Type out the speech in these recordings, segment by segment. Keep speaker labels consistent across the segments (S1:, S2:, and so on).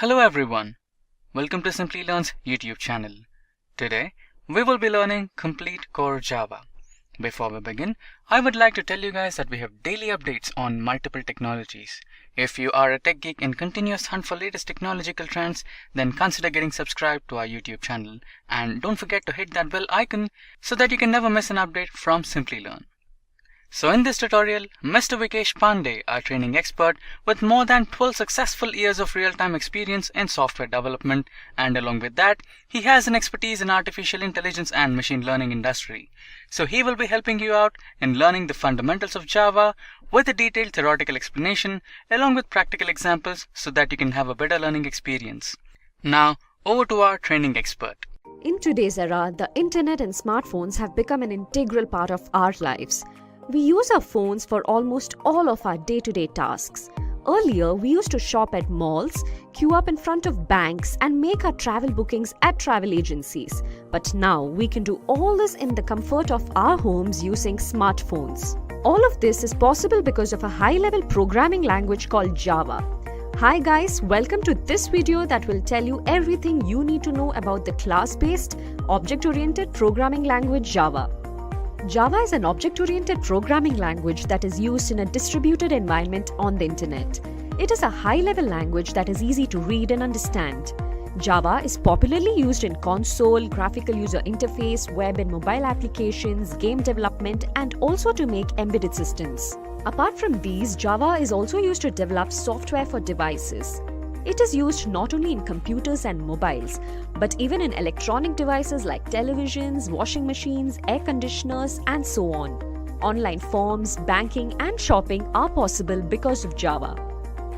S1: Hello everyone, welcome to Simplilearn's YouTube channel. Today we will be learning complete core Java. Before we begin, I would like to tell you guys that we have daily updates on multiple technologies. If you are a tech geek in continuous hunt for latest technological trends, then consider getting subscribed to our YouTube channel and don't forget to hit that bell icon so that you can never miss an update from Simplilearn. So in this tutorial, Mr. Vikesh Pandey, our training expert with more than 12 successful years of real-time experience in software development, and along with that, he has an expertise in artificial intelligence and machine learning industry. So he will be helping you out in learning the fundamentals of Java with a detailed theoretical explanation along with practical examples so that you can have a better learning experience. Now, over to our training expert.
S2: In today's era, the internet and smartphones have become an integral part of our lives. We use our phones for almost all of our day-to-day tasks. Earlier, we used to shop at malls, queue up in front of banks, and make our travel bookings at travel agencies. But now, we can do all this in the comfort of our homes using smartphones. All of this is possible because of a high-level programming language called Java. Hi guys, welcome to this video that will tell you everything you need to know about the class-based, object-oriented programming language Java. Java is an object-oriented programming language that is used in a distributed environment on the internet. It is a high-level language that is easy to read and understand. Java is popularly used in console, graphical user interface, web and mobile applications, game development, and also to make embedded systems. Apart from these, Java is also used to develop software for devices. It is used not only in computers and mobiles, but even in electronic devices like televisions, washing machines, air conditioners, and so on. Online forms, banking, and shopping are possible because of Java.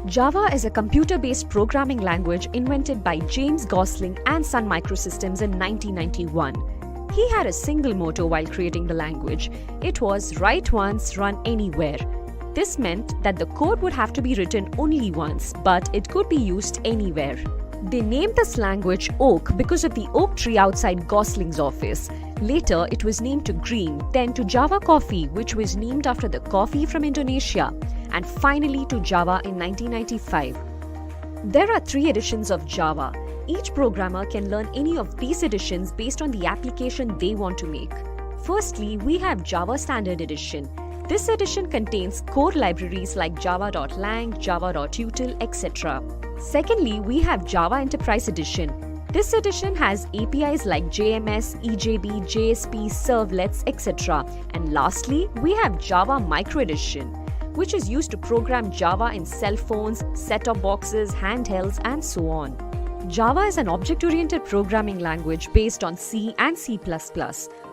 S2: Java is a computer-based programming language invented by James Gosling and Sun Microsystems in 1991. He had a single motto while creating the language. It was write once, run anywhere. This meant that the code would have to be written only once, but it could be used anywhere. They named this language Oak because of the oak tree outside Gosling's office. Later, it was named to Green, then to Java Coffee, which was named after the coffee from Indonesia, and finally to Java in 1995. There are 3 editions of Java. Each programmer can learn any of these editions based on the application they want to make. Firstly, we have Java Standard Edition. This edition contains core libraries like java.lang, java.util, etc. Secondly, we have Java Enterprise Edition. This edition has APIs like JMS, EJB, JSP, servlets, etc. And lastly, we have Java Micro Edition, which is used to program Java in cell phones, set-top boxes, handhelds, and so on. Java is an object-oriented programming language based on C and C++.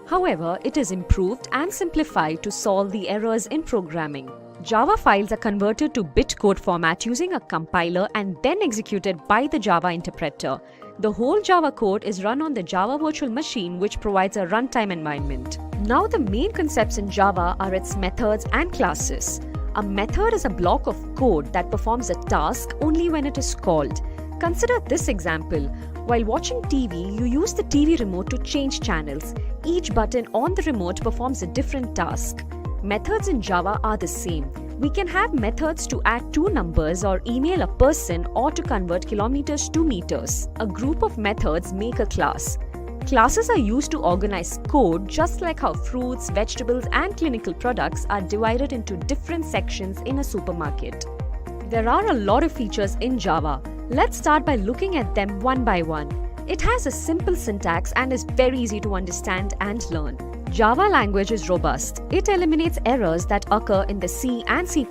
S2: However, it is improved and simplified to solve the errors in programming. Java files are converted to bitcode format using a compiler and then executed by the Java interpreter. The whole Java code is run on the Java virtual machine, which provides a runtime environment. Now the main concepts in Java are its methods and classes. A method is a block of code that performs a task only when it is called. Consider this example. While watching TV, you use the TV remote to change channels. Each button on the remote performs a different task. Methods in Java are the same. We can have methods to add 2 numbers or email a person or to convert kilometers to meters. A group of methods make a class. Classes are used to organize code just like how fruits, vegetables, and clinical products are divided into different sections in a supermarket. There are a lot of features in Java. Let's start by looking at them one by one. It has a simple syntax and is very easy to understand and learn. Java language is robust. It eliminates errors that occur in the C and C++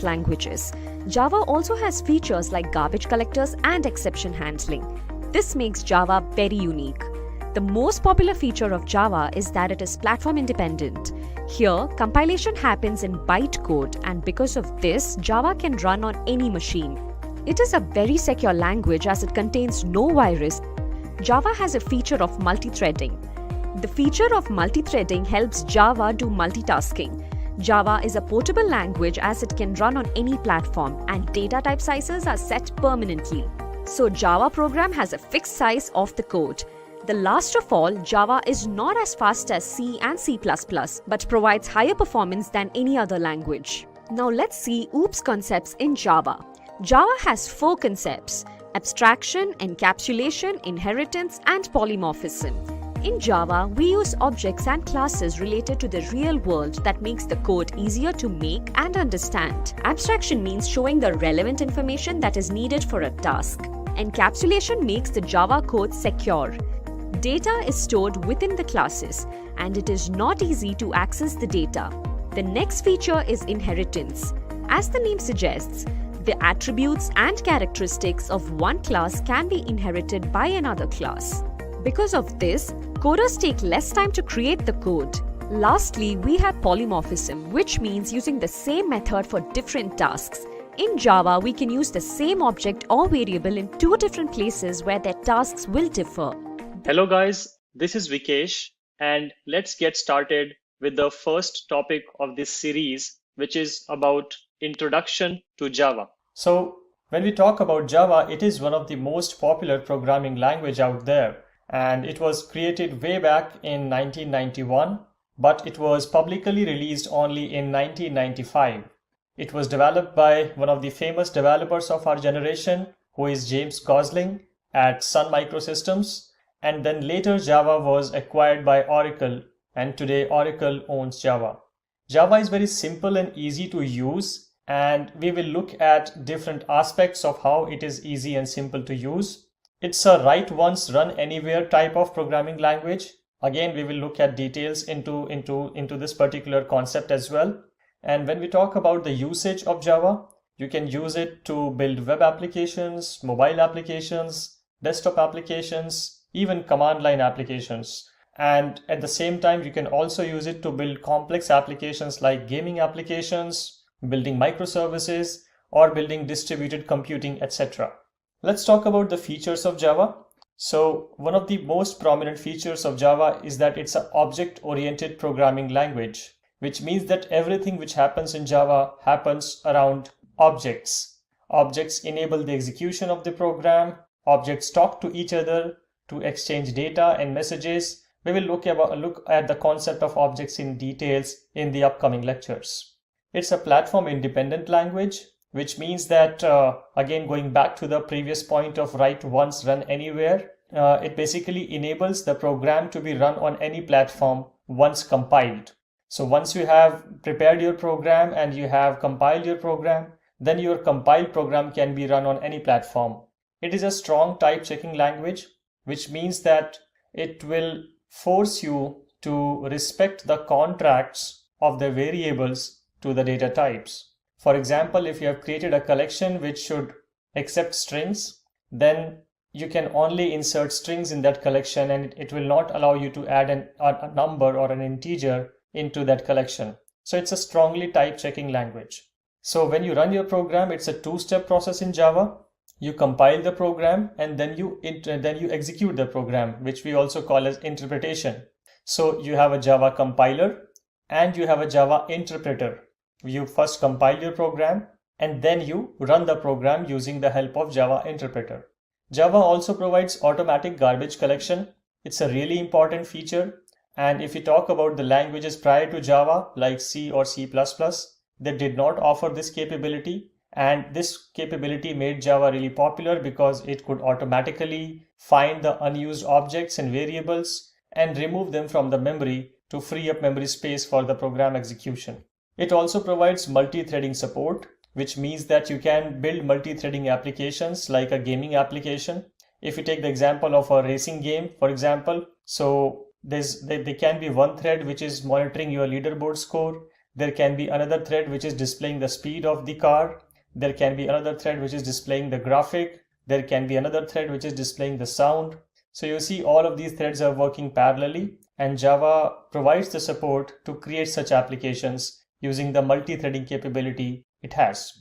S2: languages. Java also has features like garbage collectors and exception handling. This makes Java very unique. The most popular feature of Java is that it is platform independent. Here, compilation happens in bytecode, and because of this, Java can run on any machine. It is a very secure language as it contains no virus. Java has a feature of multi-threading. The feature of multi-threading helps Java do multitasking. Java is a portable language as it can run on any platform, and data type sizes are set permanently. So Java program has a fixed size of the code. The last of all, Java is not as fast as C and C++, but provides higher performance than any other language. Now let's see OOPS concepts in Java. Java has 4 concepts: abstraction, encapsulation, inheritance, and polymorphism. In Java, we use objects and classes related to the real world that makes the code easier to make and understand. Abstraction means showing the relevant information that is needed for a task. Encapsulation makes the Java code secure. Data is stored within the classes, and it is not easy to access the data. The next feature is inheritance. As the name suggests, the attributes and characteristics of one class can be inherited by another class. Because of this, coders take less time to create the code. Lastly, we have polymorphism, which means using the same method for different tasks. In Java, we can use the same object or variable in two different places where their tasks will differ.
S3: Hello guys, this is Vikesh, and let's get started with the first topic of this series, which is about Introduction to Java. So when we talk about Java, it is one of the most popular programming language out there, and it was created way back in 1991, but it was publicly released only in 1995. It was developed by one of the famous developers of our generation, who is James Gosling at Sun Microsystems, and then later Java was acquired by Oracle, and today Oracle owns Java. Java is very simple and easy to use, and we will look at different aspects of how it is easy and simple to use. It's a write once, run anywhere type of programming language. Again, we will look at details into this particular concept as well. And when we talk about the usage of Java, you can use it to build web applications, mobile applications, desktop applications, even command line applications. And at the same time, you can also use it to build complex applications like gaming applications, building microservices, or building distributed computing, etc. Let's talk about the features of Java. So one of the most prominent features of Java is that it's an object-oriented programming language, which means that everything which happens in Java happens around objects. Objects enable the execution of the program. Objects talk to each other to exchange data and messages. We will look at the concept of objects in details in the upcoming lectures. It's a platform-independent language, which means that, again, going back to the previous point of write once, run anywhere, it basically enables the program to be run on any platform once compiled. So once you have prepared your program and you have compiled your program, then your compiled program can be run on any platform. It is a strong type checking language, which means that it will force you to respect the contracts of the variables to the data types. For example, if you have created a collection which should accept strings, then you can only insert strings in that collection, and it will not allow you to add a number or an integer into that collection. So it's a strongly type checking language. So when you run your program, it's a two-step process in Java. You compile the program and then you execute the program, which we also call as interpretation. So you have a Java compiler and you have a Java interpreter. You first compile your program and then you run the program using the help of Java interpreter. Java also provides automatic garbage collection. It's a really important feature. And if you talk about the languages prior to Java, like C or C++, they did not offer this capability. And this capability made Java really popular because it could automatically find the unused objects and variables and remove them from the memory to free up memory space for the program execution. It also provides multi-threading support, which means that you can build multi-threading applications like a gaming application. If you take the example of a racing game, for example, so there can be one thread which is monitoring your leaderboard score. There can be another thread which is displaying the speed of the car. There can be another thread which is displaying the graphic. There can be another thread which is displaying the sound. So you see all of these threads are working parallelly, and Java provides the support to create such applications using the multi-threading capability it has.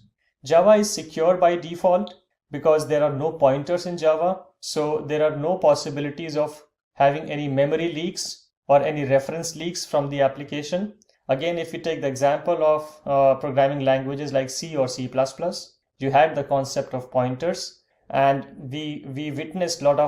S3: Java is secure by default because there are no pointers in Java. So there are no possibilities of having any memory leaks or any reference leaks from the application. Again, if you take the example of programming languages like C or C++, you had the concept of pointers, and we witnessed a lot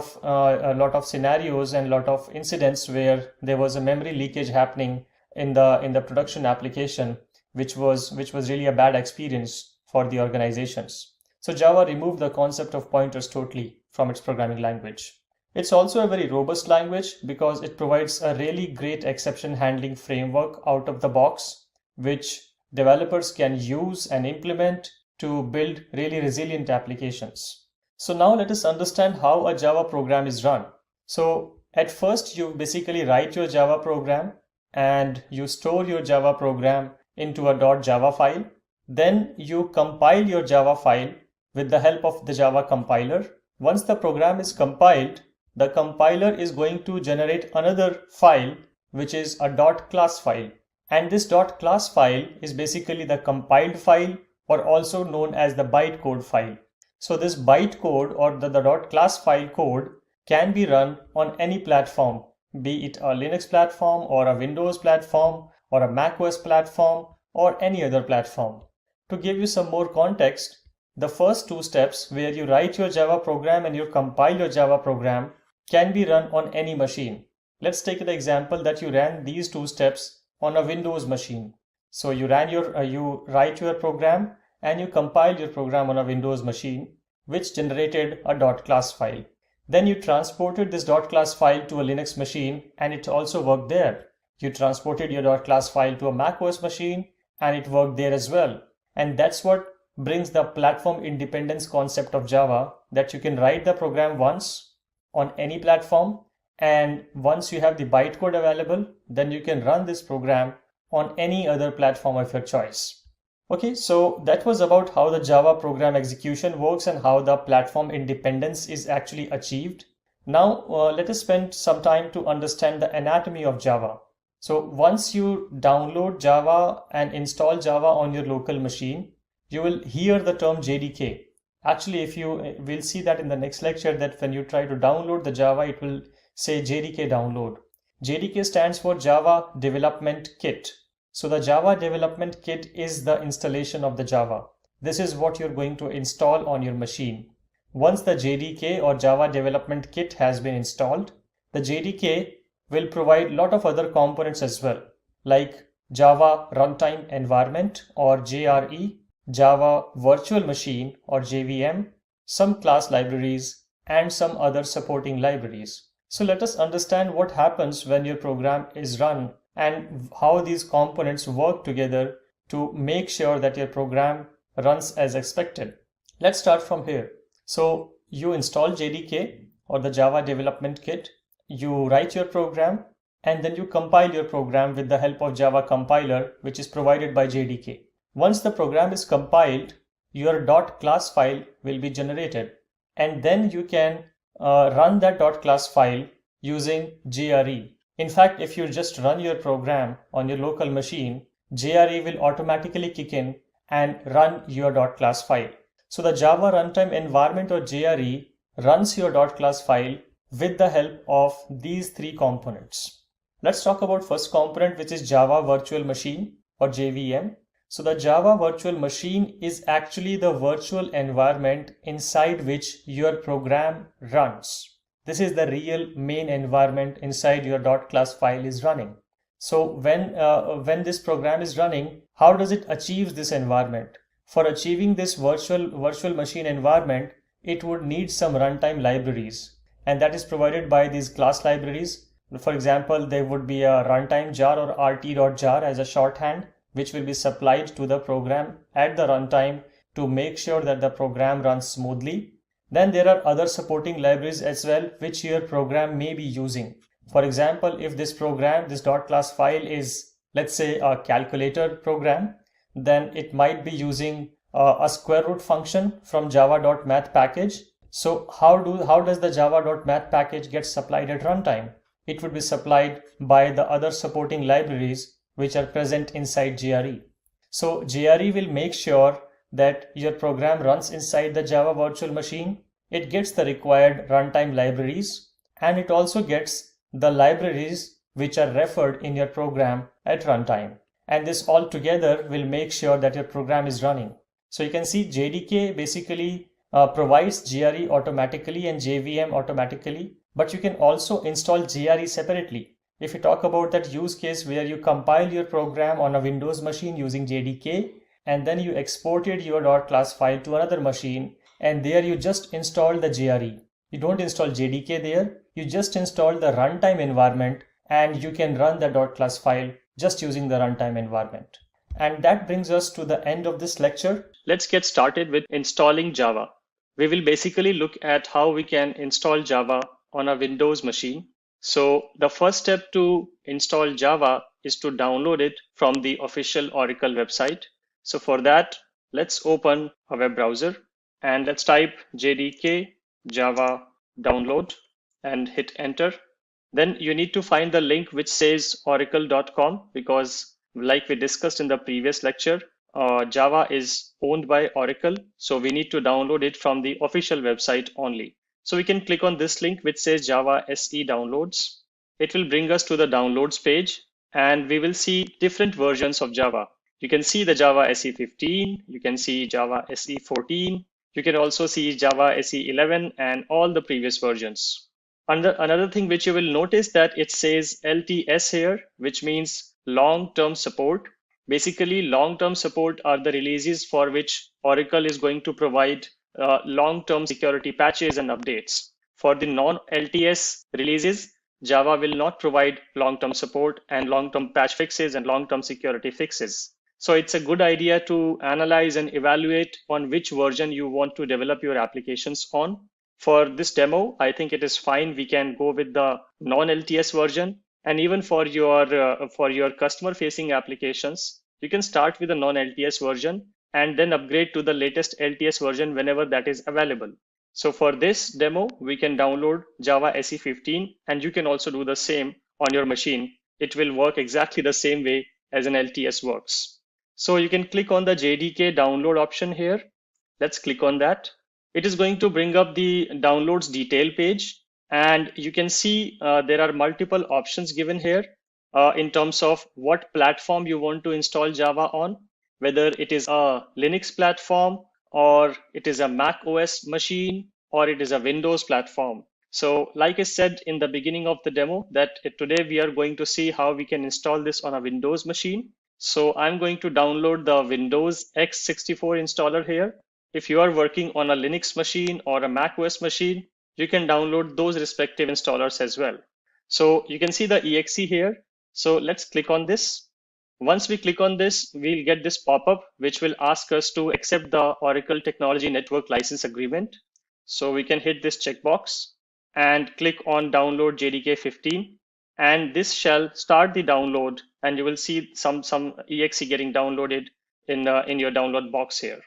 S3: of scenarios and a lot of incidents where there was a memory leakage happening in the production application, which was really a bad experience for the organizations. So Java removed the concept of pointers totally from its programming language. It's also a very robust language because it provides a really great exception handling framework out of the box, which developers can use and implement to build really resilient applications. So now let us understand how a Java program is run. So at first you basically write your Java program and you store your Java program into a .java file. Then you compile your Java file with the help of the Java compiler. Once the program is compiled, the compiler is going to generate another file, which is a .class file. And this .class file is basically the compiled file, or also known as the bytecode file. So this bytecode or the .class file code can be run on any platform, be it a Linux platform or a Windows platform or a macOS platform or any other platform. To give you some more context, the first two steps where you write your Java program and you compile your Java program can be run on any machine. Let's take the example that you ran these two steps on a Windows machine. So you write your program and you compile your program on a Windows machine, which generated a .class file. Then you transported this .class file to a Linux machine and it also worked there. You transported your .class file to a macOS machine and it worked there as well. And that's what brings the platform independence concept of Java, that you can write the program once on any platform, and once you have the bytecode available, then you can run this program on any other platform of your choice. Okay, so that was about how the Java program execution works and how the platform independence is actually achieved. Now let us spend some time to understand the anatomy of Java. So once you download Java and install Java on your local machine, you will hear the term JDK. Actually, if you will see that in the next lecture, that when you try to download the Java, it will say JDK download. JDK stands for Java Development Kit. So the Java Development Kit is the installation of the Java. This is what you're going to install on your machine. Once the JDK or Java Development Kit has been installed, the JDK will provide a lot of other components as well, like Java Runtime Environment or JRE, Java Virtual Machine or JVM, some class libraries, and some other supporting libraries. So let us understand what happens when your program is run and how these components work together to make sure that your program runs as expected. Let's start from here. So you install JDK or the Java Development Kit, you write your program, and then you compile your program with the help of Java compiler, which is provided by JDK. Once the program is compiled, your .class file will be generated, and then you can run that .class file using JRE. In fact, if you just run your program on your local machine, JRE will automatically kick in and run your .class file. So the Java Runtime Environment or JRE runs your .class file with the help of these three components. Let's talk about first component, which is Java Virtual Machine or JVM. So the Java Virtual Machine is actually the virtual environment inside which your program runs. This is the real main environment inside your .class file is running. So when this program is running, how does it achieve this environment? For achieving this virtual machine environment, it would need some runtime libraries, and that is provided by these class libraries. For example, there would be a runtime jar or rt.jar as a shorthand, which will be supplied to the program at the runtime to make sure that the program runs smoothly. Then there are other supporting libraries as well, which your program may be using. For example, if this program, this .class file is, let's say, a calculator program, then it might be using a square root function from java.math package. So how does the java.math package get supplied at runtime? It would be supplied by the other supporting libraries which are present inside JRE. So JRE will make sure that your program runs inside the Java virtual machine. It gets the required runtime libraries, and it also gets the libraries which are referred in your program at runtime. And this all together will make sure that your program is running. So you can see JDK basically provides JRE automatically and JVM automatically, but you can also install JRE separately. If you talk about that use case where you compile your program on a Windows machine using JDK and then you exported your .class file to another machine, and there you just installed the JRE. You don't install JDK there, you just install the runtime environment, and you can run the .class file just using the runtime environment. And that brings us to the end of this lecture. Let's get started with installing Java. We will basically look at how we can install Java on a Windows machine. So the first step to install Java is to download it from the official Oracle website. So for that, let's open a web browser and let's type JDK Java download and hit enter. Then you need to find the link which says oracle.com, because like we discussed in the previous lecture, Java is owned by Oracle. So we need to download it from the official website only. So we can click on this link which says Java SE downloads. It will bring us to the downloads page, and we will see different versions of Java. You can see the Java SE 15, you can see Java SE 14, you can also see Java SE 11 and all the previous versions. Another thing which you will notice that it says LTS here, which means long-term support. Basically, long-term support are the releases for which Oracle is going to provide long-term security patches and updates. For the non-LTS releases, Java will not provide long-term support and long-term patch fixes and long-term security fixes. So it's a good idea to analyze and evaluate on which version you want to develop your applications on. For this demo, I think it is fine. We can go with the non-LTS version. And even for your customer-facing applications, you can start with the non-LTS version and then upgrade to the latest LTS version whenever that is available. So for this demo, we can download Java SE 15, and you can also do the same on your machine. It will work exactly the same way as an LTS works. So you can click on the JDK download option here. Let's click on that. It is going to bring up the downloads detail page, and you can see there are multiple options given here in terms of what platform you want to install Java on, whether it is a Linux platform or it is a Mac OS machine or it is a Windows platform. So like I said in the beginning of the demo, that today we are going to see how we can install this on a Windows machine. So I'm going to download the Windows x64 installer here. If you are working on a Linux machine or a Mac OS machine, you can download those respective installers as well. So you can see the exe here. So let's click on this. Once we click on this, we'll get this pop-up which will ask us to accept the Oracle Technology Network License Agreement. So we can hit this checkbox and click on Download JDK 15. And this shall start the download, and you will see some exe getting downloaded in your download box here.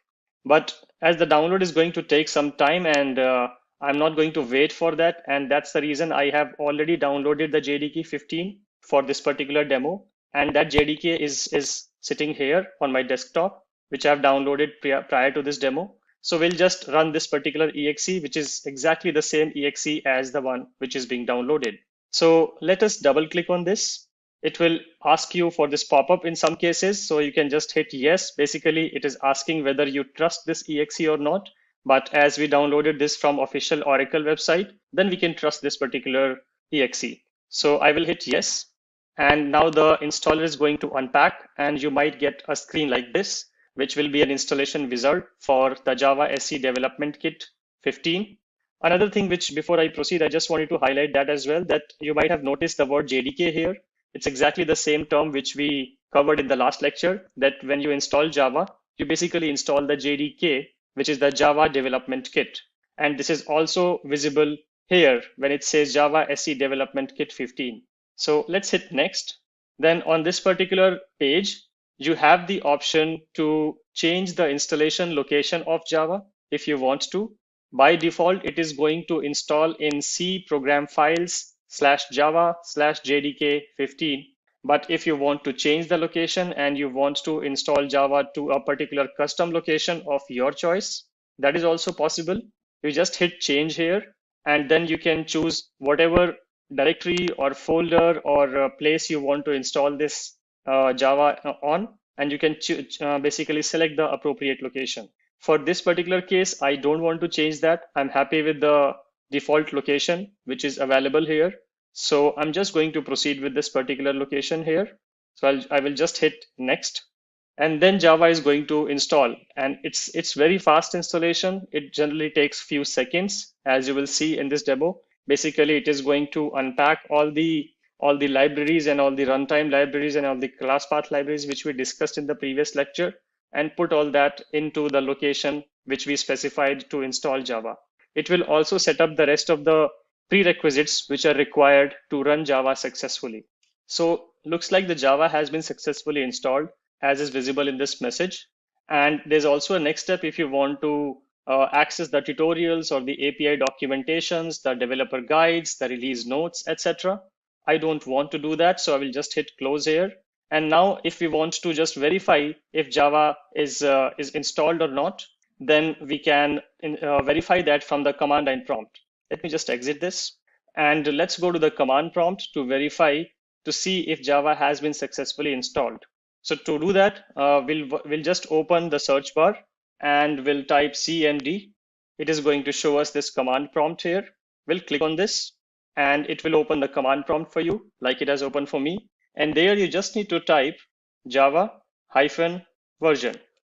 S3: But as the download is going to take some time, and I'm not going to wait for that, and that's the reason I have already downloaded the JDK 15 for this particular demo, and that JDK is sitting here on my desktop, which I've downloaded prior to this demo. So we'll just run this particular exe, which is exactly the same exe as the one which is being downloaded. So let us double click on this. It will ask you for this pop-up in some cases. So you can just hit yes. Basically, it is asking whether you trust this exe or not. But as we downloaded this from official Oracle website, then we can trust this particular exe. So I will hit yes. And now the installer is going to unpack, and you might get a screen like this, which will be an installation wizard for the Java SE Development Kit 15. Another thing which, before I proceed, I just wanted to highlight that as well, that you might have noticed the word JDK here. It's exactly the same term which we covered in the last lecture, that when you install Java, you basically install the JDK, which is the Java Development Kit. And this is also visible here when it says Java SE Development Kit 15. So let's hit next. Then on this particular page, you have the option to change the installation location of Java if you want to. By default, it is going to install in C program files /java/jdk15. But if you want to change the location and you want to install Java to a particular custom location of your choice, that is also possible. You just hit change here, and then you can choose whatever directory or folder or place you want to install this Java on, and you can basically select the appropriate location. For this particular case, I don't want to change that. I'm happy with the default location, which is available here. So I'm just going to proceed with this particular location here. So I will just hit next. and then Java is going to install. And it's very fast installation. It generally takes few seconds, as you will see in this demo. Basically, it is going to unpack all the libraries and all the runtime libraries and all the class path libraries which we discussed in the previous lecture, and put all that into the location which we specified to install Java. It will also set up the rest of the prerequisites which are required to run Java successfully. So looks like the Java has been successfully installed, as is visible in this message. And there's also a next step if you want to access the tutorials or the API documentations, the developer guides, the release notes, etc. I don't want to do that, so I will just hit close here. And now if we want to just verify if Java is installed or not, then we can verify that from the command line prompt. Let me just exit this, and let's go to the command prompt to verify, to see if Java has been successfully installed. So to do that, we'll just open the search bar and we'll type cmd. It is going to show us this command prompt here. We'll click on this and it will open the command prompt for you like it has opened for me. And there you just need to type Java-version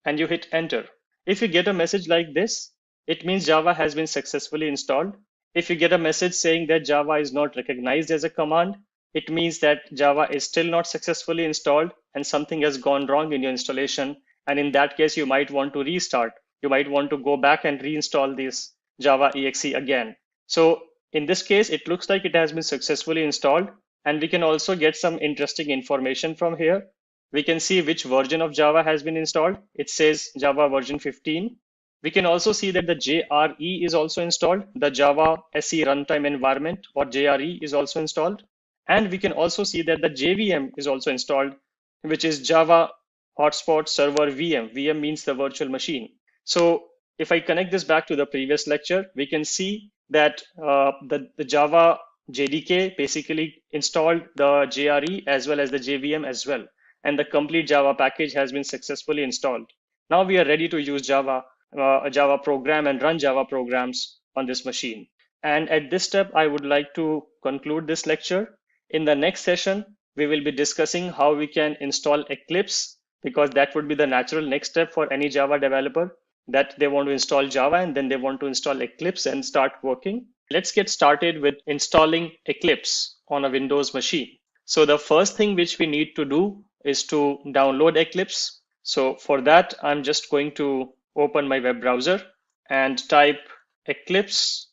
S3: and you hit enter. If you get a message like this, it means Java has been successfully installed. If you get a message saying that Java is not recognized as a command, it means that Java is still not successfully installed and something has gone wrong in your installation. And in that case, you might want to restart. You might want to go back and reinstall this Java exe again. So in this case, it looks like it has been successfully installed. And we can also get some interesting information from here. We can see which version of Java has been installed. It says Java version 15. We can also see that the JRE is also installed. The Java SE Runtime Environment, or JRE, is also installed. And we can also see that the JVM is also installed, which is Java Hotspot Server VM. VM means the virtual machine. So if I connect this back to the previous lecture, we can see that the Java JDK basically installed the JRE as well as the JVM as well. And the complete Java package has been successfully installed. Now we are ready to use Java, a Java program, and run Java programs on this machine. And at this step, I would like to conclude this lecture. In the next session, we will be discussing how we can install Eclipse, because that would be the natural next step for any Java developer, that they want to install Java and then they want to install Eclipse and start working. Let's get started with installing Eclipse on a Windows machine. So the first thing which we need to do is to download Eclipse. So for that, I'm just going to open my web browser and type Eclipse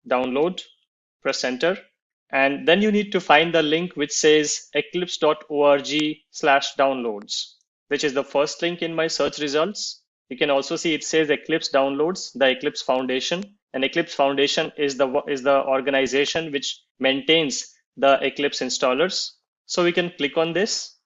S3: download, press enter. And then you need to find the link which says eclipse.org/downloads, which is the first link in my search results. You can also see it says Eclipse downloads, the Eclipse Foundation. And Eclipse Foundation is the organization which maintains the Eclipse installers. So we can click on this.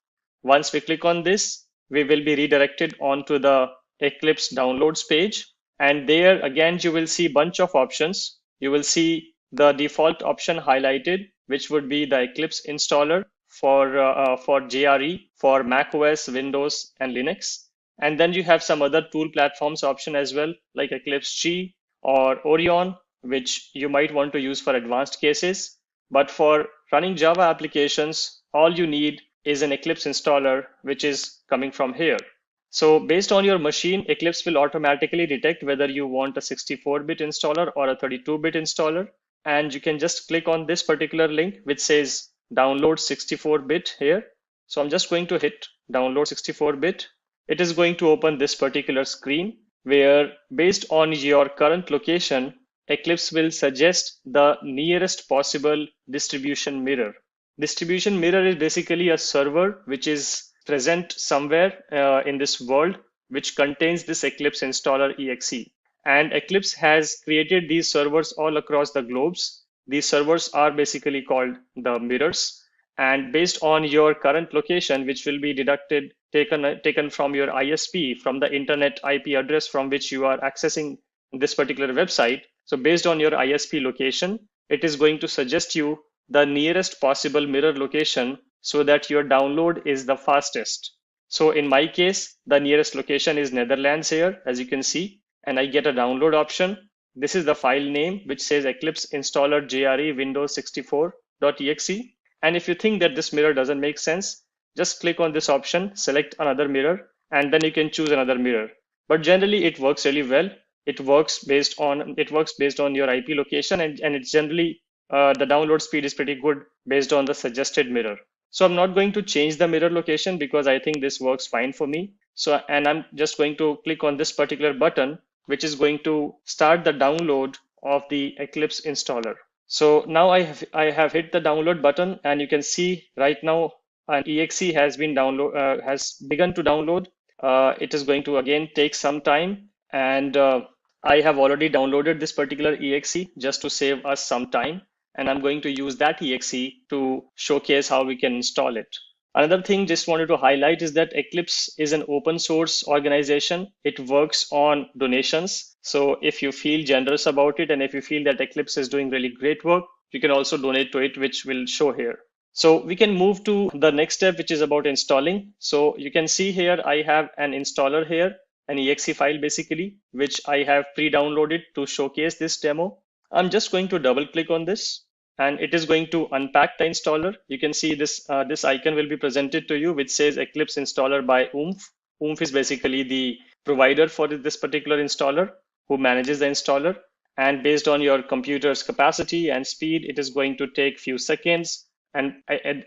S3: Once we click on this, we will be redirected onto the Eclipse downloads page. And there again, you will see a bunch of options. You will see the default option highlighted, which would be the Eclipse installer for JRE, for Mac OS, Windows, and Linux. And then you have some other tool platforms option as well, like Eclipse G or Orion, which you might want to use for advanced cases. But for running Java applications, all you need is an Eclipse installer, which is coming from here. So based on your machine, Eclipse will automatically detect whether you want a 64-bit installer or a 32-bit installer. And you can just click on this particular link, which says download 64-bit here. So I'm just going to hit download 64-bit. It is going to open this particular screen where, based on your current location, Eclipse will suggest the nearest possible distribution mirror. Distribution mirror is basically a server which is present somewhere in this world, which contains this Eclipse installer exe. And Eclipse has created these servers all across the globes. These servers are basically called the mirrors. And based on your current location, which will be taken from your ISP, from the internet IP address from which you are accessing this particular website. So based on your ISP location, it is going to suggest you the nearest possible mirror location so that your download is the fastest. So in my case, the nearest location is Netherlands here, as you can see, and I get a download option. This is the file name, which says Eclipse installer JRE Windows 64.exe. And if you think that this mirror doesn't make sense, just click on this option, select another mirror, and then you can choose another mirror. But generally it works really well. It works based on your IP location, and it's generally the download speed is pretty good based on the suggested mirror. So I'm not going to change the mirror location because I think this works fine for me. So, and I'm just going to click on this particular button, which is going to start the download of the Eclipse installer. So now I have hit the download button, and you can see right now an exe has begun to download. It is going to again take some time, and I have already downloaded this particular exe just to save us some time, and I'm going to use that exe to showcase how we can install it. Another thing just wanted to highlight is that Eclipse is an open source organization. It works on donations. So if you feel generous about it, and if you feel that Eclipse is doing really great work, you can also donate to it, which will show here. So we can move to the next step, which is about installing. So you can see here, I have an installer here, an exe file basically, which I have pre-downloaded to showcase this demo. I'm just going to double click on this, and it is going to unpack the installer. You can see this icon will be presented to you, which says Eclipse Installer by Oomph. Oomph is basically the provider for this particular installer who manages the installer. And based on your computer's capacity and speed, it is going to take few seconds. And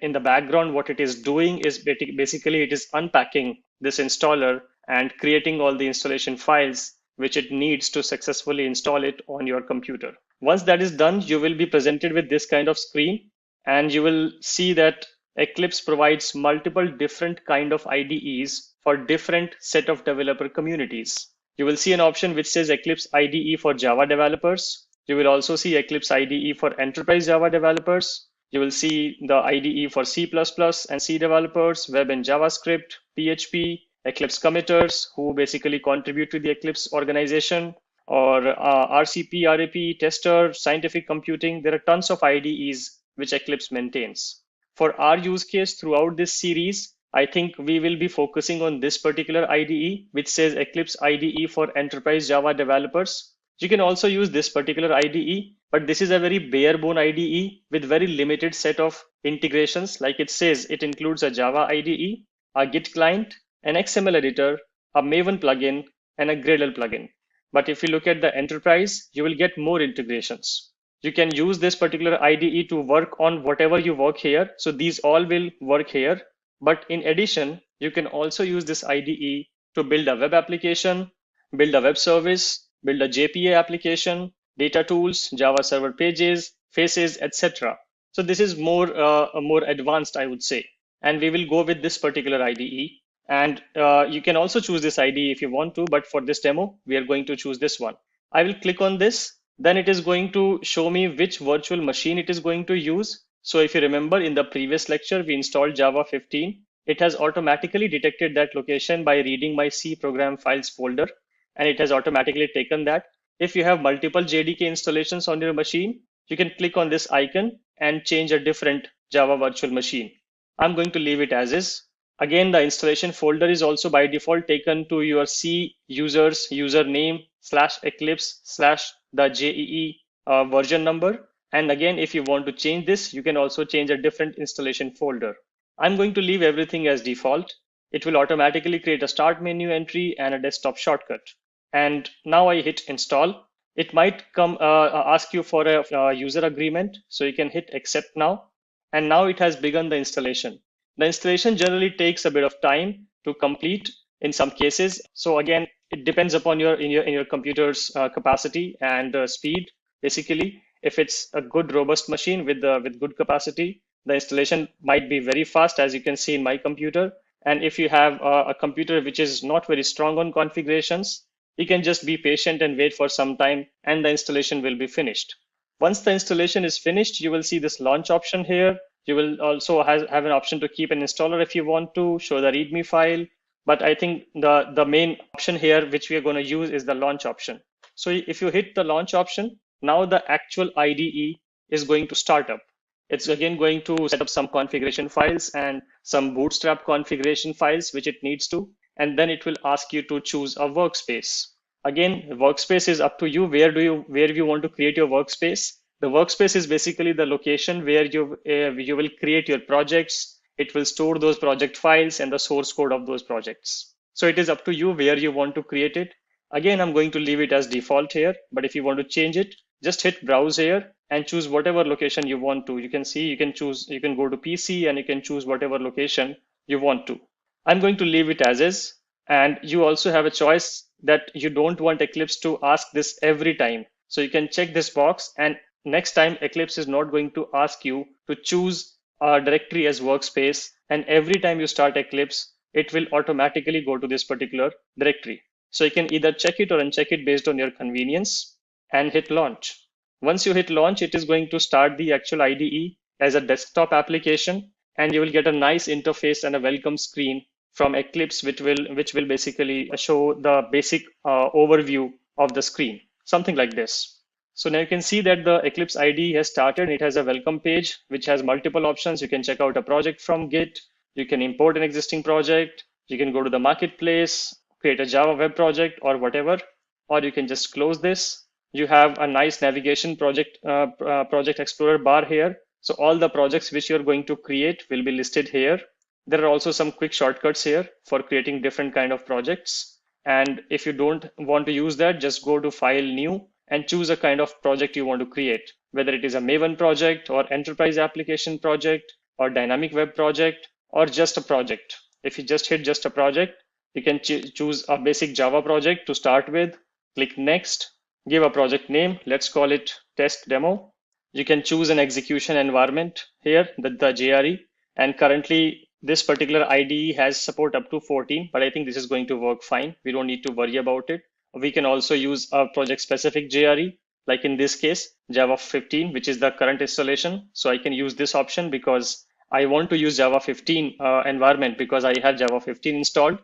S3: in the background, what it is doing is basically it is unpacking this installer and creating all the installation files which it needs to successfully install it on your computer. Once that is done, you will be presented with this kind of screen, and you will see that Eclipse provides multiple different kind of IDEs for different set of developer communities. You will see an option which says Eclipse IDE for Java developers. You will also see Eclipse IDE for enterprise Java developers. You will see the IDE for C++ and C developers, web and JavaScript, PHP, Eclipse committers who basically contribute to the Eclipse organization, or RCP, RAP, tester, scientific computing. There are tons of IDEs which Eclipse maintains. For our use case throughout this series, I think we will be focusing on this particular IDE, which says Eclipse IDE for enterprise Java developers. You can also use this particular IDE, but this is a very bare bone IDE with very limited set of integrations. Like it says, it includes a Java IDE, a Git client, an XML editor, a Maven plugin, and a Gradle plugin. But if you look at the enterprise, you will get more integrations. You can use this particular IDE to work on whatever you work here. So these all will work here. But in addition, you can also use this IDE to build a web application, build a web service, build a JPA application, data tools, Java server pages, faces, etc. So this is more advanced, I would say. And we will go with this particular IDE. And you can also choose this IDE if you want to, but for this demo, we are going to choose this one. I will click on this. Then it is going to show me which virtual machine it is going to use. So if you remember in the previous lecture, we installed Java 15. It has automatically detected that location by reading my C program files folder, and it has automatically taken that. If you have multiple JDK installations on your machine, you can click on this icon and change a different Java virtual machine. I'm going to leave it as is. Again, the installation folder is also by default taken to your C user's username /Eclipse /the JEE version number. And again, if you want to change this, you can also change a different installation folder. I'm going to leave everything as default. It will automatically create a start menu entry and a desktop shortcut. And now I hit install. It might come ask you for a user agreement. So you can hit accept now. And now it has begun the installation. The installation generally takes a bit of time to complete in some cases. So again, it depends upon your computer's capacity and speed. Basically, if it's a good robust machine with good capacity, the installation might be very fast, as you can see in my computer. And if you have a computer which is not very strong on configurations, you can just be patient and wait for some time, and the installation will be finished. Once the installation is finished, you will see this launch option here. You will also have an option to keep an installer if you want to, show the README file. But I think the main option here, which we are going to use, is the launch option. So if you hit the launch option, now the actual IDE is going to start up. It's again going to set up some configuration files and some bootstrap configuration files, which it needs to. And then it will ask you to choose a workspace. Again, workspace is up to you. Where you want to create your workspace. The workspace is basically the location where you will create your projects. It will store those project files and the source code of those projects. So it is up to you where you want to create it. Again, I'm going to leave it as default here, but if you want to change it, just hit browse here and choose whatever location you want to. You can see, you can choose, you can go to PC and you can choose whatever location you want to. I'm going to leave it as is. And you also have a choice that you don't want Eclipse to ask this every time. So you can check this box, and next time Eclipse is not going to ask you to choose a directory as workspace. And every time you start Eclipse, it will automatically go to this particular directory. So you can either check it or uncheck it based on your convenience and hit launch. Once you hit launch, it is going to start the actual IDE as a desktop application, and you will get a nice interface and a welcome screen from Eclipse, which will basically show the basic overview of the screen, something like this. So now you can see that the Eclipse IDE has started. It has a welcome page, which has multiple options. You can check out a project from Git. You can import an existing project. You can go to the marketplace, create a Java web project or whatever, or you can just close this. You have a nice navigation project explorer bar here. So all the projects which you're going to create will be listed here. There are also some quick shortcuts here for creating different kind of projects. And if you don't want to use that, just go to File, New, and choose a kind of project you want to create, whether it is a Maven project or enterprise application project or dynamic web project or just a project. If you just hit just a project, you can choose a basic Java project to start with, click Next, give a project name. Let's call it Test Demo. You can choose an execution environment here, the JRE, and currently this particular IDE has support up to 14, but I think this is going to work fine. We don't need to worry about it. We can also use a project specific JRE, like in this case, Java 15, which is the current installation. So I can use this option because I want to use Java 15 environment because I have Java 15 installed.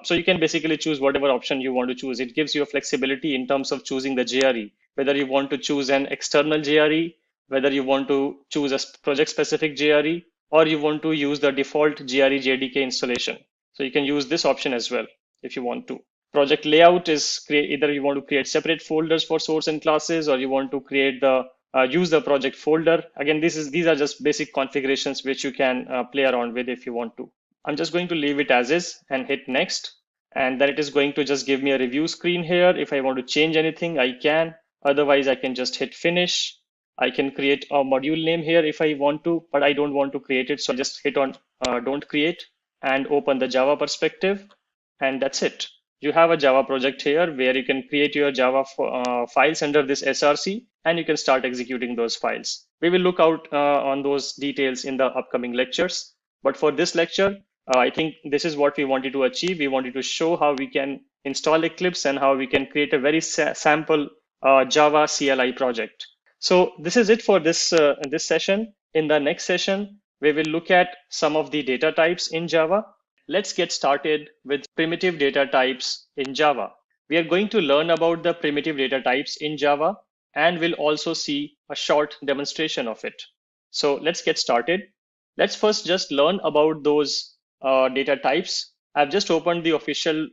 S3: So you can basically choose whatever option you want to choose. It gives you a flexibility in terms of choosing the JRE, whether you want to choose an external JRE, whether you want to choose a project specific JRE, or you want to use the default JRE JDK installation. So you can use this option as well if you want to. Project layout is either you want to create separate folders for source and classes, or you want to create the use the project folder. Again, these are just basic configurations which you can play around with if you want to. I'm just going to leave it as is and hit next. And then it is going to just give me a review screen here. If I want to change anything, I can. Otherwise, I can just hit finish. I can create a module name here if I want to, but I don't want to create it. So I just hit on don't create and open the Java perspective. And that's it. You have a Java project here where you can create your Java files under this SRC, and you can start executing those files. We will look out on those details in the upcoming lectures. But for this lecture, I think this is what we wanted to achieve. We wanted to show how we can install Eclipse and how we can create a very sample Java CLI project. So this is it for this session. In the next session, we will look at some of the data types in Java. Let's get started with primitive data types in Java. We are going to learn about the primitive data types in Java, and we'll also see a short demonstration of it. So let's get started. Let's first just learn about those data types. I've just opened the official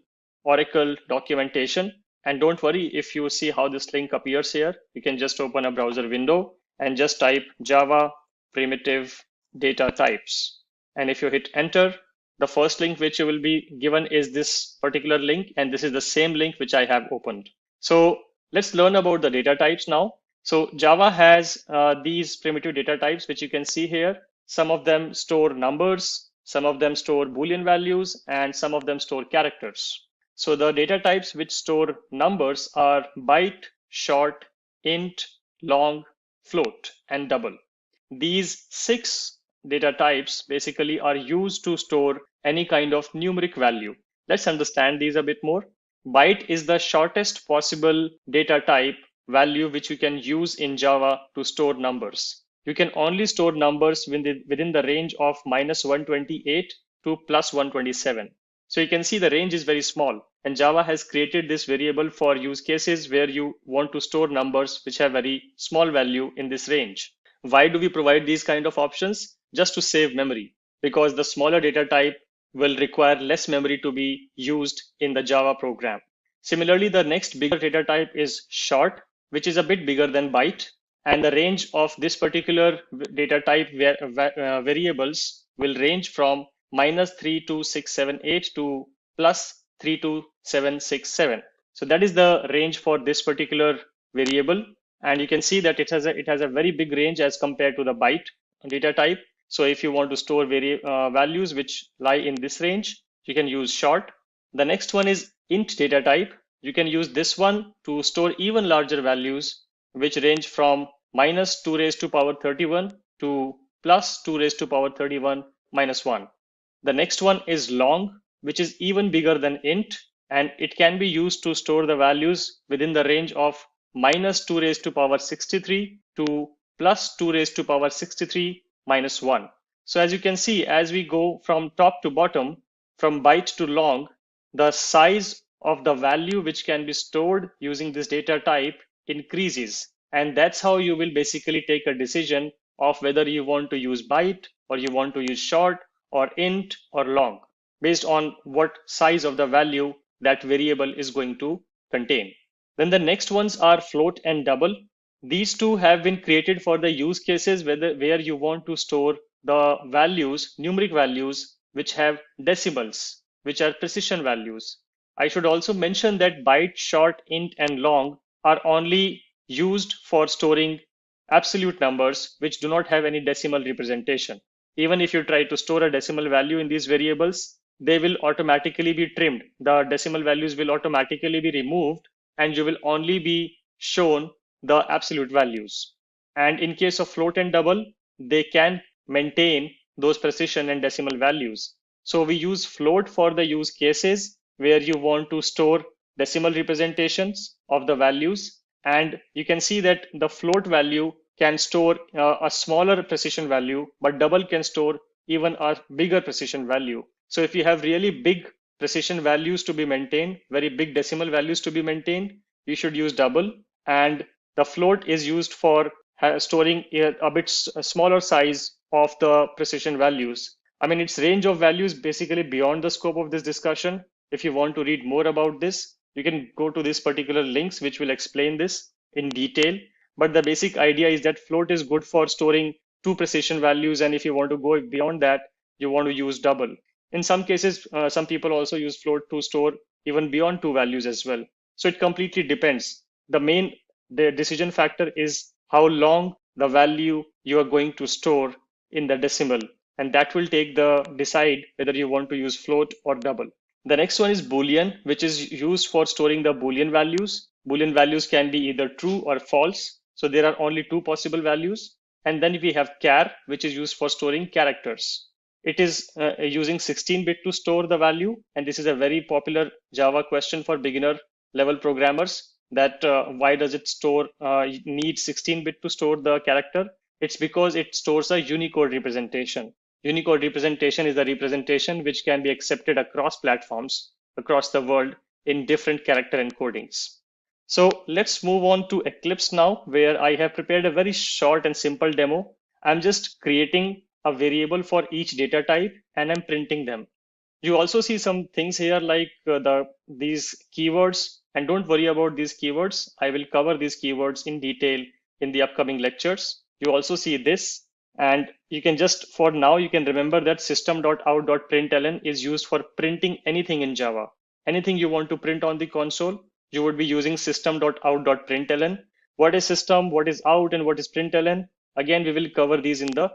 S3: Oracle documentation. And don't worry if you see how this link appears here. You can just open a browser window and just type Java primitive data types. And if you hit enter, the first link which you will be given is this particular link. And this is the same link which I have opened. So let's learn about the data types now. So Java has these primitive data types, which you can see here. Some of them store numbers, some of them store Boolean values, and some of them store characters. So the data types which store numbers are byte, short, int, long, float, and double. These 6 data types basically are used to store any kind of numeric value. Let's understand these a bit more. Byte is the shortest possible data type value which you can use in Java to store numbers. You can only store numbers within the range of -128 to +127. So you can see the range is very small, and Java has created this variable for use cases where you want to store numbers which have very small value in this range. Why do we provide these kind of options? Just to save memory, because the smaller data type will require less memory to be used in the Java program. Similarly, the next bigger data type is short, which is a bit bigger than byte. And the range of this particular data type variables will range from -32678 to 32767. So that is the range for this particular variable. And you can see that it has a very big range as compared to the byte data type. So if you want to store values which lie in this range, you can use short. The next one is int data type. You can use this one to store even larger values, which range from minus 2 raised to power 31 to plus 2 raised to power 31 minus 1. The next one is long, which is even bigger than int, and it can be used to store the values within the range of minus 2 raised to power 63 to plus 2 raised to power 63 minus 1. So as you can see, as we go from top to bottom, from byte to long, the size of the value which can be stored using this data type increases. And that's how you will basically take a decision of whether you want to use byte or you want to use short or int or long based on what size of the value that variable is going to contain. Then the next ones are float and double. These two have been created for the use cases where you want to store the values, numeric values, which have decimals, which are precision values. I should also mention that byte, short, int, and long are only used for storing absolute numbers which do not have any decimal representation. Even if you try to store a decimal value in these variables, they will automatically be trimmed. The decimal values will automatically be removed, and you will only be shown the absolute values. And in case of float and double, they can maintain those precision and decimal values. So we use float for the use cases where you want to store decimal representations of the values. And you can see that the float value can store a smaller precision value, but double can store even a bigger precision value. So if you have really big precision values to be maintained, very big decimal values to be maintained, you should use double. And the float is used for storing a bit smaller size of the precision values. I mean, its range of values basically beyond the scope of this discussion. If you want to read more about this, you can go to these particular links, which will explain this in detail. But the basic idea is that float is good for storing two precision values. And if you want to go beyond that, you want to use double. In some cases, some people also use float to store even beyond two values as well. So it completely depends. The decision factor is how long the value you are going to store in the decimal. And that will decide whether you want to use float or double. The next one is Boolean, which is used for storing the Boolean values. Boolean values can be either true or false. So there are only two possible values. And then we have char, which is used for storing characters. It is using 16-bit to store the value. And this is a very popular Java question for beginner level programmers, that why does it need 16-bit to store the character? It's because it stores a Unicode representation. Unicode representation is the representation which can be accepted across platforms, across the world, in different character encodings. So let's move on to Eclipse now, where I have prepared a very short and simple demo. I'm just creating a variable for each data type and I'm printing them. You also see some things here like these keywords, and don't worry about these keywords. I will cover these keywords in detail in the upcoming lectures. You also see this, and you can just, for now, you can remember that system.out.println is used for printing anything in Java. Anything you want to print on the console, you would be using system.out.println. What is system, what is out, and what is println? Again, we will cover these in the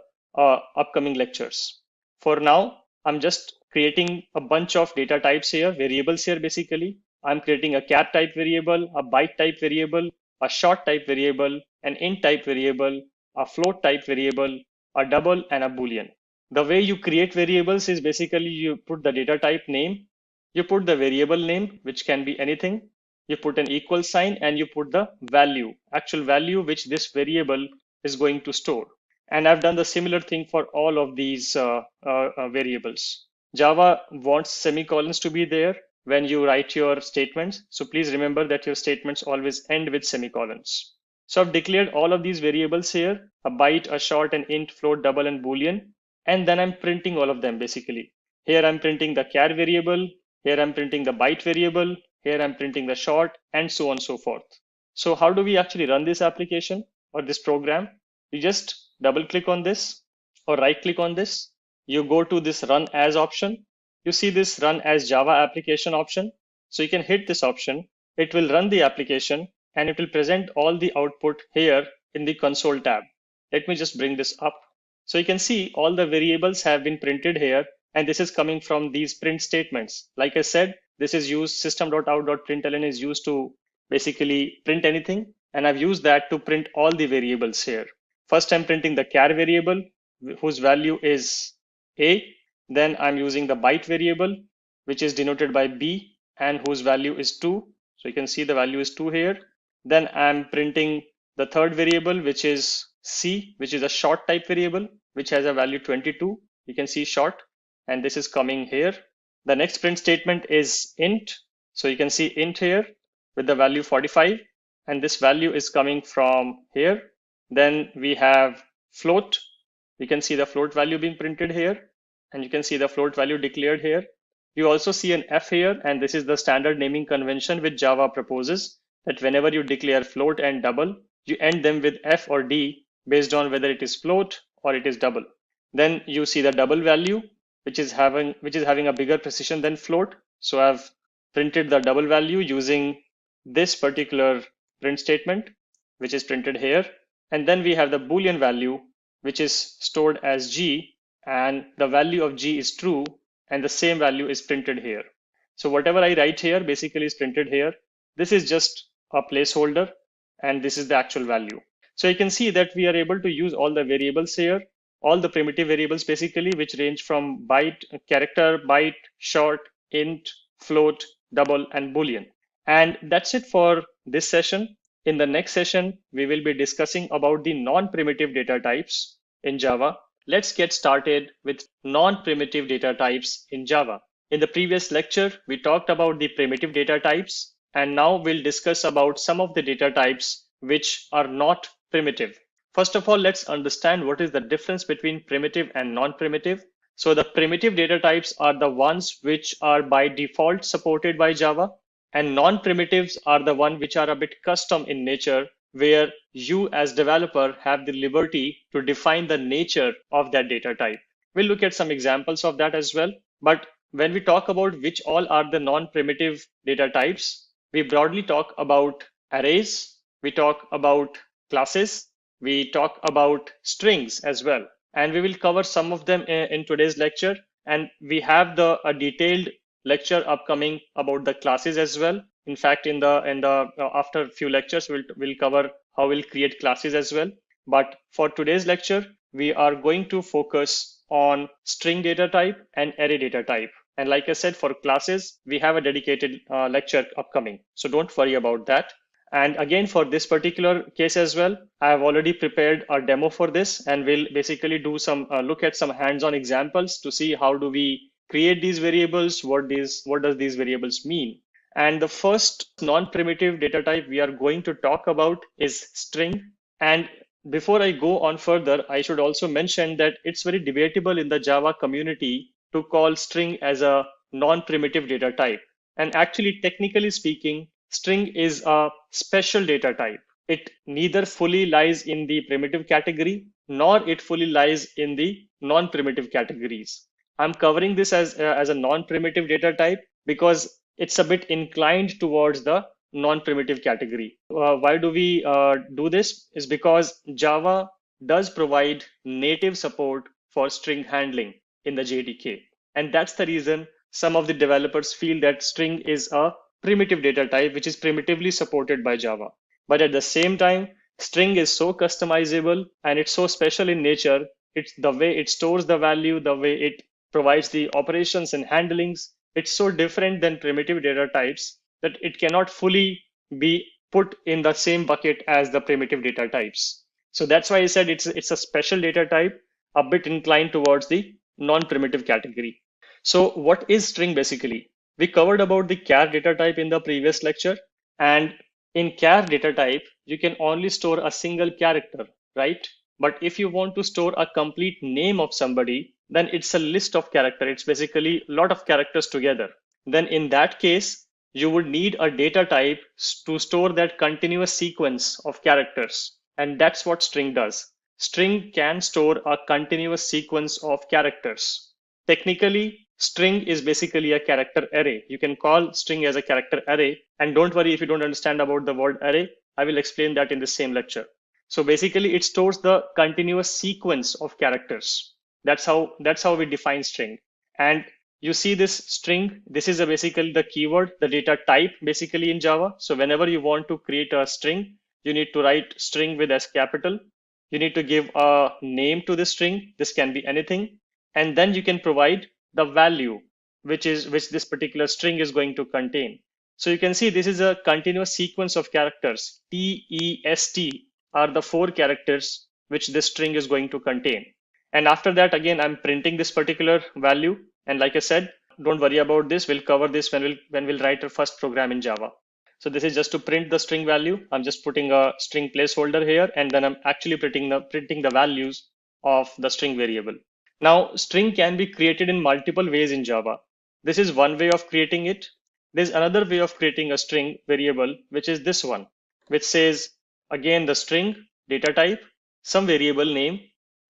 S3: upcoming lectures. For now, I'm just creating a bunch of data types here, variables here basically. I'm creating a char type variable, a byte type variable, a short type variable, an int type variable, a float type variable, a double, and a Boolean. The way you create variables is basically you put the data type name, you put the variable name, which can be anything, you put an equal sign, and you put the value, actual value which this variable is going to store. And I've done the similar thing for all of these variables. Java wants semicolons to be there when you write your statements. So please remember that your statements always end with semicolons. So I've declared all of these variables here, a byte, a short, an int, float, double, and Boolean. And then I'm printing all of them basically. Here I'm printing the char variable. Here I'm printing the byte variable. Here I'm printing the short, and so on and so forth. So how do we actually run this application or this program? You just double click on this or right click on this. You go to this run as option. you see this run as Java application option. So you can hit this option. It will run the application and it will present all the output here in the console tab. Let me just bring this up. So you can see all the variables have been printed here, and this is coming from these print statements. Like I said, this is used, system.out.println is used to basically print anything. And I've used that to print all the variables here. First, I'm printing the char variable whose value is A. Then I'm using the byte variable, which is denoted by B and whose value is 2. So you can see the value is 2 here. Then I'm printing the third variable, which is C, which is a short type variable, which has a value 22. You can see short, and this is coming here. The next print statement is int. So you can see int here with the value 45, and this value is coming from here. Then we have float. You can see the float value being printed here, and you can see the float value declared here. You also see an F here, and this is the standard naming convention which Java proposes, that whenever you declare float and double, you end them with F or D based on whether it is float or it is double. Then you see the double value, which is having a bigger precision than float. So I've printed the double value using this particular print statement, which is printed here. And then we have the Boolean value, which is stored as G, and the value of G is true, and the same value is printed here. So whatever I write here basically is printed here. This is just a placeholder, and this is the actual value. So you can see that we are able to use all the variables here, all the primitive variables basically, which range from byte, character, byte, short, int, float, double, and Boolean. And that's it for this session. In the next session, we will be discussing about the non-primitive data types in Java. Let's get started with non-primitive data types in Java. In the previous lecture, we talked about the primitive data types, and now we'll discuss about some of the data types which are not primitive. First of all, let's understand what is the difference between primitive and non-primitive. So the primitive data types are the ones which are by default supported by Java, and non-primitives are the ones which are a bit custom in nature, where you as developer have the liberty to define the nature of that data type. We'll look at some examples of that as well. But when we talk about which all are the non-primitive data types, we broadly talk about arrays, we talk about classes, we talk about strings as well. And we will cover some of them in today's lecture. And we have a detailed lecture upcoming about the classes as well. In fact, after a few lectures, we'll cover how we'll create classes as well. But for today's lecture, we are going to focus on string data type and array data type. And like I said, for classes, we have a dedicated lecture upcoming. So don't worry about that. And again, for this particular case as well, I have already prepared a demo for this, and we'll basically do some look at some hands-on examples to see how do we create these variables, what does these variables mean. And the first non-primitive data type we are going to talk about is string. And before I go on further, I should also mention that it's very debatable in the Java community to call string as a non-primitive data type. And actually, technically speaking, string is a special data type. It neither fully lies in the primitive category, nor it fully lies in the non-primitive categories. I'm covering this as a non-primitive data type because it's a bit inclined towards the non-primitive category. Why do we do this? Is because Java does provide native support for string handling in the JDK. And that's the reason some of the developers feel that string is a primitive data type, which is primitively supported by Java. But at the same time, string is so customizable and it's so special in nature. It's the way it stores the value, the way it provides the operations and handlings. It's so different than primitive data types that it cannot fully be put in the same bucket as the primitive data types. So that's why I said it's a special data type, a bit inclined towards the non-primitive category. So what is string basically? We covered about the char data type in the previous lecture. And in char data type, you can only store a single character, right? But if you want to store a complete name of somebody, then it's a list of characters. It's basically a lot of characters together. Then in that case, you would need a data type to store that continuous sequence of characters. And that's what string does. String can store a continuous sequence of characters. Technically, string is basically a character array. You can call string as a character array. And don't worry if you don't understand about the word array. I will explain that in the same lecture. So basically it stores the continuous sequence of characters. That's how we define string. And you see this string, this is basically the keyword, the data type basically in Java. So whenever you want to create a string, you need to write string with S capital. You need to give a name to the string. This can be anything. And then you can provide the value, which this particular string is going to contain. So you can see this is a continuous sequence of characters. T, E, S, T are the 4 characters which this string is going to contain. And after that, again, I'm printing this particular value. And like I said, don't worry about this. We'll cover this when we'll write our first program in Java. So this is just to print the string value. I'm just putting a string placeholder here, and then I'm actually printing the values of the string variable. Now, string can be created in multiple ways in Java. This is one way of creating it. There's another way of creating a string variable, which is this one, which says, again, the string, data type, some variable name,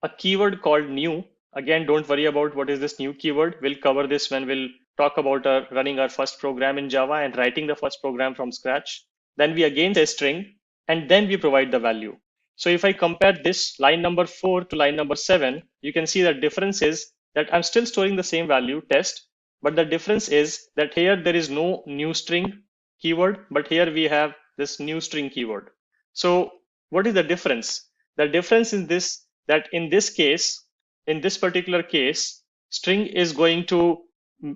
S3: a keyword called new. Again, don't worry about what is this new keyword. We'll cover this when we'll talk about running our first program in Java and writing the first program from scratch. Then we again say string, and then we provide the value. So if I compare this line number 4 to line number 7, you can see the difference is that I'm still storing the same value, test, but the difference is that here there is no new string keyword, but here we have this new string keyword. So what is the difference? The difference is this, that in this case, in this particular case, string is going to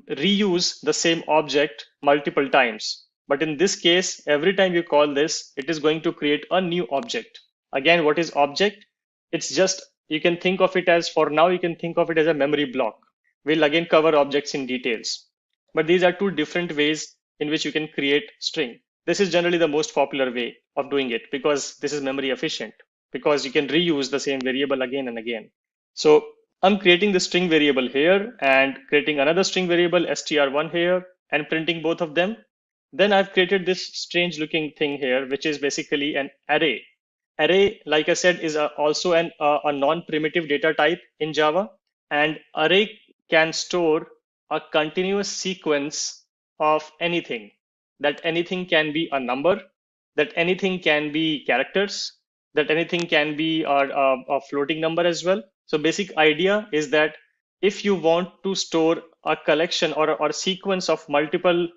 S3: reuse the same object multiple times. But in this case, every time you call this, it is going to create a new object. Again, what is object? It's just, you can think of it as, for now, you can think of it as a memory block. We'll again cover objects in details. But these are 2 different ways in which you can create string. This is generally the most popular way of doing it because this is memory efficient, because you can reuse the same variable again and again. So I'm creating the string variable here and creating another string variable str1 here and printing both of them. Then I've created this strange looking thing here, which is basically an array. Array, like I said, is also a non-primitive data type in Java, and array can store a continuous sequence of anything. That anything can be a number, that anything can be characters, that anything can be a floating number as well. So basic idea is that if you want to store a collection or a sequence of multiple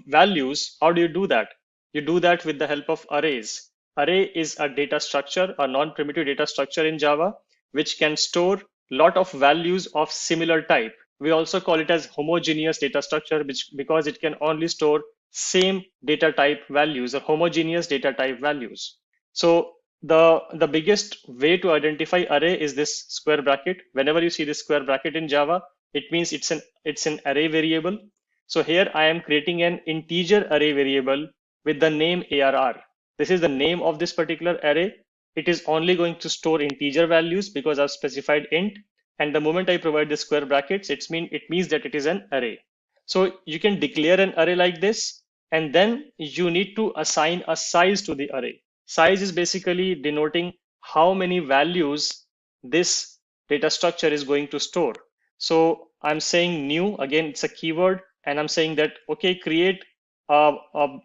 S3: values, how do you do that? You do that with the help of arrays. Array is a data structure, a non-primitive data structure in Java, which can store a lot of values of similar type. We also call it as homogeneous data structure, because it can only store same data type values or homogeneous data type values. So the biggest way to identify array is this square bracket. Whenever you see this square bracket in Java, it means it's an array variable. So here I am creating an integer array variable with the name ARR. This is the name of this particular array. It is only going to store integer values because I've specified int. And the moment I provide the square brackets, it means that it is an array. So you can declare an array like this, and then you need to assign a size to the array. Size is basically denoting how many values this data structure is going to store. So I'm saying new, again, it's a keyword, and I'm saying that, okay, create a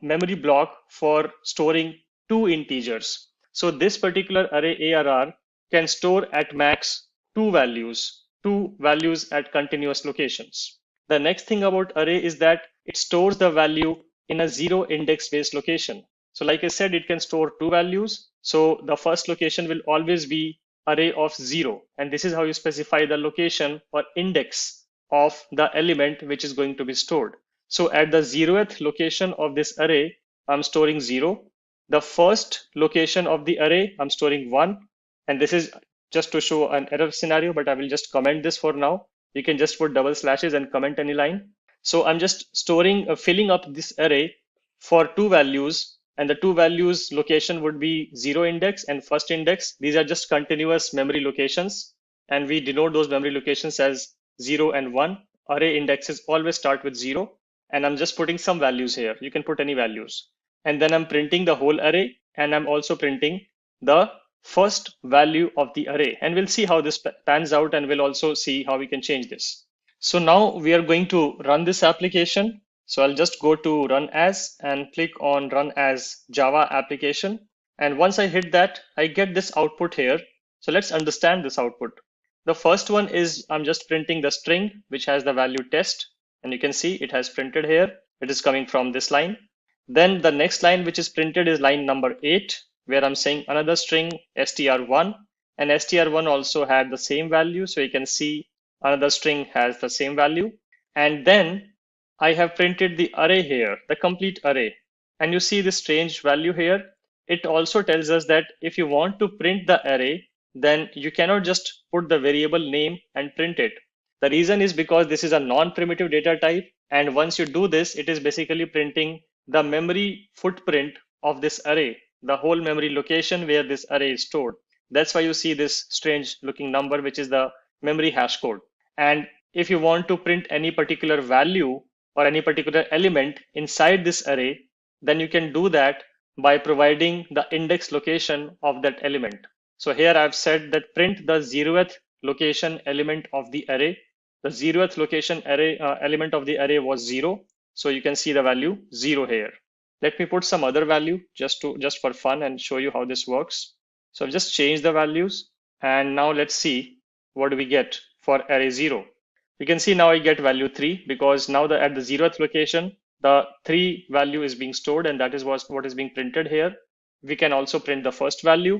S3: memory block for storing 2 integers. So this particular array ARR can store at max 2 values at continuous locations. The next thing about array is that it stores the value in a 0 index based location. So like I said, it can store 2 values. So the first location will always be array of 0. And this is how you specify the location or index of the element which is going to be stored. So at the 0th location of this array, I'm storing 0. The first location of the array, I'm storing 1. And this is just to show an error scenario, but I will just comment this for now. You can just put double slashes and comment any line. So I'm just storing, filling up this array for 2 values, and the 2 values location would be 0 index and first index. These are just continuous memory locations, and we denote those memory locations as 0 and 1. Array indexes always start with 0, and I'm just putting some values here. You can put any values. And then I'm printing the whole array, and I'm also printing the first value of the array. And we'll see how this pans out, and we'll also see how we can change this. So now we are going to run this application. So I'll just go to run as and click on run as Java application. And once I hit that, I get this output here. So let's understand this output. The first one is I'm just printing the string, which has the value test. And you can see it has printed here. It is coming from this line. Then the next line which is printed is line number 8, where I'm saying another string str1, and str1 also had the same value. So you can see another string has the same value. And then I have printed the array here, the complete array. And you see this strange value here. It also tells us that if you want to print the array, then you cannot just put the variable name and print it. The reason is because this is a non-primitive data type. And once you do this, it is basically printing the memory footprint of this array, the whole memory location where this array is stored. That's why you see this strange looking number, which is the memory hash code. And if you want to print any particular value or any particular element inside this array, then you can do that by providing the index location of that element. So here I've said that print the 0th location element of the array. The 0th location array element of the array was 0. So you can see the value 0 here. Let me put some other value just for fun and show you how this works. So I've just changed the values. And now let's see what do we get for array 0. You can see now I get value 3 because now at the 0th location, the 3 value is being stored, and that is what is being printed here. We can also print the first value.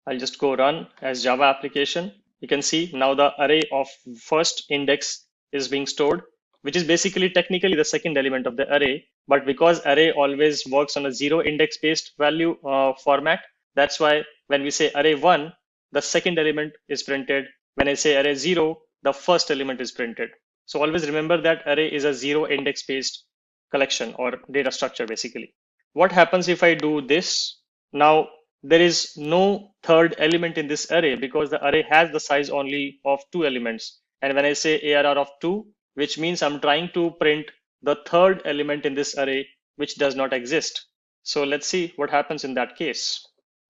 S3: I'll just go run as Java application. You can see now the array of first index is being stored, which is basically technically the second element of the array. But because array always works on a 0 index based value format, that's why when we say array 1, the second element is printed. When I say array 0, the first element is printed. So always remember that array is a 0 index based collection or data structure basically. What happens if I do this? Now there is no third element in this array because the array has the size only of 2 elements. And when I say ARR of 2, which means I'm trying to print the third element in this array, which does not exist. So let's see what happens in that case.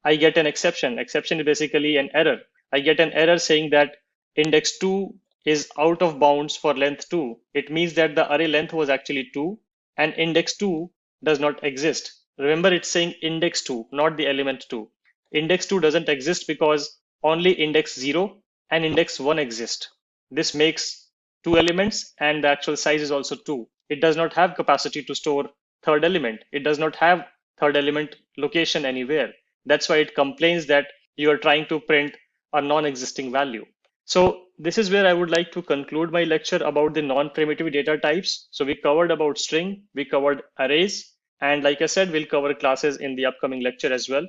S3: I get an exception. Exception is basically an error. I get an error saying that index 2 is out of bounds for length 2. It means that the array length was actually 2 and index 2 does not exist. Remember, it's saying index 2, not the element 2. Index 2 doesn't exist because only index 0 and index 1 exist. This makes 2 elements and the actual size is also 2. It does not have capacity to store third element. It does not have third element location anywhere. That's why it complains that you are trying to print a non-existing value. So this is where I would like to conclude my lecture about the non-primitive data types. So we covered about string, we covered arrays, and like I said, we'll cover classes in the upcoming lecture as well.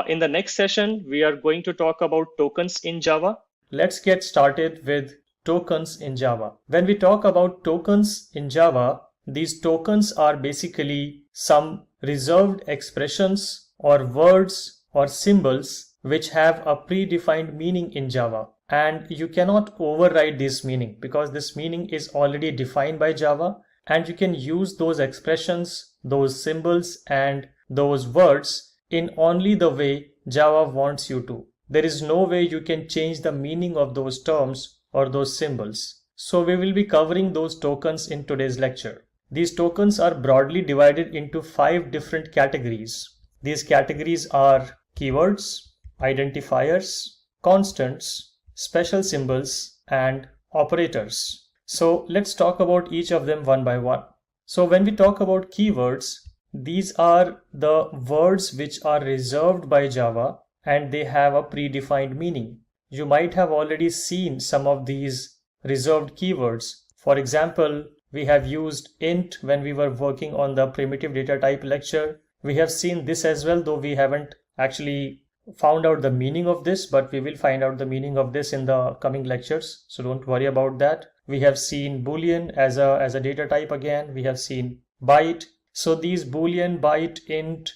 S3: In the next session, we are going to talk about tokens in Java. Let's get started with tokens in Java. When we talk about tokens in Java, these tokens are basically some reserved expressions or words or symbols which have a predefined meaning in Java. And you cannot override this meaning because this meaning is already defined by Java, and you can use those expressions, those symbols, and those words in only the way Java wants you to. There is no way you can change the meaning of those terms or those symbols. So we will be covering those tokens in today's lecture. These tokens are broadly divided into 5 different categories. These categories are keywords, identifiers, constants, special symbols, and operators. So let's talk about each of them one by one. So when we talk about keywords, these are the words which are reserved by Java and they have a predefined meaning. You might have already seen some of these reserved keywords. For example, we have used int when we were working on the primitive data type lecture. We have seen this as well, though we haven't actually found out the meaning of this, but we will find out the meaning of this in the coming lectures. So don't worry about that. We have seen Boolean as a data type again. We have seen byte. So these Boolean, byte, int,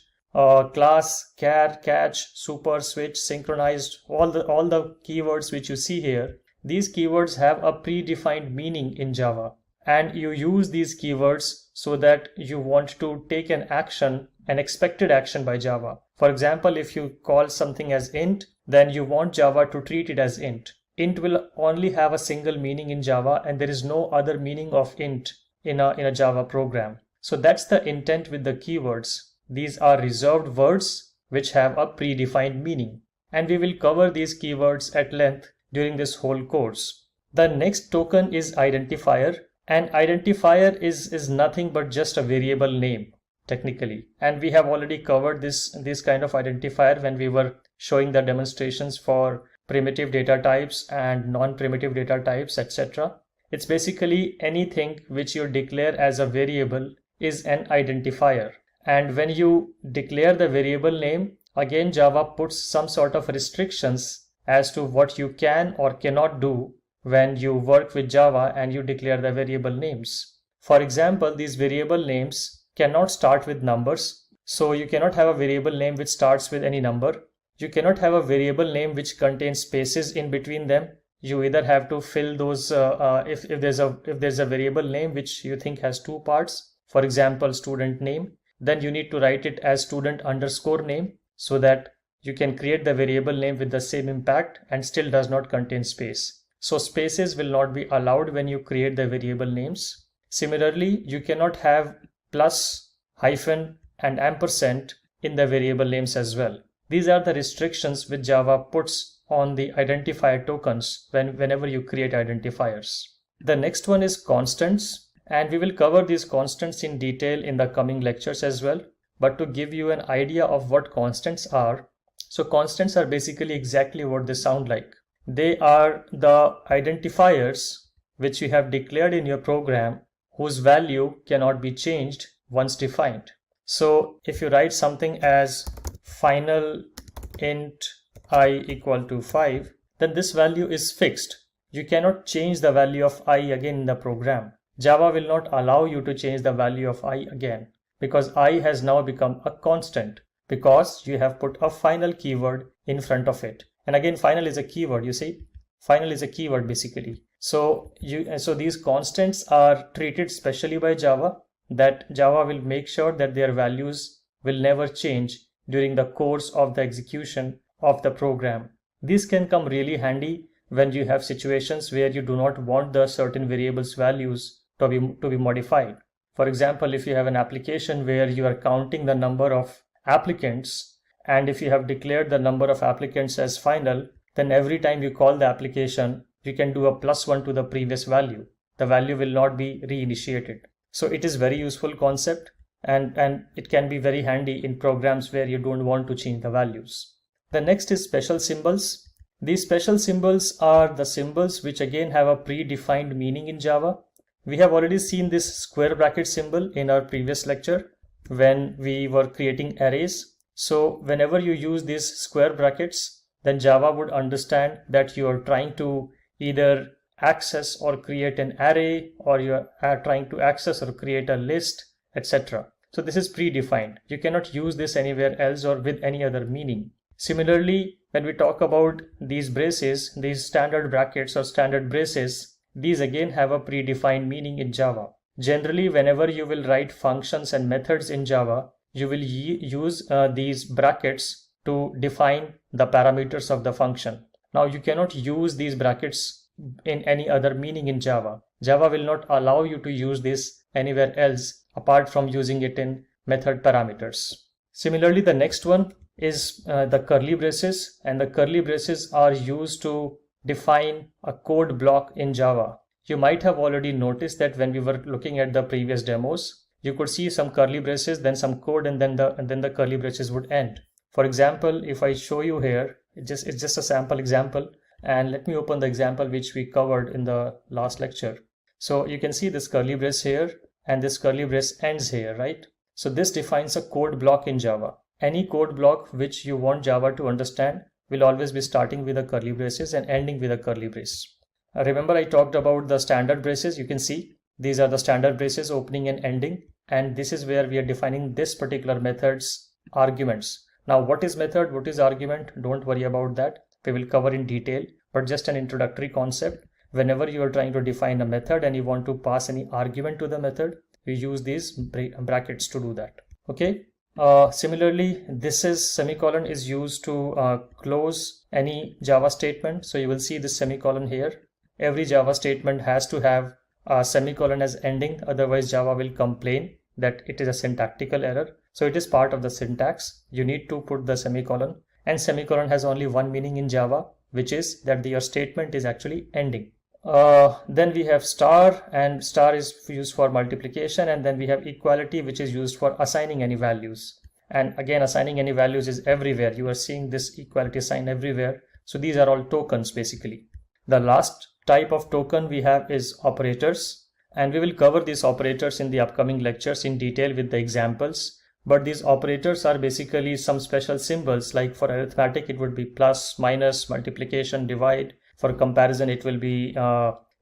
S3: class, char, catch, super, switch, synchronized, all the keywords which you see here, these keywords have a predefined meaning in Java. And you use these keywords so that you want to take an action, an expected action by Java. For example, if you call something as int, then you want Java to treat it as int. int will only have a single meaning in Java, and there is no other meaning of int in a Java program. So that's the intent with the keywords. These are reserved words which have a predefined meaning, and we will cover these keywords at length during this whole course. The next token is identifier, and identifier is nothing but just a variable name technically, and we have already covered this kind of identifier when we were showing the demonstrations for primitive data types and non-primitive data types, etc. It's basically anything which you declare as a variable is an identifier. And when you declare the variable name, again Java puts some sort of restrictions as to what you can or cannot do when you work with Java and you declare the variable names. For example, these variable names cannot start with numbers. So you cannot have a variable name which starts with any number. You cannot have a variable name which contains spaces in between them. You either have to fill those if there's a variable name which you think has two parts, for example student name, then you need to write it as student underscore name so that you can create the variable name with the same impact and still does not contain space. So spaces will not be allowed when you create the variable names. Similarly, you cannot have plus, hyphen and ampersand in the variable names as well. These are the restrictions which Java puts on the identifier tokens whenever you create identifiers. The next one is constants, and we will cover these constants in detail in the coming lectures as well. But to give you an idea of what constants are, so constants are basically exactly what they sound like. They are the identifiers which you have declared in your program whose value cannot be changed once defined. So if you write something as final int I equal to 5, then this value is fixed. You cannot change the value of I again in the program. Java will not allow you to change the value of I again because I has now become a constant because you have put a final keyword in front of it. And again, final is a keyword, you see, final is a keyword basically. So these constants are treated specially by Java, that Java will make sure that their values will never change during the course of the execution of the program. These can come really handy when you have situations where you do not want the certain variables values to be modified. For example, if you have an application where you are counting the number of applicants, and if you have declared the number of applicants as final, then every time you call the application, you can do a +1 to the previous value. The value will not be reinitiated. So it is very useful concept, and it can be very handy in programs where you don't want to change the values. The next is special symbols. These special symbols are the symbols which again have a predefined meaning in Java. We have already seen this square bracket symbol in our previous lecture when we were creating arrays. So whenever you use these square brackets, then Java would understand that you are trying to either access or create an array, or you are trying to access or create a list, etc. So this is predefined. You cannot use this anywhere else or with any other meaning. Similarly, when we talk about these braces, these standard brackets or standard braces, these again have a predefined meaning in Java. Generally, whenever you will write functions and methods in Java, you will use these brackets to define the parameters of the function. Now, you cannot use these brackets in any other meaning in Java. Java will not allow you to use this anywhere else apart from using it in method parameters. Similarly, the next one is the curly braces, and the curly braces are used to define a code block in Java. You might have already noticed that when we were looking at the previous demos, you could see some curly braces, then some code, and then the curly braces would end. For example, if I show you here, it's just a sample example, and let me open the example which we covered in the last lecture. So you can see this curly brace here, and this curly brace ends here, right? So this defines a code block in Java. Any code block which you want Java to understand will always be starting with a curly braces and ending with a curly brace. Remember I talked about the standard braces. You can see these are the standard braces, opening and ending, and this is where we are defining this particular method's arguments. Now what is method, what is argument? Don't worry about that. We will cover in detail, but just an introductory concept. Whenever you are trying to define a method and you want to pass any argument to the method, you use these brackets to do that. Okay. Similarly, this is semicolon is used to close any Java statement. So you will see this semicolon here. Every Java statement has to have a semicolon as ending, otherwise Java will complain that it is a syntactical error. So it is part of the syntax. You need to put the semicolon, and semicolon has only one meaning in Java, which is that your statement is actually ending. Then we have star, and star is used for multiplication, and then we have equality, which is used for assigning any values. And again, assigning any values is everywhere. You are seeing this equality sign everywhere. So these are all tokens basically. The last type of token we have is operators, and we will cover these operators in the upcoming lectures in detail with the examples. But these operators are basically some special symbols, like for arithmetic it would be plus, minus, multiplication, divide. For comparison it will be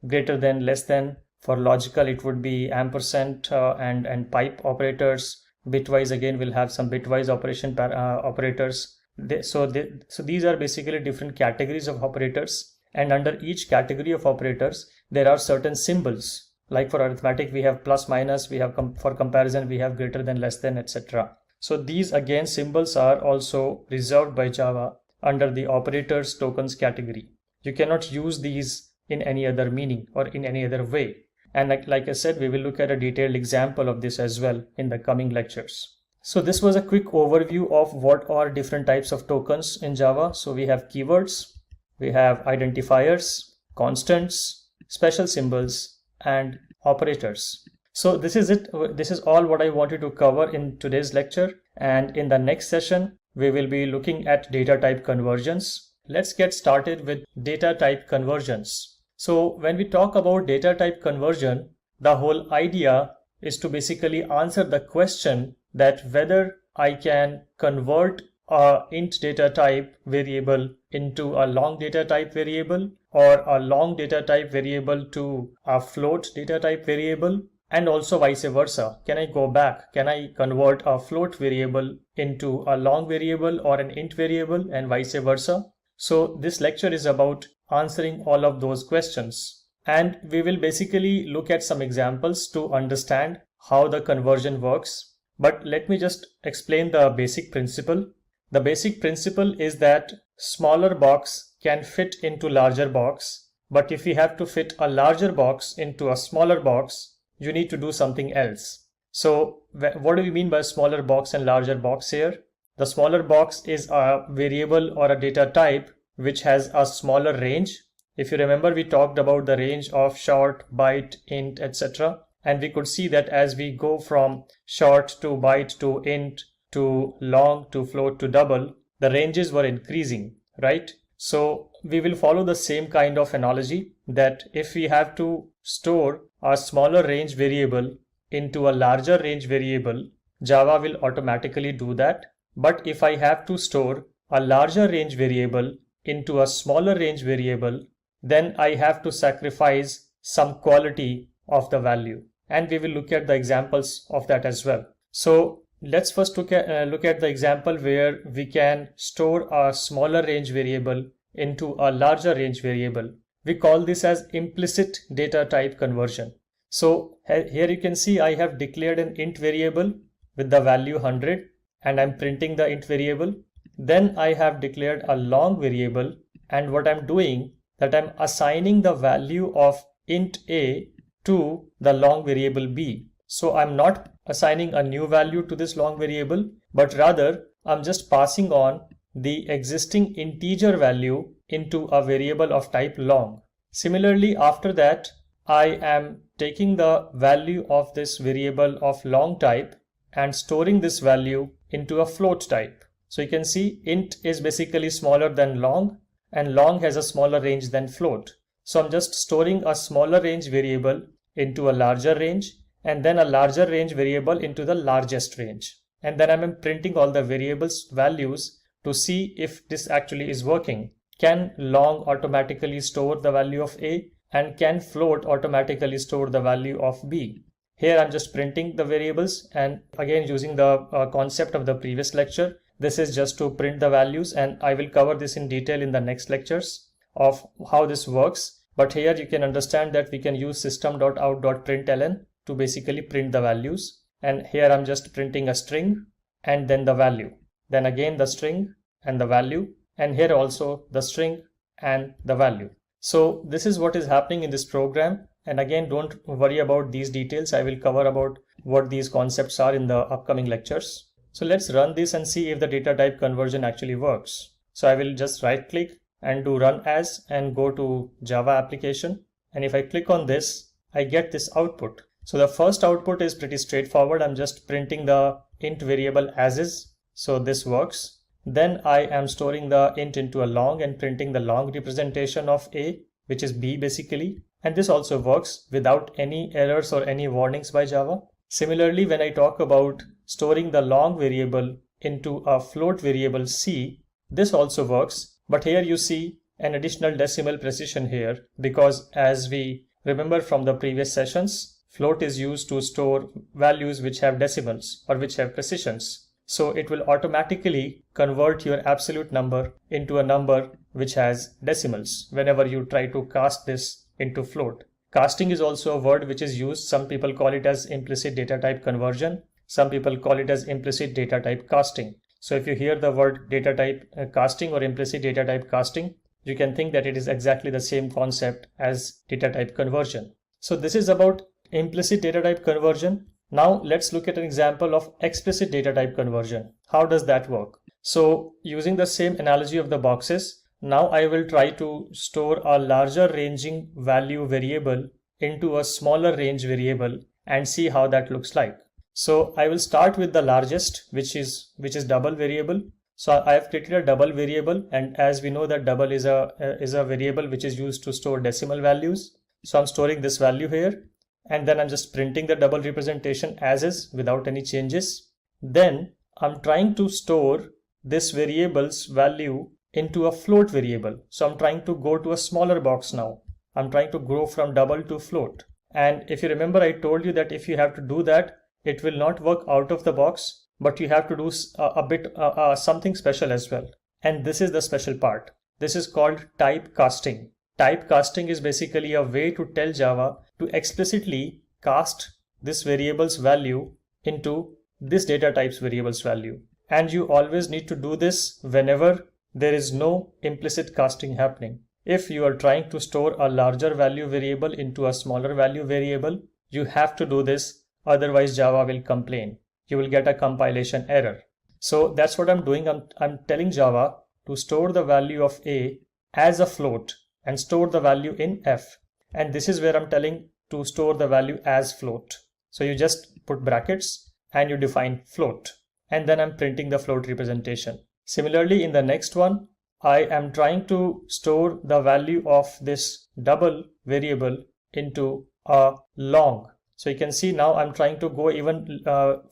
S3: greater than, less than. For logical it would be ampersand and pipe operators. Bitwise again will have some bitwise operation operators. So these are basically different categories of operators, and under each category of operators there are certain symbols. Like for arithmetic we have plus, minus, we have for comparison we have greater than, less than, etc. So these again symbols are also reserved by Java under the operators tokens category. You cannot use these in any other meaning or in any other way. And like I said, we will look at a detailed example of this as well in the coming lectures. So this was a quick overview of what are different types of tokens in Java. So we have keywords, we have identifiers, constants, special symbols, and operators. So this is it. This is all what I wanted to cover in today's lecture. And in the next session, we will be looking at data type conversions. Let's get started with data type conversions. So when we talk about data type conversion, the whole idea is to basically answer the question that whether I can convert a int data type variable into a long data type variable, or a long data type variable to a float data type variable, and also vice versa. Can I go back? Can I convert a float variable into a long variable or an int variable, and vice versa? So this lecture is about answering all of those questions, and we will basically look at some examples to understand how the conversion works. But let me just explain the basic principle. The basic principle is that smaller box can fit into larger box, but if we have to fit a larger box into a smaller box, you need to do something else. So what do we mean by smaller box and larger box here? The smaller box is a variable or a data type which has a smaller range. If you remember, we talked about the range of short, byte, int, etc. And we could see that as we go from short to byte to int to long to float to double, the ranges were increasing, right? So we will follow the same kind of analogy, that if we have to store a smaller range variable into a larger range variable, Java will automatically do that. But if I have to store a larger range variable into a smaller range variable, then I have to sacrifice some quality of the value. And we will look at the examples of that as well. So let's first look at the example where we can store a smaller range variable into a larger range variable. We call this as implicit data type conversion. So here you can see I have declared an int variable with the value 100, and I'm printing the int variable. Then I have declared a long variable, and what I'm doing that I'm assigning the value of int a to the long variable b. So I'm not assigning a new value to this long variable, but rather I'm just passing on the existing integer value into a variable of type long. Similarly, after that, I am taking the value of this variable of long type and storing this value into a float type. So you can see int is basically smaller than long, and long has a smaller range than float. So I'm just storing a smaller range variable into a larger range, and then a larger range variable into the largest range. And then I'm printing all the variables values to see if this actually is working. Can long automatically store the value of a, and can float automatically store the value of b? Here I'm just printing the variables, and again using the concept of the previous lecture, this is just to print the values, and I will cover this in detail in the next lectures of how this works. But here you can understand that we can use system.out.println to basically print the values. And here I'm just printing a string, and then the value. Then again the string and the value, and here also the string and the value. So this is what is happening in this program. And again, don't worry about these details. I will cover about what these concepts are in the upcoming lectures. So let's run this and see if the data type conversion actually works. So I will just right click and do run as and go to Java application. And if I click on this, I get this output. So the first output is pretty straightforward. I'm just printing the int variable as is. So this works. Then I am storing the int into a long and printing the long representation of a, which is b basically. And this also works without any errors or any warnings by Java. Similarly, when I talk about storing the long variable into a float variable c, this also works. But here you see an additional decimal precision here, because as we remember from the previous sessions, float is used to store values which have decimals or which have precisions. So it will automatically convert your absolute number into a number which has decimals whenever you try to cast this into float. Casting is also a word which is used. Some people call it as implicit data type conversion. Some people call it as implicit data type casting. So if you hear the word data type casting or implicit data type casting, you can think that it is exactly the same concept as data type conversion. So this is about implicit data type conversion. Now let's look at an example of explicit data type conversion. How does that work? So using the same analogy of the boxes, now I will try to store a larger ranging value variable into a smaller range variable and see how that looks like. So I will start with the largest, which is double variable. So I have created a double variable, and as we know that double is a variable which is used to store decimal values. So I'm storing this value here, and then I'm just printing the double representation as is without any changes. Then I'm trying to store this variable's value into a float variable. So I'm trying to go to a smaller box now. I'm trying to grow from double to float. And if you remember, I told you that if you have to do that, it will not work out of the box, but you have to do something special as well. And this is the special part. This is called type casting. Type casting is basically a way to tell Java to explicitly cast this variable's value into this data type's variable's value. And you always need to do this whenever there is no implicit casting happening. If you are trying to store a larger value variable into a smaller value variable, you have to do this, otherwise Java will complain. You will get a compilation error. So that's what I'm doing. I'm telling Java to store the value of a as a float and store the value in f. And this is where I'm telling to store the value as float. So you just put brackets and you define float. And then I'm printing the float representation. Similarly, in the next one, I am trying to store the value of this double variable into a long. So you can see now I'm trying to go even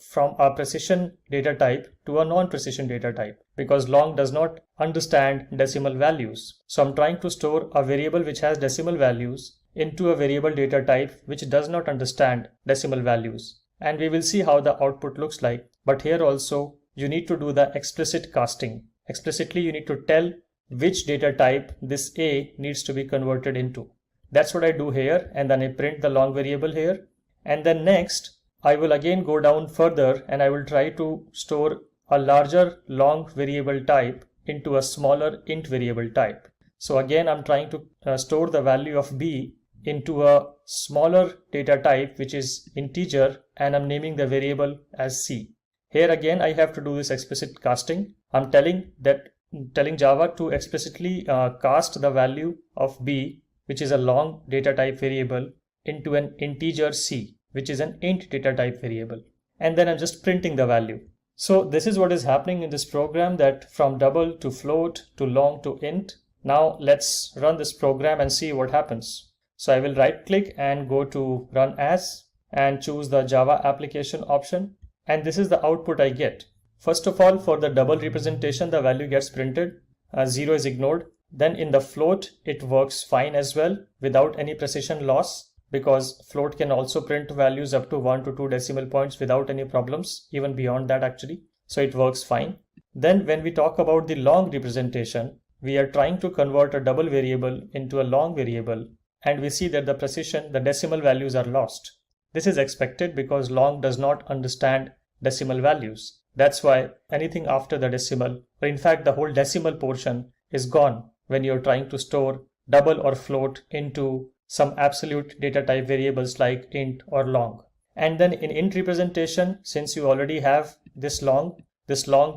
S3: from a precision data type to a non-precision data type, because long does not understand decimal values. So I'm trying to store a variable which has decimal values into a variable data type which does not understand decimal values. And we will see how the output looks like. But here also you need to do the explicit casting. Explicitly you need to tell which data type this a needs to be converted into. That's what I do here, and then I print the long variable here. And then next I will again go down further and I will try to store a larger long variable type into a smaller int variable type. So again I'm trying to store the value of b into a smaller data type which is integer, and I'm naming the variable as c. Here again I have to do this explicit casting. I'm telling Java to explicitly cast the value of b, which is a long data type variable, into an integer c, which is an int data type variable. And then I'm just printing the value. So this is what is happening in this program, that from double to float to long to int. Now let's run this program and see what happens. So I will right click and go to run as and choose the Java application option. And this is the output I get. First of all, for the double representation, the value gets printed, 0 is ignored. Then in the float, it works fine as well without any precision loss, because float can also print values up to 1 to 2 decimal points without any problems, even beyond that actually. So it works fine. Then when we talk about the long representation, we are trying to convert a double variable into a long variable, and we see that the precision, the decimal values are lost. This is expected because long does not understand decimal values. That's why anything after the decimal, or in fact the whole decimal portion, is gone when you're trying to store double or float into some absolute data type variables like int or long. And then in int representation, since you already have this long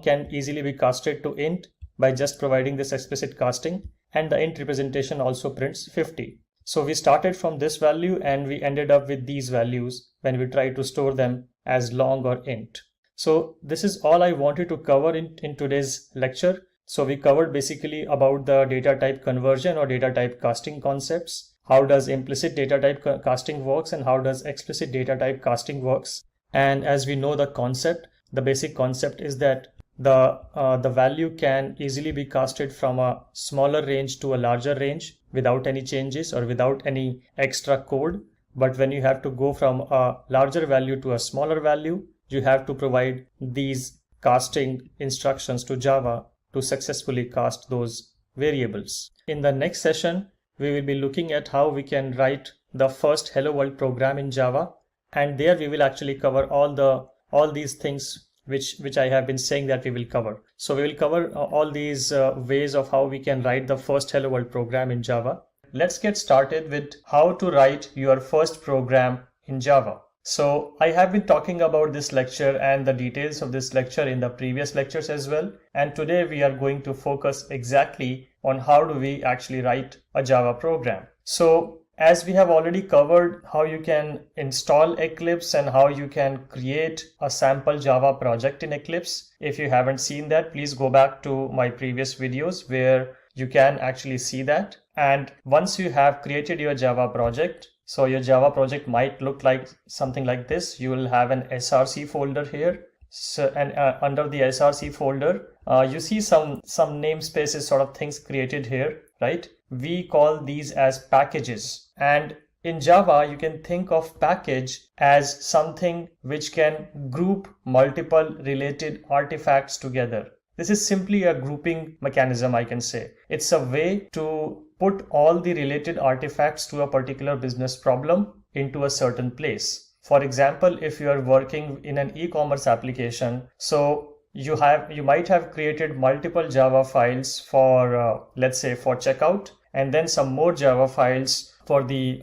S3: can easily be casted to int by just providing this explicit casting, and the int representation also prints 50. So we started from this value and we ended up with these values when we tried to store them as long or int. So this is all I wanted to cover in today's lecture. So we covered basically about the data type conversion or data type casting concepts. How does implicit data type casting works and how does explicit data type casting works. And as we know the concept, the basic concept is that the value can easily be casted from a smaller range to a larger range without any changes or without any extra code. But when you have to go from a larger value to a smaller value, you have to provide these casting instructions to Java to successfully cast those variables. In the next session, we will be looking at how we can write the first Hello World program in Java, and there we will actually cover all these things which I have been saying that we will cover. So we will cover all these ways of how we can write the first Hello World program in Java. Let's get started with how to write your first program in Java. So I have been talking about this lecture and the details of this lecture in the previous lectures as well. And today we are going to focus exactly on how do we actually write a Java program. So as we have already covered how you can install Eclipse and how you can create a sample Java project in Eclipse. If you haven't seen that, please go back to my previous videos where you can actually see that. And once you have created your Java project, so your Java project might look like something like this. You will have an src folder here. So, and under the src folder, you see some namespaces sort of things created here, right? We call these as packages. And in Java, you can think of package as something which can group multiple related artifacts together. This is simply a grouping mechanism, I can say. It's a way to put all the related artifacts to a particular business problem into a certain place. For example, if you are working in an e-commerce application, so you might have created multiple Java files for, let's say, for checkout, and then some more Java files for the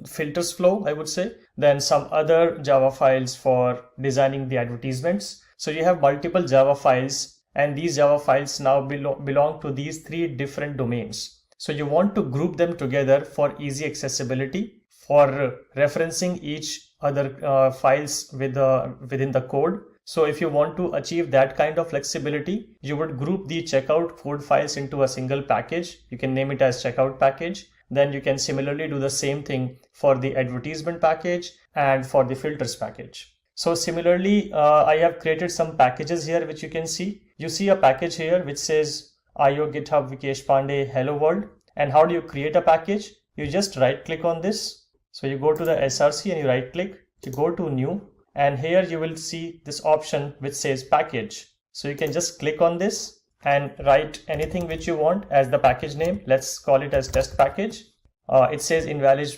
S3: filters flow, I would say, then some other Java files for designing the advertisements. So you have multiple Java files, and these Java files now belong to these three different domains. So you want to group them together for easy accessibility, for referencing each other files within the code. So if you want to achieve that kind of flexibility, you would group the checkout code files into a single package. You can name it as checkout package. Then you can similarly do the same thing for the advertisement package and for the filters package. So similarly, I have created some packages here which you can see. You see a package here which says IO GitHub Vikesh Pandey Hello World. And how do you create a package? You just right click on this. So you go to the src and you right click, you go to new, and here you will see this option which says package. So you can just click on this and write anything which you want as the package name. Let's call it as test package. It says invalid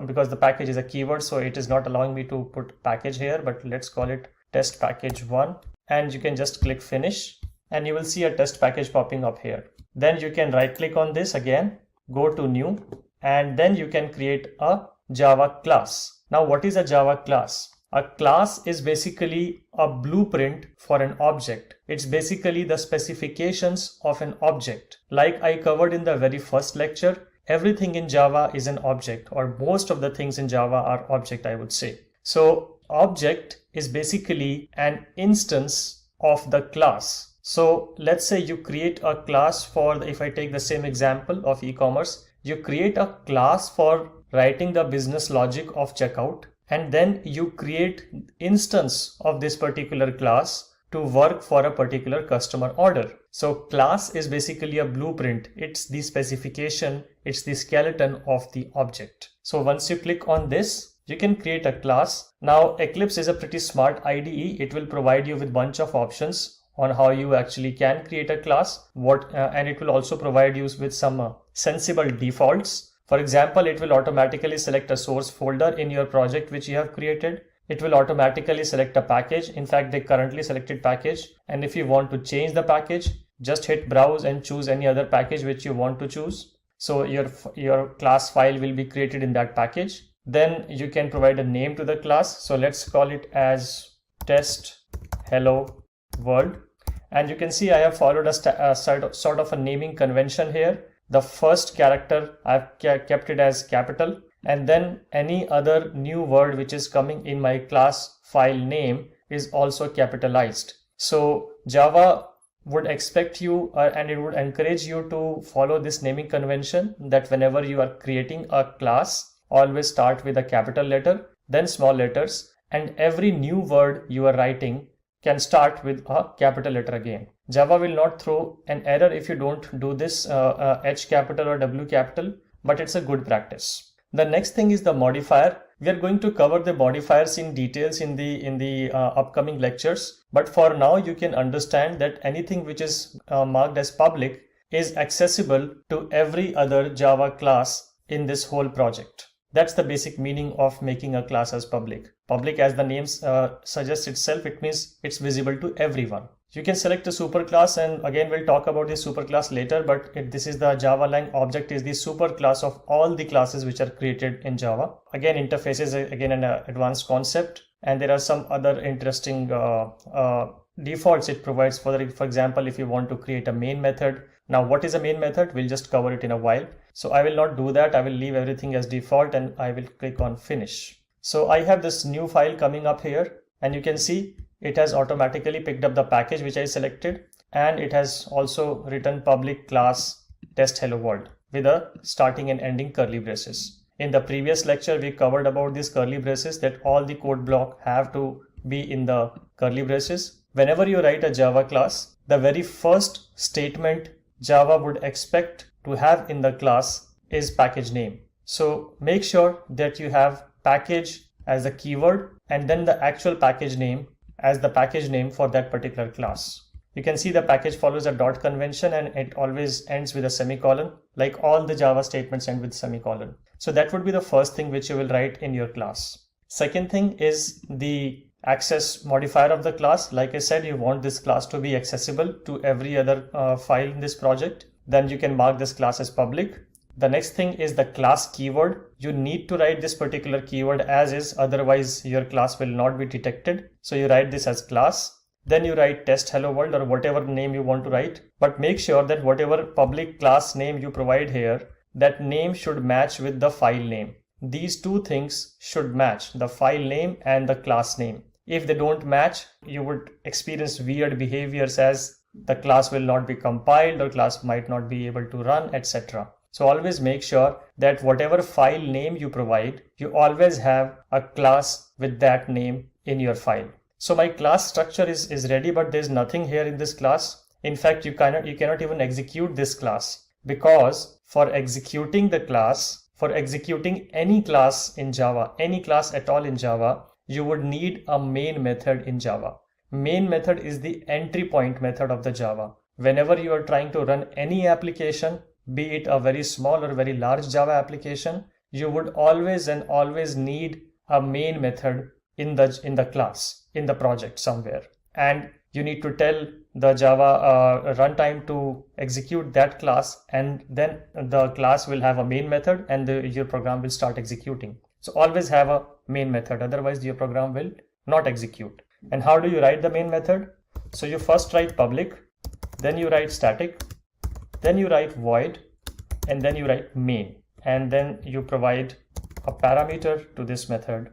S3: because the package is a keyword, so it is not allowing me to put package here, but let's call it test package 1, and you can just click finish and you will see a test package popping up here. Then you can right click on this again, go to new, and then you can create a Java class. Now what is a Java class? A class is basically a blueprint for an object. It's basically the specifications of an object. Like I covered in the very first lecture, everything in Java is an object, or most of the things in Java are object, I would say. So object is basically an instance of the class. So let's say you create a class for, if I take the same example of e-commerce, you create a class for writing the business logic of checkout, and then you create instance of this particular class to work for a particular customer order. So class is basically a blueprint. It's the specification, it's the skeleton of the object. So once you click on this, you can create a class. Now Eclipse is a pretty smart IDE. It will provide you with bunch of options on how you actually can create a class, and it will also provide you with some sensible defaults. For example, it will automatically select a source folder in your project which you have created. it will automatically select a package. In fact, they currently selected package. And if you want to change the package, just hit browse and choose any other package which you want to choose. So your class file will be created in that package. Then you can provide a name to the class. So let's call it as test hello world. And you can see I have followed a sort of a naming convention here. The first character I've kept it as capital, and then any other new word which is coming in my class file name is also capitalized. So Java would expect you and it would encourage you to follow this naming convention, that whenever you are creating a class, always start with a capital letter, then small letters, and every new word you are writing can start with a capital letter again. Java will not throw an error if you don't do this H capital or W capital, but it's a good practice. The next thing is the modifier. We are going to cover the modifiers in details in the upcoming lectures, but for now you can understand that anything which is marked as public is accessible to every other Java class in this whole project. That's the basic meaning of making a class as public. Public, as the name suggests itself, it means it's visible to everyone. You can select a superclass, and again we'll talk about this superclass later, but this is the Java lang object is the superclass of all the classes which are created in Java. Again, interface is again an advanced concept, and there are some other interesting defaults it provides. For example, if you want to create a main method. Now, what is a main method? We'll just cover it in a while. So I will not do that. I will leave everything as default and I will click on finish. So I have this new file coming up here, and you can see it has automatically picked up the package which I selected, and it has also written public class test hello world with a starting and ending curly braces. In the previous lecture, we covered about these curly braces, that all the code block have to be in the curly braces. Whenever you write a Java class, the very first statement Java would expect to have in the class is package name. So make sure that you have package as the keyword and then the actual package name as the package name for that particular class. You can see the package follows a dot convention and it always ends with a semicolon, like all the Java statements end with semicolon. So that would be the first thing which you will write in your class. Second thing is the access modifier of the class. Like I said, you want this class to be accessible to every other file in this project. Then you can mark this class as public. The next thing is the class keyword. You need to write this particular keyword as is, otherwise your class will not be detected. So you write this as class. Then you write test hello world or whatever name you want to write. But make sure that whatever public class name you provide here, that name should match with the file name. These two things should match, the file name and the class name. If they don't match, you would experience weird behaviors as the class will not be compiled or class might not be able to run, etc. So always make sure that whatever file name you provide, you always have a class with that name in your file. So my class structure is ready, but there's nothing here in this class. In fact, you cannot even execute this class, because for executing the class, for executing any class in Java, any class at all in Java, you would need a main method in Java. Main method is the entry point method of the Java. Whenever you are trying to run any application, be it a very small or very large Java application, you would always need a main method in the class, in the project somewhere. And you need to tell the Java runtime to execute that class, and then the class will have a main method and your program will start executing. So always have a main method, otherwise your program will not execute. And how do you write the main method? So you first write public, then you write static, then you write void, and then you write main, and then you provide a parameter to this method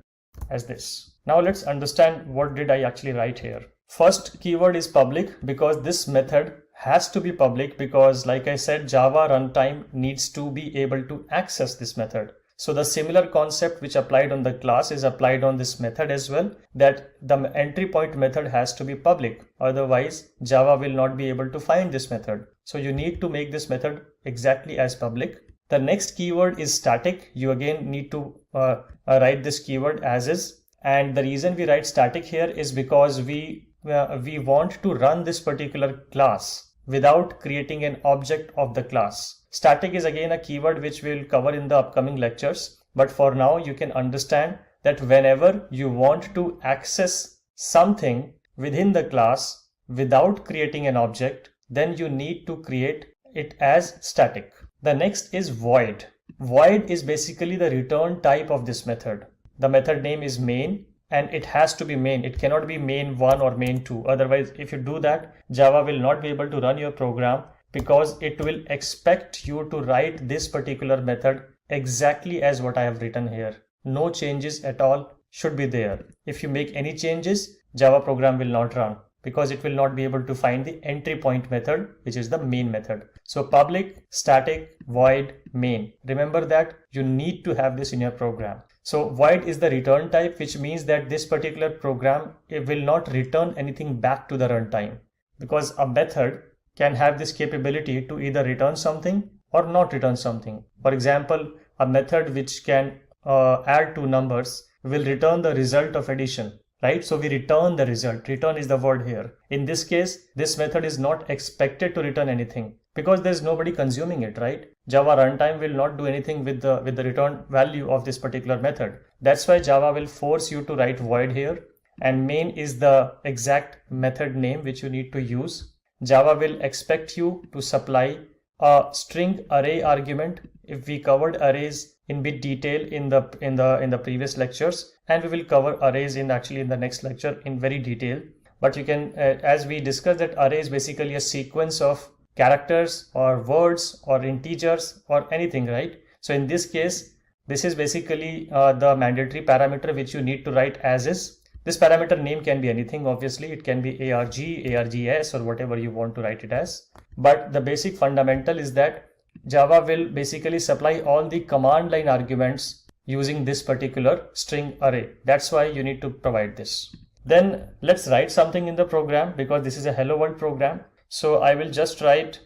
S3: as this. Now let's understand what did I actually write here. First keyword is public, because this method has to be public, because like I said, Java runtime needs to be able to access this method. So the similar concept which applied on the class is applied on this method as well, that the entry point method has to be public. Otherwise, Java will not be able to find this method. So you need to make this method exactly as public. The next keyword is static. You again need to write this keyword as is. And the reason we write static here is because we want to run this particular class without creating an object of the class. Static is again a keyword which we'll cover in the upcoming lectures, but for now you can understand that whenever you want to access something within the class without creating an object, then you need to create it as static. The next is void. Void is basically the return type of this method. The method name is main and it has to be main. It cannot be main1 or main2. Otherwise, if you do that, Java will not be able to run your program because it will expect you to write this particular method exactly as what I have written here. No changes at all should be there. If you make any changes, Java program will not run because it will not be able to find the entry point method, which is the main method. So public, static, void, main. Remember that you need to have this in your program. So void is the return type, which means that this particular program, it will not return anything back to the runtime, because a method can have this capability to either return something or not return something. For example, a method which can add two numbers will return the result of addition, right? So we return the result. Return is the word here. In this case, this method is not expected to return anything because there's nobody consuming it, right? Java runtime will not do anything with the return value of this particular method. That's why Java will force you to write void here, and main is the exact method name which you need to use. Java will expect you to supply a string array argument. If we covered arrays in bit detail in the previous lectures, and we will cover arrays in the next lecture in very detail. But you can, as we discussed, that array is basically a sequence of characters or words or integers or anything, right? So in this case, this is basically the mandatory parameter which you need to write as is. This parameter name can be anything, obviously. It can be arg, args, or whatever you want to write it as. But the basic fundamental is that Java will basically supply all the command line arguments using this particular string array. That's why you need to provide this. Then let's write something in the program, because this is a hello world program. So I will just write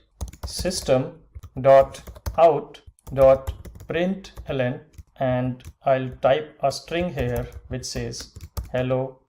S3: system.out.println, and I'll type a string here which says hello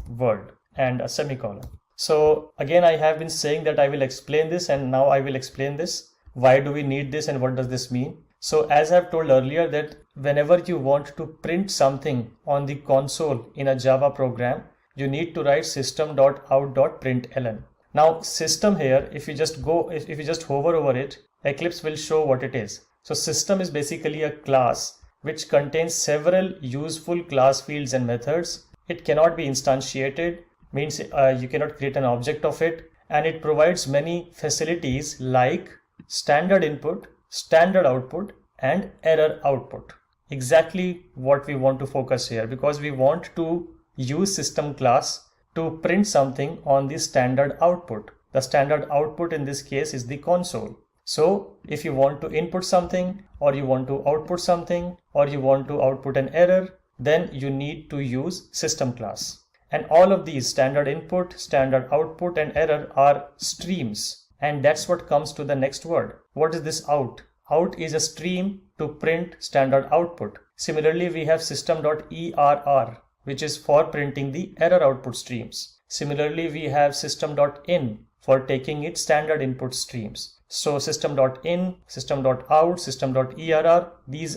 S3: world and a semicolon. So again, I have been saying that I will explain this, and now I will explain this. Why do we need this and what does this mean? So as I've told earlier, that whenever you want to print something on the console in a Java program, you need to write system.out.println. Now system here, if you just hover over it, Eclipse will show what it is. So system is basically a class which contains several useful class fields and methods. It cannot be instantiated, means you cannot create an object of it, and it provides many facilities like standard input, standard output, and error output. Exactly what we want to focus here, because we want to use system class to print something on the standard output. The standard output in this case is the console. So if you want to input something, or you want to output something, or you want to output an error, then you need to use system class. And all of these, standard input, standard output, and error, are streams. And that's what comes to the next word. What is this out? Out is a stream to print standard output. Similarly, we have system.err, which is for printing the error output streams. Similarly, we have system.in for taking its standard input streams. So system.in, system.out, system.err, these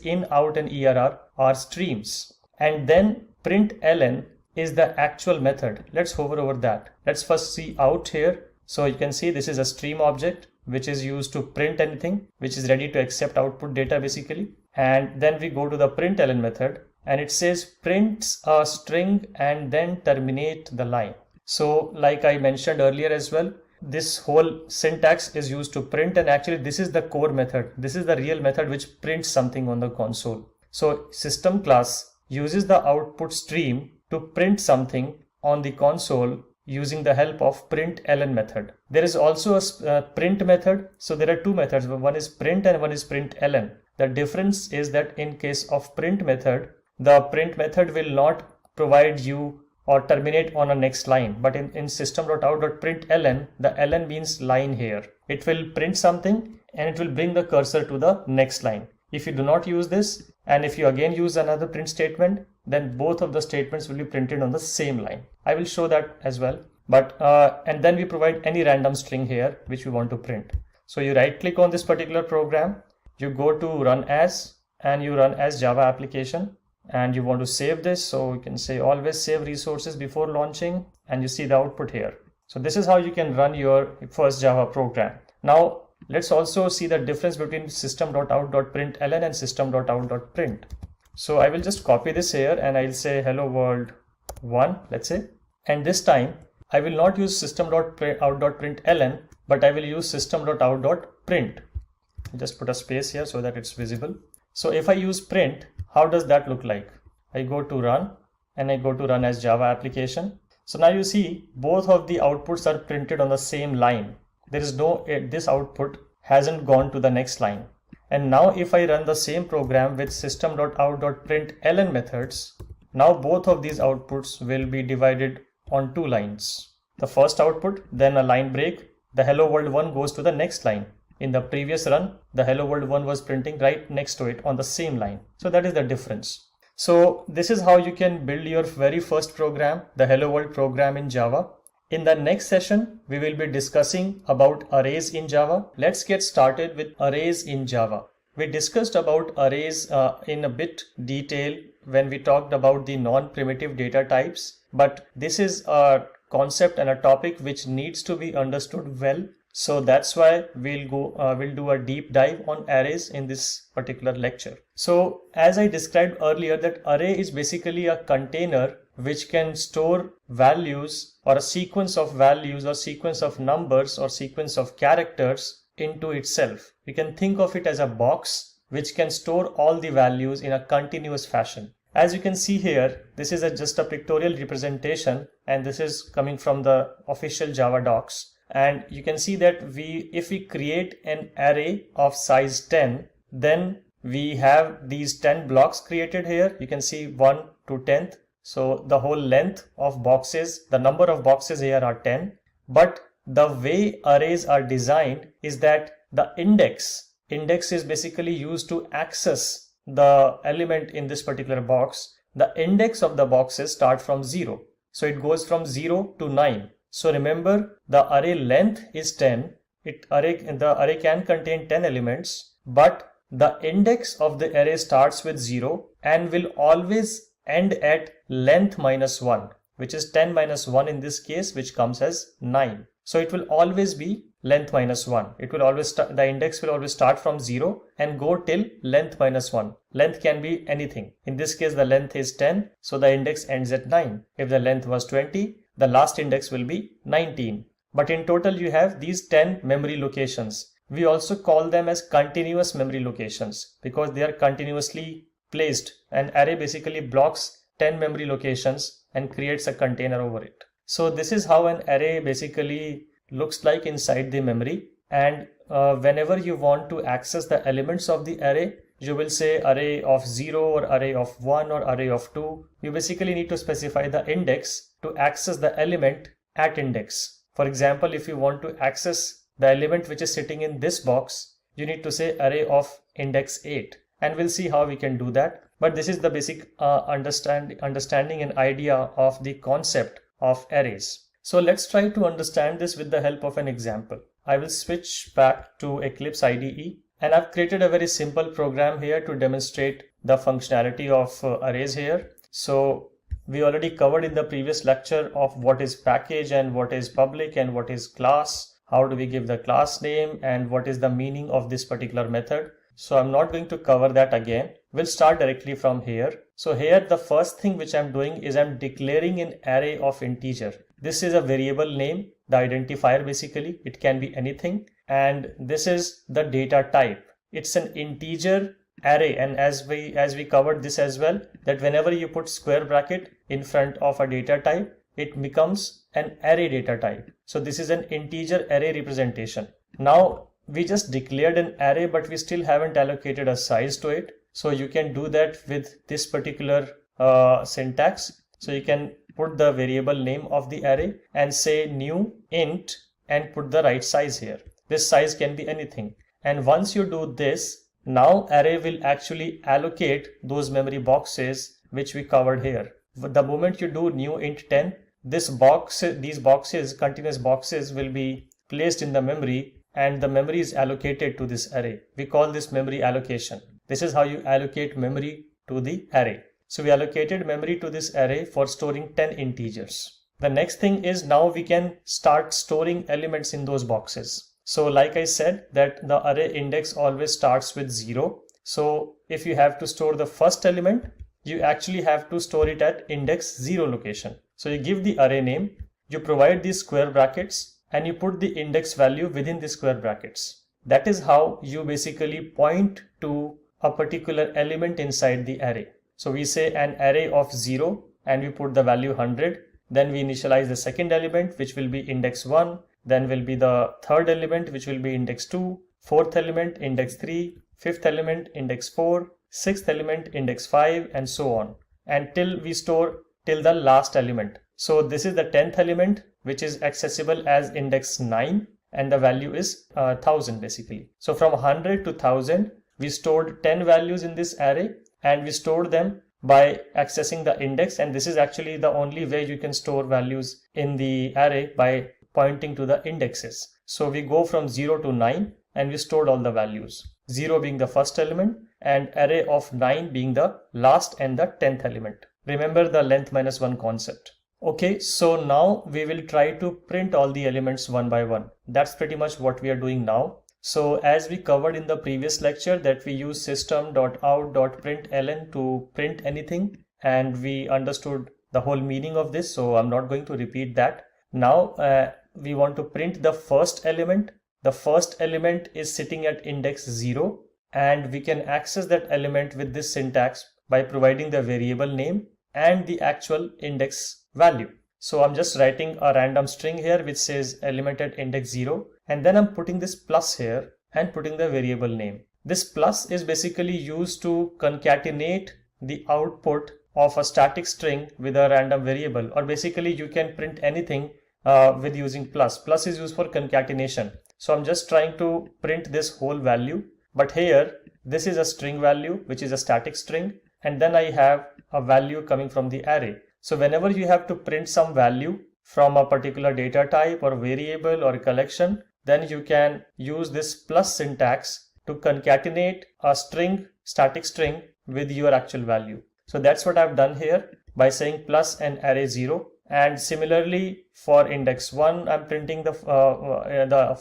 S3: in, out, and err are streams. And then println is the actual method. Let's hover over that. Let's first see out here. So you can see this is a stream object which is used to print anything which is ready to accept output data basically. And then we go to the println method, and it says prints a string and then terminate the line. So like I mentioned earlier as well, this whole syntax is used to print, and actually this is the core method. This is the real method which prints something on the console. So system class uses the output stream to print something on the console using the help of println method. There is also a print method. So there are two methods. One is print and one is println. The difference is that in case of print method, the print method will not provide you or terminate on a next line. But in system.out.println, the ln means line here. It will print something and it will bring the cursor to the next line. If you do not use this, and if you again use another print statement, then both of the statements will be printed on the same line. I will show that as well. But and then we provide any random string here which we want to print. So you right click on this particular program, you go to run as, and you run as Java application. and you want to save this, so you can say always save resources before launching, and you see the output here. So this is how you can run your first Java program. Now let's also see the difference between system.out.println and system.out.print. So I will just copy this here and I'll say hello world 1, let's say, and this time I will not use system.out.println, but I will use system.out.print. Just put a space here so that it's visible. So if I use print, how does that look like? I go to run and I go to run as Java application. So now you see both of the outputs are printed on the same line. There is no, this output hasn't gone to the next line. And now if I run the same program with system.out.println methods, now both of these outputs will be divided on 2 lines. The first output, then a line break, the hello world 1 goes to the next line. In the previous run, the hello world 1 was printing right next to it on the same line. So that is the difference. So this is how you can build your very first program, the hello world program in Java. In the next session, we will be discussing about arrays in Java. Let's get started with arrays in Java. We discussed about arrays in a bit detail when we talked about the non-primitive data types, but this is a concept and a topic which needs to be understood well. So that's why we'll do a deep dive on arrays in this particular lecture. So as I described earlier, that array is basically a container which can store values or a sequence of values or sequence of numbers or sequence of characters into itself. We can think of it as a box which can store all the values in a continuous fashion. As you can see here, this is just a pictorial representation, and this is coming from the official Java docs. And you can see that if we create an array of size 10, then we have these 10 blocks created here. You can see 1 to 10th. So the whole length of boxes, the number of boxes here are 10. But the way arrays are designed is that the index is basically used to access the element in this particular box. The index of the boxes start from 0. So it goes from 0 to 9. So remember, the array length is 10. The array can contain 10 elements, but the index of the array starts with 0 and will always end at length minus 1, which is 10 minus 1 in this case, which comes as 9. So it will always be length minus 1. It will always the index will always start from 0 and go till length minus 1. Length can be anything. In this case, the length is 10, so the index ends at 9. If the length was 20, the last index will be 19. But in total, you have these 10 memory locations. We also call them as continuous memory locations because they are continuously placed. An array basically blocks 10 memory locations and creates a container over it. So this is how an array basically looks like inside the memory. And whenever you want to access the elements of the array, you will say array of 0 or array of 1 or array of 2. You basically need to specify the index to access the element at index. For example, if you want to access the element which is sitting in this box, you need to say array of index 8. And we'll see how we can do that. But this is the basic understanding and idea of the concept of arrays. So let's try to understand this with the help of an example. I will switch back to Eclipse IDE, and I've created a very simple program here to demonstrate the functionality of arrays here. So we already covered in the previous lecture of what is package and what is public and what is class, how do we give the class name, and what is the meaning of this particular method. So I'm not going to cover that again. We'll start directly from here. So here the first thing which I'm doing is I'm declaring an array of integer. This is a variable name, the identifier basically. It can be anything. And this is the data type. It's an integer array, and as we covered this as well, that whenever you put square bracket in front of a data type, it becomes an array data type. So this is an integer array representation. Now we just declared an array, but we still haven't allocated a size to it. So you can do that with this particular syntax. So you can put the variable name of the array and say new int and put the right size here. This size can be anything. And once you do this, now array will actually allocate those memory boxes which we covered here. The moment you do new int 10, these boxes, continuous boxes, will be placed in the memory, and the memory is allocated to this array. We call this memory allocation. This is how you allocate memory to the array. So we allocated memory to this array for storing 10 integers. The next thing is now we can start storing elements in those boxes. So like I said that the array index always starts with 0. So if you have to store the first element, you actually have to store it at index 0 location. So you give the array name, you provide these square brackets, and you put the index value within the square brackets. That is how you basically point to a particular element inside the array. So we say an array of 0 and we put the value 100. Then we initialize the second element, which will be index 1. Then will be the third element, which will be index 2. Fourth element, index 3. Fifth element, index 4. Sixth element, index 5, and so on. Until we store till the last element. So this is the 10th element, which is accessible as index 9. And the value is 1000 basically. So from 100 to 1000, we stored 10 values in this array and we stored them by accessing the index, and this is actually the only way you can store values in the array, by pointing to the indexes. So we go from 0 to 9 and we stored all the values, 0 being the first element and array of 9 being the last and the 10th element. Remember the length minus 1 concept. Okay, so now we will try to print all the elements one by one. That's pretty much what we are doing now. So as we covered in the previous lecture that we use system.out.println to print anything, and we understood the whole meaning of this, so I'm not going to repeat that. Now we want to print the first element. The first element is sitting at index 0 and we can access that element with this syntax by providing the variable name and the actual index value. So I'm just writing a random string here which says element at index 0, and then I'm putting this plus here and putting the variable name. This plus is basically used to concatenate the output of a static string with a random variable, or basically you can print anything with using plus. Plus is used for concatenation. So I'm just trying to print this whole value, but here this is a string value which is a static string, and then I have a value coming from the array. So whenever you have to print some value from a particular data type or variable or collection, then you can use this plus syntax to concatenate a string, static string, with your actual value. So that's what I've done here by saying plus and array 0. And similarly for index 1, I'm printing the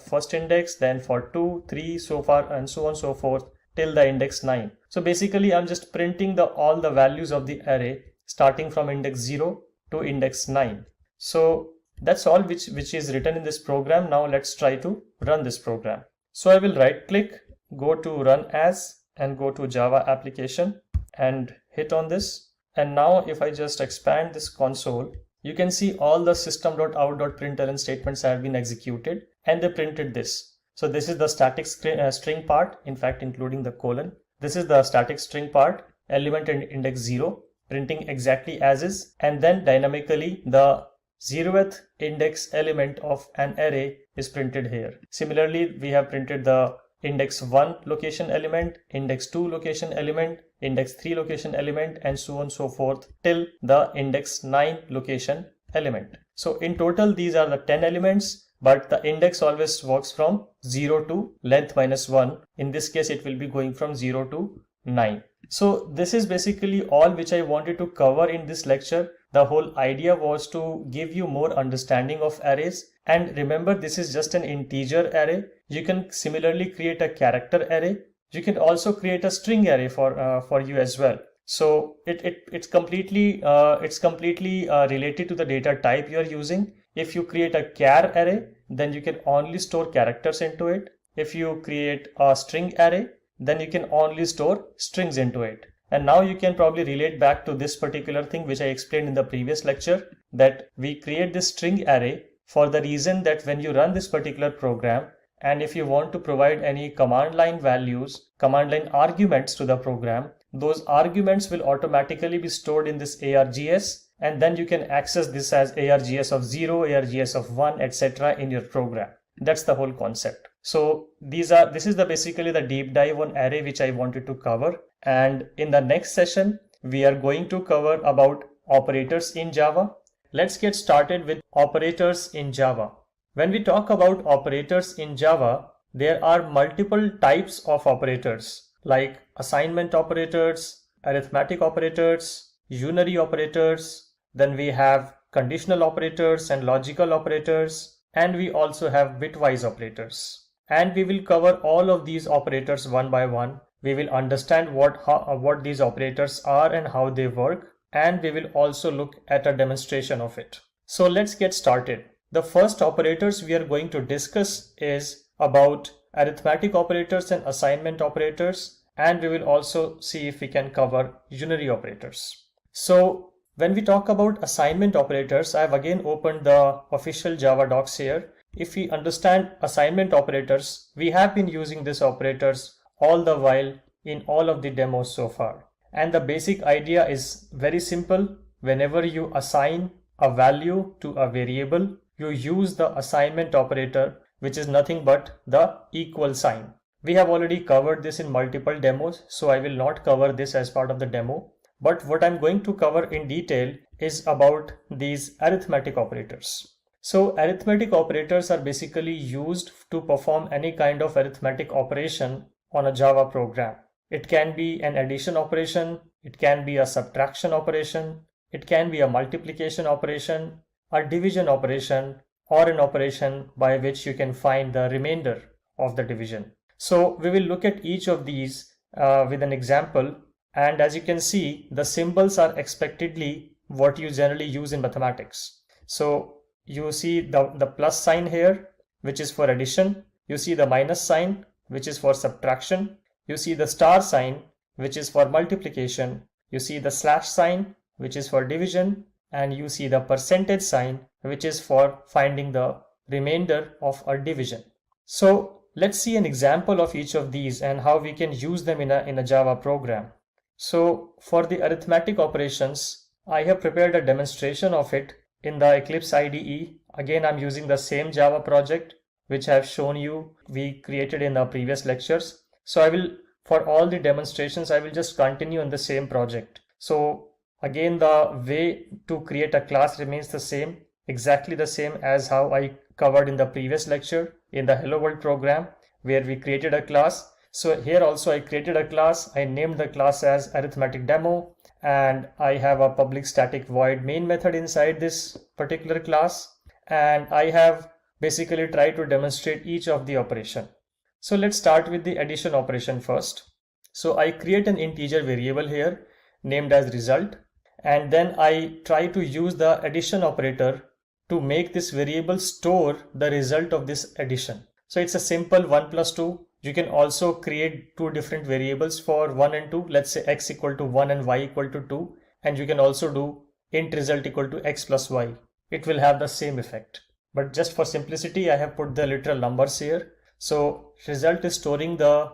S3: first index, then for 2, 3, so far and so on so forth till the index 9. So basically I'm just printing all the values of the array starting from index 0 to index 9. So that's all which is written in this program. Now let's try to run this program. So I will right click, go to run as, and go to Java application and hit on this. And now if I just expand this console, you can see all the system.out.println statements have been executed and they printed this. So this is the static string part, in fact including the colon. This is the static string part, element and index 0, printing exactly as is, and then dynamically the 0th index element of an array is printed here. Similarly, we have printed the index 1 location element, index 2 location element, index 3 location element, and so on so forth till the index 9 location element. So in total these are the 10 elements, but the index always works from 0 to length minus 1. In this case it will be going from 0 to 9. So this is basically all which I wanted to cover in this lecture. The whole idea was to give you more understanding of arrays, and remember this is just an integer array. You can similarly create a character array. You can also create a string array for you as well. So it's completely related to the data type you are using. If you create a char array, then you can only store characters into it. If you create a string array, then you can only store strings into it. And now you can probably relate back to this particular thing which I explained in the previous lecture, that we create this string array for the reason that when you run this particular program, and if you want to provide any command line values, command line arguments to the program, those arguments will automatically be stored in this args, and then you can access this as args of 0, args of 1, etc. in your program. That's the whole concept. So this is basically the deep dive on array which I wanted to cover. And in the next session, we are going to cover about operators in Java. Let's get started with operators in Java. When we talk about operators in Java, there are multiple types of operators like assignment operators, arithmetic operators, unary operators, then we have conditional operators and logical operators, and we also have bitwise operators. And we will cover all of these operators one by one. We will understand what these operators are and how they work, and we will also look at a demonstration of it. So let's get started. The first operators we are going to discuss is about arithmetic operators and assignment operators, and we will also see if we can cover unary operators. So when we talk about assignment operators, I have again opened the official Java docs here. If we understand assignment operators, we have been using these operators all the while in all of the demos so far. And the basic idea is very simple. Whenever you assign a value to a variable, you use the assignment operator, which is nothing but the equal sign. We have already covered this in multiple demos, so I will not cover this as part of the demo. But what I'm going to cover in detail is about these arithmetic operators. So arithmetic operators are basically used to perform any kind of arithmetic operation on a Java program. It can be an addition operation, it can be a subtraction operation, it can be a multiplication operation, a division operation, or an operation by which you can find the remainder of the division. So we will look at each of these with an example, and as you can see, the symbols are expectedly what you generally use in mathematics. So you see the plus sign here, which is for addition. You see the minus sign, which is for subtraction. You see the star sign, which is for multiplication. You see the slash sign, which is for division. And you see the percentage sign, which is for finding the remainder of a division. So let's see an example of each of these and how we can use them in a Java program. So for the arithmetic operations, I have prepared a demonstration of it in the Eclipse IDE. Again, I'm using the same Java project, which I have shown you we created in the previous lectures. So for all the demonstrations, I will just continue in the same project. So again, the way to create a class remains the same, exactly the same as how I covered in the previous lecture in the Hello World program, where we created a class. So here also I created a class. I named the class as arithmetic demo, and I have a public static void main method inside this particular class. And I have basically tried to demonstrate each of the operation. So let's start with the addition operation first. So I create an integer variable here named as result, and then I try to use the addition operator to make this variable store the result of this addition. So it's a simple 1 plus 2. You can also create two different variables for 1 and 2. Let's say x equal to 1 and y equal to 2. And you can also do int result equal to x plus y. It will have the same effect. But just for simplicity, I have put the literal numbers here. So result is storing the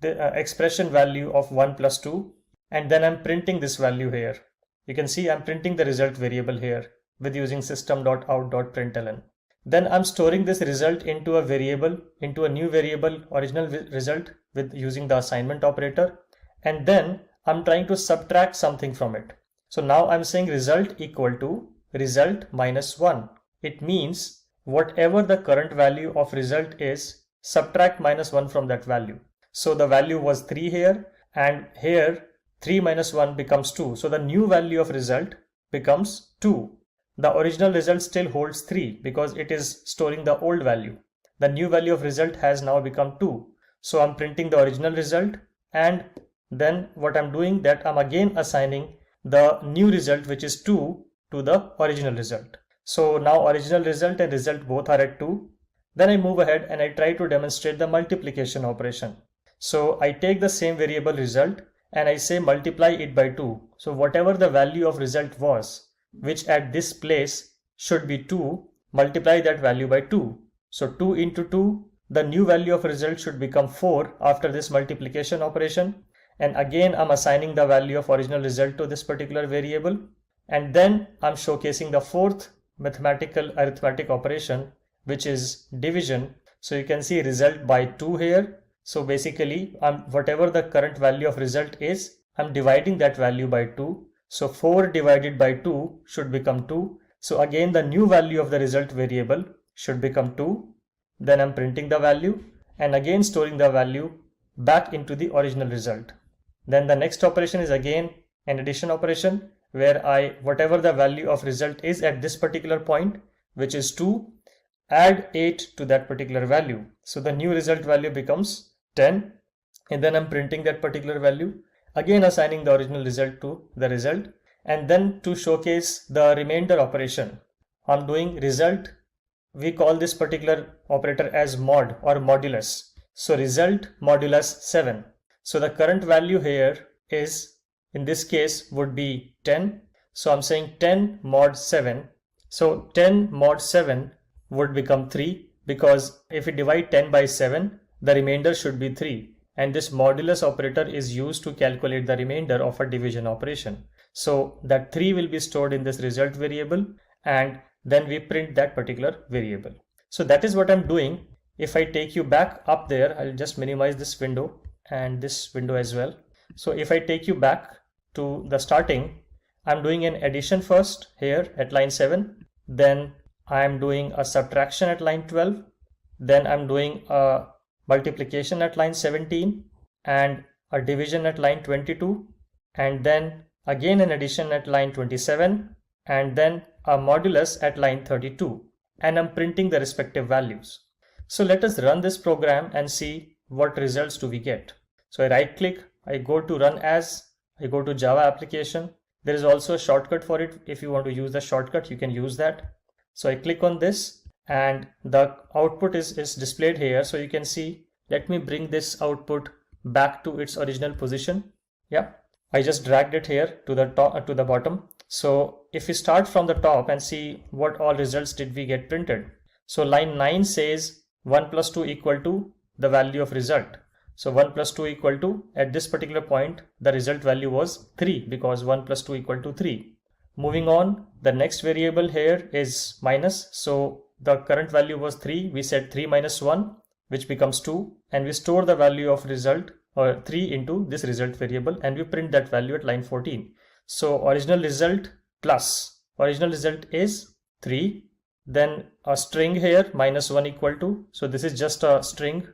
S3: expression value of 1 plus 2. And then I'm printing this value here. You can see I'm printing the result variable here with using system.out.println. Then I'm storing this result into a new variable, original result, with using the assignment operator. And then I'm trying to subtract something from it. So now I'm saying result equal to result minus 1. It means whatever the current value of result is, subtract minus 1 from that value. So the value was 3 here, and here 3 minus 1 becomes 2. So the new value of result becomes 2. The original result still holds 3 because it is storing the old value. The new value of result has now become 2. So I'm printing the original result, and then what I'm doing that I'm again assigning the new result, which is 2, to the original result. So now original result and result both are at 2. Then I move ahead and I try to demonstrate the multiplication operation. So I take the same variable result and I say multiply it by 2. So whatever the value of result was, which at this place should be 2, multiply that value by 2. So 2 into 2, the new value of result should become 4 after this multiplication operation. And again, I'm assigning the value of original result to this particular variable. And then I'm showcasing the fourth mathematical arithmetic operation, which is division. So you can see result by 2 here. So basically, whatever the current value of result is, I'm dividing that value by 2. So 4 divided by 2 should become 2. So again, the new value of the result variable should become 2. Then I'm printing the value and again storing the value back into the original result. Then the next operation is again an addition operation, where whatever the value of result is at this particular point, which is 2, add 8 to that particular value. So the new result value becomes 10, and then I'm printing that particular value, again assigning the original result to the result. And then to showcase the remainder operation, I'm doing result. We call this particular operator as mod or modulus. So result modulus 7. So the current value here is, in this case, would be 10. So I'm saying 10 mod 7. So 10 mod 7 would become 3, because if we divide 10 by 7, the remainder should be 3. And this modulus operator is used to calculate the remainder of a division operation. So that 3 will be stored in this result variable, and then we print that particular variable. So that is what I'm doing. If I take you back up there, I'll just minimize this window and this window as well. So if I take you back to the starting, I'm doing an addition first here at line 7. Then I'm doing a subtraction at line 12. Then I'm doing a multiplication at line 17 and a division at line 22. And then again an addition at line 27. And then a modulus at line 32. And I'm printing the respective values. So let us run this program and see what results do we get. So I right click, I go to run as, I go to Java application. There is also a shortcut for it. If you want to use the shortcut, you can use that. So I click on this and the output is displayed here. So you can see, let me bring this output back to its original position. Yeah, I just dragged it here to the top, to the bottom. So if we start from the top and see what all results did we get printed. So line 9 says 1 plus 2 equal to the value of result. So 1 plus 2 equal to, at this particular point, the result value was 3, because 1 plus 2 equal to 3. Moving on, the next variable here is minus. So the current value was 3. We said 3 minus 1, which becomes 2. And we store the value of result or 3 into this result variable, and we print that value at line 14. So original result plus original result is 3. Then a string here, minus 1 equal to. So this is just a string.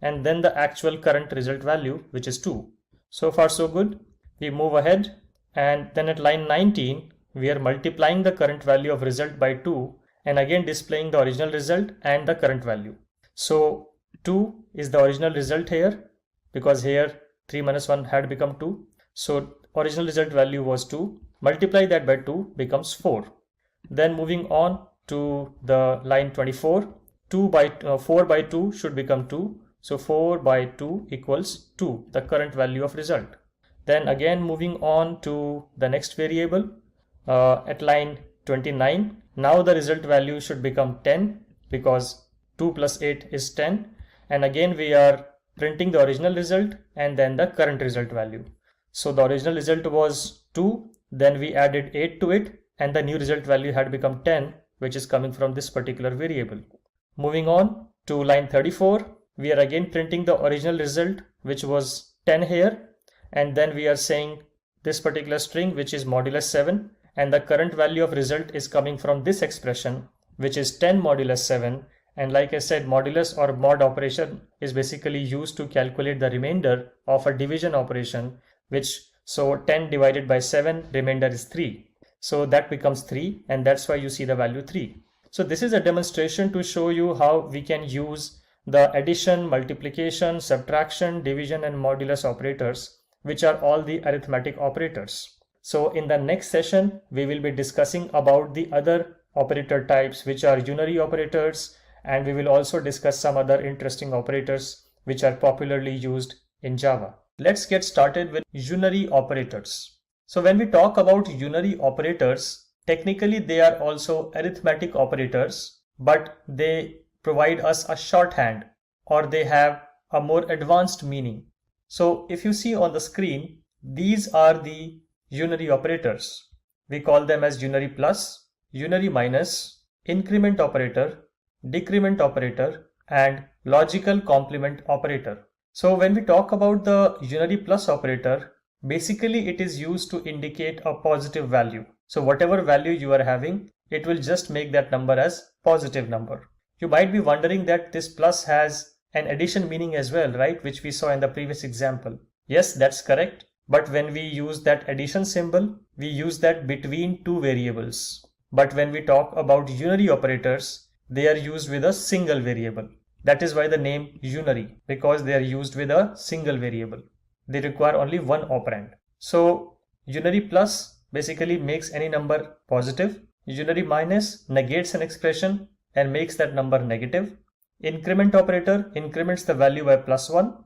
S3: And then the actual current result value, which is 2. So far so good. We move ahead, and then at line 19 we are multiplying the current value of result by 2 and again displaying the original result and the current value. So 2 is the original result here, because here 3 minus 1 had become 2. So original result value was 2. Multiply that by 2 becomes 4. Then moving on to the line 24, 4 by 2 should become 2. So 4 by 2 equals 2, the current value of result. Then again moving on to the next variable at line 29. Now the result value should become 10, because 2 plus 8 is 10. And again we are printing the original result and then the current result value. So the original result was 2, then we added 8 to it, and the new result value had become 10, which is coming from this particular variable. Moving on to line 34. We are again printing the original result, which was 10 here, and then we are saying this particular string, which is modulus 7, and the current value of result is coming from this expression, which is 10 modulus 7. And like I said, modulus or mod operation is basically used to calculate the remainder of a division operation, so 10 divided by 7, remainder is 3. So that becomes 3, and that's why you see the value 3. So this is a demonstration to show you how we can use the addition, multiplication, subtraction, division and modulus operators, which are all the arithmetic operators. So in the next session, we will be discussing about the other operator types, which are unary operators, and we will also discuss some other interesting operators which are popularly used in Java. Let's get started with unary operators. So when we talk about unary operators, technically they are also arithmetic operators, but they provide us a shorthand, or they have a more advanced meaning. So if you see on the screen, these are the unary operators. We call them as unary plus, unary minus, increment operator, decrement operator, and logical complement operator. So when we talk about the unary plus operator, basically it is used to indicate a positive value. So whatever value you are having, it will just make that number as positive number. You might be wondering that this plus has an addition meaning as well, right? Which we saw in the previous example. Yes, that's correct. but when we use that addition symbol, we use that between two variables. But when we talk about unary operators, they are used with a single variable. That is why the name unary, because they are used with a single variable. They require only one operand. So unary plus basically makes any number positive. Unary minus negates an expression and makes that number negative. Increment operator increments the value by +1.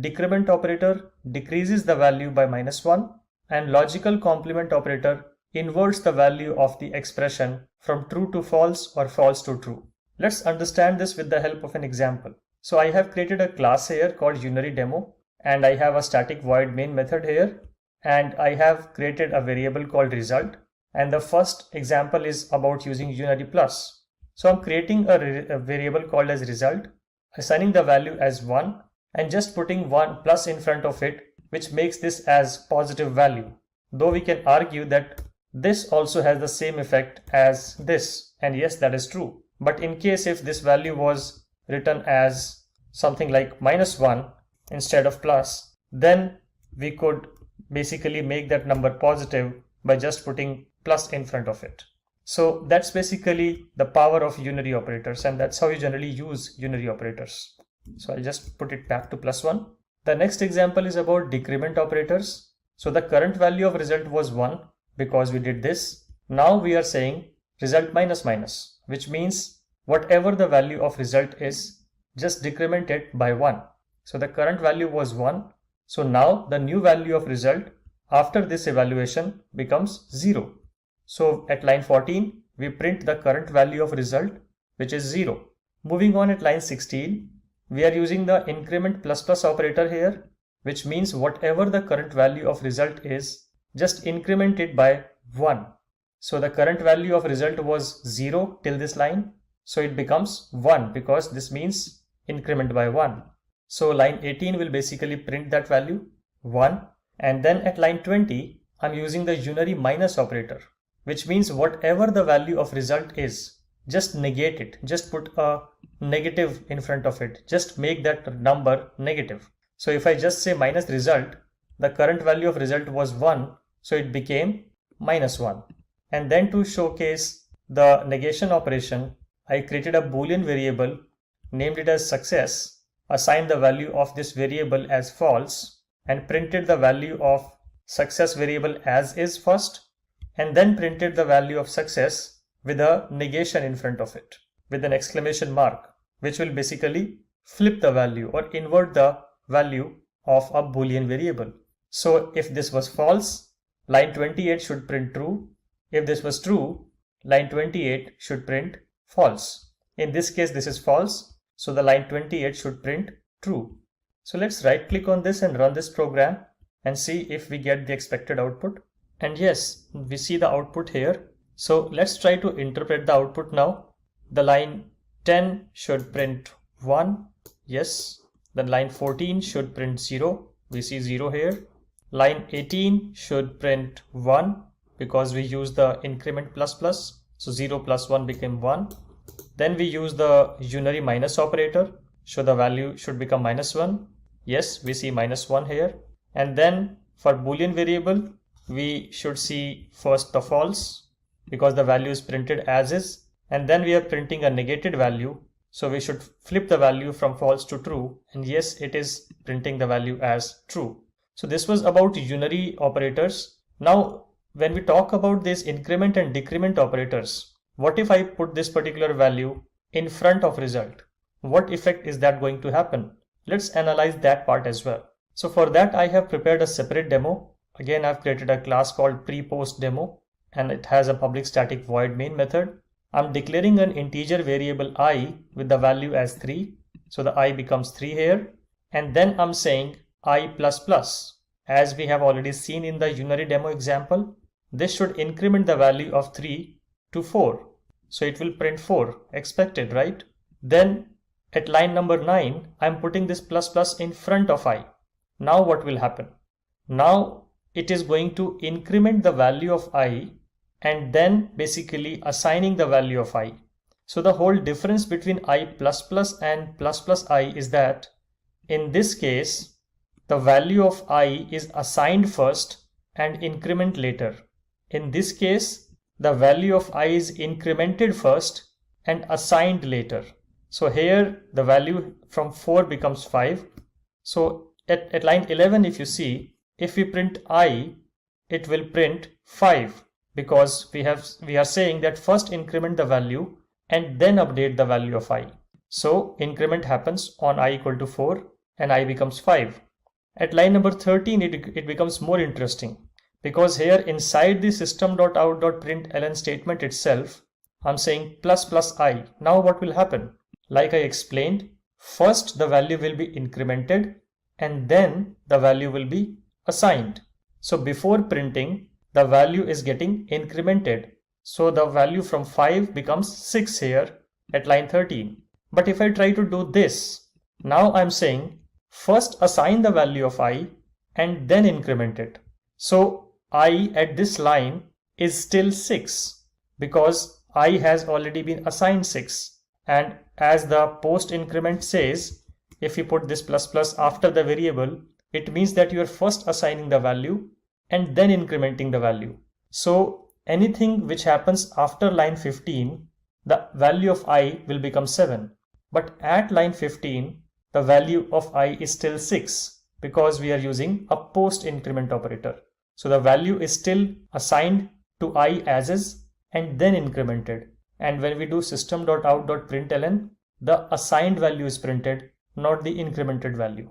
S3: Decrement operator decreases the value by -1. And logical complement operator inverts the value of the expression from true to false or false to true. Let's understand this with the help of an example. So I have created a class here called Unary demo, and I have a static void main method here, and I have created a variable called result. And the first example is about using unary plus. So I'm creating a variable called as result, assigning the value as 1 and just putting 1 plus in front of it, which makes this as positive value. Though we can argue that this also has the same effect as this, and yes, that is true. But in case if this value was written as something like -1 instead of plus, then we could basically make that number positive by just putting plus in front of it. So that's basically the power of unary operators, and that's how you generally use unary operators. So I'll just put it back to +1. The next example is about decrement operators. So the current value of result was 1 because we did this. Now we are saying result minus minus, which means whatever the value of result is, just decrement it by 1. So the current value was 1. So now the new value of result after this evaluation becomes 0. So at line 14, we print the current value of result, which is 0. Moving on at line 16, we are using the increment ++ operator here, which means whatever the current value of result is, just increment it by 1. So the current value of result was 0 till this line. So it becomes 1 because this means increment by 1. So line 18 will basically print that value 1. And then at line 20, I'm using the unary minus operator, which means whatever the value of result is, just negate it. Just put a negative in front of it. Just make that number negative. So if I just say minus result, the current value of result was 1. So it became -1. And then to showcase the negation operation, I created a Boolean variable, named it as success, assigned the value of this variable as false, and printed the value of success variable as is first, and then printed the value of success with a negation in front of it, with an exclamation mark, which will basically flip the value or invert the value of a Boolean variable. So if this was false, line 28 should print true. If this was true, line 28 should print false. In this case, this is false, so the line 28 should print true. So let's right click on this and run this program and see if we get the expected output. And yes, we see the output here. So let's try to interpret the output now. The line 10 should print 1. Yes. Then line 14 should print 0. We see 0 here. Line 18 should print 1 because we use the increment ++. So 0 plus 1 became 1. Then we use the unary minus operator. So the value should become -1. Yes, we see -1 here. And then for Boolean variable, we should see first the false because the value is printed as is. And then we are printing a negated value. So we should flip the value from false to true. And yes, it is printing the value as true. So this was about unary operators. Now, when we talk about this increment and decrement operators, what if I put this particular value in front of result? What effect is that going to happen? Let's analyze that part as well. So for that, I have prepared a separate demo. Again, I've created a class called pre-post demo, and it has a public static void main method. I'm declaring an integer variable I with the value as 3. So the I becomes 3 here. And then I'm saying I++. As we have already seen in the unary demo example, this should increment the value of 3 to 4. So it will print 4, expected, right? Then at line number 9, I'm putting this ++ in front of I. Now what will happen? Now it is going to increment the value of I and then basically assigning the value of I. So the whole difference between I++ and ++ I is that in this case, the value of I is assigned first and increment later. In this case, the value of I is incremented first and assigned later. So here the value from 4 becomes 5. So at line 11, if you see, if we print I, it will print 5 because we are saying that first increment the value and then update the value of I. So increment happens on I equal to 4 and I becomes 5. At line number 13, it becomes more interesting because here inside the system.out.println statement itself, I'm saying plus plus I. Now what will happen? Like I explained, first the value will be incremented and then the value will be assigned. So before printing, the value is getting incremented. So the value from 5 becomes 6 here at line 13. But if I try to do this, now I'm saying first assign the value of I and then increment it. So I at this line is still 6 because I has already been assigned 6. And as the post increment says, if you put this plus plus after the variable, it means that you are first assigning the value and then incrementing the value. So anything which happens after line 15, the value of I will become 7. But at line 15, the value of I is still 6 because we are using a post increment operator. So the value is still assigned to I as is and then incremented. And when we do system.out.println, the assigned value is printed, not the incremented value.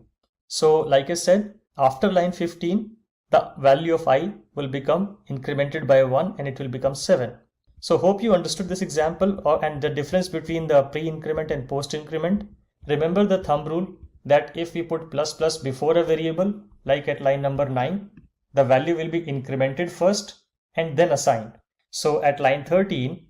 S3: So like I said, after line 15, the value of I will become incremented by 1 and it will become 7. So hope you understood this example and the difference between the pre-increment and post-increment. Remember the thumb rule that if we put plus plus before a variable, like at line number 9, the value will be incremented first and then assigned. So at line 13,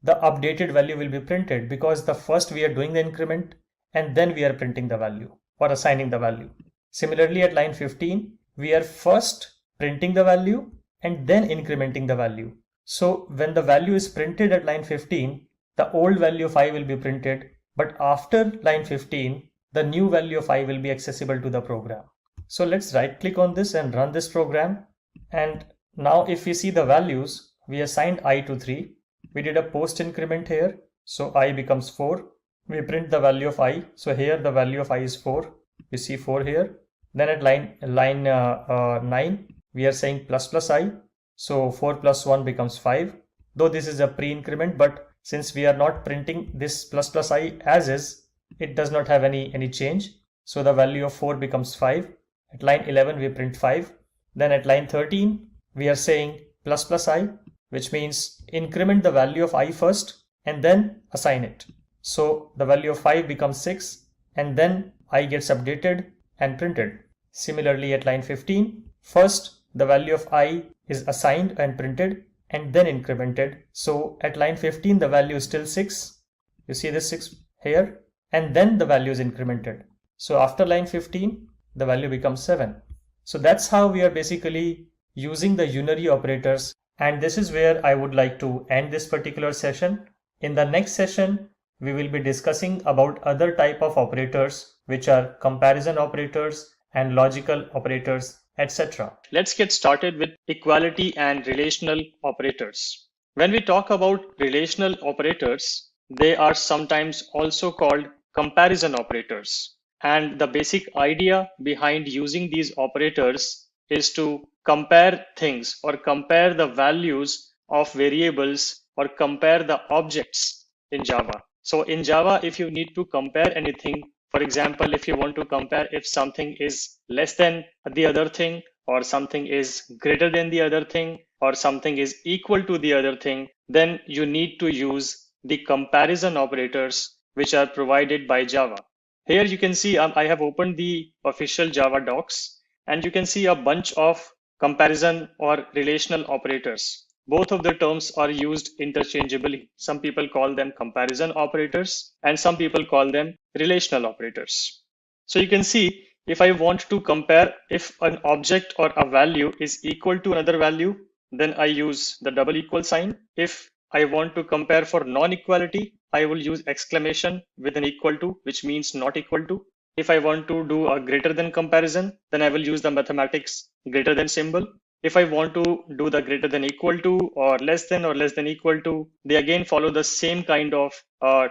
S3: the updated value will be printed because the first we are doing the increment and then we are printing the value or assigning the value. Similarly, at line 15, we are first printing the value and then incrementing the value. So when the value is printed at line 15, the old value of I will be printed, but after line 15, the new value of I will be accessible to the program. So let's right click on this and run this program. And now if we see the values, we assigned I to 3. We did a post increment here. So I becomes 4. We print the value of I. So here the value of I is 4. You see 4 here. Then at line 9, we are saying plus plus I. So 4 plus 1 becomes 5. Though this is a pre-increment, but since we are not printing this plus plus I as is, it does not have any change. So the value of 4 becomes 5. At line 11, we print 5. Then at line 13, we are saying plus plus I, which means increment the value of I first and then assign it. So the value of 5 becomes 6 and then I gets updated and printed. Similarly, at line 15, first the value of I is assigned and printed and then incremented. So at line 15, the value is still 6. You see this 6 here, and then the value is incremented. So after line 15, the value becomes 7. So that's how we are basically using the unary operators. And this is where I would like to end this particular session. In the next session, we will be discussing about other type of operators, which are comparison operators and logical operators, etc. Let's get started with equality and relational operators. When we talk about relational operators, they are sometimes also called comparison operators. And the basic idea behind using these operators is to compare things or compare the values of variables or compare the objects in Java. So in Java, if you need to compare anything, for example, if you want to compare if something is less than the other thing, or something is greater than the other thing, or something is equal to the other thing, then you need to use the comparison operators which are provided by Java. Here you can see I have opened the official Java docs and you can see a bunch of comparison or relational operators. Both of the terms are used interchangeably. Some people call them comparison operators and some people call them relational operators. So you can see if I want to compare if an object or a value is equal to another value, then I use the double equal sign. If I want to compare for non-equality, I will use exclamation with an equal to, which means not equal to. If I want to do a greater than comparison, then I will use the mathematics greater than symbol. If I want to do the greater than equal to or less than equal to, they again follow the same kind of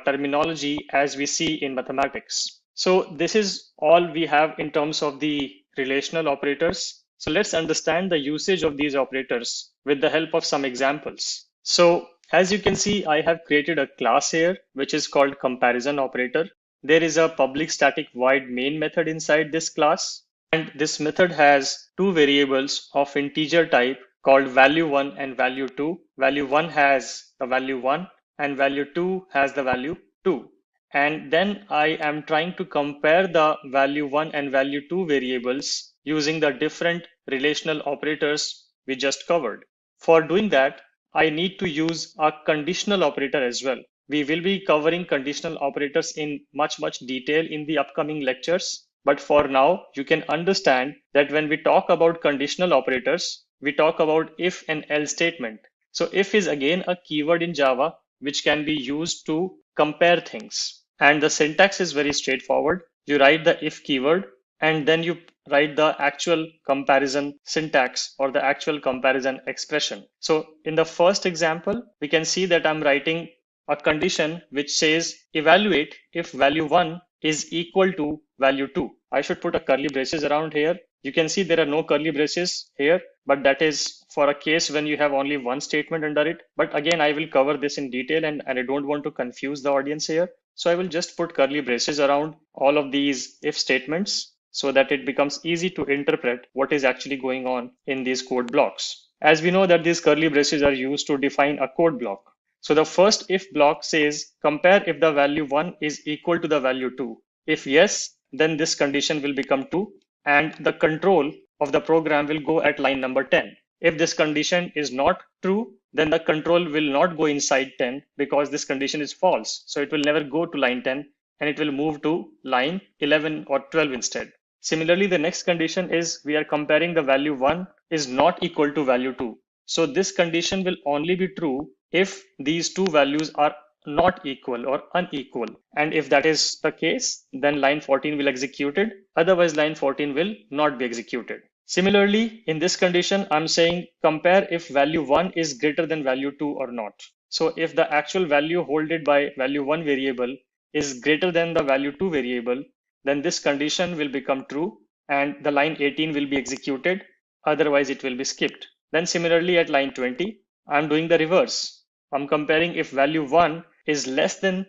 S3: terminology as we see in mathematics. So this is all we have in terms of the relational operators. So let's understand the usage of these operators with the help of some examples. So as you can see, I have created a class here, which is called comparison operator. There is a public static void main method inside this class. And this method has two variables of integer type called value1 and value2. Value1 has the value 1 and value2 has the value 2. And then I am trying to compare the value1 and value2 variables using the different relational operators we just covered. For doing that, I need to use a conditional operator as well. We will be covering conditional operators in much detail in the upcoming lectures. But for now, you can understand that when we talk about conditional operators, we talk about if and else statement. So if is again a keyword in Java, which can be used to compare things. And the syntax is very straightforward. You write the if keyword and then you write the actual comparison syntax or the actual comparison expression. So in the first example, we can see that I'm writing a condition which says evaluate if value 1 is equal to value 2. I should put a curly braces around here. You can see there are no curly braces here, but that is for a case when you have only one statement under it. But again, I will cover this in detail and I don't want to confuse the audience here. So I will just put curly braces around all of these if statements so that it becomes easy to interpret what is actually going on in these code blocks. As we know that these curly braces are used to define a code block. So the first if block says compare if the value 1 is equal to the value 2. If yes, then this condition will become true and the control of the program will go at line number 10. If this condition is not true, then the control will not go inside 10 because this condition is false. So it will never go to line 10 and it will move to line 11 or 12 instead. Similarly, the next condition is we are comparing the value 1 is not equal to value 2. So this condition will only be true if these two values are not equal or unequal. And if that is the case, then line 14 will execute it. Otherwise, line 14 will not be executed. Similarly, in this condition, I'm saying compare if value 1 is greater than value 2 or not. So if the actual value holded by value 1 variable is greater than the value 2 variable, then this condition will become true and the line 18 will be executed. Otherwise, it will be skipped. Then similarly at line 20, I'm doing the reverse. I'm comparing if value 1 is less than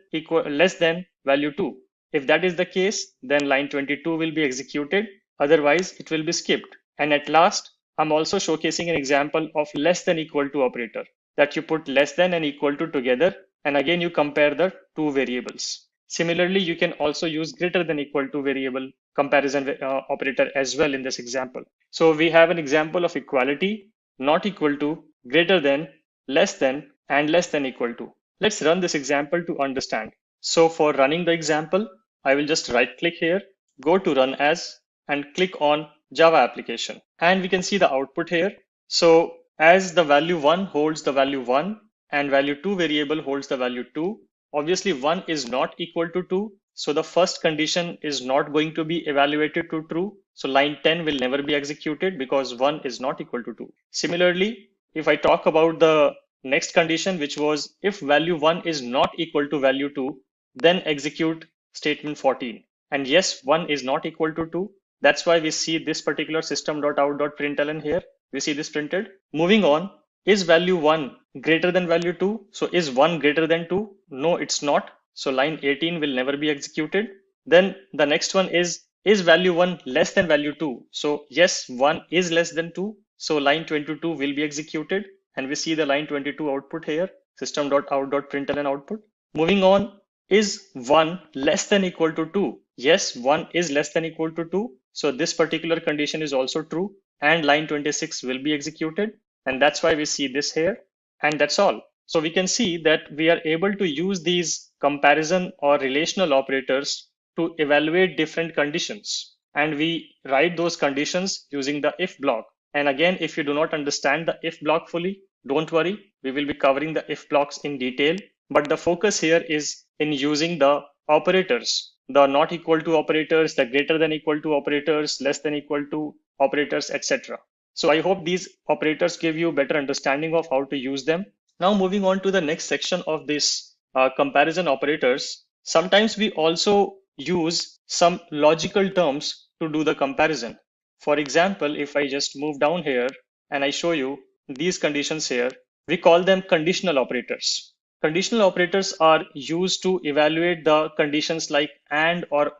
S3: value 2. If that is the case, then line 22 will be executed. Otherwise, it will be skipped. And at last, I'm also showcasing an example of less than equal to operator that you put less than and equal to together. And again, you compare the two variables. Similarly, you can also use greater than equal to variable comparison operator as well in this example. So we have an example of equality, not equal to, greater than, less than, and less than equal to. Let's run this example to understand. So for running the example, I will just right click here, go to run as, and click on Java application. And we can see the output here. So as the value 1 holds the value 1 and value 2 variable holds the value 2, obviously 1 is not equal to 2. So the first condition is not going to be evaluated to true. So line 10 will never be executed because 1 is not equal to 2. Similarly, if I talk about the next condition, which was if value 1 is not equal to value 2, then execute statement 14. And yes, 1 is not equal to 2. That's why we see this particular system.out.println here. We see this printed. Moving on, is value 1 greater than value 2? So is 1 greater than 2? No, it's not. So line 18 will never be executed. Then the next one is value 1 less than value 2? So yes, 1 is less than 2. So line 22 will be executed. And we see the line 22 output here, system.out.println output. Moving on, is 1 less than equal to 2? Yes, 1 is less than equal to 2. So this particular condition is also true and line 26 will be executed. And that's why we see this here. And that's all. So we can see that we are able to use these comparison or relational operators to evaluate different conditions. And we write those conditions using the if block. And again, if you do not understand the if block fully, don't worry, we will be covering the if blocks in detail. But the focus here is in using the operators the not equal to operators, the greater than equal to operators, less than equal to operators, etc. So I hope these operators give you better understanding of how to use them. Now moving on to the next section of this comparison operators, sometimes we also use some logical terms to do the comparison. For example, if I just move down here and I show you these conditions here, we call them conditional operators. Conditional operators are used to evaluate the conditions like and or,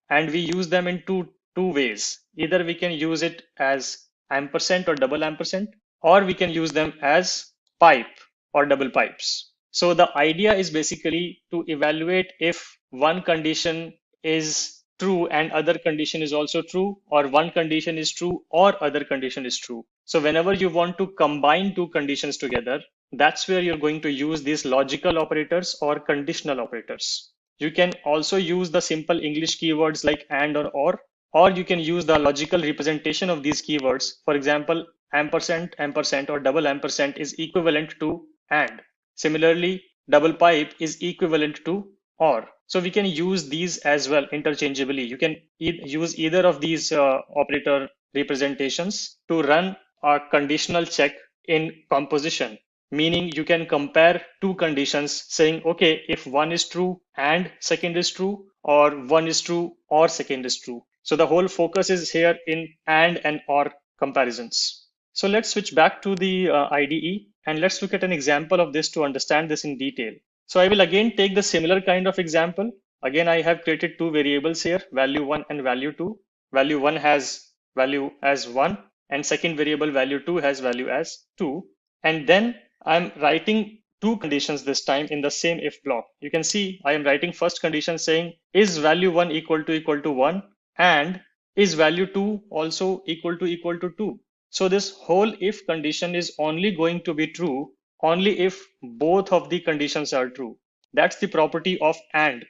S3: and we use them in two ways. Either we can use it as ampersand or double ampersand, or we can use them as pipe or double pipes. So the idea is basically to evaluate if one condition is true and other condition is also true, or one condition is true or other condition is true. So whenever you want to combine two conditions together, that's where you're going to use these logical operators or conditional operators. You can also use the simple English keywords like and or you can use the logical representation of these keywords. For example, ampersand, ampersand, or double ampersand is equivalent to and. Similarly, double pipe is equivalent to or. So we can use these as well interchangeably. You can use either of these operator representations to run a conditional check in composition, meaning you can compare two conditions saying, okay, if one is true and second is true, or one is true or second is true. So the whole focus is here in and or comparisons. So let's switch back to the IDE and let's look at an example of this to understand this in detail. So I will again take the similar kind of example. Again, I have created two variables here, value 1 and value 2. Value 1 has value as 1 and second variable value 2 has value as 2. And then I'm writing two conditions this time in the same if block. You can see I am writing first condition saying is value 1 equal to 1 and is value 2 also equal to 2. So this whole if condition is only going to be true only if both of the conditions are true. That's the property of and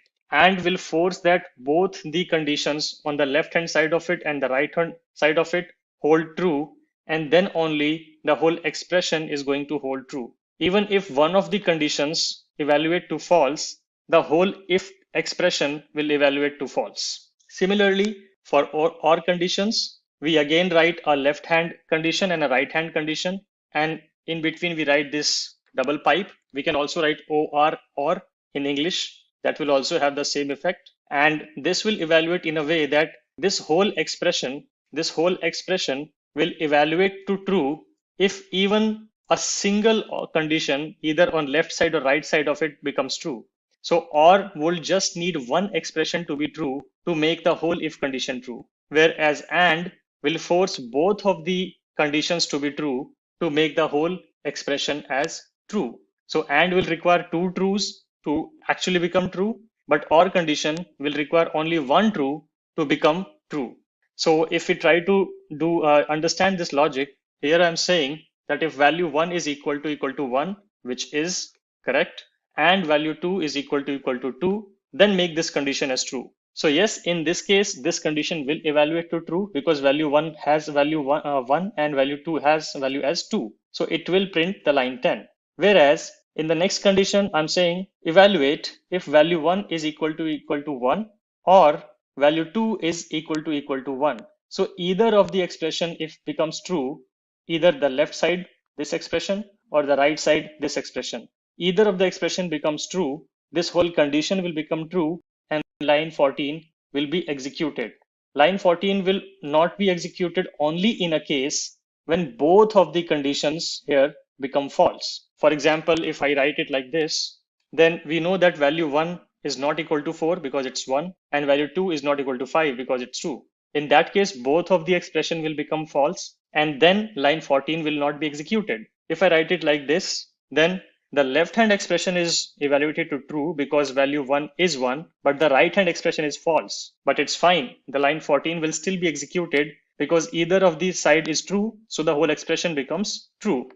S3: will force that both the conditions on the left hand side of it and the right hand side of it hold true, and then only the whole expression is going to hold true. Even if one of the conditions evaluate to false, the whole if expression will evaluate to false. Similarly, for or conditions, we again write a left hand condition and a right hand condition, and in between we write this double pipe. We can also write or in English. That will also have the same effect, and this will evaluate in a way that this whole expression will evaluate to true if even a single condition either on left side or right side of it becomes true. So or will just need one expression to be true to make the whole if condition true, whereas and will force both of the conditions to be true to make the whole expression as true. So and will require two trues to actually become true, but or condition will require only one true to become true. So if we try to understand this logic, here I'm saying that if value 1 is equal to 1, which is correct, and value 2 is equal to 2, then make this condition as true. So yes, in this case, this condition will evaluate to true because value 1 has value 1 and value 2 has value as 2. So it will print the line 10. Whereas in the next condition, I'm saying evaluate if value 1 is equal to 1 or value 2 is equal to 1. So either of the expression if becomes true, either the left side, this expression, or the right side, this expression. Either of the expression becomes true, this whole condition will become true and line 14 will be executed. Line 14 will not be executed only in a case when both of the conditions here become false. For example, if I write it like this, then we know that value 1 is not equal to 4 because it's 1 and value 2 is not equal to 5 because it's true. In that case, both of the expression will become false and then line 14 will not be executed. If I write it like this, then the left hand expression is evaluated to true because value 1 is 1, but the right hand expression is false. But it's fine. The line 14 will still be executed because either of these side is true, so the whole expression becomes true.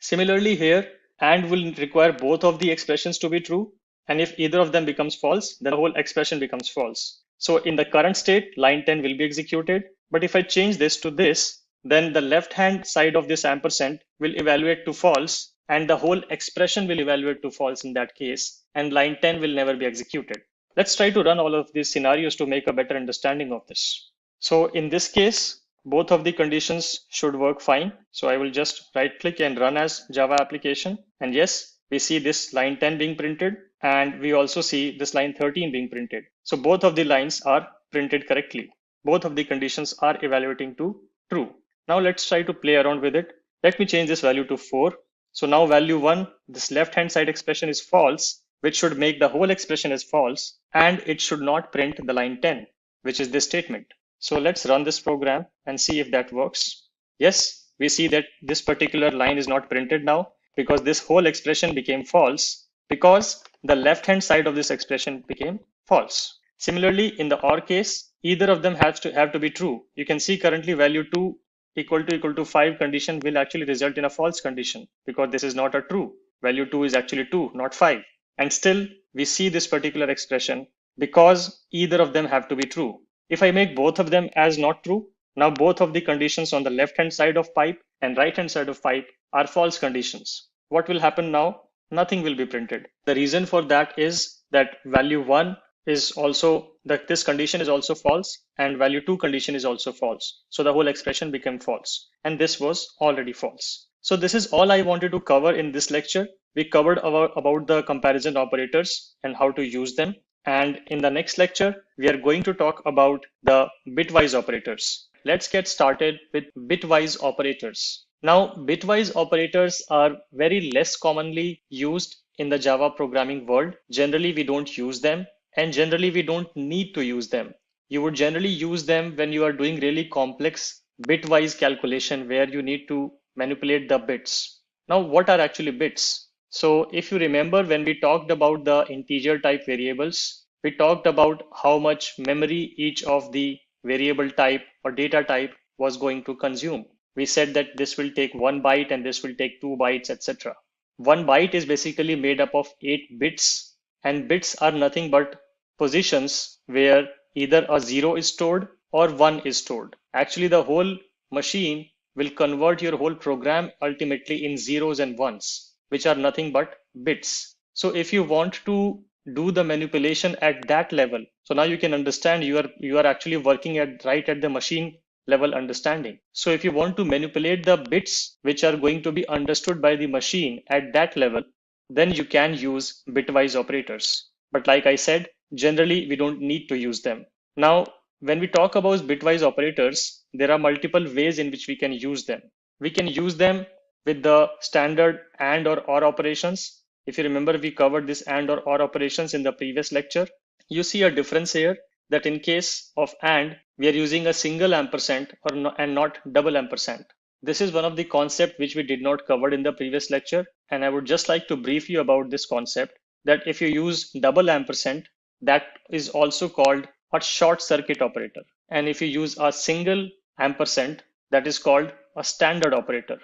S3: Similarly here, and will require both of the expressions to be true, and if either of them becomes false, then the whole expression becomes false. So in the current state, line 10 will be executed, but if I change this to this, then the left hand side of this ampersand will evaluate to false and the whole expression will evaluate to false in that case, and line 10 will never be executed. Let's try to run all of these scenarios to make a better understanding of this. So in this case, both of the conditions should work fine. So I will just right click and run as Java application. And yes, we see this line 10 being printed, and we also see this line 13 being printed. So both of the lines are printed correctly. Both of the conditions are evaluating to true. Now let's try to play around with it. Let me change this value to 4. So now value 1, this left hand side expression is false, which should make the whole expression as false, and it should not print the line 10, which is this statement. So let's run this program and see if that works. Yes, we see that this particular line is not printed now because this whole expression became false because the left hand side of this expression became false. Similarly, in the OR case, either of them have to be true. You can see currently value 2 equal to 5 condition will actually result in a false condition because this is not a true. Value 2 is actually 2, not 5. And still we see this particular expression because either of them have to be true. If I make both of them as not true, now both of the conditions on the left hand side of pipe and right hand side of pipe are false conditions. What will happen now? Nothing will be printed. The reason for that is that value 1 is also that this condition is also false and value 2 condition is also false. So the whole expression became false and this was already false. So this is all I wanted to cover in this lecture. We covered about the comparison operators and how to use them. And in the next lecture, we are going to talk about the bitwise operators. Let's get started with bitwise operators. Now, bitwise operators are very less commonly used in the Java programming world. Generally, we don't use them, and generally, we don't need to use them. You would generally use them when you are doing really complex bitwise calculation where you need to manipulate the bits. Now, what are actually bits? So if you remember when we talked about the integer type variables, we talked about how much memory each of the variable type or data type was going to consume. We said that this will take 1 byte and this will take 2 bytes, etc. 1 byte is basically made up of 8 bits, and bits are nothing but positions where either a 0 is stored or 1 is stored. Actually, the whole machine will convert your whole program ultimately in zeros and ones, which are nothing but bits. So if you want to do the manipulation at that level, so now you can understand you are actually working right at the machine level understanding. So if you want to manipulate the bits which are going to be understood by the machine at that level, then you can use bitwise operators. But like I said, generally we don't need to use them. Now, when we talk about bitwise operators, there are multiple ways in which we can use them. We can use them with the standard AND or OR operations. If you remember, we covered this AND or OR operations in the previous lecture. You see a difference here that in case of AND, we are using a single ampersand and not double ampersand. This is one of the concepts which we did not cover in the previous lecture. And I would just like to brief you about this concept that if you use double ampersand, that is also called a short circuit operator. And if you use a single ampersand, that is called a standard operator.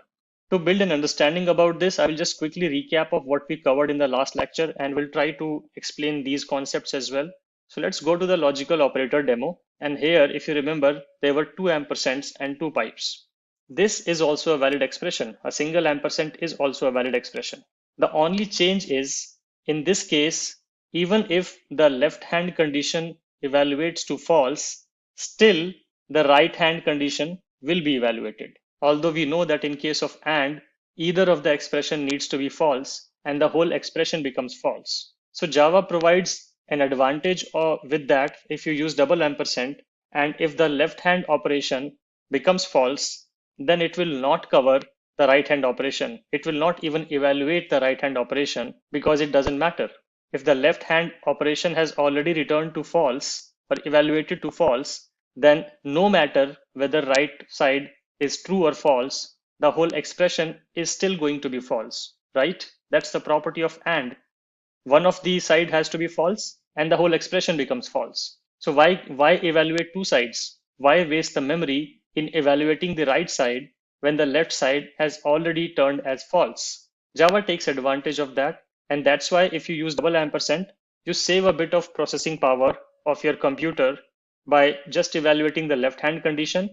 S3: To build an understanding about this, I will just quickly recap of what we covered in the last lecture and we'll try to explain these concepts as well. So let's go to the logical operator demo. And here, if you remember, there were 2 ampersands and 2 pipes. This is also a valid expression. A single ampersand is also a valid expression. The only change is, in this case, even if the left hand condition evaluates to false, still the right hand condition will be evaluated. Although we know that in case of AND, either of the expression needs to be false and the whole expression becomes false. So Java provides an advantage with that if you use double ampersand, and if the left hand operation becomes false, then it will not cover the right hand operation. It will not even evaluate the right hand operation because it doesn't matter. If the left hand operation has already returned to false or evaluated to false, then no matter whether right side is true or false, the whole expression is still going to be false, right? That's the property of AND. One of the side has to be false and the whole expression becomes false. So why evaluate two sides? Why waste the memory in evaluating the right side when the left side has already turned as false? Java takes advantage of that. And that's why if you use double ampersand, you save a bit of processing power of your computer by just evaluating the left hand condition.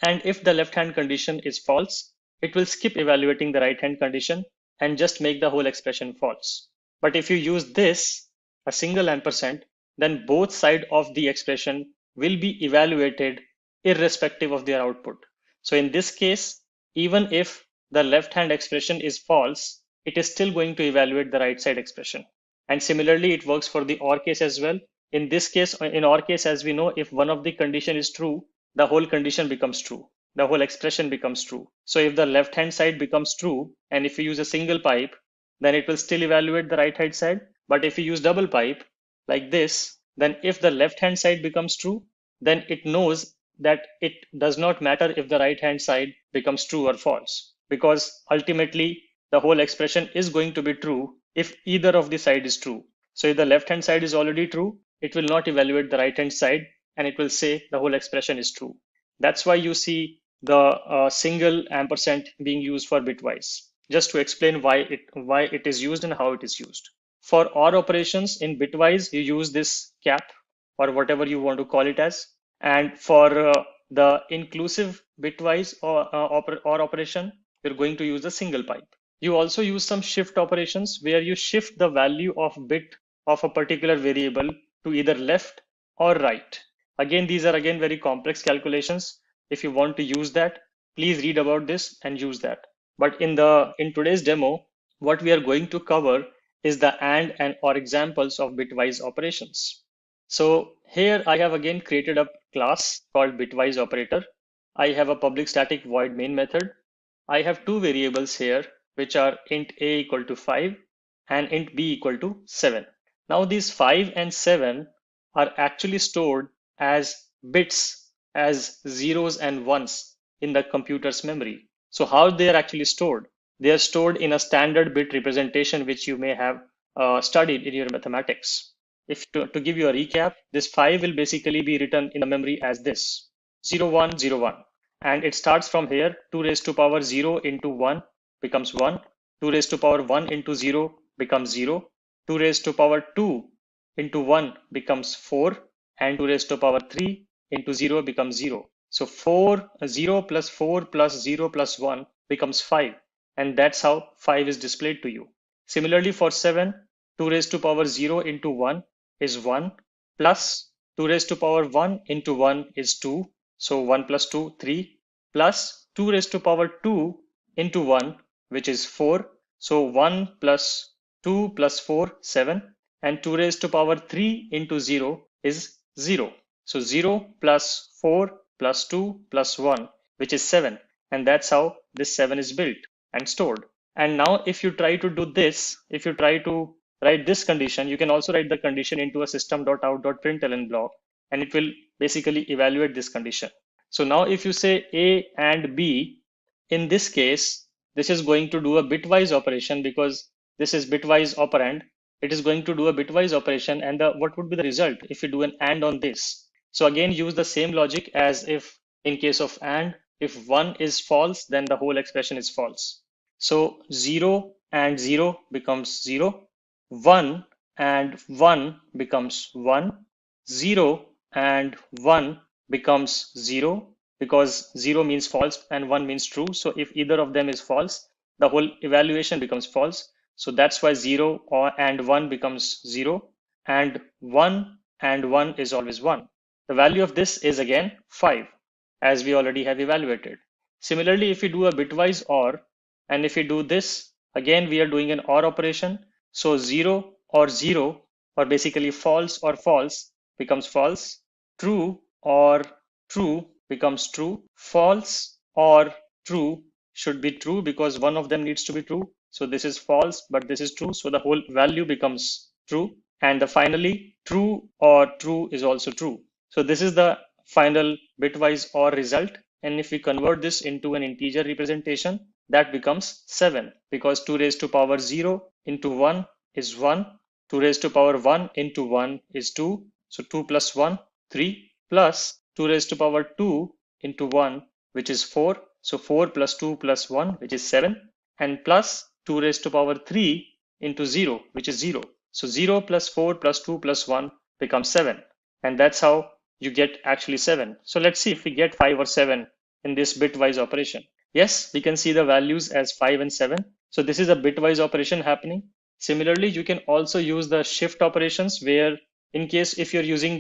S3: And if the left hand condition is false, it will skip evaluating the right hand condition and just make the whole expression false. But if you use this, a single ampersand, then both sides of the expression will be evaluated irrespective of their output. So in this case, even if the left-hand expression is false, it is still going to evaluate the right side expression. And similarly, it works for the OR case as well. In this case, in OR case, as we know, if one of the condition is true, the whole condition becomes true. The whole expression becomes true. So if the left-hand side becomes true, and if you use a single pipe, then it will still evaluate the right-hand side. But if you use double pipe like this, then if the left-hand side becomes true, then it knows that it does not matter if the right-hand side becomes true or false, because ultimately the whole expression is going to be true if either of the side is true. So if the left-hand side is already true, it will not evaluate the right-hand side, and it will say the whole expression is true. That's why you see the single ampersand being used for bitwise, just to explain why it is used and how it is used. For OR operations in bitwise, you use this cap or whatever you want to call it as. And for the inclusive bitwise or operation, you're going to use a single pipe. You also use some shift operations where you shift the value of bit of a particular variable to either left or right. Again, these are very complex calculations. If you want to use that, please read about this and use that. But in today's demo, what we are going to cover is the AND and OR examples of bitwise operations. So here I have again created a class called bitwise operator. I have a public static void main method. I have two variables here, which are int a equal to 5 and int b equal to 7. Now these 5 and 7 are actually stored as bits, as zeros and ones in the computer's memory. So how they are actually stored? They are stored in a standard bit representation, which you may have studied in your mathematics. If to give you a recap, this 5 will basically be written in the memory as this 0 1 0 1, and it starts from here. 2 raised to power 0 into 1 becomes 1, 2 raised to power 1 into 0 becomes 0, 2 raised to power 2 into 1 becomes 4, and 2 raised to power 3 into 0 becomes 0. So 0 plus 4 plus 0 plus 1 becomes 5, and that's how 5 is displayed to you. Similarly for 7, 2 raised to power 0 into 1 is 1, plus 2 raised to power 1 into 1 is 2, so 1 plus 2, 3, plus 2 raised to power 2 into 1, which is 4, so 1 plus 2 plus 4, 7, and 2 raised to power 3 into 0 is 0. So 0 plus 4 plus 2 plus 1, which is 7, and that's how this 7 is built and stored. And now if you try to do this, if you try to write this condition, you can also write the condition into a system.out.println block, and it will basically evaluate this condition. So now if you say A and B, in this case, this is going to do a bitwise operation because this is bitwise operand. It is going to do a bitwise operation, and what would be the result if you do an AND on this? So again, use the same logic as if in case of AND, if 1 is false, then the whole expression is false. So 0 and 0 becomes 0, 1 and 1 becomes 1, 0 and 1 becomes 0, because 0 means false and 1 means true. So if either of them is false, the whole evaluation becomes false. So that's why 0 and 1 becomes 0, and 1 and 1 is always 1. The value of this is again 5, as we already have evaluated. Similarly, if we do a bitwise OR, and if we do this, again we are doing an OR operation. So 0 or 0, or basically false or false becomes false, true or true becomes true, false or true should be true because one of them needs to be true. So this is false, but this is true, so the whole value becomes true. And finally, true or true is also true. So this is the final bitwise OR result. And if we convert this into an integer representation, that becomes 7, because 2 raised to power 0 into 1 is 1, 2 raised to power 1 into 1 is 2, so 2 plus 1, 3, plus 2 raised to power 2 into 1, which is 4, so 4 plus 2 plus 1, which is 7, and plus 2 raised to power 3 into 0, which is 0. So 0 plus 4 plus 2 plus 1 becomes 7, and that's how you get actually 7. So let's see if we get 5 or 7 in this bitwise operation. Yes, we can see the values as 5 and 7. So this is a bitwise operation happening. Similarly, you can also use the shift operations where in case if you're using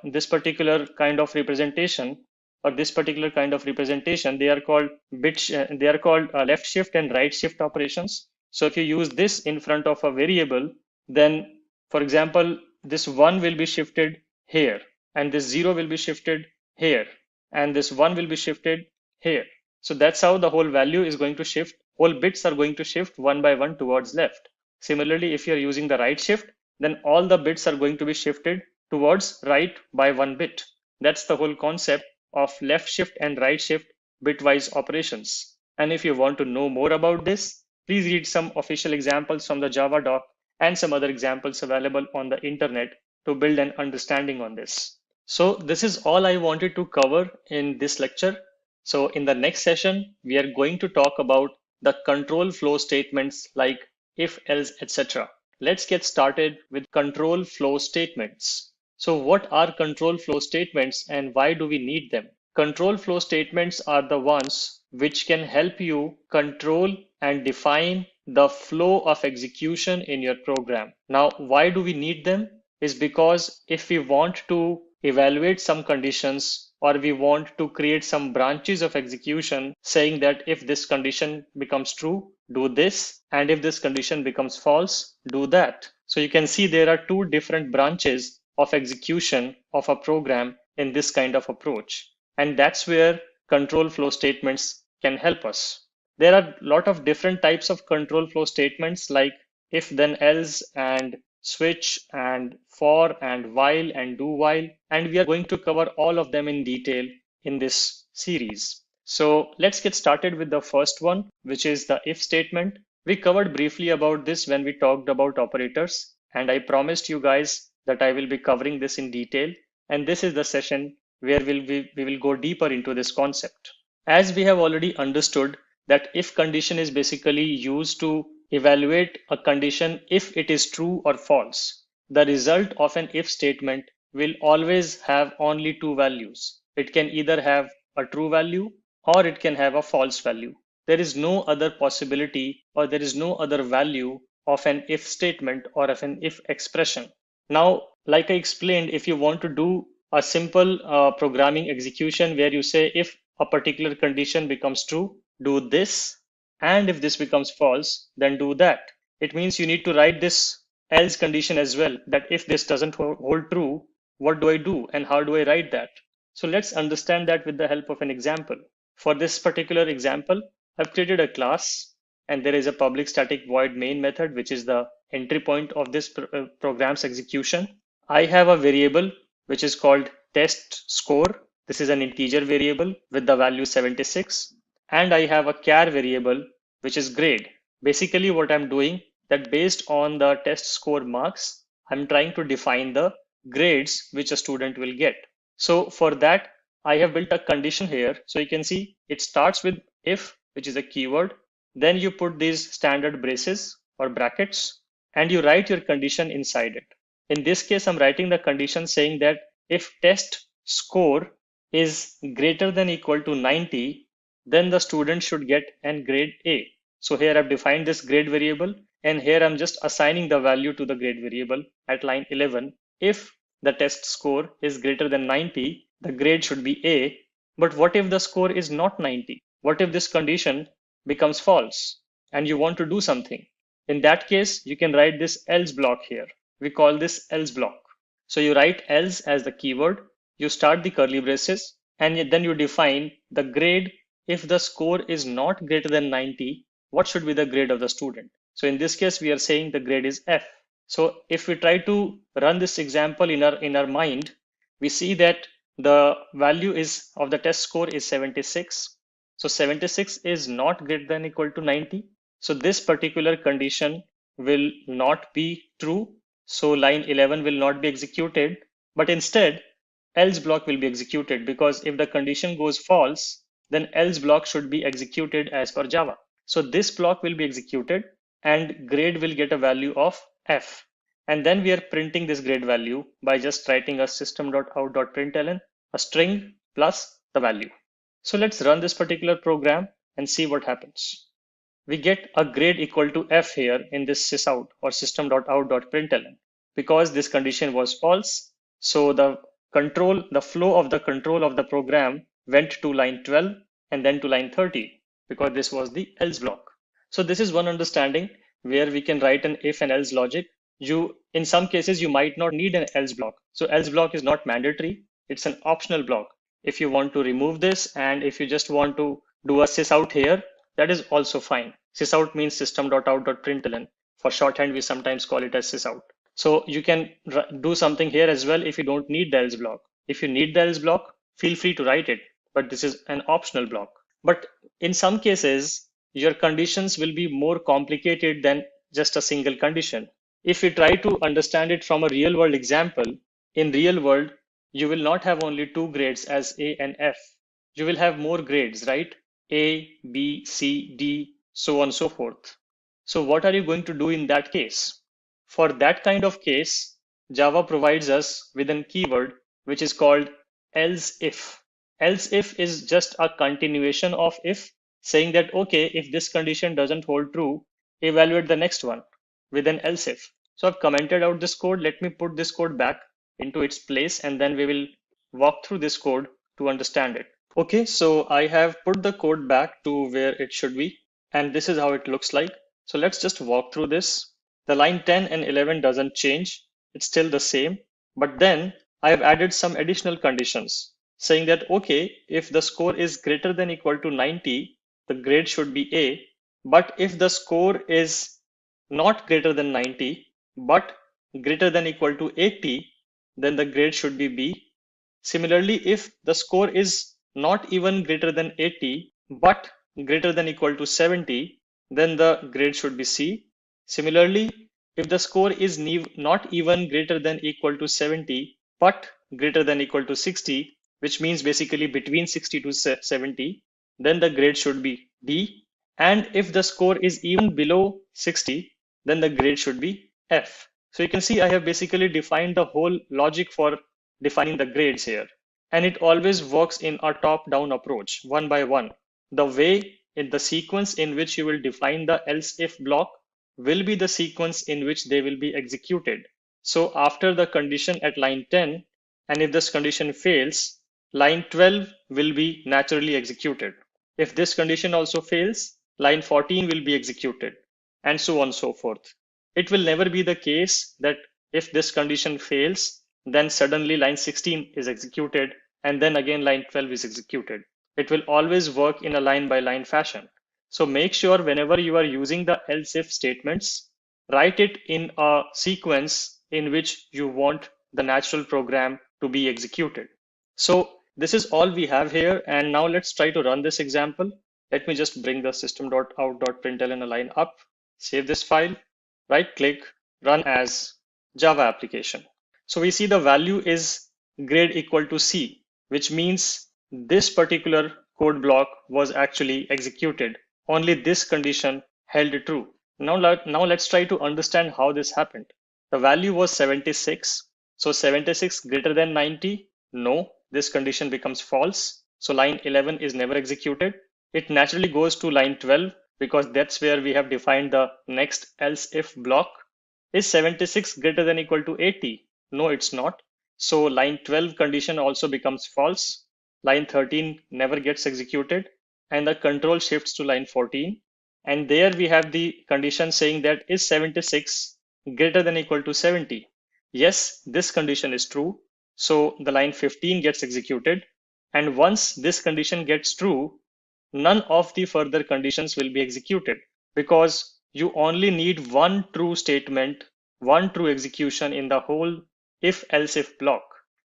S3: this particular kind of representation or this particular kind of representation, they are called left shift and right shift operations. So if you use this in front of a variable, then for example, this 1 will be shifted here, and this 0 will be shifted here, and this 1 will be shifted here. So that's how the whole value is going to shift. Whole bits are going to shift one by one towards left. Similarly, if you're using the right shift, then all the bits are going to be shifted towards right by 1 bit. That's the whole concept of left shift and right shift bitwise operations. And if you want to know more about this, please read some official examples from the Java doc and some other examples available on the internet to build an understanding on this. So this is all I wanted to cover in this lecture. So in the next session, we are going to talk about the control flow statements like if, else, etc. Let's get started with control flow statements. So what are control flow statements and why do we need them? Control flow statements are the ones which can help you control and define the flow of execution in your program. Now, why do we need them? Is because if we want to evaluate some conditions or we want to create some branches of execution saying that if this condition becomes true, do this, and if this condition becomes false, do that. So you can see there are two different branches of execution of a program in this kind of approach. And that's where control flow statements can help us. There are a lot of different types of control flow statements like if, then, else, and switch, and for, and while, and do while. And we are going to cover all of them in detail in this series. So let's get started with the first one, which is the if statement. We covered briefly about this when we talked about operators, and I promised you guys that I will be covering this in detail. And this is the session where we will go deeper into this concept. As we have already understood that if condition is basically used to evaluate a condition if it is true or false. The result of an if statement will always have only two values. It can either have a true value or it can have a false value. There is no other possibility or there is no other value of an if statement or of an if expression. Now, like I explained, if you want to do a simple programming execution where you say if a particular condition becomes true, do this, and if this becomes false, then do that. It means you need to write this else condition as well, that if this doesn't hold true, what do I do and how do I write that? So let's understand that with the help of an example. For this particular example, I've created a class and there is a public static void main method, which is the entry point of this program's execution. I have a variable which is called test score. This is an integer variable with the value 76. And I have a char variable, which is grade. Basically what I'm doing that based on the test score marks, I'm trying to define the grades which a student will get. So for that, I have built a condition here. So you can see it starts with if, which is a keyword. Then you put these standard braces or brackets and you write your condition inside it. In this case, I'm writing the condition saying that if test score is greater than equal to 90, then the student should get an grade A. So here I've defined this grade variable and here I'm just assigning the value to the grade variable at line 11. If the test score is greater than 90, the grade should be A. But what if the score is not 90? What if this condition becomes false and you want to do something? In that case, you can write this else block here. We call this else block. So you write else as the keyword, you start the curly braces, and then you define the grade. If the score is not greater than 90, what should be the grade of the student? So in this case, we are saying the grade is F. So if we try to run this example in our mind, we see that the value is of the test score is 76. So 76 is not greater than equal to 90. So this particular condition will not be true. So line 11 will not be executed, but instead else block will be executed, because if the condition goes false, then else block should be executed as per Java. So this block will be executed and grade will get a value of F. And then we are printing this grade value by just writing a system.out.println, a string plus the value. So let's run this particular program and see what happens. We get a grade equal to F here in this sysout or system.out.println. because this condition was false. So the flow of the control of the program went to line 12 and then to line 30 because this was the else block. So this is one understanding where we can write an if and else logic. In some cases, you might not need an else block. So else block is not mandatory. It's an optional block. If you want to remove this and if you just want to do a sysout here, that is also fine. Sysout means system.out.println. For shorthand, we sometimes call it as sysout. So you can do something here as well if you don't need the else block. If you need the else block, feel free to write it, but this is an optional block. But in some cases, your conditions will be more complicated than just a single condition. If we try to understand it from a real world example, in real world, you will not have only two grades as A and F. You will have more grades, right? A, B, C, D, so on and so forth. So what are you going to do in that case? For that kind of case, Java provides us with a keyword which is called else if. Else if is just a continuation of if, saying that, okay, if this condition doesn't hold true, evaluate the next one with an else if. So I've commented out this code. Let me put this code back into its place and then we will walk through this code to understand it. Okay, so I have put the code back to where it should be, and this is how it looks like. So let's just walk through this. The line 10 and 11 doesn't change. It's still the same. But then I have added some additional conditions saying that, okay, if the score is greater than equal to 90, the grade should be A. But if the score is not greater than 90, but greater than equal to 80, then the grade should be B. Similarly, if the score is not even greater than 80, but greater than equal to 70, then the grade should be C. Similarly, if the score is not even greater than equal to 70, but greater than equal to 60, which means basically between 60 to 70, then the grade should be D. And if the score is even below 60, then the grade should be F. So you can see I have basically defined the whole logic for defining the grades here. And it always works in a top-down approach, one by one. The way in the sequence in which you will define the else if block will be the sequence in which they will be executed. So after the condition at line 10, and if this condition fails, line 12 will be naturally executed. If this condition also fails, line 14 will be executed, and so on and so forth. It will never be the case that if this condition fails, then suddenly line 16 is executed, and then again line 12 is executed. It will always work in a line by line fashion. So make sure whenever you are using the else if statements, write it in a sequence in which you want the natural program to be executed. So this is all we have here. And now let's try to run this example. Let me just bring the system.out.println line up, save this file, right click, run as Java application. So we see the value is grade equal to C, which means this particular code block was actually executed. Only this condition held true. Now let's try to understand how this happened. The value was 76. So 76 greater than 90? No, this condition becomes false. So line 11 is never executed. It naturally goes to line 12 because that's where we have defined the next else if block. Is 76 greater than equal to 80? No, it's not. So line 12 condition also becomes false. Line 13 never gets executed, and the control shifts to line 14. And there we have the condition saying that is 76 greater than equal to 70? Yes, this condition is true. So the line 15 gets executed. And once this condition gets true, none of the further conditions will be executed because you only need one true statement, one true execution in the whole if else if block.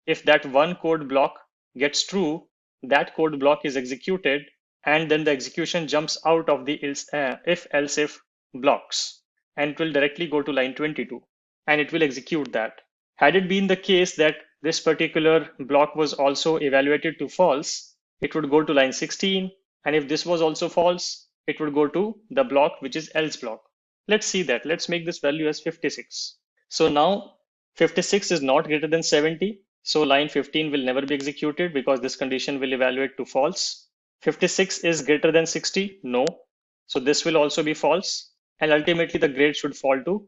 S3: If that one code block gets true, that code block is executed, and then the execution jumps out of the if else if blocks, and it will directly go to line 22 and it will execute that. Had it been the case that this particular block was also evaluated to false, it would go to line 16, and if this was also false, it would go to the block which is else block. Let's see that. Let's make this value as 56. So now 56 is not greater than 70. So line 15 will never be executed because this condition will evaluate to false. 56 is greater than 60. No. So this will also be false. And ultimately the grade should fall to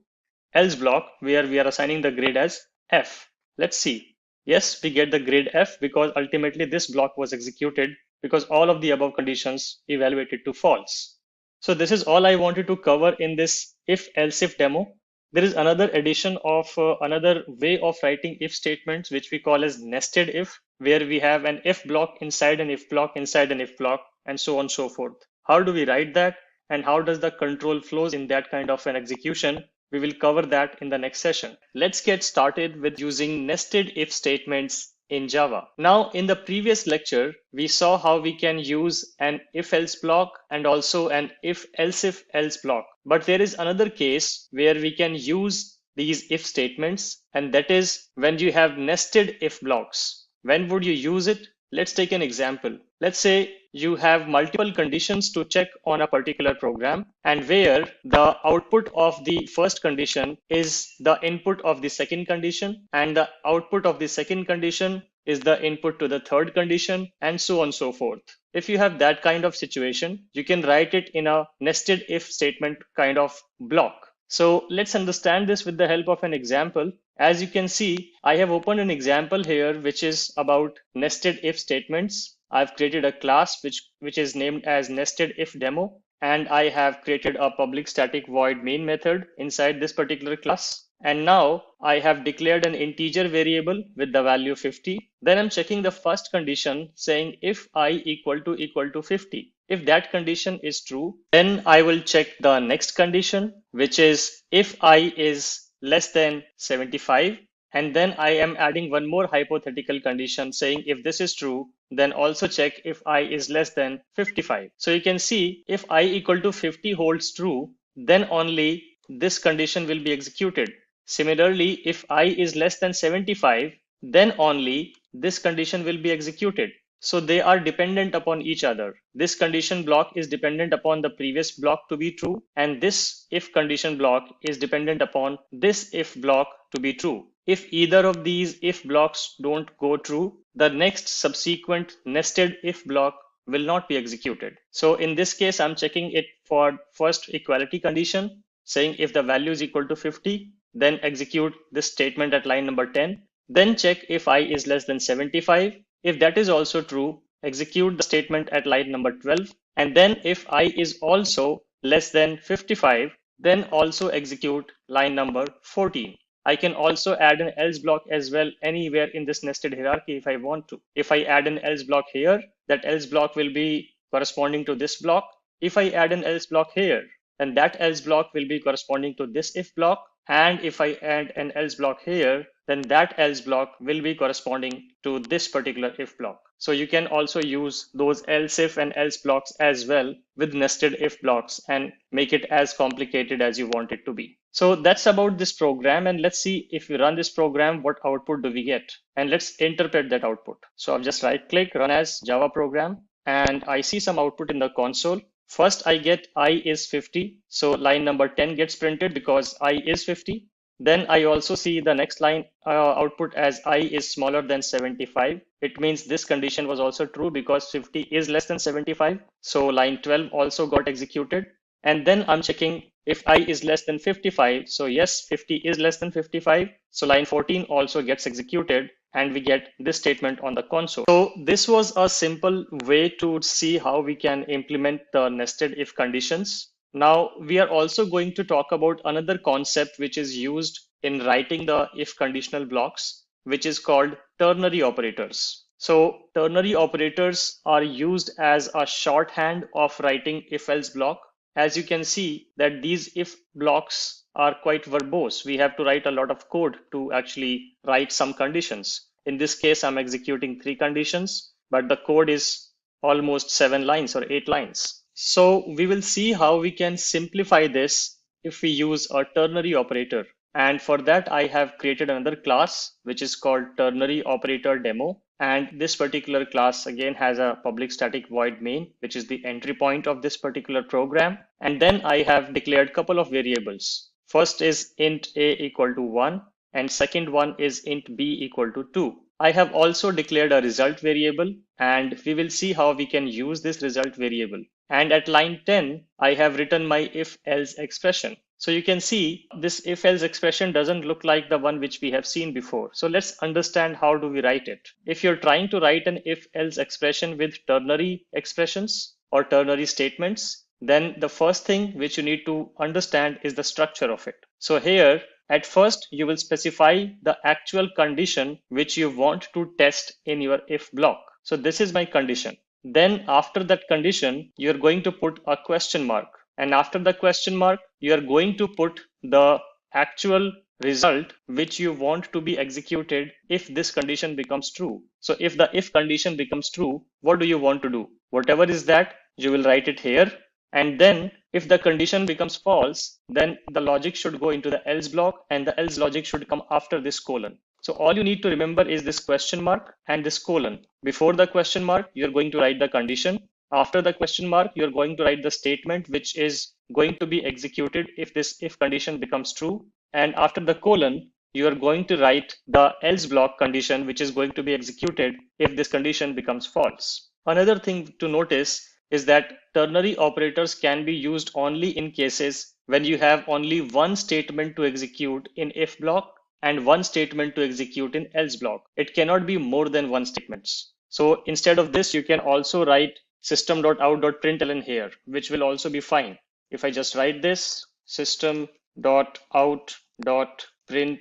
S3: else block where we are assigning the grade as F. Let's see. Yes, we get the grade F because ultimately this block was executed because all of the above conditions evaluated to false. So this is all I wanted to cover in this if-else-if demo. There is another addition of another way of writing if statements, which we call as nested if, where we have an if block inside an if block inside an if block, and so on and so forth. How do we write that? And how does the control flows in that kind of an execution? We will cover that in the next session. Let's get started with using nested if statements in Java. Now, in the previous lecture, we saw how we can use an if-else block and also an if-else-if-else block. But there is another case where we can use these if statements, and that is when you have nested if blocks. When would you use it? Let's take an example. Let's say you have multiple conditions to check on a particular program, and where the output of the first condition is the input of the second condition, and the output of the second condition is the input to the third condition, and so on and so forth. If you have that kind of situation, you can write it in a nested if statement kind of block. So let's understand this with the help of an example. As you can see, I have opened an example here, which is about nested if statements. I've created a class which is named as nested if demo, and I have created a public static void main method inside this particular class. And now I have declared an integer variable with the value 50. Then I'm checking the first condition saying if I equal to 50. If that condition is true, then I will check the next condition, which is if I is less than 75. And then I am adding one more hypothetical condition saying if this is true, then also check if I is less than 55. So you can see if I equal to 50 holds true, then only this condition will be executed. Similarly, if I is less than 75, then only this condition will be executed. So they are dependent upon each other. This condition block is dependent upon the previous block to be true, and this if condition block is dependent upon this if block to be true. If either of these if blocks don't go true, the next subsequent nested if block will not be executed. So in this case, I'm checking it for first equality condition, saying if the value is equal to 50, then execute this statement at line number 10. Then check if I is less than 75. If that is also true, execute the statement at line number 12. And then if I is also less than 55, then also execute line number 14. I can also add an else block as well anywhere in this nested hierarchy if I want to. If I add an else block here, that else block will be corresponding to this block. If I add an else block here, then that else block will be corresponding to this if block. And if I add an else block here, then that else block will be corresponding to this particular if block. So you can also use those else if and else blocks as well with nested if blocks and make it as complicated as you want it to be. So that's about this program, and let's see if we run this program, what output do we get? And let's interpret that output. So I'll just right click, run as Java program, and I see some output in the console. First, I get I is 50. So line number 10 gets printed because I is 50. Then I also see the next line output as I is smaller than 75. It means this condition was also true because 50 is less than 75. So line 12 also got executed. And then I'm checking if I is less than 55. So yes, 50 is less than 55. So line 14 also gets executed, and we get this statement on the console. So this was a simple way to see how we can implement the nested if conditions. Now we are also going to talk about another concept which is used in writing the if conditional blocks, which is called ternary operators. So ternary operators are used as a shorthand of writing if-else block. As you can see that these if blocks are quite verbose. We have to write a lot of code to actually write some conditions. In this case, I'm executing 3 conditions, but the code is almost 7 lines or 8 lines. So we will see how we can simplify this if we use a ternary operator. And for that, I have created another class, which is called ternary operator demo. And this particular class again has a public static void main, which is the entry point of this particular program. And then I have declared a couple of variables. First is int a equal to 1, and second one is int b equal to 2. I have also declared a result variable, and we will see how we can use this result variable. And at line 10, I have written my if-else expression. So you can see this if-else expression doesn't look like the one which we have seen before. So let's understand how do we write it. If you're trying to write an if-else expression with ternary expressions or ternary statements, then the first thing which you need to understand is the structure of it. So here, at first, you will specify the actual condition which you want to test in your if block. So this is my condition. Then after that condition, you're going to put a question mark. And after the question mark, you are going to put the actual result which you want to be executed if this condition becomes true. So if the if condition becomes true, what do you want to do? Whatever is that, you will write it here. And then if the condition becomes false, then the logic should go into the else block and the else logic should come after this colon. So all you need to remember is this question mark and this colon. Before the question mark, you're going to write the condition. After the question mark, you're going to write the statement which is going to be executed if this if condition becomes true. And after the colon, you are going to write the else block condition which is going to be executed if this condition becomes false. Another thing to notice is that ternary operators can be used only in cases when you have only one statement to execute in if block and one statement to execute in else block. It cannot be more than one statement. So instead of this, you can also write system.out.println here, which will also be fine. If I just write this system.out.print,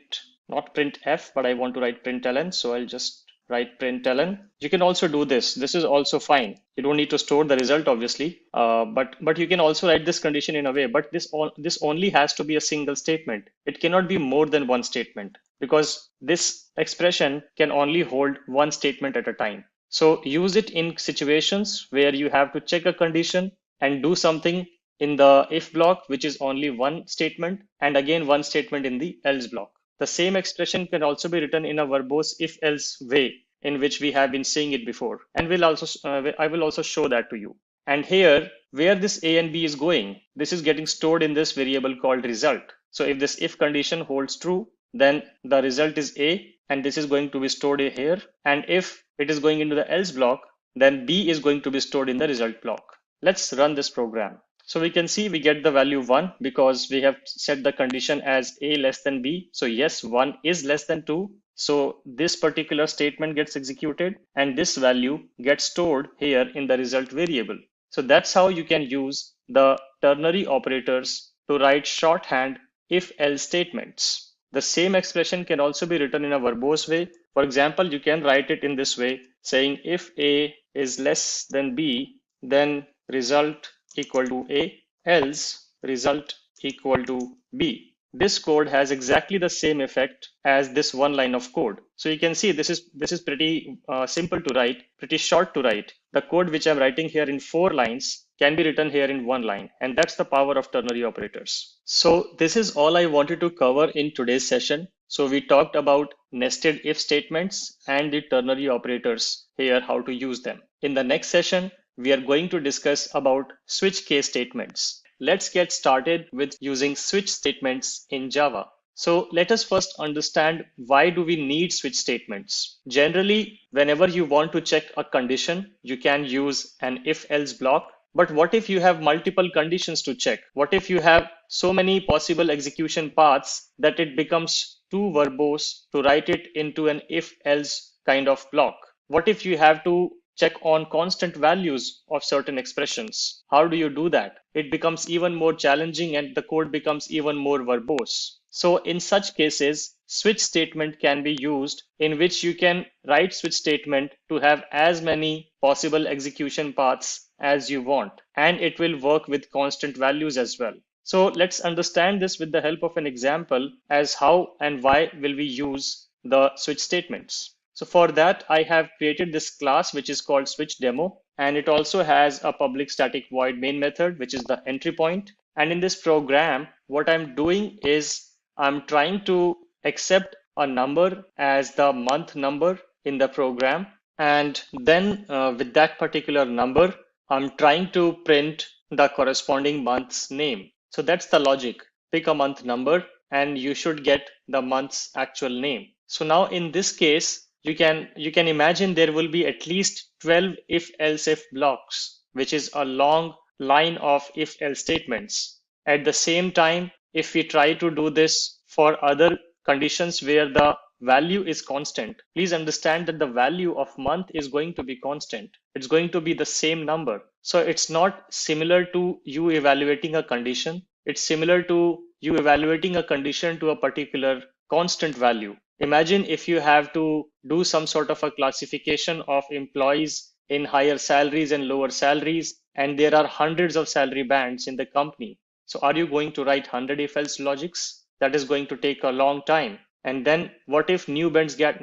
S3: not printf, but I want to write println, so I'll just write println. You can also do this. This is also fine. You don't need to store the result, obviously, but you can also write this condition in a way. But this only has to be a single statement. It cannot be more than one statement because this expression can only hold one statement at a time. So use it in situations where you have to check a condition and do something in the if block, which is only one statement, and again one statement in the else block. The same expression can also be written in a verbose if-else way in which we have been seeing it before. And I will also show that to you. And here, where this A and B is going, this is getting stored in this variable called result. So if this if condition holds true, then the result is A, and this is going to be stored here. And if it is going into the else block, then B is going to be stored in the result block. Let's run this program. So we can see we get the value 1 because we have set the condition as A less than B. So yes, 1 is less than 2. So this particular statement gets executed and this value gets stored here in the result variable. So that's how you can use the ternary operators to write shorthand if-else statements. The same expression can also be written in a verbose way. For example, you can write it in this way, saying if A is less than B, then result equal to A, else result equal to B. This code has exactly the same effect as this one line of code. So you can see this is pretty simple to write, pretty short to write. The code which I'm writing here in 4 lines can be written here in 1 line, and that's the power of ternary operators. So this is all I wanted to cover in today's session. So we talked about nested if statements and the ternary operators here, how to use them. In the next session, we are going to discuss about switch case statements. Let's get started with using switch statements in Java. So let us first understand why do we need switch statements. Generally, whenever you want to check a condition, you can use an if-else block. But what if you have multiple conditions to check? What if you have so many possible execution paths that it becomes too verbose to write it into an if-else kind of block? What if you have to check on constant values of certain expressions? How do you do that? It becomes even more challenging and the code becomes even more verbose. So in such cases, switch statement can be used in which you can write switch statement to have as many possible execution paths as you want, and it will work with constant values as well. So let's understand this with the help of an example as how and why will we use the switch statements. So for that, I have created this class which is called switch demo, and it also has a public static void main method, which is the entry point. And in this program, what I'm doing is I'm trying to accept a number as the month number in the program. And then with that particular number, I'm trying to print the corresponding month's name. So that's the logic. Pick a month number and you should get the month's actual name. So now in this case, you can imagine there will be at least 12 if-else if blocks, which is a long line of if-else statements. At the same time, if we try to do this for other conditions where the value is constant, please understand that the value of month is going to be constant. It's going to be the same number. So it's not similar to you evaluating a condition. It's similar to you evaluating a condition to a particular constant value. Imagine if you have to do some sort of a classification of employees in higher salaries and lower salaries, and there are hundreds of salary bands in the company. So are you going to write 100 if-else logics? That is going to take a long time. And then what if new bands get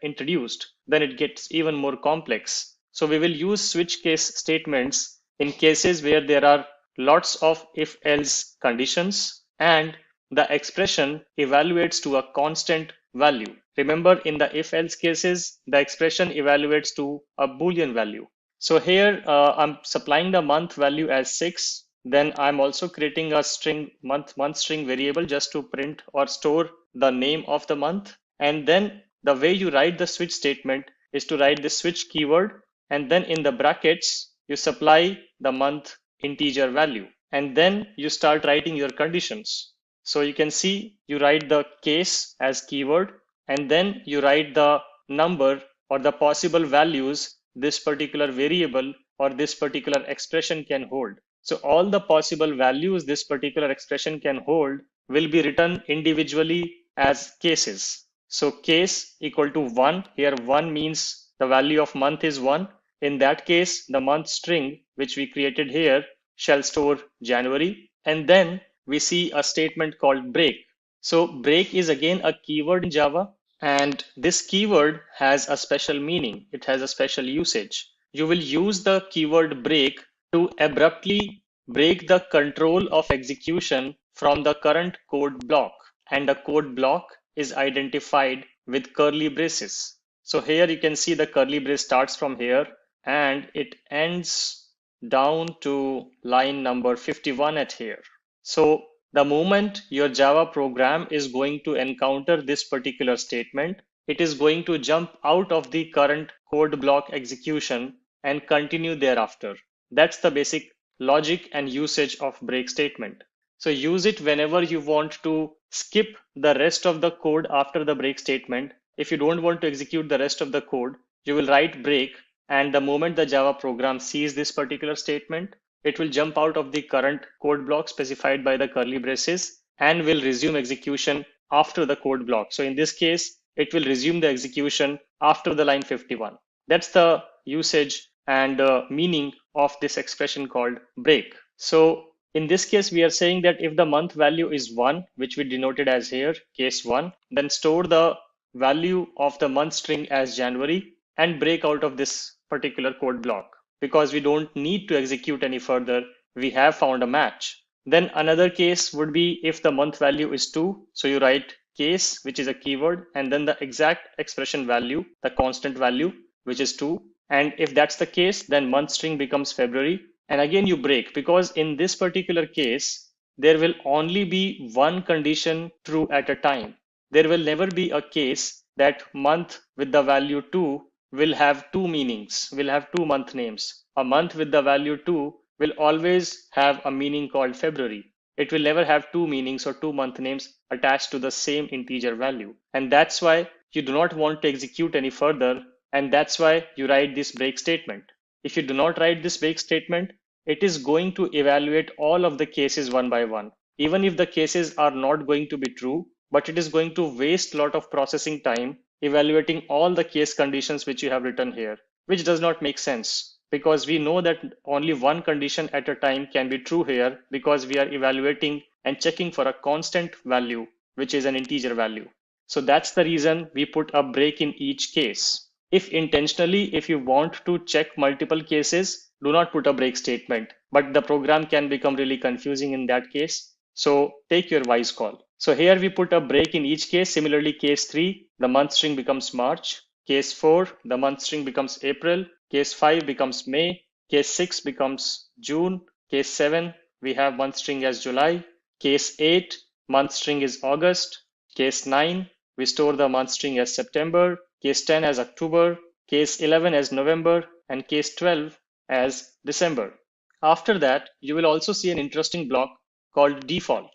S3: introduced? Then it gets even more complex. So we will use switch case statements in cases where there are lots of if-else conditions and the expression evaluates to a constant value. Remember, in the if-else cases, the expression evaluates to a Boolean value. So here I'm supplying the month value as 6. Then I'm also creating a string month string variable just to print or store the name of the month. And then the way you write the switch statement is to write the switch keyword, and then in the brackets you supply the month integer value, and then you start writing your conditions. So you can see you write the case as keyword, and then you write the number or the possible values this particular variable or this particular expression can hold. So all the possible values this particular expression can hold will be written individually as cases. So case equal to 1. Here 1 means the value of month is 1. In that case, the month string which we created here shall store January. And then we see a statement called break. So break is again a keyword in Java, and this keyword has a special meaning. It has a special usage. You will use the keyword break to abruptly break the control of execution from the current code block, and the code block is identified with curly braces. So here you can see the curly brace starts from here and it ends down to line number 51 at here. So the moment your Java program is going to encounter this particular statement, it is going to jump out of the current code block execution and continue thereafter. That's the basic logic and usage of break statement. So use it whenever you want to skip the rest of the code after the break statement. If you don't want to execute the rest of the code, you will write break, and the moment the Java program sees this particular statement, it will jump out of the current code block specified by the curly braces and will resume execution after the code block. So in this case, it will resume the execution after the line 51. That's the usage and meaning of this expression called break. So in this case, we are saying that if the month value is 1, which we denoted as here, case 1, then store the value of the month string as January and break out of this particular code block, because we don't need to execute any further. We have found a match. Then another case would be if the month value is 2. So you write case, which is a keyword, and then the exact expression value, the constant value, which is 2. And if that's the case, then month string becomes February. And again, you break, because in this particular case, there will only be one condition true at a time. There will never be a case that month with the value 2 will have two meanings, will have two month names. A month with the value 2 will always have a meaning called February. It will never have two meanings or two month names attached to the same integer value. And that's why you do not want to execute any further. And that's why you write this break statement. If you do not write this break statement, it is going to evaluate all of the cases one by one. Even if the cases are not going to be true, but it is going to waste a lot of processing time evaluating all the case conditions which you have written here, which does not make sense, because we know that only one condition at a time can be true here, because we are evaluating and checking for a constant value, which is an integer value. So that's the reason we put a break in each case. If intentionally, if you want to check multiple cases, do not put a break statement, but the program can become really confusing in that case. So take your wise call. So here we put a break in each case. Similarly, case 3, the month string becomes March. Case 4, the month string becomes April. Case 5 becomes May. Case 6 becomes June. Case 7, we have month string as July. Case 8, month string is August. Case 9, we store the month string as September. Case 10 as October. Case 11 as November. And case 12 as December. After that, you will also see an interesting block called default.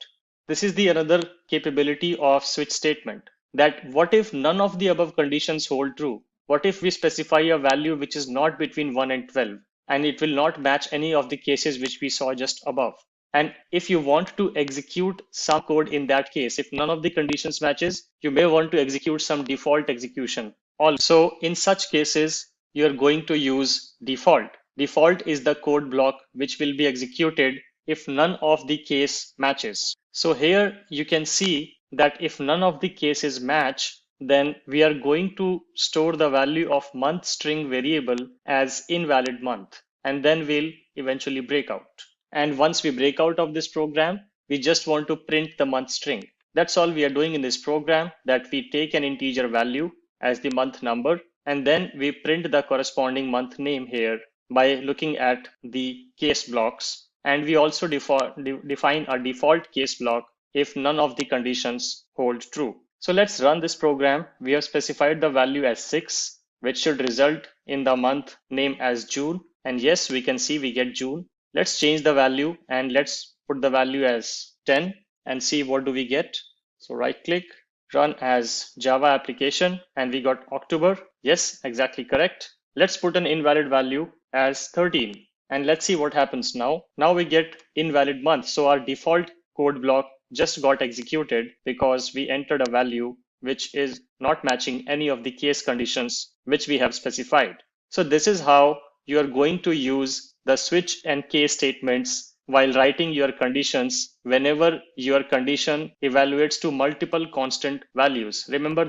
S3: This is the another capability of switch statement, that what if none of the above conditions hold true? What if we specify a value which is not between 1 and 12 and it will not match any of the cases which we saw just above? And if you want to execute some code in that case, if none of the conditions matches, you may want to execute some default execution. Also, in such cases, you're going to use default. Default is the code block which will be executed if none of the case matches. So here you can see that if none of the cases match, then we are going to store the value of month string variable as invalid month, and then we'll eventually break out. And once we break out of this program, we just want to print the month string. That's all we are doing in this program, that we take an integer value as the month number, and then we print the corresponding month name here by looking at the case blocks. And we also define a default case block if none of the conditions hold true. So let's run this program. We have specified the value as 6, which should result in the month name as June. And yes, we can see we get June. Let's change the value and let's put the value as 10 and see what do we get. So right click, run as Java application, and we got October. Yes, exactly correct. Let's put an invalid value as 13 and let's see what happens now. Now we get invalid month. So our default code block just got executed because we entered a value which is not matching any of the case conditions which we have specified. So this is how you are going to use the switch and case statements while writing your conditions whenever your condition evaluates to multiple constant values. Remember,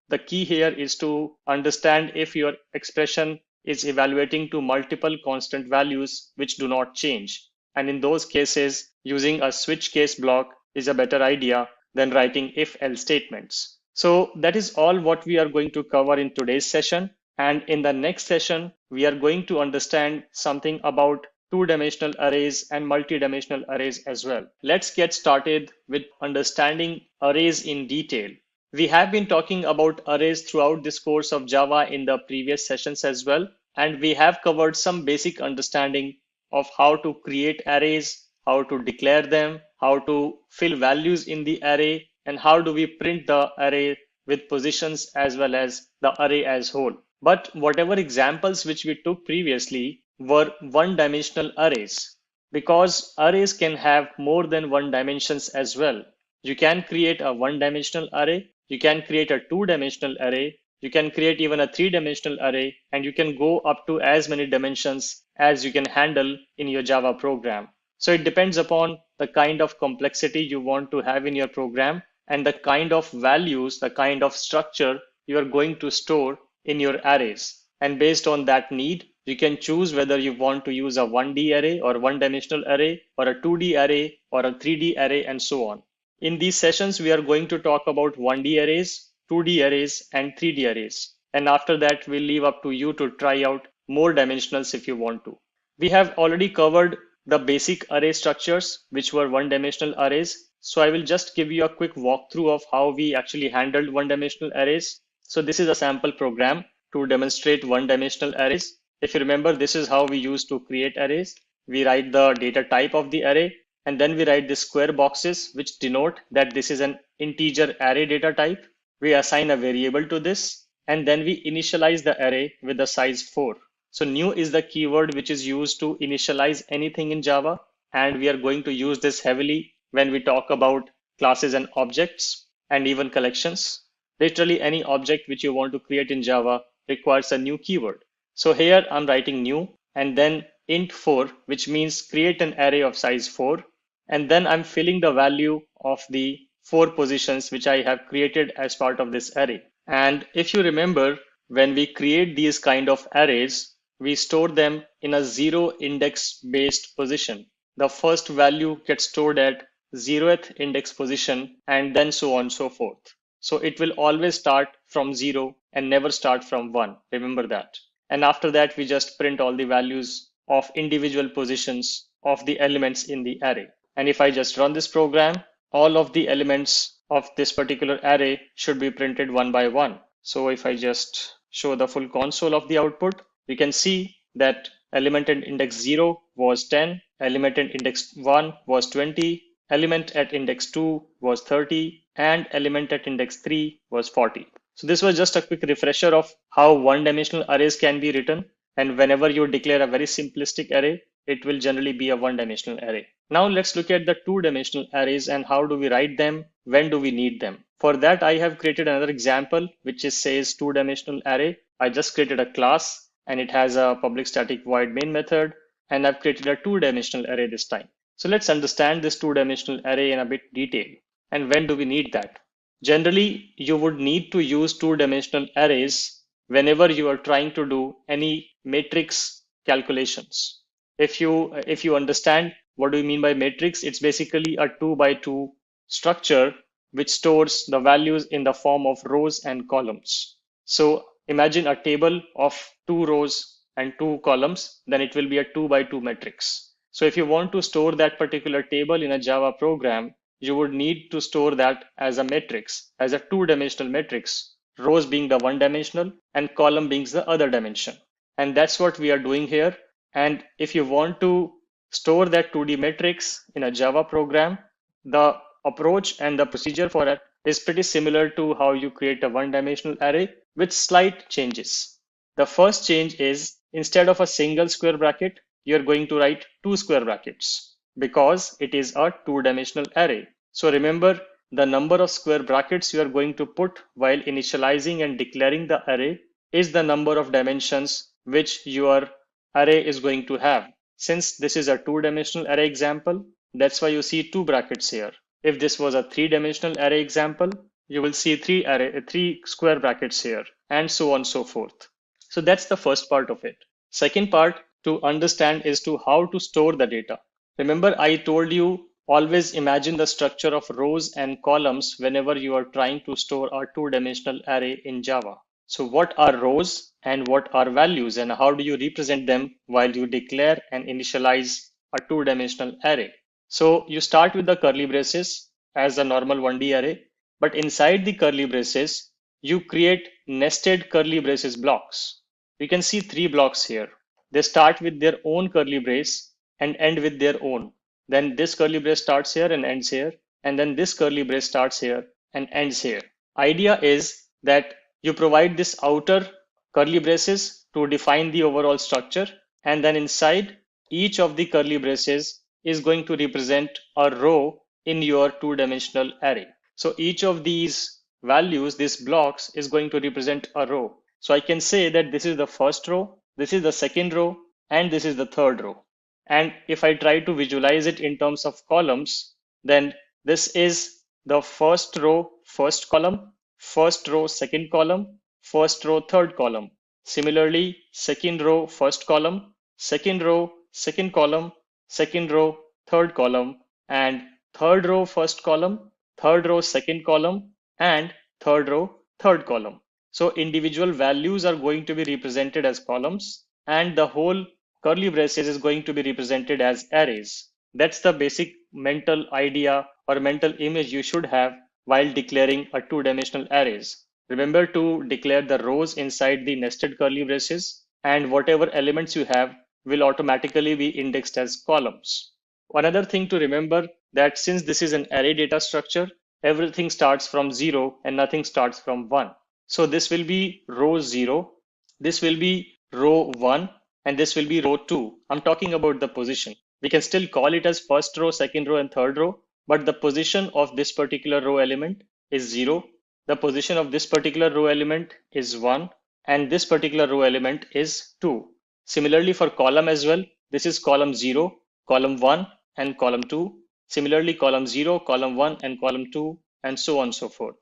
S3: the key here is to understand if your expression is evaluating to multiple constant values which do not change. And in those cases, using a switch case block is a better idea than writing if-else statements. So that is all what we are going to cover in today's session. And in the next session, we are going to understand something about two-dimensional arrays and multi-dimensional arrays as well. Let's get started with understanding arrays in detail. We have been talking about arrays throughout this course of Java in the previous sessions as well. And we have covered some basic understanding of how to create arrays, how to declare them, how to fill values in the array, and how do we print the array with positions as well as the array as whole. But whatever examples which we took previously were one-dimensional arrays, because arrays can have more than one dimensions as well. You can create a one-dimensional array, you can create a two-dimensional array, you can create even a three-dimensional array, and you can go up to as many dimensions as you can handle in your Java program. So it depends upon the kind of complexity you want to have in your program and the kind of values, the kind of structure you are going to store in your arrays. And based on that need, you can choose whether you want to use a 1D array or one-dimensional array or a 2D array or a 3D array and so on. In these sessions, we are going to talk about 1D arrays, 2D arrays, and 3D arrays. And after that, we'll leave up to you to try out more dimensionals if you want to. We have already covered the basic array structures, which were one-dimensional arrays. So I will just give you a quick walkthrough of how we actually handled one-dimensional arrays. So this is a sample program to demonstrate one-dimensional arrays. If you remember, this is how we used to create arrays. We write the data type of the array, and then we write the square boxes, which denote that this is an integer array data type. We assign a variable to this, and then we initialize the array with the size 4. So new is the keyword which is used to initialize anything in Java, and we are going to use this heavily when we talk about classes and objects and even collections. Literally any object which you want to create in Java requires a new keyword. So here I'm writing new and then int 4, which means create an array of size 4. And then I'm filling the value of the 4 positions which I have created as part of this array. And if you remember, when we create these kind of arrays, we store them in a 0 index based position. The first value gets stored at 0th index position and then so on and so forth. So it will always start from 0 and never start from 1. Remember that. And after that, we just print all the values of individual positions of the elements in the array. And if I just run this program, all of the elements of this particular array should be printed one by one. So if I just show the full console of the output, we can see that element at index 0 was 10, element at index 1 was 20, element at index 2 was 30, and element at index 3 was 40. So this was just a quick refresher of how one-dimensional arrays can be written. And whenever you declare a very simplistic array, it will generally be a one-dimensional array. Now let's look at the two-dimensional arrays and how do we write them, when do we need them. For that, I have created another example, which says two-dimensional array. I just created a class and it has a public static void main method, and I've created a two-dimensional array this time. So let's understand this two-dimensional array in a bit detail. And when do we need that? Generally, you would need to use two-dimensional arrays whenever you are trying to do any matrix calculations. If you understand what do you mean by matrix, it's basically a 2x2 structure which stores the values in the form of rows and columns. So imagine a table of 2 rows and 2 columns, then it will be a 2x2 matrix. So if you want to store that particular table in a Java program, you would need to store that as a matrix, as a two-dimensional matrix, rows being the one-dimensional and column being the other dimension. And that's what we are doing here. And if you want to store that 2D matrix in a Java program, the approach and the procedure for it is pretty similar to how you create a one-dimensional array with slight changes. The first change is instead of a single square bracket, you're going to write 2 square brackets because it is a two-dimensional array. So remember, the number of square brackets you are going to put while initializing and declaring the array is the number of dimensions which your array is going to have. Since this is a two-dimensional array example, that's why you see 2 brackets here. If this was a 3-dimensional array example, you will see 3 square brackets here, and so on and so forth. So that's the first part of it. Second part to understand is to how to store the data. Remember, I told you always imagine the structure of rows and columns whenever you are trying to store a two-dimensional array in Java. So what are rows and what are values, and how do you represent them while you declare and initialize a two-dimensional array? So you start with the curly braces as a normal 1D array, but inside the curly braces, you create nested curly braces blocks. You can see 3 blocks here. They start with their own curly brace and end with their own. Then this curly brace starts here and ends here. And then this curly brace starts here and ends here. Idea is that you provide this outer curly braces to define the overall structure. And then inside each of the curly braces is going to represent a row in your two-dimensional array. So each of these values, these blocks, is going to represent a row. So I can say that this is the first row, this is the second row, and this is the third row. And if I try to visualize it in terms of columns, then this is the first row, first column, first row, second column, first row, third column. Similarly, second row, first column, second row, second column, second row, third column, and third row, first column, third row, second column, and third row, third column. So individual values are going to be represented as columns, and the whole curly braces is going to be represented as arrays. That's the basic mental idea or mental image you should have while declaring a two-dimensional arrays. Remember to declare the rows inside the nested curly braces, and whatever elements you have will automatically be indexed as columns. Another thing to remember that since this is an array data structure, everything starts from 0 and nothing starts from 1. So this will be row 0, this will be row 1, and this will be row 2. I'm talking about the position. We can still call it as first row, second row, and third row, but the position of this particular row element is 0. The position of this particular row element is 1, and this particular row element is 2. Similarly for column as well, this is column 0, column 1, and column 2. Similarly, column 0, column 1, and column 2, and so on and so forth.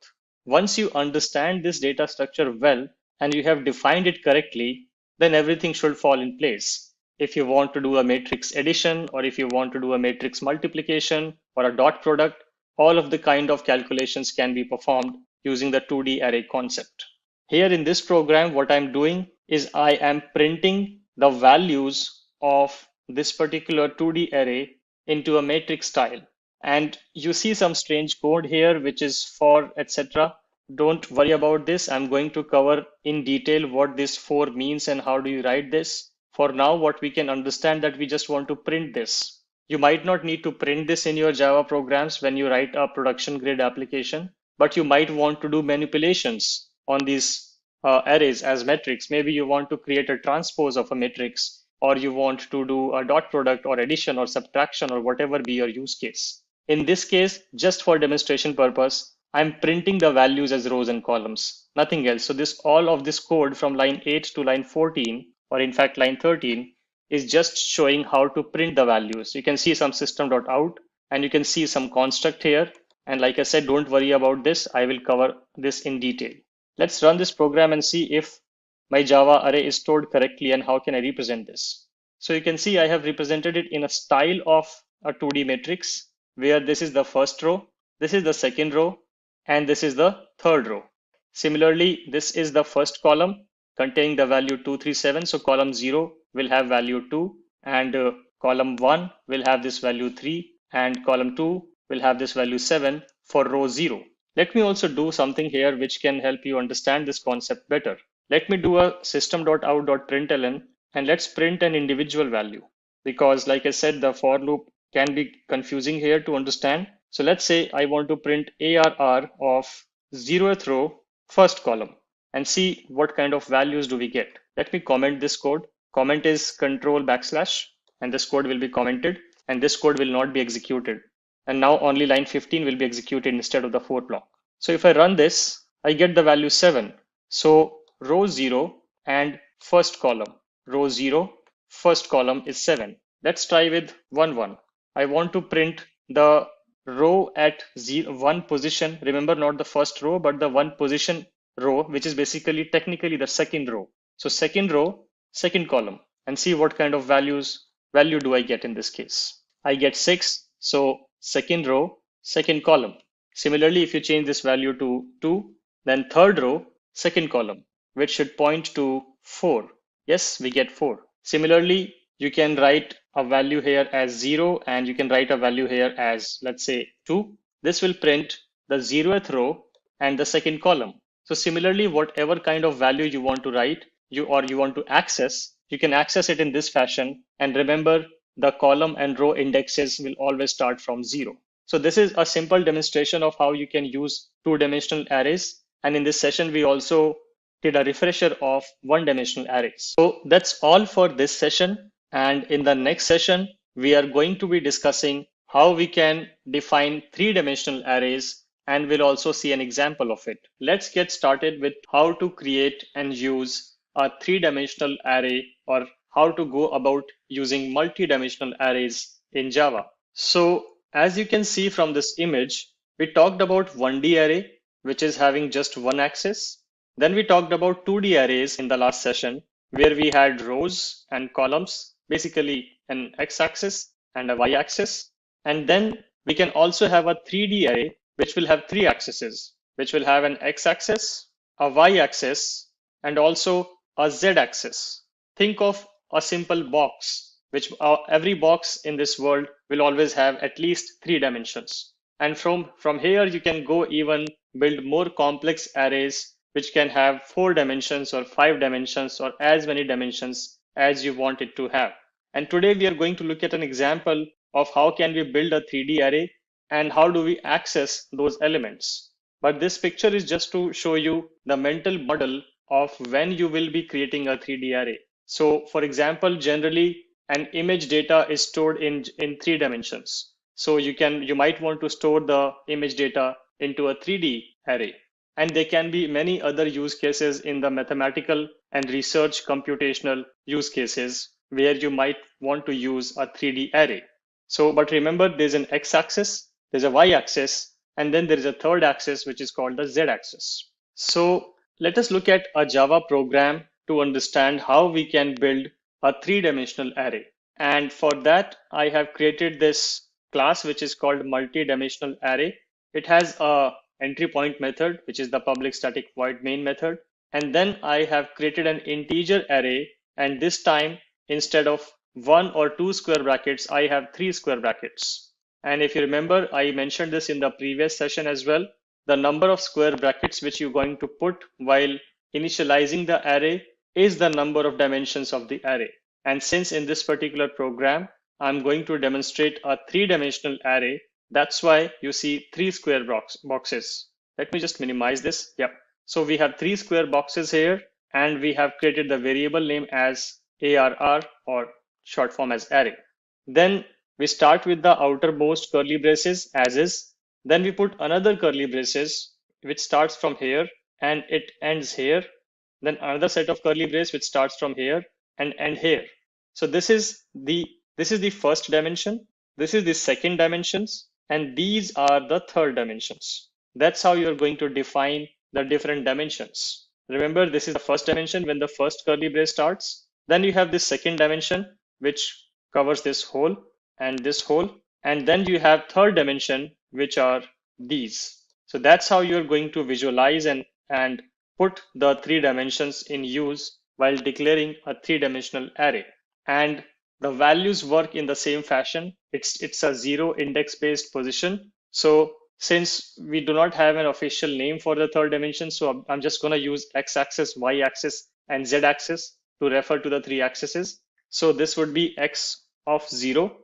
S3: Once you understand this data structure well, and you have defined it correctly, then everything should fall in place. If you want to do a matrix addition, or if you want to do a matrix multiplication or a dot product, all of the kind of calculations can be performed using the 2D array concept. Here in this program, what I'm doing is I am printing the values of this particular 2D array into a matrix style. And you see some strange code here, which is for etc. Don't worry about this. I'm going to cover in detail what this for means and how do you write this. for now, what we can understand that we just want to print this. You might not need to print this in your Java programs when you write a production grade application, but you might want to do manipulations on these arrays as metrics. Maybe you want to create a transpose of a matrix, or you want to do a dot product or addition or subtraction or whatever be your use case. In this case, just for demonstration purpose, I'm printing the values as rows and columns, nothing else. So all of this code from line 8 to line 14, or in fact line 13, is just showing how to print the values. You can see some system.out and you can see some construct here. And like I said, don't worry about this. I will cover this in detail. Let's run this program and see if my Java array is stored correctly and how can I represent this. So you can see I have represented it in a style of a 2D matrix where this is the first row, this is the second row, and this is the third row. Similarly, this is the first column containing the value 237. So column 0 will have value 2, and column 1 will have this value 3, and column 2 will have this value 7 for row 0. Let me also do something here which can help you understand this concept better. Let me do a system.out.println and let's print an individual value, because like I said, the for loop can be confusing here to understand. So let's say I want to print ARR of 0th row, first column, and see what kind of values do we get. Let me comment this code. Comment is control \, and this code will be commented, and this code will not be executed. And now only line 15 will be executed instead of the 4 block. So if I run this, I get the value 7. So row 0 and first column. Row 0, first column is 7. Let's try with 1, 1. I want to print the row at 1 position. Remember, not the first row, but the 1 position row, which is basically technically the second row. So second row, second column, and see what kind of value do I get in this case. I get 6. So second row, second column. Similarly, if you change this value to 2, then third row, second column, which should point to 4. Yes, we get 4. Similarly, you can write a value here as 0, and you can write a value here as, let's say, 2. This will print the 0th row and the second column. So similarly, whatever kind of value you want to write, you want to access, you can access it in this fashion. And remember, the column and row indexes will always start from 0. So this is a simple demonstration of how you can use 2-dimensional arrays. And in this session, we also did a refresher of 1-dimensional arrays. So that's all for this session. And in the next session, we are going to be discussing how we can define 3-dimensional arrays, and we'll also see an example of it. Let's get started with how to create and use a 3-dimensional array, or how to go about using multi-dimensional arrays in Java. So as you can see from this image, we talked about 1D array, which is having just one axis. Then we talked about 2D arrays in the last session, where we had rows and columns, basically an x-axis and a y-axis. And then we can also have a 3D array, which will have 3 axes, which will have an x-axis, a y-axis, and also a z-axis. Think of a simple box, which every box in this world will always have at least 3 dimensions. And from here, you can go even build more complex arrays, which can have 4 dimensions or 5 dimensions or as many dimensions as you want it to have. And today we are going to look at an example of how can we build a 3D array and how do we access those elements. But this picture is just to show you the mental model of when you will be creating a 3D array. So for example, generally an image data is stored in 3 dimensions. So you might want to store the image data into a 3D array. And there can be many other use cases in the mathematical and research computational use cases where you might want to use a 3D array. So, but remember, there's an x-axis, there's a y-axis, and then there is a third axis, which is called the z-axis. So let us look at a Java program to understand how we can build a 3-dimensional array. And for that, I have created this class, which is called multi-dimensional array. It has a entry point method, which is the public static void main method. And then I have created an integer array. And this time, instead of 1 or 2 square brackets, I have 3 square brackets. And if you remember, I mentioned this in the previous session as well. The number of square brackets which you're going to put while initializing the array is the number of dimensions of the array. And since in this particular program, I'm going to demonstrate a three-dimensional array, that's why you see three square boxes. Let me just minimize this. Yep. So we have three square boxes here, and we have created the variable name as ARR, or short form as array. Then we start with the outermost curly braces as is. Then we put another curly braces which starts from here and it ends here. Then another set of curly braces which starts from here and end here. So this is the first dimension. This is the second dimensions, and these are the third dimensions. That's how you're going to define the different dimensions. Remember, this is the first dimension when the first curly brace starts. Then you have this second dimension which covers this hole and this hole, and then you have third dimension which are these. So that's how you're going to visualize and put the three dimensions in use while declaring a three-dimensional array. And the values work in the same fashion. It's a zero index based position. So since we do not have an official name for the third dimension, so I'm just going to use x-axis, y-axis, and z-axis to refer to the three axes. So this would be x of 0,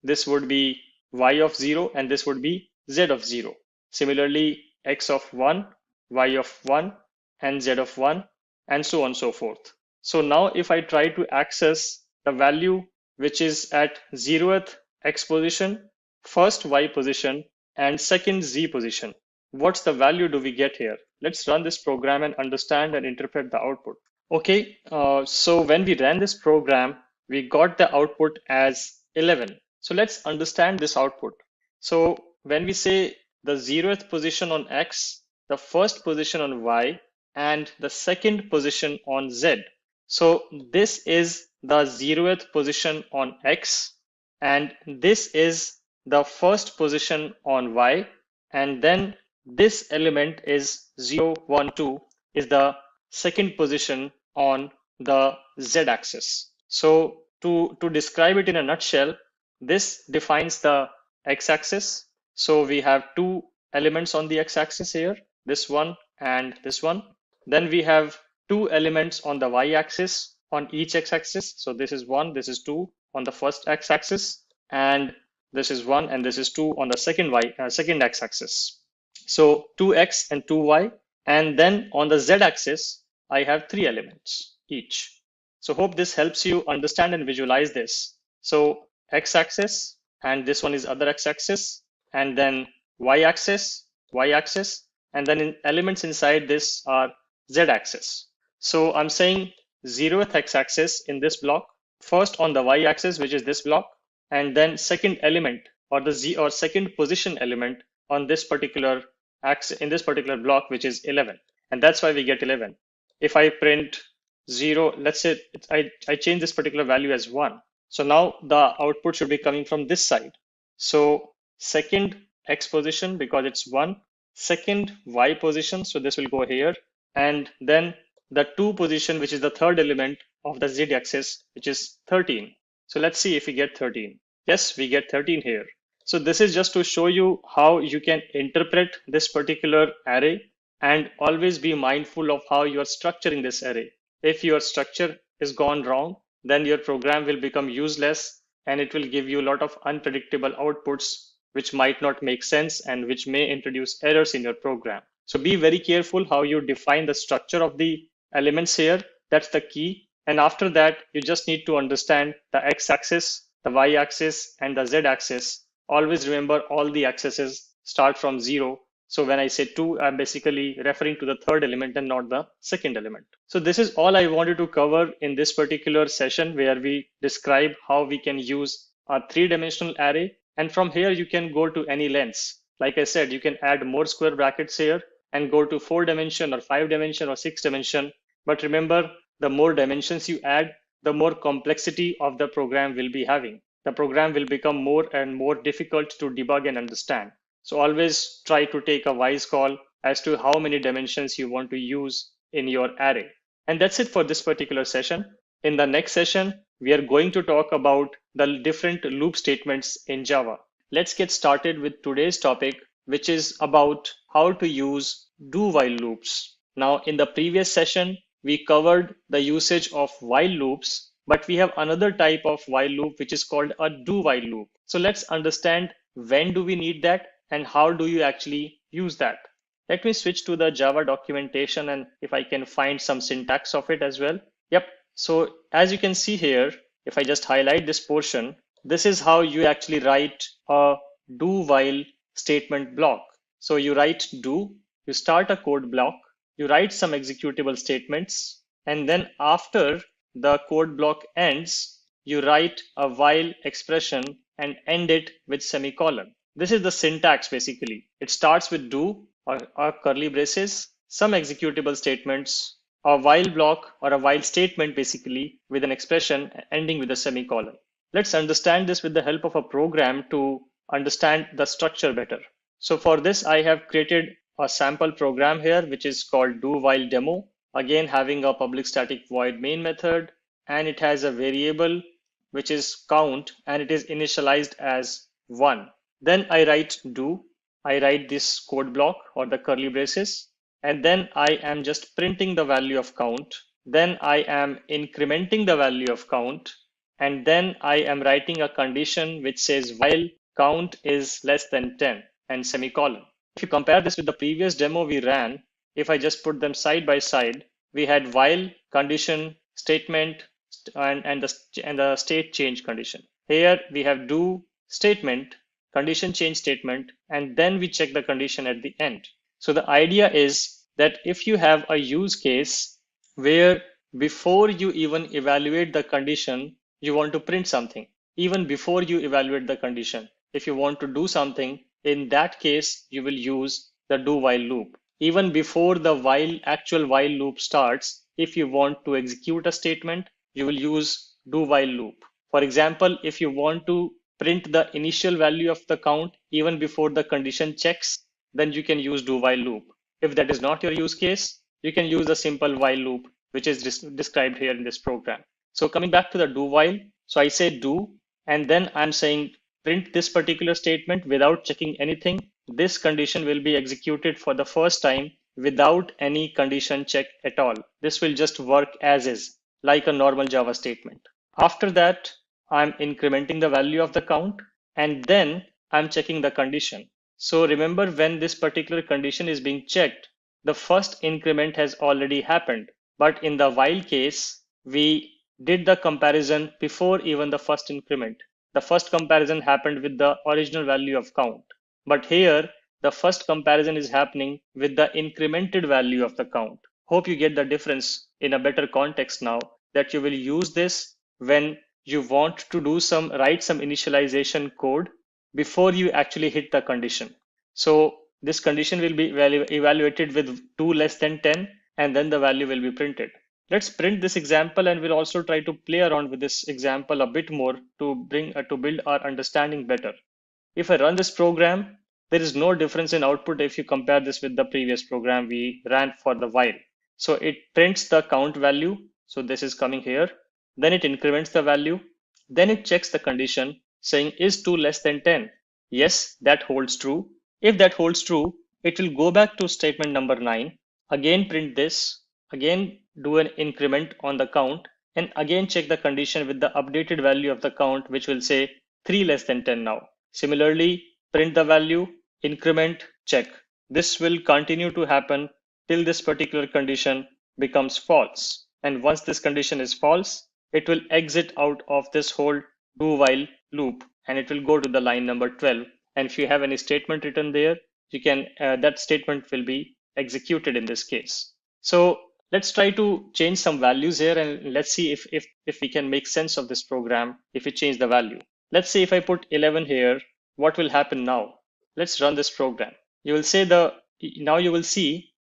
S3: this would be y of 0, and this would be z of 0. Similarly, x of 1, y of 1, and z of 1, and so on and so forth. So now if I try to access the value which is at 0th x position, first y position, and second z position, what's the value do we get here? Let's run this program and understand and interpret the output. Okay, so when we ran this program, we got the output as 11. So let's understand this output. So when we say the 0th position on x, the first position on y, and the second position on z. So this is the 0th position on x, and this is the first position on y, and then this element is 0, 1, 2 is the second position on the z-axis. So to describe it in a nutshell, this defines the x-axis. So we have two elements on the x-axis here, this one and this one. Then we have two elements on the y-axis on each x-axis. So this is 1, this is 2 on the first x-axis, and this is 1 and this is 2 on the second x-axis. So 2x and 2y, and then on the z-axis I have three elements each. So hope this helps you understand and visualize this. So x-axis, and this one is other x-axis, and then y-axis, and then elements inside this are z-axis. So I'm saying 0th x-axis in this block, first on the y-axis, which is this block, and then second element or the z or second position element on this particular axis in this particular block, which is 11. And that's why we get 11. If I print 0, let's say I change this particular value as 1. So now the output should be coming from this side. So second x position, because it's 1, second y position, so this will go here, and then the 2 position, which is the third element of the z-axis, which is 13. So let's see if we get 13. Yes, we get 13 here. So this is just to show you how you can interpret this particular array, and always be mindful of how you are structuring this array. If your structure is gone wrong, then your program will become useless, and it will give you a lot of unpredictable outputs which might not make sense and which may introduce errors in your program. So be very careful how you define the structure of the elements here. That's the key. And after that, you just need to understand the x-axis, the y-axis, and the z-axis. Always remember all the axes start from 0. So when I say 2, I'm basically referring to the third element and not the second element. So this is all I wanted to cover in this particular session, where we describe how we can use a three-dimensional array. And from here, you can go to any lengths. Like I said, you can add more square brackets here and go to 4-dimension or 5-dimension or 6-dimension. But remember, the more dimensions you add, the more complexity of the program will be having. The program will become more and more difficult to debug and understand. So always try to take a wise call as to how many dimensions you want to use in your array. And that's it for this particular session. In the next session, we are going to talk about the different loop statements in Java. Let's get started with today's topic, which is about how to use do-while loops. Now, in the previous session, we covered the usage of while loops, But we have another type of while loop, which is called a do while loop. So let's understand when do we need that and how do you actually use that. Let me switch to the Java documentation and if I can find some syntax of it as well. Yep. So as you can see here, if I just highlight this portion, this is how you actually write a do while statement block. So you write do, you start a code block, you write some executable statements, and then after the code block ends, you write a while expression and end it with semicolon. This is the syntax basically. It starts with do or curly braces, some executable statements, a while block or a while statement basically with an expression ending with a semicolon. Let's understand this with the help of a program to understand the structure better. So for this, I have created a sample program here, which is called do while demo. Again, having a public static void main method, and it has a variable which is count, and it is initialized as 1. Then I write do, I write this code block or the curly braces, and then I am just printing the value of count. Then I am incrementing the value of count, and then I am writing a condition which says while count is less than 10 and semicolon. If you compare this with the previous demo we ran, if I just put them side by side, we had while condition statement and the state change condition. Here we have do statement, condition change statement, and then we check the condition at the end. So the idea is that if you have a use case where before you even evaluate the condition, you want to print something, even before you evaluate the condition. If you want to do something, in that case, you will use the do while loop. Even before the actual while loop starts, if you want to execute a statement, you will use do while loop. For example, if you want to print the initial value of the count even before the condition checks, then you can use do while loop. If that is not your use case, you can use the simple while loop, which is described here in this program. So coming back to the do while, so I say do, and then I'm saying print this particular statement without checking anything. This condition will be executed for the first time without any condition check at all. This will just work as is, like a normal Java statement. After that, I'm incrementing the value of the count, and then I'm checking the condition. So remember, when this particular condition is being checked, the first increment has already happened. But in the while case, we did the comparison before even the first increment. The first comparison happened with the original value of count. But here, the first comparison is happening with the incremented value of the count. Hope you get the difference in a better context now, that you will use this when you want to write some initialization code before you actually hit the condition. So this condition will be evaluated with 2 less than 10, and then the value will be printed. Let's print this example, and we'll also try to play around with this example a bit more to build our understanding better. If I run this program, there is no difference in output if you compare this with the previous program we ran for the while. So it prints the count value. So this is coming here. Then it increments the value. Then it checks the condition saying is 2 less than 10. Yes, that holds true. If that holds true, it will go back to statement number 9, again print this, again do an increment on the count, and again check the condition with the updated value of the count, which will say 3 less than 10 now. Similarly, print the value, increment, check. This will continue to happen till this particular condition becomes false. And once this condition is false, it will exit out of this whole do while loop, and it will go to the line number 12. And if you have any statement written there, you can that statement will be executed in this case. So let's try to change some values here, and let's see if we can make sense of this program if we change the value. Let's say if I put 11 here, what will happen now? Let's run this program. You will see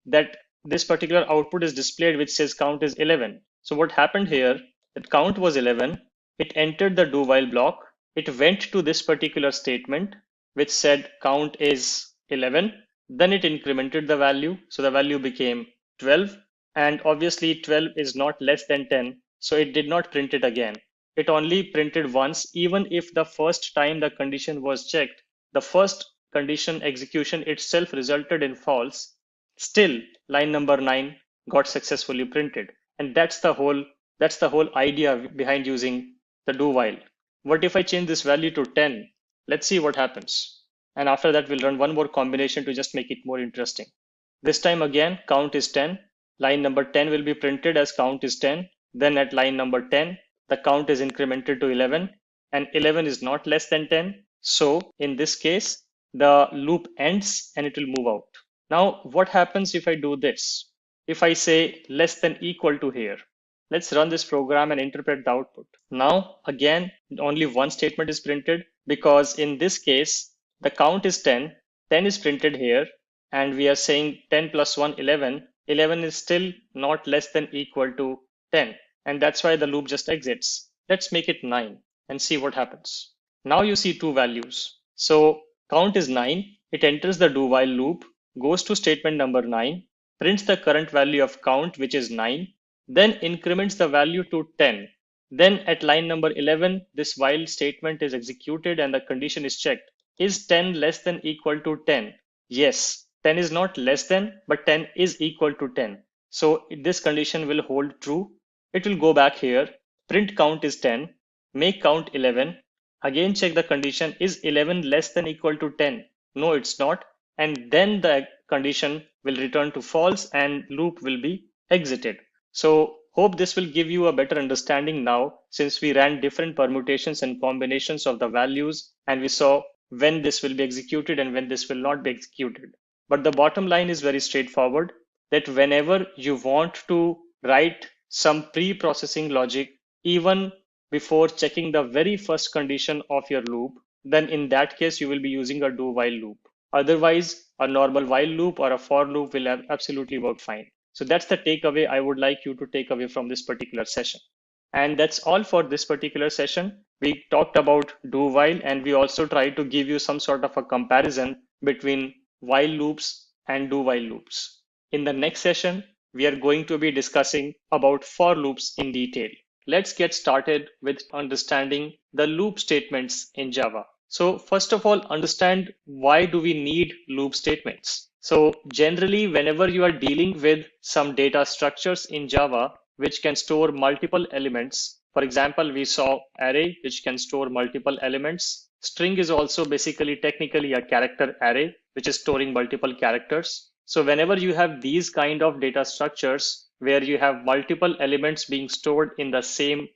S3: that this particular output is displayed, which says count is 11. So what happened here, that count was 11. It entered the do while block. It went to this particular statement, which said count is 11. Then it incremented the value. So the value became 12. And obviously 12 is not less than 10. So it did not print it again. It only printed once, even if the first time the condition was checked, the first condition execution itself resulted in false. Still, line number 9 got successfully printed. And that's the whole That's the whole idea behind using the do while. What if I change this value to 10? Let's see what happens. And after that, we'll run one more combination to just make it more interesting. This time again, count is 10. Line number 10 will be printed as count is 10. Then at line number 10, the count is incremented to 11, and 11 is not less than 10. So in this case, the loop ends and it will move out. Now, what happens if I do this? If I say less than equal to here, let's run this program and interpret the output. Now, again, only one statement is printed because in this case, the count is 10, 10 is printed here, and we are saying 10 plus 1, 11. 11 is still not less than equal to 10. And that's why the loop just exits. Let's make it 9 and see what happens. Now you see two values. So count is 9. It enters the do while loop, goes to statement number 9, prints the current value of count, which is 9, then increments the value to 10. Then at line number 11, this while statement is executed and the condition is checked. Is 10 less than equal to 10? Yes, 10 is not less than, but 10 is equal to 10. So this condition will hold true. It will go back here, print count is 10, make count 11, again check the condition, is 11 less than equal to 10? No, it's not. And then the condition will return to false and loop will be exited. So hope this will give you a better understanding now, since we ran different permutations and combinations of the values and we saw when this will be executed and when this will not be executed. But the bottom line is very straightforward, that whenever you want to write some pre-processing logic, even before checking the very first condition of your loop, then in that case, you will be using a do while loop. Otherwise, a normal while loop or a for loop will absolutely work fine. So that's the takeaway I would like you to take away from this particular session. And that's all for this particular session. We talked about do while, and we also tried to give you some sort of a comparison between while loops and do while loops. In the next session, we are going to be discussing about for loops in detail. Let's get started with understanding the loop statements in Java. So first of all, understand why do we need loop statements? So generally, whenever you are dealing with some data structures in Java, which can store multiple elements. For example, we saw array, which can store multiple elements. String is also basically technically a character array, which is storing multiple characters. So whenever you have these kind of data structures where you have multiple elements being stored in the same,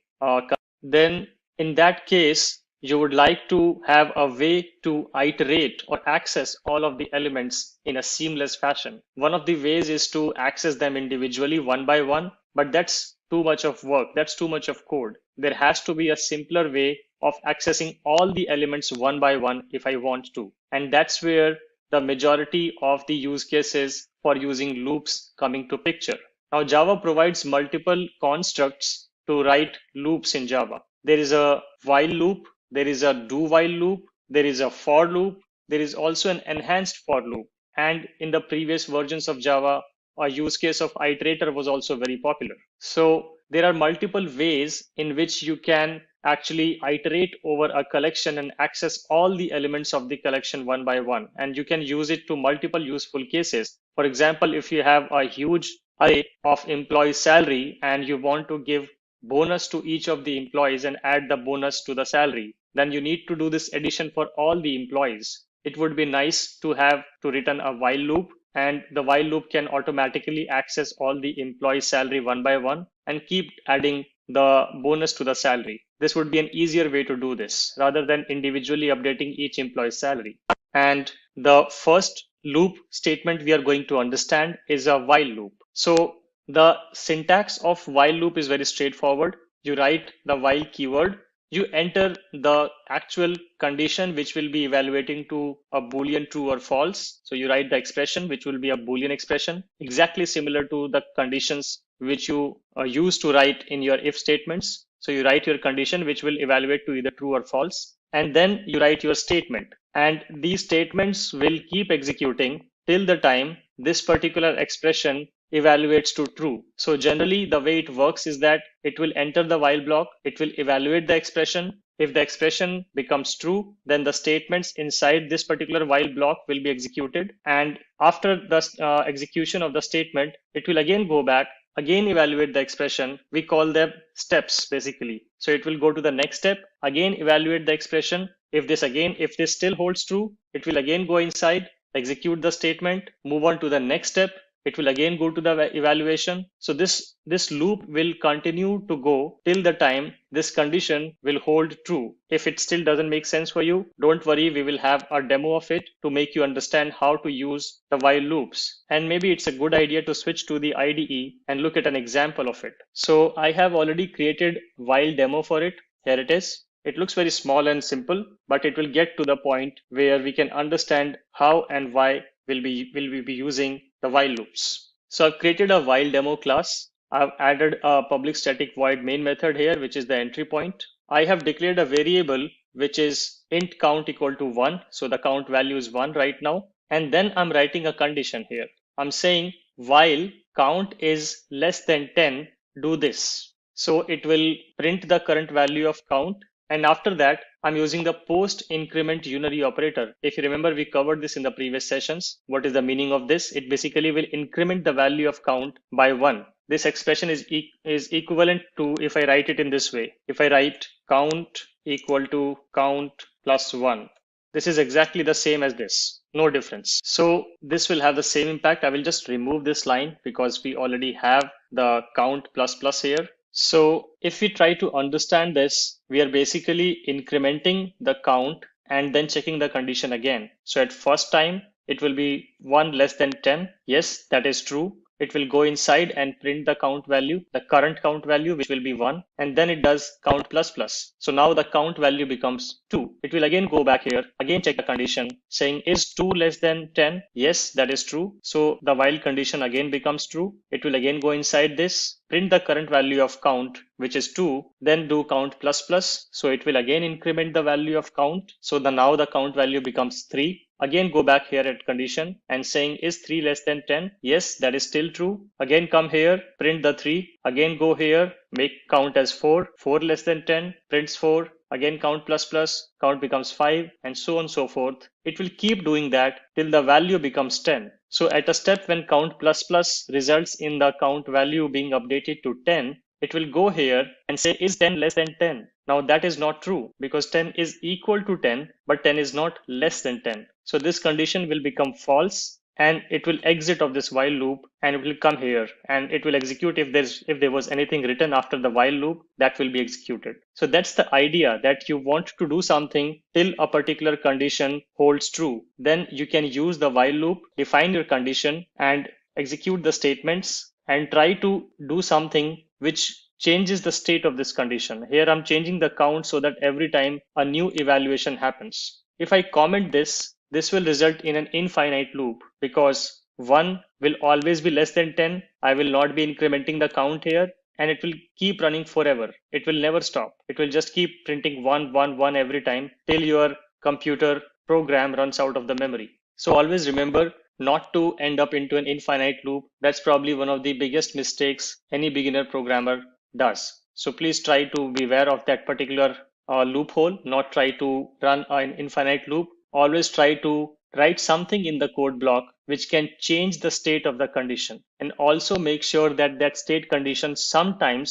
S3: then in that case, you would like to have a way to iterate or access all of the elements in a seamless fashion. One of the ways is to access them individually one by one, but that's too much of work. That's too much of code. There has to be a simpler way of accessing all the elements one by one if I want to. And that's where the majority of the use cases for using loops coming to picture. Now, Java provides multiple constructs to write loops in Java. There is a while loop, there is a do while loop, there is a for loop, there is also an enhanced for loop. And in the previous versions of Java, a use case of iterator was also very popular. So there are multiple ways in which you can actually iterate over a collection and access all the elements of the collection one by one. And you can use it to multiple useful cases. For example, if you have a huge array of employee salary and you want to give bonus to each of the employees and add the bonus to the salary, then you need to do this addition for all the employees. It would be nice to have to return a while loop, and the while loop can automatically access all the employee salary one by one and keep adding the bonus to the salary. This would be an easier way to do this rather than individually updating each employee's salary. And the first loop statement we are going to understand is a while loop. So the syntax of while loop is very straightforward. You write the while keyword, you enter the actual condition which will be evaluating to a Boolean true or false. So you write the expression which will be a Boolean expression, exactly similar to the conditions which you use to write in your if statements. So you write your condition which will evaluate to either true or false, and then you write your statement. And these statements will keep executing till the time this particular expression evaluates to true. So generally the way it works is that it will enter the while block, it will evaluate the expression. If the expression becomes true, then the statements inside this particular while block will be executed. And after the execution of the statement, it will again go back, again evaluate the expression. We call them steps basically. So it will go to the next step, again evaluate the expression. If this still holds true, it will again go inside, execute the statement, move on to the next step. It will again go to the evaluation. So this loop will continue to go till the time this condition will hold true. If it still doesn't make sense for you, don't worry, we will have a demo of it to make you understand how to use the while loops. And maybe it's a good idea to switch to the IDE and look at an example of it. So I have already created while demo for it. Here it is. It looks very small and simple, but it will get to the point where we can understand how and why will we be using the while loops. So I've created a while demo class. I've added a public static void main method here, which is the entry point. I have declared a variable which is int count equal to 1. So the count value is 1 right now. And then I'm writing a condition here. I'm saying while count is less than 10, do this. So it will print the current value of count. And after that, I'm using the post increment unary operator. If you remember, we covered this in the previous sessions. What is the meaning of this? It basically will increment the value of count by 1. This expression is equivalent to if I write it in this way. If I write count equal to count plus 1. This is exactly the same as this. No difference. So this will have the same impact. I will just remove this line because we already have the count plus plus here. So if we try to understand this, we are basically incrementing the count and then checking the condition again. So at first time, it will be 1 less than 10. Yes, that is true. It will go inside and print the count value, the current count value, which will be 1. And then it does count plus plus. So now the count value becomes 2. It will again go back here, again check the condition saying is 2 less than 10? Yes, that is true. So the while condition again becomes true. It will again go inside this, print the current value of count, which is 2, then do count plus plus. So it will again increment the value of count. So now the count value becomes 3. Again, go back here at condition and saying is 3 less than 10? Yes, that is still true. Again, come here, print the 3. Again, go here, make count as 4. 4 less than 10, prints 4. Again, count plus plus, count becomes 5, and so on and so forth. It will keep doing that till the value becomes 10. So at a step when count plus plus results in the count value being updated to 10, it will go here and say is 10 less than 10? Now that is not true because 10 is equal to 10, but 10 is not less than 10. So this condition will become false and it will exit of this while loop and it will come here and it will execute if there was anything written after the while loop that will be executed. So that's the idea, that you want to do something till a particular condition holds true. Then you can use the while loop, define your condition and execute the statements and try to do something which changes the state of this condition. Here I'm changing the count so that every time a new evaluation happens. If I comment this will result in an infinite loop because 1 will always be less than 10. I will not be incrementing the count here and it will keep running forever. It will never stop. It will just keep printing 1, 1, 1 every time till your computer program runs out of the memory. So always remember not to end up into an infinite loop. That's probably one of the biggest mistakes any beginner programmer does. So please try to be aware of that particular loophole, not try to run an infinite loop. Always try to write something in the code block which can change the state of the condition, and also make sure that that state condition sometime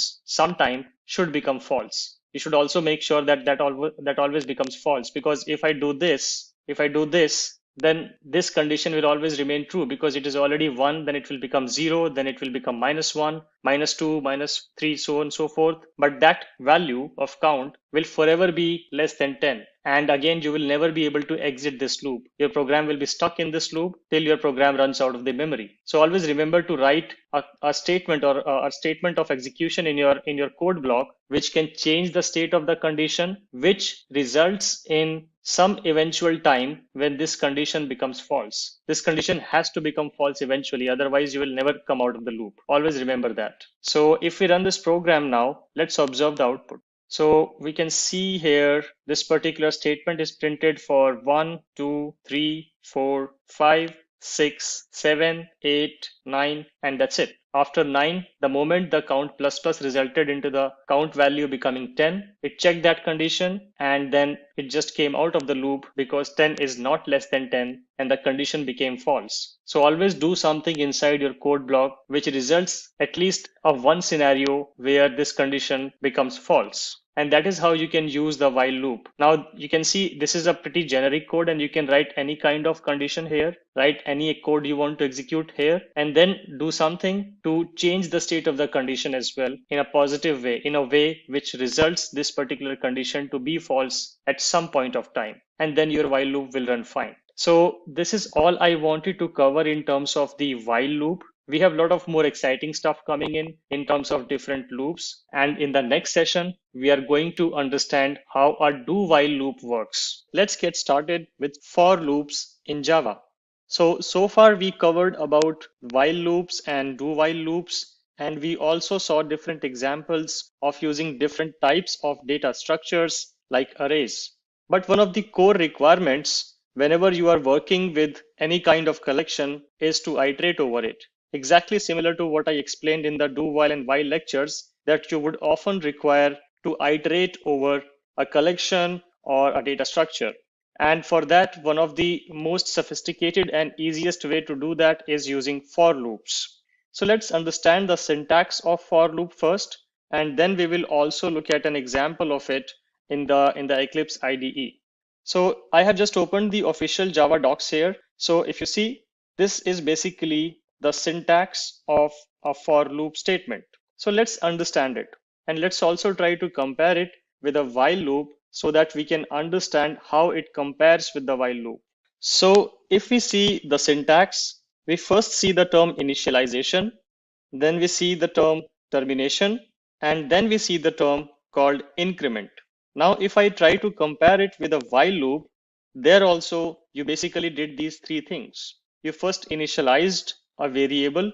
S3: should become false. You should also make sure that always becomes false, because if I do this, then this condition will always remain true because it is already 1, then it will become 0, then it will become -1, -2, -3, so on and so forth. But that value of count will forever be less than 10. And again, you will never be able to exit this loop. Your program will be stuck in this loop till your program runs out of the memory. So always remember to write a statement or a statement of execution in your code block, which can change the state of the condition, which results in some eventual time when this condition becomes false. This condition has to become false eventually, otherwise you will never come out of the loop. Always remember that. So if we run this program now, let's observe the output. So we can see here this particular statement is printed for 1, 2, 3, 4, 5. 6, 7, 8, 9, and that's it. After 9, the moment the count plus plus resulted into the count value becoming 10, it checked that condition and then it just came out of the loop because 10 is not less than 10 and the condition became false. So always do something inside your code block which results at least of one scenario where this condition becomes false. And that is how you can use the while loop. Now you can see this is a pretty generic code and you can write any kind of condition here, write any code you want to execute here, and then do something to change the state of the condition as well in a positive way, in a way which results this particular condition to be false at some point of time. And then your while loop will run fine. So this is all I wanted to cover in terms of the while loop. We have a lot of more exciting stuff coming in terms of different loops. And in the next session, we are going to understand how a do-while loop works. Let's get started with for loops in Java. So far we covered about while loops and do-while loops. And we also saw different examples of using different types of data structures like arrays. But one of the core requirements whenever you are working with any kind of collection is to iterate over it. Exactly similar to what I explained in the do while and while lectures, that you would often require to iterate over a collection or a data structure. And for that, one of the most sophisticated and easiest way to do that is using for loops. So let's understand the syntax of for loop first, and then we will also look at an example of it in the Eclipse IDE. So I have just opened the official Java docs here. So if you see, this is basically the syntax of a for loop statement. So let's understand it. And let's also try to compare it with a while loop so that we can understand how it compares with the while loop. So if we see the syntax, we first see the term initialization, then we see the term termination, and then we see the term called increment. Now, if I try to compare it with a while loop, there also you basically did these three things. You first initialized a variable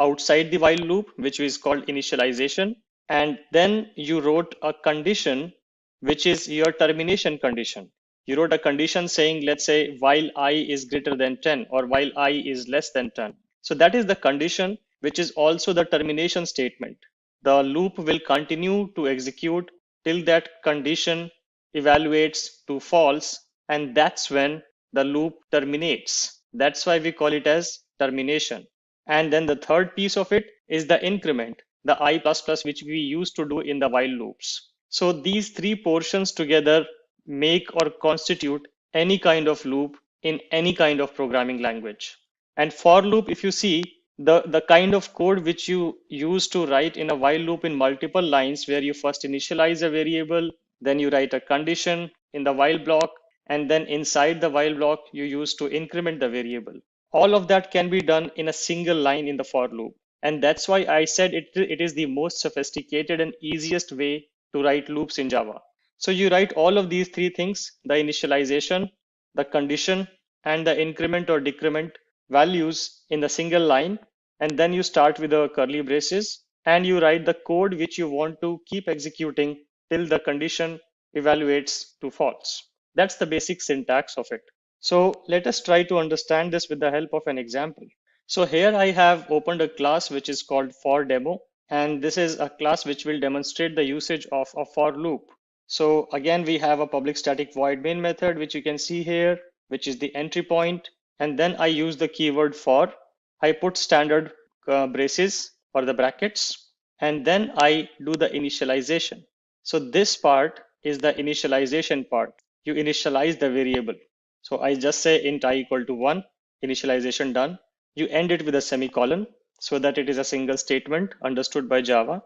S3: outside the while loop, which is called initialization. And then you wrote a condition, which is your termination condition. You wrote a condition saying, let's say, while I is greater than 10 or while I is less than 10. So that is the condition, which is also the termination statement. The loop will continue to execute till that condition evaluates to false. And that's when the loop terminates. That's why we call it as termination. And then the third piece of it is the increment, the I++, which we used to do in the while loops. So these three portions together make or constitute any kind of loop in any kind of programming language. And for loop, if you see, the kind of code which you use to write in a while loop in multiple lines, where you first initialize a variable, then you write a condition in the while block, and then inside the while block, you use to increment the variable. All of that can be done in a single line in the for loop. And that's why I said it is the most sophisticated and easiest way to write loops in Java. So you write all of these three things, the initialization, the condition, and the increment or decrement values in the single line. And then you start with the curly braces and you write the code which you want to keep executing till the condition evaluates to false. That's the basic syntax of it. So let us try to understand this with the help of an example. So here I have opened a class which is called forDemo, and this is a class which will demonstrate the usage of a for loop. So again, we have a public static void main method, which you can see here, which is the entry point. And then I use the keyword for. I put standard braces or the brackets, and then I do the initialization. So this part is the initialization part. You initialize the variable. So I just say int I equal to 1, initialization done. You end it with a semicolon so that it is a single statement understood by Java.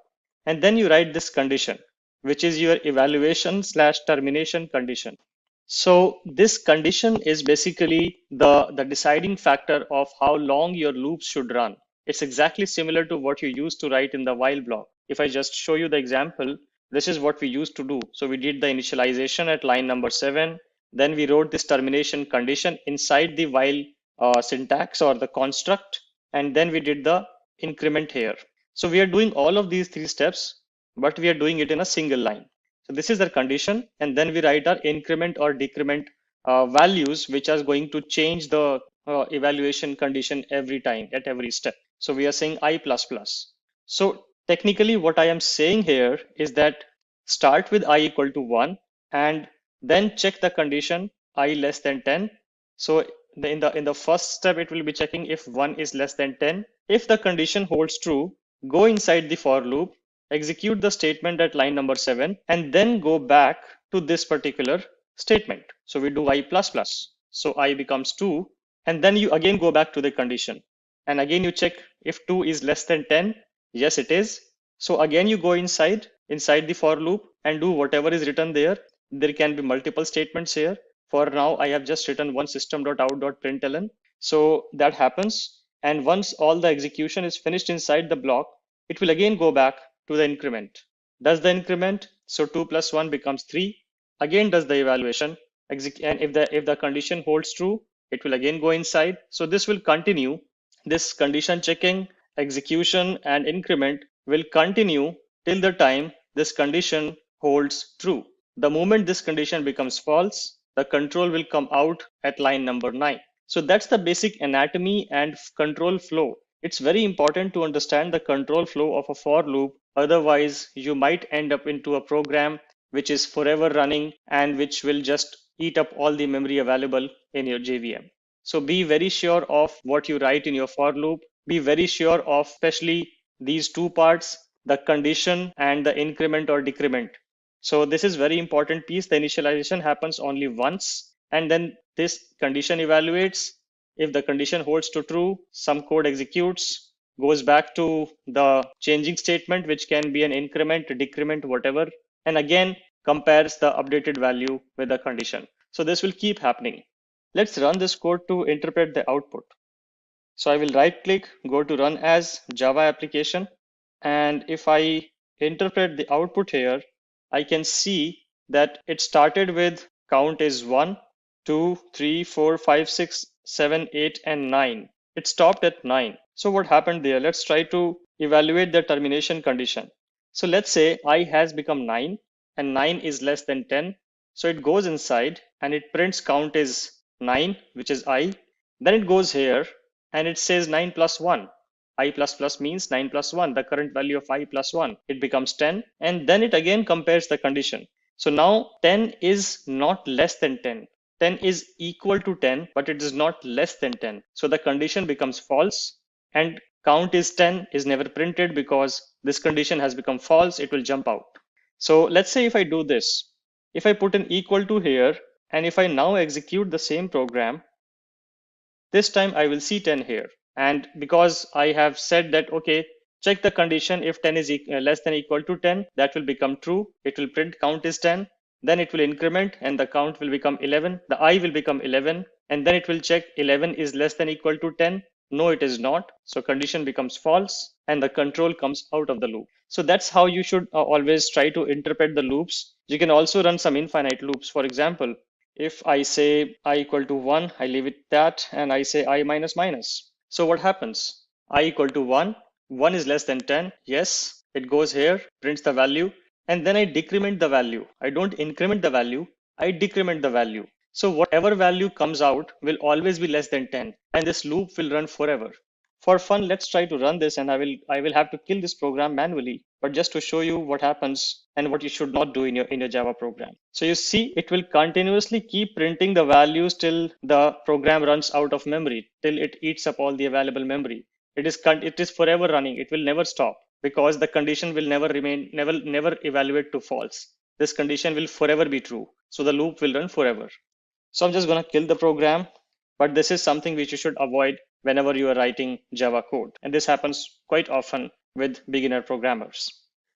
S3: And then you write this condition, which is your evaluation/termination condition. So this condition is basically the deciding factor of how long your loops should run. It's exactly similar to what you used to write in the while block. If I just show you the example, this is what we used to do. So we did the initialization at line number 7. Then we wrote this termination condition inside the while syntax or the construct. And then we did the increment here. So we are doing all of these three steps, but we are doing it in a single line. So this is the condition. And then we write our increment or decrement values, which are going to change the evaluation condition every time at every step. So we are saying I++. So technically what I am saying here is that start with I equal to 1 and then check the condition I less than 10. So in the first step, it will be checking if 1 is less than 10. If the condition holds true, go inside the for loop, execute the statement at line number 7, and then go back to this particular statement. So we do I++. So I becomes 2, and then you again go back to the condition. And again you check if 2 is less than 10. Yes, it is. So again you go inside the for loop and do whatever is written there. There can be multiple statements here. For now, I have just written one system.out.println. So that happens. And once all the execution is finished inside the block, it will again go back to the increment. Does the increment, so 2 plus 1 becomes 3. Again does the evaluation. And if the condition holds true, it will again go inside. So this will continue. This condition checking, execution, and increment will continue till the time this condition holds true. The moment this condition becomes false, the control will come out at line number 9. So that's the basic anatomy and control flow. It's very important to understand the control flow of a for loop. Otherwise, you might end up into a program which is forever running and which will just eat up all the memory available in your JVM. So be very sure of what you write in your for loop. Be very sure of especially these two parts, the condition and the increment or decrement. So this is very important piece. The initialization happens only once, and then this condition evaluates. If the condition holds to true, some code executes, goes back to the changing statement, which can be an increment, decrement, whatever, and again compares the updated value with the condition. So this will keep happening. Let's run this code to interpret the output. So I will right click, go to run as Java application. And if I interpret the output here, I can see that it started with count is 1, 2, 3, 4, 5, 6, 7, 8, and 9. It stopped at 9. So what happened there? Let's try to evaluate the termination condition. So let's say I has become 9 and 9 is less than 10. So it goes inside and it prints count is 9, which is I. Then it goes here and it says 9 plus 1. I++ means 9 plus 1, the current value of I plus 1. It becomes 10, and then it again compares the condition. So now 10 is not less than 10. 10 is equal to 10, but it is not less than 10. So the condition becomes false, and count is 10 is never printed because this condition has become false. It will jump out. So let's say if I do this, if I put an equal to here, and if I now execute the same program, this time I will see 10 here. And because I have said that, okay, check the condition, if 10 is less than or equal to 10, that will become true. It will print count is 10. Then it will increment and the count will become 11. The I will become 11. And then it will check 11 is less than or equal to 10. No, it is not. So condition becomes false and the control comes out of the loop. So that's how you should always try to interpret the loops. You can also run some infinite loops. For example, if I say I equal to 1, I leave it that, and I say I minus minus. So what happens? I equal to 1, 1 is less than 10. Yes, it goes here, prints the value, and then I decrement the value. I don't increment the value, I decrement the value. So whatever value comes out will always be less than 10, and this loop will run forever. For fun, let's try to run this, and I will have to kill this program manually, but just to show you what happens and what you should not do in your Java program. So you see, it will continuously keep printing the values till the program runs out of memory, till it eats up all the available memory. It is forever running. It will never stop because the condition will never evaluate to false. This condition will forever be true. So the loop will run forever. So I'm just going to kill the program, but this is something which you should avoid whenever you are writing Java code. And this happens quite often with beginner programmers.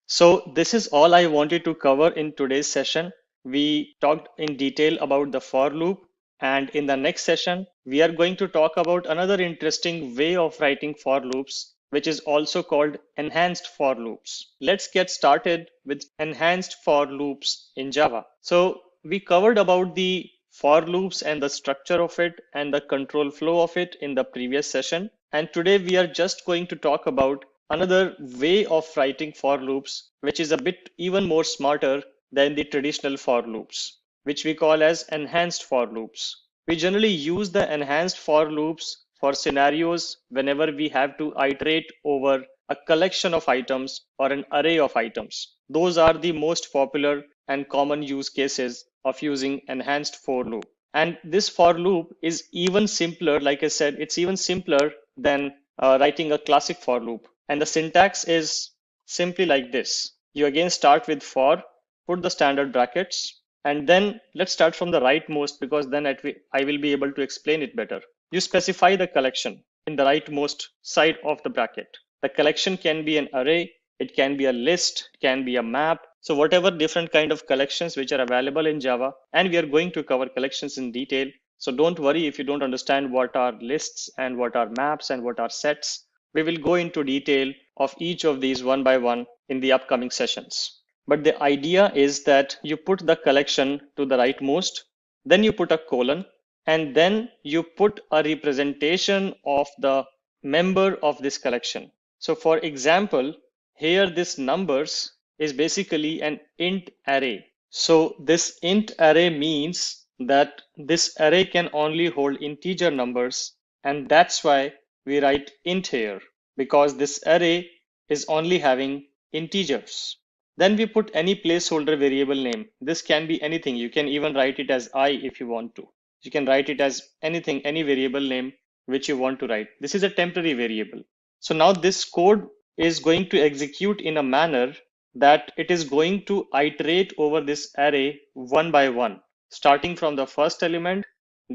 S3: So this is all I wanted to cover in today's session. We talked in detail about the for loop. And in the next session, we are going to talk about another interesting way of writing for loops, which is also called enhanced for loops. Let's get started with enhanced for loops in Java. So we covered about the for loops and the structure of it and the control flow of it in the previous session. And today we are just going to talk about another way of writing for loops, which is a bit even more smarter than the traditional for loops, which we call as enhanced for loops. We generally use the enhanced for loops for scenarios whenever we have to iterate over a collection of items or an array of items. Those are the most popular and common use cases of using enhanced for loop. And this for loop is even simpler. Like I said, it's even simpler than writing a classic for loop. And the syntax is simply like this. You again start with for, put the standard brackets, and then let's start from the rightmost, because then I will be able to explain it better. You specify the collection in the rightmost side of the bracket. The collection can be an array, it can be a list, it can be a map. So whatever different kind of collections which are available in Java, and we are going to cover collections in detail. So don't worry if you don't understand what are lists and what are maps and what are sets. We will go into detail of each of these one by one in the upcoming sessions. But the idea is that you put the collection to the rightmost, then you put a colon, and then you put a representation of the member of this collection. So for example, here this numbers is basically an int array. So this int array means that this array can only hold integer numbers, and that's why we write int here, because this array is only having integers. Then we put any placeholder variable name. This can be anything. You can even write it as I if you want to. You can write it as anything, any variable name which you want to write. This is a temporary variable. So now this code is going to execute in a manner that it is going to iterate over this array one by one, starting from the first element,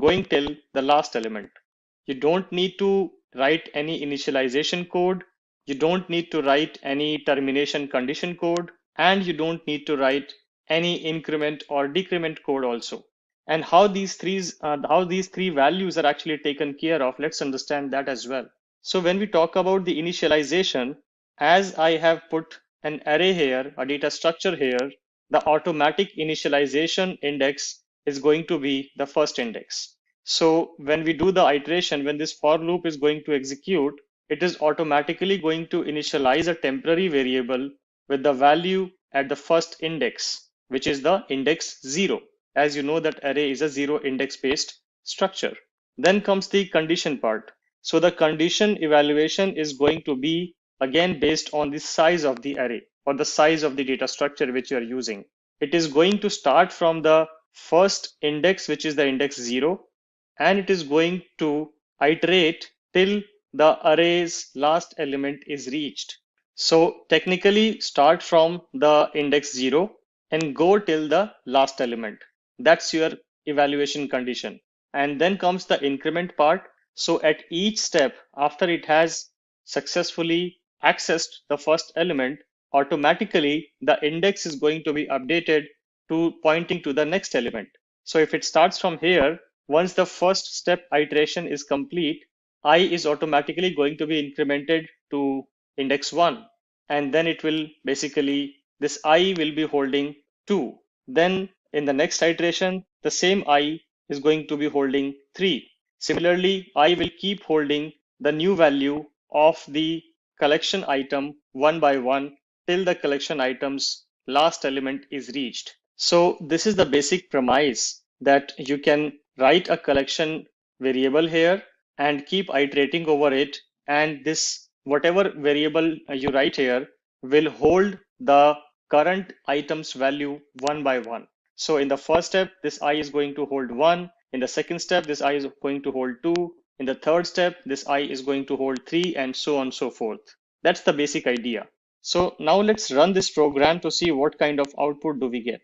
S3: going till the last element. You don't need to write any initialization code. You don't need to write any termination condition code, and you don't need to write any increment or decrement code also. And how these three values are actually taken care of, let's understand that as well. So when we talk about the initialization, as I have put an array here, a data structure here, the automatic initialization index is going to be the first index. So when we do the iteration, when this for loop is going to execute, it is automatically going to initialize a temporary variable with the value at the first index, which is the index 0. As you know, that array is a 0 index based structure. Then comes the condition part. So the condition evaluation is going to be again based on the size of the array or the size of the data structure which you are using. It is going to start from the first index, which is the index 0, and it is going to iterate till the array's last element is reached. So technically start from the index 0 and go till the last element. That's your evaluation condition. And then comes the increment part. So at each step, after it has successfully accessed the first element, automatically the index is going to be updated to pointing to the next element. So if it starts from here, once the first step iteration is complete, I is automatically going to be incremented to index 1. And then it will basically, this I will be holding 2. Then in the next iteration, the same I is going to be holding 3. Similarly, I will keep holding the new value of the collection item one by one till the collection item's last element is reached. So this is the basic premise, that you can write a collection variable here and keep iterating over it, and this whatever variable you write here will hold the current item's value one by one. So in the first step, this I is going to hold 1. In the second step, this I is going to hold 2. In the third step, this I is going to hold 3, and so on and so forth. That's the basic idea. So now let's run this program to see what kind of output do we get.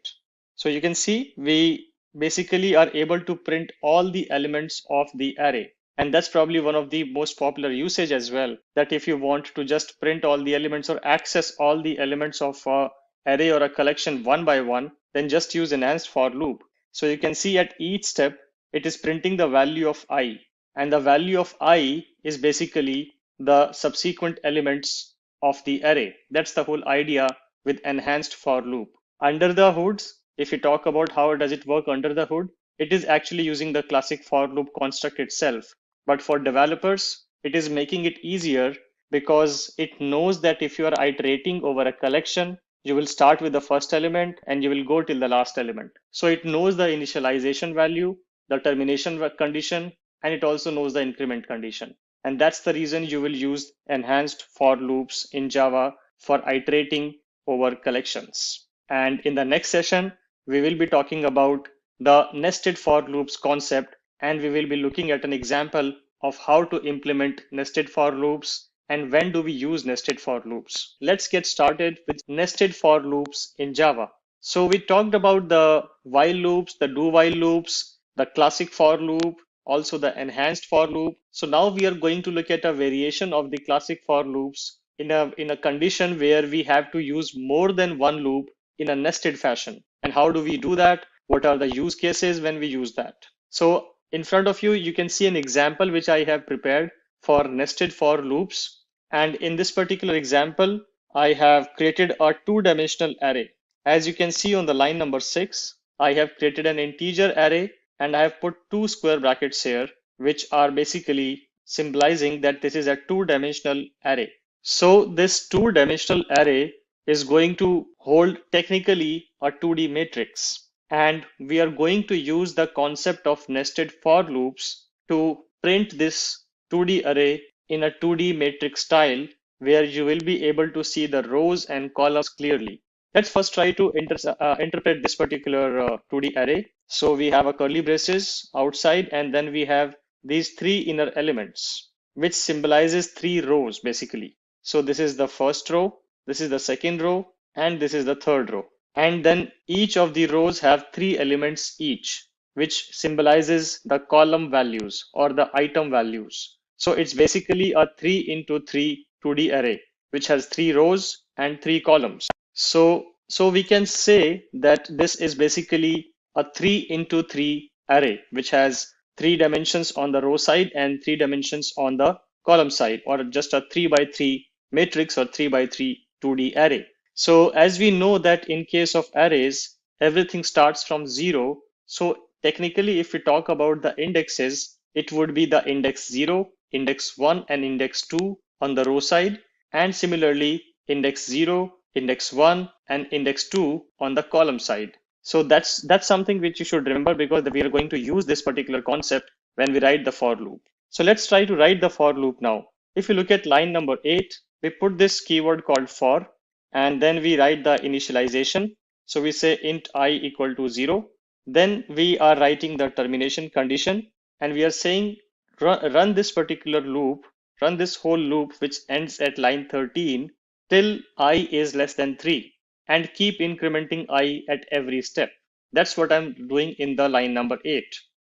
S3: So you can see we basically are able to print all the elements of the array. And that's probably one of the most popular usage as well, that if you want to just print all the elements or access all the elements of an array or a collection one by one, then just use enhanced for loop. So you can see at each step, it is printing the value of I, and the value of I is basically the subsequent elements of the array. That's the whole idea with enhanced for loop. Under the hoods, if we talk about how does it work under the hood, it is actually using the classic for loop construct itself. But for developers, it is making it easier because it knows that if you are iterating over a collection, you will start with the first element and you will go till the last element. So it knows the initialization value the termination condition, and it also knows the increment condition. And that's the reason you will use enhanced for loops in Java for iterating over collections. And in the next session, we will be talking about the nested for loops concept, and we will be looking at an example of how to implement nested for loops and when do we use nested for loops. Let's get started with nested for loops in Java. So we talked about the while loops, the do while loops, the classic for loop, also the enhanced for loop. So now we are going to look at a variation of the classic for loops in a condition where we have to use more than one loop in a nested fashion. And how do we do that? What are the use cases when we use that? So in front of you, you can see an example which I have prepared for nested for loops. And in this particular example, I have created a two-dimensional array. As you can see on the line number 6, I have created an integer array and I have put two square brackets here, which are basically symbolizing that this is a two-dimensional array. So this two-dimensional array is going to hold technically a 2D matrix. And we are going to use the concept of nested for loops to print this 2D array in a 2D matrix style where you will be able to see the rows and columns clearly. Let's first try to interpret this particular 2D array. So we have a curly braces outside, and then we have these three inner elements, which symbolizes three rows basically. So this is the first row, this is the second row, and this is the third row. And then each of the rows have three elements each, which symbolizes the column values or the item values. So it's basically a 3 into 3 2D array, which has three rows and three columns. So we can say that this is basically a 3 into 3 array, which has 3 dimensions on the row side and 3 dimensions on the column side, or just a 3 by 3 matrix or 3 by 3 2D array. So as we know that in case of arrays, everything starts from 0. So technically, if we talk about the indexes, it would be the index 0, index 1, and index 2 on the row side. And similarly, index 0, index 1, and index 2 on the column side. So that's something which you should remember, because we are going to use this particular concept when we write the for loop. So let's try to write the for loop now. If you look at line number 8, we put this keyword called for, and then we write the initialization. So we say int I equal to 0. Then we are writing the termination condition, and we are saying run this particular loop, run this whole loop which ends at line 13 till I is less than 3, and keep incrementing I at every step. That's what I'm doing in the line number 8.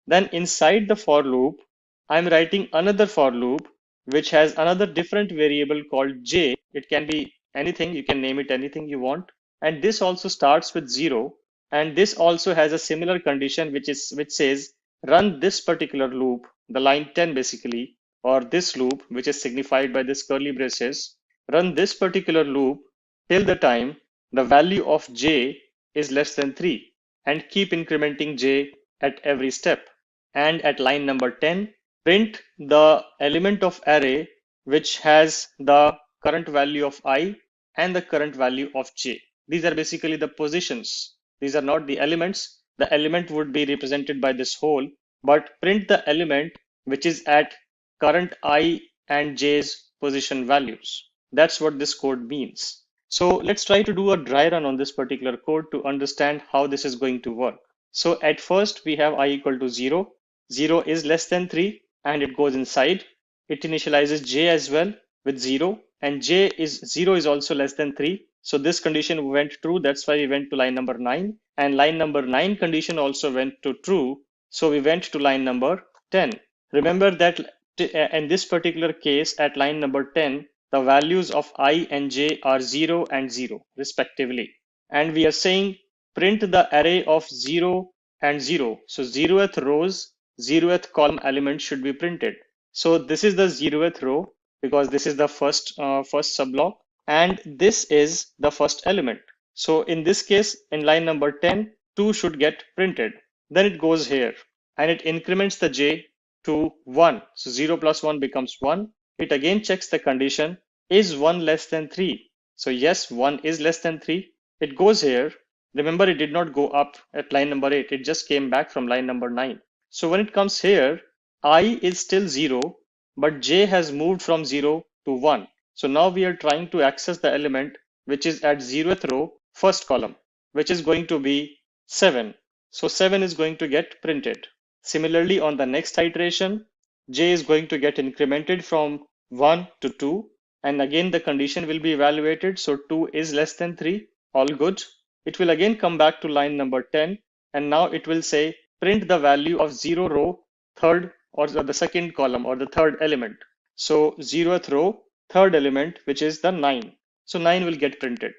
S3: Then inside the for loop, I'm writing another for loop which has another different variable called j. It can be anything, you can name it anything you want. And this also starts with 0. And this also has a similar condition which says run this particular loop, the line 10 basically, or this loop which is signified by this curly braces, run this particular loop till the time the value of j is less than 3, and keep incrementing j at every step. And at line number 10, print the element of array which has the current value of I and the current value of j. These are basically the positions. These are not the elements. The element would be represented by this whole, but print the element which is at current I and j's position values. That's what this code means. So let's try to do a dry run on this particular code to understand how this is going to work. So at first we have I equal to 0. 0 is less than 3, and it goes inside. It initializes j as well with 0, and 0 is also less than 3. So this condition went true. That's why we went to line number 9, and line number 9 condition also went to true. So we went to line number 10. Remember that in this particular case at line number 10, the values of I and j are 0 and 0 respectively. And we are saying print the array of 0 and 0. So 0th rows, 0th column element should be printed. So this is the 0th row because this is the first subblock, and this is the first element. So in this case, in line number 10, 2 should get printed. Then it goes here and it increments the j to 1. So 0 plus 1 becomes 1. It again checks the condition, is 1 less than 3? So yes, 1 is less than 3. It goes here. Remember, it did not go up at line number 8. It just came back from line number 9. So when it comes here, I is still 0, but j has moved from 0 to 1. So now we are trying to access the element which is at 0th row, first column, which is going to be 7. So 7 is going to get printed. Similarly, on the next iteration, j is going to get incremented from 1 to 2. And again, the condition will be evaluated. So 2 is less than 3. All good. It will again come back to line number 10. And now it will say print the value of 0 row, third or the second column or the third element. So 0th row, third element, which is the 9. So 9 will get printed.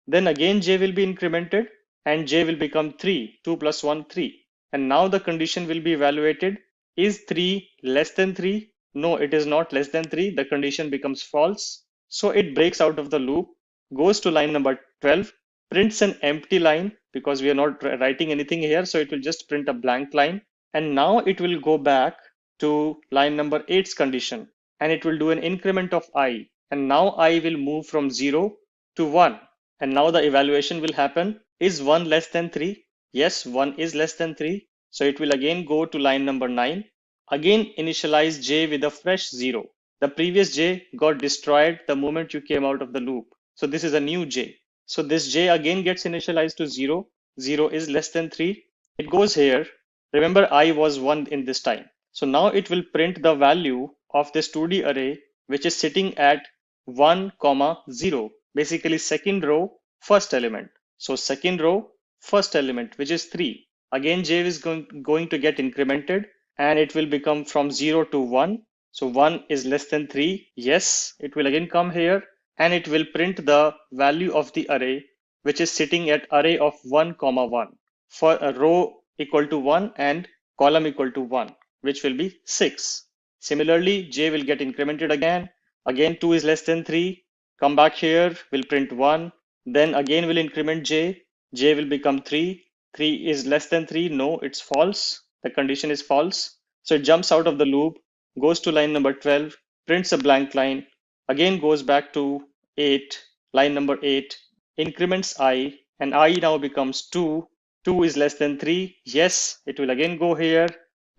S3: Then again j will be incremented and j will become 3. 2 plus 1, 3. And now the condition will be evaluated. Is 3 less than 3? No, it is not less than 3. The condition becomes false. So it breaks out of the loop, goes to line number 12, prints an empty line because we are not writing anything here. So it will just print a blank line. And now it will go back to line number 8's condition and it will do an increment of I. And now I will move from 0 to 1. And now the evaluation will happen. Is 1 less than 3? Yes, 1 is less than 3. So it will again go to line number 9. Again, initialize j with a fresh 0. The previous j got destroyed the moment you came out of the loop. So this is a new j. So this j again gets initialized to 0. 0 is less than 3. It goes here. Remember, I was 1 in this time. So now it will print the value of this 2D array, which is sitting at 1, 0. Basically second row, first element. So second row, first element, which is 3. Again, j is going to get incremented and it will become from 0 to 1. So 1 is less than 3. Yes, it will again come here and it will print the value of the array, which is sitting at array of 1, 1 for a row equal to 1 and column equal to 1, which will be 6. Similarly, j will get incremented again. Again, 2 is less than 3. Come back here, will print 1. Then again will increment j. J will become 3. 3 is less than 3. No, it's false. The condition is false. So it jumps out of the loop, goes to line number 12, prints a blank line, again goes back to 8, line number 8, increments I, and I now becomes 2. 2 is less than 3. Yes, it will again go here,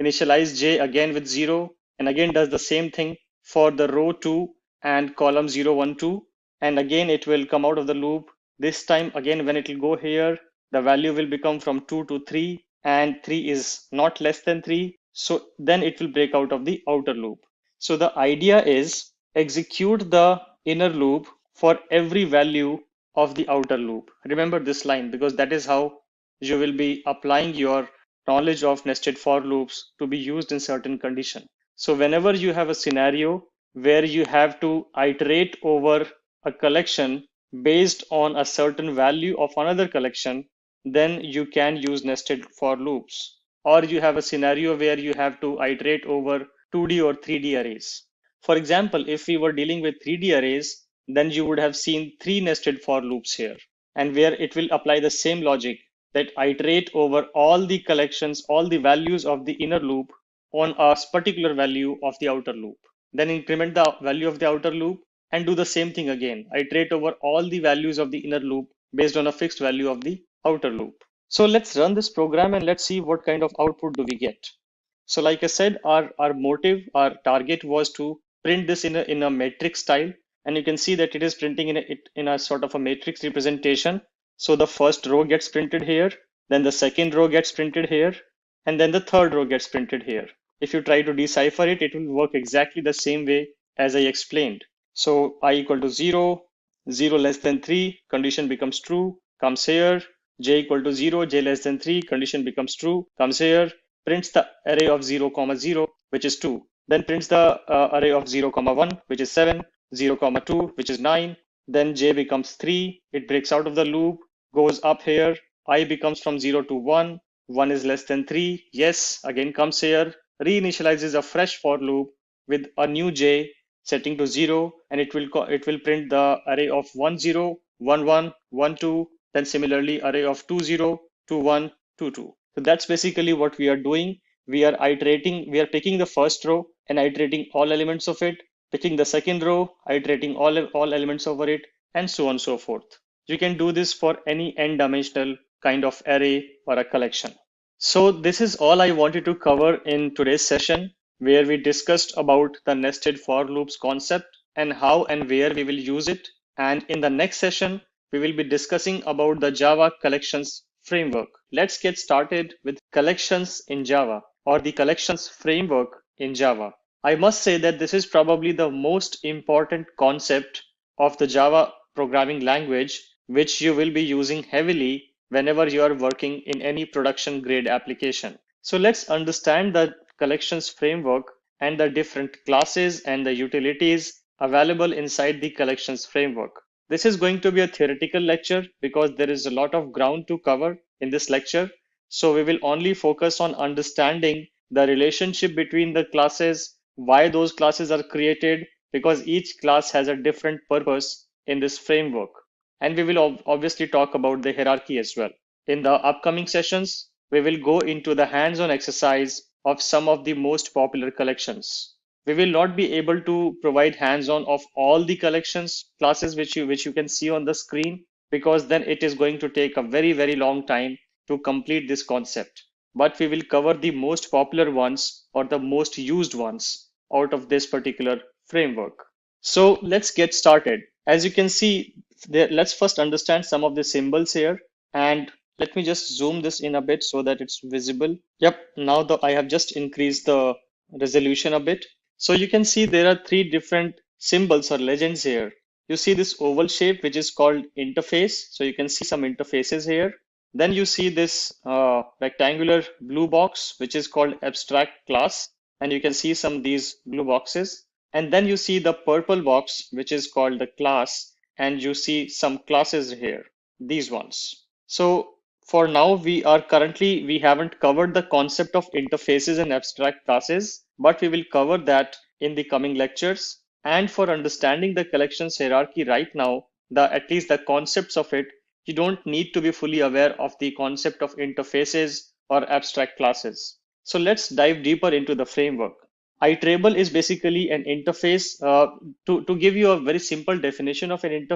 S3: initialize j again with 0, and again does the same thing for the row 2 and column 0, 1, 2. And again, it will come out of the loop. This time, again, when it will go here, the value will become from 2 to 3, and 3 is not less than 3. So then it will break out of the outer loop. So the idea is execute the inner loop for every value of the outer loop. Remember this line because that is how you will be applying your knowledge of nested for loops to be used in certain condition. So whenever you have a scenario where you have to iterate over a collection based on a certain value of another collection, then you can use nested for loops. Or you have a scenario where you have to iterate over 2D or 3D arrays. For example, if we were dealing with 3D arrays, then you would have seen 3 nested for loops here, and where it will apply the same logic that iterate over all the collections, all the values of the inner loop on a particular value of the outer loop. Then increment the value of the outer loop and do the same thing again. Iterate over all the values of the inner loop based on a fixed value of the outer loop. So let's run this program and let's see what kind of output do we get. So like I said, our motive, our target was to print this in a matrix style. And you can see that it is printing in a sort of a matrix representation. So the first row gets printed here, then the second row gets printed here, and then the third row gets printed here. If you try to decipher it, it will work exactly the same way as I explained. So I equal to 0, 0 less than 3, condition becomes true, comes here, j equal to 0, j less than 3, condition becomes true, comes here, prints the array of 0, 0, which is 2, then prints the array of 0, 1, which is 7, 0, 2, which is 9, then j becomes 3, it breaks out of the loop, goes up here, I becomes from 0 to 1, 1 is less than 3, yes, again comes here, reinitializes a fresh for loop with a new j setting to 0, and it will print the array of 1, 0, 1, 1, 1, 2, then similarly array of 2, 0, 2, 1, 2, 2. So that's basically what we are doing. We are picking the first row and iterating all elements of it, picking the second row, iterating all elements over it, and so on and so forth. You can do this for any n-dimensional kind of array or a collection. So this is all I wanted to cover in today's session, where we discussed about the nested for loops concept and how and where we will use it. And in the next session, we will be discussing about the Java collections framework. Let's get started with collections in Java, or the collections framework in Java. I must say that this is probably the most important concept of the Java programming language, which you will be using heavily whenever you are working in any production grade application. So let's understand the collections framework and the different classes and the utilities available inside the collections framework. This is going to be a theoretical lecture because there is a lot of ground to cover in this lecture. So we will only focus on understanding the relationship between the classes, why those classes are created, because each class has a different purpose in this framework. And we will obviously talk about the hierarchy as well. In the upcoming sessions, we will go into the hands-on exercise of some of the most popular collections. We will not be able to provide hands-on of all the collections classes which you can see on the screen, because then it is going to take a very long time to complete this concept. But we will cover the most popular ones or the most used ones out of this particular framework. So let's get started. As you can see, let's first understand some of the symbols here. And let me just zoom this in a bit so that it's visible. Yep, now I have just increased the resolution a bit. So you can see there are three different symbols or legends here. You see this oval shape, which is called interface. So you can see some interfaces here. Then you see this rectangular blue box, which is called abstract class. And you can see some of these blue boxes. And then you see the purple box, which is called the class. And you see some classes here, these ones. So for now, we haven't covered the concept of interfaces and abstract classes, but we will cover that in the coming lectures. And for understanding the collections hierarchy right now, at least the concepts of it, you don't need to be fully aware of the concept of interfaces or abstract classes. So let's dive deeper into the framework. Iterable is basically an interface. To give you a very simple definition of an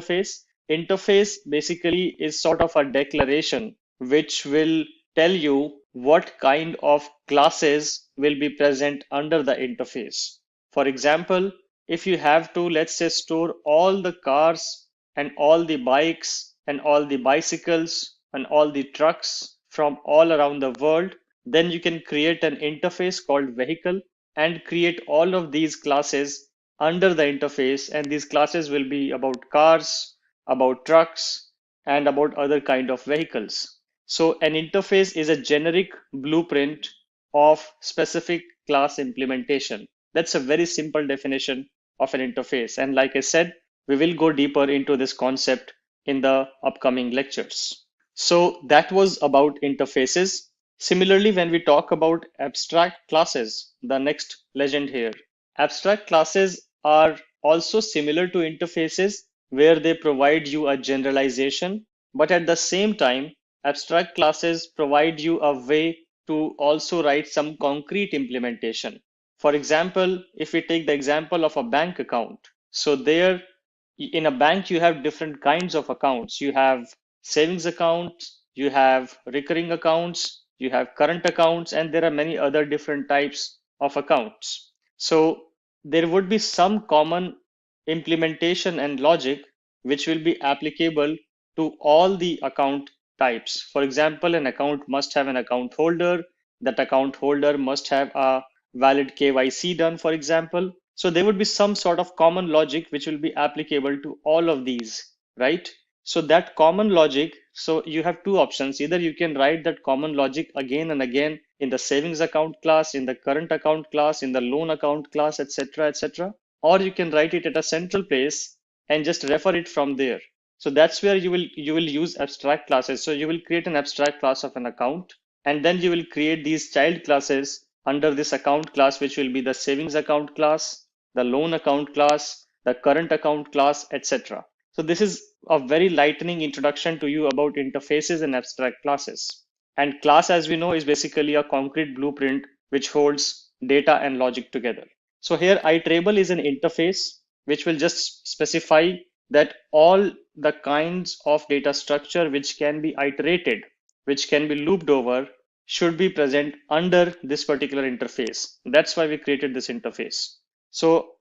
S3: interface basically is sort of a declaration which will tell you what kind of classes will be present under the interface. For example, if you have to, let's say, store all the cars and all the bikes and all the bicycles and all the trucks from all around the world, then you can create an interface called vehicle and create all of these classes under the interface. And these classes will be about cars, about trucks, and about other kind of vehicles. So an interface is a generic blueprint of specific class implementation. That's a very simple definition of an interface. And like I said, we will go deeper into this concept in the upcoming lectures. So that was about interfaces. Similarly, when we talk about abstract classes, the next legend here, abstract classes are also similar to interfaces where they provide you a generalization, but at the same time, abstract classes provide you a way to also write some concrete implementation. For example, if we take the example of a bank account, so there in a bank, you have different kinds of accounts. You have savings accounts, you have recurring accounts, you have current accounts, and there are many other different types of accounts. So there would be some common implementation and logic which will be applicable to all the account types. For example, an account must have an account holder. That account holder must have a valid KYC done, for example. So there would be some sort of common logic which will be applicable to all of these, right? So that common logic, so you have two options. Either you can write that common logic again and again in the savings account class, in the current account class, in the loan account class, etc., etc. Or you can write it at a central place and just refer it from there. So that's where you will use abstract classes. So you will create an abstract class of an account, and then you will create these child classes under this account class, which will be the savings account class, the loan account class, the current account class, etc. So this is a very lightning introduction to you about interfaces and abstract classes. And class, as we know, is basically a concrete blueprint which holds data and logic together. So here iterable is an interface which will just specify that all the kinds of data structure which can be iterated, which can be looped over, should be present under this particular interface. That's why we created this interface. So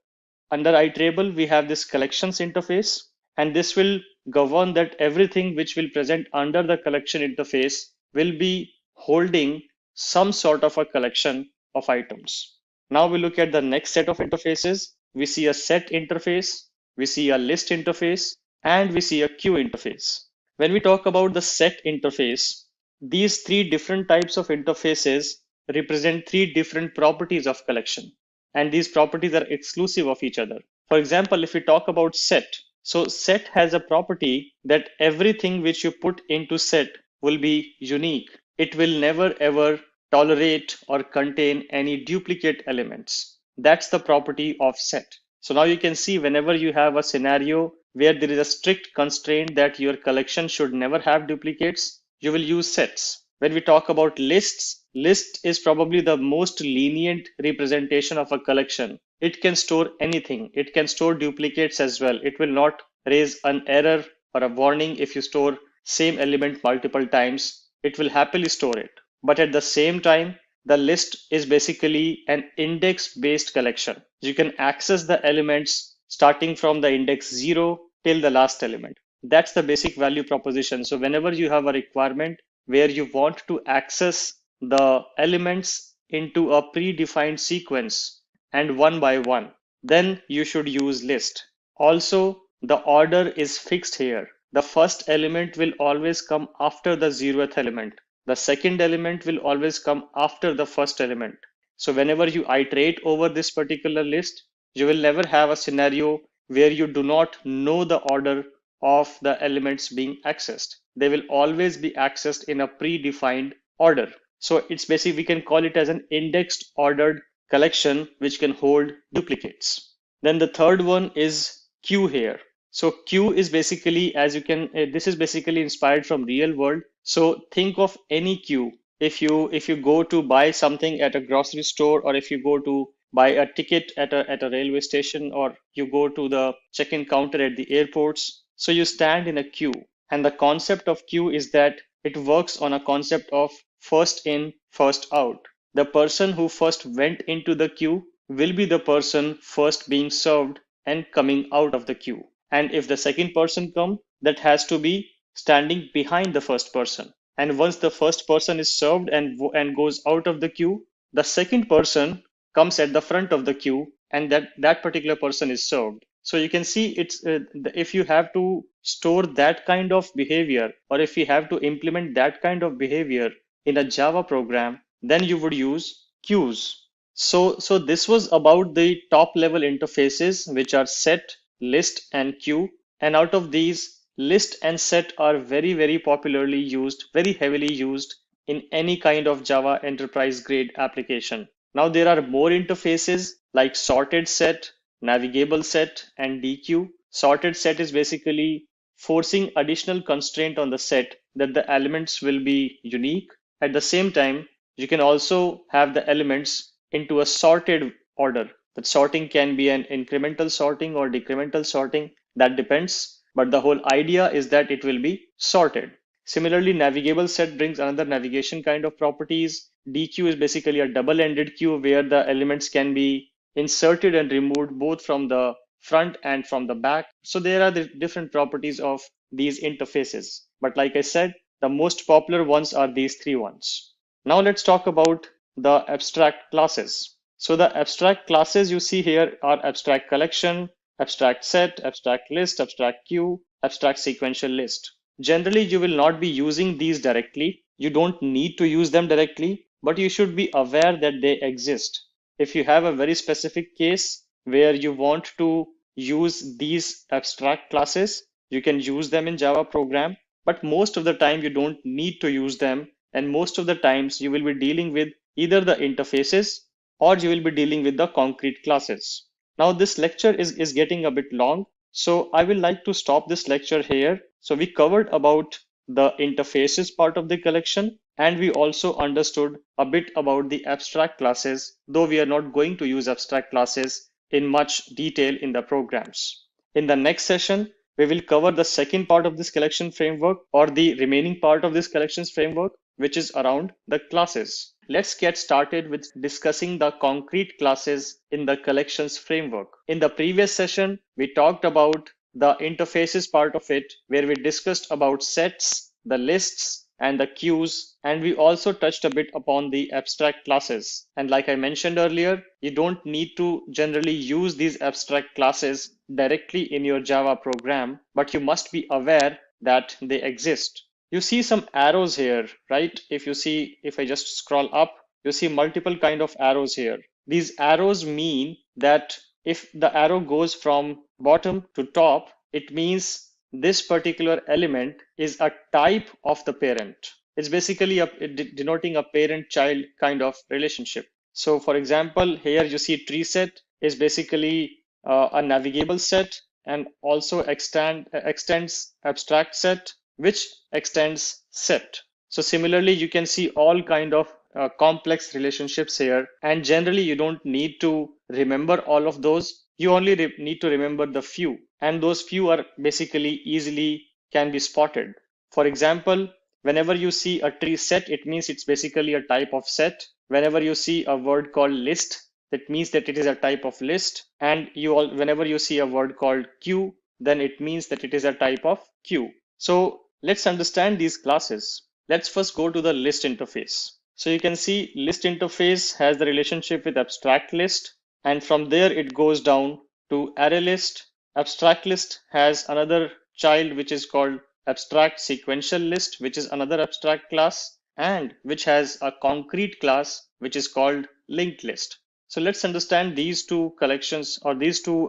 S3: under iterable, we have this collections interface, and this will govern that everything which will present under the collection interface will be holding some sort of a collection of items. Now we look at the next set of interfaces. We see a set interface, we see a list interface, and we see a queue interface. When we talk about the set interface, these three different types of interfaces represent three different properties of collection, and these properties are exclusive of each other. For example, if we talk about set, so set has a property that everything which you put into set will be unique. It will never ever tolerate or contain any duplicate elements. That's the property of set. So now you can see whenever you have a scenario where there is a strict constraint that your collection should never have duplicates, you will use sets. When we talk about lists, list is probably the most lenient representation of a collection. It can store anything. It can store duplicates as well. It will not raise an error or a warning if you store same element multiple times. It will happily store it. But at the same time, the list is basically an index-based collection. You can access the elements starting from the index 0 till the last element. That's the basic value proposition. So whenever you have a requirement where you want to access the elements into a predefined sequence and one by one, then you should use list. Also, the order is fixed here. The first element will always come after the 0th element. The second element will always come after the first element. So whenever you iterate over this particular list, you will never have a scenario where you do not know the order of the elements being accessed. They will always be accessed in a predefined order. So it's basically, we can call it as an indexed ordered collection which can hold duplicates. Then the third one is queue here. So queue is basically, as you can, this is basically inspired from real world. So think of any queue. If you go to buy something at a grocery store, or if you go to buy a ticket at a railway station, or you go to the check-in counter at the airports, so you stand in a queue. And the concept of queue is that it works on a concept of first in, first out. The person who first went into the queue will be the person first being served and coming out of the queue. And if the second person comes, that has to be standing behind the first person. And once the first person is served and goes out of the queue, the second person comes at the front of the queue, and that particular person is served. So you can see it's if you have to store that kind of behavior, or if you have to implement that kind of behavior in a Java program, then you would use queues. So this was about the top level interfaces, which are set, list, and queue. And out of these, list and set are very, very popularly used, very heavily used in any kind of Java enterprise grade application. Now there are more interfaces like sorted set, navigable set, and dequeue. Sorted set is basically forcing additional constraint on the set that the elements will be unique. At the same time, you can also have the elements into a sorted order. That sorting can be an incremental sorting or decremental sorting, that depends. But the whole idea is that it will be sorted. Similarly, navigable set brings another navigation kind of properties. Dequeue is basically a double-ended queue where the elements can be inserted and removed both from the front and from the back. So there are the different properties of these interfaces. But like I said, the most popular ones are these three ones. Now let's talk about the abstract classes. So the abstract classes you see here are abstract collection, abstract set, abstract list, abstract queue, abstract sequential list. Generally, you will not be using these directly. You don't need to use them directly, but you should be aware that they exist. If you have a very specific case where you want to use these abstract classes, you can use them in Java program, but most of the time you don't need to use them. And most of the times you will be dealing with either the interfaces or you will be dealing with the concrete classes. Now this lecture is getting a bit long, so I will like to stop this lecture here. So we covered about the interfaces part of the collection, and we also understood a bit about the abstract classes, though we are not going to use abstract classes in much detail in the programs. In the next session, we will cover the second part of this collection framework, or the remaining part of this collections framework, which is around the classes. Let's get started with discussing the concrete classes in the collections framework. In the previous session, we talked about the interfaces part of it, where we discussed about sets, the lists, and the queues, and we also touched a bit upon the abstract classes. And like I mentioned earlier, you don't need to generally use these abstract classes directly in your Java program, but you must be aware that they exist. You see some arrows here, right? If I just scroll up, you see multiple kind of arrows here. These arrows mean that if the arrow goes from bottom to top, it means this particular element is a type of the parent. It's basically denoting a parent-child kind of relationship. So for example, here you see tree set is basically a navigable set, and also extends abstract set, which extends set. So similarly, you can see all kind of complex relationships here, and generally you don't need to remember all of those. You only need to remember the few, and those few are basically easily can be spotted. For example, whenever you see a tree set, it means it's basically a type of set. Whenever you see a word called list, that means that it is a type of list. And whenever you see a word called queue, then it means that it is a type of queue. So let's understand these classes. Let's first go to the list interface. So you can see list interface has the relationship with abstract list, and from there it goes down to array list. Abstract list has another child which is called abstract sequential list, which is another abstract class, and which has a concrete class which is called linked list. So let's understand these two collections, or these two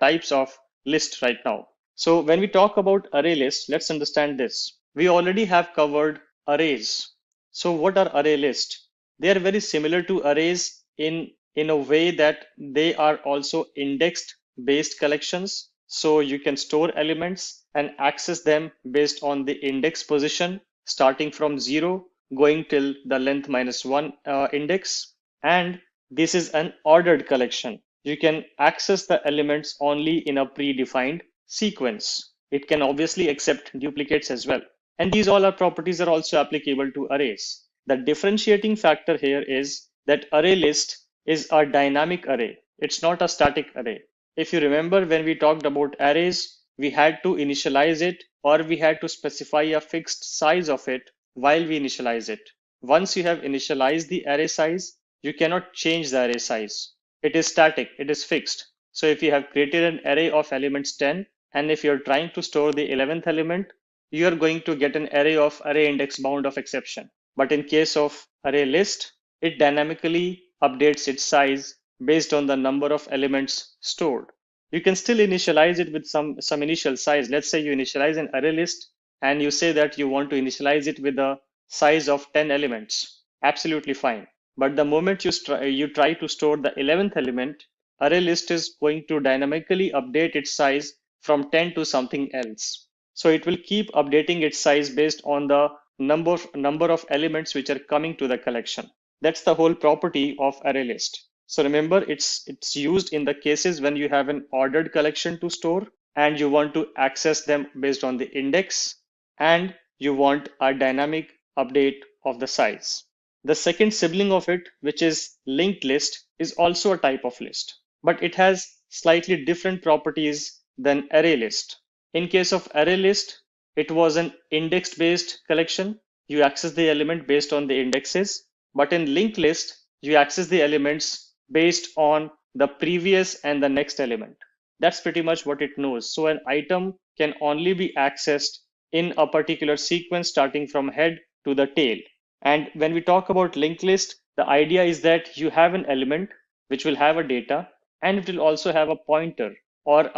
S3: types of list right now. So when we talk about array list, let's understand this. We already have covered arrays. So what are array lists? They are very similar to arrays in a way that they are also indexed based collections. So you can store elements and access them based on the index position, starting from 0, going till the length -1 index. And this is an ordered collection. You can access the elements only in a predefined sequence. It can obviously accept duplicates as well. And these all our properties are also applicable to arrays. The differentiating factor here is that array list is a dynamic array. It's not a static array. If you remember, when we talked about arrays, we had to initialize it, or we had to specify a fixed size of it while we initialize it. Once you have initialized the array size, you cannot change the array size. It is static, it is fixed. So if you have created an array of elements 10, and if you're trying to store the 11th element, you are going to get an array of array index bound of exception. But in case of array list, it dynamically updates its size based on the number of elements stored. You can still initialize it with some initial size. Let's say you initialize an array list and you say that you want to initialize it with a size of 10 elements. Absolutely fine. But the moment you try to store the 11th element, array list is going to dynamically update its size from 10 to something else. So it will keep updating its size based on the number of elements which are coming to the collection. That's the whole property of array list. So remember, it's used in the cases when you have an ordered collection to store and you want to access them based on the index, and you want a dynamic update of the size. The second sibling of it, which is linked list, is also a type of list, but it has slightly different properties than array list. In case of array list, it was an index based collection. You access the element based on the indexes, but in linked list, you access the elements based on the previous and the next element. That's pretty much what it knows. So an item can only be accessed in a particular sequence starting from head to the tail. And when we talk about linked list, the idea is that you have an element which will have a data, and it will also have a pointer, or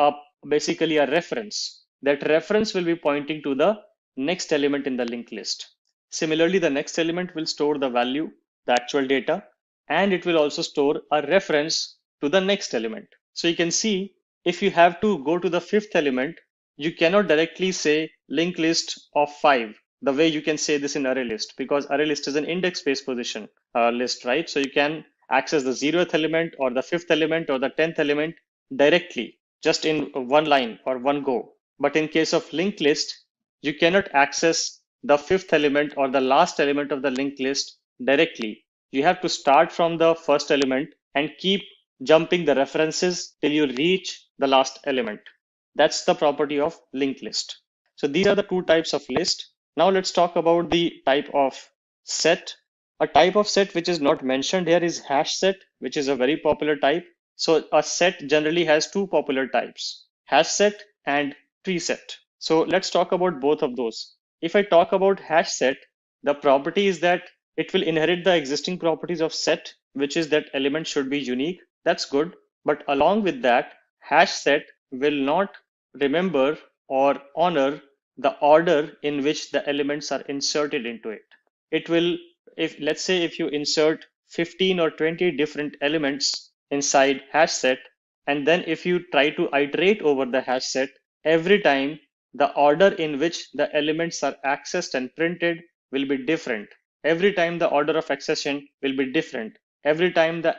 S3: basically a reference. That reference will be pointing to the next element in the linked list. Similarly, the next element will store the value, the actual data, and it will also store a reference to the next element. So you can see, if you have to go to the fifth element, you cannot directly say linked list of 5 the way you can say this in array list, because array list is an index-based position list, right? So you can access the 0th element or the 5th element or the 10th element directly, just in one line or one go. But in case of linked list, you cannot access the fifth element or the last element of the linked list directly. You have to start from the first element and keep jumping the references till you reach the last element. That's the property of linked list. So these are the two types of list. Now let's talk about the type of set. A type of set which is not mentioned here is hash set, which is a very popular type. So a set generally has two popular types, hash set and tree set. So let's talk about both of those. If I talk about hash set, the property is that it will inherit the existing properties of set, which is that element should be unique. That's good. But along with that, hash set will not remember or honor the order in which the elements are inserted into it. It will, if let's say if you insert 15 or 20 different elements inside hash set, and then if you try to iterate over the hash set, every time the order in which the elements are accessed and printed will be different. Every time the order of accession will be different. Every time the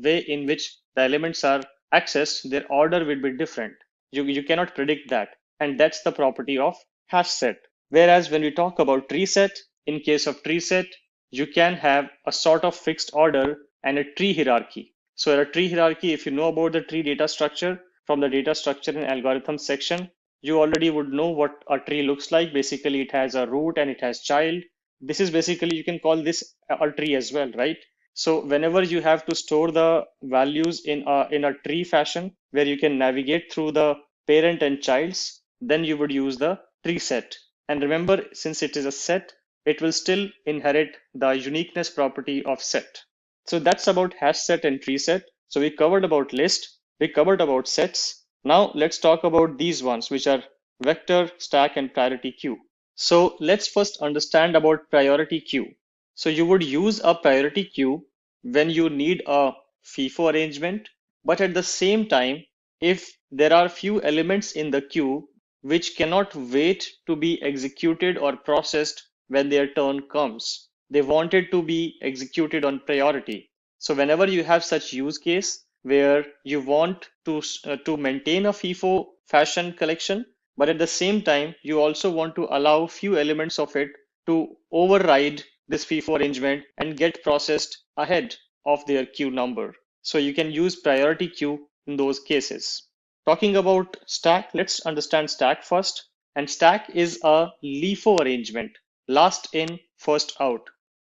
S3: way in which the elements are accessed, their order will be different. You cannot predict that. And that's the property of hash set. Whereas when we talk about tree set, in case of tree set, you can have a sort of fixed order and a tree hierarchy. So a tree hierarchy, if you know about the tree data structure from the data structure and algorithm section, you already would know what a tree looks like. Basically, it has a root and it has child. This is basically, you can call this a tree as well, right? So whenever you have to store the values in a tree fashion where you can navigate through the parent and childs, then you would use the tree set. And remember, since it is a set, it will still inherit the uniqueness property of set. So that's about hash set and tree set. So we covered about list, we covered about sets. Now let's talk about these ones, which are vector, stack, and priority queue. So let's first understand about priority queue. So you would use a priority queue when you need a FIFO arrangement, but at the same time, if there are few elements in the queue which cannot wait to be executed or processed when their turn comes, they want it to be executed on priority. So whenever you have such use case where you want to maintain a FIFO fashion collection, but at the same time, you also want to allow few elements of it to override this FIFO arrangement and get processed ahead of their queue number. So you can use priority queue in those cases. Talking about stack, let's understand stack first. And stack is a LIFO arrangement, last in, first out.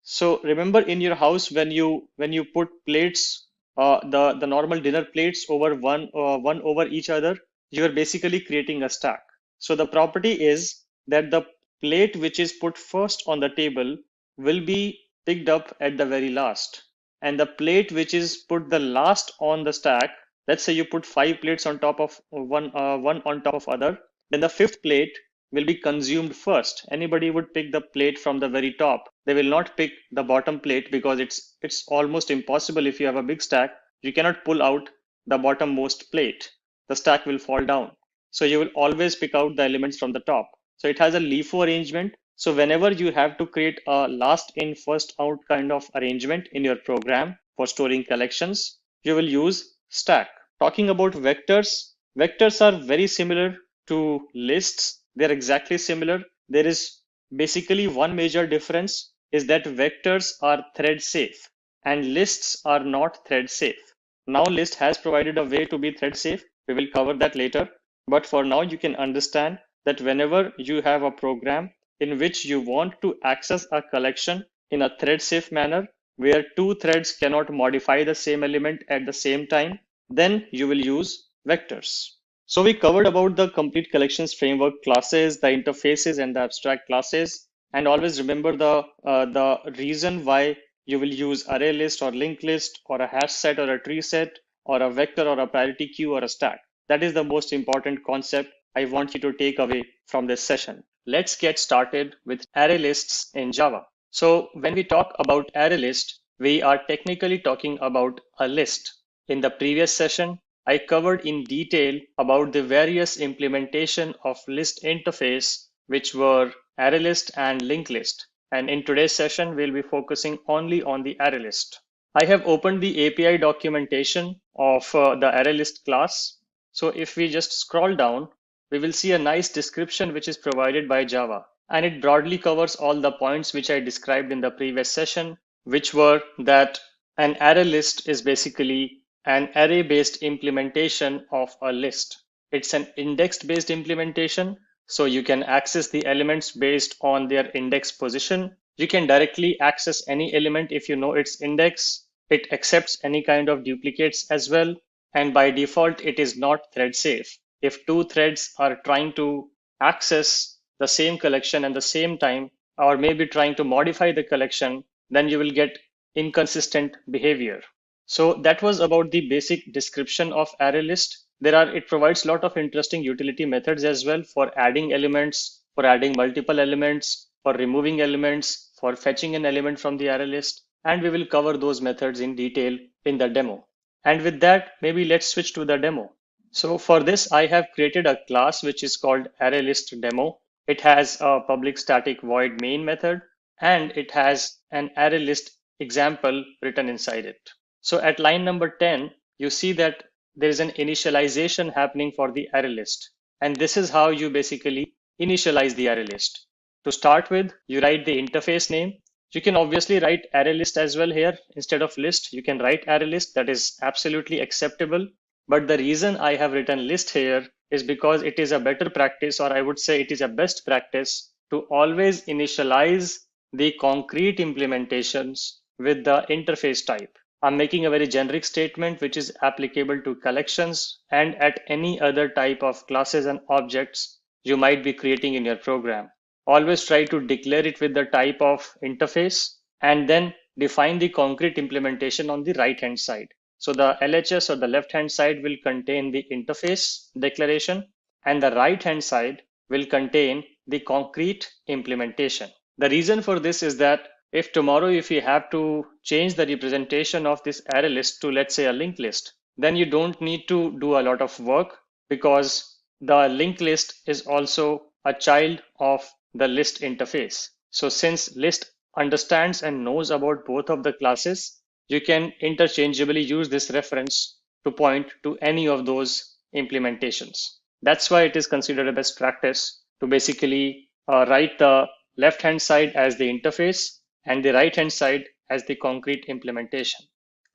S3: So remember in your house when you put plates, the normal dinner plates over one over each other, you are basically creating a stack. So the property is that the plate which is put first on the table will be picked up at the very last. And the plate which is put the last on the stack, let's say you put 5 plates on top of one on top of other, then the fifth plate will be consumed first. Anybody would pick the plate from the very top. They will not pick the bottom plate because it's almost impossible. If you have a big stack, you cannot pull out the bottommost plate. The stack will fall down. So you will always pick out the elements from the top. So it has a LIFO arrangement. So whenever you have to create a last in, first out kind of arrangement in your program for storing collections, you will use stack. Talking about vectors, vectors are very similar to lists. They're exactly similar. There is basically one major difference is that vectors are thread safe and lists are not thread safe. Now list has provided a way to be thread safe. We will cover that later. But for now, you can understand that whenever you have a program in which you want to access a collection in a thread safe manner, where two threads cannot modify the same element at the same time, then you will use vectors. So we covered about the complete collections framework classes, the interfaces, and the abstract classes. And always remember the reason why you will use array list or linked list or a hash set or a tree set or a vector or a priority queue or a stack. That is the most important concept I want you to take away from this session. Let's get started with array lists in Java. So when we talk about array list, we are technically talking about a list. In the previous session, I covered in detail about the various implementation of list interface, which were array list and linked list. And in today's session, we'll be focusing only on the array list. I have opened the API documentation of the array list class. So if we just scroll down, we will see a nice description which is provided by Java. And it broadly covers all the points which I described in the previous session, which were that an array list is basically an array-based implementation of a list. It's an index-based implementation, so you can access the elements based on their index position. You can directly access any element if you know its index. It accepts any kind of duplicates as well. And by default, it is not thread safe. If two threads are trying to access the same collection at the same time, or maybe trying to modify the collection, then you will get inconsistent behavior. So that was about the basic description of array list. It provides a lot of interesting utility methods as well for adding elements, for adding multiple elements, for removing elements, for fetching an element from the array list. And we will cover those methods in detail in the demo. And with that, maybe let's switch to the demo. So for this, I have created a class which is called ArrayListDemo. It has a public static void main method, and it has an array list example written inside it. So at line number 10, you see that there is an initialization happening for the array list. And this is how you basically initialize the array list. To start with, you write the interface name. You can obviously write array list as well here. Instead of list, you can write array list. That is absolutely acceptable. But the reason I have written list here is because it is a better practice, or I would say it is a best practice, to always initialize the concrete implementations with the interface type. I'm making a very generic statement which is applicable to collections and at any other type of classes and objects you might be creating in your program. Always try to declare it with the type of interface and then define the concrete implementation on the right hand side. So the LHS or the left hand side will contain the interface declaration and the right hand side will contain the concrete implementation. The reason for this is that if tomorrow, if you have to change the representation of this array list to, let's say, a linked list, then you don't need to do a lot of work because the linked list is also a child of the list interface. So since list understands and knows about both of the classes, you can interchangeably use this reference to point to any of those implementations. That's why it is considered a best practice to basically write the left-hand side as the interface and the right-hand side as the concrete implementation.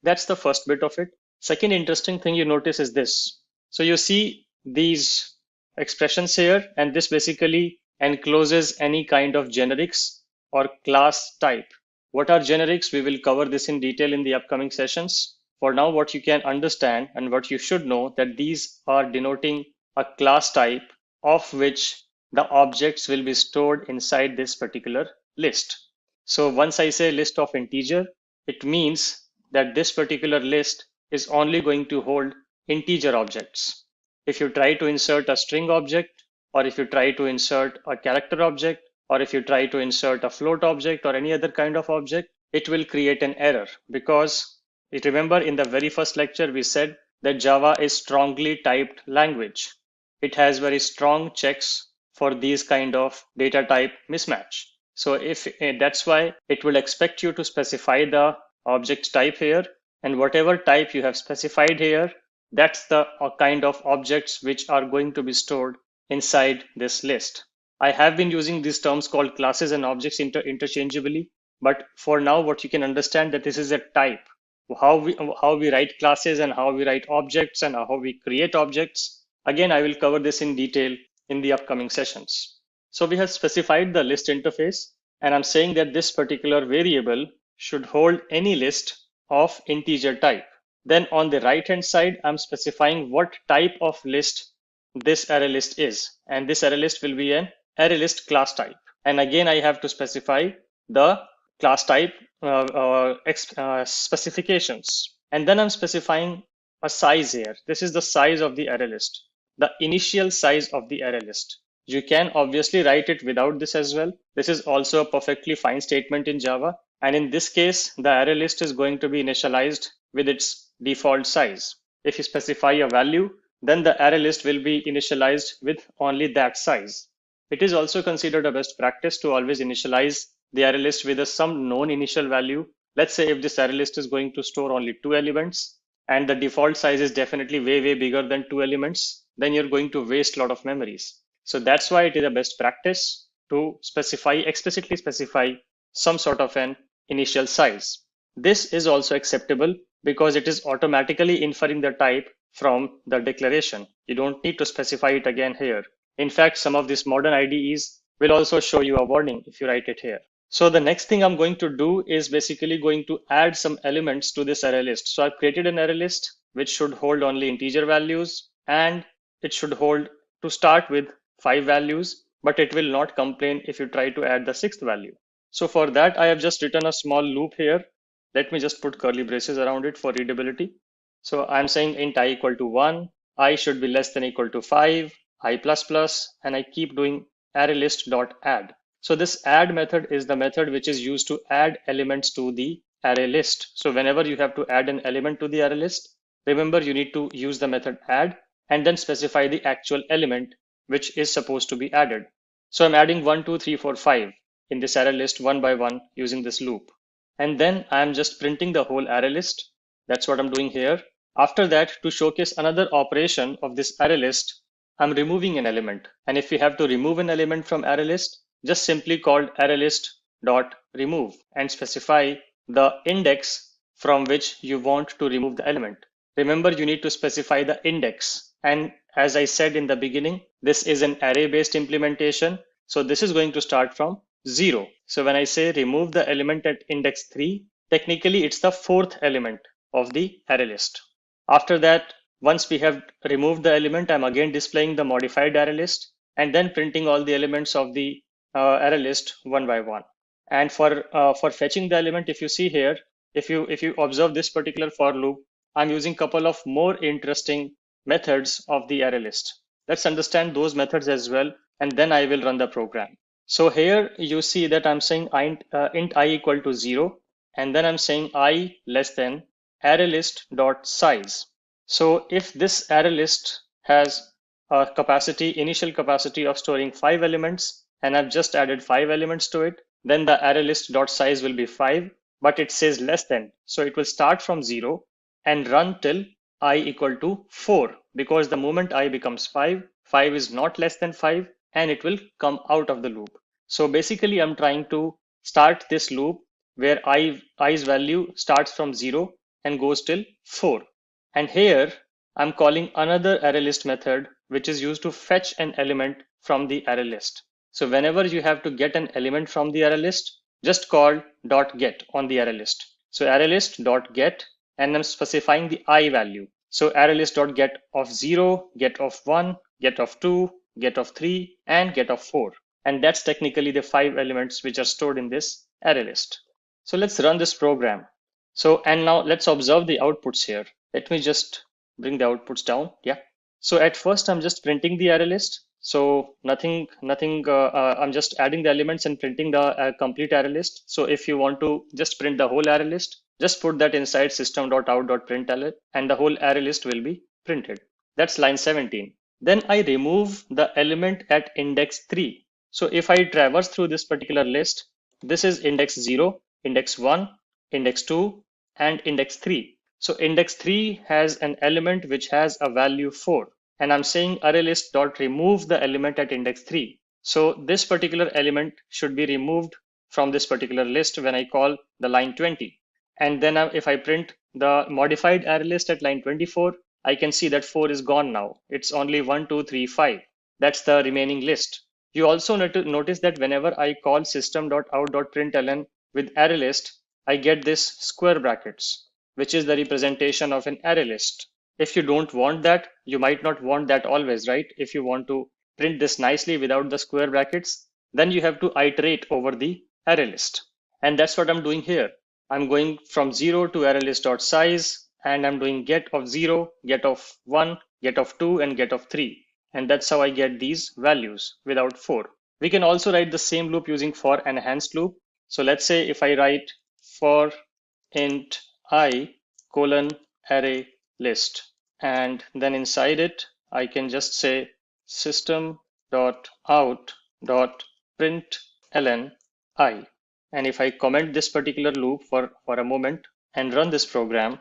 S3: That's the first bit of it. Second interesting thing you notice is this. So you see these expressions here, and this basically encloses any kind of generics or class type. What are generics? We will cover this in detail in the upcoming sessions. For now, what you can understand and what you should know that these are denoting a class type of which the objects will be stored inside this particular list. So once I say list of integer, it means that this particular list is only going to hold integer objects. If you try to insert a string object, or if you try to insert a character object, or if you try to insert a float object or any other kind of object, it will create an error because remember in the very first lecture, we said that Java is strongly typed language. It has very strong checks for these kind of data type mismatch. So if that's why it will expect you to specify the object type here, and whatever type you have specified here, that's the kind of objects which are going to be stored inside this list. I have been using these terms called classes and objects interchangeably, but for now, what you can understand that this is a type. How we write classes and how we write objects and how we create objects. Again, I will cover this in detail in the upcoming sessions. So we have specified the list interface, and I'm saying that this particular variable should hold any list of integer type. Then on the right hand side, I'm specifying what type of list this array list is. And this array list will be an array list class type. And again, I have to specify the class type specifications. And then I'm specifying a size here. This is the size of the array list, the initial size of the array list. You can obviously write it without this as well. This is also a perfectly fine statement in Java. And in this case, the array list is going to be initialized with its default size. If you specify a value, then the array list will be initialized with only that size. It is also considered a best practice to always initialize the array list with some known initial value. Let's say if this array list is going to store only 2 elements and the default size is definitely way bigger than 2 elements, then you're going to waste a lot of memories. So that's why it is a best practice to explicitly specify some sort of an initial size. This is also acceptable because it is automatically inferring the type from the declaration. You don't need to specify it again here. In fact, some of these modern IDEs will also show you a warning if you write it here. So the next thing I'm going to do is basically going to add some elements to this array list. So I've created an array list which should hold only integer values, and it should hold to start with 5 values, but it will not complain if you try to add the 6th value. So for that, I have just written a small loop here. Let me just put curly braces around it for readability. So I'm saying int I equal to 1, I should be less than equal to 5, I plus plus, and I keep doing arraylist.add. So this add method is the method which is used to add elements to the array list. So whenever you have to add an element to the array list, remember you need to use the method add and then specify the actual element which is supposed to be added. So I'm adding 1, 2, 3, 4, 5 in this array list one by one using this loop. And then I'm just printing the whole array list. That's what I'm doing here. After that, to showcase another operation of this array list, I'm removing an element. And if you have to remove an element from array list, just simply call ArrayList.remove and specify the index from which you want to remove the element. Remember, you need to specify the index. And as I said in the beginning, this is an array-based implementation. So this is going to start from 0. So when I say remove the element at index 3, technically it's the 4th element of the array list. After that, once we have removed the element, I'm again displaying the modified array list and then printing all the elements of the array list one by one. And for fetching the element, if you see here, if you observe this particular for loop, I'm using a couple of more interesting methods of the array list. Let's understand those methods as well, and then I will run the program. So here you see that I'm saying int I equal to 0, and then I'm saying I less than ArrayList.size. So if this array list has a initial capacity of storing 5 elements, and I've just added 5 elements to it, then the ArrayList.size will be 5, but it says less than. So it will start from 0 and run till I equal to 4, because the moment I becomes 5, 5 is not less than 5, and it will come out of the loop. So basically I'm trying to start this loop where i's value starts from 0 and goes till 4. And here I'm calling another ArrayList method which is used to fetch an element from the array list. So whenever you have to get an element from the array list, just call .get on the array list. So ArrayList.get, and I'm specifying the I value. So ArrayList.get of 0, get of 1, get of 2, get of 3, and get of 4. And that's technically the 5 elements which are stored in this array list. So let's run this program. So, and now let's observe the outputs here. Let me just bring the outputs down. Yeah. So at first I'm just printing the array list. So nothing. I'm just adding the elements and printing the complete array list. So if you want to just print the whole array list, just put that inside system.out.println and the whole array list will be printed. That's line 17. Then I remove the element at index 3. So if I traverse through this particular list, this is index 0, index 1, index 2, and index 3. So index 3 has an element which has a value 4. And I'm saying ArrayList.remove the element at index 3. So this particular element should be removed from this particular list when I call the line 20. And then if I print the modified array list at line 24, I can see that 4 is gone now. It's only 1, 2, 3, 5. That's the remaining list. You also notice that whenever I call system.out.println with array list, I get this square brackets, which is the representation of an array list. If you don't want that, you might not want that always, right? If you want to print this nicely without the square brackets, then you have to iterate over the array list. And that's what I'm doing here. I'm going from 0 to ArrayList.size, and I'm doing get of 0, get of 1, get of 2, and get of 3. And that's how I get these values without 4. We can also write the same loop using for enhanced loop. So let's say if I write for int I colon array list, and then inside it, I can just say system.out.println I. And if I comment this particular loop for a moment and run this program,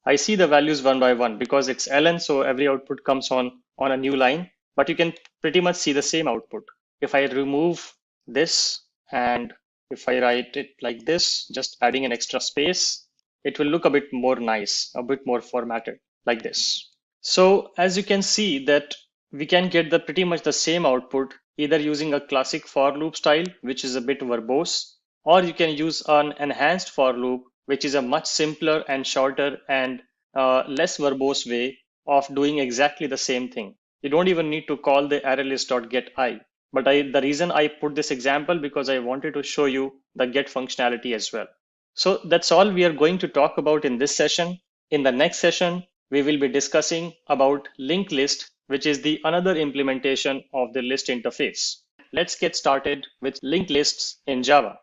S3: I see the values one by one because it's ln, so every output comes on a new line, but you can pretty much see the same output. If I remove this and if I write it like this, just adding an extra space, it will look a bit more nice, a bit more formatted like this. So as you can see that we can get the pretty much the same output either using a classic for loop style, which is a bit verbose, or you can use an enhanced for loop, which is a much simpler and shorter and less verbose way of doing exactly the same thing. You don't even need to call the ArrayList.getI. But the reason I put this example because I wanted to show you the get functionality as well. So that's all we are going to talk about in this session. In the next session, we will be discussing about linked list, which is the another implementation of the list interface. Let's get started with linked lists in Java.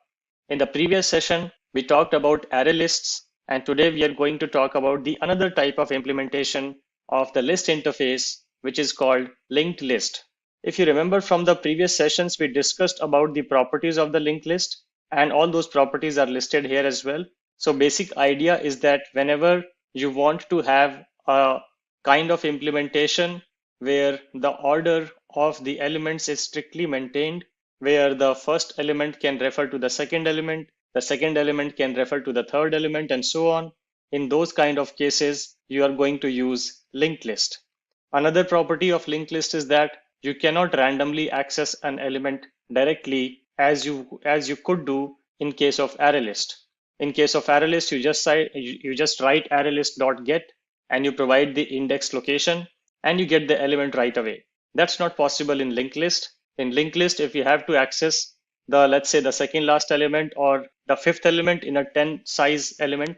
S3: In the previous session, we talked about array lists, and today we are going to talk about the another type of implementation of the list interface, which is called linked list. If you remember from the previous sessions, we discussed about the properties of the linked list, and all those properties are listed here as well. So basic idea is that whenever you want to have a kind of implementation where the order of the elements is strictly maintained, where the first element can refer to the second element can refer to the third element, and so on. In those kind of cases, you are going to use linked list. Another property of linked list is that you cannot randomly access an element directly as you could do in case of array list. In case of array list, you just write ArrayList.get and you provide the index location and you get the element right away. That's not possible in linked list. In linked list, if you have to access the, let's say, the second last element or the fifth element in a 10 size element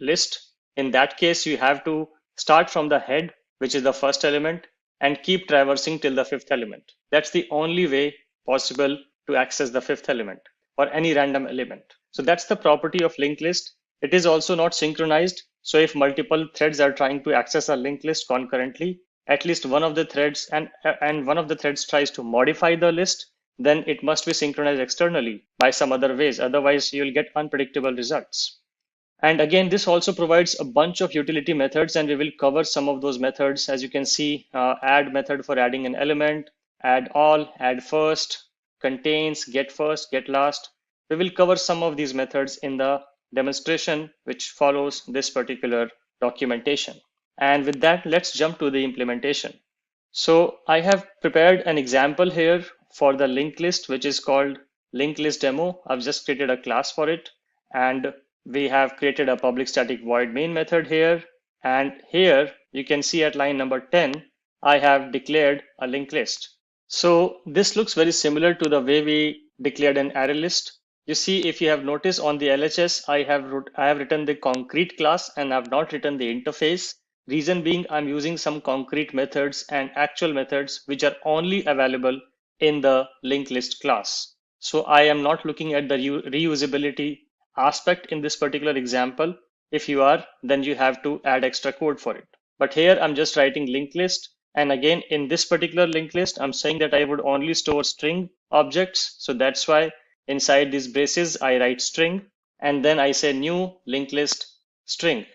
S3: list, in that case, you have to start from the head, which is the first element, and keep traversing till the fifth element. That's the only way possible to access the fifth element or any random element. So that's the property of linked list. It is also not synchronized. So if multiple threads are trying to access a linked list concurrently, at least one of the threads and one of the threads tries to modify the list, then it must be synchronized externally by some other ways. Otherwise, you'll get unpredictable results. And again, this also provides a bunch of utility methods, and we will cover some of those methods. As you can see, add method for adding an element, add all, add first, contains, get first, get last. We will cover some of these methods in the demonstration, which follows this particular documentation. And with that, let's jump to the implementation. So I have prepared an example here for the linked list, which is called linked list demo. I've just created a class for it. And we have created a public static void main method here. And here you can see at line number 10, I have declared a linked list. So this looks very similar to the way we declared an array list. You see, if you have noticed on the LHS, I have written the concrete class and I've not written the interface. Reason being, I'm using some concrete methods and actual methods which are only available in the linked list class. So I am not looking at the reusability aspect in this particular example. If you are, then you have to add extra code for it. But here I'm just writing linked list. And again, in this particular linked list, I'm saying that I would only store string objects. So that's why inside these braces, I write string, and then I say new linked list string.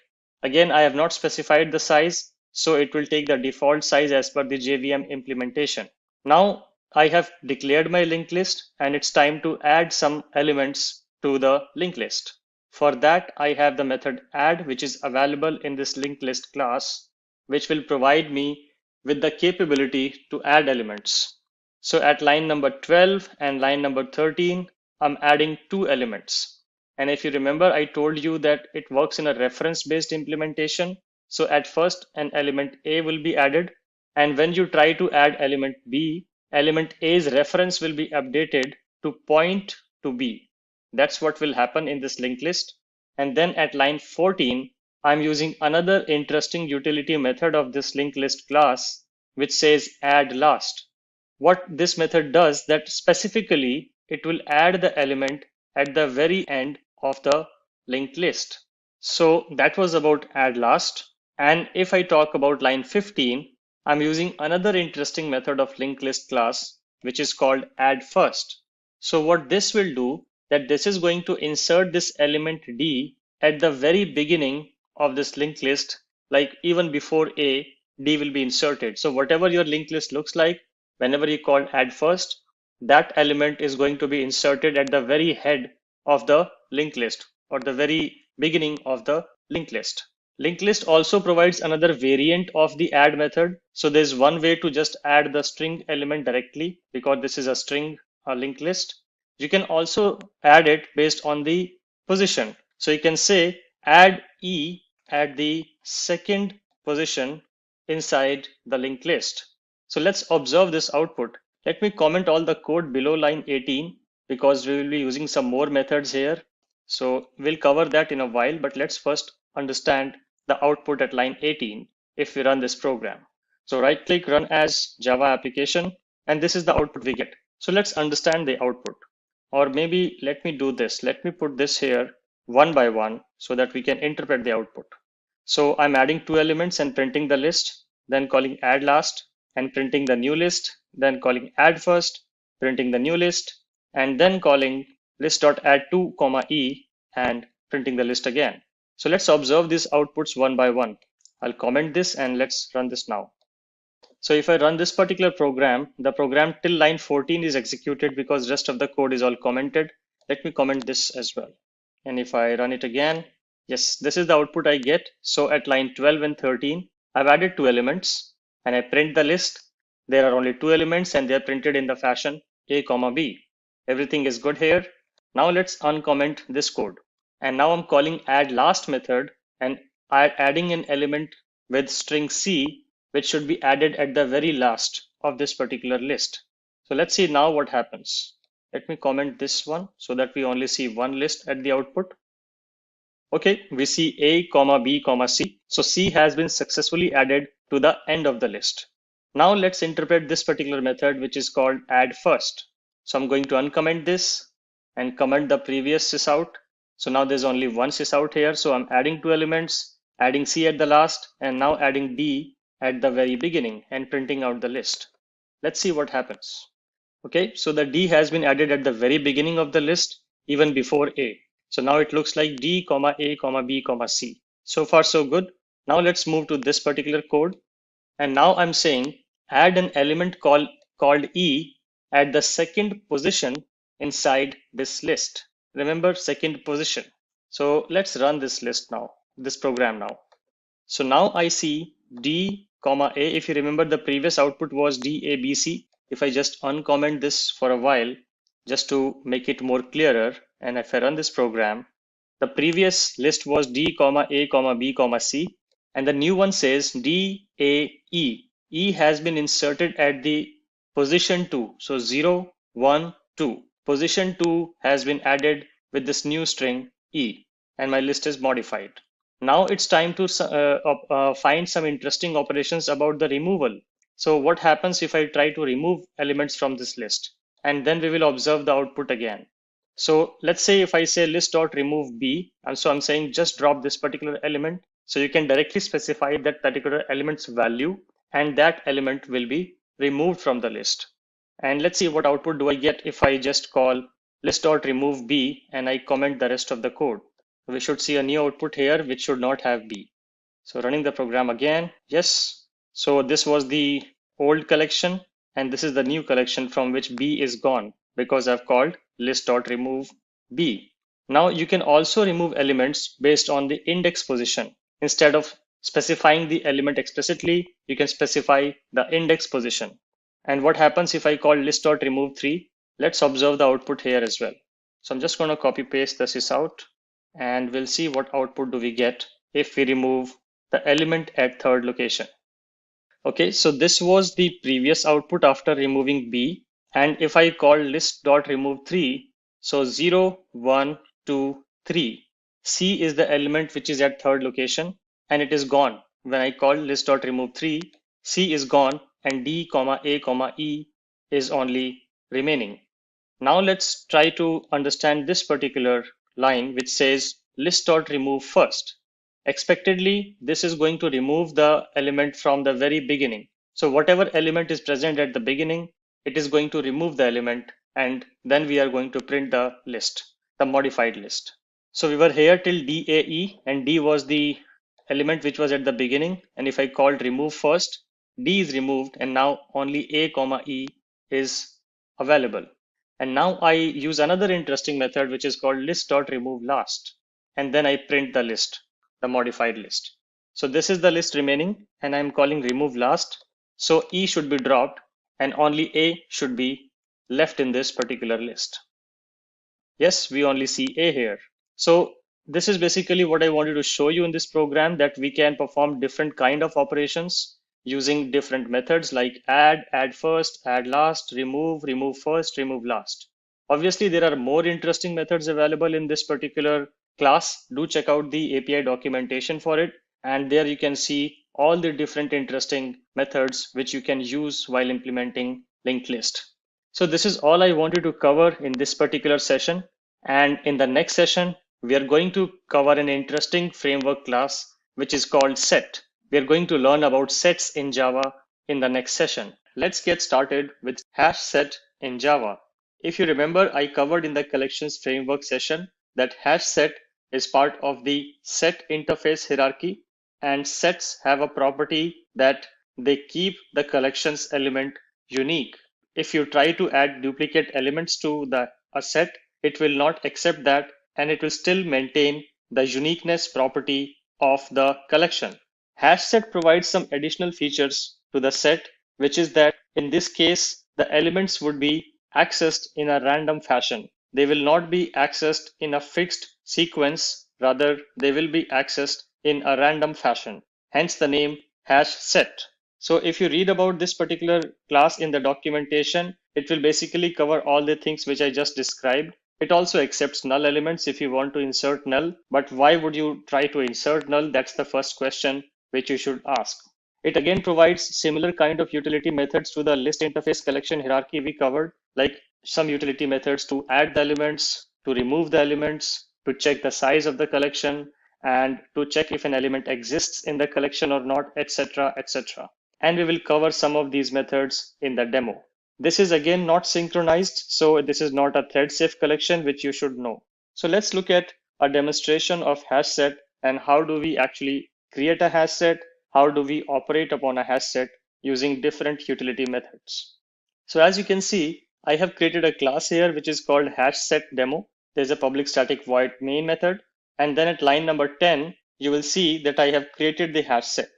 S3: Again, I have not specified the size, so it will take the default size as per the JVM implementation. Now I have declared my linked list, and it's time to add some elements to the linked list. For that, I have the method add, which is available in this linked list class, which will provide me with the capability to add elements. So at line number 12 and line number 13, I'm adding 2 elements. And if you remember, I told you that it works in a reference-based implementation. So at first, an element A will be added. And when you try to add element B, element A's reference will be updated to point to B. That's what will happen in this linked list. And then at line 14, I'm using another interesting utility method of this linked list class, which says add last. What this method does, that specifically it will add the element at the very end of the linked list. So that was about add last. And if I talk about line 15, I'm using another interesting method of linked list class, which is called add first. So what this will do, that this is going to insert this element D at the very beginning of this linked list, like even before A, D will be inserted. So whatever your linked list looks like, whenever you call add first, that element is going to be inserted at the very head of the linked list or the very beginning of the linked list. Linked list also provides another variant of the add method. So there's one way to just add the string element directly because this is a string linked list. You can also add it based on the position. So you can say add E at the second position inside the linked list. So let's observe this output. Let me comment all the code below line 18 because we will be using some more methods here. So we'll cover that in a while, but let's first understand the output at line 18 if we run this program. So right click, run as Java application, and this is the output we get. So let's understand the output. Or maybe let me do this. Let me put this here one by one so that we can interpret the output. So I'm adding two elements and printing the list, then calling add last and printing the new list, then calling add first, printing the new list, and then calling list.add2, E and printing the list again. So let's observe these outputs one by one. I'll comment this and let's run this now. So if I run this particular program, the program till line 14 is executed because rest of the code is all commented. Let me comment this as well. And if I run it again, yes, this is the output I get. So at line 12 and 13, I've added two elements and I print the list. There are only two elements and they're printed in the fashion A, B. Everything is good here. Now let's uncomment this code. And now I'm calling add last method and adding an element with string C, which should be added at the very last of this particular list. So let's see now what happens. Let me comment this one so that we only see one list at the output. Okay, we see A, B, C. So C has been successfully added to the end of the list. Now let's interpret this particular method, which is called add first. So I'm going to uncomment this and comment the previous sys out. So now there's only one sys out here. So I'm adding two elements, adding C at the last, and now adding D at the very beginning and printing out the list. Let's see what happens. Okay, so the D has been added at the very beginning of the list, even before A. So now it looks like D, A, B, C. So far, so good. Now let's move to this particular code. And now I'm saying add an element called E at the second position inside this list. Remember, second position. So let's run this list now, this program now. So now I see D, A. If you remember, the previous output was D, A, B, C. If I just uncomment this for a while, just to make it more clearer, and if I run this program, the previous list was D, A, B, C, and the new one says D, A, E. E has been inserted at the position 2. So 0, 1, 2. Position 2 has been added with this new string E, and my list is modified. Now it's time to find some interesting operations about the removal. So what happens if I try to remove elements from this list? And then we will observe the output again. So let's say if I say list.remove B, and so I'm saying just drop this particular element. So you can directly specify that particular element's value, and that element will be removed from the list. And let's see what output do I get if I just call list.remove B and I comment the rest of the code. We should see a new output here, which should not have B. So running the program again, yes. So this was the old collection, and this is the new collection from which B is gone because I've called list.remove B. Now you can also remove elements based on the index position. Instead of specifying the element explicitly, you can specify the index position. And what happens if I call list.remove 3? Let's observe the output here as well. So I'm just going to copy paste this out, and we'll see what output do we get if we remove the element at third location. Okay, so this was the previous output after removing B. And if I call list.remove 3, so 0, 1, 2, 3, C is the element which is at third location, and it is gone. When I call list.remove 3, C is gone, and D, A, E is only remaining. Now let's try to understand this particular line which says list.remove first. Expectedly, this is going to remove the element from the very beginning. So whatever element is present at the beginning, it is going to remove the element, and then we are going to print the list, the modified list. So we were here till DAE, and D was the element which was at the beginning, and if I called remove first, D is removed, and now only A comma E is available. And now I use another interesting method which is called list.remove last, and then I print the list, the modified list. So this is the list remaining, and I'm calling remove last. So E should be dropped, and only A should be left in this particular list. Yes, we only see A here. So this is basically what I wanted to show you in this program, that we can perform different kind of operations using different methods like add, add first, add last, remove, remove first, remove last. Obviously, there are more interesting methods available in this particular class. Do check out the API documentation for it. And there you can see all the different interesting methods which you can use while implementing linked list. So this is all I wanted to cover in this particular session. And in the next session, we are going to cover an interesting framework class, which is called set. We are going to learn about sets in Java in the next session. Let's get started with hash set in Java. If you remember, I covered in the collections framework session that hash set is part of the set interface hierarchy, and sets have a property that they keep the collections element unique. If you try to add duplicate elements to a set, it will not accept that, and it will still maintain the uniqueness property of the collection. Hash set provides some additional features to the set, which is that in this case, the elements would be accessed in a random fashion. They will not be accessed in a fixed sequence, rather they will be accessed in a random fashion. Hence the name hash set. So if you read about this particular class in the documentation, it will basically cover all the things which I just described. It also accepts null elements if you want to insert null. But why would you try to insert null? That's the first question which you should ask. It again provides similar kind of utility methods to the list interface collection hierarchy we covered, like some utility methods to add the elements, to remove the elements, to check the size of the collection, and to check if an element exists in the collection or not, etc., etc. And we will cover some of these methods in the demo. This is again not synchronized, so this is not a thread safe collection, which you should know. So let's look at a demonstration of hash set and how do we actually create a hash set, how do we operate upon a hash set using different utility methods. So as you can see, I have created a class here which is called hash set demo. There's a public static void main method, and then at line number 10, you will see that I have created the hash set.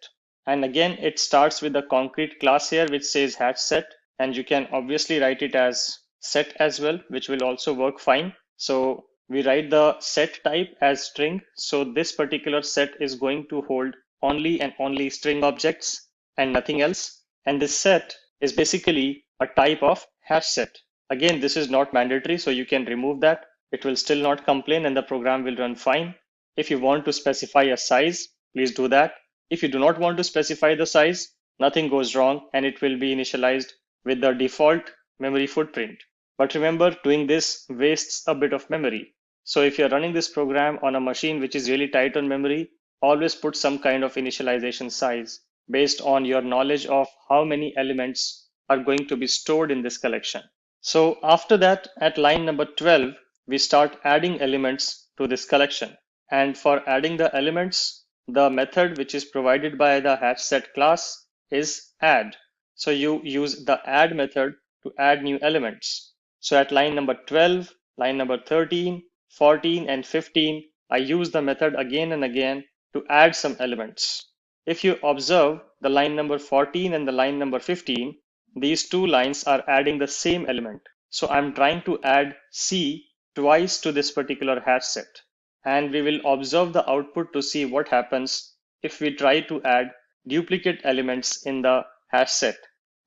S3: And again, it starts with a concrete class here which says hash set, and you can obviously write it as set as well, which will also work fine. So we write the set type as string. So this particular set is going to hold only and only string objects and nothing else. And this set is basically a type of hash set. Again, this is not mandatory, so you can remove that. It will still not complain and the program will run fine. If you want to specify a size, please do that. If you do not want to specify the size, nothing goes wrong and it will be initialized with the default memory footprint. But remember, doing this wastes a bit of memory. So if you're running this program on a machine which is really tight on memory, always put some kind of initialization size based on your knowledge of how many elements are going to be stored in this collection. So after that, at line number 12, we start adding elements to this collection. And for adding the elements, the method which is provided by the hash set class is add. So you use the add method to add new elements. So at line number 12, line number 13, 14, and 15, I use the method again and again to add some elements. If you observe the line number 14 and the line number 15, these two lines are adding the same element. So I'm trying to add C twice to this particular hash set. And we will observe the output to see what happens if we try to add duplicate elements in the hash set.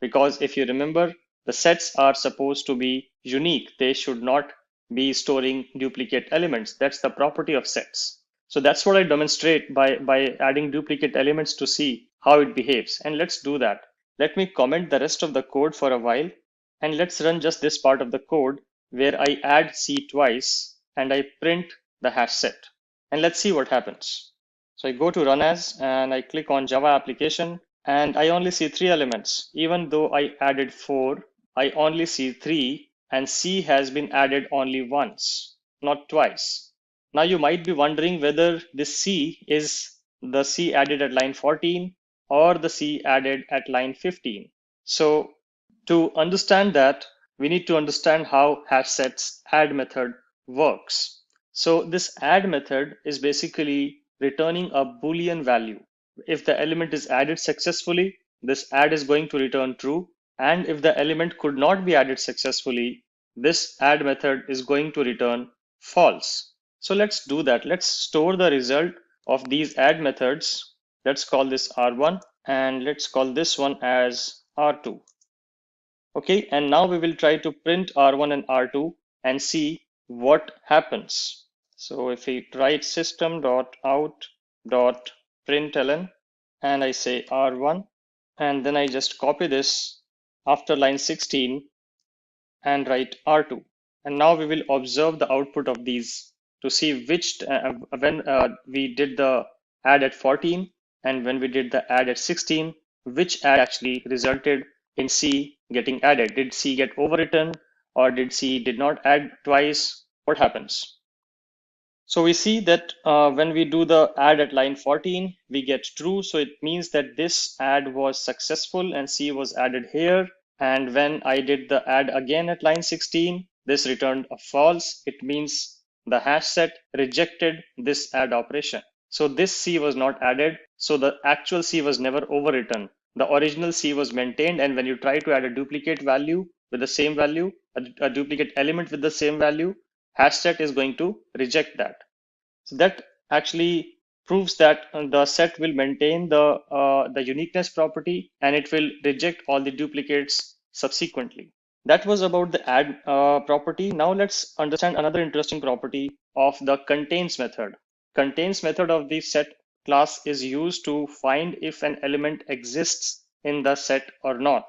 S3: Because if you remember, the sets are supposed to be unique. They should not be storing duplicate elements. That's the property of sets. So that's what I demonstrate by adding duplicate elements to see how it behaves. And let's do that. Let me comment the rest of the code for a while. And let's run just this part of the code where I add C twice and I print the hash set. And let's see what happens. So I go to run as and I click on Java application and I only see 3 elements. Even though I added 4, I only see 3 and C has been added only once, not twice. Now you might be wondering whether this C is the C added at line 14 or the C added at line 15. So to understand that, we need to understand how HashSet's add method works. So this add method is basically returning a Boolean value. If the element is added successfully, this add is going to return true. And if the element could not be added successfully, this add method is going to return false. So let's do that. Let's store the result of these add methods. Let's call this R1 and let's call this one as R2. Okay, and now we will try to print R1 and R2 and see what happens. So if we write system.out.println and I say R1, and then I just copy this after line 16 and write R2. And now we will observe the output of these to see which when we did the add at 14 and when we did the add at 16, which add actually resulted in C getting added. Did C get overwritten or did C did not add twice? What happens? So we see that when we do the add at line 14, we get true. So it means that this add was successful and C was added here. And when I did the add again at line 16, this returned a false. It means the hash set rejected this add operation. So this C was not added. So the actual C was never overwritten. The original C was maintained. And when you try to add a duplicate value with the same value, a duplicate element with the same value, hash set is going to reject that. So that actually proves that the set will maintain the uniqueness property and it will reject all the duplicates subsequently. That was about the add property. Now let's understand another interesting property of the contains method. Contains method of the set class is used to find if an element exists in the set or not.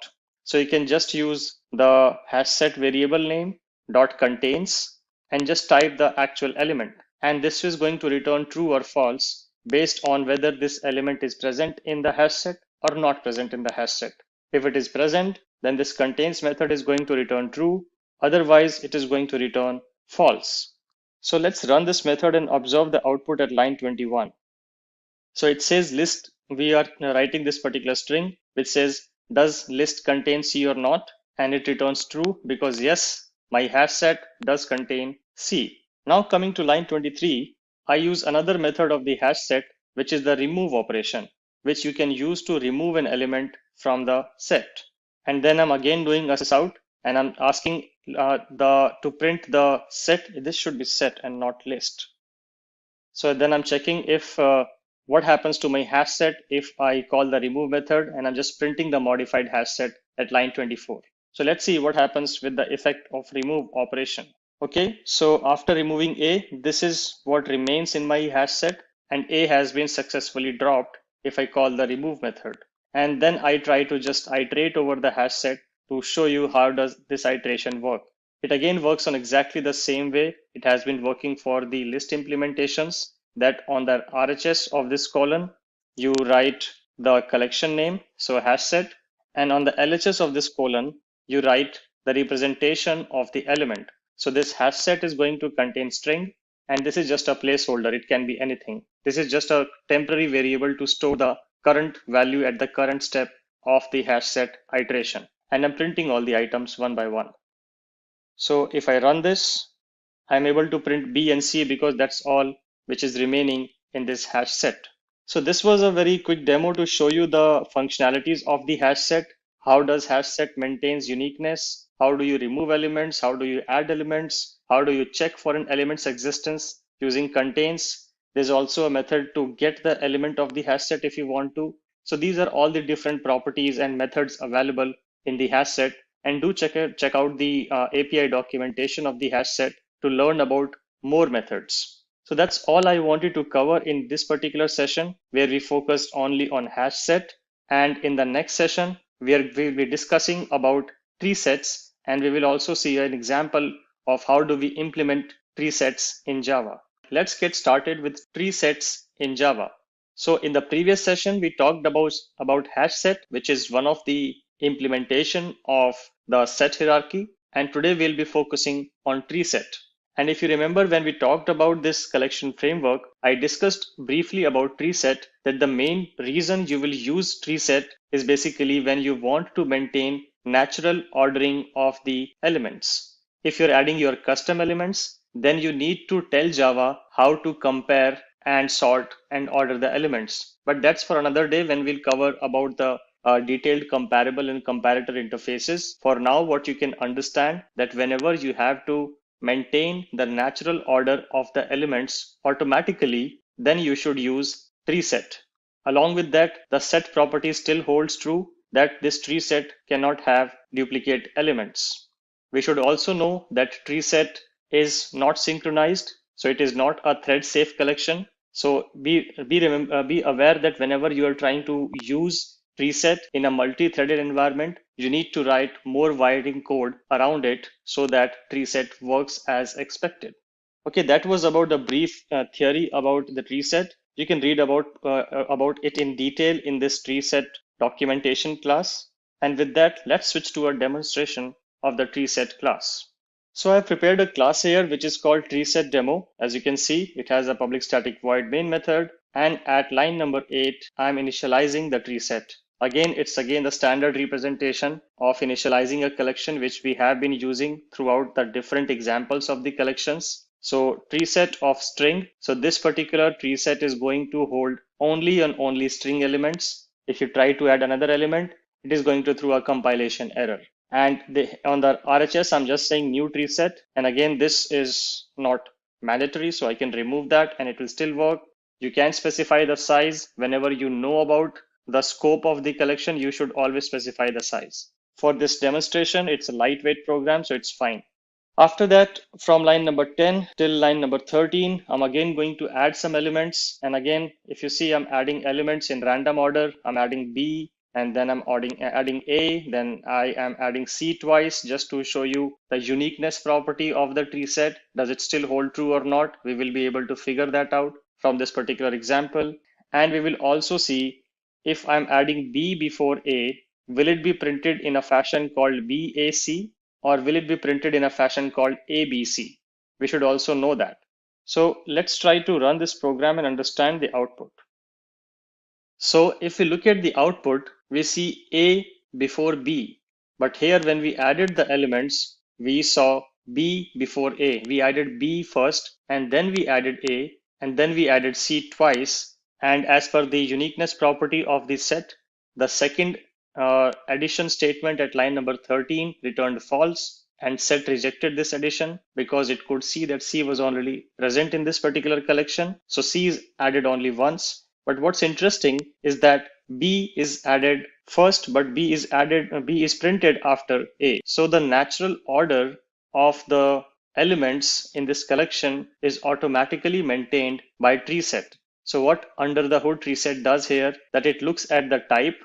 S3: So you can just use the hash set variable name dot contains and just type the actual element. And this is going to return true or false based on whether this element is present in the hash set or not present in the hash set. If it is present, then this contains method is going to return true. Otherwise, it is going to return false. So let's run this method and observe the output at line 21. So it says list, we are writing this particular string, which says, does list contain C or not? And it returns true because yes, my hash set does contain C. Now coming to line 23, I use another method of the hash set, which is the remove operation, which you can use to remove an element from the set. And then I'm again doing a out and I'm asking to print the set. This should be set and not list. So then I'm checking if what happens to my hash set if I call the remove method, and I'm just printing the modified hash set at line 24. So let's see what happens with the effect of remove operation. Okay, so after removing A, this is what remains in my hash set, and A has been successfully dropped if I call the remove method. And then I try to just iterate over the hash set to show you how does this iteration work. It again works on exactly the same way it has been working for the list implementations, that on the RHS of this column, you write the collection name, so hash set, and on the LHS of this column, you write the representation of the element. So this hash set is going to contain string, and this is just a placeholder. It can be anything. This is just a temporary variable to store the current value at the current step of the hash set iteration. And I'm printing all the items one by one. So if I run this, I'm able to print B and C because that's all which is remaining in this hash set. So this was a very quick demo to show you the functionalities of the hash set. How does hash set maintains uniqueness? How do you remove elements? How do you add elements? How do you check for an element's existence using contains? There's also a method to get the element of the hash set if you want to. So these are all the different properties and methods available in the hash set. And do check out the API documentation of the hash set to learn about more methods. So that's all I wanted to cover in this particular session, where we focused only on hash set. And in the next session, we'll be discussing about tree sets, and we will also see an example of how do we implement tree sets in Java. Let's get started with tree sets in Java. So in the previous session, we talked about hash set, which is one of the implementation of the set hierarchy. And today we'll be focusing on tree set. And if you remember when we talked about this collection framework, I discussed briefly about tree set that the main reason you will use tree set is basically when you want to maintain natural ordering of the elements. If you're adding your custom elements, then you need to tell Java how to compare and sort and order the elements. But that's for another day when we'll cover about the detailed comparable and comparator interfaces. For now, what you can understand that whenever you have to maintain the natural order of the elements automatically, then you should use tree set. Along with that, the set property still holds true that this tree set cannot have duplicate elements. We should also know that tree set is not synchronized, so it is not a thread safe collection. So be aware that whenever you are trying to use tree set in a multi-threaded environment, you need to write more wiring code around it so that tree set works as expected. Okay, that was about the brief theory about the tree set. You can read about it in detail in this tree set documentation class. And with that, let's switch to a demonstration of the tree set class. So I've prepared a class here which is called tree set demo. As you can see, it has a public static void main method. And at line number 8, I'm initializing the tree set. Again, it's the standard representation of initializing a collection which we have been using throughout the different examples of the collections. So tree set of string. So this particular tree set is going to hold only and only string elements. If you try to add another element, it is going to throw a compilation error. And on the RHS, I'm just saying new tree set. And again, this is not mandatory, so I can remove that and it will still work. You can specify the size. Whenever you know about the scope of the collection, you should always specify the size. For this demonstration, it's a lightweight program, so it's fine. After that, from line number 10 till line number 13, I'm again going to add some elements. And again, if you see, I'm adding elements in random order. I'm adding B, and then I'm adding A, then I am adding C twice just to show you the uniqueness property of the tree set. Does it still hold true or not? We will be able to figure that out from this particular example. And we will also see if I'm adding B before A, will it be printed in a fashion called BAC or will it be printed in a fashion called ABC? We should also know that. So let's try to run this program and understand the output. So if we look at the output, we see A before B. But here when we added the elements, we saw B before A. We added B first and then we added A and then we added C twice. And as per the uniqueness property of the set, the second addition statement at line number 13 returned false, and set rejected this addition because it could see that C was already present in this particular collection. So C is added only once. But what's interesting is that B is added first, but B is printed after A. So the natural order of the elements in this collection is automatically maintained by tree set. So what under the hood tree set does here, that it looks at the type,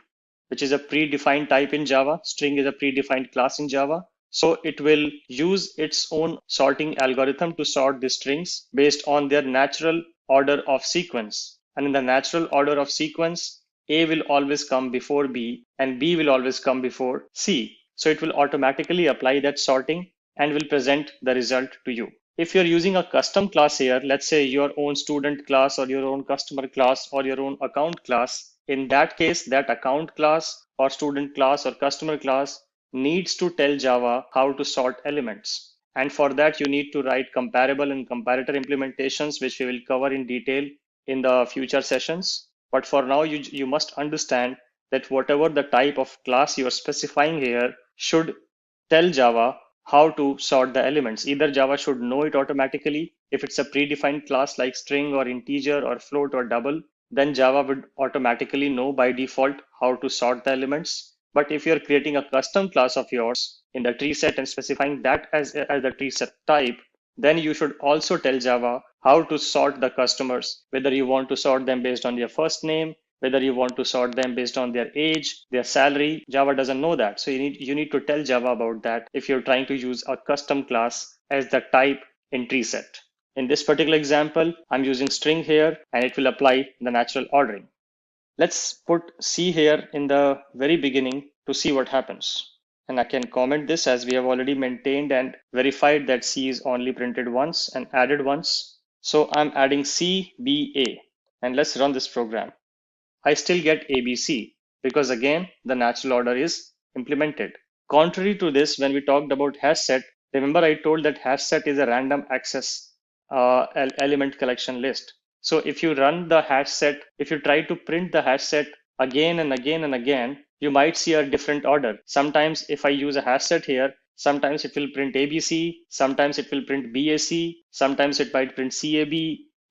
S3: which is a predefined type in Java. String is a predefined class in Java. So it will use its own sorting algorithm to sort the strings based on their natural order of sequence. And in the natural order of sequence, A will always come before B and B will always come before C. So it will automatically apply that sorting and will present the result to you. If you're using a custom class here, let's say your own student class or your own customer class or your own account class, in that case, that account class or student class or customer class needs to tell Java how to sort elements. And for that, you need to write comparable and comparator implementations, which we will cover in detail in the future sessions. But for now, you must understand that whatever the type of class you are specifying here should tell Java how to sort the elements. Either Java should know it automatically. If it's a predefined class like string or integer or float or double, then Java would automatically know by default how to sort the elements. But if you're creating a custom class of yours in the tree set and specifying that as the tree set type, then you should also tell Java how to sort the customers, whether you want to sort them based on their first name, whether you want to sort them based on their age, their salary. Java doesn't know that. So you need to tell Java about that if you're trying to use a custom class as the type in tree set. In this particular example, I'm using string here and it will apply the natural ordering. Let's put C here in the very beginning to see what happens. And I can comment this as we have already maintained and verified that C is only printed once and added once. So I'm adding C, B, A, and let's run this program. I still get ABC because again, the natural order is implemented. Contrary to this, when we talked about hash set, remember I told that hash set is a random access element collection list. So if you run the hash set, if you try to print the hash set again and again and again, you might see a different order. Sometimes if I use a hash set here, sometimes it will print ABC, sometimes it will print BAC, sometimes it might print CAB,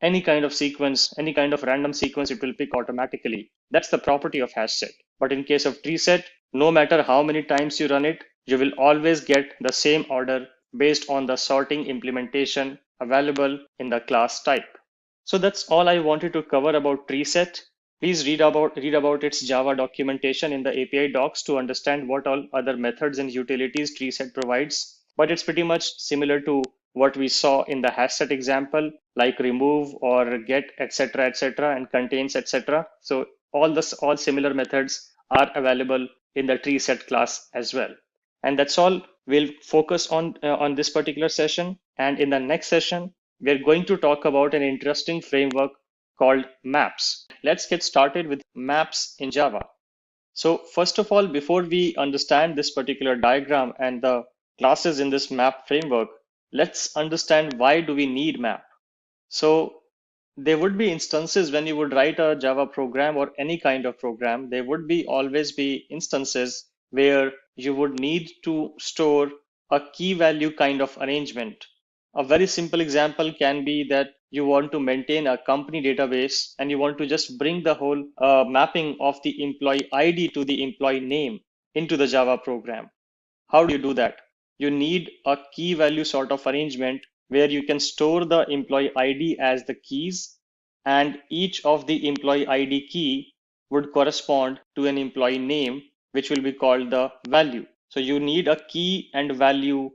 S3: any kind of sequence, any kind of random sequence, it will pick automatically. That's the property of hash set. But in case of tree set, no matter how many times you run it, you will always get the same order based on the sorting implementation available in the class type. So that's all I wanted to cover about tree set. Please read about its Java documentation in the API docs to understand what all other methods and utilities tree set provides. But it's pretty much similar to what we saw in the hash set example, like remove or get, etc., and contains, etc. So all similar methods are available in the tree set class as well. And that's all we'll focus on this particular session. And in the next session, we're going to talk about an interesting framework called maps. Let's get started with maps in Java. So first of all, before we understand this particular diagram and the classes in this map framework, let's understand why do we need map. So there would be instances when you would write a Java program or any kind of program, there would always be instances where you would need to store a key value kind of arrangement. A very simple example can be that you want to maintain a company database and you want to just bring the whole mapping of the employee ID to the employee name into the Java program. How do you do that? You need a key value sort of arrangement where you can store the employee ID as the keys, and each of the employee ID key would correspond to an employee name, which will be called the value. So you need a key and value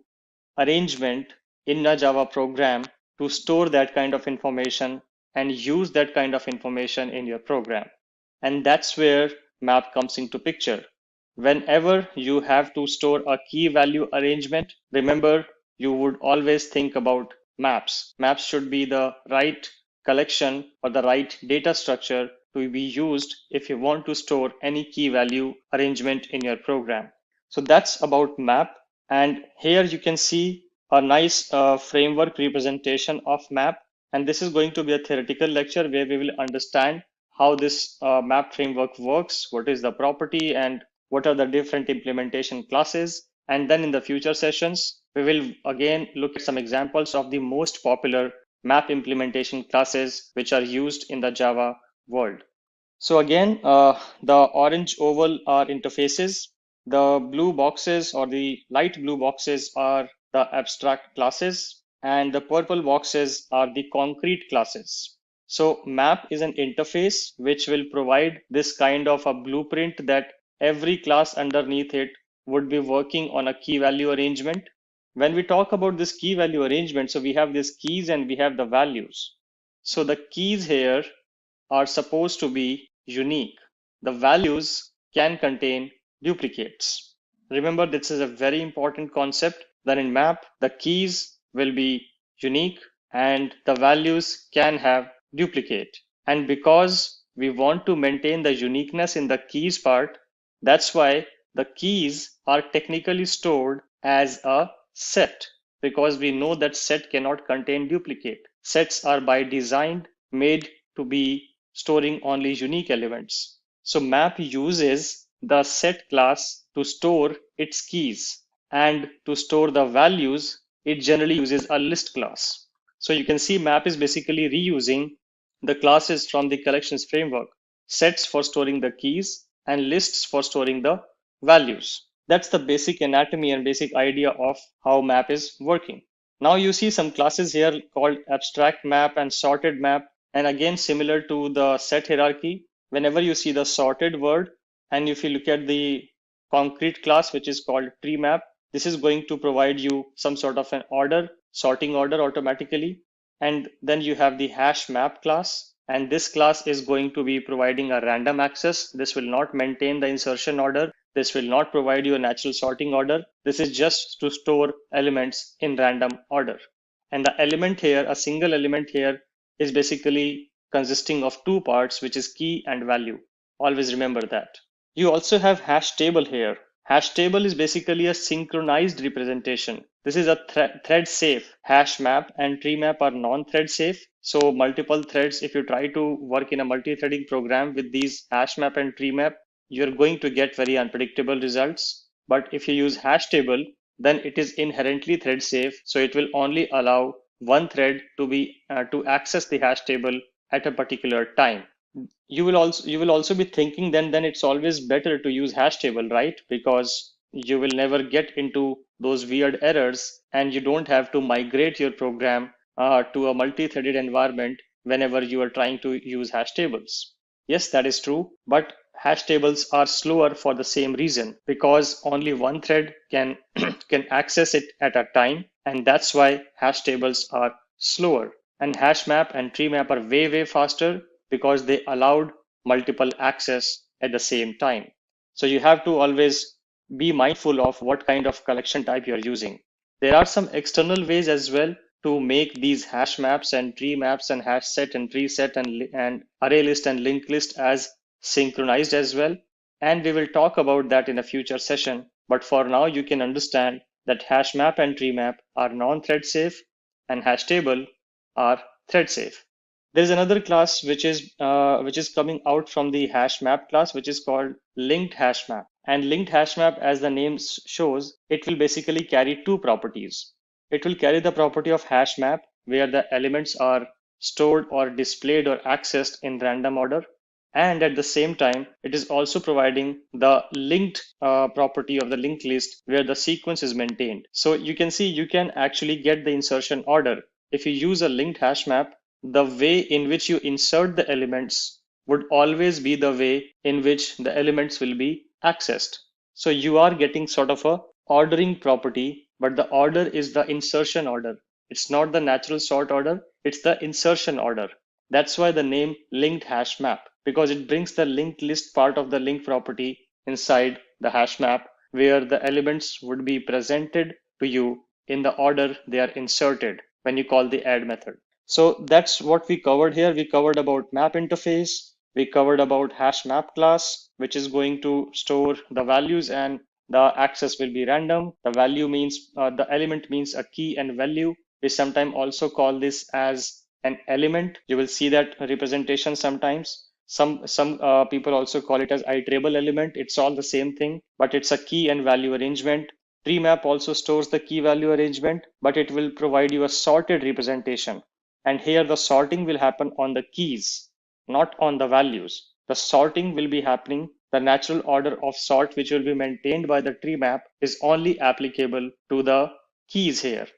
S3: arrangement in a Java program to store that kind of information and use that kind of information in your program. And that's where map comes into picture. Whenever you have to store a key value arrangement, remember you would always think about maps. Maps should be the right collection or the right data structure to be used if you want to store any key value arrangement in your program. So that's about map. And here you can see a nice framework representation of map. And this is going to be a theoretical lecture where we will understand how this map framework works, what is the property, and what are the different implementation classes. And then in the future sessions, we will again look at some examples of the most popular map implementation classes which are used in the Java world. So again, the orange oval are interfaces. The blue boxes or the light blue boxes are the abstract classes, and the purple boxes are the concrete classes. So map is an interface which will provide this kind of a blueprint that every class underneath it would be working on a key value arrangement. When we talk about this key value arrangement, so we have these keys and we have the values. So the keys here are supposed to be unique. The values can contain duplicates. Remember, this is a very important concept that in map, the keys will be unique and the values can have duplicate. And because we want to maintain the uniqueness in the keys part, that's why the keys are technically stored as a set, because we know that set cannot contain duplicate. Sets are by design made to be storing only unique elements. So map uses the set class to store its keys, and to store the values, it generally uses a list class. So you can see map is basically reusing the classes from the collections framework, sets for storing the keys and lists for storing the values. That's the basic anatomy and basic idea of how map is working. Now you see some classes here called abstract map and sorted map. And again, similar to the set hierarchy, whenever you see the sorted word, and if you look at the concrete class, which is called tree map, this is going to provide you some sort of an order, sorting order automatically. And then you have the hash map class. And this class is going to be providing a random access. This will not maintain the insertion order. This will not provide you a natural sorting order. This is just to store elements in random order. And the element here, a single element here, is basically consisting of two parts, which is key and value. Always remember that. You also have hash table here. Hash table is basically a synchronized representation. This is a thread safe. Hash map and tree map are non-thread safe. So multiple threads, if you try to work in a multi-threading program with these hash map and tree map, you're going to get very unpredictable results. But if you use hash table, then it is inherently thread safe. So it will only allow one thread to access the hash table at a particular time. You will also be thinking then it's always better to use hash table, right? Because you will never get into those weird errors and you don't have to migrate your program to a multi-threaded environment whenever you are trying to use hash tables. Yes, that is true, but hash tables are slower for the same reason, because only one thread can can access it at a time, and that's why hash tables are slower. And hash map and tree map are way faster because they allowed multiple access at the same time. So you have to always be mindful of what kind of collection type you're using. There are some external ways as well to make these hash maps and tree maps and hash set and tree set and array list and linked list as synchronized as well. And we will talk about that in a future session. But for now, you can understand that hash map and tree map are non-thread safe and hash table are thread safe. There's another class which is coming out from the hash map class, which is called linked hash map. And linked hash map, as the name shows, it will basically carry two properties. It will carry the property of hash map, where the elements are stored or displayed or accessed in random order. And at the same time, it is also providing the linked property of the linked list, where the sequence is maintained. So you can see you can actually get the insertion order. If you use a linked hash map, the way in which you insert the elements would always be the way in which the elements will be accessed. So you are getting sort of a ordering property, but the order is the insertion order. It's not the natural sort order, it's the insertion order. That's why the name linked hash map, because it brings the linked list part of the link property inside the hash map, where the elements would be presented to you in the order they are inserted when you call the add method. So that's what we covered here. We covered about map interface. We covered about hash map class, which is going to store the values and the access will be random. The value means the element means a key and value. We sometimes also call this as an element. You will see that representation sometimes. Some people also call it as iterable element. It's all the same thing, but it's a key and value arrangement. Tree map also stores the key value arrangement, but it will provide you a sorted representation. And here the sorting will happen on the keys, not on the values. The sorting will be happening. The natural order of sort, which will be maintained by the tree map, is only applicable to the keys here.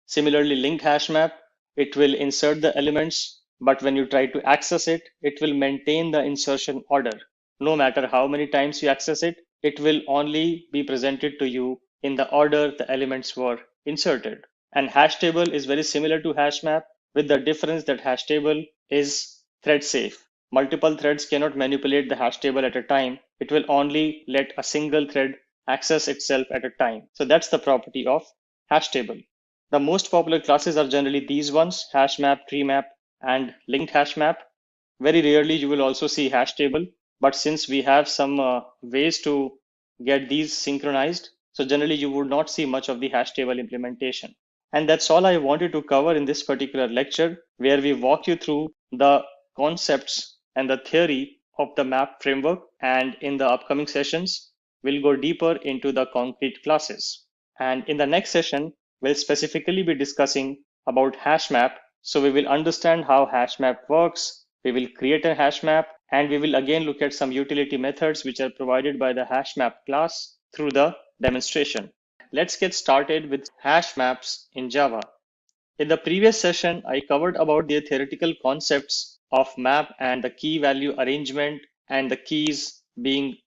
S3: Similarly, linked hash map, it will insert the elements, but when you try to access it, it will maintain the insertion order. No matter how many times you access it, it will only be presented to you in the order the elements were inserted. And hash table is very similar to hash map, with the difference that hash table is thread safe. Multiple threads cannot manipulate the hash table at a time. It will only let a single thread access itself at a time. So that's the property of hash table. The most popular classes are generally these ones: hash map, tree map, and linked hash map. Very rarely you will also see hash table, but since we have some ways to get these synchronized, so generally you would not see much of the hash table implementation. And that's all I wanted to cover in this particular lecture, where we walk you through the concepts and the theory of the map framework. And in the upcoming sessions, we'll go deeper into the concrete classes. And in the next session, we'll specifically be discussing about hash map. So we will understand how hash map works. We will create a hash map, and we will again look at some utility methods which are provided by the hash map class through the demonstration. Let's get started with hash maps in Java. In the previous session, I covered about the theoretical concepts of map and the key value arrangement, and the keys being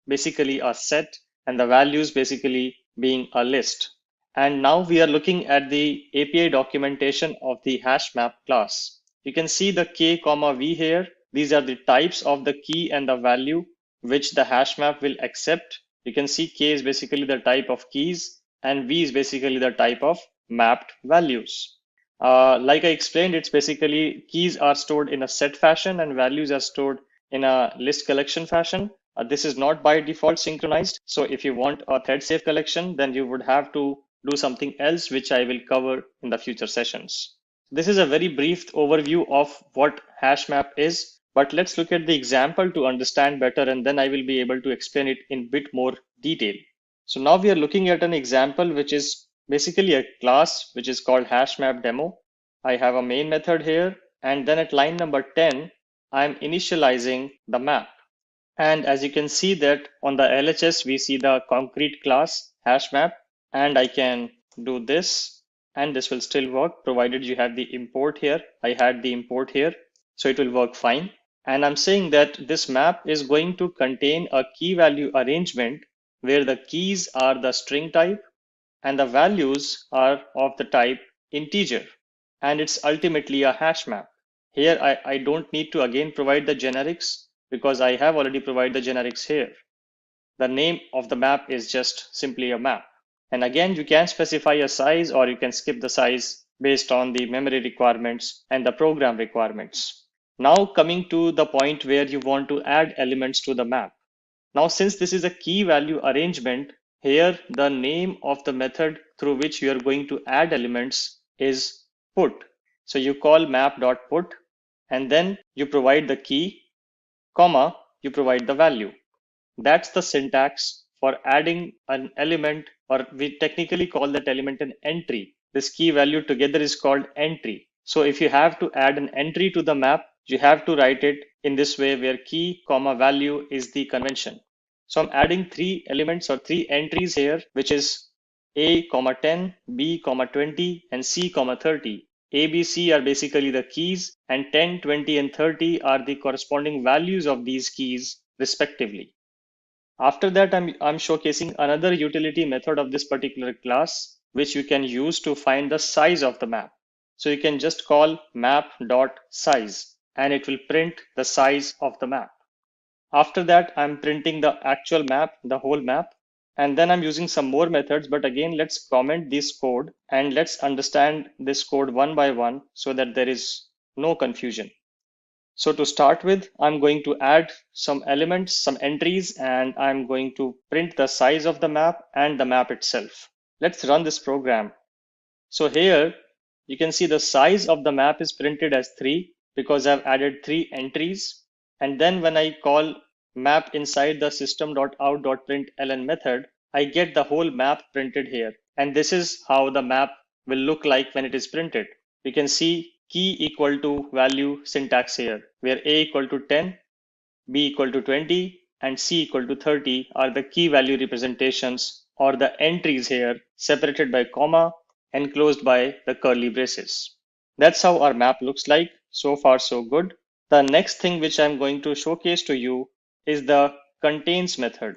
S3: basically a set and the values basically being a list. And now we are looking at the API documentation of the hash map class. You can see the k, v here. These are the types of the key and the value which the hash map will accept. You can see K is basically the type of keys and V is basically the type of mapped values. Like I explained, it's basically keys are stored in a set fashion and values are stored in a list collection fashion. This is not by default synchronized. So if you want a thread safe collection, then you would have to do something else, which I will cover in the future sessions. This is a very brief overview of what hash map is, but let's look at the example to understand better, and then I will be able to explain it in bit more detail. So now we are looking at an example, which is basically a class which is called hash map demo. I have a main method here, and then at line number 10, I'm initializing the map. And as you can see that on the LHS, we see the concrete class hash map, and I can do this, and this will still work provided you have the import here. I had the import here, so it will work fine. And I'm saying that this map is going to contain a key value arrangement where the keys are the string type and the values are of the type integer, and it's ultimately a hash map. Here I don't need to again provide the generics because I have already provided the generics here. The name of the map is just simply a map. And again, you can specify a size or you can skip the size based on the memory requirements and the program requirements. Now coming to the point where you want to add elements to the map. Now, since this is a key value arrangement, here the name of the method through which you are going to add elements is put. So you call map.put and then you provide the key, comma, you provide the value. That's the syntax for adding an element, or we technically call that element an entry. This key value together is called entry. So if you have to add an entry to the map, you have to write it in this way where key, comma, value is the convention. So I'm adding three elements or three entries here, which is A, 10, B, 20, and C, 30. A, B, C are basically the keys, and 10, 20, and 30 are the corresponding values of these keys respectively. After that, I'm showcasing another utility method of this particular class, which you can use to find the size of the map. So you can just call map.size and it will print the size of the map. After that, I'm printing the actual map, the whole map. And then I'm using some more methods, but again, let's comment this code and let's understand this code one by one so that there is no confusion. So to start with, I'm going to add some elements, some entries, and I'm going to print the size of the map and the map itself. Let's run this program. So here you can see the size of the map is printed as 3 because I've added 3 entries. And then when I call map inside the system.out.println method, I get the whole map printed here. And this is how the map will look like when it is printed. You can see key equal to value syntax here, where A equal to 10, B equal to 20, and C equal to 30 are the key value representations or the entries here, separated by comma, enclosed by the curly braces. That's how our map looks like. So far, so good. The next thing which I'm going to showcase to you is the contains method.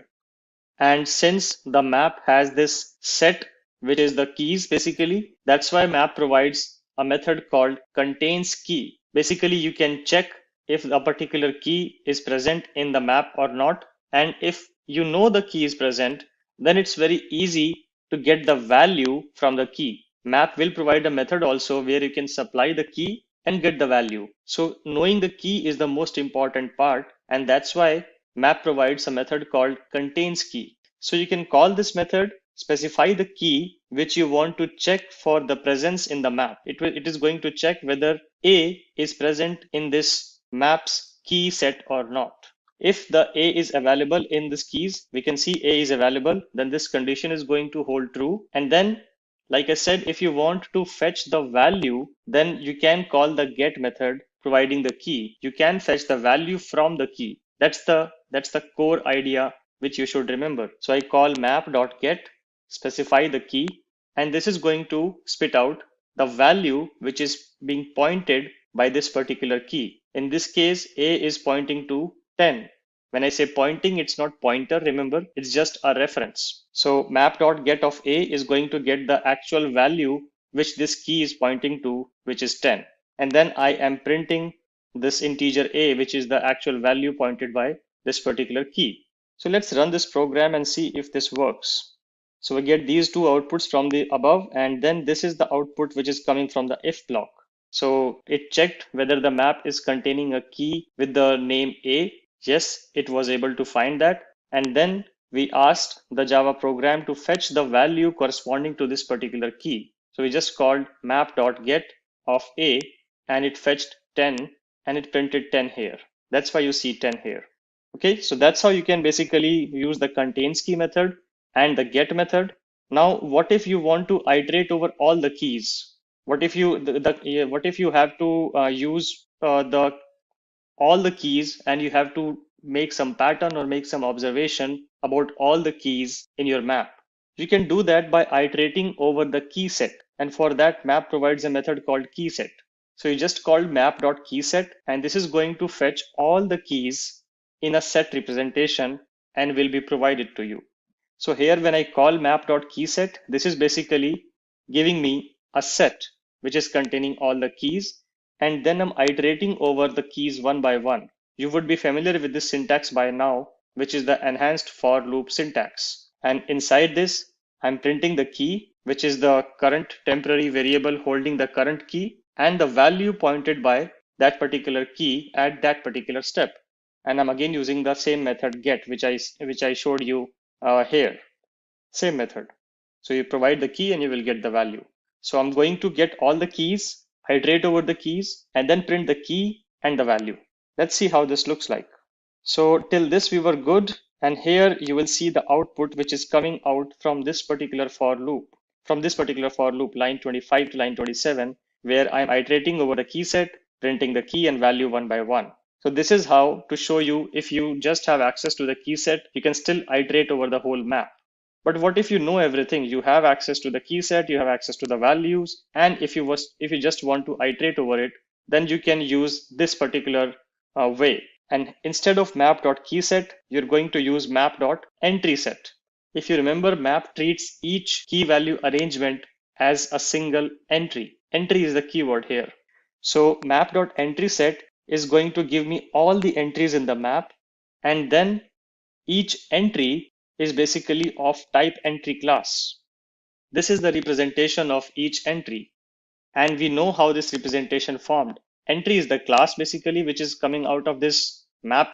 S3: And since the map has this set, which is the keys basically, that's why map provides a method called contains key. Basically, you can check if a particular key is present in the map or not. And if you know the key is present, then it's very easy to get the value from the key. Map will provide a method also where you can supply the key and get the value. So knowing the key is the most important part. And that's why map provides a method called contains key. So you can call this method, specify the key which you want to check for the presence in the map. It is going to check whether A is present in this map's key set or not. If the A is available in this keys, we can see A is available, then this condition is going to hold true. And then, like I said, if you want to fetch the value, then you can call the get method providing the key. You can fetch the value from the key. That's the core idea which you should remember. So I call map.get, specify the key, and this is going to spit out the value which is being pointed by this particular key. In this case, A is pointing to 10. When I say pointing, it's not pointer, remember, it's just a reference. So map.get of A is going to get the actual value which this key is pointing to, which is 10. And then I am printing this integer A, which is the actual value pointed by this particular key. So let's run this program and see if this works. So we get these two outputs from the above, and then this is the output which is coming from the if block. So it checked whether the map is containing a key with the name A. Yes, it was able to find that. And then we asked the Java program to fetch the value corresponding to this particular key. So we just called map.get of A, and it fetched 10 and it printed 10 here. That's why you see 10 here. Okay, so that's how you can basically use the contains key method and the get method. Now, what if you want to iterate over all the keys? What if you what if you have to use all the keys, and you have to make some pattern or make some observation about all the keys in your map? You can do that by iterating over the key set, and for that map provides a method called keyset. So you just called map.keyset, and this is going to fetch all the keys in a set representation and will be provided to you. So here when I call map.keyset, this is basically giving me a set which is containing all the keys, and then I'm iterating over the keys one by one. You would be familiar with this syntax by now, which is the enhanced for loop syntax. And inside this, I'm printing the key, which is the current temporary variable holding the current key, and the value pointed by that particular key at that particular step. And I'm again using the same method get, which I showed you here. Same method. So you provide the key and you will get the value. So I'm going to get all the keys, iterate over the keys, and then print the key and the value. Let's see how this looks like. So till this we were good, and here you will see the output which is coming out from this particular for loop. From this particular for loop, line 25 to line 27, where I'm iterating over the key set, printing the key and value one by one. So this is how to show you, if you just have access to the key set, you can still iterate over the whole map. But what if you know everything? You have access to the key set, you have access to the values, and if you just want to iterate over it, then you can use this particular way. And instead of map.keyset, you're going to use map.entrySet. If you remember, map treats each key value arrangement as a single entry. Entry is the keyword here. So map.entrySet is going to give me all the entries in the map, and then each entry is basically of type entry class. This is the representation of each entry, and we know how this representation formed. Entry is the class basically which is coming out of this map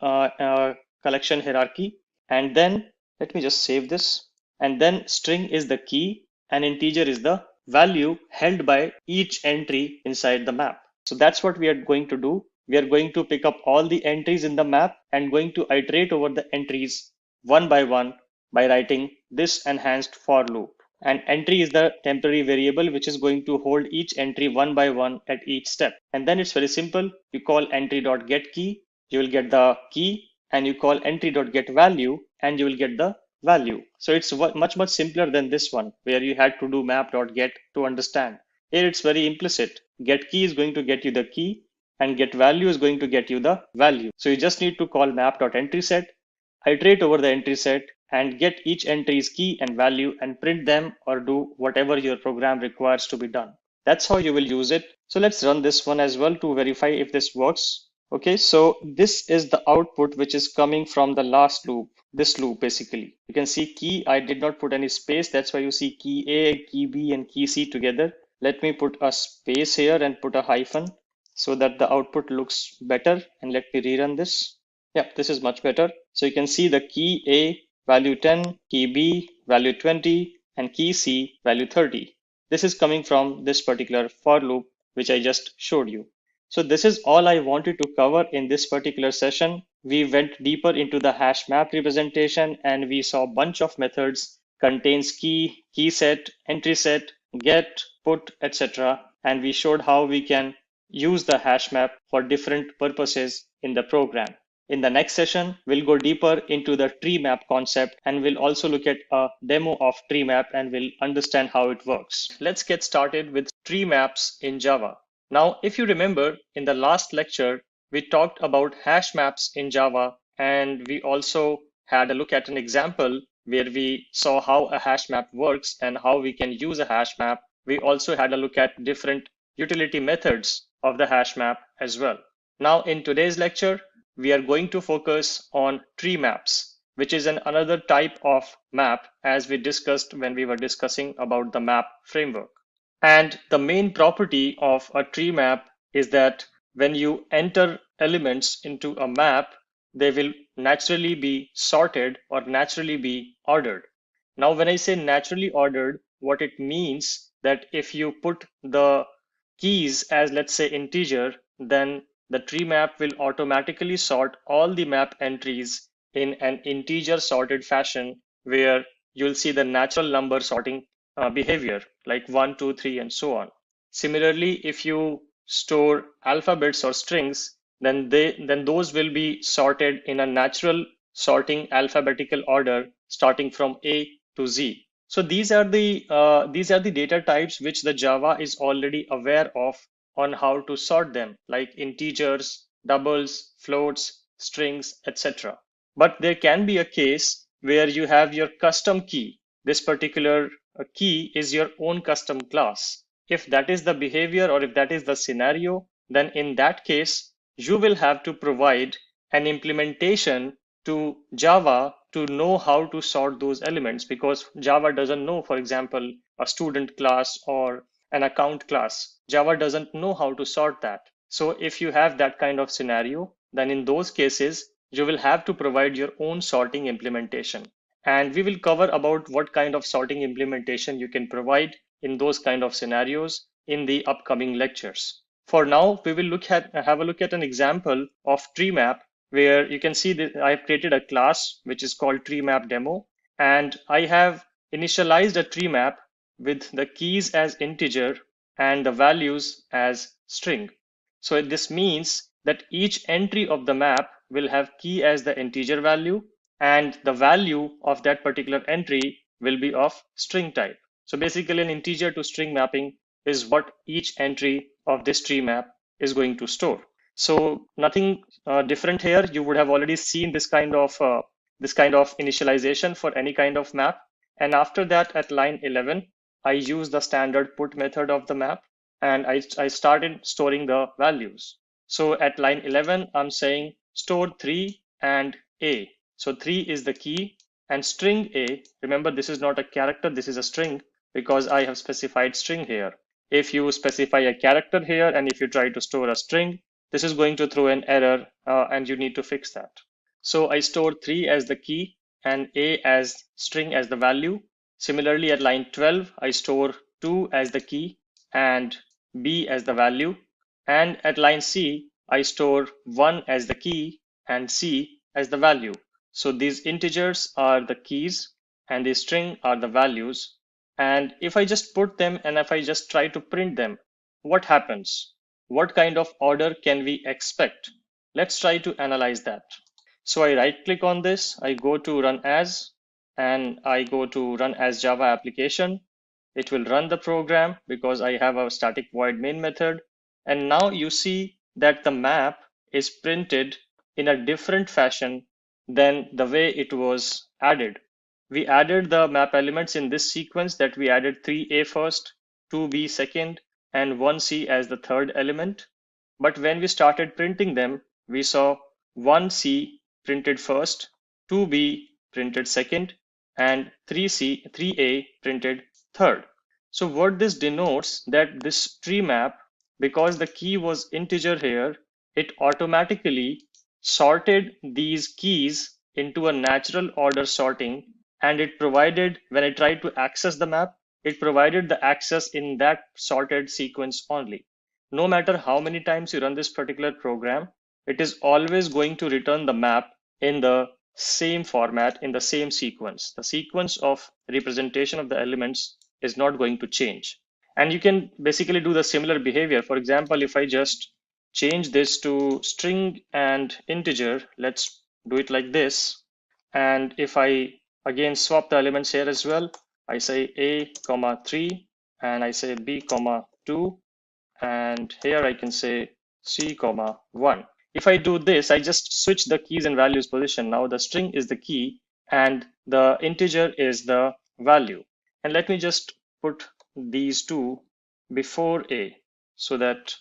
S3: collection hierarchy, and then let me just save this, and then string is the key and integer is the value held by each entry inside the map. So that's what we are going to do. We are going to pick up all the entries in the map and going to iterate over the entries one by one by writing this enhanced for loop. And entry is the temporary variable which is going to hold each entry one by one at each step. And then it's very simple. You call entry.getKey, you will get the key, and you call entry.getValue, and you will get the value. So it's much simpler than this one where you had to do map.get to understand. Here it's very implicit. Get key is going to get you the key, and get value is going to get you the value. So you just need to call map.entrySet, iterate over the entry set, and get each entry's key and value and print them or do whatever your program requires to be done. That's how you will use it. So let's run this one as well to verify if this works. Okay, so this is the output which is coming from the last loop, this loop basically. You can see key, I did not put any space. That's why you see key A, key B, and key C together. Let me put a space here and put a hyphen so that the output looks better. And let me rerun this. Yeah, this is much better. So you can see the key A, value 10, key B, value 20, and key C, value 30. This is coming from this particular for loop, which I just showed you. So this is all I wanted to cover in this particular session. We went deeper into the hash map representation, and we saw a bunch of methods: contains key, key set, entry set, get, put, etc. And we showed how we can use the hash map for different purposes in the program. In the next session, we'll go deeper into the tree map concept, and we'll also look at a demo of tree map and we'll understand how it works. Let's get started with tree maps in Java. Now, if you remember, in the last lecture, we talked about hash maps in Java, and we also had a look at an example where we saw how a hash map works and how we can use a hash map. We also had a look at different utility methods of the hash map as well. Now, in today's lecture, we are going to focus on tree maps, which is another type of map as we discussed when we were discussing about the map framework. And the main property of a tree map is that when you enter elements into a map, they will naturally be sorted or naturally be ordered. Now, when I say naturally ordered, what it means that if you put the keys as, let's say, integer, then the tree map will automatically sort all the map entries in an integer sorted fashion where you'll see the natural number sorting behavior like 1, 2, 3, and so on. Similarly, if you store alphabets or strings, then those will be sorted in a natural sorting alphabetical order starting from A to Z. So these are the data types which the Java is already aware of on how to sort them, like integers, doubles, floats, strings, etc. But there can be a case where you have your custom key. This particular key is your own custom class. If that is the behavior or if that is the scenario, then in that case, you will have to provide an implementation to Java to know how to sort those elements, because Java doesn't know, for example, a student class or an account class. Java doesn't know how to sort that. So if you have that kind of scenario, then in those cases, you will have to provide your own sorting implementation. And we will cover about what kind of sorting implementation you can provide in those kind of scenarios in the upcoming lectures. For now, we will have a look at an example of tree map where you can see that I've created a class which is called tree map demo, and I have initialized a tree map with the keys as integer and the values as string. So this means that each entry of the map will have key as the integer value, and the value of that particular entry will be of string type. So basically an integer to string mapping is what each entry of this tree map is going to store. So nothing different here. You would have already seen this kind of initialization for any kind of map. And after that, at line 11, I use the standard put method of the map, and I started storing the values. So at line 11, I'm saying store 3 and A. So 3 is the key, and string A, remember this is not a character, this is a string because I have specified string here. If you specify a character here and if you try to store a string, this is going to throw an error and you need to fix that. So I store 3 as the key and A as string as the value. Similarly, at line 12, I store 2 as the key and B as the value. And at line C, I store 1 as the key and C as the value. So these integers are the keys and the string are the values. And if I just put them and if I just try to print them, what happens? What kind of order can we expect? Let's try to analyze that. So I right click on this, I go to run as, and I go to run as Java application. It will run the program because I have a static void main method. And now you see that the map is printed in a different fashion than the way it was added. We added the map elements in this sequence that we added 3A first, 2B second, and 1C as the third element. But when we started printing them, we saw 1C printed first, 2B printed second, and 3A printed third. So what this denotes that this tree map, because the key was integer here, it automatically sorted these keys into a natural order sorting, and it provided, when I tried to access the map, it provided the access in that sorted sequence only. No matter how many times you run this particular program, it is always going to return the map in the same format, in the same sequence. The sequence of representation of the elements is not going to change. And you can basically do the similar behavior. For example, if I just change this to string and integer, let's do it like this. And if I again swap the elements here as well, I say A, 3, and I say B, 2, and here I can say C, 1. If I do this, I just switch the keys and values position. Now the string is the key and the integer is the value. And let me just put these two before A so that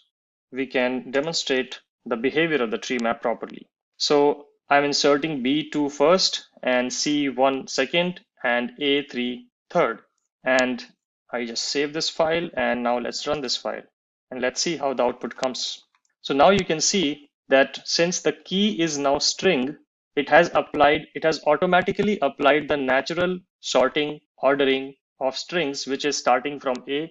S3: we can demonstrate the behavior of the tree map properly. So I'm inserting B2 first and C1 second and A3 third. And I just save this file, and now let's run this file and let's see how the output comes. So now you can see that since the key is now string, it has automatically applied the natural sorting ordering of strings, which is starting from A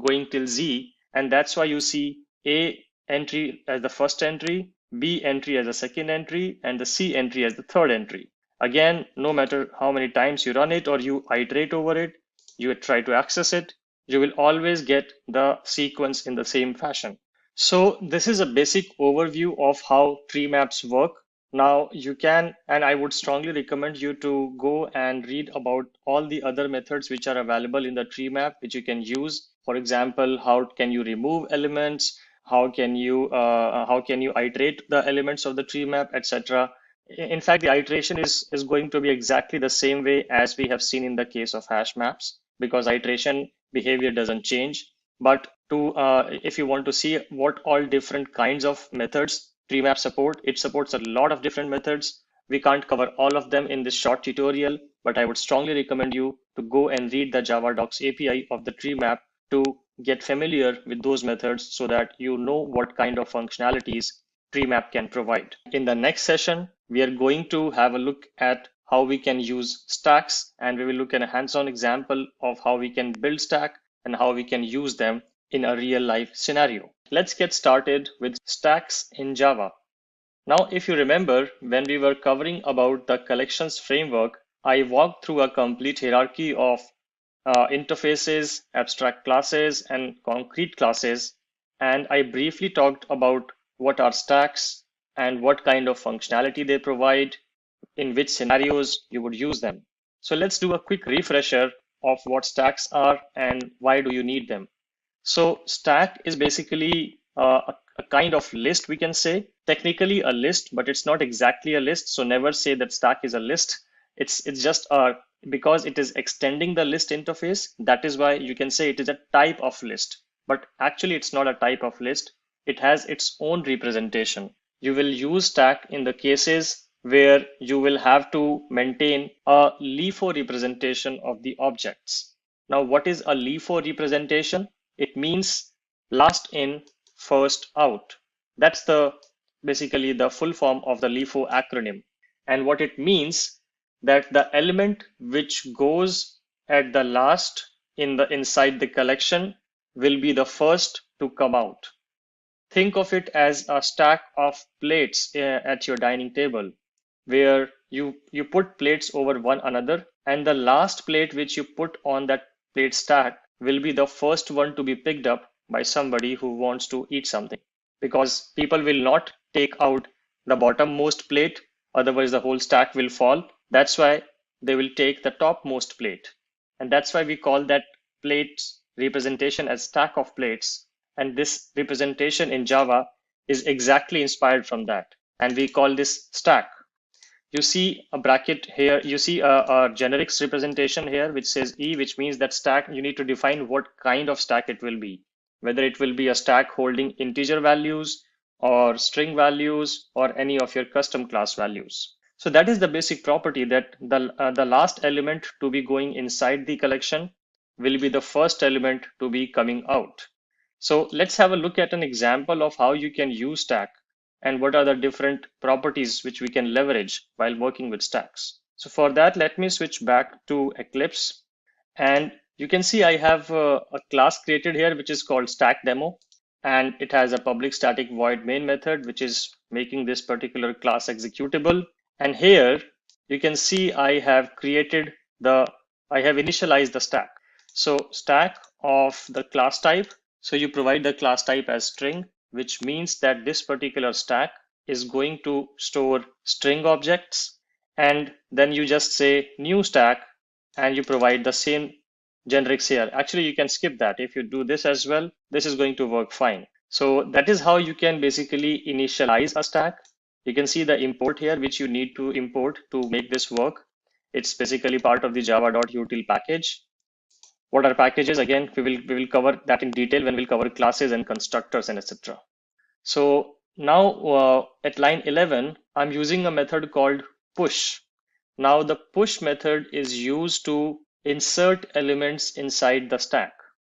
S3: going till Z. And that's why you see A entry as the first entry, B entry as the second entry, and the C entry as the third entry. Again, no matter how many times you run it or you iterate over it, you try to access it, you will always get the sequence in the same fashion. So this is a basic overview of how tree maps work. Now you can, and I would strongly recommend you to go and read about all the other methods which are available in the tree map, which you can use. For example, how can you remove elements? How can you iterate the elements of the tree map, etc. In fact, the iteration is going to be exactly the same way as we have seen in the case of hash maps, because iteration behavior doesn't change. But if you want to see what all different kinds of methods tree map support, it supports a lot of different methods. We can't cover all of them in this short tutorial, but I would strongly recommend you to go and read the Java Docs API of the tree map to get familiar with those methods so that you know what kind of functionalities tree map can provide. In the next session, we are going to have a look at how we can use stacks, and we will look at a hands-on example of how we can build stack and how we can use them in a real life scenario. Let's get started with stacks in Java. Now, if you remember, when we were covering about the collections framework, I walked through a complete hierarchy of interfaces, abstract classes, and concrete classes. And I briefly talked about what are stacks and what kind of functionality they provide, in which scenarios you would use them. So let's do a quick refresher of what stacks are and why do you need them. So stack is basically a kind of list, we can say. Technically a list, but it's not exactly a list. So never say that stack is a list. It's just because it is extending the list interface. That is why you can say it is a type of list. But actually it's not a type of list. It has its own representation. You will use stack in the cases where you will have to maintain a LIFO representation of the objects. Now, what is a LIFO representation? It means last in, first out. That's basically the full form of the LIFO acronym. And what it means that the element which goes at the last inside the collection will be the first to come out. Think of it as a stack of plates at your dining table, where you put plates over one another, and the last plate which you put on that plate stack will be the first one to be picked up by somebody who wants to eat something, because people will not take out the bottommost plate, otherwise the whole stack will fall. That's why they will take the topmost plate, and that's why we call that plate representation as stack of plates. And this representation in Java is exactly inspired from that, and we call this stack. You see a bracket here, you see a generics representation here which says E, which means that stack, you need to define what kind of stack it will be, whether it will be a stack holding integer values or string values or any of your custom class values. So that is the basic property, that the last element to be going inside the collection will be the first element to be coming out. So let's have a look at an example of how you can use stack and what are the different properties which we can leverage while working with stacks. So for that, let me switch back to Eclipse, and you can see I have a class created here which is called stack demo, and it has a public static void main method which is making this particular class executable. And here you can see I have initialized the stack. So stack of the class type. So you provide the class type as string, which means that this particular stack is going to store string objects. And then you just say new stack and you provide the same generics here. Actually, you can skip that. If you do this as well, this is going to work fine. So that is how you can basically initialize a stack. You can see the import here, which you need to import to make this work. It's basically part of the java.util package. What are packages? Again, we will cover that in detail when we'll cover classes and constructors and etc. So Now at line 11, I'm using a method called push. Now the push method is used to insert elements inside the stack.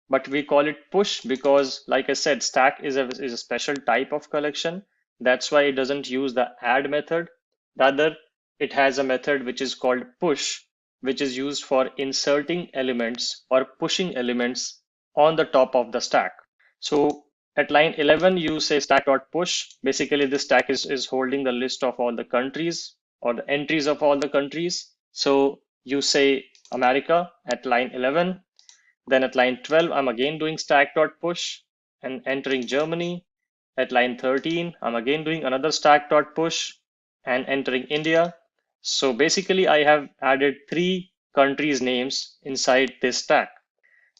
S3: But we call it push because, like I said, stack is a special type of collection. That's why it doesn't use the add method. Rather, it has a method which is called push, which is used for inserting elements or pushing elements on the top of the stack. So at line 11, you say stack.push. Basically, this stack is holding the list of all the countries or the entries of all the countries. So you say America at line 11. Then at line 12, I'm again doing stack.push and entering Germany. At line 13, I'm again doing another stack.push and entering India. So basically, I have added 3 countries' names inside this stack.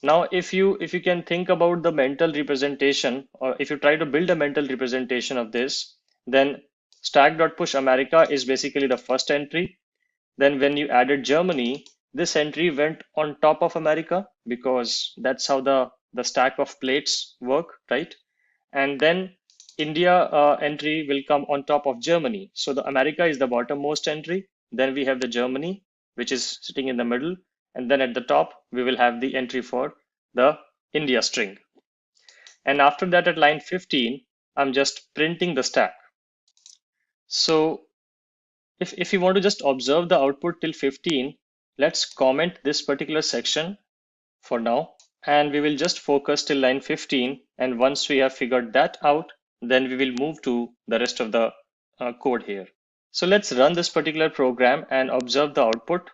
S3: Now, if you can think about the mental representation, or if you try to build a mental representation of this, then stack.push America is basically the first entry. Then when you added Germany, this entry went on top of America because that's how the stack of plates work, right? And then India entry will come on top of Germany. So the America is the bottommost entry. Then we have the Germany, which is sitting in the middle. And then at the top, we will have the entry for the India string. And after that, at line 15, I'm just printing the stack. So if you want to just observe the output till 15, let's comment this particular section for now. And we will just focus till line 15. And once we have figured that out, then we will move to the rest of the code here. So let's run this particular program and observe the output.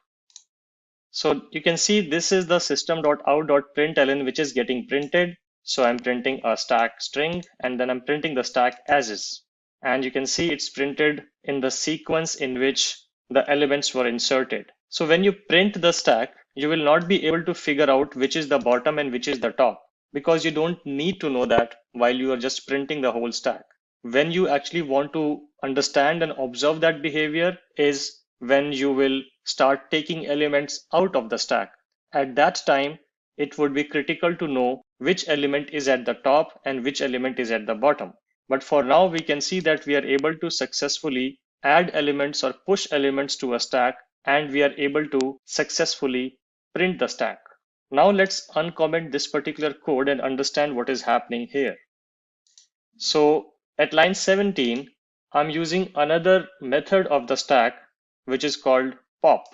S3: So you can see this is the system.out.println, which is getting printed. So I'm printing a stack string and then I'm printing the stack as is. And you can see it's printed in the sequence in which the elements were inserted. So when you print the stack, you will not be able to figure out which is the bottom and which is the top, because you don't need to know that while you are just printing the whole stack. When you actually want to understand and observe that behavior is when you will start taking elements out of the stack. At that time, it would be critical to know which element is at the top and which element is at the bottom. But for now, we can see that we are able to successfully add elements or push elements to a stack, and we are able to successfully print the stack. Now let's uncomment this particular code and understand what is happening here. So at line 17, I'm using another method of the stack, which is called pop.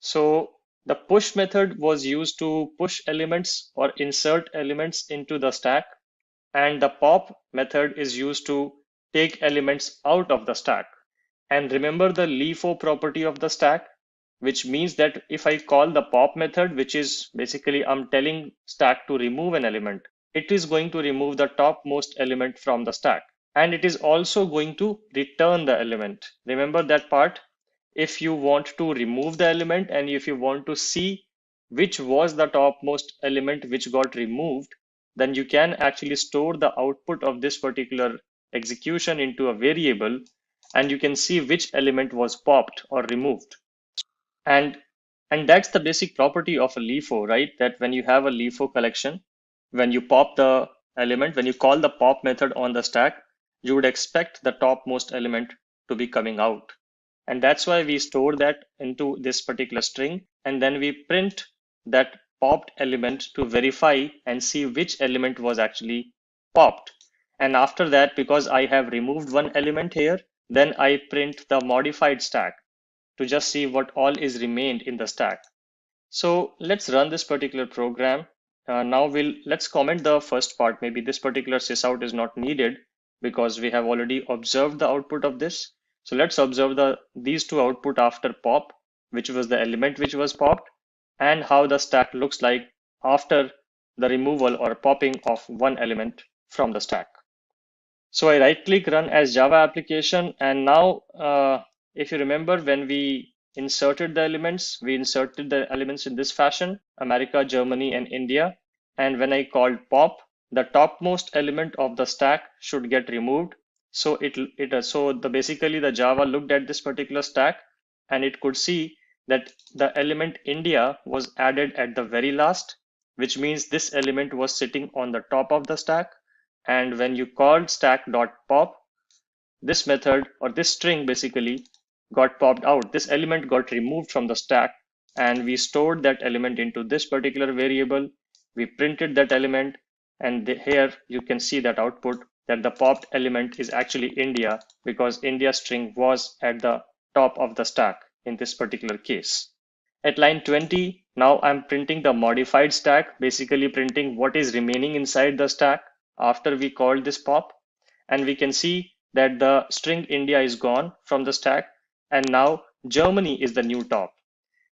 S3: So the push method was used to push elements or insert elements into the stack, and the pop method is used to take elements out of the stack. And remember the LIFO property of the stack, which means that if I call the pop method, which is basically I'm telling stack to remove an element, it is going to remove the topmost element from the stack. And it is also going to return the element. Remember that part? If you want to remove the element and if you want to see which was the topmost element which got removed, then you can actually store the output of this particular execution into a variable, and you can see which element was popped or removed. And that's the basic property of a LIFO, right? That when you have a LIFO collection, when you pop the element, when you call the pop method on the stack, you would expect the topmost element to be coming out. And that's why we store that into this particular string. And then we print that popped element to verify and see which element was actually popped. And after that, because I have removed one element here, then I print the modified stack to just see what all is remained in the stack. So let's run this particular program. Now let's comment the first part. Maybe this particular sysout is not needed because we have already observed the output of this. So let's observe these two output after pop, which was the element which was popped, and how the stack looks like after the removal or popping of one element from the stack. So I right click run as Java application, and now if you remember, when we inserted the elements, we inserted the elements in this fashion: America, Germany, and India. And when I called pop, the topmost element of the stack should get removed. So basically the Java looked at this particular stack and it could see that the element India was added at the very last, which means this element was sitting on the top of the stack. And when you called stack.pop, this method or this string basically got popped out. This element got removed from the stack, and we stored that element into this particular variable. We printed that element, and here you can see that output that the popped element is actually India, because India string was at the top of the stack in this particular case. At line 20, now I'm printing the modified stack, basically printing what is remaining inside the stack after we called this pop. And we can see that the string India is gone from the stack, and now Germany is the new top.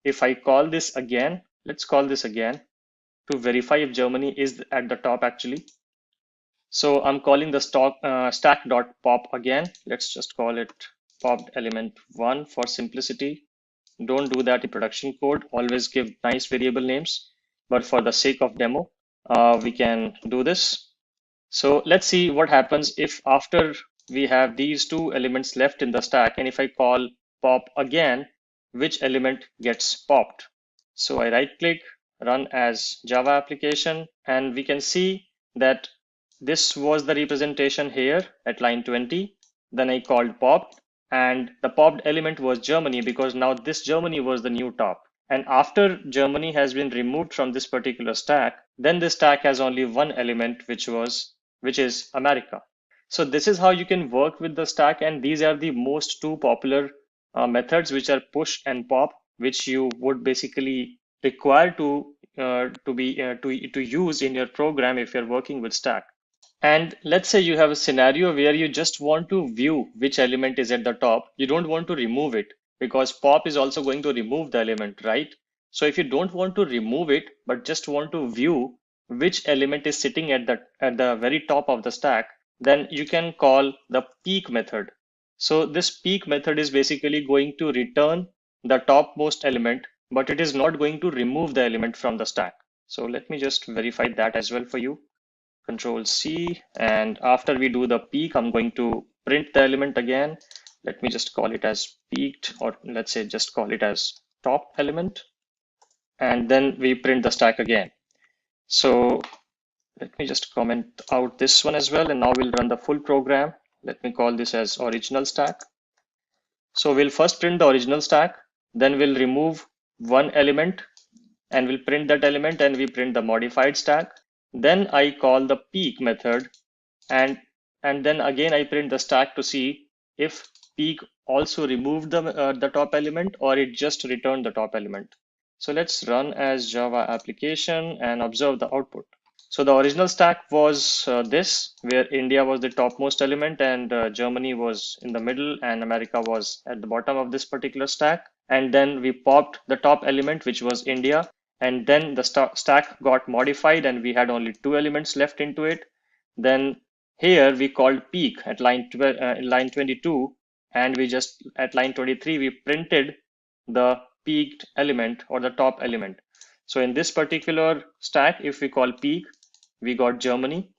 S3: If I call this again, let's call this again to verify if Germany is at the top actually. So I'm calling the stack.pop again. Let's just call it popped element 1 for simplicity. Don't do that in production code. Always give nice variable names. But for the sake of demo, we can do this. So let's see what happens if after we have these two elements left in the stack, and if I call pop again, which element gets popped. So I right click, run as Java application, and we can see that this was the representation here at line 20. Then I called pop, and the popped element was Germany, because now this Germany was the new top. And after Germany has been removed from this particular stack, then this stack has only one element, which is America. So this is how you can work with the stack, and these are the most two popular methods, which are push and pop, which you would basically require to use in your program if you're working with stack. And let's say you have a scenario where you just want to view which element is at the top. You don't want to remove it, because pop is also going to remove the element, right? So if you don't want to remove it, but just want to view which element is sitting at the very top of the stack, then you can call the peek method. So this peek method is basically going to return the topmost element, but it is not going to remove the element from the stack. So let me just verify that as well for you. Control C, and after we do the peek, I'm going to print the element again. Let me just call it as peeked, or let's say just call it as top element, and then we print the stack again. So let me just comment out this one as well, and now we'll run the full program. Let me call this as original stack. So we'll first print the original stack, then we'll remove one element and we'll print that element, and we print the modified stack. Then I call the peek method, and then again I print the stack to see if peek also removed the top element, or it just returned the top element. So let's run as Java application and observe the output. So the original stack was this, where India was the topmost element, and Germany was in the middle, and America was at the bottom of this particular stack. And then we popped the top element, which was India, and then the stack got modified and we had only two elements left into it. Then here we called peek at line 22, and we just at line 23 we printed the peeked element or the top element. So in this particular stack, if we call peek, we got Germany.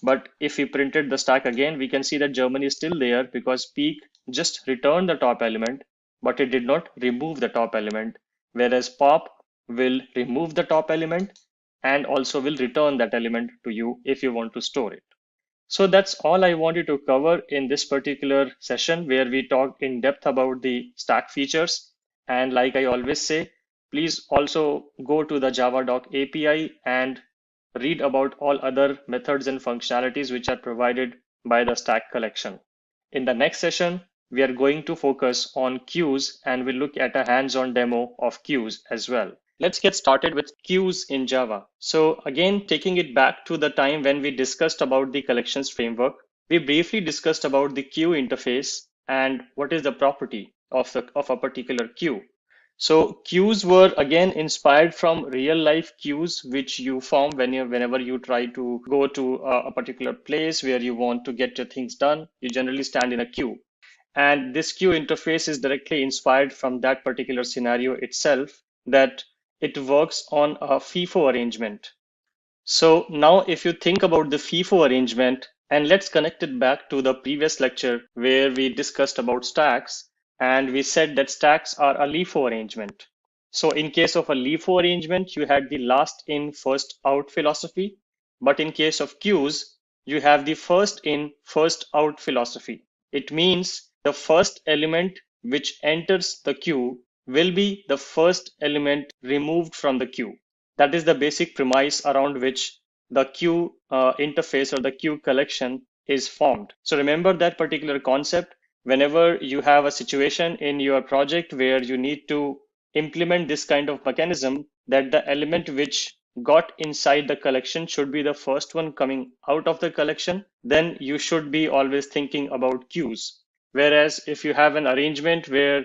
S3: But if we printed the stack again, we can see that Germany is still there, because peek just returned the top element, but it did not remove the top element, whereas pop will remove the top element and also will return that element to you if you want to store it. So that's all I wanted to cover in this particular session, where we talked in depth about the stack features. And like I always say, please also go to the Java.doc API and read about all other methods and functionalities which are provided by the stack collection. In the next session, we are going to focus on queues, and we'll look at a hands-on demo of queues as well. Let's get started with queues in Java. So again, taking it back to the time when we discussed about the collections framework, we briefly discussed about the queue interface and what is the property of a particular queue. So queues were again inspired from real life queues, which you form whenever you try to go to a particular place where you want to get your things done. You generally stand in a queue. And this queue interface is directly inspired from that particular scenario itself, that it works on a FIFO arrangement. So now if you think about the FIFO arrangement, and let's connect it back to the previous lecture where we discussed about stacks, and we said that stacks are a LIFO arrangement. So in case of a LIFO arrangement, you had the last in, first out philosophy. But in case of queues, you have the first in, first out philosophy. It means the first element which enters the queue will be the first element removed from the queue. That is the basic premise around which the queue interface or the queue collection is formed. So remember that particular concept. Whenever you have a situation in your project where you need to implement this kind of mechanism, that the element which got inside the collection should be the first one coming out of the collection, then you should be always thinking about queues. Whereas if you have an arrangement where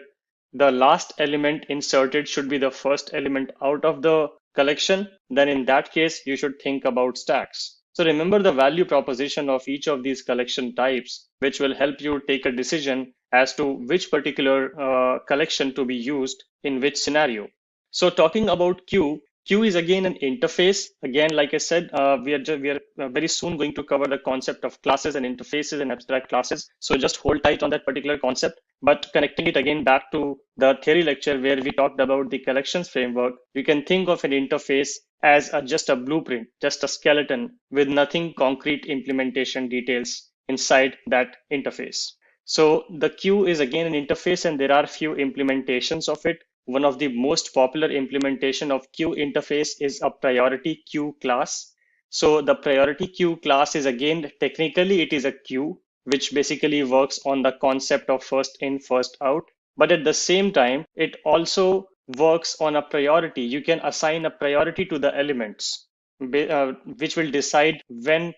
S3: the last element inserted should be the first element out of the collection, then in that case, you should think about stacks. So remember the value proposition of each of these collection types, which will help you take a decision as to which particular collection to be used in which scenario. So talking about queue is again an interface. Again, like I said, we are very soon going to cover the concept of classes and interfaces and abstract classes. So just hold tight on that particular concept. But connecting it again back to the theory lecture where we talked about the collections framework, you can think of an interface as just a blueprint, just a skeleton with nothing concrete implementation details inside that interface. So the queue is again an interface, and there are few implementations of it. One of the most popular implementation of queue interface is a priority queue class. So the priority queue class is again, technically it is a queue, which basically works on the concept of first in, first out. But at the same time, it also works on a priority. You can assign a priority to the elements, which will decide when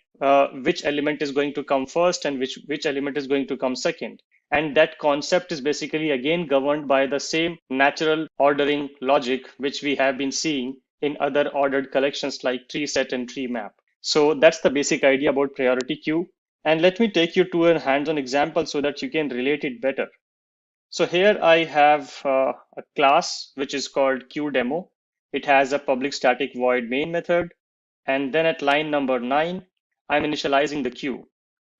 S3: which element is going to come first and which element is going to come second. And that concept is basically again governed by the same natural ordering logic which we have been seeing in other ordered collections like tree set and tree map. So that's the basic idea about priority queue. And let me take you to a hands-on example so that you can relate it better. So here I have a class which is called queueDemo. It has a public static void main method. And then at line number 9, I'm initializing the queue.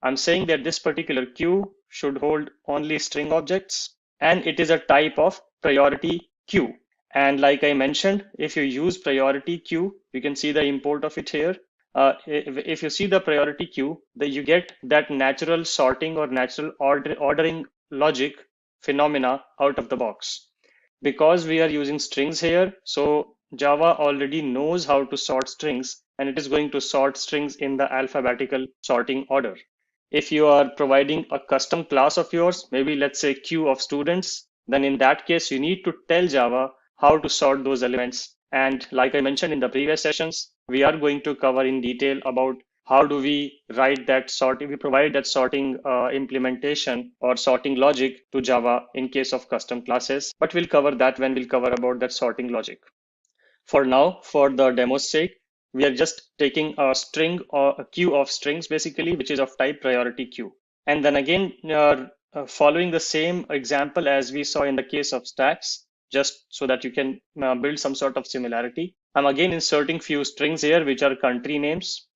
S3: I'm saying that this particular queue should hold only string objects, and it is a type of priority queue. And like I mentioned, if you use priority queue, you can see the import of it here. If you see the priority queue, then you get that natural sorting or natural ordering logic phenomena out of the box. Because we are using strings here, so Java already knows how to sort strings, and it is going to sort strings in the alphabetical sorting order. If you are providing a custom class of yours, maybe let's say queue of students, then in that case, you need to tell Java how to sort those elements. And like I mentioned in the previous sessions, we are going to cover in detail about how do we write that sorting, we provide that sorting implementation or sorting logic to Java in case of custom classes, but we'll cover that when we'll cover about that sorting logic. For now, for the demo's sake, we are just taking a string or a queue of strings basically, which is of type priority queue. And then again, following the same example as we saw in the case of stacks, just so that you can build some sort of similarity. I'm again inserting few strings here, which are country names.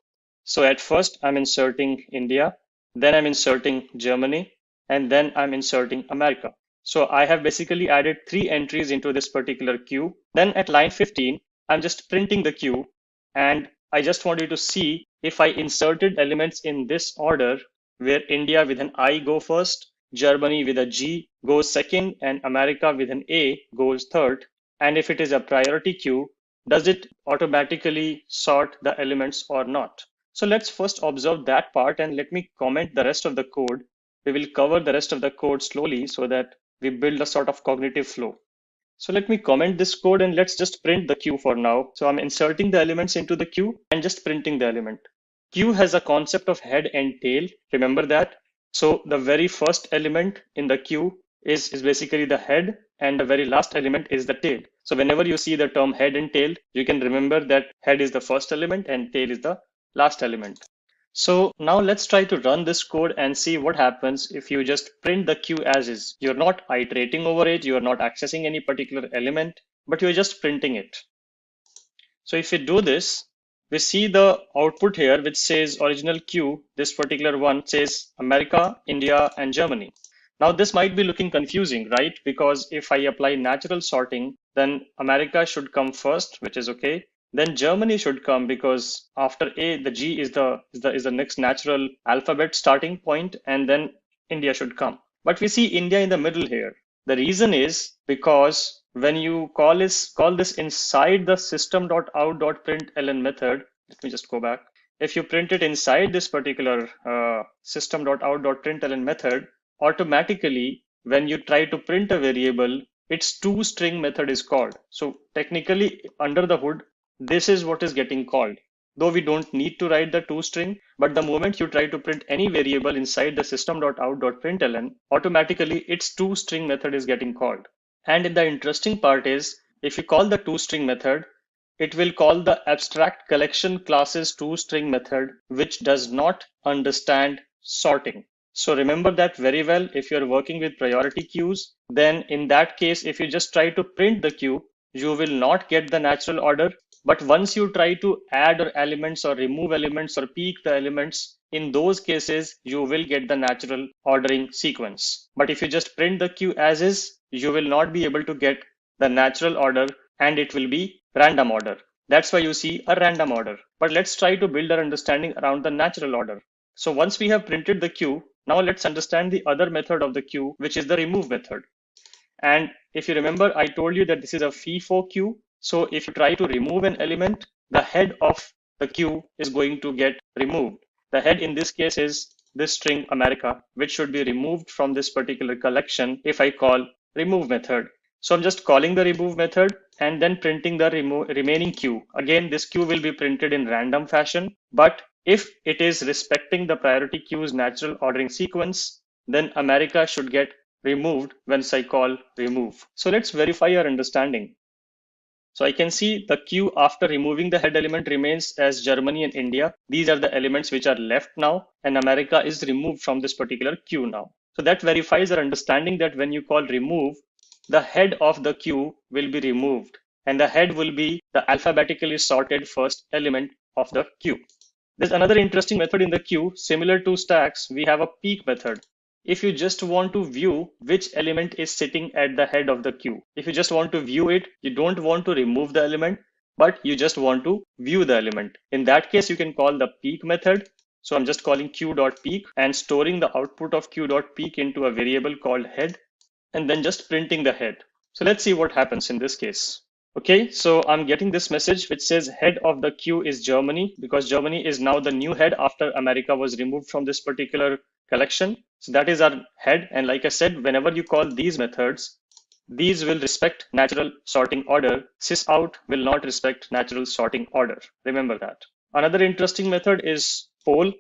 S3: So at first I'm inserting India, then I'm inserting Germany, and then I'm inserting America. So I have basically added 3 entries into this particular queue. Then at line 15, I'm just printing the queue, and I just want you to see if I inserted elements in this order, where India with an I go first, Germany with a G goes second, and America with an A goes third. And if it is a priority queue, does it automatically sort the elements or not? So let's first observe that part, and let me comment the rest of the code. We will cover the rest of the code slowly so that we build a sort of cognitive flow. So let me comment this code, and let's just print the queue for now. So I'm inserting the elements into the queue and just printing the element. Queue has a concept of head and tail. Remember that. So the very first element in the queue is basically the head, and the very last element is the tail. So whenever you see the term head and tail, you can remember that head is the first element and tail is the last element. So now let's try to run this code and see what happens if you just print the queue as is. You're not iterating over it, you're not accessing any particular element, but you're just printing it. So if you do this, we see the output here, which says original queue. This particular one says America, India, and Germany. Now this might be looking confusing, right? Because if I apply natural sorting, then America should come first, which is okay. Then Germany should come because after A, the G is the next natural alphabet starting point, and then India should come. But we see India in the middle here. The reason is because when you call this inside the system.out.println method, let me just go back. If you print it inside this particular system.out.println method, automatically when you try to print a variable, its toString method is called. So technically under the hood, this is what is getting called. Though we don't need to write the toString, but the moment you try to print any variable inside the system.out.println, automatically its toString method is getting called. And the interesting part is, if you call the toString method, it will call the abstract collection classes toString method, which does not understand sorting. So remember that very well. If you're working with priority queues, then in that case, if you just try to print the queue, you will not get the natural order. But once you try to add elements or remove elements or peek the elements, in those cases, you will get the natural ordering sequence. But if you just print the queue as is, you will not be able to get the natural order, and it will be random order. That's why you see a random order. But let's try to build our understanding around the natural order. So once we have printed the queue, now let's understand the other method of the queue, which is the remove method. And if you remember, I told you that this is a FIFO queue. So if you try to remove an element, the head of the queue is going to get removed. The head in this case is this string America, which should be removed from this particular collection if I call remove method. So I'm just calling the remove method and then printing the remaining queue. Again, this queue will be printed in random fashion, but if it is respecting the priority queue's natural ordering sequence, then America should get removed once I call remove. So let's verify our understanding. So I can see the queue after removing the head element remains as Germany and India. These are the elements which are left now, and America is removed from this particular queue now. So that verifies our understanding that when you call remove, the head of the queue will be removed, and the head will be the alphabetically sorted first element of the queue. There's another interesting method in the queue. Similar to stacks, we have a peek method. If you just want to view which element is sitting at the head of the queue, if you just want to view it, you don't want to remove the element, but you just want to view the element. In that case, you can call the peek method. So I'm just calling queue.peek and storing the output of queue.peek into a variable called head, and then just printing the head. So let's see what happens in this case. Okay, so I'm getting this message which says head of the queue is Germany, because Germany is now the new head after America was removed from this particular collection. So that is our head. And like I said, whenever you call these methods, these will respect natural sorting order. Sysout will not respect natural sorting order. Remember that. Another interesting method is poll.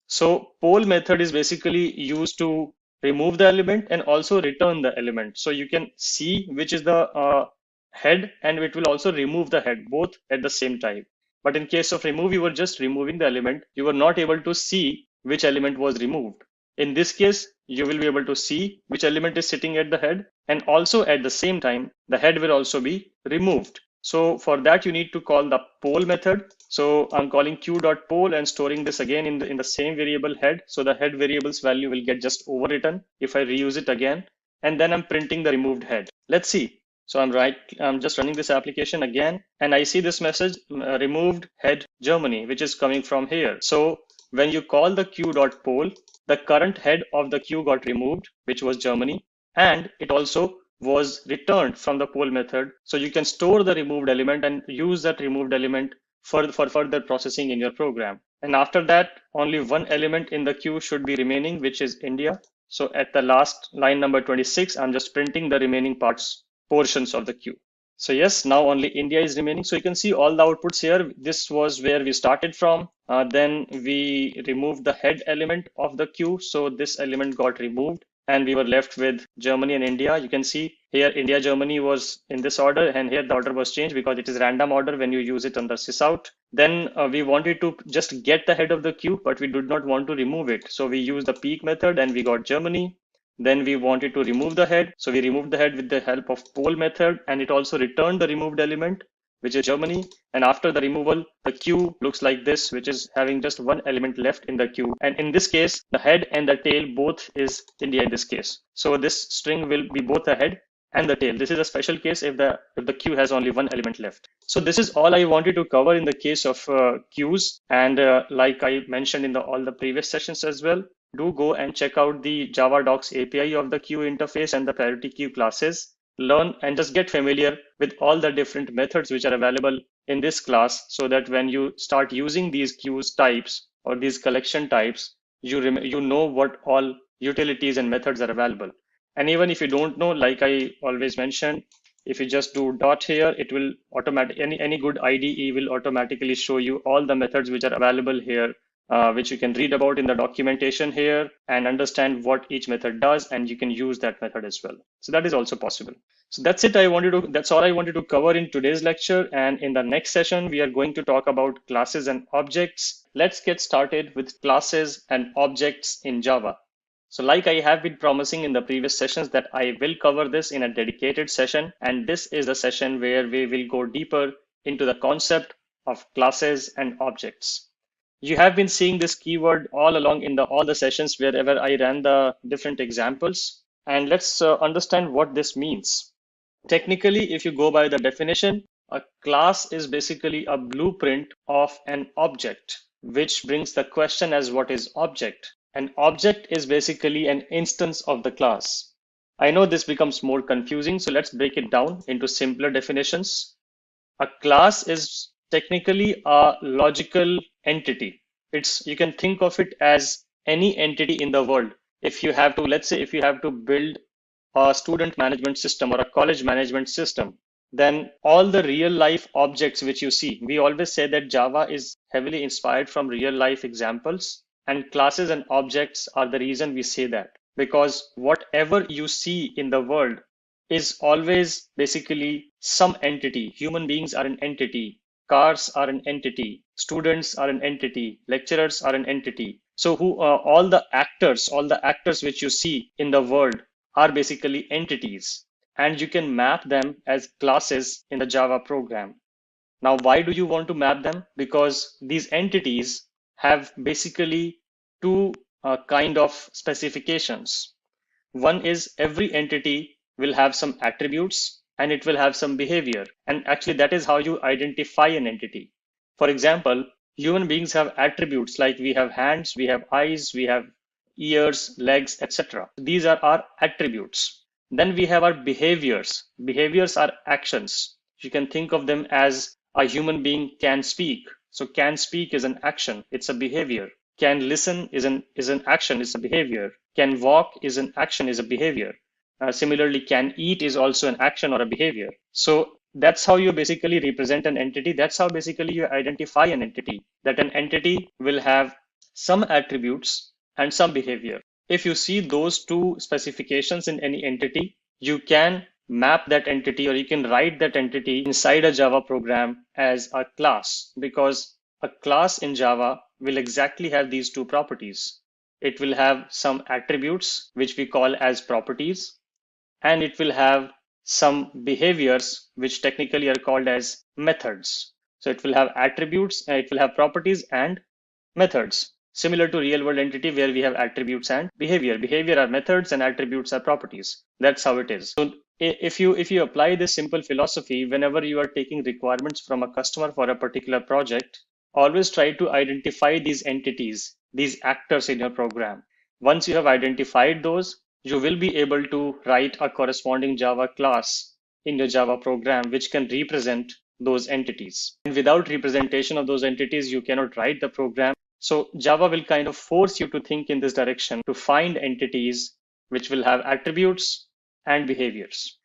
S3: So poll method is basically used to remove the element and also return the element. So you can see which is the head, and it will also remove the head both at the same time. But in case of remove, you were just removing the element. You were not able to see which element was removed. In this case, you will be able to see which element is sitting at the head, and also at the same time, the head will also be removed. So for that, you need to call the poll method. So I'm calling queue.poll and storing this again in the same variable head. So the head variable's value will get just overwritten if I reuse it again, and then I'm printing the removed head. Let's see. So I'm just running this application again, and I see this message, removed head Germany, which is coming from here. So when you call the queue.poll, the current head of the queue got removed, which was Germany, and it also was returned from the poll method. So you can store the removed element and use that removed element for further processing in your program. And after that, only one element in the queue should be remaining, which is India. So at the last line number 26, I'm just printing the remaining portions of the queue. So yes, now only India is remaining. So you can see all the outputs here. This was where we started from. Then we removed the head element of the queue. So this element got removed, and we were left with Germany and India. You can see here India, Germany was in this order, and here the order was changed because it is random order when you use it under sysout. Then we wanted to just get the head of the queue, but we did not want to remove it. So we used the peek method and we got Germany. Then we wanted to remove the head. So we removed the head with the help of poll method, and it also returned the removed element, which is Germany. And after the removal, the queue looks like this, which is having just one element left in the queue. And in this case, the head and the tail both is India in this case. So this string will be both a head and the tail. This is a special case if the queue has only one element left. So this is all I wanted to cover in the case of queues. And like I mentioned in all the previous sessions as well, do go and check out the Java Docs API of the queue interface and the priority queue classes. Learn and just get familiar with all the different methods which are available in this class, so that when you start using these queues types or these collection types, you know what all utilities and methods are available. And even if you don't know, like I always mention, if you just do dot here, it will any good IDE will automatically show you all the methods which are available here, which you can read about in the documentation here and understand what each method does, and you can use that method as well. So that is also possible. So that's it. That's all I wanted to cover in today's lecture. And in the next session, we are going to talk about classes and objects. Let's get started with classes and objects in Java. So like I have been promising in the previous sessions that I will cover this in a dedicated session. And this is the session where we will go deeper into the concept of classes and objects. You have been seeing this keyword all along in all the sessions wherever I ran the different examples. And let's understand what this means. Technically, if you go by the definition, a class is basically a blueprint of an object, which brings the question as what is object? An object is basically an instance of the class. I know this becomes more confusing, so let's break it down into simpler definitions. A class is technically a logical entity. You can think of it as any entity in the world. If you have to, let's say, if you have to build a student management system or a college management system, then all the real life objects which you see, we always say that Java is heavily inspired from real life examples, and classes and objects are the reason we say that, because whatever you see in the world is always basically some entity. Human beings are an entity, cars are an entity, students are an entity, lecturers are an entity. So all the actors which you see in the world are basically entities, and you can map them as classes in the Java program. Now, why do you want to map them? Because these entities have basically two kind of specifications. One is every entity will have some attributes and it will have some behavior. And actually that is how you identify an entity. For example, human beings have attributes like we have hands, we have eyes, we have ears, legs, etc. These are our attributes. Then we have our behaviors. Behaviors are actions. You can think of them as a human being can speak. So can speak is an action, it's a behavior. Can listen is an action, it's a behavior. Can walk is an action, is a behavior. Similarly, can eat is also an action or a behavior. So that's how you basically represent an entity. That's how basically you identify an entity, that an entity will have some attributes and some behavior. If you see those two specifications in any entity, you can map that entity, or you can write that entity inside a Java program as a class, because a class in Java will exactly have these two properties. It will have some attributes, which we call as properties, and it will have some behaviors, which technically are called as methods. So it will have attributes, and it will have properties and methods, similar to real world entity where we have attributes and behavior. Behavior are methods and attributes are properties. That's how it is. So if you apply this simple philosophy, whenever you are taking requirements from a customer for a particular project, always try to identify these entities, these actors in your program. Once you have identified those, you will be able to write a corresponding Java class in your Java program, which can represent those entities. And without representation of those entities, you cannot write the program. So Java will kind of force you to think in this direction, to find entities which will have attributes and behaviors.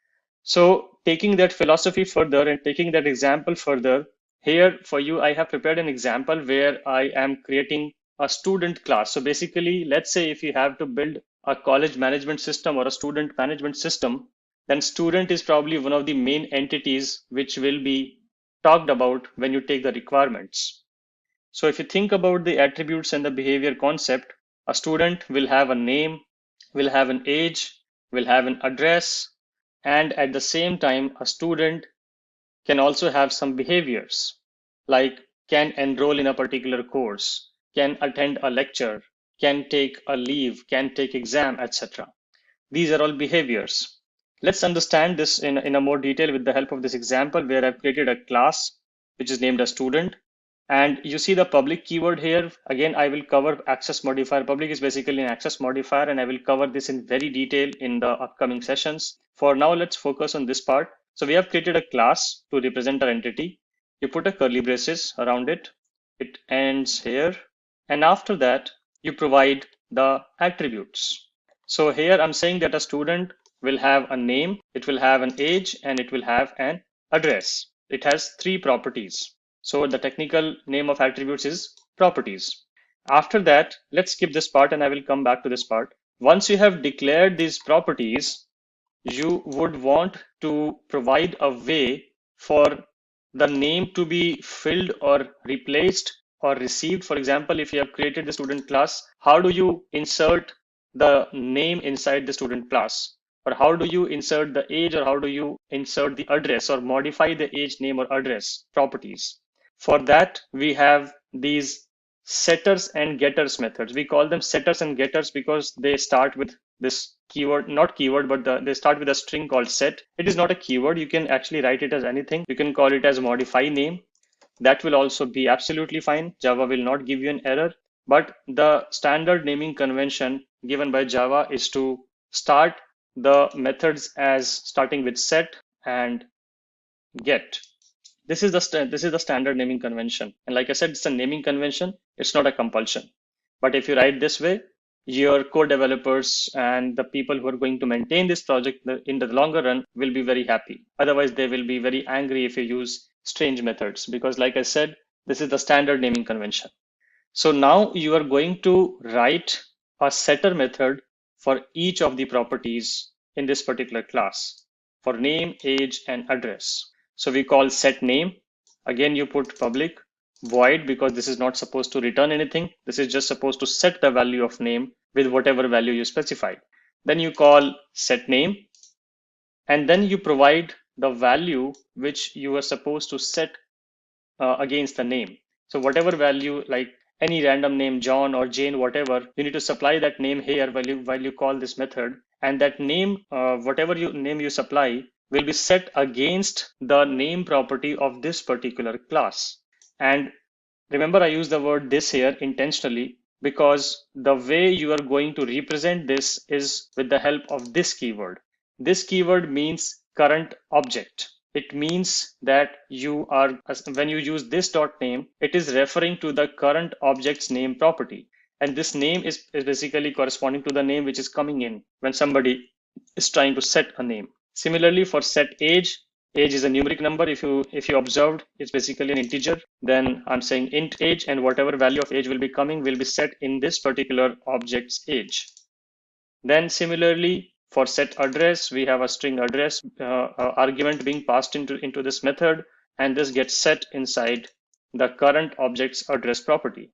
S3: So taking that philosophy further and taking that example further, here for you, I have prepared an example where I am creating a student class. So basically, let's say if you have to build a college management system or a student management system, then student is probably one of the main entities which will be talked about when you take the requirements. So if you think about the attributes and the behavior concept, a student will have a name, will have an age, will have an address, and at the same time, a student can also have some behaviors, like can enroll in a particular course, can attend a lecture, can take a leave, can take exam, etc. These are all behaviors. Let's understand this in a more detail with the help of this example where I've created a class which is named a student. And you see the public keyword here. Again, I will cover access modifier. Public is basically an access modifier, and I will cover this in very detail in the upcoming sessions. For now, let's focus on this part. So we have created a class to represent our entity. You put a curly braces around it. It ends here. And after that, you provide the attributes. So here I'm saying that a student will have a name, it will have an age, and it will have an address. It has 3 properties. So the technical name of attributes is properties. After that, let's skip this part and I will come back to this part. Once you have declared these properties, you would want to provide a way for the name to be filled or replaced or received. For example, if you have created the student class, how do you insert the name inside the student class? Or how do you insert the age, or how do you insert the address or modify the age, name, or address properties? For that, we have these setters and getters methods. We call them setters and getters because they start with this keyword, not keyword, but they start with a string called set. It is not a keyword. You can actually write it as anything. You can call it as modify name. That will also be absolutely fine. Java will not give you an error. But the standard naming convention given by Java is to start the methods as starting with set and get. This is the standard naming convention. And like I said, it's a naming convention. It's not a compulsion. But if you write this way, your code developers and the people who are going to maintain this project in the longer run will be very happy. Otherwise, they will be very angry if you use strange methods, because like I said, this is the standard naming convention. So now you are going to write a setter method for each of the properties in this particular class for name, age, and address. So we call set name. Again, you put public void because this is not supposed to return anything. This is just supposed to set the value of name with whatever value you specified. Then you call set name, and then you provide the value which you are supposed to set against the name. So whatever value, like any random name, John or Jane, whatever, you need to supply that name here while you call this method. And that name, whatever name you supply, will be set against the name property of this particular class. And remember, I use the word this here intentionally because the way you are going to represent this is with the help of this keyword. This keyword means current object. It means that you are, when you use this dot name, it is referring to the current object's name property. And this name is basically corresponding to the name which is coming in when somebody is trying to set a name. Similarly, for set age, age is a numeric number. If you observed, it's basically an integer. Then I'm saying int age, and whatever value of age will be coming will be set in this particular object's age. Then similarly, for set address, we have a string address argument being passed into this method, and this gets set inside the current object's address property.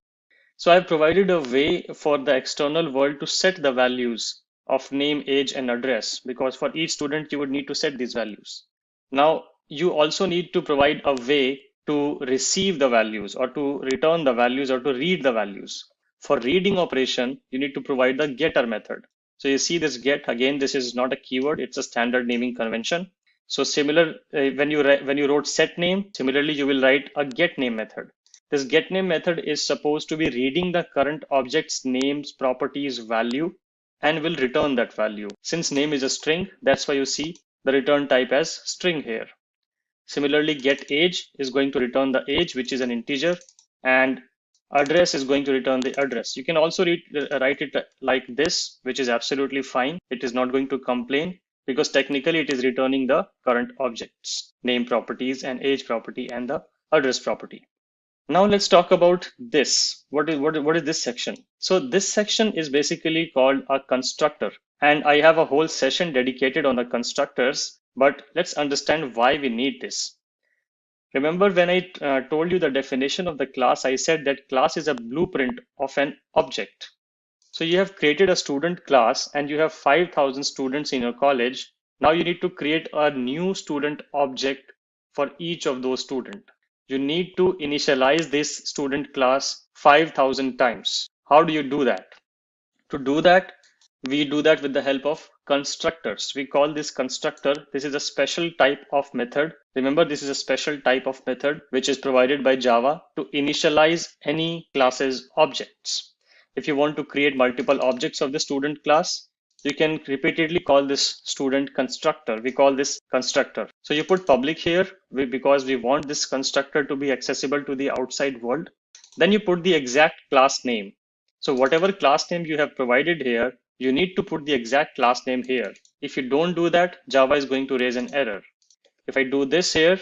S3: So I've provided a way for the external world to set the values of name, age, and address, because for each student, you would need to set these values. Now, you also need to provide a way to receive the values or to return the values or to read the values. For reading operation, you need to provide the getter method. So you see this get, again, this is not a keyword, it's a standard naming convention. So similar, when you wrote set name, similarly, you will write a get name method. This get name method is supposed to be reading the current object's name's properties value and will return that value. Since name is a string, that's why you see the return type as string here. Similarly, get age is going to return the age, which is an integer, and address is going to return the address. You can also write it like this, which is absolutely fine. It is not going to complain because technically it is returning the current objects, name properties and age property and the address property. Now let's talk about this. What is this section? So this section is basically called a constructor, and I have a whole session dedicated on the constructors, but let's understand why we need this. Remember when I told you the definition of the class, I said that class is a blueprint of an object. So you have created a student class and you have 5,000 students in your college. Now you need to create a new student object for each of those students. You need to initialize this student class 5,000 times. How do you do that? To do that, We do that with the help of constructors. We call this constructor. This is a special type of method. Remember, this is a special type of method which is provided by Java to initialize any class's objects. If you want to create multiple objects of the student class, you can repeatedly call this student constructor. We call this constructor. So you put public here because we want this constructor to be accessible to the outside world. Then you put the exact class name. So whatever class name you have provided here, you need to put the exact class name here. If you don't do that, Java is going to raise an error. If I do this here,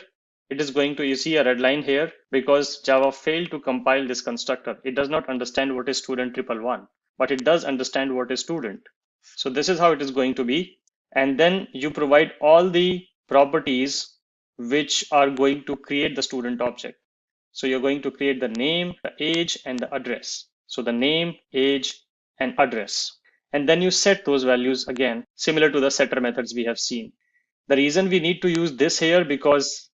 S3: it is going to, you see a red line here because Java failed to compile this constructor. It does not understand what is student 111, but it does understand what is student. So this is how it is going to be. And then you provide all the properties which are going to create the student object. So you're going to create the name, the age, and the address. So the name, age, and address. And then you set those values again, similar to the setter methods we have seen. The reason we need to use this here because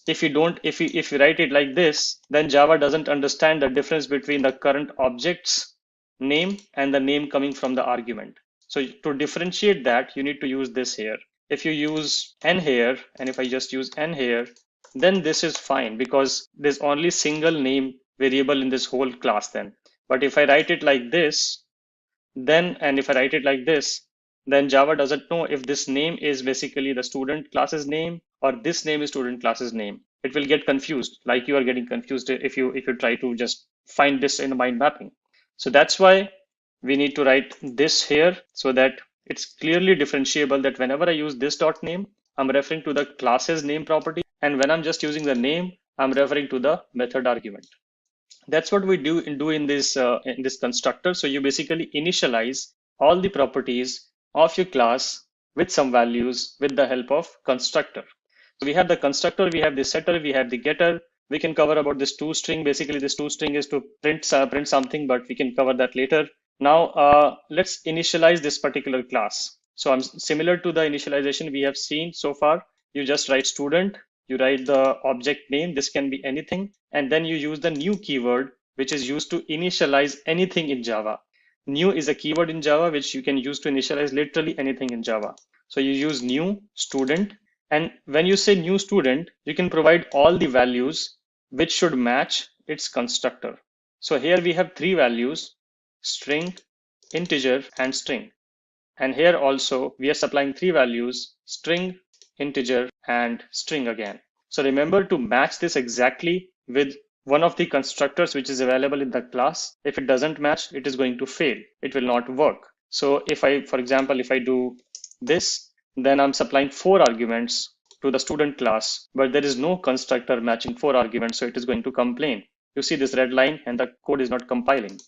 S3: if you write it like this, then Java doesn't understand the difference between the current object's name and the name coming from the argument. So to differentiate that, you need to use this here. If you use n here, and if I just use n here, then this is fine because there's only single name variable in this whole class then. But if I write it like this, then Java doesn't know if this name is basically the student class's name or this name is student class's name. It will get confused, like you are getting confused if you try to just find this in the mind mapping. So that's why we need to write this here so that it's clearly differentiable that whenever I use this dot name, I'm referring to the class's name property. And when I'm just using the name, I'm referring to the method argument. That's what we do in this constructor. So you basically initialize all the properties of your class with some values with the help of constructor. So we have the constructor, we have the setter, we have the getter. We can cover about this toString. Basically, this toString is to print something, but we can cover that later. Now let's initialize this particular class. So I'm similar to the initialization we have seen so far. You just write student, you write the object name, this can be anything, and then you use the new keyword, which is used to initialize anything in Java. New is a keyword in Java, which you can use to initialize literally anything in Java. So you use new student, and when you say new student, you can provide all the values which should match its constructor. So here we have three values, string, integer, and string. And here also we are supplying three values, string, integer, and string again. So remember to match this exactly with one of the constructors which is available in the class. If it doesn't match, it is going to fail. It will not work. So if I, for example, if I do this, then I'm supplying 4 arguments to the student class, but there is no constructor matching 4 arguments, so it is going to complain. You see this red line and the code is not compiling.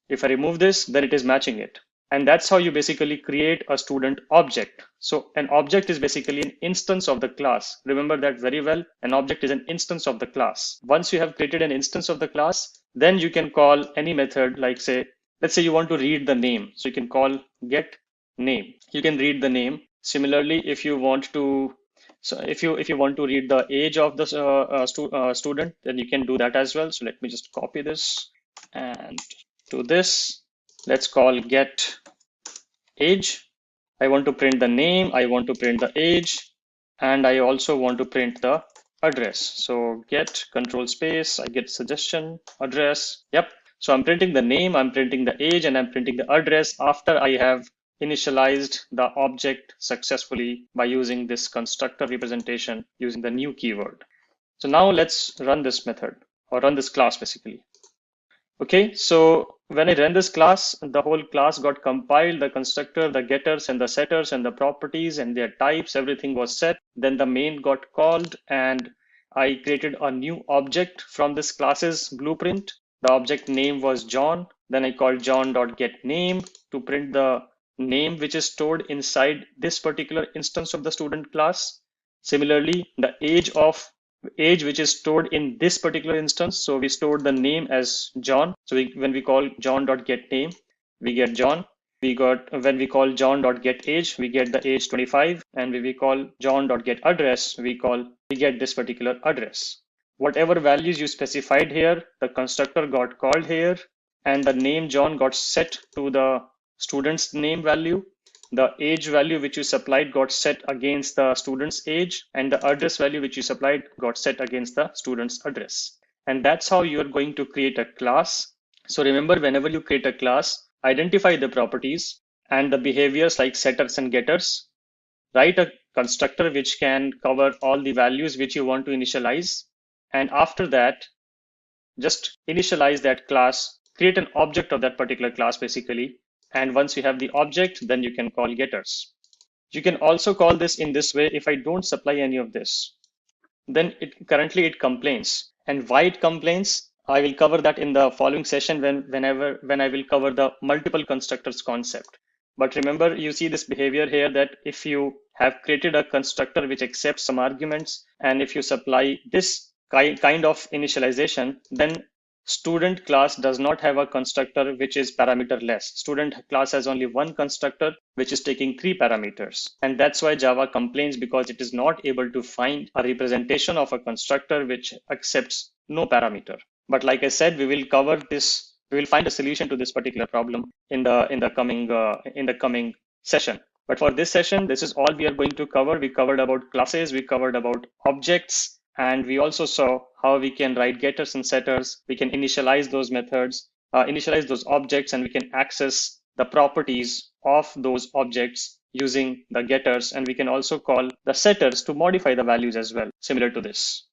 S3: If I remove this, then it is matching it. And that's how you basically create a student object. So an object is basically an instance of the class. Remember that very well. An object is an instance of the class. Once you have created an instance of the class, then you can call any method, like say, let's say you want to read the name. So you can call get name. You can read the name. Similarly, if you want to, so if you want to read the age of the student, then you can do that as well. So let me just copy this and do this. Let's call get age. I want to print the name, I want to print the age, and I also want to print the address. So get control space, I get suggestion, address. Yep. So I'm printing the name, I'm printing the age, and I'm printing the address after I have initialized the object successfully by using this constructor representation using the new keyword. So now let's run this method, or run this class basically. Okay, so when I ran this class, the whole class got compiled, the constructor, the getters and the setters and the properties and their types, everything was set. Then the main got called and I created a new object from this class's blueprint. The object name was John. Then I called john.getName to print the name which is stored inside this particular instance of the student class. Similarly, the age which is stored in this particular instance. So we stored the name as John. So when we call john.getName, we get John. When we call john.getAge, we get the age 25. And when we call john.getAddress, we get this particular address. Whatever values you specified here, the constructor got called here, and the name John got set to the student's name value, the age value which you supplied got set against the student's age, and the address value which you supplied got set against the student's address. And that's how you're going to create a class. So remember, whenever you create a class, identify the properties and the behaviors like setters and getters. Write a constructor which can cover all the values which you want to initialize. And after that, just initialize that class, create an object of that particular class basically. And once you have the object, then you can call getters. You can also call this in this way. If I don't supply any of this, then currently it complains. And why it complains, I will cover that in the following session when I will cover the multiple constructors concept. But remember, you see this behavior here that if you have created a constructor which accepts some arguments, and if you supply this kind of initialization, then student class does not have a constructor which is parameterless. Student class has only one constructor which is taking 3 parameters. And that's why Java complains, because it is not able to find a representation of a constructor which accepts no parameter. But like I said, we will cover this. We will find a solution to this particular problem in the coming session. But for this session, this is all we are going to cover. We covered about classes, we covered about objects, and we also saw how we can write getters and setters. We can initialize those methods, initialize those objects, and we can access the properties of those objects using the getters. And we can also call the setters to modify the values as well, similar to this.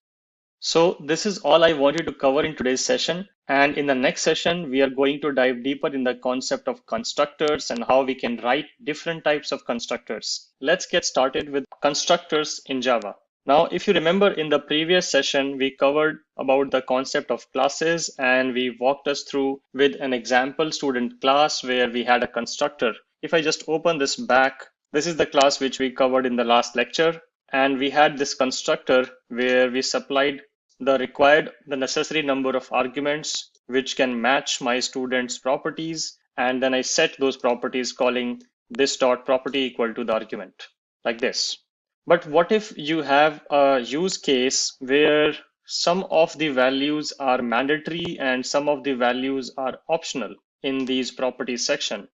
S3: So this is all I wanted to cover in today's session. And in the next session, we are going to dive deeper in the concept of constructors and how we can write different types of constructors. Let's get started with constructors in Java. Now, if you remember in the previous session, we covered about the concept of classes, and we walked us through with an example student class where we had a constructor. If I just open this back, this is the class which we covered in the last lecture. And we had this constructor where we supplied the necessary number of arguments which can match my student's properties. And then I set those properties calling this dot property equal to the argument, like this. But what if you have a use case where some of the values are mandatory and some of the values are optional in these properties section?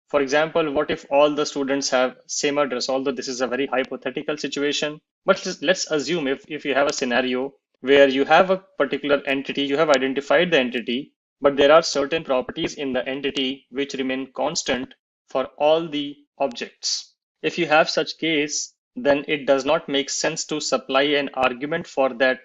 S3: For example, what if all the students have same address? Although this is a very hypothetical situation, but let's assume if you have a scenario where you have a particular entity, you have identified the entity, but there are certain properties in the entity which remain constant for all the objects. If you have such case, then it does not make sense to supply an argument for that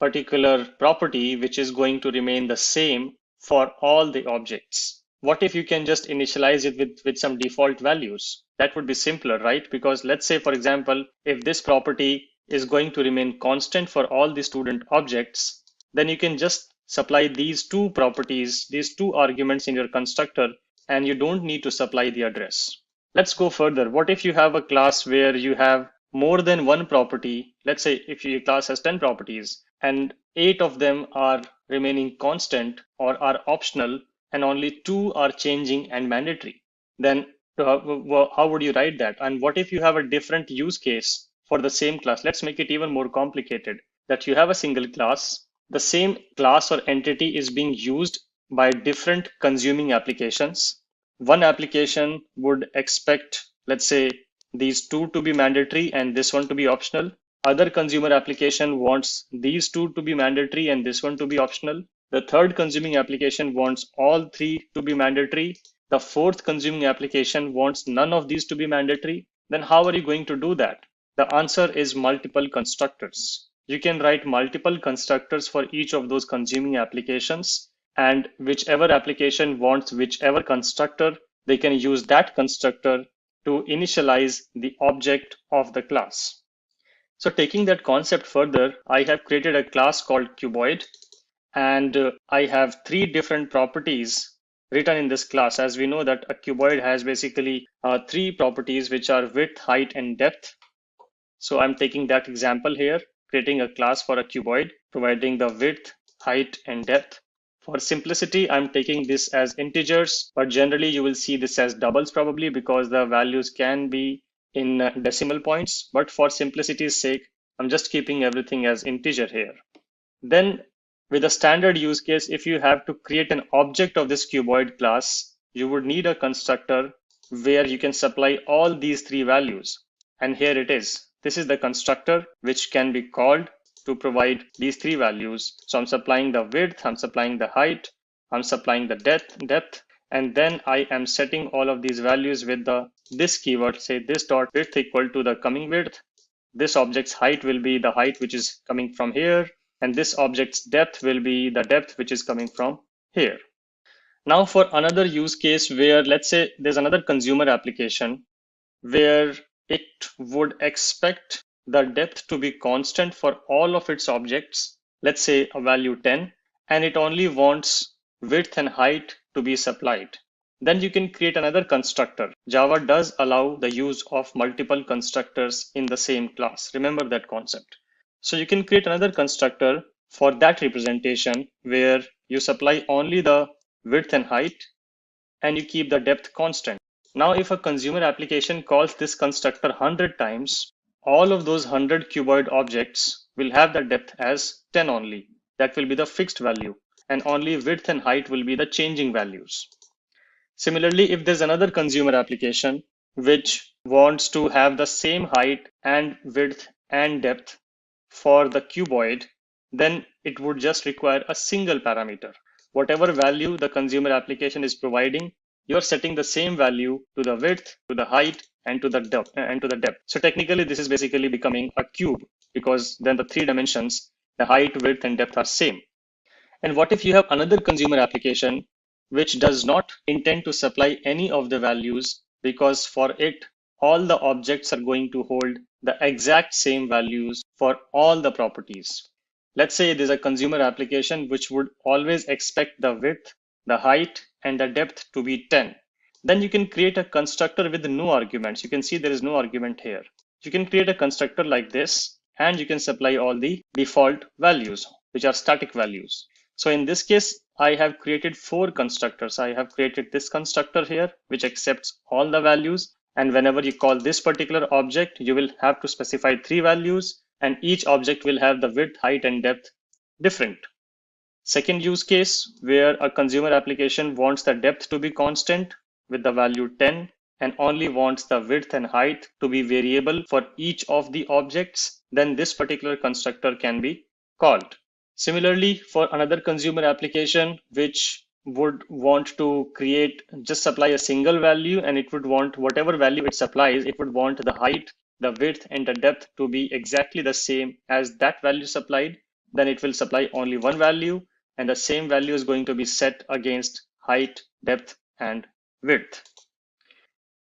S3: particular property which is going to remain the same for all the objects. What if you can just initialize it with some default values? That would be simpler, right? Because let's say, for example, if this property is going to remain constant for all the student objects, then you can just supply these two properties, these two arguments in your constructor, and you don't need to supply the address. Let's go further. What if you have a class where you have more than one property? Let's say if your class has 10 properties and 8 of them are remaining constant or are optional, and only 2 are changing and mandatory. Then how would you write that? And what if you have a different use case for the same class? Let's make it even more complicated, that you have a single class. The same class or entity is being used by different consuming applications. One application would expect, let's say, these 2 to be mandatory and this one to be optional. Other consumer application wants these 2 to be mandatory and this one to be optional. The third consuming application wants all 3 to be mandatory. The fourth consuming application wants none of these to be mandatory. Then how are you going to do that? The answer is multiple constructors. You can write multiple constructors for each of those consuming applications, and whichever application wants whichever constructor, they can use that constructor to initialize the object of the class. So taking that concept further, I have created a class called cuboid. And I have 3 different properties written in this class. As we know that a cuboid has basically 3 properties, which are width, height, and depth. So I'm taking that example here, creating a class for a cuboid, providing the width, height, and depth. For simplicity, I'm taking this as integers, but generally you will see this as doubles probably, because the values can be in decimal points. But for simplicity's sake, I'm just keeping everything as integer here. Then with a standard use case, if you have to create an object of this cuboid class, you would need a constructor where you can supply all these three values. And here it is. This is the constructor which can be called to provide these three values. So I'm supplying the width, I'm supplying the height, I'm supplying the depth, and then I am setting all of these values with this keyword, say this dot width equal to the coming width. This object's height will be the height which is coming from here, and this object's depth will be the depth which is coming from here. Now for another use case where, let's say there's another consumer application where it would expect the depth to be constant for all of its objects, let's say a value 10, and it only wants width and height to be supplied. Then you can create another constructor. Java does allow the use of multiple constructors in the same class. Remember that concept. So you can create another constructor for that representation where you supply only the width and height and you keep the depth constant. Now, if a consumer application calls this constructor 100 times, all of those 100 cuboid objects will have the depth as 10 only. That will be the fixed value, and only width and height will be the changing values. Similarly, if there's another consumer application which wants to have the same height and width and depth for the cuboid, then it would just require a single parameter. Whatever value the consumer application is providing, you're setting the same value to the width, to the height, and to the depth. So technically, this is basically becoming a cube because then the three dimensions, the height, width, and depth are same. And what if you have another consumer application which does not intend to supply any of the values, because for it, all the objects are going to hold the exact same values for all the properties. Let's say there's a consumer application which would always expect the width, the height, and the depth to be 10. Then you can create a constructor with no arguments. You can see there is no argument here. You can create a constructor like this, and you can supply all the default values, which are static values. So in this case, I have created 4 constructors. I have created this constructor here, which accepts all the values. And whenever you call this particular object, you will have to specify 3 values, and each object will have the width, height, and depth different. Second use case, where a consumer application wants the depth to be constant with the value 10 and only wants the width and height to be variable for each of the objects, then this particular constructor can be called. Similarly, for another consumer application which would want to just supply a single value, and it would want whatever value it supplies, it would want the height, the width, and the depth to be exactly the same as that value supplied, then it will supply only one value, and the same value is going to be set against height, depth, and width.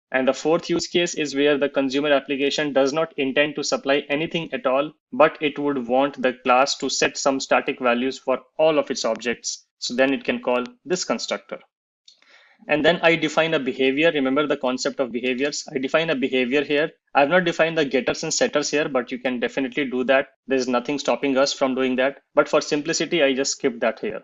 S3: And the fourth use case is where the consumer application does not intend to supply anything at all, but it would want the class to set some static values for all of its objects. So then it can call this constructor. And then I define a behavior. Remember the concept of behaviors. I define a behavior here. I have not defined the getters and setters here, but you can definitely do that. There's nothing stopping us from doing that. But for simplicity, I just skipped that here.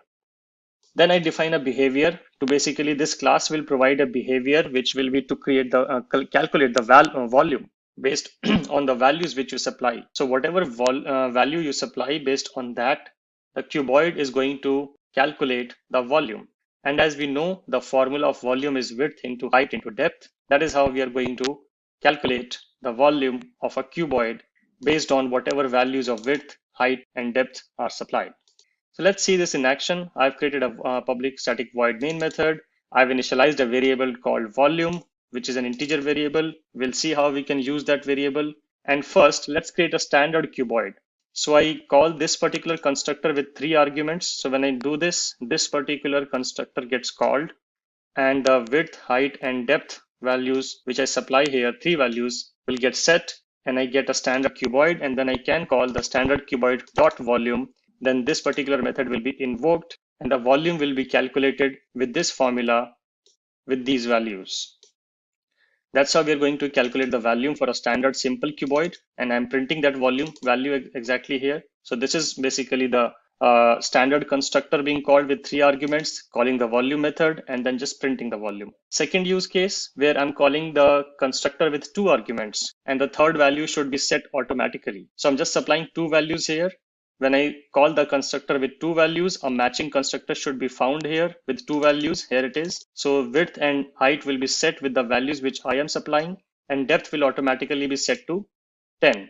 S3: Then I define a behavior to basically this class will provide a behavior which will be to create the calculate the volume based on the values which you supply. So whatever value you supply, based on that, the cuboid is going to calculate the volume. And as we know, the formula of volume is width into height into depth. That is how we are going to calculate the volume of a cuboid based on whatever values of width, height, and depth are supplied. So let's see this in action. I've created a public static void main method. I've initialized a variable called volume, which is an integer variable. We'll see how we can use that variable. And first, let's create a standard cuboid. So I call this particular constructor with 3 arguments. So when I do this, this particular constructor gets called, and the width, height, and depth values, which I supply here, 3 values, will get set, and I get a standard cuboid. And then I can call the standard cuboid dot volume. Then this particular method will be invoked, and the volume will be calculated with this formula with these values. That's how we are going to calculate the volume for a standard simple cuboid, and I'm printing that volume value exactly here. So this is basically the standard constructor being called with 3 arguments, calling the volume method, and then just printing the volume. Second use case where I'm calling the constructor with 2 arguments, and the third value should be set automatically. So I'm just supplying 2 values here. when I call the constructor with two values, a matching constructor should be found here with two values. Here it is. So width and height will be set with the values which I am supplying, and depth will automatically be set to 10.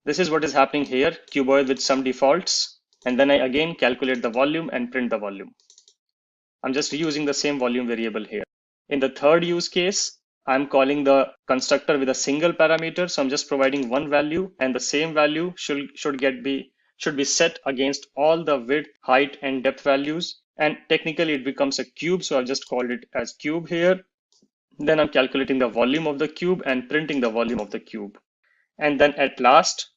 S3: This is what is happening here, cuboid with some defaults. And then I again calculate the volume and print the volume. I'm just reusing the same volume variable here. In the third use case, I'm calling the constructor with a single parameter. So I'm just providing one value, and the same value should be set against all the width, height, and depth values. And technically it becomes a cube. So I've just called it as cube here. Then I'm calculating the volume of the cube and printing the volume of the cube. And then at last,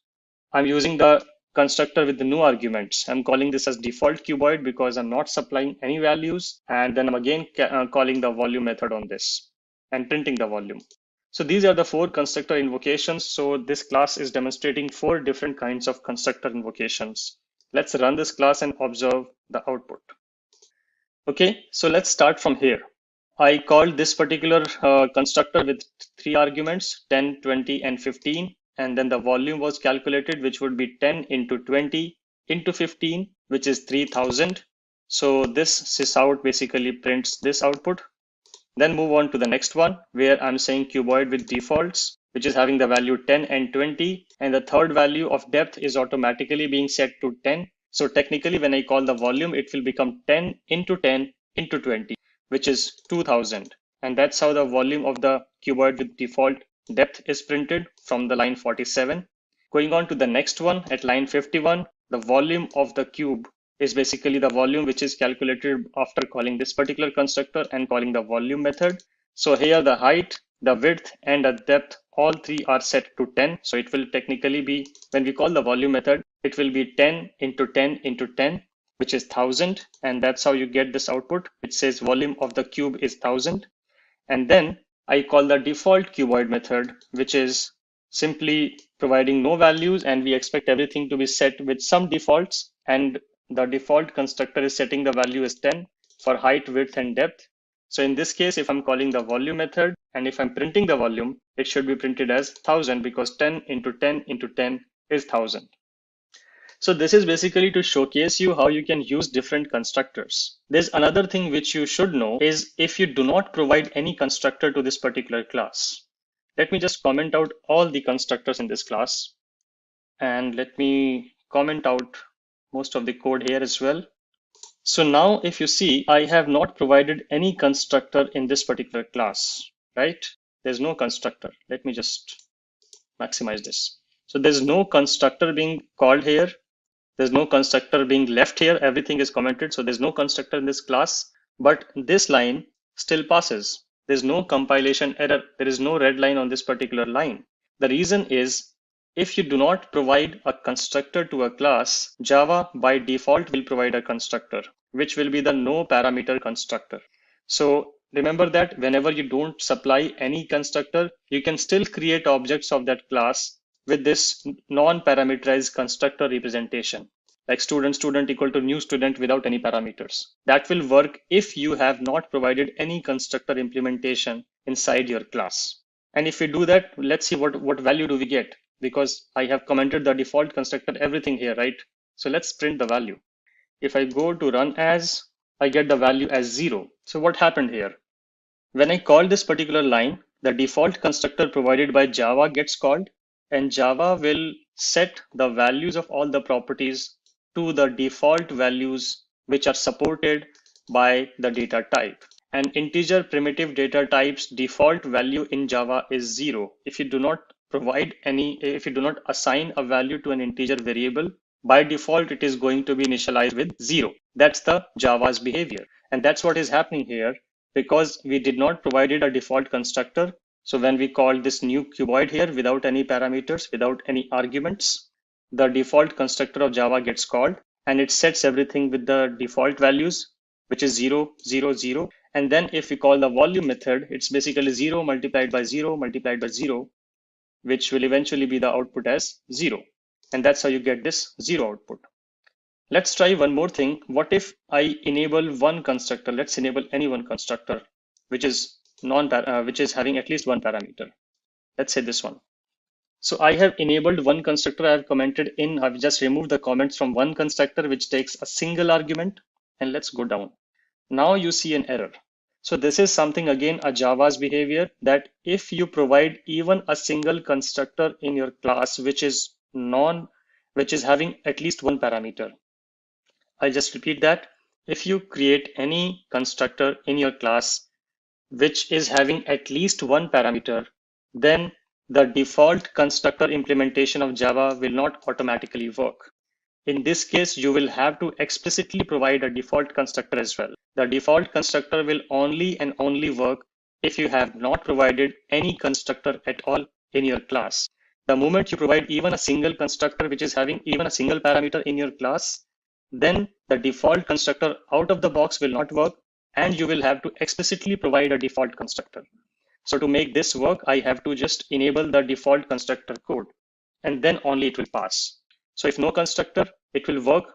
S3: I'm using the constructor with the new arguments. I'm calling this as default cuboid because I'm not supplying any values. And then I'm again calling the volume method on this and printing the volume. So these are the four constructor invocations. So this class is demonstrating four different kinds of constructor invocations. Let's run this class and observe the output. Okay, so let's start from here. I called this particular constructor with three arguments, 10, 20, and 15. And then the volume was calculated, which would be 10 into 20 into 15, which is 3000. So this sysout basically prints this output. Then move on to the next one, where I'm saying cuboid with defaults, which is having the value 10 and 20. And the third value of depth is automatically being set to 10. So technically, when I call the volume, it will become 10 into 10 into 20, which is 2000. And that's how the volume of the cuboid with default depth is printed from the line 47. Going on to the next one at line 51, the volume of the cube is basically the volume which is calculated after calling this particular constructor and calling the volume method. So here the height, the width, and the depth, all three are set to 10. So it will technically be, when we call the volume method, it will be 10 into 10 into 10, which is 1000. And that's how you get this output, which says volume of the cube is 1000. And then I call the default cuboid method, which is simply providing no values, and we expect everything to be set with some defaults. And the default constructor is setting the value as 10 for height, width, and depth. So in this case, if I'm calling the volume method and if I'm printing the volume, it should be printed as 1000 because 10 into 10 into 10 is 1000. So this is basically to showcase you how you can use different constructors. There's another thing which you should know is if you do not provide any constructor to this particular class. Let me just comment out all the constructors in this class. And let me comment out most of the code here as well. So now if you see, I have not provided any constructor in this particular class, right? There's no constructor. Let me just maximize this. So there's no constructor being called here. There's no constructor being left here. Everything is commented. So there's no constructor in this class, but this line still passes. There's no compilation error. There is no red line on this particular line. The reason is if you do not provide a constructor to a class, Java by default will provide a constructor, which will be the no parameter constructor. So remember that whenever you don't supply any constructor, you can still create objects of that class with this non-parameterized constructor representation, like student equal to new student without any parameters. That will work if you have not provided any constructor implementation inside your class. And if we do that, let's see what value do we get, because I have commented the default constructor, everything here, right? So let's print the value. If I go to run as, I get the value as 0. So what happened here? When I call this particular line, the default constructor provided by Java gets called, and Java will set the values of all the properties to the default values which are supported by the data type. And integer primitive data type's default value in Java is 0. If you do not assign a value to an integer variable, by default, it is going to be initialized with 0. That's the Java's behavior. And that's what is happening here because we did not provide a default constructor. So when we call this new cuboid here without any parameters, without any arguments, the default constructor of Java gets called and it sets everything with the default values, which is 0, 0, 0. And then if we call the volume method, it's basically 0 multiplied by 0 multiplied by 0, which will eventually be the output as 0. And that's how you get this 0 output. Let's try one more thing. What if I enable one constructor? Let's enable any one constructor, which is having at least one parameter. Let's say this one. So I have enabled one constructor. I have commented in, I've just removed the comments from one constructor, which takes a single argument. And let's go down. Now you see an error. So this is something, again, a Java's behavior, that if you provide even a single constructor in your class, which is having at least one parameter. I'll just repeat that. If you create any constructor in your class which is having at least one parameter, then the default constructor implementation of Java will not automatically work. In this case, you will have to explicitly provide a default constructor as well. The default constructor will only and only work if you have not provided any constructor at all in your class. The moment you provide even a single constructor which is having even a single parameter in your class, then the default constructor out of the box will not work, and you will have to explicitly provide a default constructor. So to make this work, I have to just enable the default constructor code, and then only it will pass. So if no constructor, it will work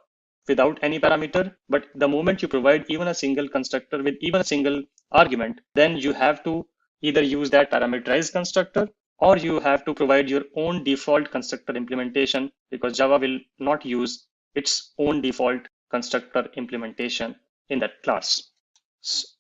S3: without any parameter. But the moment you provide even a single constructor with even a single argument, then you have to either use that parameterized constructor, or you have to provide your own default constructor implementation, because Java will not use its own default constructor implementation in that class.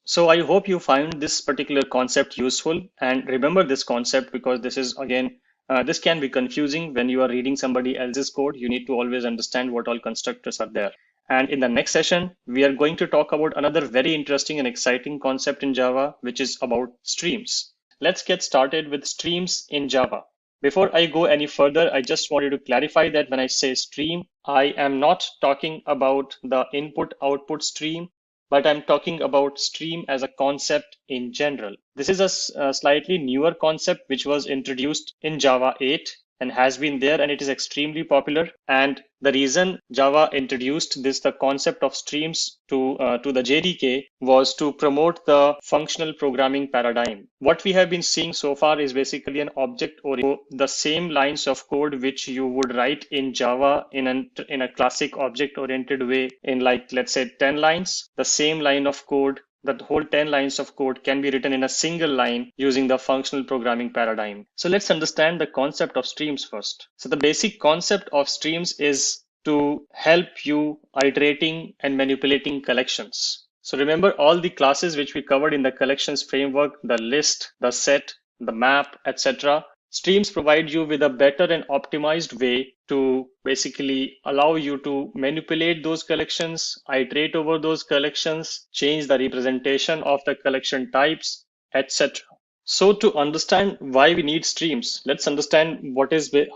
S3: So I hope you find this particular concept useful, and remember this concept, because this is, again, this can be confusing when you are reading somebody else's code. You need to always understand what all constructors are there. And in the next session, we are going to talk about another very interesting and exciting concept in Java, which is about streams. Let's get started with streams in Java. Before I go any further, I just wanted to clarify that when I say stream, I am not talking about the input-output stream, but I'm talking about stream as a concept in general. This is a slightly newer concept which was introduced in Java 8 and has been there, and it is extremely popular. And the reason Java introduced the concept of streams to the JDK was to promote the functional programming paradigm. What we have been seeing so far is basically an object-oriented, the same lines of code which you would write in Java in a classic object-oriented way in, like, let's say 10 lines. The same line of code, the whole 10 lines of code, can be written in a single line using the functional programming paradigm. So let's understand the concept of streams first. So the basic concept of streams is to help you iterating and manipulating collections. So remember all the classes which we covered in the collections framework, the list, the set, the map, etc. Streams provide you with a better and optimized way to basically allow you to manipulate those collections, iterate over those collections, change the representation of the collection types, etc. So to understand why we need streams, let's understand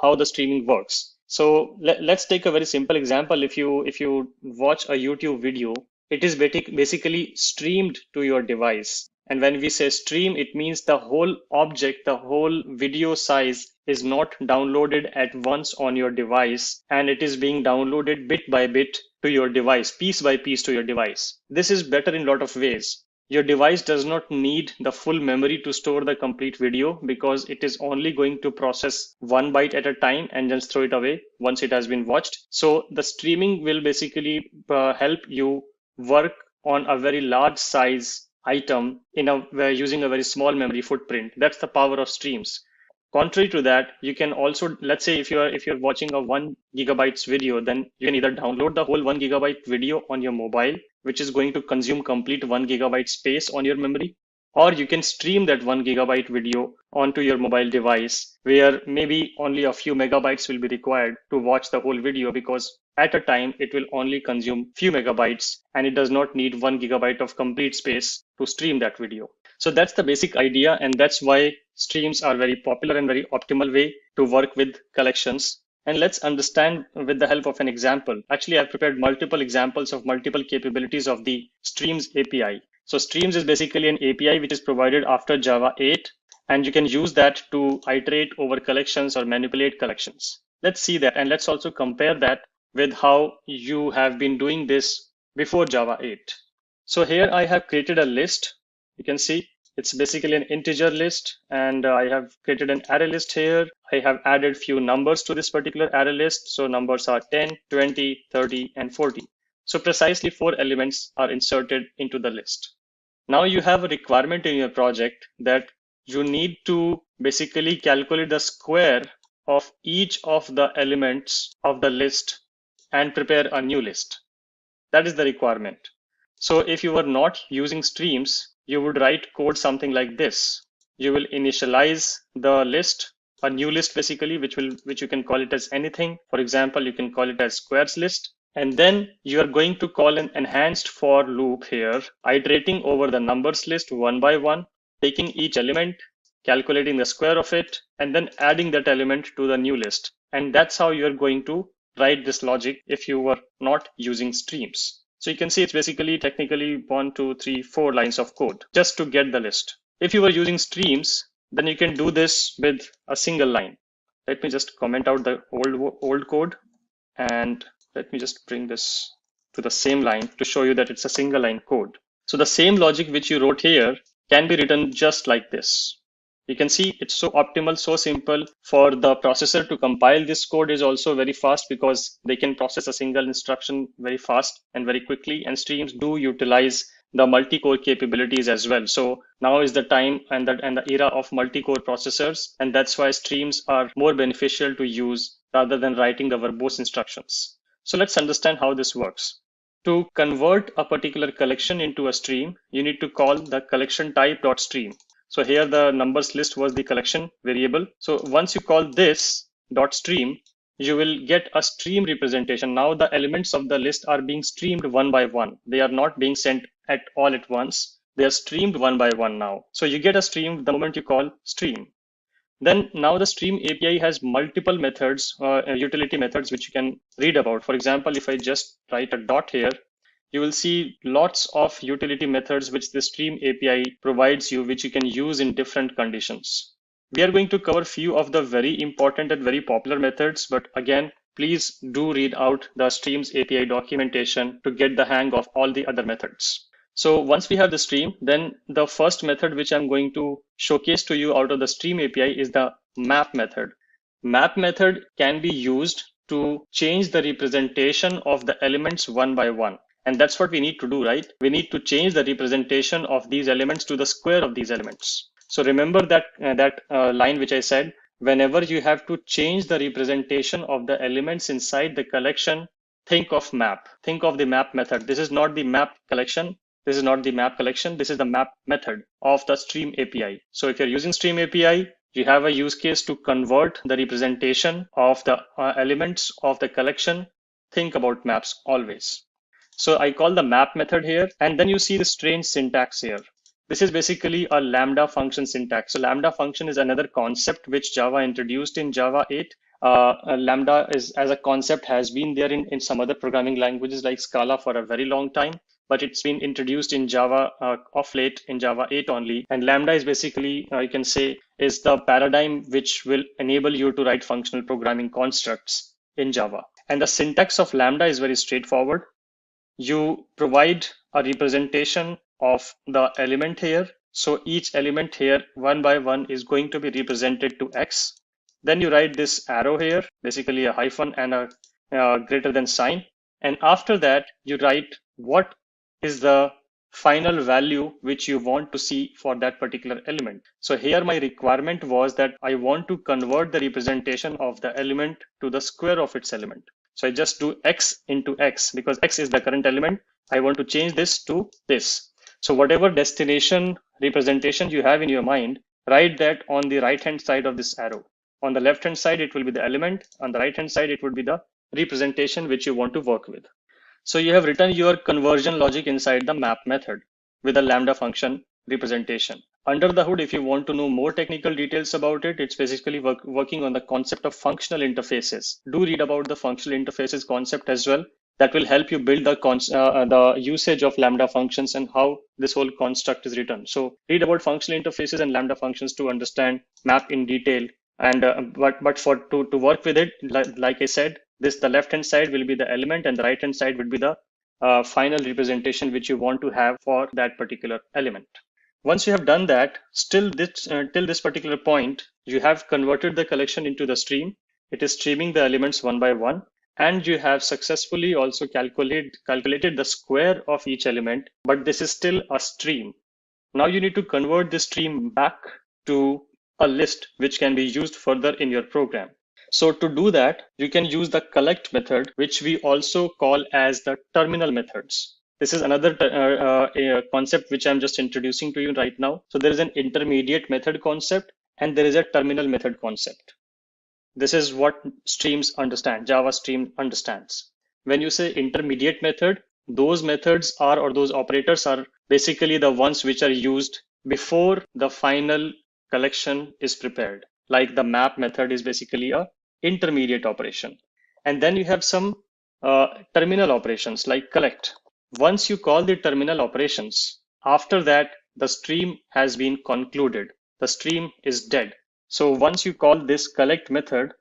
S3: how the streaming works. So let's take a very simple example. If you watch a YouTube video, it is basically streamed to your device. And when we say stream, it means the whole object, the whole video size is not downloaded at once on your device, and it is being downloaded bit by bit to your device, piece by piece to your device. This is better in a lot of ways. Your device does not need the full memory to store the complete video, because it is only going to process 1 byte at a time and just throw it away once it has been watched. So the streaming will basically help you work on a very large size item using a very small memory footprint. That's the power of streams. Contrary to that, you can also, let's say if you're watching a 1 gigabytes video, then you can either download the whole 1 gigabyte video on your mobile, which is going to consume complete 1 gigabyte space on your memory, or you can stream that 1 gigabyte video onto your mobile device, where maybe only a few megabytes will be required to watch the whole video, because at a time it will only consume few megabytes and it does not need 1 gigabyte of complete space to stream that video. So that's the basic idea, and that's why streams are very popular and very optimal way to work with collections. And let's understand with the help of an example. Actually, I've prepared multiple examples of multiple capabilities of the Streams API. So Streams is basically an API which is provided after Java 8, and you can use that to iterate over collections or manipulate collections. Let's see that, and let's also compare that with how you have been doing this before Java 8. So here I have created a list. You can see it's basically an integer list, and I have created an array list here. I have added few numbers to this particular array list. So numbers are 10, 20, 30, and 40. So precisely 4 elements are inserted into the list. Now you have a requirement in your project that you need to basically calculate the square of each of the elements of the list and prepare a new list. That is the requirement. So if you were not using streams, you would write code something like this. You will initialize the list, a new list basically, which you can call it as anything. For example, you can call it as squares list. And then you are going to call an enhanced for loop here, iterating over the numbers list one by one, taking each element, calculating the square of it, and then adding that element to the new list. And that's how you're going to write this logic if you were not using streams. So you can see it's basically technically 1, 2, 3, 4 lines of code just to get the list. If you were using streams, then you can do this with a single line. Let me just comment out the old code, and let me just bring this to the same line to show you that it's a single line code. So the same logic which you wrote here can be written just like this. You can see it's so optimal, so simple. For the processor to compile this code is also very fast because they can process a single instruction very fast and very quickly. And streams do utilize the multi-core capabilities as well. So now is the time and the era of multi-core processors. And that's why streams are more beneficial to use rather than writing the verbose instructions. So let's understand how this works. To convert a particular collection into a stream, you need to call the collection type.stream. So here the numbers list was the collection variable. So once you call this .stream, you will get a stream representation. Now the elements of the list are being streamed one by one. They are not being sent at all at once. They are streamed one by one now. So you get a stream the moment you call stream. Then now the stream API has multiple methods, utility methods, which you can read about. For example, if I just write a dot here, you will see lots of utility methods which the stream API provides you, which you can use in different conditions. We are going to cover few of the very important and very popular methods, but again, please do read out the streams API documentation to get the hang of all the other methods. So once we have the stream, then the first method which I'm going to showcase to you out of the stream API is the map method. Map method can be used to change the representation of the elements one by one. And that's what we need to do, right? We need to change the representation of these elements to the square of these elements. So remember that line which I said, whenever you have to change the representation of the elements inside the collection, think of map. Think of the map method. This is not the map collection. This is not the map collection. This is the map method of the stream API. So if you're using stream API, you have a use case to convert the representation of the elements of the collection. Think about maps always. So I call the map method here, and then you see the strange syntax here. This is basically a lambda function syntax. So lambda function is another concept which Java introduced in Java 8. Lambda is as a concept has been there in some other programming languages like Scala for a very long time, but it's been introduced in Java of late in Java 8 only. And lambda is basically, you can say, is the paradigm which will enable you to write functional programming constructs in Java. And the syntax of lambda is very straightforward. You provide a representation of the element here. So each element here, one by one, is going to be represented to X. Then you write this arrow here, basically a hyphen and a greater than sign. And after that, you write what is the final value which you want to see for that particular element. So here my requirement was that I want to convert the representation of the element to the square of its element. So I just do X into X because X is the current element. I want to change this to this. So whatever destination representation you have in your mind, write that on the right-hand side of this arrow. On the left-hand side, it will be the element. On the right-hand side, it would be the representation which you want to work with. So you have written your conversion logic inside the map method with a lambda function representation. Under the hood, if you want to know more technical details about it, it's basically working on the concept of functional interfaces. Do read about the functional interfaces concept as well. That will help you build the usage of lambda functions and how this whole construct is written. So read about functional interfaces and lambda functions to understand map in detail. And but to work with it, like I said, the left-hand side will be the element and the right-hand side will be the final representation which you want to have for that particular element. Once you have done that, till this particular point, you have converted the collection into the stream. It is streaming the elements one by one, and you have successfully also calculated the square of each element, but this is still a stream. Now you need to convert this stream back to a list which can be used further in your program. So to do that, you can use the collect method, which we also call as the terminal methods. This is another concept which I'm just introducing to you right now. So there is an intermediate method concept and there is a terminal method concept. This is what streams understand, Java stream understands. When you say intermediate method, those methods are, or those operators are basically the ones which are used before the final collection is prepared. Like the map method is basically a intermediate operation. And then you have some terminal operations like collect. Once you call the terminal operations, after that, the stream has been concluded. The stream is dead. So once you call this collect method,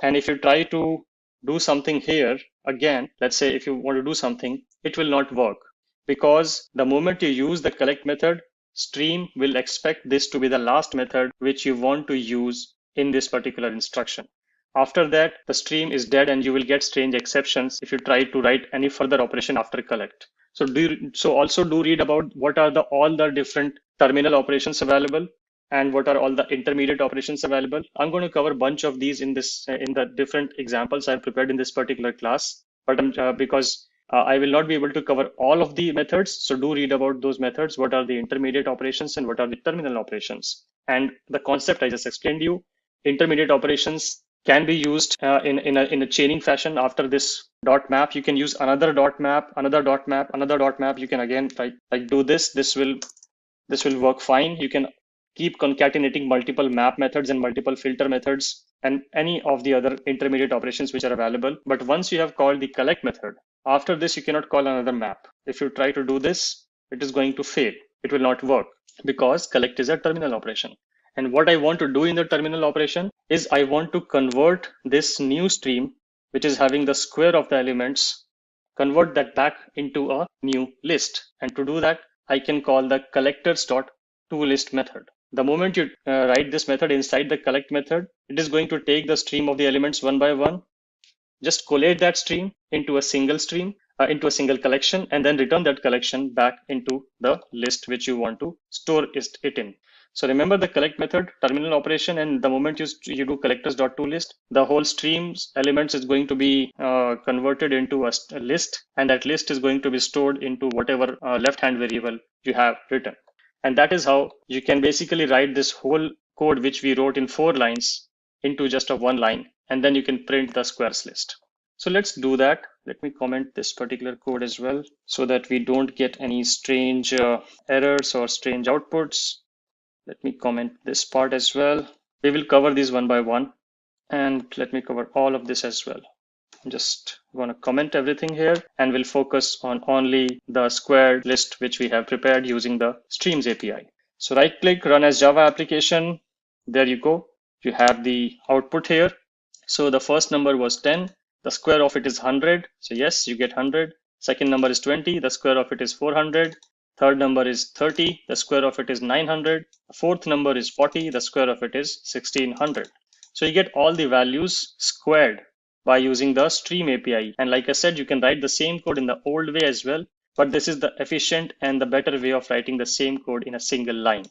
S3: and if you try to do something here, again, let's say if you want to do something, it will not work because the moment you use the collect method, stream will expect this to be the last method which you want to use in this particular instruction. After that, the stream is dead and you will get strange exceptions if you try to write any further operation after collect. So also do read about what are all the different terminal operations available and what are all the intermediate operations available. I'm going to cover a bunch of these in the different examples I've prepared in this particular class, but because I will not be able to cover all of the methods, so do read about those methods, what are the intermediate operations and what are the terminal operations. And the concept I just explained to you, intermediate operations can be used in a chaining fashion. After this dot map, you can use another dot map, another dot map, another dot map. You can again like do this. This will work fine. You can keep concatenating multiple map methods and multiple filter methods and any of the other intermediate operations which are available. But once you have called the collect method, after this, you cannot call another map. If you try to do this, it is going to fail. It will not work because collect is a terminal operation. And what I want to do in the terminal operation is I want to convert this new stream, which is having the square of the elements, convert that back into a new list. And to do that, I can call the collectors.toList method. The moment you write this method inside the collect method, it is going to take the stream of the elements one by one, just collate that stream into a single stream, into a single collection, and then return that collection back into the list which you want to store it in. So remember the collect method, terminal operation, and the moment you do collectors.toList, the whole stream's elements is going to be converted into a list, and that list is going to be stored into whatever left-hand variable you have written. And that is how you can basically write this whole code which we wrote in 4 lines into just a 1 line, and then you can print the squares list. So let's do that. Let me comment this particular code as well so that we don't get any strange errors or strange outputs. Let me comment this part as well. We will cover these one by one, and let me cover all of this as well. I'm just going to comment everything here, and we'll focus on only the squared list which we have prepared using the streams API. So right click, run as Java application. There you go. You have the output here. So the first number was 10. The square of it is 100. So yes, you get 100. Second number is 20. The square of it is 400. Third number is 30. The square of it is 900. The fourth number is 40. The square of it is 1600. So you get all the values squared by using the stream API. And like I said, you can write the same code in the old way as well, but this is the efficient and the better way of writing the same code in a single line.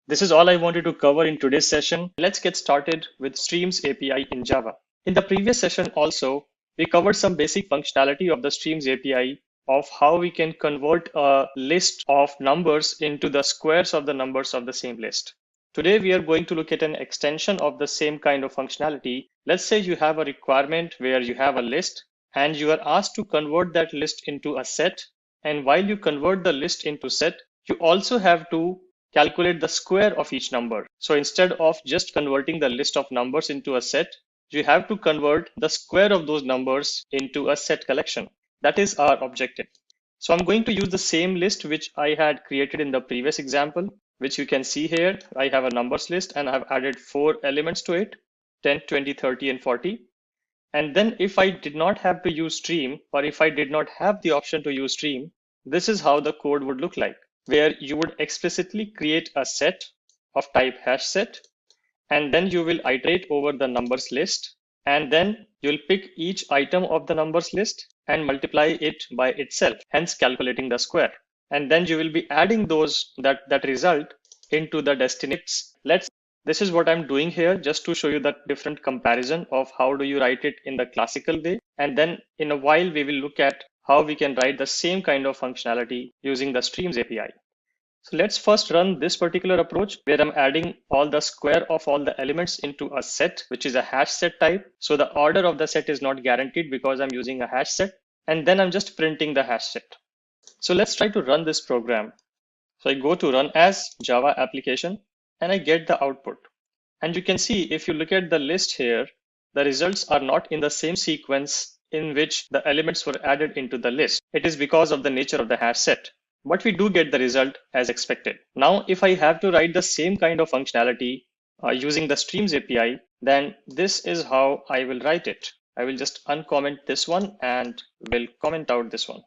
S3: This is all I wanted to cover in today's session. Let's get started with Streams API in Java. In the previous session also, we covered some basic functionality of the Streams API of how we can convert a list of numbers into the squares of the numbers of the same list. Today, we are going to look at an extension of the same kind of functionality. Let's say you have a requirement where you have a list and you are asked to convert that list into a set. And while you convert the list into set, you also have to calculate the square of each number. So instead of just converting the list of numbers into a set, you have to convert the square of those numbers into a set collection. That is our objective. So I'm going to use the same list which I had created in the previous example, which you can see here. I have a numbers list and I have added 4 elements to it, 10, 20, 30, and 40. And then if I did not have to use stream, or if I did not have the option to use stream, this is how the code would look like, where you would explicitly create a set of type hash set, and then you will iterate over the numbers list, and then you'll pick each item of the numbers list and multiply it by itself, hence calculating the square. And then you will be adding that result into the destinates. Let's This is what I'm doing here just to show you the different comparison of how do you write it in the classical way. And then in a while, we will look at how we can write the same kind of functionality using the Streams API. So let's first run this particular approach where I'm adding all the square of all the elements into a set, which is a hash set type. So the order of the set is not guaranteed because I'm using a hash set. And then I'm just printing the hash set. So let's try to run this program. So I go to run as Java application and I get the output. And you can see if you look at the list here, the results are not in the same sequence in which the elements were added into the list. It is because of the nature of the hash set. But we do get the result as expected. Now, if I have to write the same kind of functionality using the Streams API, then this is how I will write it. I will just uncomment this one and will comment out this one.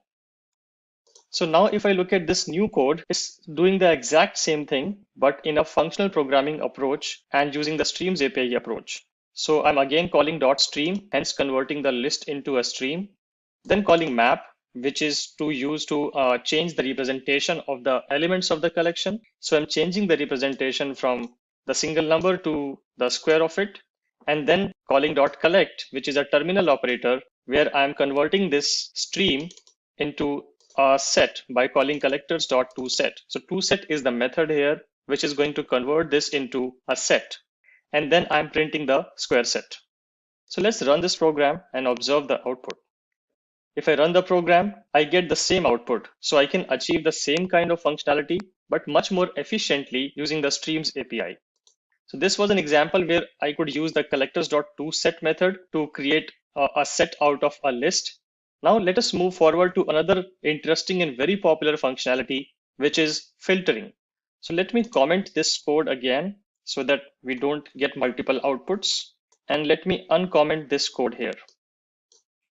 S3: So now if I look at this new code, it's doing the exact same thing, but in a functional programming approach and using the Streams API approach. So I'm again calling .stream, hence converting the list into a stream, then calling map, which is to use to change the representation of the elements of the collection. So I'm changing the representation from the single number to the square of it, and then calling .collect, which is a terminal operator where I'm converting this stream into a set by calling collectors.toSet. So toSet is the method here, which is going to convert this into a set. And then I'm printing the square set. So let's run this program and observe the output. If I run the program, I get the same output. So I can achieve the same kind of functionality, but much more efficiently using the Streams API. So this was an example where I could use the collectors.toSet method to create a set out of a list. Now let us move forward to another interesting and very popular functionality, which is filtering. So let me comment this code again so that we don't get multiple outputs. And let me uncomment this code here.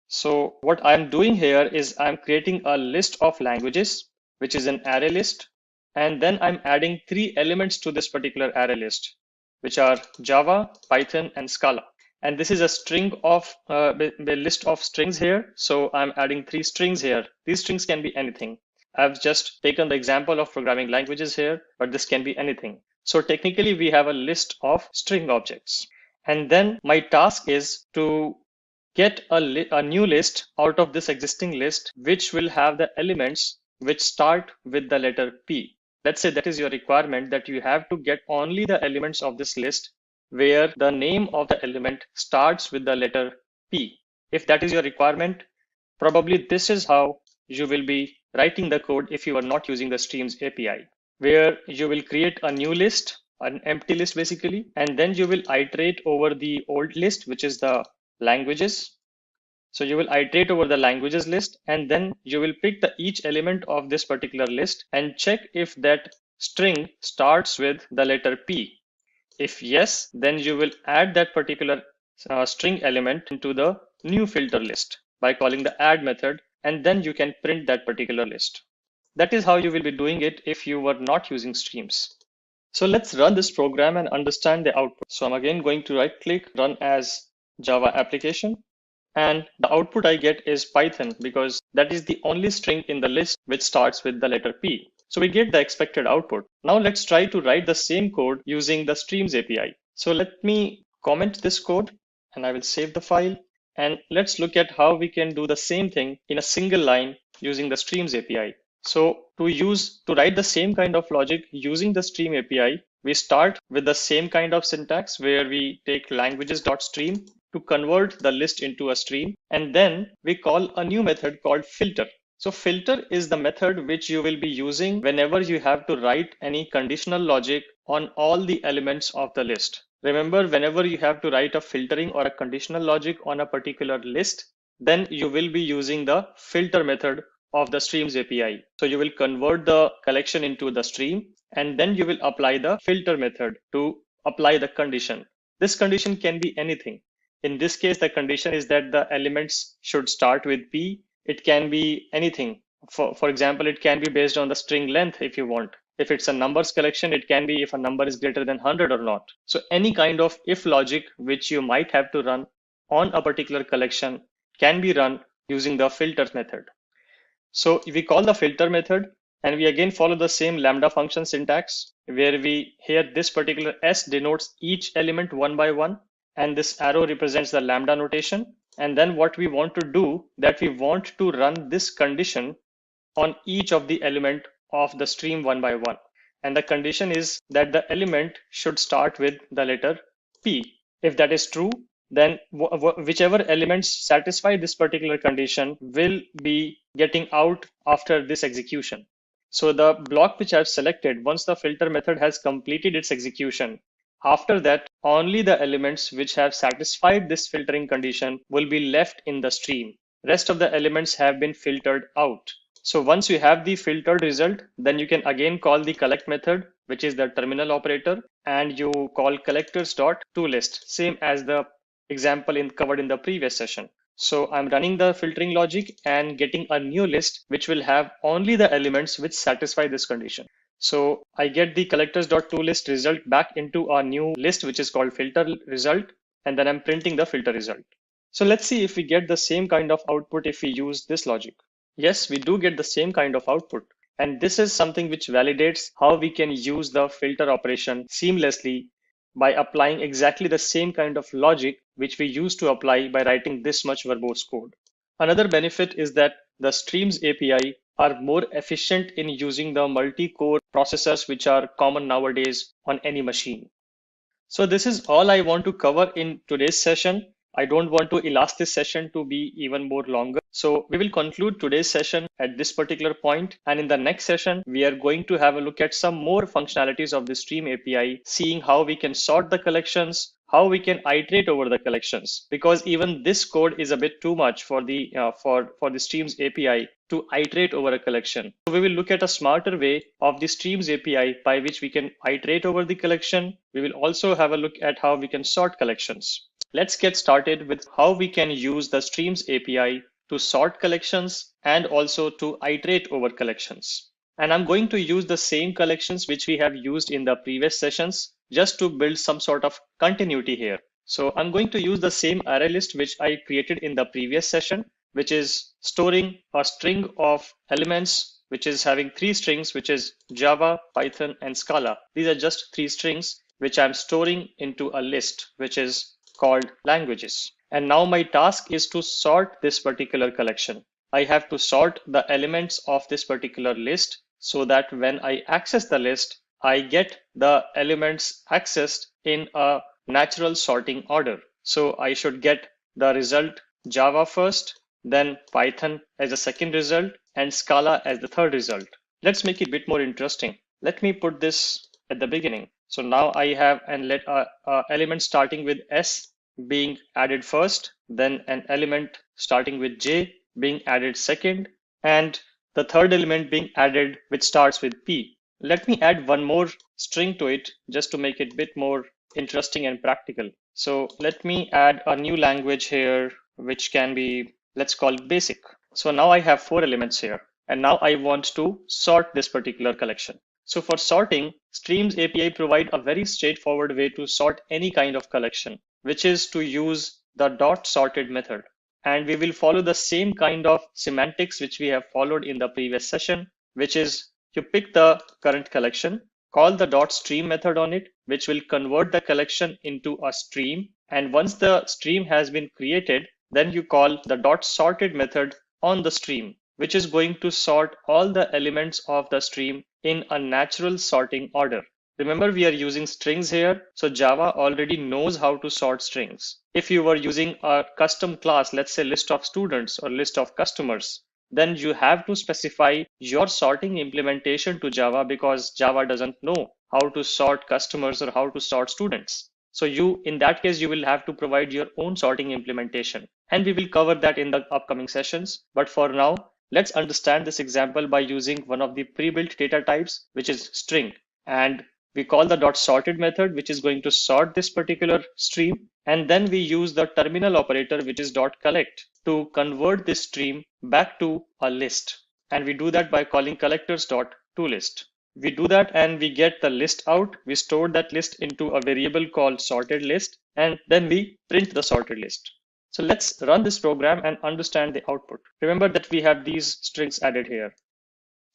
S3: So what I'm doing here is I'm creating a list of languages, which is an array list. And then I'm adding 3 elements to this particular array list, which are Java, Python, and Scala. And this is a string of the list of strings here. So I'm adding 3 strings here. These strings can be anything. I've just taken the example of programming languages here, but this can be anything. So technically we have a list of string objects. And then my task is to get a new list out of this existing list, which will have the elements which start with the letter P. Let's say that is your requirement, that you have to get only the elements of this list where the name of the element starts with the letter P. If that is your requirement, probably this is how you will be writing the code if you are not using the Streams API, where you will create a new list, an empty list basically, and then you will iterate over the old list, which is the languages. So you will iterate over the languages list, and then you will pick each element of this particular list and check if that string starts with the letter P. If yes, then you will add that particular string element into the new filter list by calling the add method, and then you can print that particular list. That is how you will be doing it if you were not using Streams. So let's run this program and understand the output. So I'm again going to right click, run as Java application. And the output I get is Python, because that is the only string in the list which starts with the letter P. So we get the expected output. Now let's try to write the same code using the Streams API. So let me comment this code and I will save the file. And let's look at how we can do the same thing in a single line using the Streams API. So to write the same kind of logic using the Stream API, we start with the same kind of syntax where we take languages.stream to convert the list into a stream, and then we call a new method called filter. So filter is the method which you will be using whenever you have to write any conditional logic on all the elements of the list. Remember, whenever you have to write a filtering or a conditional logic on a particular list, then you will be using the filter method of the Streams API. So you will convert the collection into the stream, and then you will apply the filter method to apply the condition. This condition can be anything. In this case, the condition is that the elements should start with P. It can be anything. For example, it can be based on the string length if you want. If it's a numbers collection, it can be if a number is greater than 100 or not. So any kind of if logic which you might have to run on a particular collection can be run using the filter method. So we call the filter method, And we again follow the same lambda function syntax, where here this particular S denotes each element one by one, and this arrow represents the lambda notation. And then what we want to do, that we want to run this condition on each of the element of the stream one by one. And the condition is that the element should start with the letter P. If that is true, then whichever elements satisfy this particular condition will be getting out after this execution. So the block which I've selected, once the filter method has completed its execution, after that, only the elements which have satisfied this filtering condition will be left in the stream. Rest of the elements have been filtered out. So once you have the filtered result, then you can again call the collect method, which is the terminal operator, and you call collectors.toList, same as the example covered in the previous session. So I'm running the filtering logic and getting a new list, which will have only the elements which satisfy this condition. So I get the collectors.toList result back into a new list, which is called filter result, and then I'm printing the filter result. So let's see if we get the same kind of output if we use this logic. Yes, we do get the same kind of output. And this is something which validates how we can use the filter operation seamlessly by applying exactly the same kind of logic which we used to apply by writing this much verbose code. Another benefit is that the Streams API are more efficient in using the multi-core processors which are common nowadays on any machine. So this is all I want to cover in today's session. I don't want to elapse this session to be even more longer. So we will conclude today's session at this particular point. And in the next session, we are going to have a look at some more functionalities of the Stream API, seeing how we can sort the collections, how we can iterate over the collections, because even this code is a bit too much for the Streams API to iterate over a collection. So we will look at a smarter way of the Streams API by which we can iterate over the collection. We will also have a look at how we can sort collections. Let's get started with how we can use the Streams API to sort collections and also to iterate over collections. And I'm going to use the same collections which we have used in the previous sessions just to build some sort of continuity here. So I'm going to use the same array list which I created in the previous session, which is storing a string of elements, which is having 3 strings, which is Java, Python, and Scala. These are just 3 strings which I'm storing into a list, which is called languages. And now my task is to sort this particular collection. I have to sort the elements of this particular list so that when I access the list, I get the elements accessed in a natural sorting order. So I should get the result Java first, then Python as a second result, and Scala as the third result. Let's make it a bit more interesting. Let me put this at the beginning. So now I have an element starting with S being added first, then an element starting with J being added second, and the third element being added which starts with P. Let me add one more string to it just to make it a bit more interesting and practical. So let me add a new language here, which can be, let's call it basic. So now I have 4 elements here, and now I want to sort this particular collection. So for sorting, Streams API provide a very straightforward way to sort any kind of collection, which is to use the dot sorted method. And we will follow the same kind of semantics which we have followed in the previous session, which is you pick the current collection, call the dot stream method on it, which will convert the collection into a stream. And once the stream has been created, then you call the dot sorted method on the stream, which is going to sort all the elements of the stream in a natural sorting order. Remember, we are using strings here, so Java already knows how to sort strings. If you were using a custom class, let's say list of students or list of customers, then you have to specify your sorting implementation to Java, because Java doesn't know how to sort customers or how to sort students. So in that case, you will have to provide your own sorting implementation. And we will cover that in the upcoming sessions. But for now, let's understand this example by using one of the pre-built data types, which is string. And we call the dot sorted method, which is going to sort this particular stream. And then we use the terminal operator, which is dot collect, to convert this stream back to a list. And we do that by calling collectors.toList. We do that and we get the list out. We store that list into a variable called sorted list, and then we print the sorted list. So let's run this program and understand the output. Remember that we have these strings added here.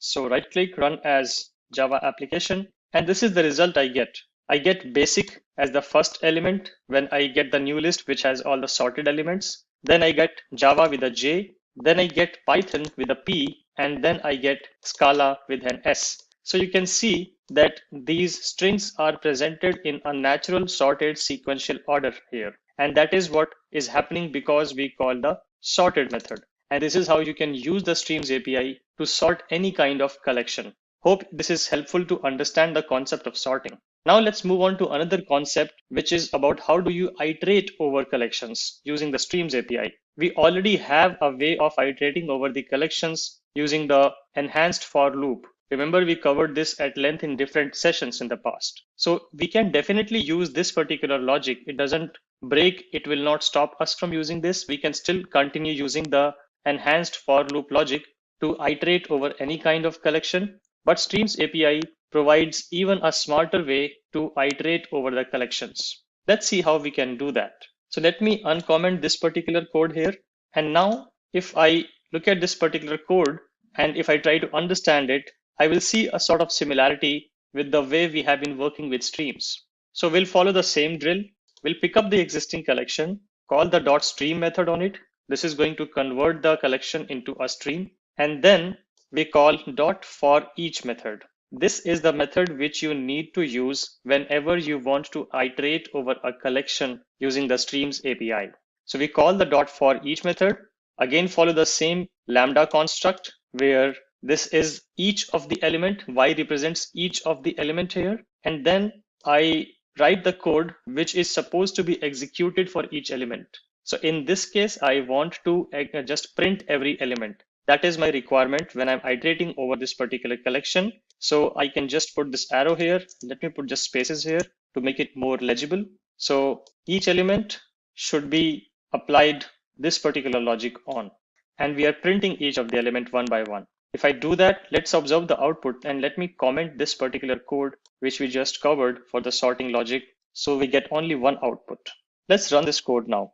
S3: So right click, run as Java application, and this is the result I get. I get basic as the first element when I get the new list which has all the sorted elements. Then I get Java with a J, then I get Python with a P, and then I get Scala with an S. So you can see that these strings are presented in a natural sorted sequential order here. And that is what is happening because we call the sorted method. And this is how you can use the Streams API to sort any kind of collection. Hope this is helpful to understand the concept of sorting. Now let's move on to another concept, which is about how do you iterate over collections using the Streams API. We already have a way of iterating over the collections using the enhanced for loop. Remember, we covered this at length in different sessions in the past. So we can definitely use this particular logic. It doesn't break. It will not stop us from using this. We can still continue using the enhanced for loop logic to iterate over any kind of collection. But Streams API provides even a smarter way to iterate over the collections. Let's see how we can do that. So let me uncomment this particular code here. And now if I look at this particular code and if I try to understand it, I will see a sort of similarity with the way we have been working with streams. So we'll follow the same drill. We'll pick up the existing collection, call the .stream method on it. This is going to convert the collection into a stream. And then we call .forEach method. This is the method which you need to use whenever you want to iterate over a collection using the Streams API. So we call the .forEach method, again follow the same lambda construct where this is each of the element, y represents each of the element here, and then I write the code which is supposed to be executed for each element. So in this case, I want to just print every element. That is my requirement when I'm iterating over this particular collection. So I can just put this arrow here. Let me put just spaces here to make it more legible. So each element should be applied this particular logic on, and we are printing each of the element one by one. If I do that, let's observe the output and let me comment this particular code which we just covered for the sorting logic. So we get only one output. Let's run this code now.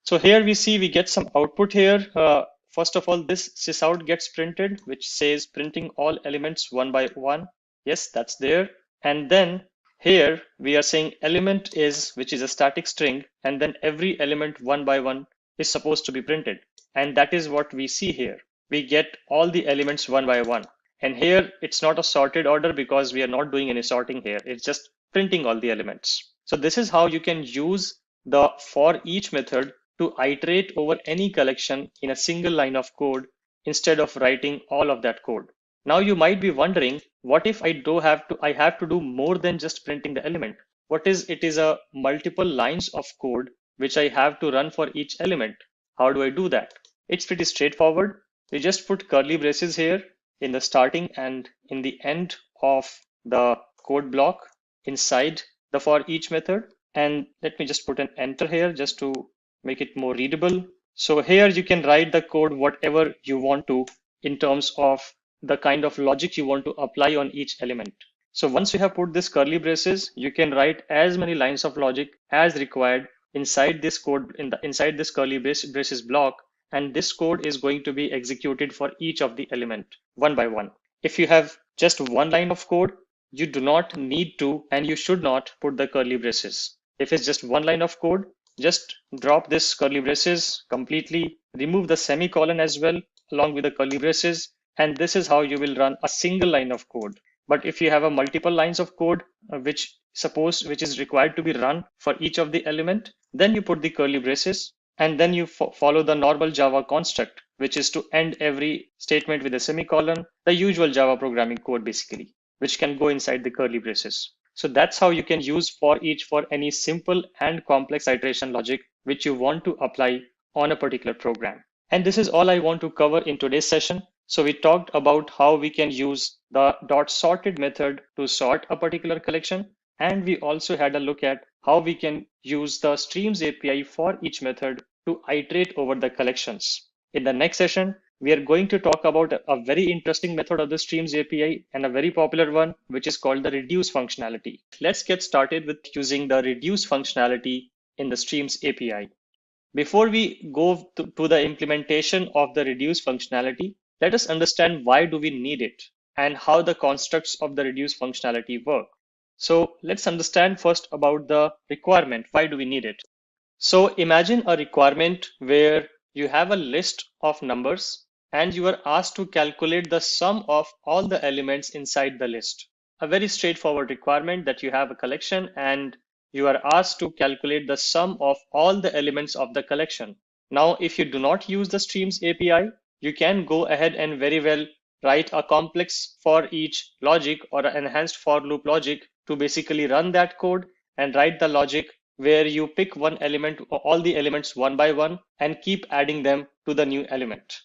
S3: So here we see we get some output here. First of all, this sysout gets printed, which says printing all elements one by one. Yes, that's there. And then here we are saying element is, which is a static string, and then every element one by one is supposed to be printed. And that is what we see here. We get all the elements one by one. And here it's not a sorted order because we are not doing any sorting here. It's just printing all the elements. So this is how you can use the for each method to iterate over any collection in a single line of code instead of writing all of that code. Now you might be wondering, what if I have to do more than just printing the element? What is it is a multiple lines of code which I have to run for each element? How do I do that? It's pretty straightforward. We just put curly braces here in the starting and in the end of the code block inside the for each method. And let me just put an enter here just to make it more readable. So here you can write the code whatever you want to in terms of the kind of logic you want to apply on each element. So once you have put this curly braces, you can write as many lines of logic as required inside this code, inside this curly braces block, and this code is going to be executed for each of the element one by one. If you have just one line of code, you do not need to and you should not put the curly braces. If it's just one line of code, just drop this curly braces completely, remove the semicolon as well along with the curly braces, and this is how you will run a single line of code. But if you have a multiple lines of code which is required to be run for each of the element, then you put the curly braces and then you follow the normal Java construct, which is to end every statement with a semicolon, the usual Java programming code basically, which can go inside the curly braces. So that's how you can use for each for any simple and complex iteration logic which you want to apply on a particular program. And this is all I want to cover in today's session. So we talked about how we can use the .sorted method to sort a particular collection. And we also had a look at how we can use the Streams API for each method to iterate over the collections. In the next session, we are going to talk about a very interesting method of the Streams API and a very popular one, which is called the reduce functionality. Let's get started with using the reduce functionality in the Streams API. Before we go to the implementation of the reduce functionality, let us understand why do we need it and how the constructs of the reduce functionality work. So let's understand first about the requirement. Why do we need it? So imagine a requirement where you have a list of numbers and you are asked to calculate the sum of all the elements inside the list. A very straightforward requirement that you have a collection and you are asked to calculate the sum of all the elements of the collection. Now, if you do not use the Streams API, you can go ahead and very well write a complex for each logic or an enhanced for loop logic to basically run that code and write the logic where you pick one element or all the elements one by one and keep adding them to the new element.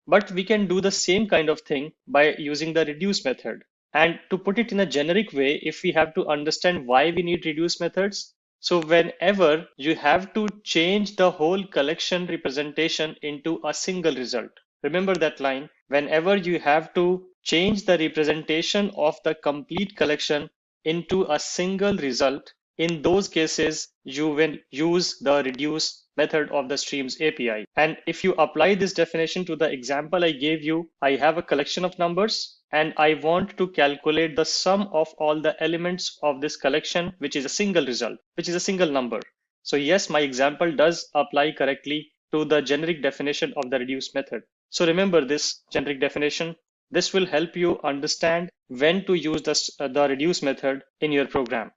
S3: But we can do the same kind of thing by using the reduce method. And to put it in a generic way, if we have to understand why we need reduce methods, so whenever you have to change the whole collection representation into a single result, remember that line, whenever you have to change the representation of the complete collection into a single result, in those cases, you will use the reduce method of the Streams API. And if you apply this definition to the example I gave you, I have a collection of numbers and I want to calculate the sum of all the elements of this collection, which is a single result, which is a single number. So yes, my example does apply correctly to the generic definition of the reduce method. So remember this generic definition. This will help you understand when to use the reduce method in your program.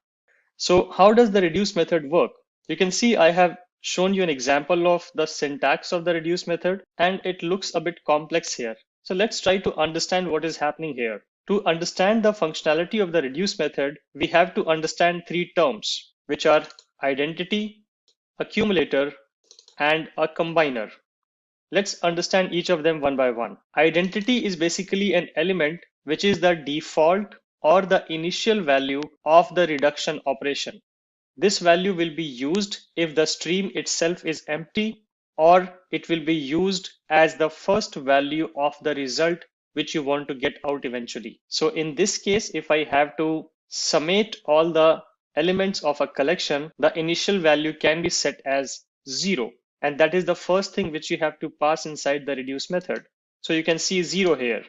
S3: So how does the reduce method work? You can see I have shown you an example of the syntax of the reduce method, and it looks a bit complex here. So let's try to understand what is happening here. To understand the functionality of the reduce method, we have to understand three terms, which are identity, accumulator, and a combiner. Let's understand each of them one by one. Identity is basically an element which is the default or the initial value of the reduction operation. This value will be used if the stream itself is empty, or it will be used as the first value of the result which you want to get out eventually. So in this case, if I have to summate all the elements of a collection, the initial value can be set as 0. And that is the first thing which you have to pass inside the reduce method. So you can see 0 here.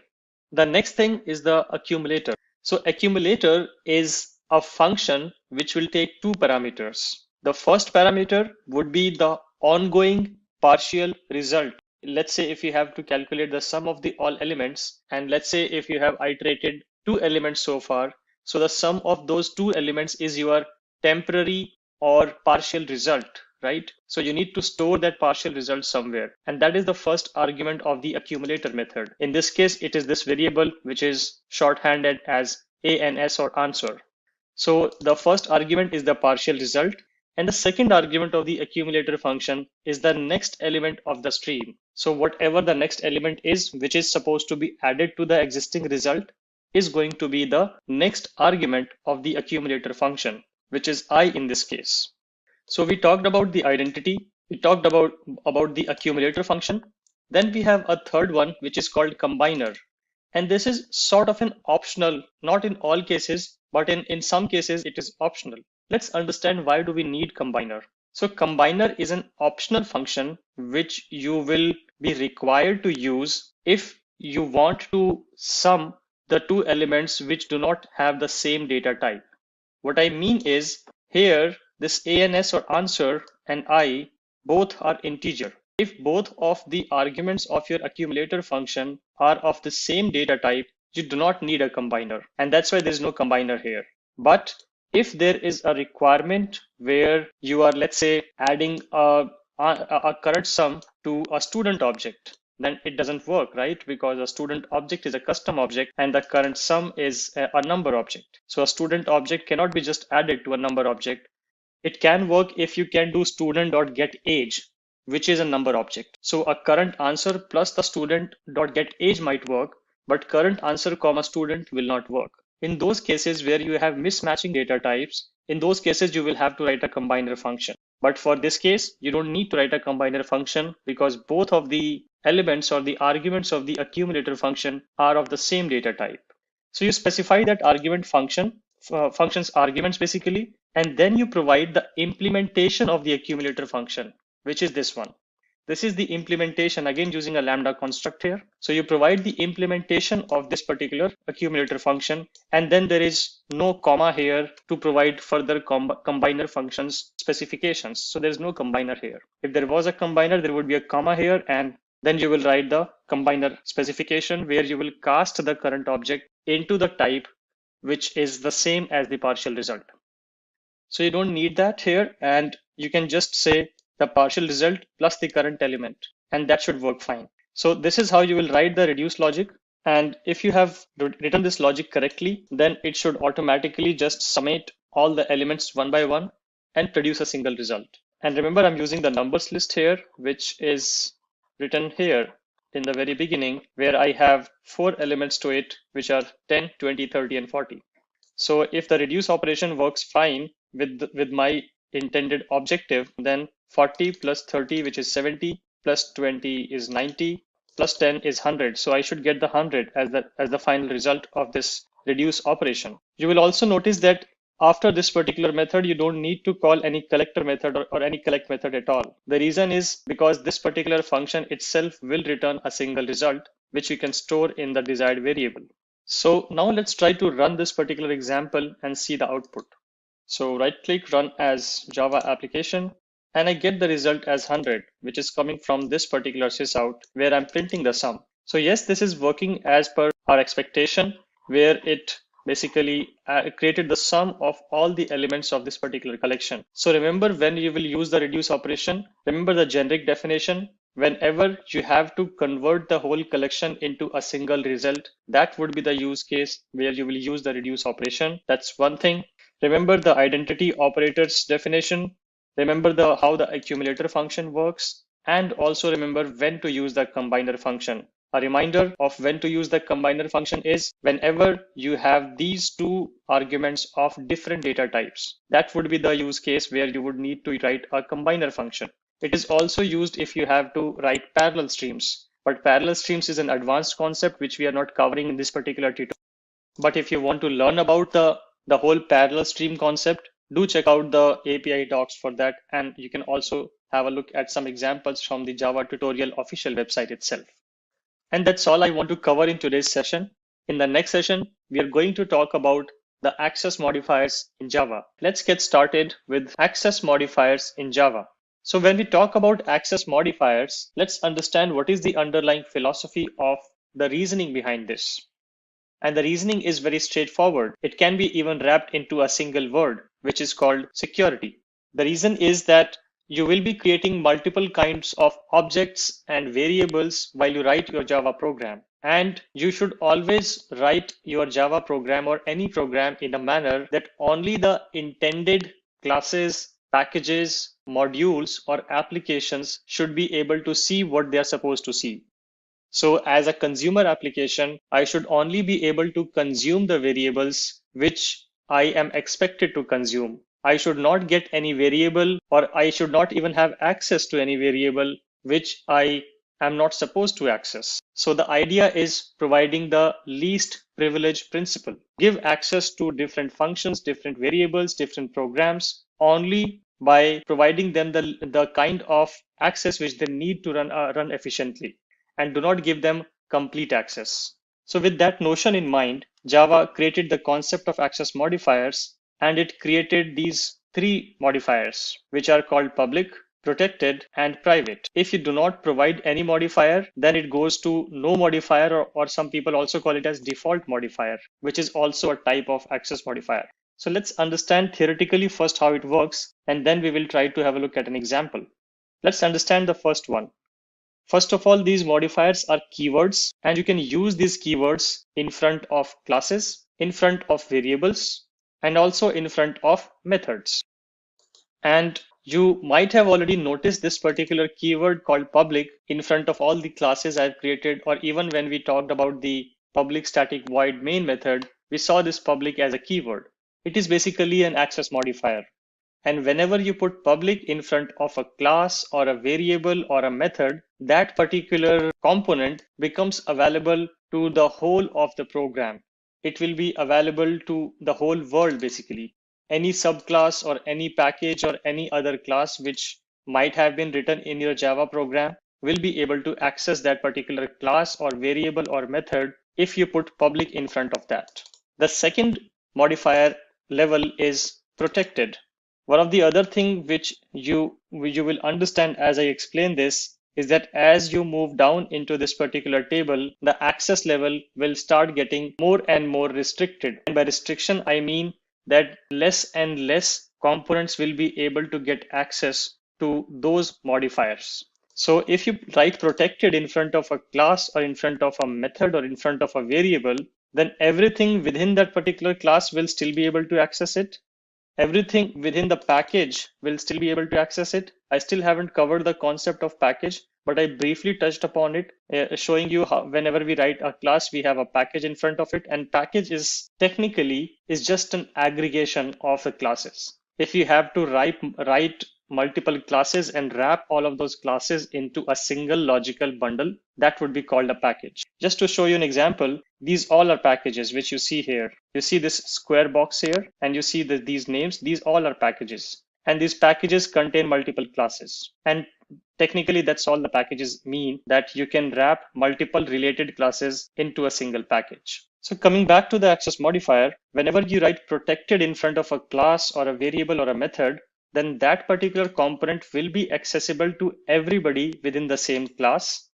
S3: The next thing is the accumulator. So accumulator is a function which will take two parameters. The first parameter would be the ongoing partial result. Let's say if you have to calculate the sum of the all elements, and let's say if you have iterated two elements so far, so the sum of those two elements is your temporary or partial result, right? So you need to store that partial result somewhere. And that is the first argument of the accumulator method. In this case, it is this variable, which is shorthanded as ANS or answer. So the first argument is the partial result. And the second argument of the accumulator function is the next element of the stream. So whatever the next element is, which is supposed to be added to the existing result, is going to be the next argument of the accumulator function, which is I in this case. So we talked about the identity, we talked about the accumulator function. Then we have a third one, which is called combiner. And this is sort of an optional, not in all cases, but in some cases it is optional. Let's understand why do we need combiner. So combiner is an optional function which you will be required to use if you want to sum the two elements which do not have the same data type. What I mean is here, this ANS or answer and I both are integer. If both of the arguments of your accumulator function are of the same data type, you do not need a combiner. And that's why there is no combiner here. But if there is a requirement where you are, let's say, adding a current sum to a student object, then it doesn't work, right? Because a student object is a custom object and the current sum is a number object. So a student object cannot be just added to a number object. It can work if you can do student.getAge, which is a number object. So a current answer plus the student.getAge might work, but current answer comma student will not work. In those cases where you have mismatching data types, in those cases you will have to write a combiner function. But for this case, you don't need to write a combiner function because both of the elements or the arguments of the accumulator function are of the same data type. So you specify that argument function's arguments basically, and then you provide the implementation of the accumulator function, which is this one. This is the implementation, again using a lambda construct here. So you provide the implementation of this particular accumulator function, and then there is no comma here to provide further combiner functions specifications. So there's no combiner here. If there was a combiner, there would be a comma here, and then you will write the combiner specification where you will cast the current object into the type which is the same as the partial result. So you don't need that here, and you can just say the partial result plus the current element, and that should work fine. So this is how you will write the reduce logic. And if you have written this logic correctly, then it should automatically just summate all the elements one by one and produce a single result. And remember, I'm using the numbers list here, which is written here in the very beginning, where I have 4 elements to it, which are 10, 20, 30, and 40. So if the reduce operation works fine with my intended objective, then 40 plus 30, which is 70, plus 20 is 90, plus 10 is 100. So I should get the 100 as the final result of this reduce operation. You will also notice that after this particular method, you don't need to call any collector method or any collect method at all. The reason is because this particular function itself will return a single result, which you can store in the desired variable. So now let's try to run this particular example and see the output. So right click, run as Java application, and I get the result as 100, which is coming from this particular sysout where I'm printing the sum. So yes, this is working as per our expectation, where it basically created the sum of all the elements of this particular collection. So remember, when you will use the reduce operation, remember the generic definition. Whenever you have to convert the whole collection into a single result, that would be the use case where you will use the reduce operation. That's one thing. Remember the identity operators definition. Remember how the accumulator function works, and also remember when to use the combiner function. A reminder of when to use the combiner function is whenever you have these two arguments of different data types. That would be the use case where you would need to write a combiner function. It is also used if you have to write parallel streams, but parallel streams is an advanced concept which we are not covering in this particular tutorial. But if you want to learn about the whole parallel stream concept, do check out the API docs for that, and you can also have a look at some examples from the Java tutorial official website itself. And that's all I want to cover in today's session. In the next session, we are going to talk about the access modifiers in Java. Let's get started with access modifiers in Java. So when we talk about access modifiers, let's understand what is the underlying philosophy of the reasoning behind this. And the reasoning is very straightforward. It can be even wrapped into a single word, which is called security. The reason is that you will be creating multiple kinds of objects and variables while you write your Java program. And you should always write your Java program or any program in a manner that only the intended classes, packages, modules, or applications should be able to see what they are supposed to see. So as a consumer application, I should only be able to consume the variables which I am expected to consume. I should not get any variable, or I should not even have access to any variable which I am not supposed to access. So the idea is providing the least privilege principle. Give access to different functions, different variables, different programs only by providing them the kind of access which they need to run efficiently, and do not give them complete access. So with that notion in mind, Java created the concept of access modifiers, and it created these 3 modifiers, which are called public, protected, and private. If you do not provide any modifier, then it goes to no modifier, or some people also call it as default modifier, which is also a type of access modifier. So let's understand theoretically first how it works, and then we will try to have a look at an example. Let's understand the first one. First of all, these modifiers are keywords, and you can use these keywords in front of classes, in front of variables, and also in front of methods. And you might have already noticed this particular keyword called public in front of all the classes I've created, or even when we talked about the public static void main method, we saw this public as a keyword. It is basically an access modifier. And whenever you put public in front of a class or a variable or a method, that particular component becomes available to the whole of the program. It will be available to the whole world basically. Any subclass or any package or any other class which might have been written in your Java program will be able to access that particular class or variable or method if you put public in front of that. The second modifier level is protected. One of the other thing which you will understand as I explain this is that as you move down into this particular table, the access level will start getting more and more restricted. And by restriction, I mean that less and less components will be able to get access to those modifiers. So if you write protected in front of a class or in front of a method or in front of a variable, then everything within that particular class will still be able to access it. Everything within the package will still be able to access it. I still haven't covered the concept of package, but I briefly touched upon it, showing you how whenever we write a class, we have a package in front of it, and package is technically just an aggregation of the classes. If you have to write multiple classes and wrap all of those classes into a single logical bundle, that would be called a package. Just to show you an example, these all are packages which you see here. You see this square box here, and you see these names, these all are packages. And these packages contain multiple classes. And technically, that's all the packages mean, that you can wrap multiple related classes into a single package. So coming back to the access modifier, whenever you write protected in front of a class or a variable or a method, then that particular component will be accessible to everybody within the same class,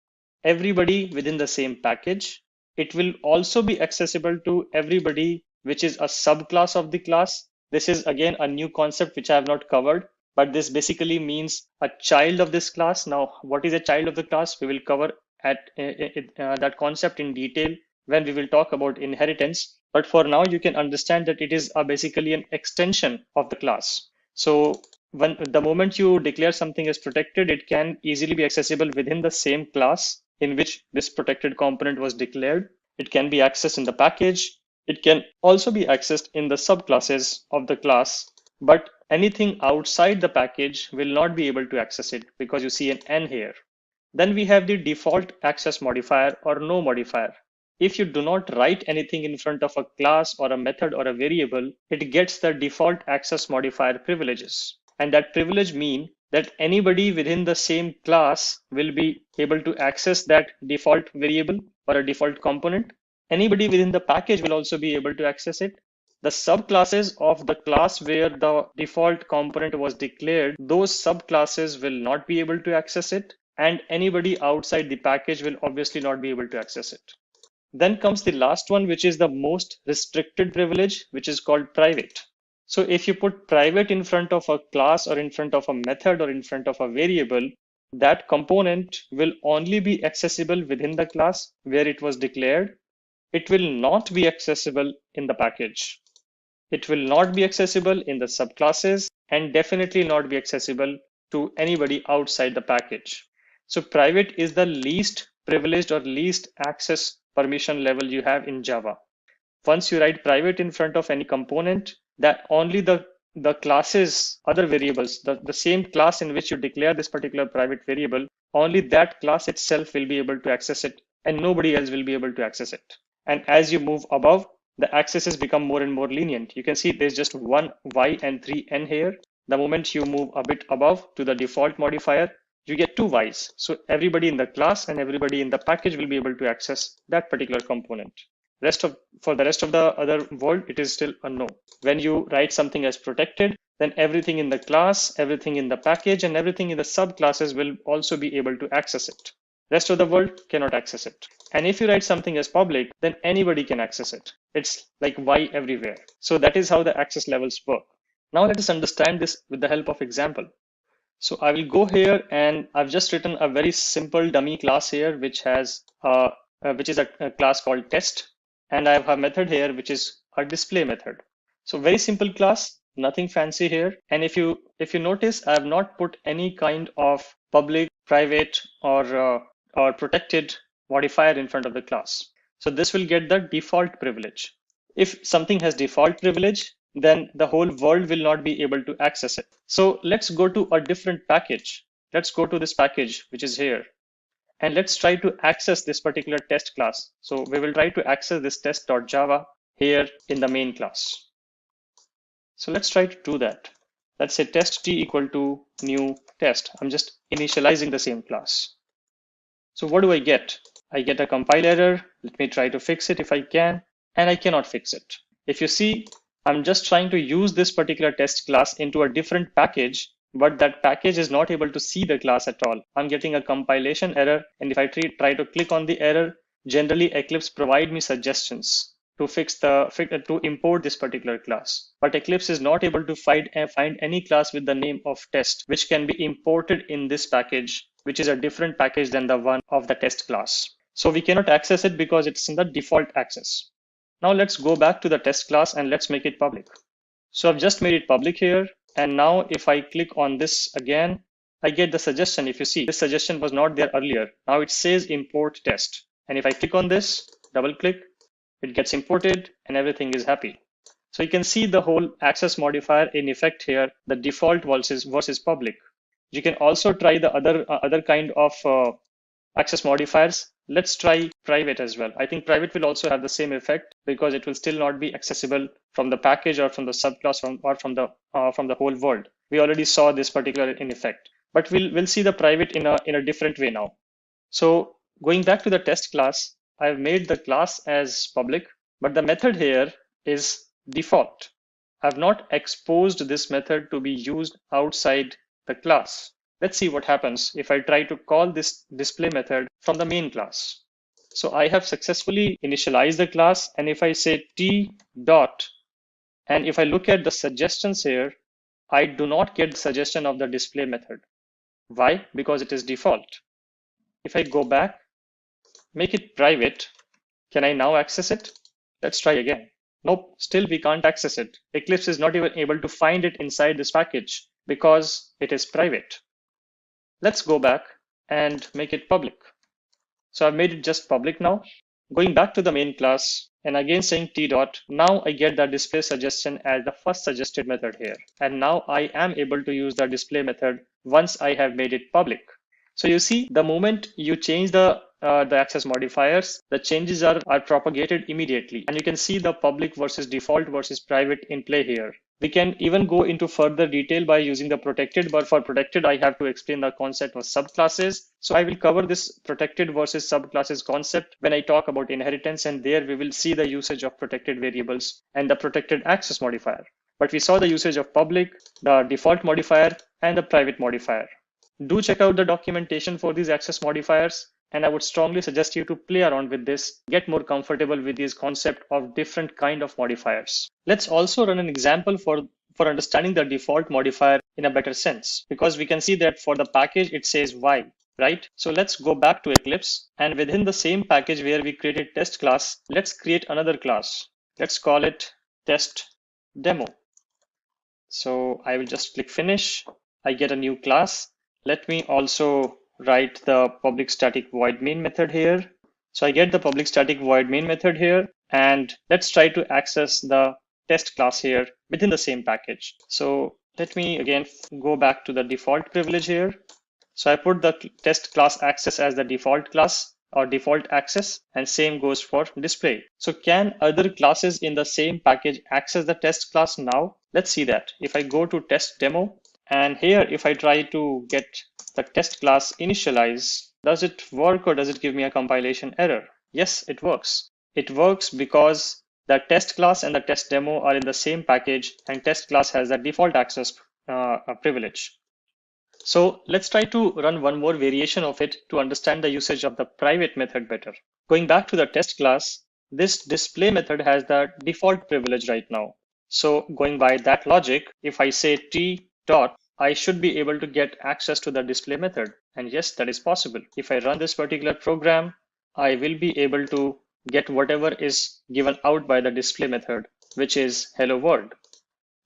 S3: everybody within the same package. It will also be accessible to everybody which is a subclass of the class. This is again a new concept which I have not covered, but this basically means a child of this class. Now, what is a child of the class? We will cover that concept in detail when we will talk about inheritance. But for now, you can understand that it is basically an extension of the class. So when the moment you declare something as protected, it can easily be accessible within the same class in which this protected component was declared. It can be accessed in the package. It can also be accessed in the subclasses of the class, but anything outside the package will not be able to access it because you see an N here. Then we have the default access modifier or no modifier. If you do not write anything in front of a class or a method or a variable, it gets the default access modifier privileges. And that privilege means that anybody within the same class will be able to access that default variable or a default component. Anybody within the package will also be able to access it. The subclasses of the class where the default component was declared, those subclasses will not be able to access it. And anybody outside the package will obviously not be able to access it. Then comes the last one, which is the most restricted privilege, which is called private. So if you put private in front of a class or in front of a method or in front of a variable, that component will only be accessible within the class where it was declared. It will not be accessible in the package. It will not be accessible in the subclasses and definitely not be accessible to anybody outside the package. So private is the least privileged or least access permission level you have in Java. Once you write private in front of any component, that only the classes, other variables, the same class in which you declare this particular private variable, only that class itself will be able to access it and nobody else will be able to access it. And as you move above, the accesses become more and more lenient. You can see there's just one Y and 3 N here. The moment you move a bit above to the default modifier, you get 2 Ys. So everybody in the class and everybody in the package will be able to access that particular component. For the rest of the other world, it is still a no. When you write something as protected, then everything in the class, everything in the package, and everything in the subclasses will also be able to access it. Rest of the world cannot access it. And if you write something as public, then anybody can access it. It's like Y everywhere. So that is how the access levels work. Now let us understand this with the help of example. So I will go here and I've just written a very simple dummy class here, which is a class called test. And I have a method here, which is a display method. So very simple class, nothing fancy here. And if you notice, I have not put any kind of public, private, or protected modifier in front of the class. So this will get the default privilege. If something has default privilege, then the whole world will not be able to access it. So let's go to a different package. Let's go to this package, which is here. And let's try to access this particular test class. So we will try to access this test.java here in the main class. So let's try to do that. let's say test t equal to new test. I'm just initializing the same class. So what do I get? I get a compile error. Let me try to fix it if I can, and I cannot fix it. If you see, I'm just trying to use this particular test class into a different package, but that package is not able to see the class at all. I'm getting a compilation error, and if I try to click on the error, generally Eclipse provide me suggestions to import this particular class. But Eclipse is not able to find any class with the name of test, which can be imported in this package, which is a different package than the one of the test class. So we cannot access it because it's in the default access. Now let's go back to the test class and let's make it public. So I've just made it public here. And now if I click on this again, I get the suggestion. If you see, this suggestion was not there earlier. Now it says import test. And if I click on this, double click, it gets imported and everything is happy. So you can see the whole access modifier in effect here, the default versus public. You can also try the other kind of access modifiers. Let's try private as well. I think private will also have the same effect because it will still not be accessible from the package or from the subclass or from the whole world. We already saw this particular in effect, but we'll see the private in a different way now. So going back to the test class, I've made the class as public, but the method here is default. I've not exposed this method to be used outside the class. Let's see what happens if I try to call this display method from the main class. So I have successfully initialized the class, and if I say t dot, and if I look at the suggestions here, I do not get the suggestion of the display method. Why? Because it is default. If I go back, make it private, can I now access it? Let's try again. Nope, still we can't access it. Eclipse is not even able to find it inside this package because it is private. Let's go back and make it public. So I've made it just public now. Going back to the main class and again saying t dot, now I get the display suggestion as the first suggested method here. And now I am able to use the display method once I have made it public. So you see, the moment you change the access modifiers, the changes are propagated immediately. And you can see the public versus default versus private in play here. We can even go into further detail by using the protected, but for protected, I have to explain the concept of subclasses. So I will cover this protected versus subclasses concept when I talk about inheritance, and there we will see the usage of protected variables and the protected access modifier. But we saw the usage of public, the default modifier, and the private modifier. Do check out the documentation for these access modifiers, and I would strongly suggest you to play around with this, get more comfortable with this concept of different kind of modifiers. Let's also run an example for understanding the default modifier in a better sense, because we can see that for the package, it says y, right? So let's go back to Eclipse, and within the same package where we created test class, let's create another class. Let's call it test demo. So I will just click finish. I get a new class. Let me also write the public static void main method here. So I get the public static void main method here, and let's try to access the test class here within the same package. So let me again go back to the default privilege here. So I put the test class access as the default class or default access, and same goes for display. So can other classes in the same package access the test class now? Let's see that. If I go to test demo, and here if I try to get the test class initialize, does it work or does it give me a compilation error? Yes, it works. It works because the test class and the test demo are in the same package, and test class has the default access privilege. So let's try to run one more variation of it to understand the usage of the private method better. Going back to the test class, this display method has the default privilege right now. So going by that logic, if I say t dot, I should be able to get access to the display method. And yes, that is possible. If I run this particular program, I will be able to get whatever is given out by the display method, which is hello world.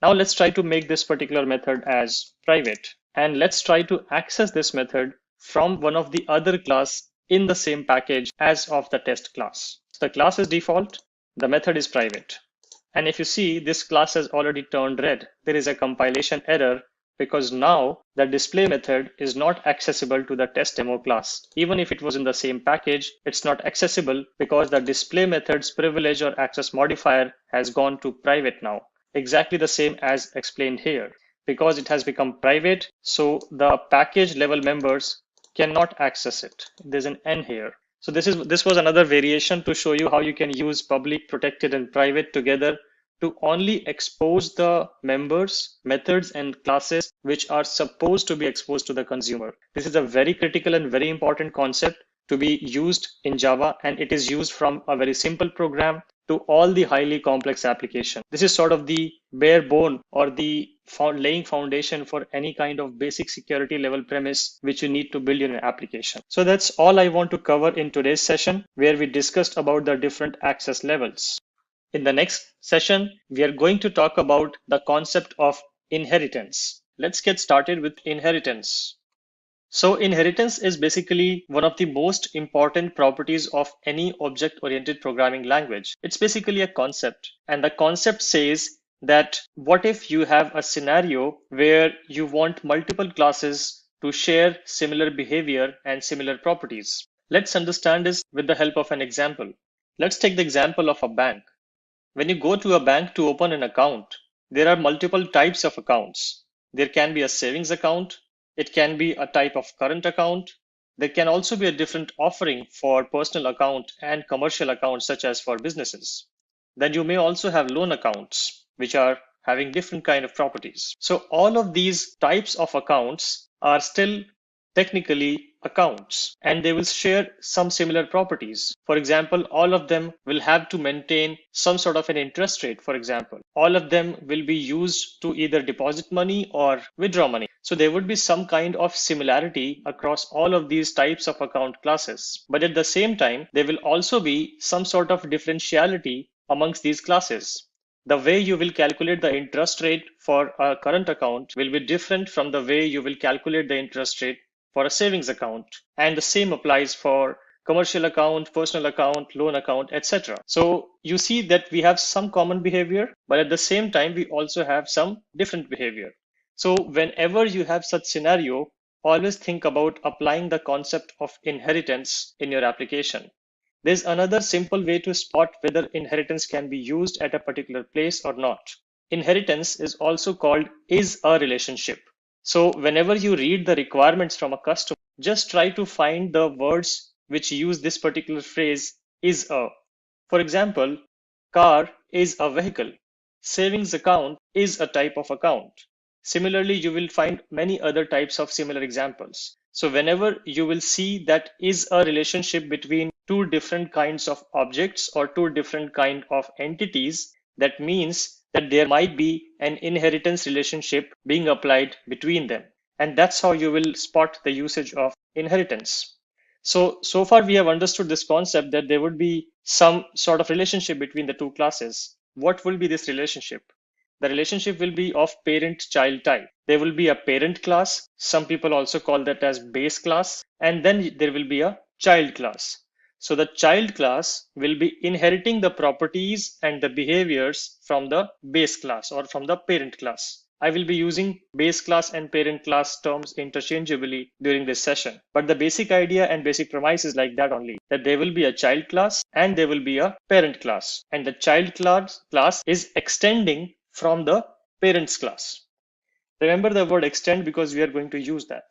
S3: Now let's try to make this particular method as private. And let's try to access this method from one of the other class in the same package as of the test class. So the class is default, the method is private. And if you see, this class has already turned red. There is a compilation error because now the display method is not accessible to the test demo class. Even if it was in the same package, it's not accessible because the display method's privilege or access modifier has gone to private now. Exactly the same as explained here. because it has become private, so the package level members cannot access it. There's an N here. So this was another variation to show you how you can use public, protected, and private together to only expose the members, methods, and classes which are supposed to be exposed to the consumer. This is a very critical and very important concept to be used in Java, and it is used from a very simple program to all the highly complex application. This is sort of the bare bone or the laying foundation for any kind of basic security level premise which you need to build in an application. So that's all I want to cover in today's session, where we discussed about the different access levels. In the next session, we are going to talk about the concept of inheritance. Let's get started with inheritance. So inheritance is basically one of the most important properties of any object-oriented programming language. It's basically a concept, and the concept says that what if you have a scenario where you want multiple classes to share similar behavior and similar properties. Let's understand this with the help of an example. Let's take the example of a bank. When you go to a bank to open an account, there are multiple types of accounts. There can be a savings account. It can be a type of current account. There can also be a different offering for personal account and commercial accounts, such as for businesses. Then you may also have loan accounts, which are having different kind of properties. So all of these types of accounts are still technically accounts, and they will share some similar properties. For example, all of them will have to maintain some sort of an interest rate, for example. All of them will be used to either deposit money or withdraw money. So there would be some kind of similarity across all of these types of account classes. But at the same time, there will also be some sort of differentiality amongst these classes. The way you will calculate the interest rate for a current account will be different from the way you will calculate the interest rate for a savings account. And the same applies for commercial account, personal account, loan account, etc. So you see that we have some common behavior, but at the same time, we also have some different behavior. So whenever you have such scenario, always think about applying the concept of inheritance in your application. There's another simple way to spot whether inheritance can be used at a particular place or not. Inheritance is also called is a relationship. So whenever you read the requirements from a customer, just try to find the words which use this particular phrase is a. For example, car is a vehicle. Savings account is a type of account. Similarly, you will find many other types of similar examples. So whenever you will see that is a relationship between two different kinds of objects or two different kind of entities, that means that there might be an inheritance relationship being applied between them. And that's how you will spot the usage of inheritance. So far we have understood this concept that there would be some sort of relationship between the two classes. What will be this relationship? The relationship will be of parent-child type. There will be a parent class. Some people also call that as base class. And then there will be a child class. So the child class will be inheriting the properties and the behaviors from the base class or from the parent class. I will be using base class and parent class terms interchangeably during this session. But the basic idea and basic premise is like that only, that there will be a child class and there will be a parent class. And the child class is extending from the parents class. Remember the word extend because we are going to use that.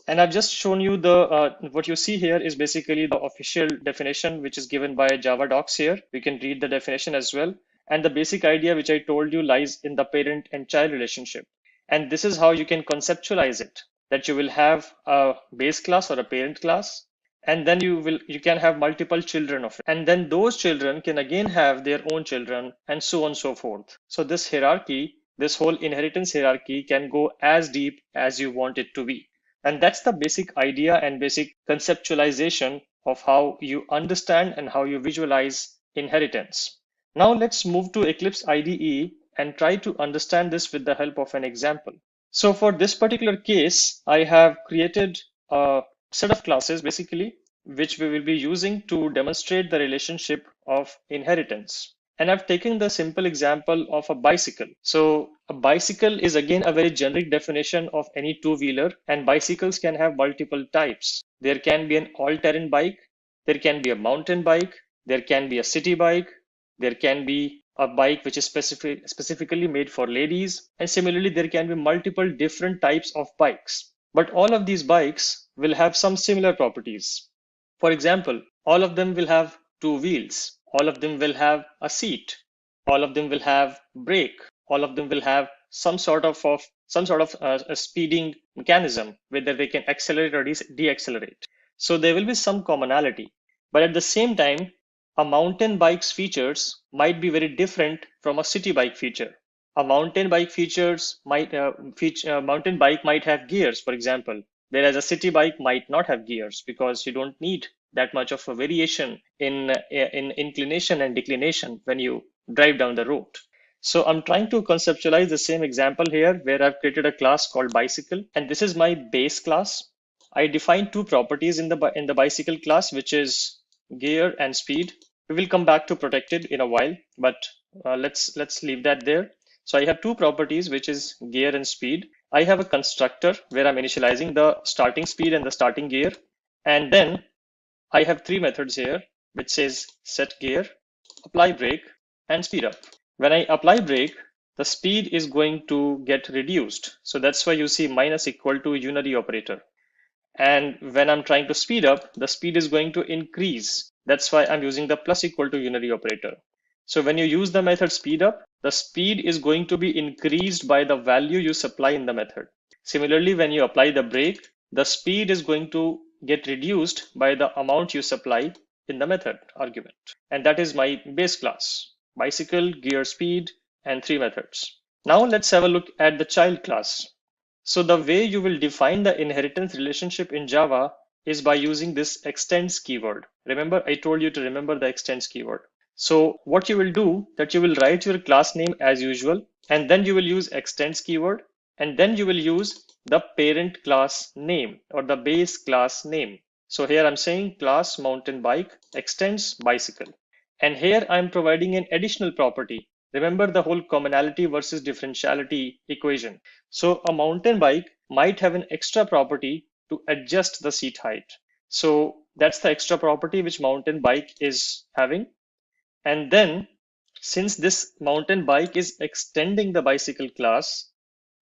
S3: And I've just shown you the what you see here is basically the official definition, which is given by Java docs here. You can read the definition as well. And the basic idea which I told you lies in the parent and child relationship. And this is how you can conceptualize it, that you will have a base class or a parent class, and then you can have multiple children of it. And then those children can again have their own children, and so on and so forth. So this hierarchy, this whole inheritance hierarchy can go as deep as you want it to be. And that's the basic idea and basic conceptualization of how you understand and how you visualize inheritance. Now let's move to Eclipse IDE and try to understand this with the help of an example. So for this particular case, I have created a set of classes basically, which we will be using to demonstrate the relationship of inheritance. And I've taken the simple example of a bicycle. So a bicycle is again a very generic definition of any two-wheeler, and bicycles can have multiple types. There can be an all-terrain bike, there can be a mountain bike, there can be a city bike, there can be a bike which is specifically made for ladies. And similarly, there can be multiple different types of bikes. But all of these bikes will have some similar properties. For example, all of them will have two wheels. All of them will have a seat. All of them will have brake. All of them will have some sort of a speeding mechanism, whether they can accelerate or deaccelerate. So there will be some commonality. But at the same time, a mountain bike's features might be very different from a city bike feature. A mountain bike mountain bike might have gears, for example, whereas a city bike might not have gears because you don't need that much of a variation in inclination and declination when you drive down the road. So I'm trying to conceptualize the same example here where I've created a class called bicycle, and this is my base class. I define two properties in the bicycle class, which is gear and speed. We will come back to protected in a while, but let's leave that there. So I have two properties, which is gear and speed. I have a constructor where I'm initializing the starting speed and the starting gear. And then I have three methods here, which says set gear, apply brake, and speed up. When I apply brake, the speed is going to get reduced. So that's why you see minus equal to unary operator. And when I'm trying to speed up, the speed is going to increase. That's why I'm using the plus equal to unary operator. So when you use the method speed up, the speed is going to be increased by the value you supply in the method. Similarly, when you apply the brake, the speed is going to get reduced by the amount you supply in the method argument. And that is my base class: bicycle, gear, speed, and three methods. Now let's have a look at the child class. So the way you will define the inheritance relationship in Java is by using this extends keyword. Remember, I told you to remember the extends keyword. So what you will do, that you will write your class name as usual, and then you will use extends keyword, and then you will use the parent class name or the base class name. So here I'm saying class mountain bike extends bicycle. And here I'm providing an additional property. Remember the whole commonality versus differentiality equation. So a mountain bike might have an extra property to adjust the seat height. So that's the extra property which mountain bike is having. And then since this mountain bike is extending the bicycle class,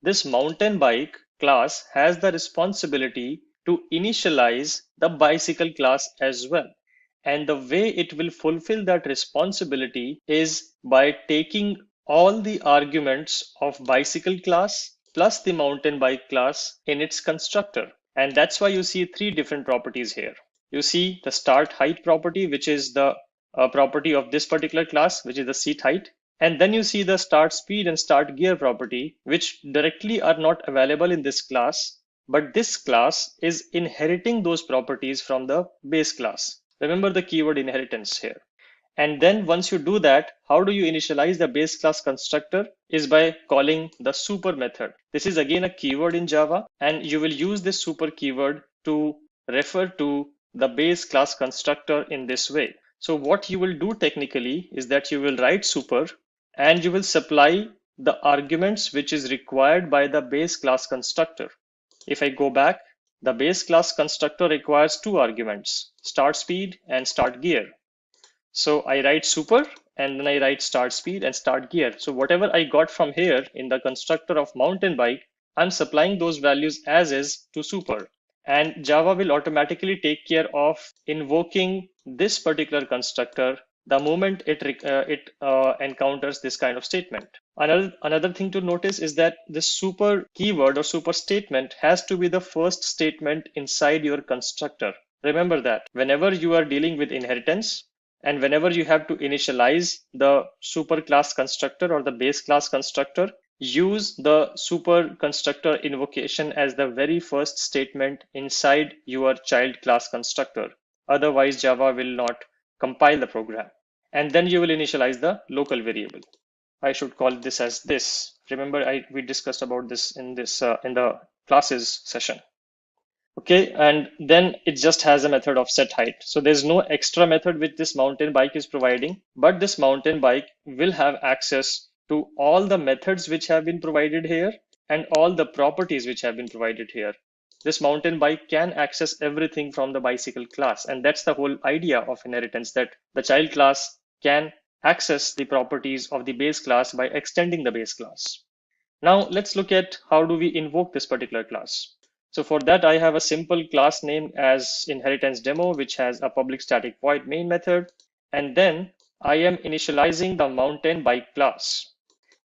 S3: this mountain bike class has the responsibility to initialize the bicycle class as well. And the way it will fulfill that responsibility is by taking all the arguments of bicycle class plus the mountain bike class in its constructor. And that's why you see three different properties here. You see the start height property, which is the property of this particular class, which is the seat height. And then you see the start speed and start gear property, which directly are not available in this class, but this class is inheriting those properties from the base class. Remember the keyword inheritance here. And then once you do that, how do you initialize the base class constructor? Is by calling the super method. This is again a keyword in Java, and you will use this super keyword to refer to the base class constructor in this way. So what you will do technically is that you will write super and you will supply the arguments which is required by the base class constructor. If I go back, the base class constructor requires two arguments, start speed and start gear. So I write super and then I write start speed and start gear. So whatever I got from here in the constructor of mountain bike, I'm supplying those values as is to super. And Java will automatically take care of invoking this particular constructor the moment it encounters this kind of statement. Another thing to notice is that the super keyword or super statement has to be the first statement inside your constructor. Remember that whenever you are dealing with inheritance and whenever you have to initialize the super class constructor or the base class constructor, use the super constructor invocation as the very first statement inside your child class constructor. Otherwise, Java will not compile the program. And then you will initialize the local variable. I should call this as this. Remember, we discussed about this in the classes session. Okay, and then it just has a method of set height. So there's no extra method which this mountain bike is providing, but this mountain bike will have access to all the methods which have been provided here and all the properties which have been provided here. This mountain bike can access everything from the bicycle class. And that's the whole idea of inheritance, that the child class can access the properties of the base class by extending the base class. Now let's look at how do we invoke this particular class. So for that, I have a simple class name as inheritance demo, which has a public static void main method. And then I am initializing the mountain bike class.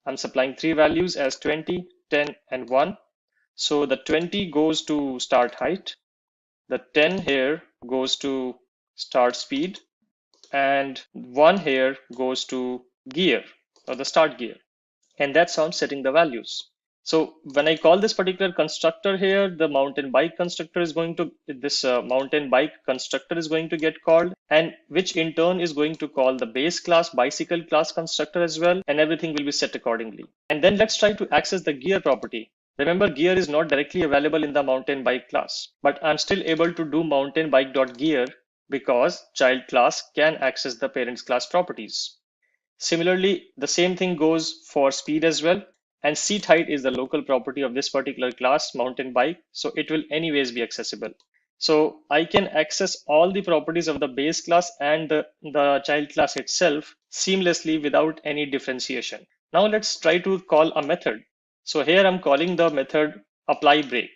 S3: I'm supplying three values as 20, 10, and 1. So the 20 goes to start height. The 10 here goes to start speed. And 1 here goes to gear or the start gear. And that's how I'm setting the values. So when I call this particular constructor here, the mountain bike constructor is going to, mountain bike constructor is going to get called, and which in turn is going to call the base class bicycle class constructor as well, and everything will be set accordingly. And then let's try to access the gear property. Remember, gear is not directly available in the mountain bike class, but I'm still able to do mountain bike.gear because child class can access the parents class properties. Similarly, the same thing goes for speed as well. And seat height is the local property of this particular class, mountain bike, so it will anyways be accessible. So I can access all the properties of the base class and the child class itself seamlessly without any differentiation. Now let's try to call a method. So here I'm calling the method apply break.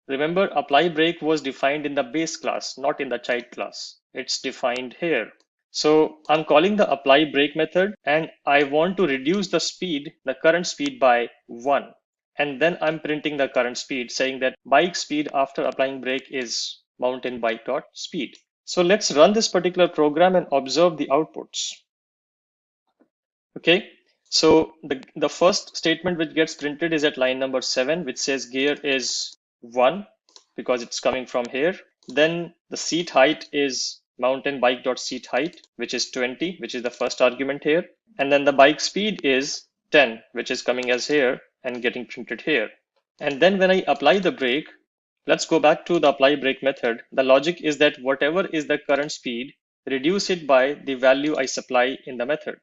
S3: Remember, apply break was defined in the base class, not in the child class. It's defined here. So I'm calling the apply break method, and I want to reduce the speed, the current speed, by 1. And then I'm printing the current speed, saying that bike speed after applying break is mountain bike.speed. So let's run this particular program and observe the outputs. Okay, so the first statement which gets printed is at line number 7, which says gear is 1 because it's coming from here. Then the seat height is mountain bike.seat height, which is 20, which is the first argument here. And then the bike speed is 10, which is coming as here and getting printed here. And then when I apply the break, let's go back to the apply break method. The logic is that whatever is the current speed, reduce it by the value I supply in the method.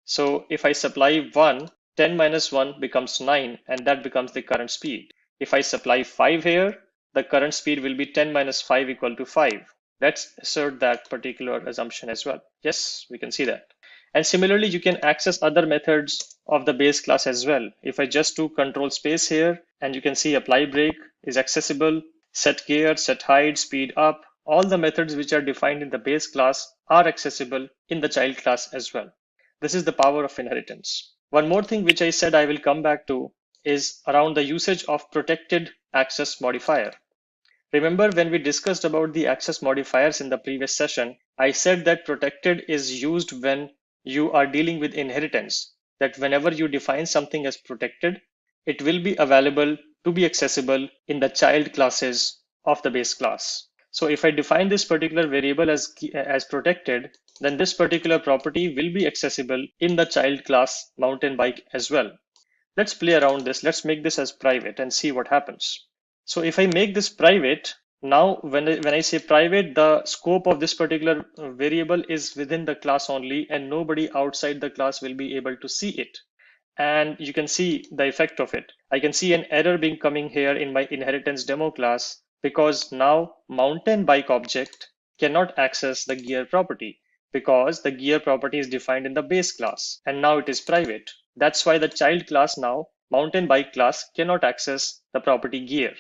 S3: So if I supply 1, 10 minus 1 becomes 9, and that becomes the current speed. If I supply 5 here, the current speed will be 10 minus 5 equal to 5. Let's assert that particular assumption as well. Yes, we can see that. And similarly, you can access other methods of the base class as well. If I just do control space here, and you can see apply break is accessible, set gear, set height, speed up, all the methods which are defined in the base class are accessible in the child class as well. This is the power of inheritance. One more thing which I said I will come back to is around the usage of protected access modifier. Remember when we discussed about the access modifiers in the previous session, I said that protected is used when you are dealing with inheritance, that whenever you define something as protected, it will be available to be accessible in the child classes of the base class. So if I define this particular variable as protected, then this particular property will be accessible in the child class mountain bike as well. Let's play around this. Let's make this as private and see what happens. So if I make this private, now when I say private, the scope of this particular variable is within the class only, and nobody outside the class will be able to see it. And you can see the effect of it. I can see an error being coming here in my inheritance demo class because now mountain bike object cannot access the gear property because the gear property is defined in the base class and now it is private. That's why the child class now, mountain bike class, cannot access the property gear.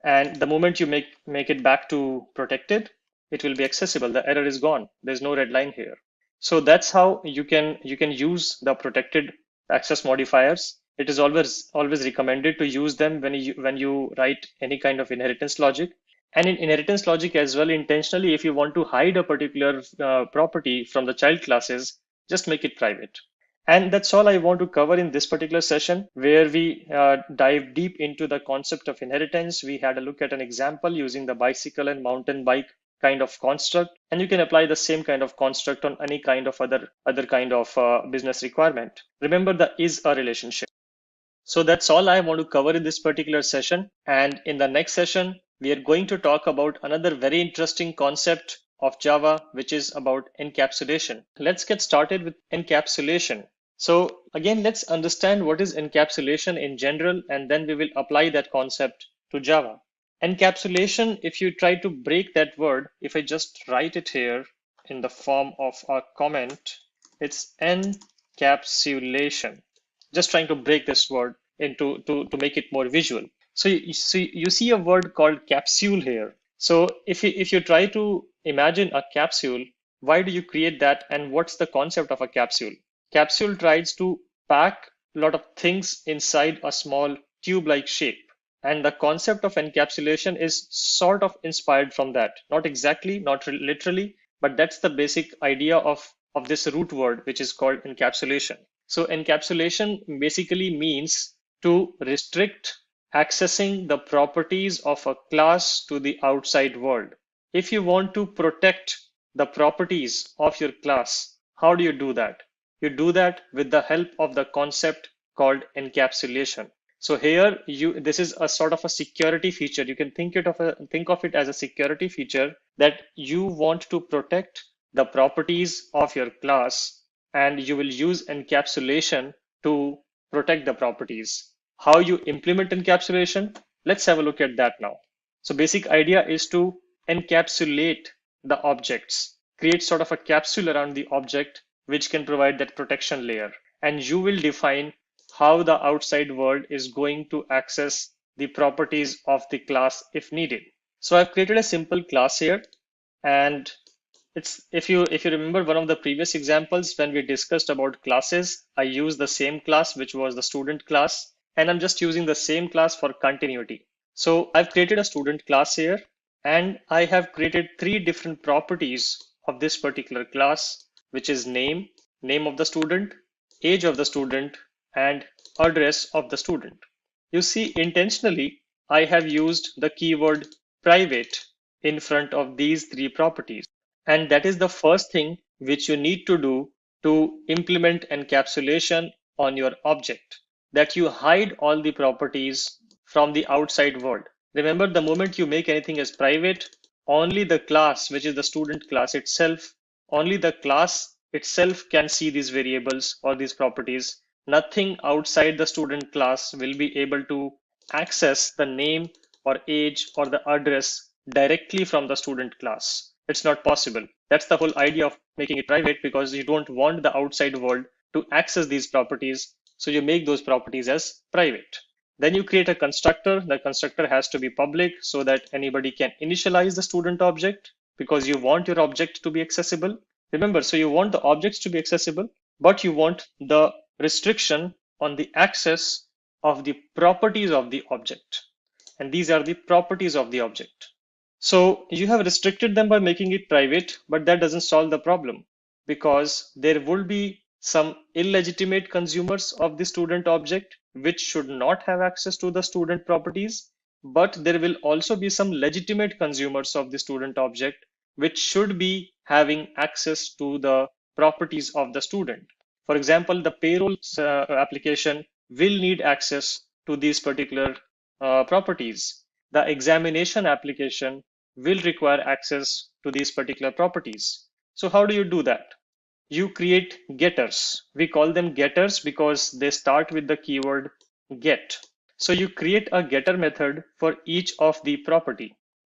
S3: And the moment you make it back to protected, it will be accessible. The error is gone. There's no red line here. So that's how you can use the protected access modifiers. It is always recommended to use them when you write any kind of inheritance logic. And in inheritance logic as well, intentionally, if you want to hide a particular property from the child classes, just make it private. And that's all I want to cover in this particular session, where we dive deep into the concept of inheritance. We had a look at an example using the bicycle and mountain bike kind of construct, and you can apply the same kind of construct on any kind of other kind of business requirement. Remember, the is a relationship. So that's all I want to cover in this particular session. And in the next session, we are going to talk about another very interesting concept of Java, which is about encapsulation. Let's get started with encapsulation. So again, let's understand what is encapsulation in general, and then we will apply that concept to Java. Encapsulation, if you try to break that word, if I just write it here in the form of a comment, It's encapsulation. Just trying to break this word into to make it more visual. So you see a word called capsule here. So if you try to imagine a capsule, why do you create that, and what's the concept of a capsule? Capsule tries to pack a lot of things inside a small tube-like shape. And the concept of encapsulation is sort of inspired from that. Not exactly, not literally, but that's the basic idea of this root word, which is called encapsulation. So encapsulation basically means to restrict accessing the properties of a class to the outside world. If you want to protect the properties of your class, how do you do that? You do that with the help of the concept called encapsulation. So here this is a sort of a security feature. You can think of it as a security feature that you want to protect the properties of your class, and you will use encapsulation to protect the properties. How you implement encapsulation? Let's have a look at that now. So basic idea is to encapsulate the objects, create sort of a capsule around the object which can provide that protection layer. And you will define how the outside world is going to access the properties of the class if needed. So I've created a simple class here, and if you remember one of the previous examples when we discussed about classes, I used the same class, which was the student class, and I'm just using the same class for continuity. So I've created a student class here, and I have created 3 different properties of this particular class, which is name of the student, age of the student, and address of the student. You see, intentionally, I have used the keyword private in front of these 3 properties. And that is the first thing which you need to do to implement encapsulation on your object, that you hide all the properties from the outside world. Remember, the moment you make anything as private, only the class, which is the student class itself, only the class itself can see these variables or these properties. Nothing outside the student class will be able to access the name or age or the address directly from the student class. It's not possible. That's the whole idea of making it private, because you don't want the outside world to access these properties. So you make those properties as private. Then you create a constructor. The constructor has to be public so that anybody can initialize the student object, because you want your object to be accessible. Remember, so you want the objects to be accessible, but you want the restriction on the access of the properties of the object. And these are the properties of the object. So you have restricted them by making it private, but that doesn't solve the problem, because there will be some illegitimate consumers of the student object which should not have access to the student properties, but there will also be some legitimate consumers of the student object which should be having access to the properties of the student. For example, the payroll application will need access to these particular properties. The examination application will require access to these particular properties. So how do you do that? You create getters. We call them getters because they start with the keyword get. So you create a getter method for each of the property.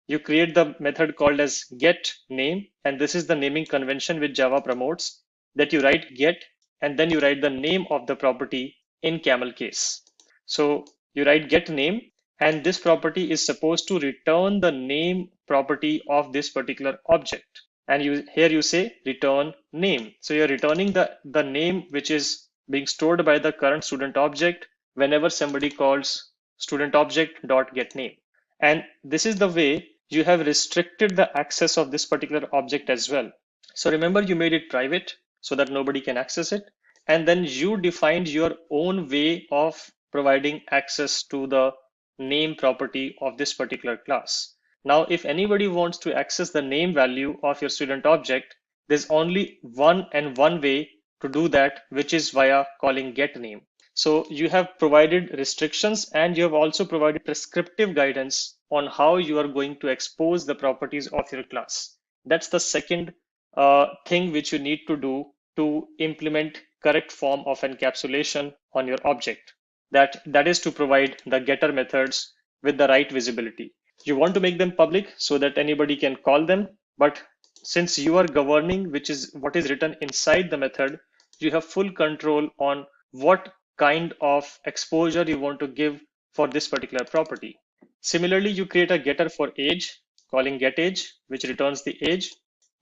S3: You create the method called as get name, and this is the naming convention which Java promotes, that you write get and then you write the name of the property in camel case. So you write get name, and this property is supposed to return the name property of this particular object. And here you say return name. So you're returning the name which is being stored by the current student object whenever somebody calls student object dot get name. And this is the way you have restricted the access of this particular object as well. So remember, you made it private so that nobody can access it. And then you defined your own way of providing access to the name property of this particular class. Now, if anybody wants to access the name value of your student object, there's only one way to do that, which is via calling get name. So you have provided restrictions, and you have also provided prescriptive guidance on how you are going to expose the properties of your class. That's the second thing which you need to do to implement correct form of encapsulation on your object. That is to provide the getter methods with the right visibility. You want to make them public so that anybody can call them, but since you are governing what is written inside the method, you have full control on what kind of exposure you want to give for this particular property. Similarly, you create a getter for age, calling getAge, which returns the age,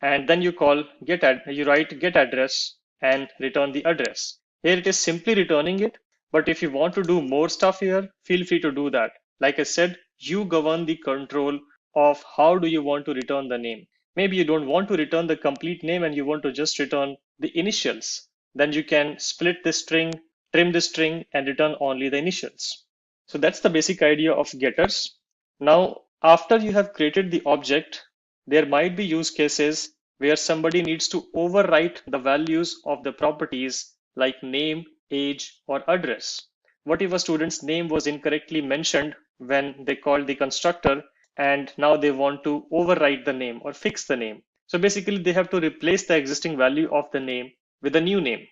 S3: and then you call you write getAddress and return the address. Here it is simply returning it, but if you want to do more stuff here, feel free to do that. Like I said, you govern the control of how do you want to return the name. Maybe you don't want to return the complete name and you want to just return the initials. Then you can split the string, trim the string, and return only the initials. So that's the basic idea of getters. Now, after you have created the object, there might be use cases where somebody needs to overwrite the values of the properties like name, age, or address. What if a student's name was incorrectly mentioned when they called the constructor and now they want to overwrite the name or fix the name? So basically they have to replace the existing value of the name with a new name.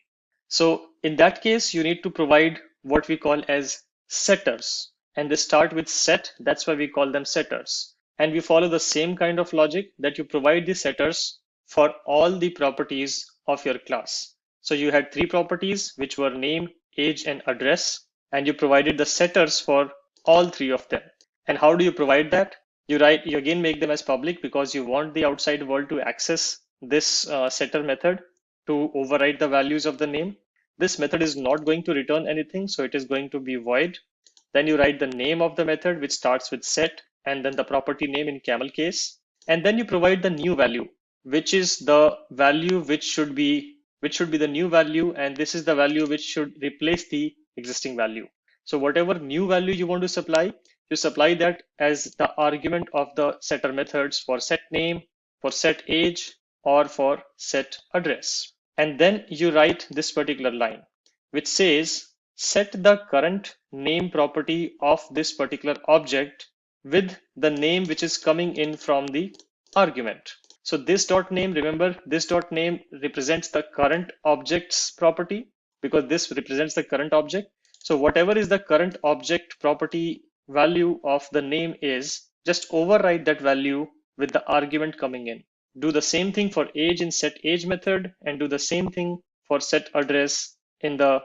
S3: So in that case, you need to provide what we call as setters, and they start with set. That's why we call them setters. And we follow the same kind of logic that you provide the setters for all the properties of your class. So you had three properties, which were name, age, and address, and you provided the setters for all three of them. And how do you provide that? You again make them as public because you want the outside world to access this setter method to override the values of the name. This method is not going to return anything, so it is going to be void. Then you write the name of the method, which starts with set, and then the property name in camel case. And then you provide the new value, which is the value which should be the new value, and this is the value which should replace the existing value. So whatever new value you want to supply, you supply that as the argument of the setter methods for set name, for set age, or for set address. And then you write this particular line, which says set the current name property of this particular object with the name which is coming in from the argument. So this dot name, remember, this dot name represents the current object's property because this represents the current object. So whatever is the current object property value of the name is, just override that value with the argument coming in. Do the same thing for age in set age method, and do the same thing for set address in the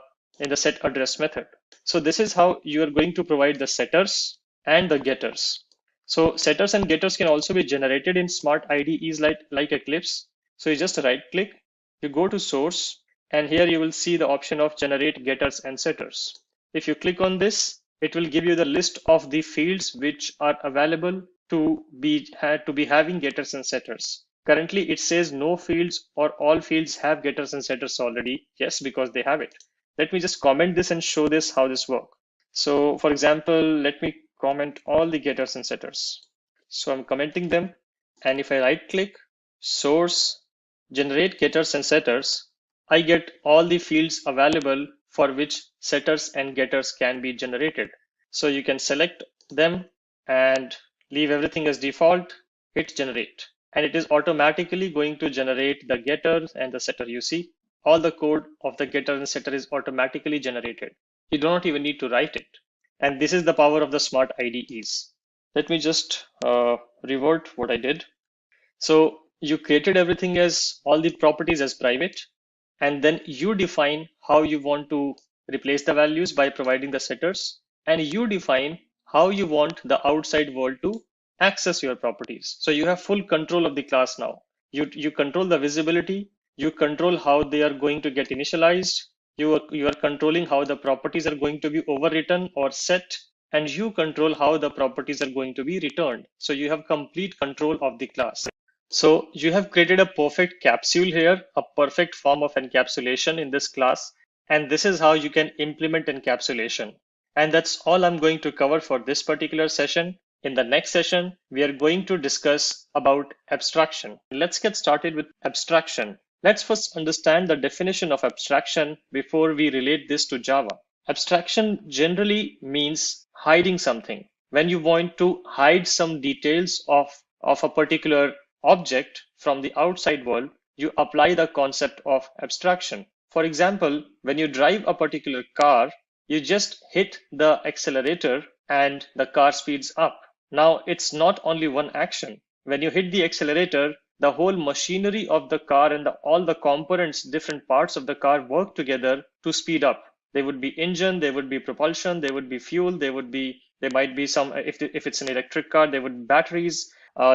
S3: set address method. So this is how you are going to provide the setters and the getters. So setters and getters can also be generated in smart IDEs like Eclipse. So you just right click, you go to source, and here you will see the option of generate getters and setters. If you click on this, it will give you the list of the fields which are available to be having getters and setters. Currently, it says no fields or all fields have getters and setters already. Yes, because they have it. Let me just comment this and show this how this works. So for example, let me comment all the getters and setters. So I'm commenting them. And if I right click, source, generate getters and setters, I get all the fields available for which setters and getters can be generated. So you can select them and leave everything as default, hit generate. And it is automatically going to generate the getter and the setter. You see, all the code of the getter and setter is automatically generated. You do not even need to write it. And this is the power of the smart IDEs. Let me just revert what I did. So you created everything as all the properties as private, and then you define how you want to replace the values by providing the setters, and you define how you want the outside world to access your properties. So you have full control of the class now. You control the visibility, you control how they are going to get initialized, you are controlling how the properties are going to be overwritten or set, and you control how the properties are going to be returned. So you have complete control of the class. So you have created a perfect capsule here, a perfect form of encapsulation in this class. And this is how you can implement encapsulation. And that's all I'm going to cover for this particular session. In the next session, we are going to discuss about abstraction. Let's get started with abstraction. Let's first understand the definition of abstraction before we relate this to Java. Abstraction generally means hiding something. When you want to hide some details of a particular object from the outside world, you apply the concept of abstraction. For example, when you drive a particular car, you just hit the accelerator and the car speeds up. Now, it's not only one action. When you hit the accelerator, the whole machinery of the car and all the components, different parts of the car work together to speed up. There would be engine, there would be propulsion, there would be fuel, there might be some, if it's an electric car, there would be batteries,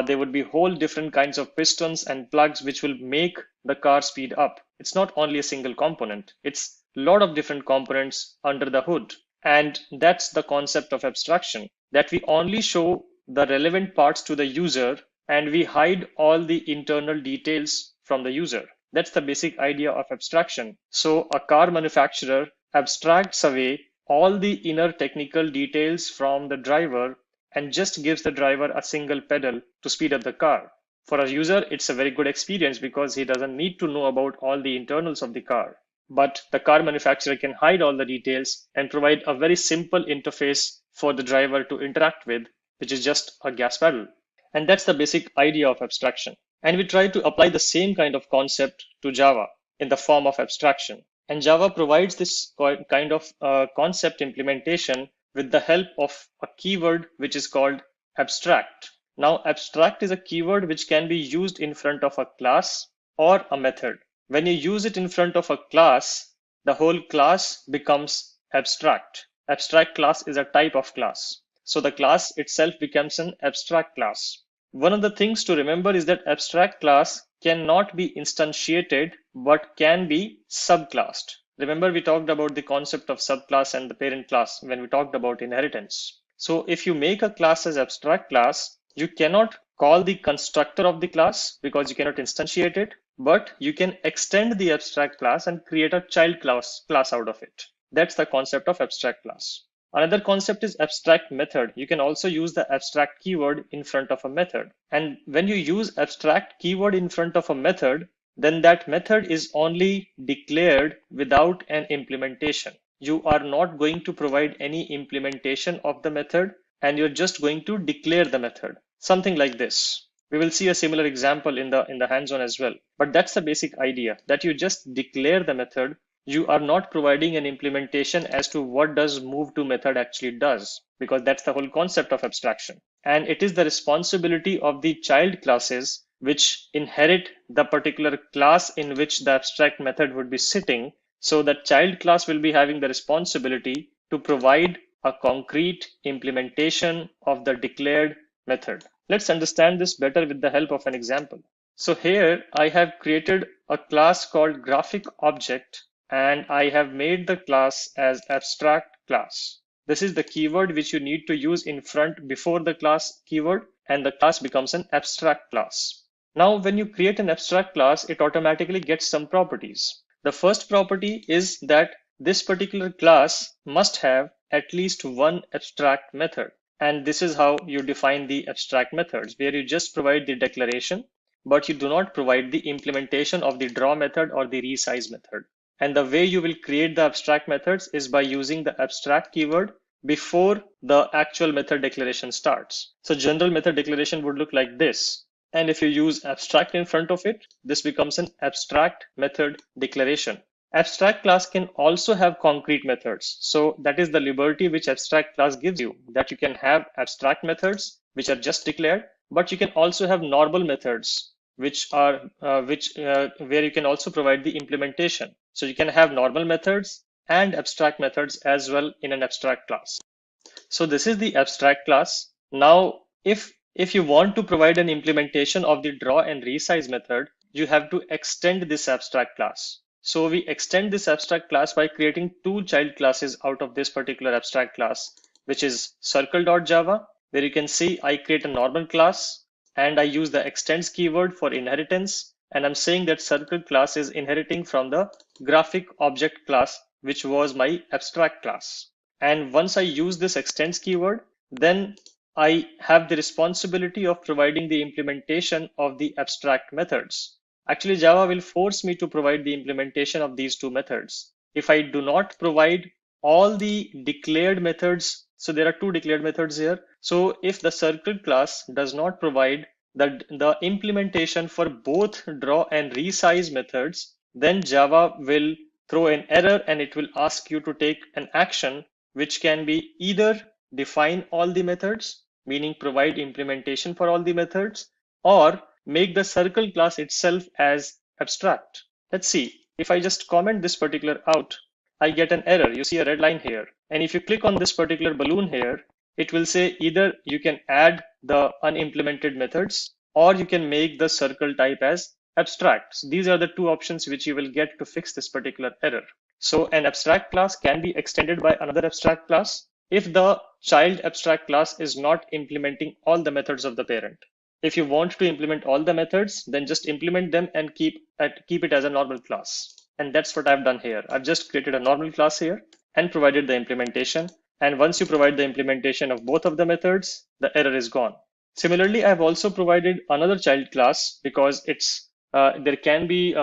S3: there would be whole different kinds of pistons and plugs which will make the car speed up. It's not only a single component, it's a lot of different components under the hood. And that's the concept of abstraction, that we only show the relevant parts to the user and we hide all the internal details from the user. That's the basic idea of abstraction. So a car manufacturer abstracts away all the inner technical details from the driver and just gives the driver a single pedal to speed up the car. For a user, it's a very good experience because he doesn't need to know about all the internals of the car. But the car manufacturer can hide all the details and provide a very simple interface for the driver to interact with, which is just a gas pedal. And that's the basic idea of abstraction. And we try to apply the same kind of concept to Java in the form of abstraction. And Java provides this kind of concept implementation with the help of a keyword which is called abstract. Now, abstract is a keyword which can be used in front of a class or a method. When you use it in front of a class, the whole class becomes abstract. Abstract class is a type of class. So the class itself becomes an abstract class. One of the things to remember is that abstract class cannot be instantiated, but can be subclassed. Remember, we talked about the concept of subclass and the parent class when we talked about inheritance. So if you make a class as abstract class, you cannot call the constructor of the class because you cannot instantiate it, but you can extend the abstract class and create a child class out of it. That's the concept of abstract class. Another concept is abstract method. You can also use the abstract keyword in front of a method. And when you use abstract keyword in front of a method, then that method is only declared without an implementation. You are not going to provide any implementation of the method, and you're just going to declare the method. Something like this. We will see a similar example in the hands-on as well. But that's the basic idea, that you just declare the method. You are not providing an implementation as to what does move to method actually does, because that's the whole concept of abstraction. And it is the responsibility of the child classes which inherit the particular class in which the abstract method would be sitting. So that child class will be having the responsibility to provide a concrete implementation of the declared method. Let's understand this better with the help of an example. So here I have created a class called graphic object, and I have made the class as abstract class. This is the keyword which you need to use in front before the class keyword, and the class becomes an abstract class. Now, when you create an abstract class, it automatically gets some properties. The first property is that this particular class must have at least one abstract method. And this is how you define the abstract methods, where you just provide the declaration, but you do not provide the implementation of the draw method or the resize method. And the way you will create the abstract methods is by using the abstract keyword before the actual method declaration starts. So general method declaration would look like this. And if you use abstract in front of it, this becomes an abstract method declaration. Abstract class can also have concrete methods. So that is the liberty which abstract class gives you, that you can have abstract methods which are just declared, but you can also have normal methods which are where you can also provide the implementation. So you can have normal methods and abstract methods as well in an abstract class. So this is the abstract class. Now, if you want to provide an implementation of the draw and resize method, you have to extend this abstract class. So we extend this abstract class by creating two child classes out of this particular abstract class, which is circle.java, where you can see I create a normal class and I use the extends keyword for inheritance. And I'm saying that circle class is inheriting from the graphic object class, which was my abstract class. And once I use this extends keyword, then I have the responsibility of providing the implementation of the abstract methods. Actually, Java will force me to provide the implementation of these two methods. If I do not provide all the declared methods, so there are two declared methods here. So if the circle class does not provide the implementation for both draw and resize methods, then Java will throw an error and it will ask you to take an action, which can be either define all the methods, meaning provide implementation for all the methods, or make the circle class itself as abstract. Let's see, if I just comment this particular out, I get an error. You see a red line here. And if you click on this particular balloon here, it will say either you can add the unimplemented methods or you can make the circle type as abstract. So these are the two options which you will get to fix this particular error. So an abstract class can be extended by another abstract class if the child abstract class is not implementing all the methods of the parent. If you want to implement all the methods, then just implement them and keep it as a normal class. And that's what I've done here. I've just created a normal class here and provided the implementation. And once you provide the implementation of both of the methods, the error is gone. Similarly, I've also provided another child class because there can be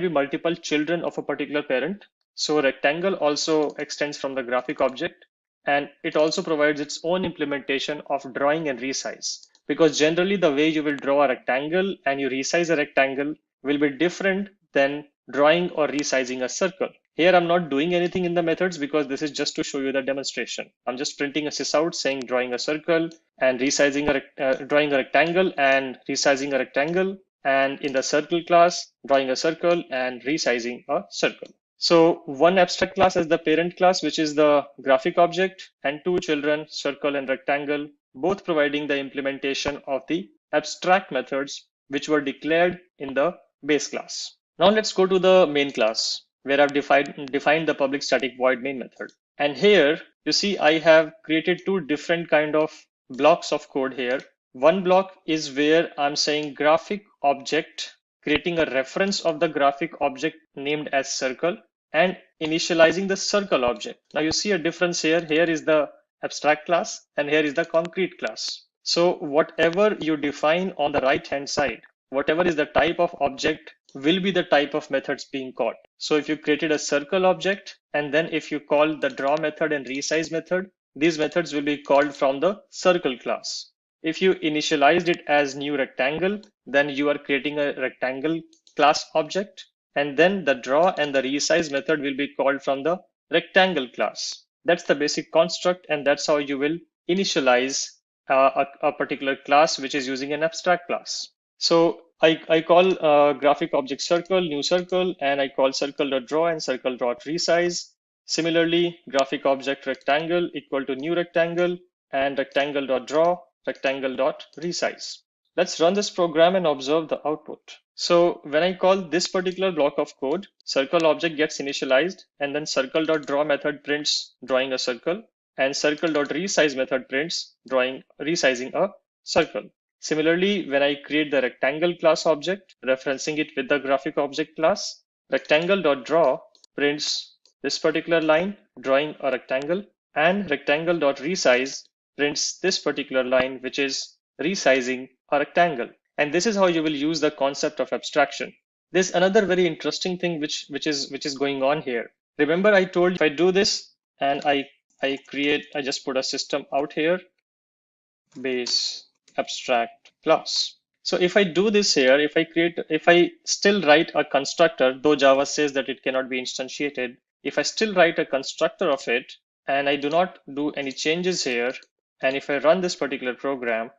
S3: multiple children of a particular parent. So rectangle also extends from the graphic object, and it also provides its own implementation of drawing and resize. Because generally the way you will draw a rectangle and you resize a rectangle will be different than drawing or resizing a circle. Here I'm not doing anything in the methods because this is just to show you the demonstration. I'm just printing a sysout saying drawing a circle and resizing drawing a rectangle and resizing a rectangle, and in the circle class drawing a circle and resizing a circle. So one abstract class as the parent class, which is the graphic object, and two children, circle and rectangle, both providing the implementation of the abstract methods which were declared in the base class. Now let's go to the main class where I've defined the public static void main method. And here you see I have created two different kind of blocks of code here. One block is where I'm saying graphic object, creating a reference of the graphic object named as circle and initializing the circle object. Now you see a difference here. Here is the abstract class and here is the concrete class. So whatever you define on the right hand side, whatever is the type of object will be the type of methods being called. So if you created a circle object and then if you call the draw method and resize method, these methods will be called from the circle class. If you initialized it as new rectangle, then you are creating a rectangle class object, and then the draw and the resize method will be called from the rectangle class. That's the basic construct, and that's how you will initialize a particular class which is using an abstract class. So I call graphic object circle, new circle, and I call circle.draw and circle.resize. Similarly, graphic object rectangle equal to new rectangle and rectangle.draw, rectangle.resize. Let's run this program and observe the output. So when I call this particular block of code, circle object gets initialized, and then circle.draw method prints drawing a circle, and circle.resize method prints resizing a circle. Similarly, when I create the rectangle class object, referencing it with the graphic object class, rectangle.draw prints this particular line, drawing a rectangle, and rectangle.resize prints this particular line, which is resizing a rectangle. And this is how you will use the concept of abstraction. There's another very interesting thing which is going on here. Remember I told you if I do this and I just put a system out here, base abstract class. So if I do this here, if I still write a constructor, though Java says that it cannot be instantiated, if I still write a constructor of it and I do not do any changes here, and if I run this particular program,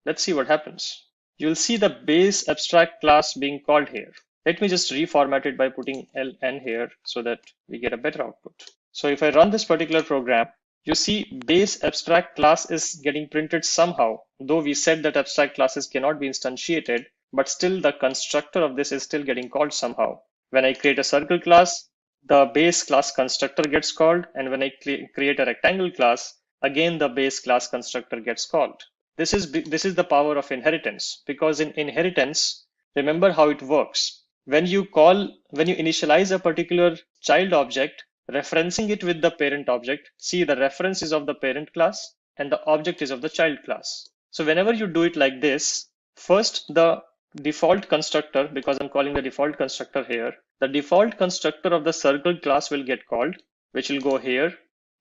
S3: let's see what happens. You'll see the base abstract class being called here. Let me just reformat it by putting ln here so that we get a better output. So if I run this particular program, you see base abstract class is getting printed somehow, though we said that abstract classes cannot be instantiated, but still the constructor of this is still getting called somehow. When I create a circle class, the base class constructor gets called, and when I create a rectangle class, again the base class constructor gets called. This is the power of inheritance, because in inheritance, remember how it works. When you initialize a particular child object, referencing it with the parent object, see the reference is of the parent class and the object is of the child class. So whenever you do it like this, first the default constructor, because I'm calling the default constructor here, the default constructor of the circle class will get called, which will go here.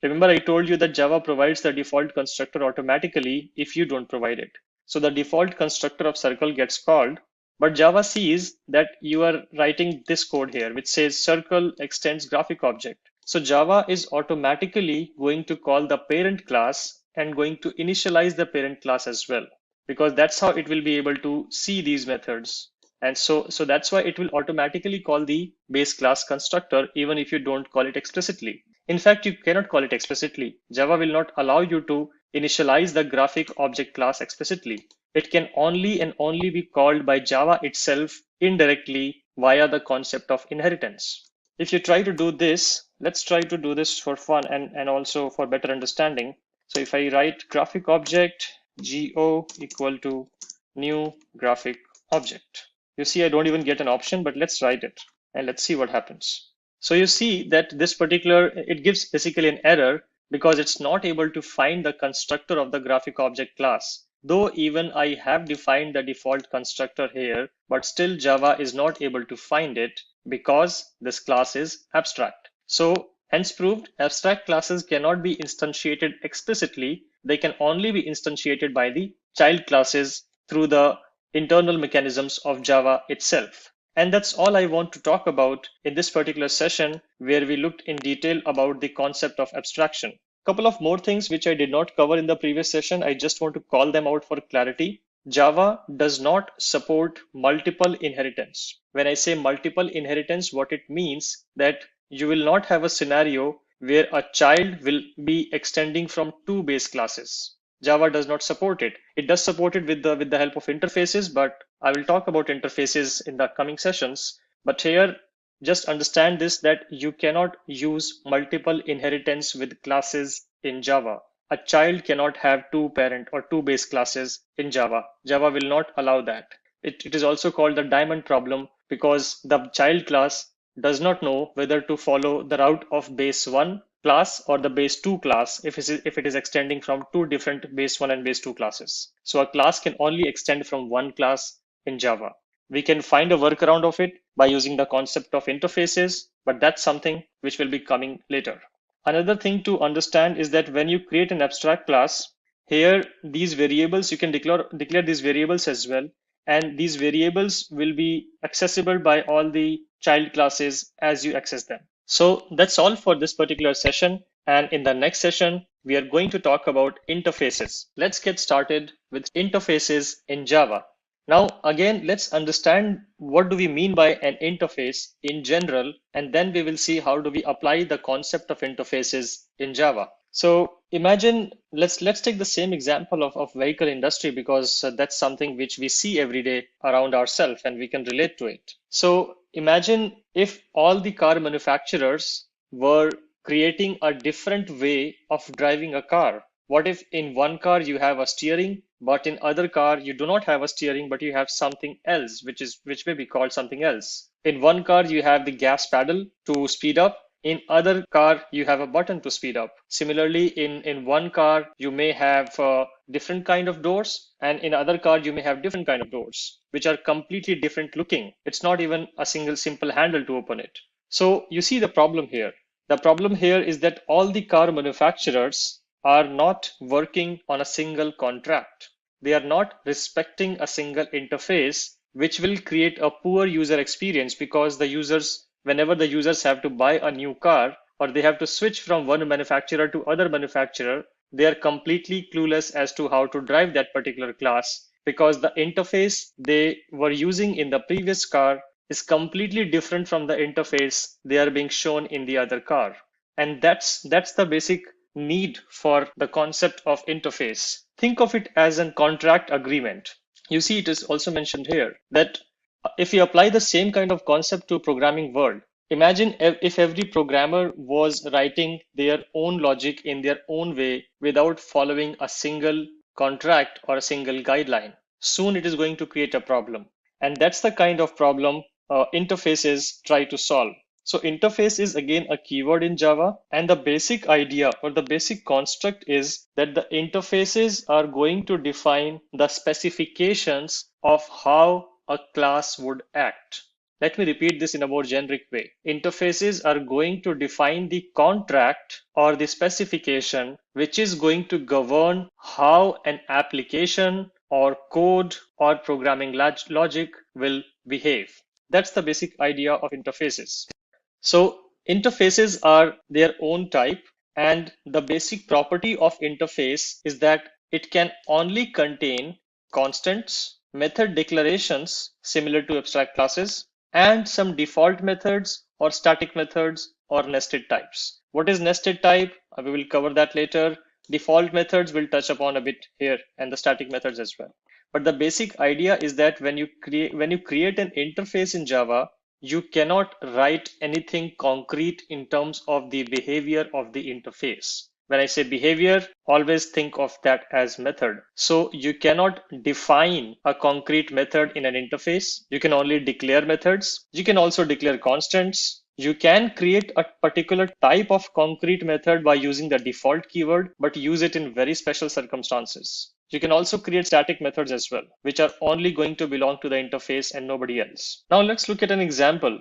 S3: Remember I told you that Java provides the default constructor automatically if you don't provide it. So the default constructor of circle gets called, but Java sees that you are writing this code here, which says circle extends graphic object. So Java is automatically going to call the parent class and going to initialize the parent class as well. because that's how it will be able to see these methods. And so that's why it will automatically call the base class constructor even if you don't call it explicitly. In fact, you cannot call it explicitly. Java will not allow you to initialize the graphic object class explicitly. It can only and only be called by Java itself indirectly via the concept of inheritance. If you try to do this, let's try to do this for fun and also for better understanding. So if I write graphic object go equal to new graphic object, you see I don't even get an option, but let's write it and let's see what happens. So you see that this particular, it gives basically an error because it's not able to find the constructor of the graphic object class. Though even I have defined the default constructor here, but still Java is not able to find it because this class is abstract. So hence proved, abstract classes cannot be instantiated explicitly. They can only be instantiated by the child classes through the internal mechanisms of Java itself. And that's all I want to talk about in this particular session, where we looked in detail about the concept of abstraction. Couple of more things which I did not cover in the previous session. I just want to call them out for clarity. Java does not support multiple inheritance. When I say multiple inheritance, what it means that you will not have a scenario where a child will be extending from two base classes. Java does not support it. It does support it with the help of interfaces, but I will talk about interfaces in the upcoming sessions. But here, just understand this, that you cannot use multiple inheritance with classes in Java. A child cannot have two parent or two base classes in Java. Java will not allow that. It is also called the diamond problem because the child class does not know whether to follow the route of base 1 class or the base 2 class if it is extending from two different base 1 and base 2 classes. So a class can only extend from one class in Java. We can find a workaround of it by using the concept of interfaces, but that's something which will be coming later. Another thing to understand is that when you create an abstract class, here these variables, you can declare these variables as well. And these variables will be accessible by all the child classes as you access them. So that's all for this particular session. And in the next session, we are going to talk about interfaces. Let's get started with interfaces in Java. Now, again, let's understand what do we mean by an interface in general, and then we will see how do we apply the concept of interfaces in Java. So imagine, let's take the same example of vehicle industry because that's something which we see every day around ourselves and we can relate to it. So imagine if all the car manufacturers were creating a different way of driving a car. What if in one car you have a steering, but in other car you do not have a steering, but you have something else, which may be called something else. In one car you have the gas pedal to speed up. In other car, you have a button to speed up. Similarly, in one car, you may have different kind of doors, and in other car, you may have different kind of doors, which are completely different looking. It's not even a single simple handle to open it. So you see the problem here. The problem here is that all the car manufacturers are not working on a single contract. They are not respecting a single interface, which will create a poor user experience because whenever the users have to buy a new car or they have to switch from one manufacturer to other manufacturer, they are completely clueless as to how to drive that particular class because the interface they were using in the previous car is completely different from the interface they are being shown in the other car. And that's the basic need for the concept of interface. Think of it as a contract agreement. You see, it is also mentioned here that if we apply the same kind of concept to programming world, imagine if every programmer was writing their own logic in their own way without following a single contract or a single guideline. Soon it is going to create a problem. And that's the kind of problem interfaces try to solve. So interface is again a keyword in Java, and the basic idea or the basic construct is that the interfaces are going to define the specifications of how a class would act. Let me repeat this in a more generic way. Interfaces are going to define the contract or the specification which is going to govern how an application or code or programming logic will behave. That's the basic idea of interfaces. So interfaces are their own type, and the basic property of interface is that it can only contain constants, method declarations similar to abstract classes, and some default methods or static methods or nested types. What is nested type? We will cover that later. Default methods we'll touch upon a bit here, and the static methods as well. But the basic idea is that when you create an interface in Java, you cannot write anything concrete in terms of the behavior of the interface. When I say behavior, always think of that as method. So you cannot define a concrete method in an interface. You can only declare methods. You can also declare constants. You can create a particular type of concrete method by using the default keyword, but use it in very special circumstances. You can also create static methods as well, which are only going to belong to the interface and nobody else. Now let's look at an example.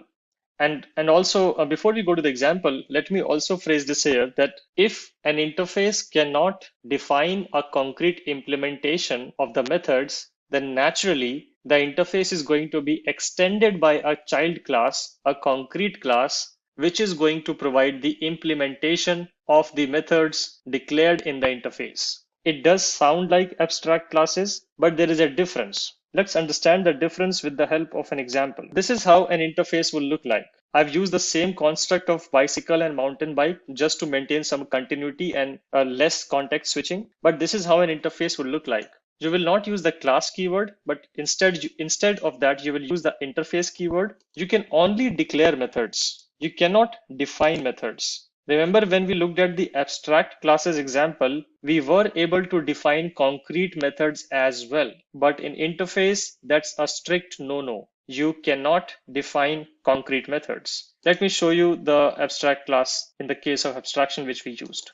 S3: And also, before we go to the example, let me also phrase this here that if an interface cannot define a concrete implementation of the methods, then naturally the interface is going to be extended by a child class, a concrete class, which is going to provide the implementation of the methods declared in the interface. It does sound like abstract classes, but there is a difference. Let's understand the difference with the help of an example. This is how an interface will look like. I've used the same construct of bicycle and mountain bike just to maintain some continuity and less context switching. But this is how an interface will look like. You will not use the class keyword, but instead of that, you will use the interface keyword. You can only declare methods. You cannot define methods. Remember when we looked at the abstract classes example, we were able to define concrete methods as well. But in interface, that's a strict no-no. You cannot define concrete methods. Let me show you the abstract class in the case of abstraction which we used.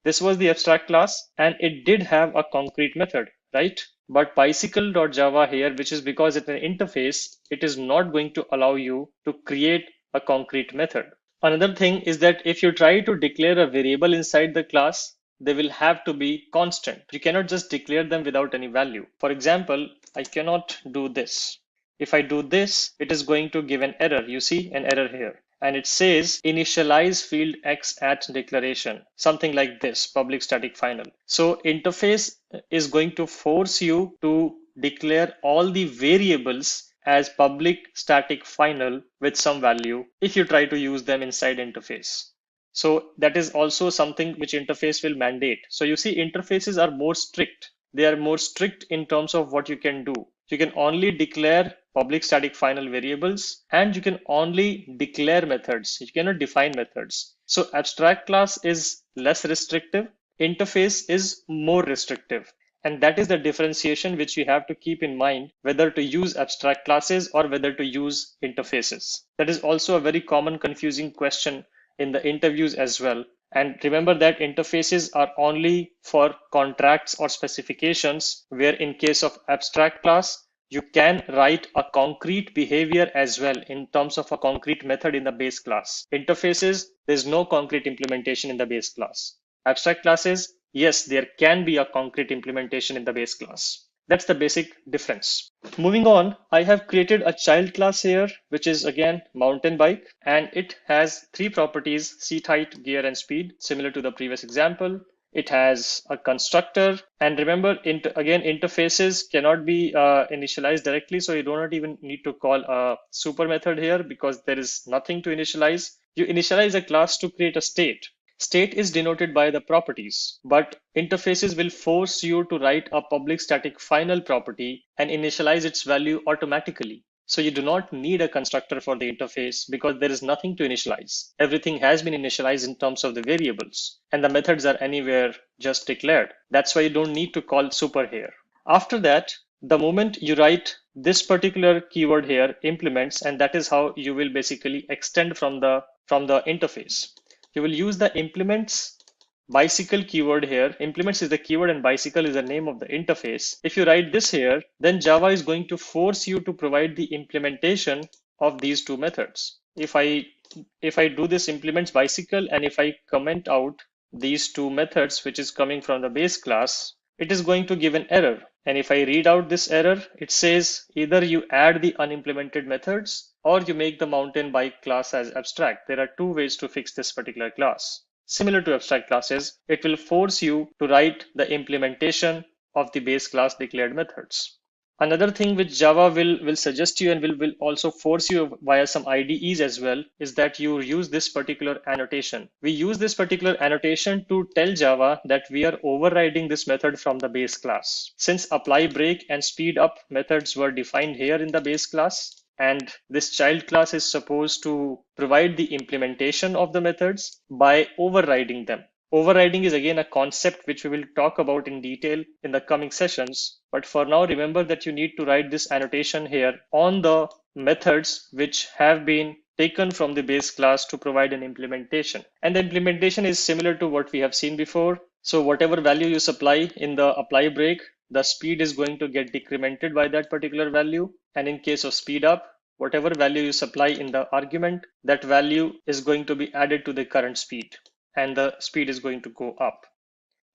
S3: This was the abstract class and it did have a concrete method, right? But bicycle.java here, which is because it's an interface, it is not going to allow you to create a concrete method. Another thing is that if you try to declare a variable inside the class, they will have to be constant. You cannot just declare them without any value. For example, I cannot do this. If I do this, it is going to give an error. You see an error here. And it says initialize field X at declaration, something like this, public static final. So interface is going to force you to declare all the variables as public static final with some value if you try to use them inside interface. So that is also something which interface will mandate. So you see interfaces are more strict. They are more strict in terms of what you can do. You can only declare public static final variables and you can only declare methods. You cannot define methods. So abstract class is less restrictive. Interface is more restrictive. And that is the differentiation which you have to keep in mind, whether to use abstract classes or whether to use interfaces. That is also a very common confusing question in the interviews as well. And remember that interfaces are only for contracts or specifications, where in case of abstract class, you can write a concrete behavior as well in terms of a concrete method in the base class. Interfaces, there's no concrete implementation in the base class. Abstract classes, yes, there can be a concrete implementation in the base class. That's the basic difference. Moving on, I have created a child class here, which is again mountain bike, and it has three properties: seat height, gear, and speed, similar to the previous example. It has a constructor, and remember, again, interfaces cannot be initialized directly, so you do not even need to call a super method here because there is nothing to initialize. You initialize a class to create a state. State is denoted by the properties, but interfaces will force you to write a public static final property and initialize its value automatically. So you do not need a constructor for the interface because there is nothing to initialize. Everything has been initialized in terms of the variables, and the methods are anywhere just declared. That's why you don't need to call super here. After that, the moment you write this particular keyword here, implements, and that is how you will basically extend from the interface. You will use the implements bicycle keyword here. Implements is the keyword and bicycle is the name of the interface. If you write this here, then Java is going to force you to provide the implementation of these two methods. If I do this implements bicycle and if I comment out these two methods, which is coming from the base class, it is going to give an error. And if I read out this error, it says either you add the unimplemented methods or you make the mountain bike class as abstract. There are two ways to fix this particular class. Similar to abstract classes, it will force you to write the implementation of the base class declared methods. Another thing which Java will suggest you and will also force you via some IDEs as well is that you use this particular annotation. We use this particular annotation to tell Java that we are overriding this method from the base class. Since apply break and speed up methods were defined here in the base class, and this child class is supposed to provide the implementation of the methods by overriding them. Overriding is again a concept which we will talk about in detail in the coming sessions. But for now, remember that you need to write this annotation here on the methods which have been taken from the base class to provide an implementation. And the implementation is similar to what we have seen before. So whatever value you supply in the apply break, the speed is going to get decremented by that particular value. And in case of speed up, whatever value you supply in the argument, that value is going to be added to the current speed, and the speed is going to go up.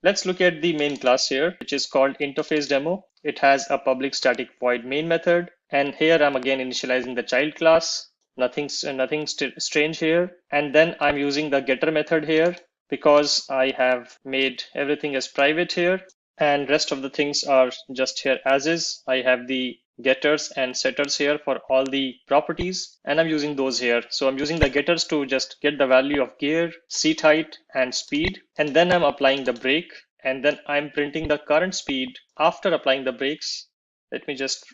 S3: Let's look at the main class here, which is called interface demo. It has a public static void main method. And here I'm again initializing the child class. Nothing strange here. And then I'm using the getter method here because I have made everything as private here. And rest of the things are just here as is. I have the getters and setters here for all the properties, and I'm using those here. So I'm using the getters to just get the value of gear, seat height, and speed, and then I'm applying the brake, and then I'm printing the current speed after applying the brakes. Let me just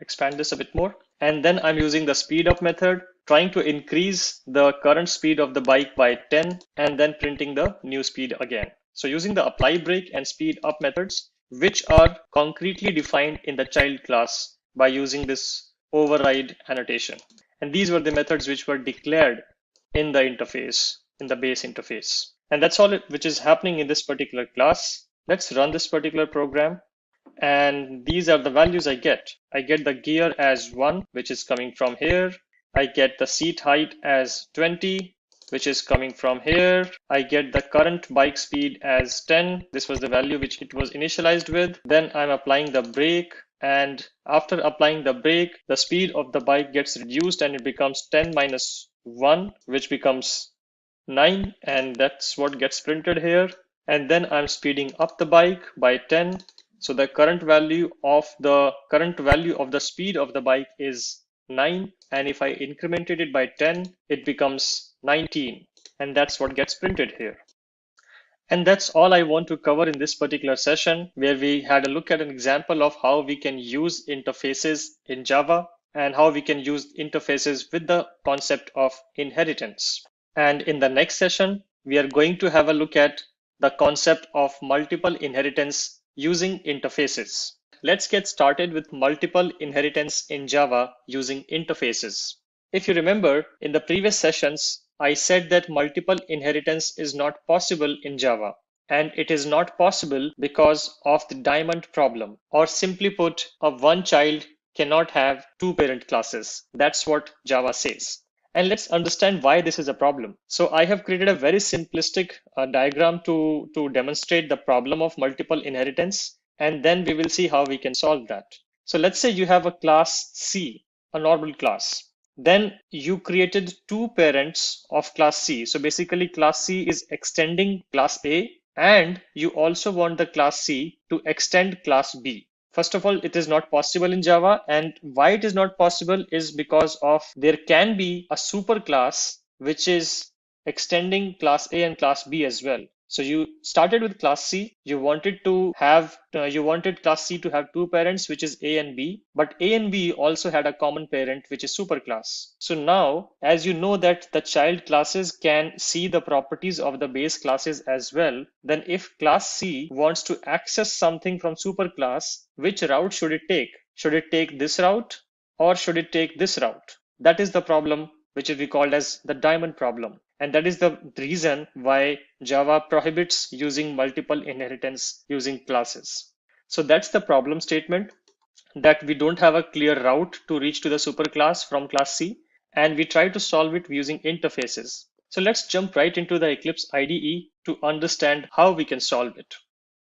S3: expand this a bit more. And then I'm using the speed up method, trying to increase the current speed of the bike by 10, and then printing the new speed again. So using the apply brake and speed up methods, which are concretely defined in the child class by using this override annotation. And these were the methods which were declared in the interface, in the base interface. And that's all which is happening in this particular class. Let's run this particular program. And these are the values I get. I get the gear as 1, which is coming from here. I get the seat height as 20, which is coming from here. I get the current bike speed as 10. This was the value which it was initialized with. Then I'm applying the brake. And after applying the brake, the speed of the bike gets reduced and it becomes 10 minus 1, which becomes 9. And that's what gets printed here. And then I'm speeding up the bike by 10. So the current value of the speed of the bike is 9, and if I incremented it by 10, it becomes 19, and that's what gets printed here. And that's all I want to cover in this particular session, where we had a look at an example of how we can use interfaces in Java and how we can use interfaces with the concept of inheritance. And in the next session, we are going to have a look at the concept of multiple inheritance using interfaces. Let's get started with multiple inheritance in Java using interfaces. If you remember, in the previous sessions, I said that multiple inheritance is not possible in Java. And it is not possible because of the diamond problem. Or simply put, a one child cannot have two parent classes. That's what Java says. And let's understand why this is a problem. So I have created a very simplistic diagram to demonstrate the problem of multiple inheritance. And then we will see how we can solve that. So let's say you have a class C, a normal class. Then you created two parents of class C. So basically class C is extending class A, and you also want the class C to extend class B. First of all, it is not possible in Java, and why it is not possible is because of there can be a superclass which is extending class A and class B as well. So you started with class C. You wanted class C to have two parents, which is A and B, but A and B also had a common parent, which is superclass. So now, as you know that the child classes can see the properties of the base classes as well, then if class C wants to access something from superclass, which route should it take? Should it take this route or should it take this route? That is the problem which we called as the diamond problem. And that is the reason why Java prohibits using multiple inheritance using classes. So that's the problem statement, that we don't have a clear route to reach to the superclass from class C, and we try to solve it using interfaces. So let's jump right into the Eclipse IDE to understand how we can solve it.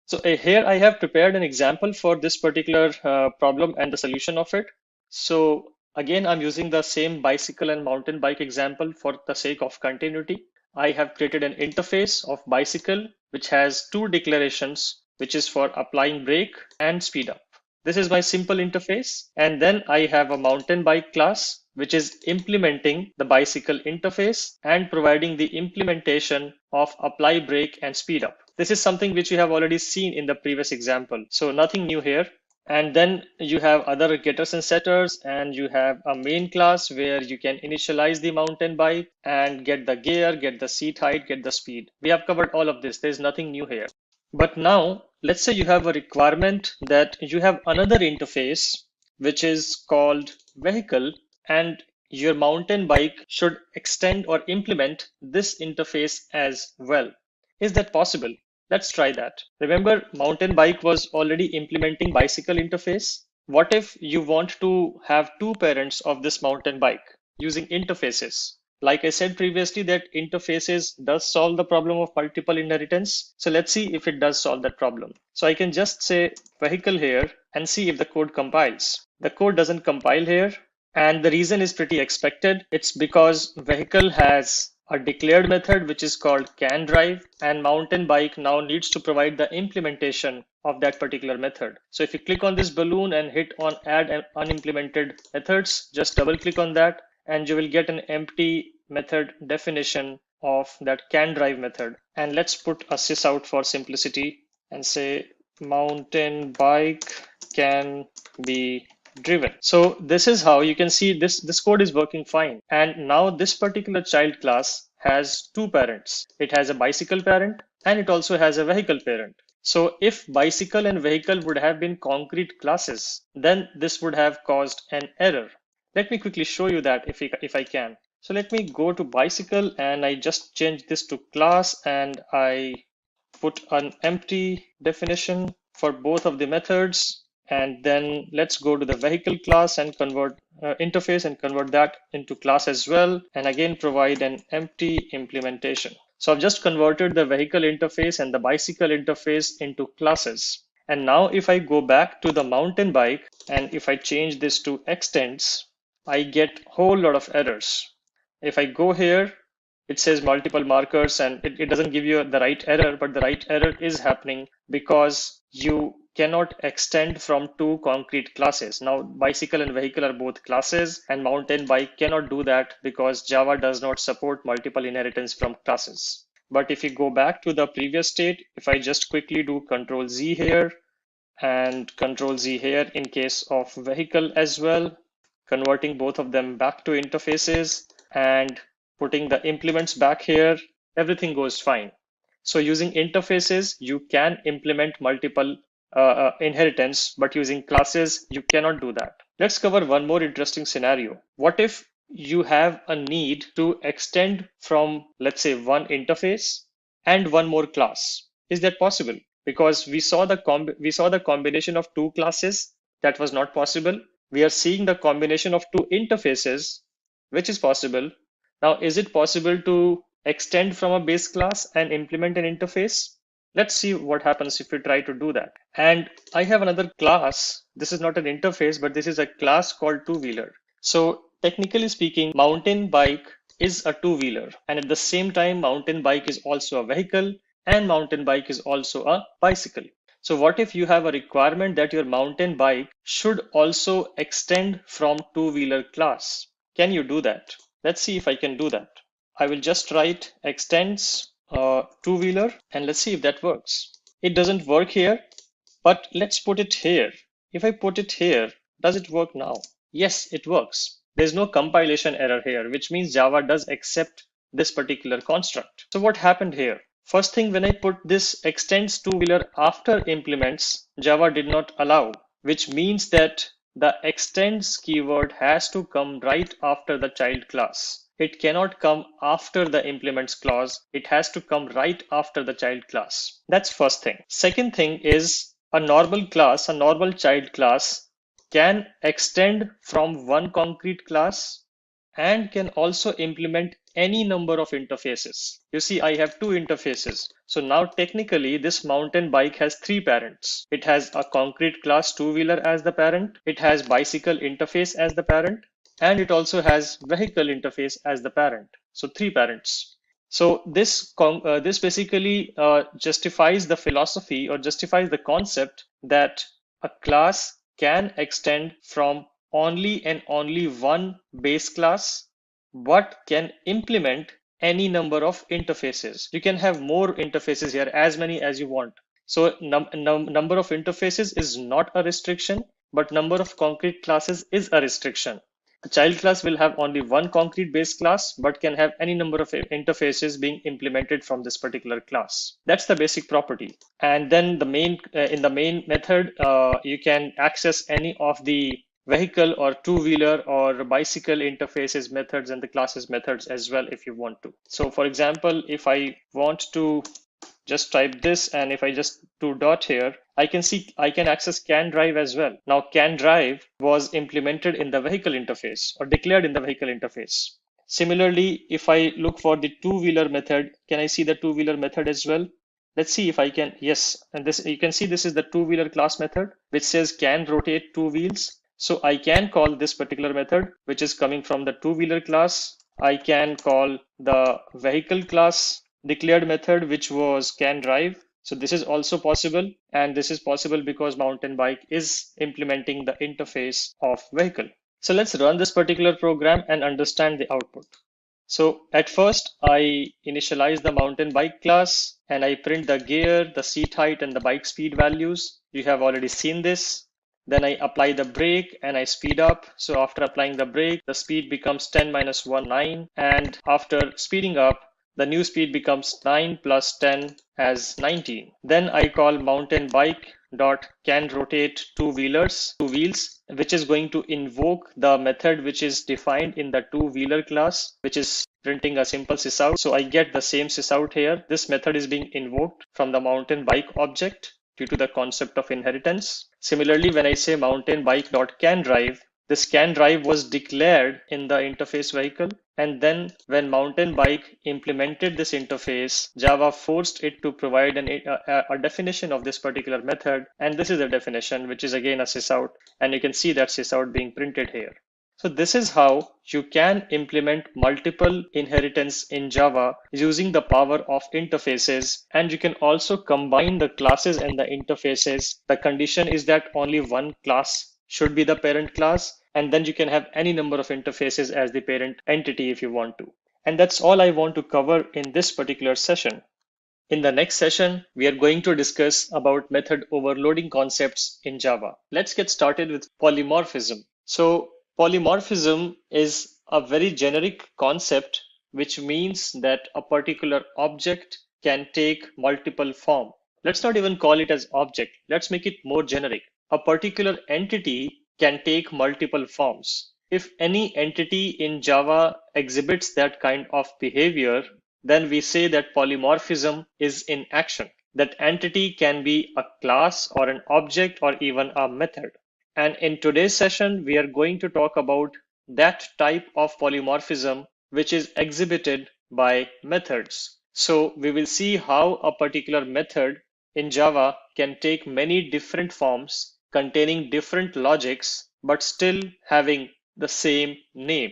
S3: So here I have prepared an example for this particular problem and the solution of it. So again, I'm using the same bicycle and mountain bike example for the sake of continuity. I have created an interface of bicycle which has two declarations, which is for applying brake and speed up. This is my simple interface. And then I have a mountain bike class, which is implementing the bicycle interface and providing the implementation of apply, brake, and speed up. This is something which you have already seen in the previous example. So nothing new here. And then you have other getters and setters, and you have a main class where you can initialize the mountain bike and get the gear, get the seat height, get the speed. We have covered all of this. There's nothing new here. But now let's say you have a requirement that you have another interface which is called vehicle, and your mountain bike should extend or implement this interface as well. Is that possible? Let's try that. Remember, mountain bike was already implementing bicycle interface. What if you want to have two parents of this mountain bike using interfaces? Like I said previously, that interfaces does solve the problem of multiple inheritance. So let's see if it does solve that problem. So I can just say vehicle here and see if the code compiles. The code doesn't compile here. And the reason is pretty expected. It's because vehicle has a declared method which is called can drive, and mountain bike now needs to provide the implementation of that particular method. So if you click on this balloon and hit on add unimplemented methods, just double click on that and you will get an empty method definition of that can drive method. And let's put a sys out for simplicity and say mountain bike can be driven. So this is how you can see this code is working fine. And now this particular child class has two parents. It has a bicycle parent and it also has a vehicle parent. So if bicycle and vehicle would have been concrete classes, then this would have caused an error. Let me quickly show you that if I can. So let me go to bicycle and I just change this to class and I put an empty definition for both of the methods. And then let's go to the vehicle class and convert interface and convert that into class as well. And again, provide an empty implementation. So I've just converted the vehicle interface and the bicycle interface into classes. And now if I go back to the mountain bike and if I change this to extends, I get a whole lot of errors. If I go here, it says multiple markers and it doesn't give you the right error, but the right error is happening because you cannot extend from two concrete classes. Now, bicycle and vehicle are both classes and mountain bike cannot do that because Java does not support multiple inheritance from classes. But if you go back to the previous state, if I just quickly do Control Z here and Control Z here in case of vehicle as well, converting both of them back to interfaces and putting the implements back here, everything goes fine. So using interfaces, you can implement multiple inheritance, but using classes, you cannot do that. Let's cover one more interesting scenario. What if you have a need to extend from, let's say, one interface and one more class? Is that possible? Because we saw the combination of two classes that was not possible. We are seeing the combination of two interfaces, which is possible. Now, is it possible to extend from a base class and implement an interface? Let's see what happens if we try to do that. And I have another class. This is not an interface, but this is a class called two-wheeler. So technically speaking, mountain bike is a two-wheeler. And at the same time, mountain bike is also a vehicle and mountain bike is also a bicycle. So what if you have a requirement that your mountain bike should also extend from two-wheeler class? Can you do that? Let's see if I can do that. I will just write extends two-wheeler and let's see if that works. It doesn't work here, but let's put it here. If I put it here, does it work now? Yes, it works. There's no compilation error here, which means Java does accept this particular construct. So what happened here? First thing, when I put this extends two-wheeler after implements, Java did not allow, which means that the extends keyword has to come right after the child class. It cannot come after the implements clause. It has to come right after the child class. That's first thing. Second thing is a normal class, a normal child class can extend from one concrete class and can also implement any number of interfaces. You see, I have two interfaces. So now technically this mountain bike has three parents. It has a concrete class two-wheeler as the parent. It has bicycle interface as the parent. And it also has vehicle interface as the parent. So three parents. So this basically justifies the philosophy or justifies the concept that a class can extend from only and only one base class, but can implement any number of interfaces. You can have more interfaces here, as many as you want. So number of interfaces is not a restriction, but number of concrete classes is a restriction. The child class will have only one concrete base class, but can have any number of interfaces being implemented from this particular class. That's the basic property. And then the main in the main method, you can access any of the vehicle or two-wheeler or bicycle interfaces methods and the classes methods as well if you want to. So for example, if I want to just type this, and if I just do dot here, I can access can drive as well. Now can drive was implemented in the vehicle interface or declared in the vehicle interface. Similarly, if I look for the two-wheeler method, can I see the two-wheeler method as well? Let's see if I can. Yes, and this you can see this is the two-wheeler class method which says can rotate two wheels. So I can call this particular method which is coming from the two-wheeler class. I can call the vehicle class declared method which was can drive. So this is also possible, and this is possible because mountain bike is implementing the interface of vehicle. So let's run this particular program and understand the output. So at first I initialize the mountain bike class and I print the gear, the seat height, and the bike speed values. You have already seen this. Then I apply the brake and I speed up. So after applying the brake, the speed becomes 10 minus 1, 9. And after speeding up, the new speed becomes 9 plus 10 as 19. Then I call mountain bike dot can rotate two wheels, which is going to invoke the method which is defined in the two-wheeler class, which is printing a simple sysout. So I get the same sysout here. This method is being invoked from the mountain bike object due to the concept of inheritance. Similarly, when I say mountain bike dot can drive, this can drive was declared in the interface vehicle. And then when mountain bike implemented this interface, Java forced it to provide a definition of this particular method. And this is a definition, which is again a sysout. And you can see that sysout being printed here. So this is how you can implement multiple inheritance in Java using the power of interfaces. And you can also combine the classes and the interfaces. The condition is that only one class should be the parent class. And then you can have any number of interfaces as the parent entity if you want to. And that's all I want to cover in this particular session. In the next session, we are going to discuss about method overloading concepts in Java. Let's get started with polymorphism. So polymorphism is a very generic concept, which means that a particular object can take multiple forms. Let's not even call it as object. Let's make it more generic. A particular entity can take multiple forms. If any entity in Java exhibits that kind of behavior, then we say that polymorphism is in action. That entity can be a class or an object or even a method. And in today's session, we are going to talk about that type of polymorphism which is exhibited by methods. So we will see how a particular method in Java can take many different forms containing different logics, but still having the same name.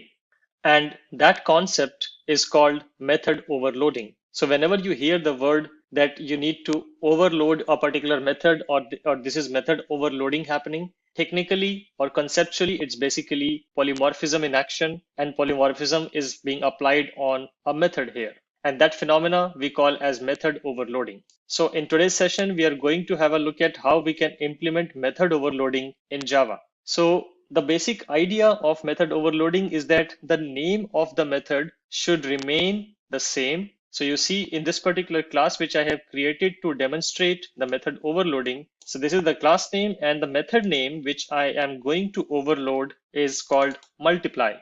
S3: And that concept is called method overloading. So whenever you hear the word that you need to overload a particular method or this is method overloading happening, technically or conceptually, it's basically polymorphism in action, and polymorphism is being applied on a method here. And that phenomena we call as method overloading. So in today's session, we are going to have a look at how we can implement method overloading in Java. So the basic idea of method overloading is that the name of the method should remain the same. So you see in this particular class, which I have created to demonstrate the method overloading. So this is the class name, and the method name, which I am going to overload, is called multiply.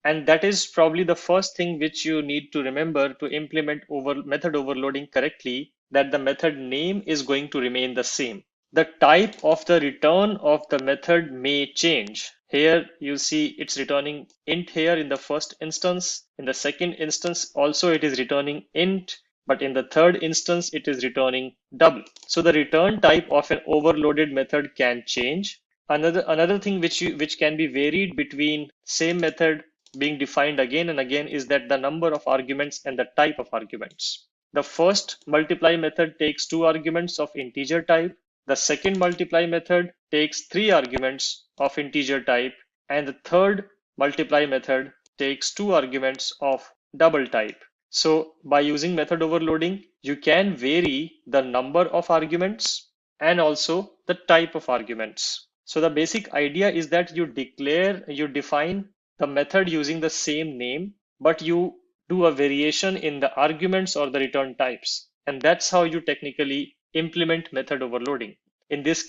S3: And that is probably the first thing which you need to remember to implement method overloading correctly, that the method name is going to remain the same. The type of the return of the method may change. Here you see it's returning int here in the first instance. In the second instance also it is returning int, but in the third instance it is returning double. So the return type of an overloaded method can change. Another thing which can be varied between same method being defined again and again is that the number of arguments and the type of arguments. The first multiply method takes two arguments of integer type. the second multiply method takes 3 arguments of integer type, and the third multiply method takes 2 arguments of double type. So by using method overloading, you can vary the number of arguments and also the type of arguments. So the basic idea is that you define the method using the same name, but you do a variation in the arguments or the return types. And that's how you technically implement method overloading. In this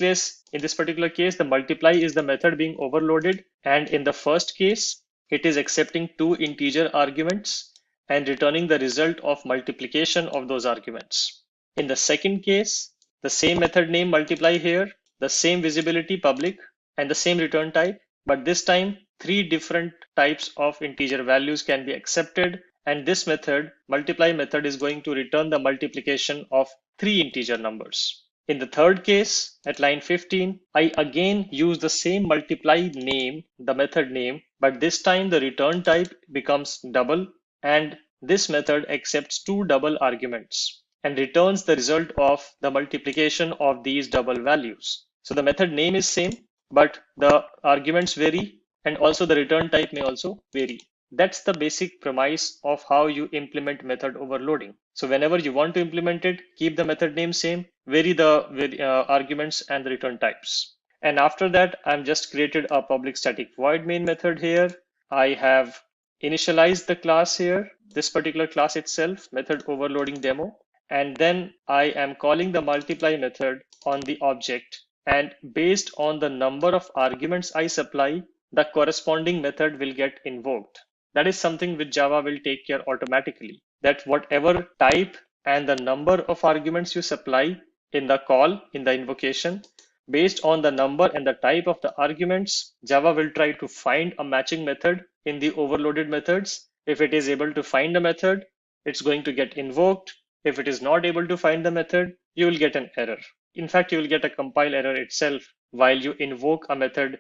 S3: particular case, the multiply is the method being overloaded. And in the first case, it is accepting 2 integer arguments and returning the result of multiplication of those arguments. In the second case, the same method name multiply here, the same visibility public, and the same return type, but this time 3 different types of integer values can be accepted, and this method, multiply method, is going to return the multiplication of 3 integer numbers. In the third case, at line 15, I again use the same multiply name, the method name, but this time the return type becomes double, and this method accepts 2 double arguments and returns the result of the multiplication of these double values. So the method name is same, but the arguments vary, and also the return type may also vary. That's the basic premise of how you implement method overloading. So whenever you want to implement it, keep the method name same, vary the arguments and the return types. And after that, I'm just created a public static void main method here. I have initialized the class here, this particular class itself, method overloading demo. And then I am calling the multiply method on the object. And based on the number of arguments I supply, the corresponding method will get invoked. That is something which Java will take care automatically, that whatever type and the number of arguments you supply in the call, in the invocation, based on the number and the type of the arguments, Java will try to find a matching method in the overloaded methods. If it is able to find a method, it's going to get invoked. If it is not able to find the method, you will get an error. In fact, you will get a compile error itself while you invoke a method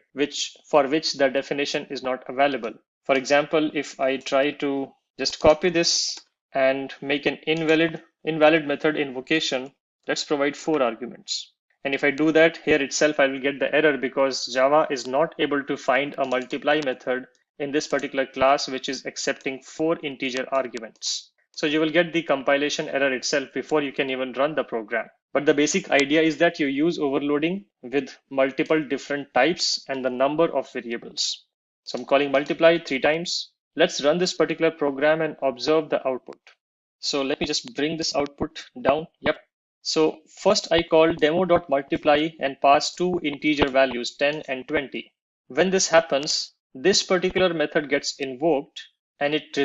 S3: for which the definition is not available. For example, if I try to just copy this and make an invalid method invocation, let's provide 4 arguments. And if I do that here itself, I will get the error because Java is not able to find a multiply method in this particular class, which is accepting 4 integer arguments. So you will get the compilation error itself before you can even run the program. But the basic idea is that you use overloading with multiple different types and the number of variables. So I'm calling multiply 3 times. Let's run this particular program and observe the output. So let me just bring this output down. Yep. So first I call demo.multiply and pass 2 integer values 10 and 20. When this happens, this particular method gets invoked and it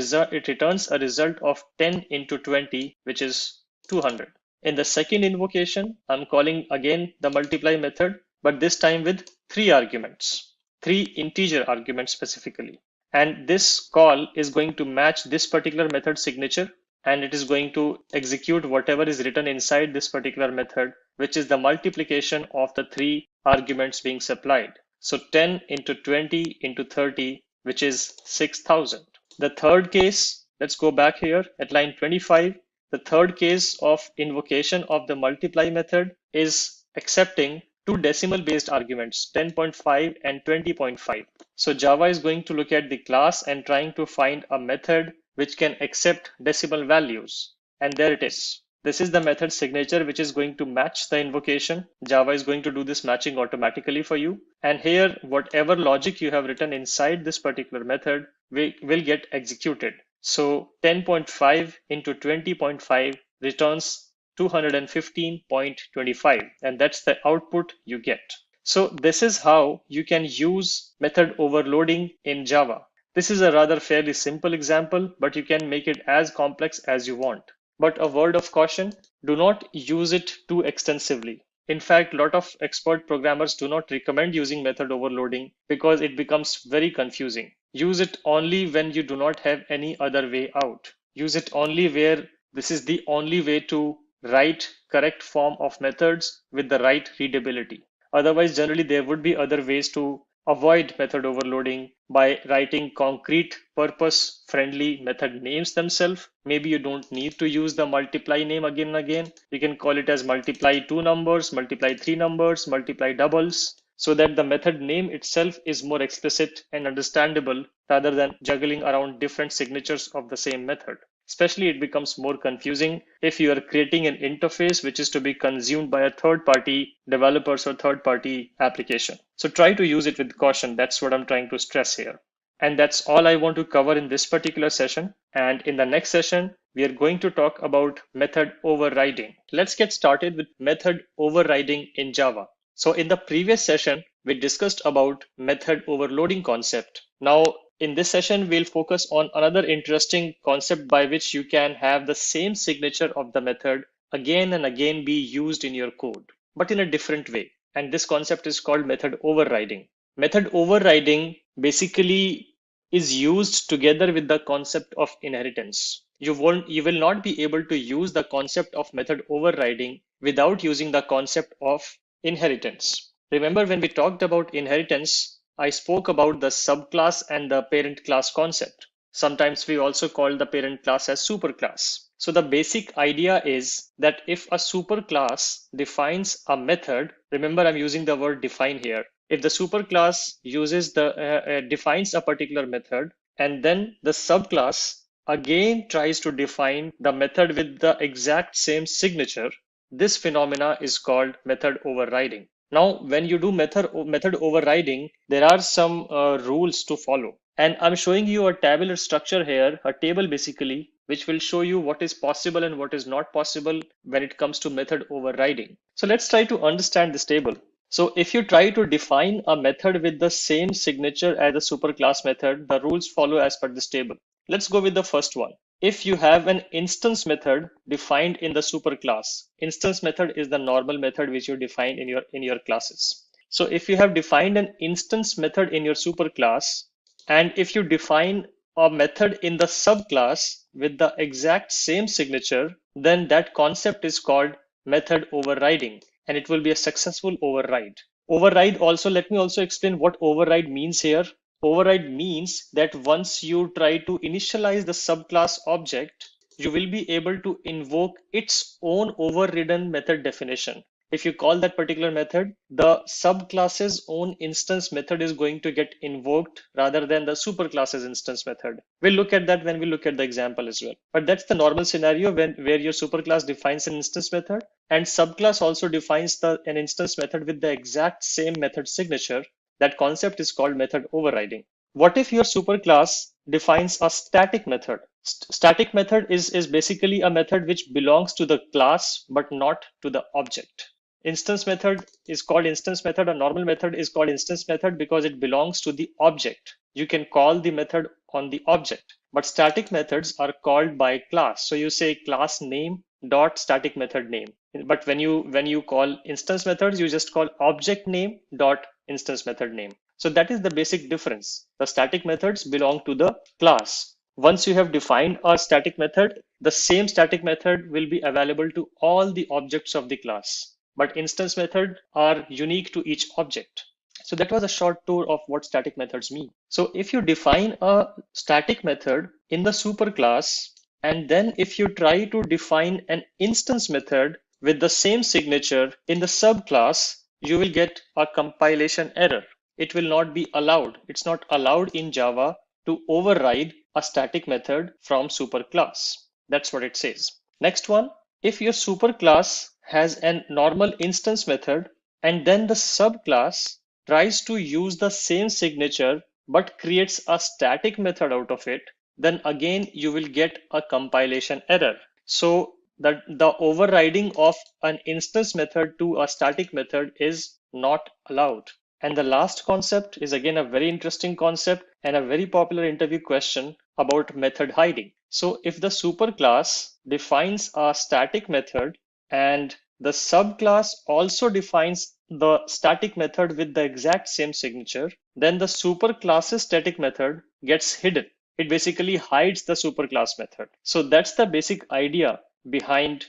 S3: returns a result of 10 into 20, which is 200. In the second invocation, I'm calling again the multiply method, but this time with 3 arguments, 3 integer arguments specifically. And this call is going to match this particular method signature, and it is going to execute whatever is written inside this particular method, which is the multiplication of the 3 arguments being supplied. So 10 into 20 into 30, which is 6,000. The third case, let's go back here at line 25. The third case of invocation of the multiply method is accepting 2 decimal based arguments, 10.5 and 20.5. So Java is going to look at the class and trying to find a method which can accept decimal values. And there it is. This is the method signature which is going to match the invocation. Java is going to do this matching automatically for you. And here, whatever logic you have written inside this particular method will get executed. So 10.5 into 20.5 returns 215.25, and that's the output you get. So this is how you can use method overloading in Java. This is a rather fairly simple example, but you can make it as complex as you want. But a word of caution, do not use it too extensively. In fact, a lot of expert programmers do not recommend using method overloading because it becomes very confusing. Use it only when you do not have any other way out. Use it only where this is the only way to write correct form of methods with the right readability. Otherwise, generally there would be other ways to avoid method overloading by writing concrete purpose-friendly method names themselves. Maybe you don't need to use the multiply name again and again. You can call it as multiply two numbers, multiply three numbers, multiply doubles, so that the method name itself is more explicit and understandable rather than juggling around different signatures of the same method. Especially it becomes more confusing if you are creating an interface which is to be consumed by a third-party developers or third-party application. So try to use it with caution. That's what I'm trying to stress here. And that's all I want to cover in this particular session. And in the next session, we are going to talk about method overriding. Let's get started with method overriding in Java. So in the previous session, we discussed about method overloading concept. Now, in this session, we'll focus on another interesting concept by which you can have the same signature of the method again and again be used in your code, but in a different way. And this concept is called method overriding. Method overriding basically is used together with the concept of inheritance. You will not be able to use the concept of method overriding without using the concept of inheritance. Remember when we talked about inheritance, I spoke about the subclass and the parent class concept. Sometimes we also call the parent class as superclass. So the basic idea is that if a superclass defines a method, remember I'm using the word define here. If the superclass uses defines a particular method, and then the subclass again tries to define the method with the exact same signature, this phenomena is called method overriding. Now, when you do method overriding, there are some rules to follow. And I'm showing you a tabular structure here, a table basically, which will show you what is possible and what is not possible when it comes to method overriding. So let's try to understand this table. So if you try to define a method with the same signature as a superclass method, the rules follow as per this table. Let's go with the first one. If you have an instance method defined in the superclass, instance method is the normal method which you define in your classes. So if you have defined an instance method in your superclass, and if you define a method in the subclass with the exact same signature, then that concept is called method overriding, and it will be a successful override. Override also, let me also explain what override means here. Override means that once you try to initialize the subclass object, you will be able to invoke its own overridden method definition. If you call that particular method, the subclass's own instance method is going to get invoked rather than the superclass's instance method. We'll look at that when we look at the example as well. But that's the normal scenario where your superclass defines an instance method and subclass also defines an instance method with the exact same method signature. That concept is called method overriding. What if your superclass defines a static method? Static method is basically a method which belongs to the class but not to the object. Instance method is called instance method. A normal method is called instance method because it belongs to the object. You can call the method on the object, but static methods are called by class. So you say class name dot static method name. But when you call instance methods, you just call object name dot instance method name. So that is the basic difference. The static methods belong to the class. Once you have defined a static method, the same static method will be available to all the objects of the class. But instance methods are unique to each object. So that was a short tour of what static methods mean. So if you define a static method in the superclass, and then if you try to define an instance method with the same signature in the subclass, you will get a compilation error. It will not be allowed. It's not allowed in Java to override a static method from superclass. That's what it says. Next one, if your superclass has a normal instance method and then the subclass tries to use the same signature but creates a static method out of it, then again you will get a compilation error. So the overriding of an instance method to a static method is not allowed. And the last concept is again a very interesting concept and a very popular interview question about method hiding. So if the superclass defines a static method and the subclass also defines the static method with the exact same signature, then the superclass's static method gets hidden. It basically hides the superclass method. So that's the basic idea behind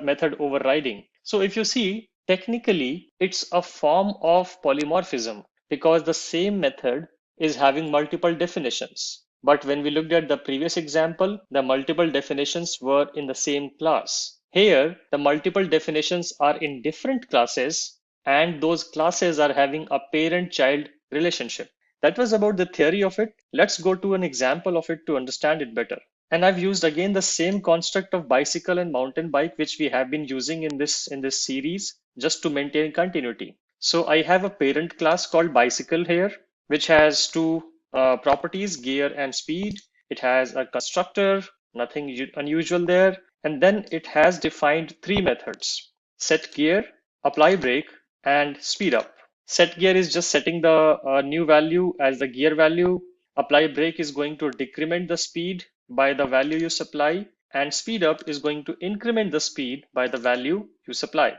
S3: method overriding. So if you see, technically, it's a form of polymorphism. because the same method is having multiple definitions. But when we looked at the previous example, the multiple definitions were in the same class. Here, the multiple definitions are in different classes, and those classes are having a parent-child relationship. That was about the theory of it. Let's go to an example of it to understand it better. And I've used again the same construct of bicycle and mountain bike, which we have been using in this series just to maintain continuity. So I have a parent class called bicycle here, which has two properties, gear and speed. It has a constructor, nothing unusual there. And then it has defined three methods: set gear, apply brake, and speed up. Set gear is just setting the new value as the gear value. Apply brake is going to decrement the speed by the value you supply, and speed up is going to increment the speed by the value you supply.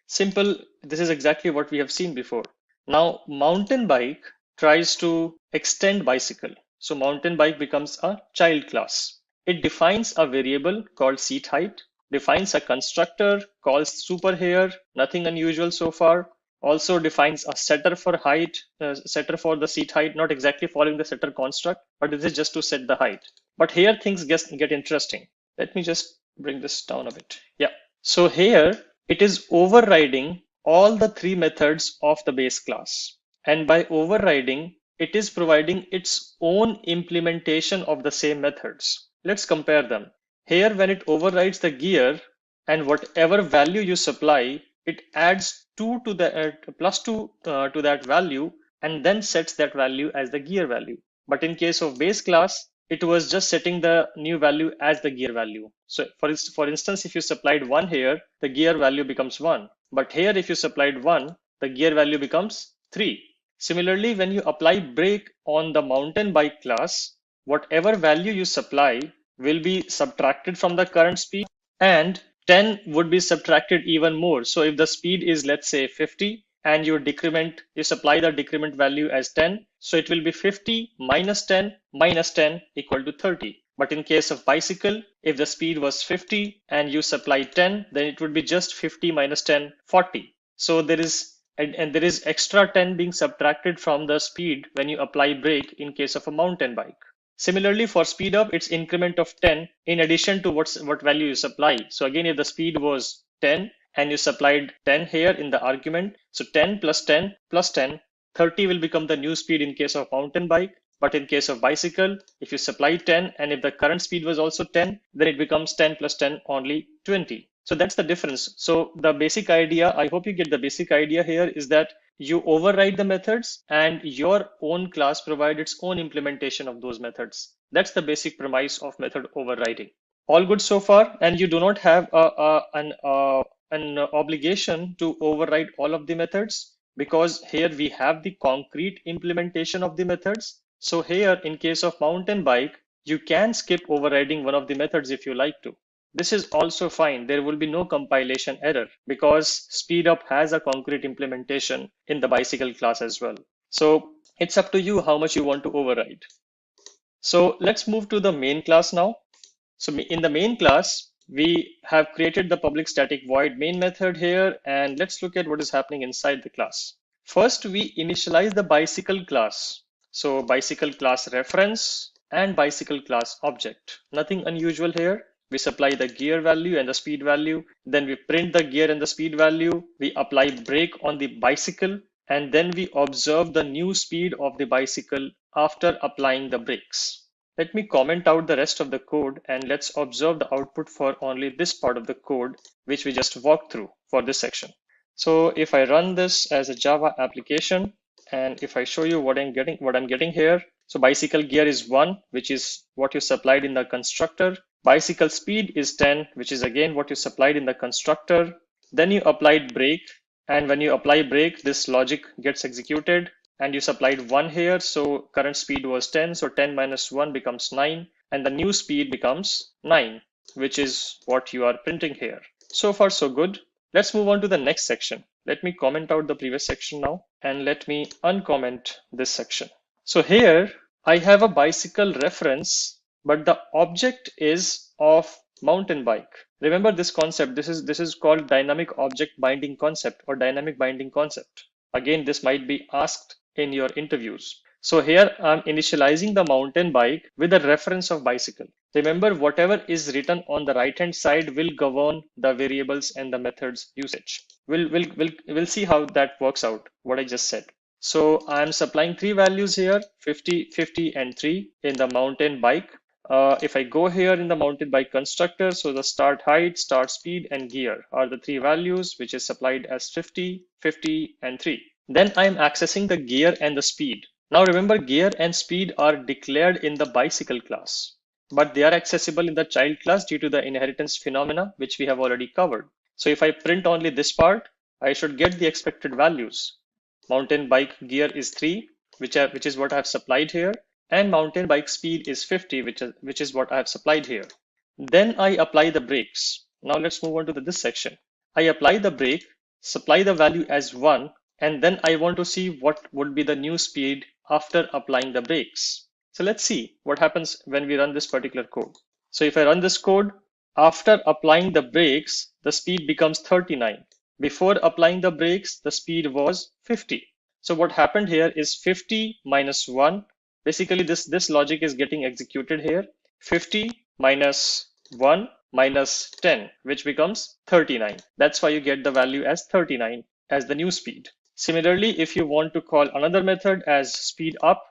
S3: Simple, this is exactly what we have seen before. Now, mountain bike tries to extend bicycle. So mountain bike becomes a child class. It defines a variable called seat height, defines a constructor called super here, nothing unusual so far. Also defines a setter for height, setter for the seat height, not exactly following the setter construct, but this is just to set the height. But here things get interesting. Let me just bring this down a bit. Yeah. So here it is overriding all the three methods of the base class. And by overriding, it is providing its own implementation of the same methods. Let's compare them. Here, when it overrides the gear and whatever value you supply, it adds 2 to the plus 2 to that value and then sets that value as the gear value. But in case of base class, it was just setting the new value as the gear value. So for instance, if you supplied 1 here, the gear value becomes 1. But here, if you supplied 1, the gear value becomes 3. Similarly, when you apply brake on the mountain bike class, whatever value you supply will be subtracted from the current speed, and 10 would be subtracted even more. So if the speed is, let's say, 50, and you supply the decrement value as 10, so it will be 50 minus 10 equal to 30. But in case of bicycle, if the speed was 50 and you supply 10, then it would be just 50 minus 10, 40. So there is extra 10 being subtracted from the speed when you apply brake in case of a mountain bike. Similarly, for speed up, it's increment of 10 in addition to what value you supply. So again, if the speed was 10 and you supplied 10 here in the argument, so 10 plus 10 plus 10, 30 will become the new speed in case of mountain bike. But in case of bicycle, if you supply 10 and if the current speed was also 10, then it becomes 10 plus 10 only 20. So that's the difference. So the basic idea, I hope you get the basic idea here, is that you override the methods and your own class provides its own implementation of those methods. That's the basic premise of method overriding. All good so far, and you do not have an obligation to override all of the methods, because here we have the concrete implementation of the methods. So here, in case of mountain bike, you can skip overriding one of the methods if you like to. This is also fine. There will be no compilation error because speed up has a concrete implementation in the bicycle class as well. So it's up to you how much you want to override. So let's move to the main class now. So in the main class, we have created the public static void main method here, and let's look at what is happening inside the class. First, we initialize the bicycle class. So bicycle class reference and bicycle class object. Nothing unusual here. We supply the gear value and the speed value. Then we print the gear and the speed value. We apply brake on the bicycle, and then we observe the new speed of the bicycle after applying the brakes. Let me comment out the rest of the code, and let's observe the output for only this part of the code, which we just walked through for this section. So if I run this as a Java application, and if I show you what I'm getting here, so bicycle gear is 1, which is what you supplied in the constructor. Bicycle speed is 10, which is again what you supplied in the constructor. Then you applied brake, and when you apply brake, this logic gets executed, and you supplied 1 here, so current speed was 10, so 10 minus 1 becomes 9, and the new speed becomes 9, which is what you are printing here. So far so good. Let's move on to the next section. Let me comment out the previous section now, and let me uncomment this section. So here I have a bicycle reference, but the object is of mountain bike. Remember this concept. This is called dynamic object binding concept or dynamic binding concept. Again, this might be asked in your interviews. So here I'm initializing the mountain bike with a reference of bicycle. Remember, whatever is written on the right hand side will govern the variables and the methods usage. We'll see how that works out, what I just said. So I'm supplying three values here, 50, 50, and 3 in the mountain bike. If I go here in the mountain bike constructor, so the start height, start speed, and gear are the three values which is supplied as 50, 50, and 3. Then I'm accessing the gear and the speed. Now remember, gear and speed are declared in the bicycle class, but they are accessible in the child class due to the inheritance phenomena, which we have already covered. So if I print only this part, I should get the expected values. Mountain bike gear is 3, which is what I have supplied here, and mountain bike speed is 50, which is what I have supplied here. Then I apply the brakes. Now let's move on to this section. I apply the brake, supply the value as 1, and then I want to see what would be the new speed after applying the brakes. So let's see what happens when we run this particular code. So if I run this code, after applying the brakes, the speed becomes 39. Before applying the brakes, the speed was 50. So what happened here is 50 minus 1. Basically, this logic is getting executed here. 50 minus 1 minus 10, which becomes 39. That's why you get the value as 39 as the new speed. Similarly, if you want to call another method as speed up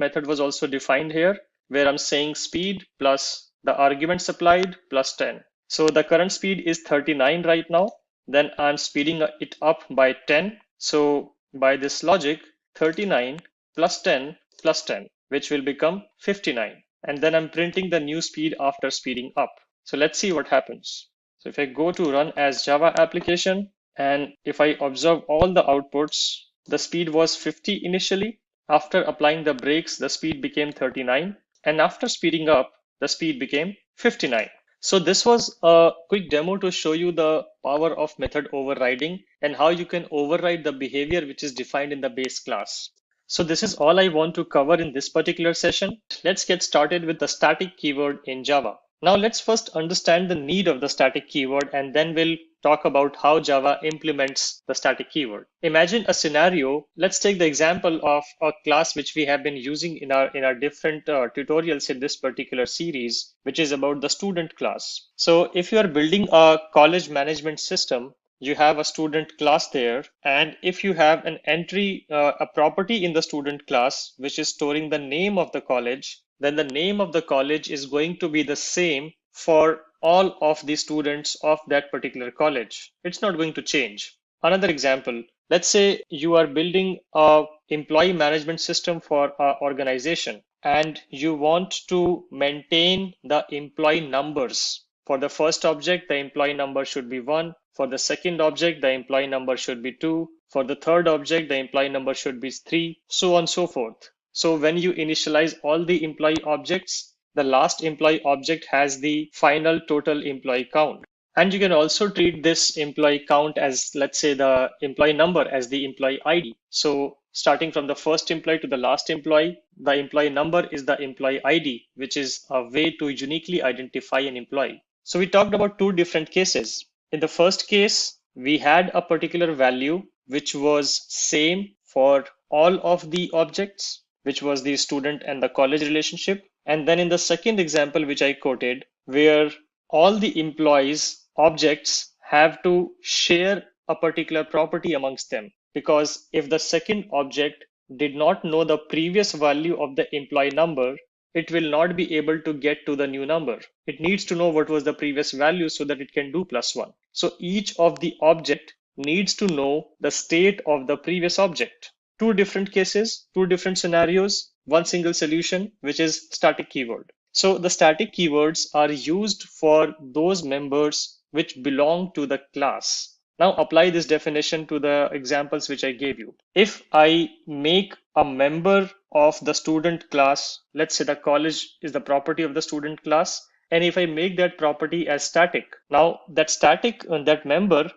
S3: method was also defined here, where I'm saying speed plus the argument supplied plus 10. So the current speed is 39 right now. Then I'm speeding it up by 10. So by this logic, 39 plus 10 plus 10, which will become 59. And then I'm printing the new speed after speeding up. So let's see what happens. So if I go to run as Java application, and if I observe all the outputs, the speed was 50 initially. After applying the brakes, the speed became 39. And after speeding up, the speed became 59. So this was a quick demo to show you the power of method overriding and how you can override the behavior which is defined in the base class. So this is all I want to cover in this particular session. Let's get started with the static keyword in Java. Now let's first understand the need of the static keyword, and then we'll talk about how Java implements the static keyword. Imagine a scenario. Let's take the example of a class which we have been using in our different tutorials in this particular series, which is about the student class. So if you are building a college management system, you have a student class there, and if you have an entry, a property in the student class which is storing the name of the college, then the name of the college is going to be the same for all of the students of that particular college. It's not going to change. Another example, let's say you are building a employee management system for an organization, and you want to maintain the employee numbers. For the first object, the employee number should be 1. For the second object, the employee number should be 2. For the third object, the employee number should be 3, so on and so forth. So when you initialize all the employee objects, the last employee object has the final total employee count. And you can also treat this employee count as, let's say, the employee number as the employee ID. So starting from the first employee to the last employee, the employee number is the employee ID, which is a way to uniquely identify an employee. So we talked about two different cases. In the first case, we had a particular value which was same for all of the objects, which was the student and the college relationship. And then in the second example, which I quoted, where all the employees objects have to share a particular property amongst them, because if the second object did not know the previous value of the employee number, it will not be able to get to the new number. It needs to know what was the previous value so that it can do +1. So each of the object needs to know the state of the previous object. Two different cases, two different scenarios, one single solution, which is static keyword. So the static keywords are used for those members which belong to the class. Now apply this definition to the examples which I gave you. If I make a member of the student class, let's say the college is the property of the student class, and if I make that property as static, now that static member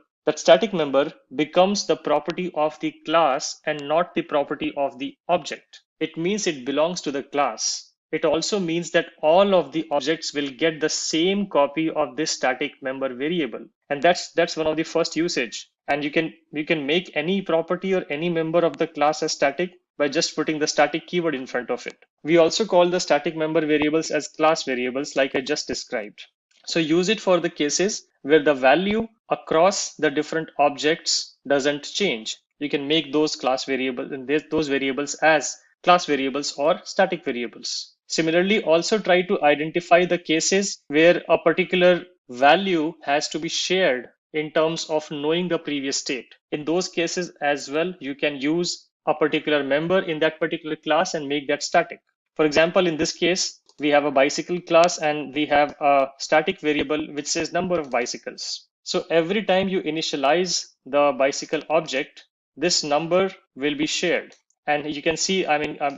S3: becomes the property of the class and not the property of the object. It means it belongs to the class. It also means that all of the objects will get the same copy of this static member variable. And that's one of the first usage. And you can make any property or any member of the class as static, by just putting the static keyword in front of it. We also call the static member variables as class variables like I just described. So use it for the cases where the value across the different objects doesn't change. You can make those class variables and those variables as class variables or static variables. Similarly, also try to identify the cases where a particular value has to be shared in terms of knowing the previous state. In those cases as well, you can use a particular member in that particular class and make that static. For example, in this case, we have a bicycle class and we have a static variable which says number of bicycles. So every time you initialize the bicycle object, this number will be shared. And you can see,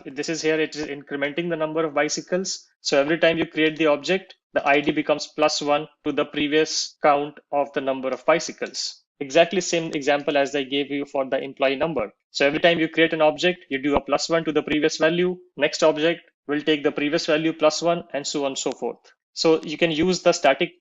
S3: this is here, it is incrementing the number of bicycles. So every time you create the object, the ID becomes +1 to the previous count of the number of bicycles. Exactly same example as I gave you for the employee number. So every time you create an object, you do a +1 to the previous value. Next object will take the previous value +1 and so on and so forth. So you can use the static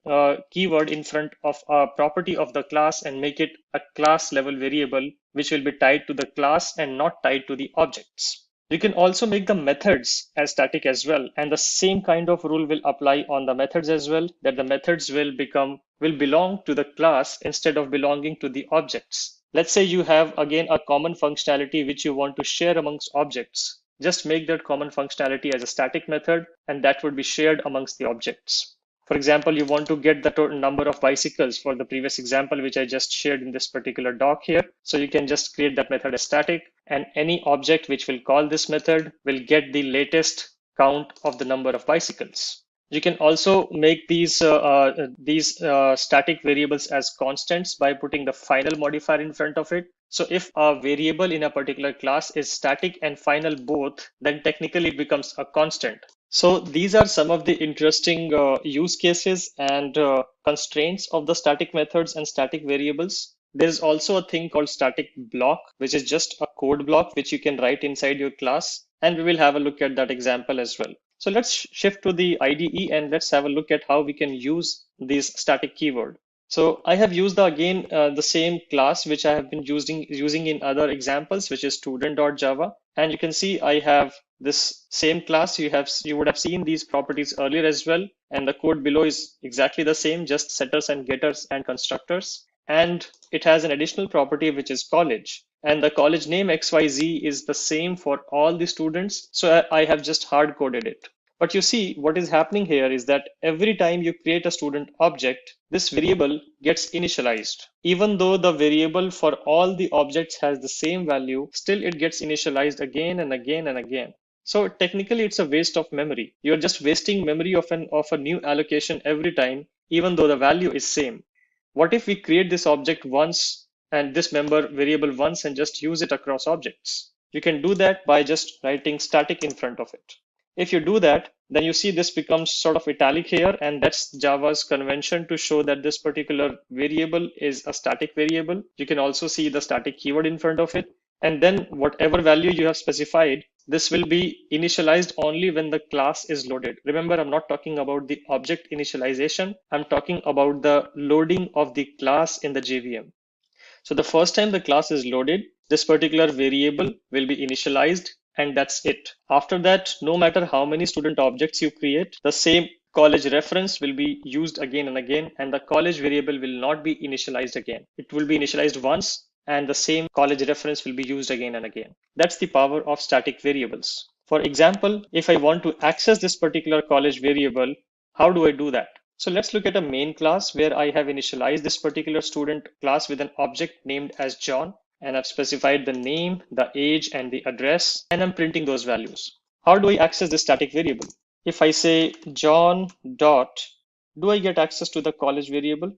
S3: keyword in front of a property of the class and make it a class level variable, which will be tied to the class and not tied to the objects. You can also make the methods as static as well. And the same kind of rule will apply on the methods as well, that the methods will belong to the class instead of belonging to the objects. Let's say you have again a common functionality which you want to share amongst objects. Just make that common functionality as a static method, and that would be shared amongst the objects. For example, you want to get the total number of bicycles for the previous example, which I just shared in this particular doc here. So you can just create that method as static, and any object which will call this method will get the latest count of the number of bicycles. You can also make these static variables as constants by putting the final modifier in front of it. So if a variable in a particular class is static and final both, then technically it becomes a constant. So these are some of the interesting use cases and constraints of the static methods and static variables. There's also a thing called static block, which is just a code block which you can write inside your class. And we will have a look at that example as well. So let's shift to the IDE and let's have a look at how we can use this static keyword. So I have used the same class which I have been using in other examples, which is student.java. And you can see I have this same class. You would have seen these properties earlier as well. And the code below is exactly the same, just setters and getters and constructors. And it has an additional property, which is college. And the college name XYZ is the same for all the students. So I have just hard coded it. But you see, what is happening here is that every time you create a student object, this variable gets initialized. Even though the variable for all the objects has the same value, still it gets initialized again and again and again. So technically it's a waste of memory. You're just wasting memory of a new allocation every time, even though the value is same. What if we create this object once and this member variable once and just use it across objects? You can do that by just writing static in front of it. If you do that, then you see this becomes sort of italic here, and that's Java's convention to show that this particular variable is a static variable. You can also see the static keyword in front of it. And then whatever value you have specified, this will be initialized only when the class is loaded. Remember, I'm not talking about the object initialization. I'm talking about the loading of the class in the JVM. So the first time the class is loaded, this particular variable will be initialized, and that's it. After that, no matter how many student objects you create, the same college reference will be used again and again, and the college variable will not be initialized again. It will be initialized once, and the same college reference will be used again and again. That's the power of static variables. For example, if I want to access this particular college variable, how do I do that? So let's look at a main class where I have initialized this particular student class with an object named as John. And I've specified the name, the age, and the address, and I'm printing those values. How do I access this static variable? If I say John dot, do I get access to the college variable?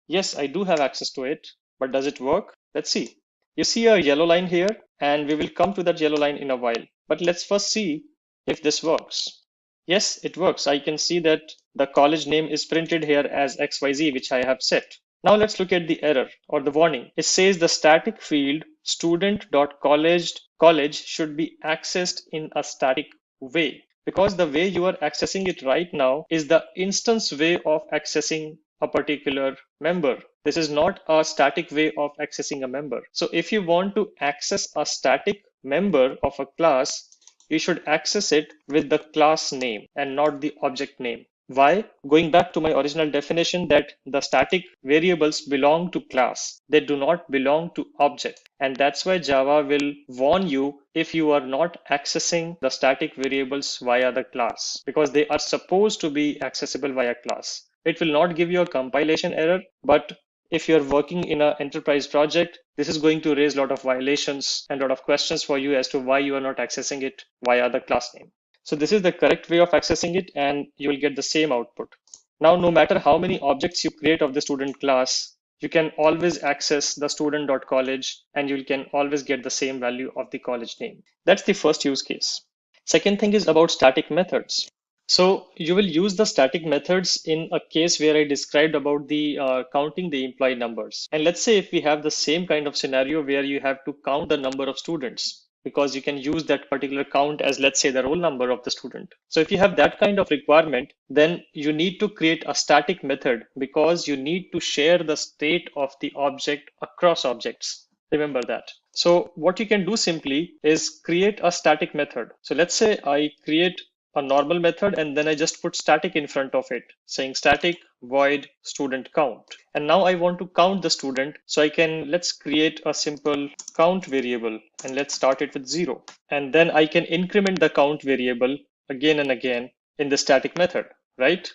S3: Yes, I do have access to it, but does it work? Let's see. You see a yellow line here, and we will come to that yellow line in a while. But let's first see if this works. Yes, it works. I can see that the college name is printed here as XYZ, which I have set. Now let's look at the error or the warning. It says the static field student.college should be accessed in a static way, because the way you are accessing it right now is the instance way of accessing a particular member. This is not a static way of accessing a member. So if you want to access a static member of a class, you should access it with the class name and not the object name. Why? Going back to my original definition that the static variables belong to class. They do not belong to object. And that's why Java will warn you if you are not accessing the static variables via the class, because they are supposed to be accessible via class. It will not give you a compilation error, but if you're working in an enterprise project, this is going to raise a lot of violations and a lot of questions for you as to why you are not accessing it via the class name. So this is the correct way of accessing it, and you will get the same output. Now, no matter how many objects you create of the student class, you can always access the student.college and you can always get the same value of the college name. That's the first use case. Second thing is about static methods. So you will use the static methods in a case where I described about the counting the employee numbers. And let's say if we have the same kind of scenario where you have to count the number of students, because you can use that particular count as, let's say, the roll number of the student. So if you have that kind of requirement, then you need to create a static method because you need to share the state of the object across objects. Remember that. So what you can do simply is create a static method. So let's say I create a normal method and then I just put static in front of it, saying static void student count. And now I want to count the student. So let's create a simple count variable and let's start it with 0. And then I can increment the count variable again and again in the static method, right?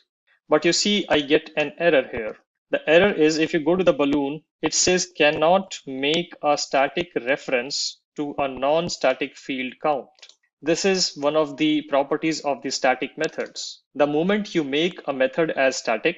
S3: But you see, I get an error here. The error is if you go to the balloon, it says cannot make a static reference to a non-static field count. This is one of the properties of the static methods. The moment you make a method as static,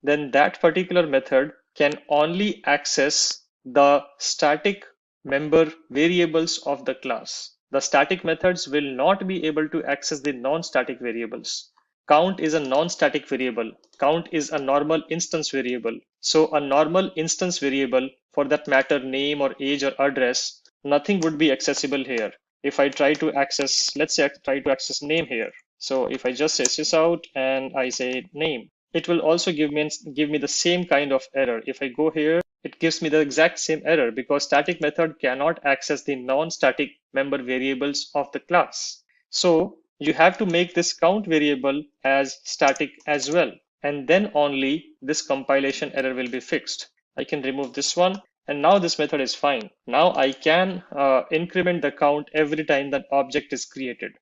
S3: then that particular method can only access the static member variables of the class. The static methods will not be able to access the non-static variables. Count is a non-static variable. Count is a normal instance variable. So a normal instance variable, for that matter, name or age or address, nothing would be accessible here. If I try to access, let's say I try to access name here. So if I just say sysout and I say name, it will also give me the same kind of error. If I go here, it gives me the exact same error because static method cannot access the non-static member variables of the class. So you have to make this count variable as static as well. And then only this compilation error will be fixed. I can remove this one. And now this method is fine. Now I can increment the count every time that object is created.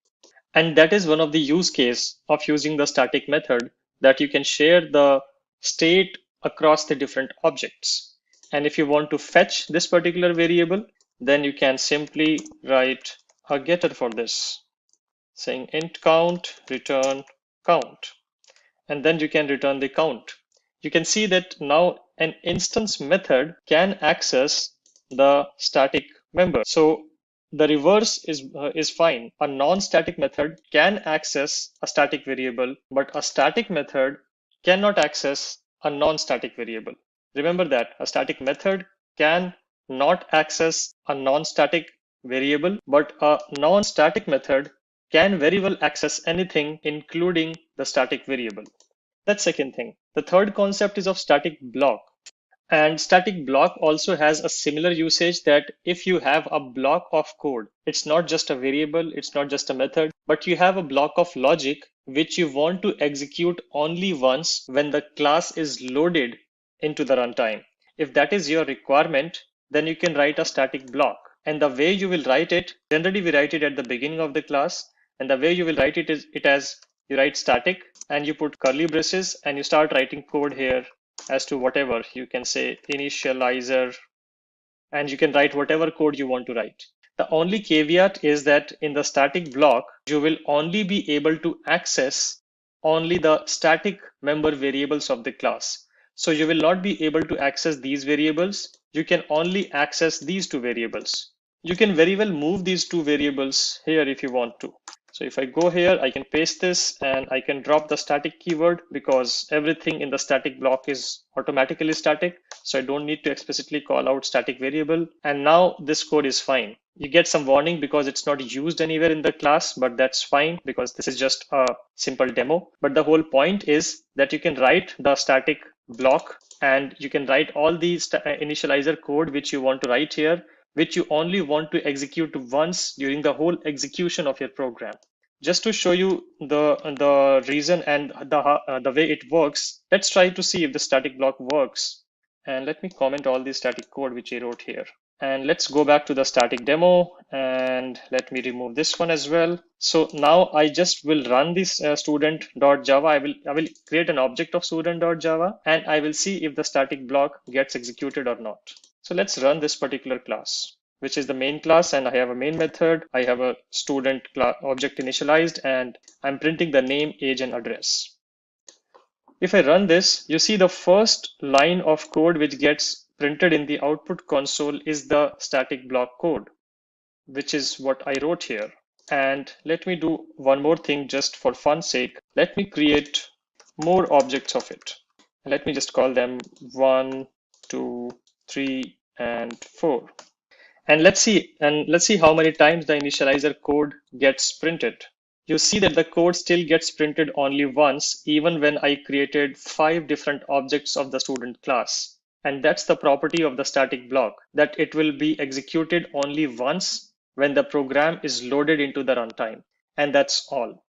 S3: And that is one of the use case of using the static method, that you can share the state across the different objects. And if you want to fetch this particular variable, then you can simply write a getter for this, saying int count, return count. And then you can return the count. You can see that now an instance method can access the static member. So the reverse is fine. A non-static method can access a static variable, but a static method cannot access a non-static variable. Remember that a static method can not access a non-static variable, but a non-static method can very well access anything, including the static variable. That's second thing. The third concept is of static block. And static block also has a similar usage, that if you have a block of code, it's not just a variable, it's not just a method, but you have a block of logic which you want to execute only once when the class is loaded into the runtime. If that is your requirement, then you can write a static block. And the way you will write it, generally we write it at the beginning of the class. And the way you will write it is as you write static and you put curly braces and you start writing code here as to whatever. You can say initializer and you can write whatever code you want to write. The only caveat is that in the static block, you will only be able to access only the static member variables of the class. So you will not be able to access these variables. You can only access these two variables. You can very well move these two variables here if you want to. So if I go here, I can paste this and I can drop the static keyword because everything in the static block is automatically static. So I don't need to explicitly call out static variable. And now this code is fine. You get some warning because it's not used anywhere in the class, but that's fine because this is just a simple demo. But the whole point is that you can write the static block and you can write all these initializer code which you want to write here which you only want to execute once during the whole execution of your program. Just to show you the reason and the way it works, let's try to see if the static block works. And let me comment all the static code which I wrote here. And let's go back to the static demo and let me remove this one as well. So now I just will run this student.java. I will create an object of student.java and I will see if the static block gets executed or not. So let's run this particular class, which is the main class, and I have a main method. I have a student object initialized and I'm printing the name, age, and address. If I run this, you see the first line of code which gets printed in the output console is the static block code, which is what I wrote here. And let me do one more thing just for fun's sake. Let me create more objects of it. Let me just call them 1, 2, 3, and 4. And let's see how many times the initializer code gets printed. You see that the code still gets printed only once, even when I created 5 different objects of the student class. And that's the property of the static block, that it will be executed only once when the program is loaded into the runtime. And that's all.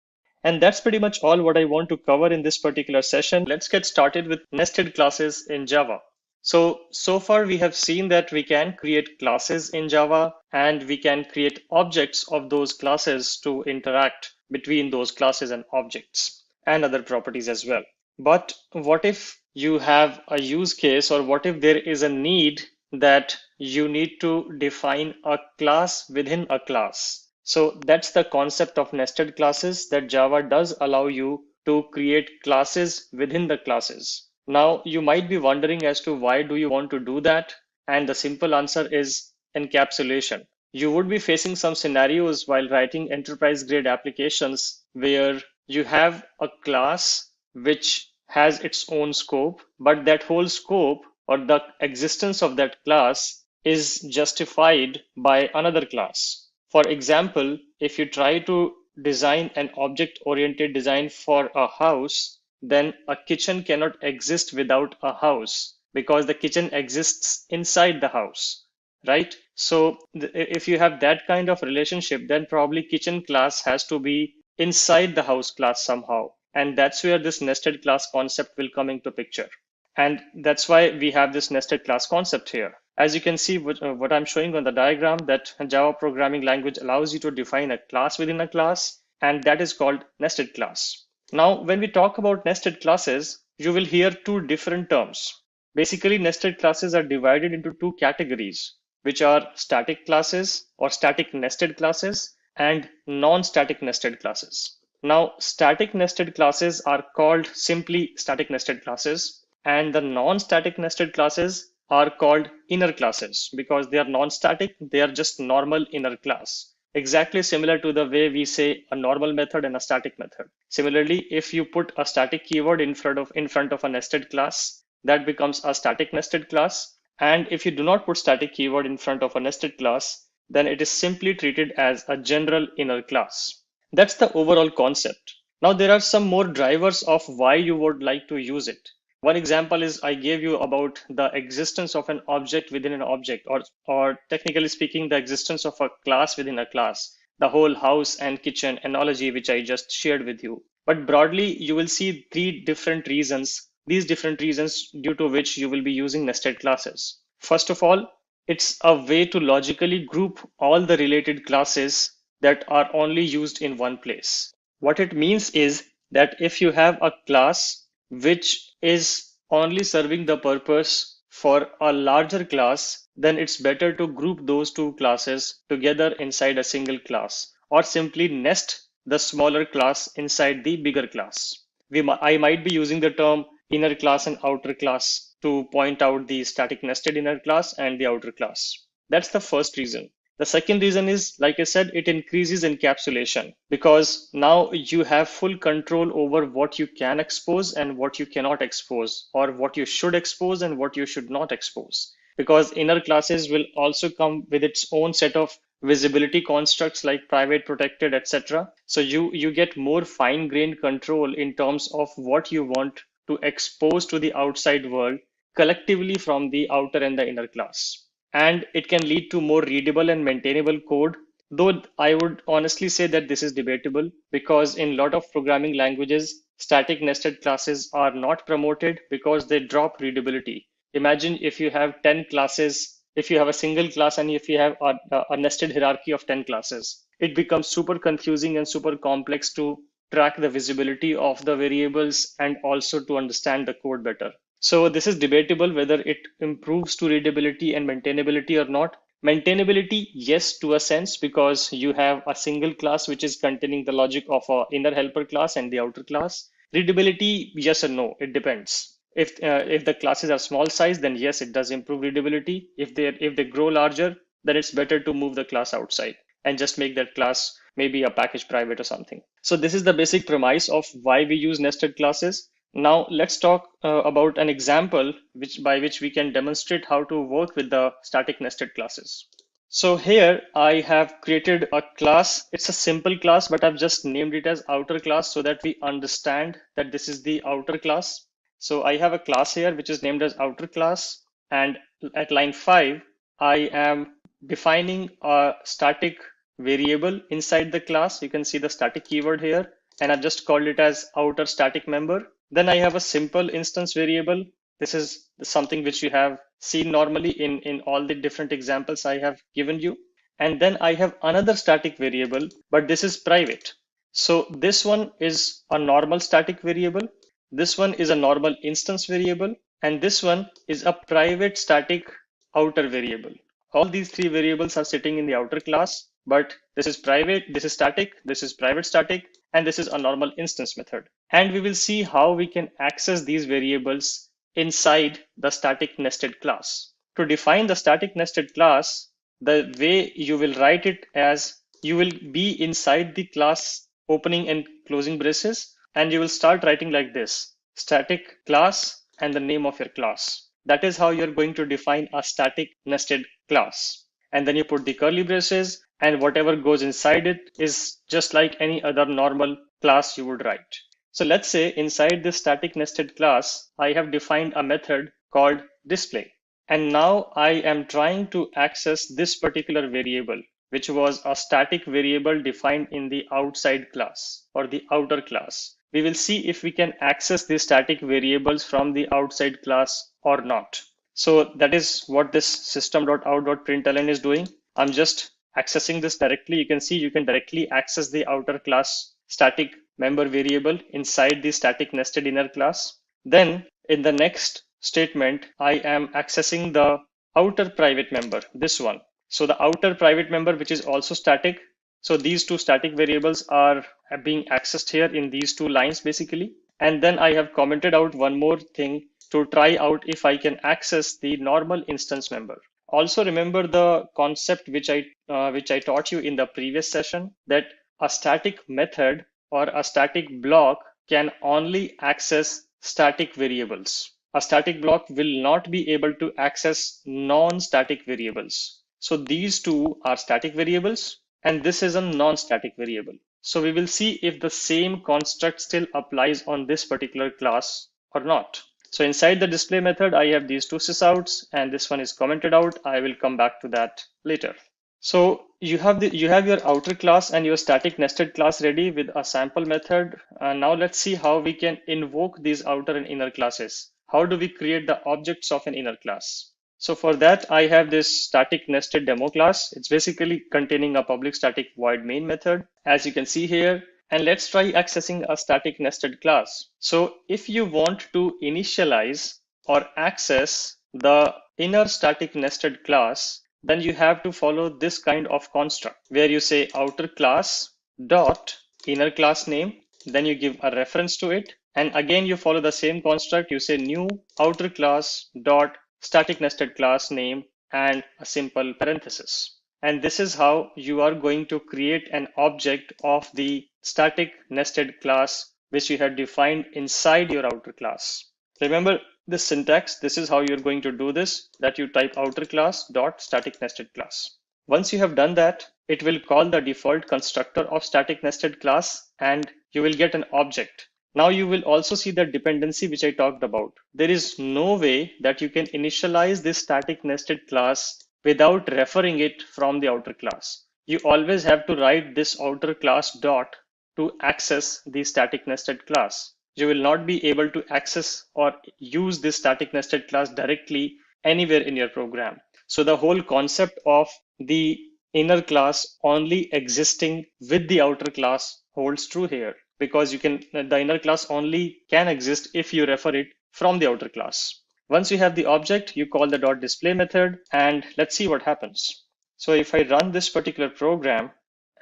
S3: And that's pretty much all what I want to cover in this particular session. Let's get started with nested classes in Java. So far we have seen that we can create classes in Java and we can create objects of those classes to interact between those classes and objects and other properties as well. But what if you have a use case, or what if there is a need that you need to define a class within a class? So that's the concept of nested classes, that Java does allow you to create classes within the classes. Now, you might be wondering as to why do you want to do that? And the simple answer is encapsulation. You would be facing some scenarios while writing enterprise grade applications where you have a class which has its own scope, but that whole scope or the existence of that class is justified by another class. For example, if you try to design an object-oriented design for a house, then a kitchen cannot exist without a house because the kitchen exists inside the house, right? So if you have that kind of relationship, then probably kitchen class has to be inside the house class somehow. And that's where this nested class concept will come into picture. And that's why we have this nested class concept here. As you can see, what I'm showing on the diagram, that Java programming language allows you to define a class within a class, and that is called nested class. Now, when we talk about nested classes, you will hear two different terms. Basically, nested classes are divided into two categories, which are static classes or static nested classes and non-static nested classes. Now, static nested classes are called simply static nested classes, and the non-static nested classes are called inner classes because they are non-static, they are just normal inner class. Exactly similar to the way we say a normal method and a static method. Similarly, if you put a static keyword in front of a nested class, that becomes a static nested class. And if you do not put static keyword in front of a nested class, then it is simply treated as a general inner class. That's the overall concept. Now there are some more drivers of why you would like to use it. One example is I gave you about the existence of an object within an object, or technically speaking, the existence of a class within a class, the whole house and kitchen analogy, which I just shared with you. But broadly, you will see these different reasons due to which you will be using nested classes. First of all, it's a way to logically group all the related classes that are only used in one place. What it means is that if you have a class which is only serving the purpose for a larger class, then it's better to group those two classes together inside a single class, or simply nest the smaller class inside the bigger class. I might be using the term inner class and outer class to point out the static nested inner class and the outer class. That's the first reason. The second reason is, like I said, it increases encapsulation because now you have full control over what you can expose and what you cannot expose, or what you should expose and what you should not expose. Because inner classes will also come with its own set of visibility constructs like private, protected, etc. So you get more fine-grained control in terms of what you want to expose to the outside world collectively from the outer and the inner class. and it can lead to more readable and maintainable code. Though I would honestly say that this is debatable because in a lot of programming languages, static nested classes are not promoted because they drop readability. Imagine if you have 10 classes, if you have a single class and if you have a nested hierarchy of 10 classes, it becomes super confusing and super complex to track the visibility of the variables and also to understand the code better. So this is debatable whether it improves to readability and maintainability or not. Maintainability, yes, to a sense, because you have a single class which is containing the logic of a inner helper class and the outer class. Readability, yes or no, it depends. If the classes are small size, then yes, it does improve readability. If they grow larger, then it's better to move the class outside and just make that class maybe a package private or something. So this is the basic premise of why we use nested classes. Now let's talk about an example by which we can demonstrate how to work with the static nested classes. So here I have created a class. It's a simple class, but I've just named it as outer class so that we understand that this is the outer class. So I have a class here which is named as outer class, and at line 5 I am defining a static variable inside the class. You can see the static keyword here, and I've just called it as outer static member. Then I have a simple instance variable. This is something which you have seen normally in all the different examples I have given you. And then I have another static variable, but this is private. So this one is a normal static variable. This one is a normal instance variable. And this one is a private static outer variable. All these three variables are sitting in the outer class, but this is private, this is static, this is private static, and this is a normal instance method. And we will see how we can access these variables inside the static nested class. To define the static nested class, the way you will write it as you will be inside the class opening and closing braces, and you will start writing like this: static class and the name of your class. That is how you're going to define a static nested class. And then you put the curly braces, and whatever goes inside it is just like any other normal class you would write. So let's say inside this static nested class, I have defined a method called display. And now I am trying to access this particular variable, which was a static variable defined in the outside class or the outer class. We will see if we can access these static variables from the outside class or not. So that is what this system.out.println is doing. I'm just accessing this directly. You can see you can directly access the outer class static member variable inside the static nested inner class. Then in the next statement, I am accessing the outer private member, this one. So the outer private member, which is also static. So these two static variables are being accessed here in these two lines basically. And then I have commented out one more thing to try out if I can access the normal instance member. Also remember the concept which I taught you in the previous session, that a static method or a static block can only access static variables. A static block will not be able to access non-static variables. So these two are static variables, and this is a non-static variable. So we will see if the same construct still applies on this particular class or not. So inside the display method, I have these two sysouts, and this one is commented out. I will come back to that later. So you have your outer class and your static nested class ready with a sample method. Now let's see how we can invoke these outer and inner classes. How do we create the objects of an inner class? So for that, I have this static nested demo class. It's basically containing a public static void main method, as you can see here. And let's try accessing a static nested class. So if you want to initialize or access the inner static nested class, then you have to follow this kind of construct where you say outer class dot inner class name, then you give a reference to it. And again, you follow the same construct. You say new outer class dot static nested class name and a simple parenthesis. And this is how you are going to create an object of the static nested class, which you have defined inside your outer class. Remember this syntax. This is how you're going to do this, that you type outer class dot static nested class. Once you have done that, it will call the default constructor of static nested class, and you will get an object. Now you will also see the dependency which I talked about. There is no way that you can initialize this static nested class without referring it from the outer class. You always have to write this outer class dot to access the static nested class. You will not be able to access or use this static nested class directly anywhere in your program. So the whole concept of the inner class only existing with the outer class holds true here, because the inner class only can exist if you refer it from the outer class. Once you have the object, you call the dot display method, and let's see what happens. So if I run this particular program,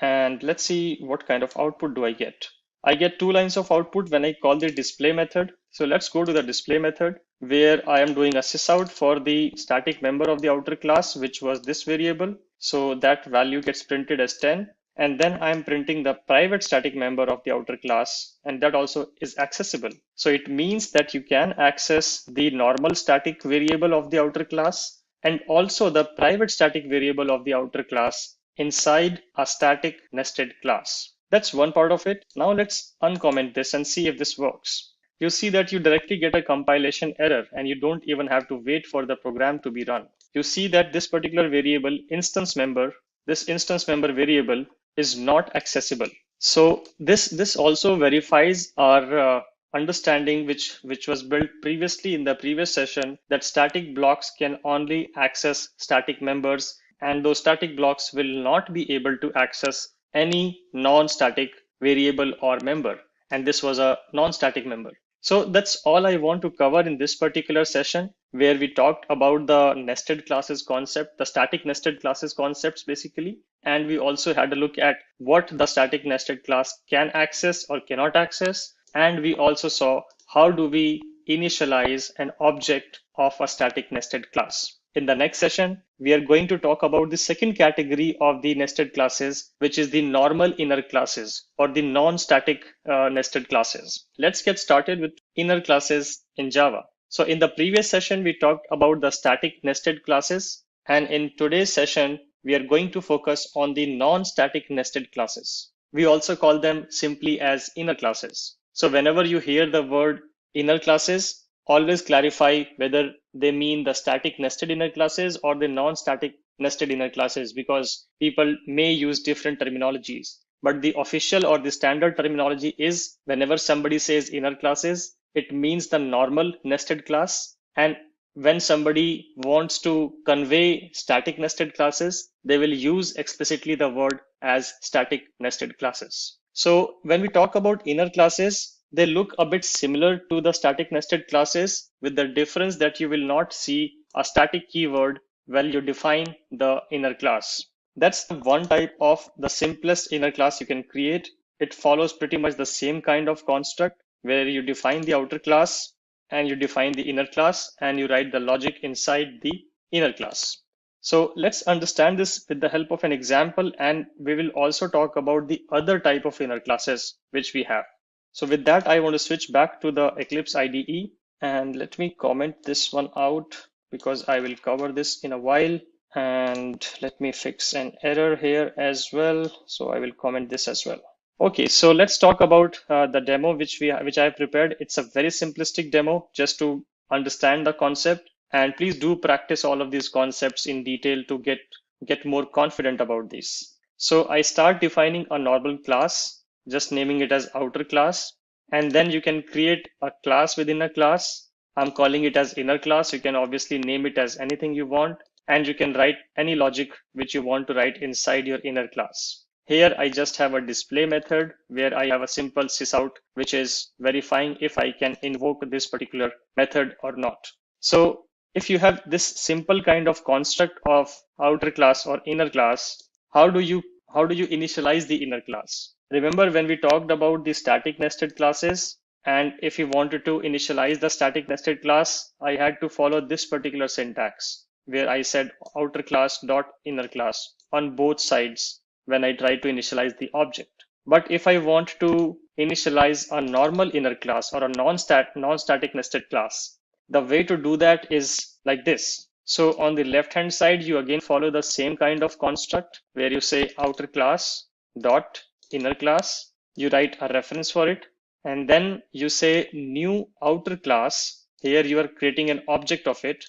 S3: and let's see what kind of output do I get. I get 2 lines of output when I call the display method. So let's go to the display method, where I am doing a sysout for the static member of the outer class, which was this variable. So that value gets printed as 10. And then I'm printing the private static member of the outer class, and that also is accessible. So it means that you can access the normal static variable of the outer class and also the private static variable of the outer class inside a static nested class. That's one part of it. Now let's uncomment this and see if this works. You see that you directly get a compilation error, and you don't even have to wait for the program to be run. You see that this particular variable this instance member variable is not accessible. So this also verifies our understanding which was built previously in the previous session, that static blocks can only access static members, and those static blocks will not be able to access any non-static variable or member. And this was a non-static member. So that's all I want to cover in this particular session, where we talked about the nested classes concept, the static nested classes concepts basically. And we also had a look at what the static nested class can access or cannot access. And we also saw how do we initialize an object of a static nested class. In the next session, we are going to talk about the second category of the nested classes, which is the normal inner classes or the non-static nested classes. Let's get started with inner classes in Java. So in the previous session, we talked about the static nested classes. And in today's session, we are going to focus on the non-static nested classes. We also call them simply as inner classes. So whenever you hear the word inner classes, always clarify whether they mean the static nested inner classes or the non-static nested inner classes, because people may use different terminologies. But the official or the standard terminology is, whenever somebody says inner classes, it means the normal nested class. And when somebody wants to convey static nested classes, they will use explicitly the word as static nested classes. So when we talk about inner classes, they look a bit similar to the static nested classes, with the difference that you will not see a static keyword while you define the inner class. That's the one type of the simplest inner class you can create. It follows pretty much the same kind of construct, where you define the outer class and you define the inner class and you write the logic inside the inner class. So let's understand this with the help of an example, and we will also talk about the other type of inner classes which we have. So with that, I want to switch back to the Eclipse IDE, and let me comment this one out because I will cover this in a while. And let me fix an error here as well. So I will comment this as well. Okay, so let's talk about the demo which I have prepared. It's a very simplistic demo just to understand the concept. And please do practice all of these concepts in detail to get more confident about these. So I start defining a normal class, just naming it as outer class. And then you can create a class within a class. I'm calling it as inner class. You can obviously name it as anything you want, and you can write any logic which you want to write inside your inner class. Here, I just have a display method where I have a simple sysout, which is verifying if I can invoke this particular method or not. So if you have this simple kind of construct of outer class or inner class, how do you initialize the inner class? Remember when we talked about the static nested classes, and if you wanted to initialize the static nested class, I had to follow this particular syntax where I said outer class dot inner class on both sides when I try to initialize the object. But if I want to initialize a normal inner class or a non-static nested class, the way to do that is like this. So on the left hand side, you again follow the same kind of construct where you say outer class dot inner class, you write a reference for it, and then you say new outer class. Here you are creating an object of it,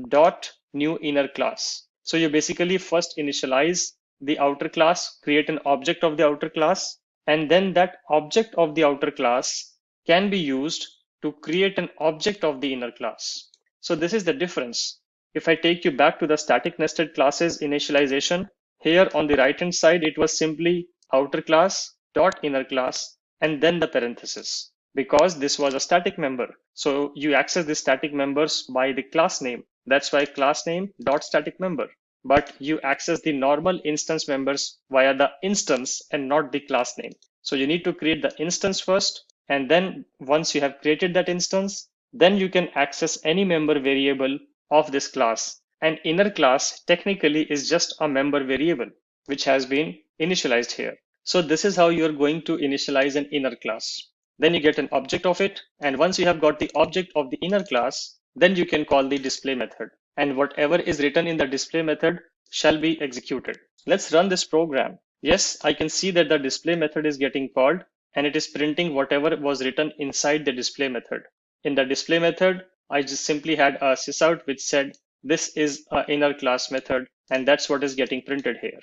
S3: dot new inner class. So you basically first initialize the outer class, create an object of the outer class, and then that object of the outer class can be used to create an object of the inner class. So this is the difference. If I take you back to the static nested classes initialization, here on the right hand side, it was simply outer class dot inner class and then the parenthesis, because this was a static member. So you access the static members by the class name. That's why class name dot static member. But you access the normal instance members via the instance and not the class name. So you need to create the instance first. And then once you have created that instance, then you can access any member variable of this class. And inner class technically is just a member variable, which has been initialized here. So this is how you're going to initialize an inner class. Then you get an object of it. And once you have got the object of the inner class, then you can call the display method. And whatever is written in the display method shall be executed. Let's run this program. Yes, I can see that the display method is getting called and it is printing whatever was written inside the display method. In the display method, I just simply had a sysout which said this is an inner class method, and that's what is getting printed here.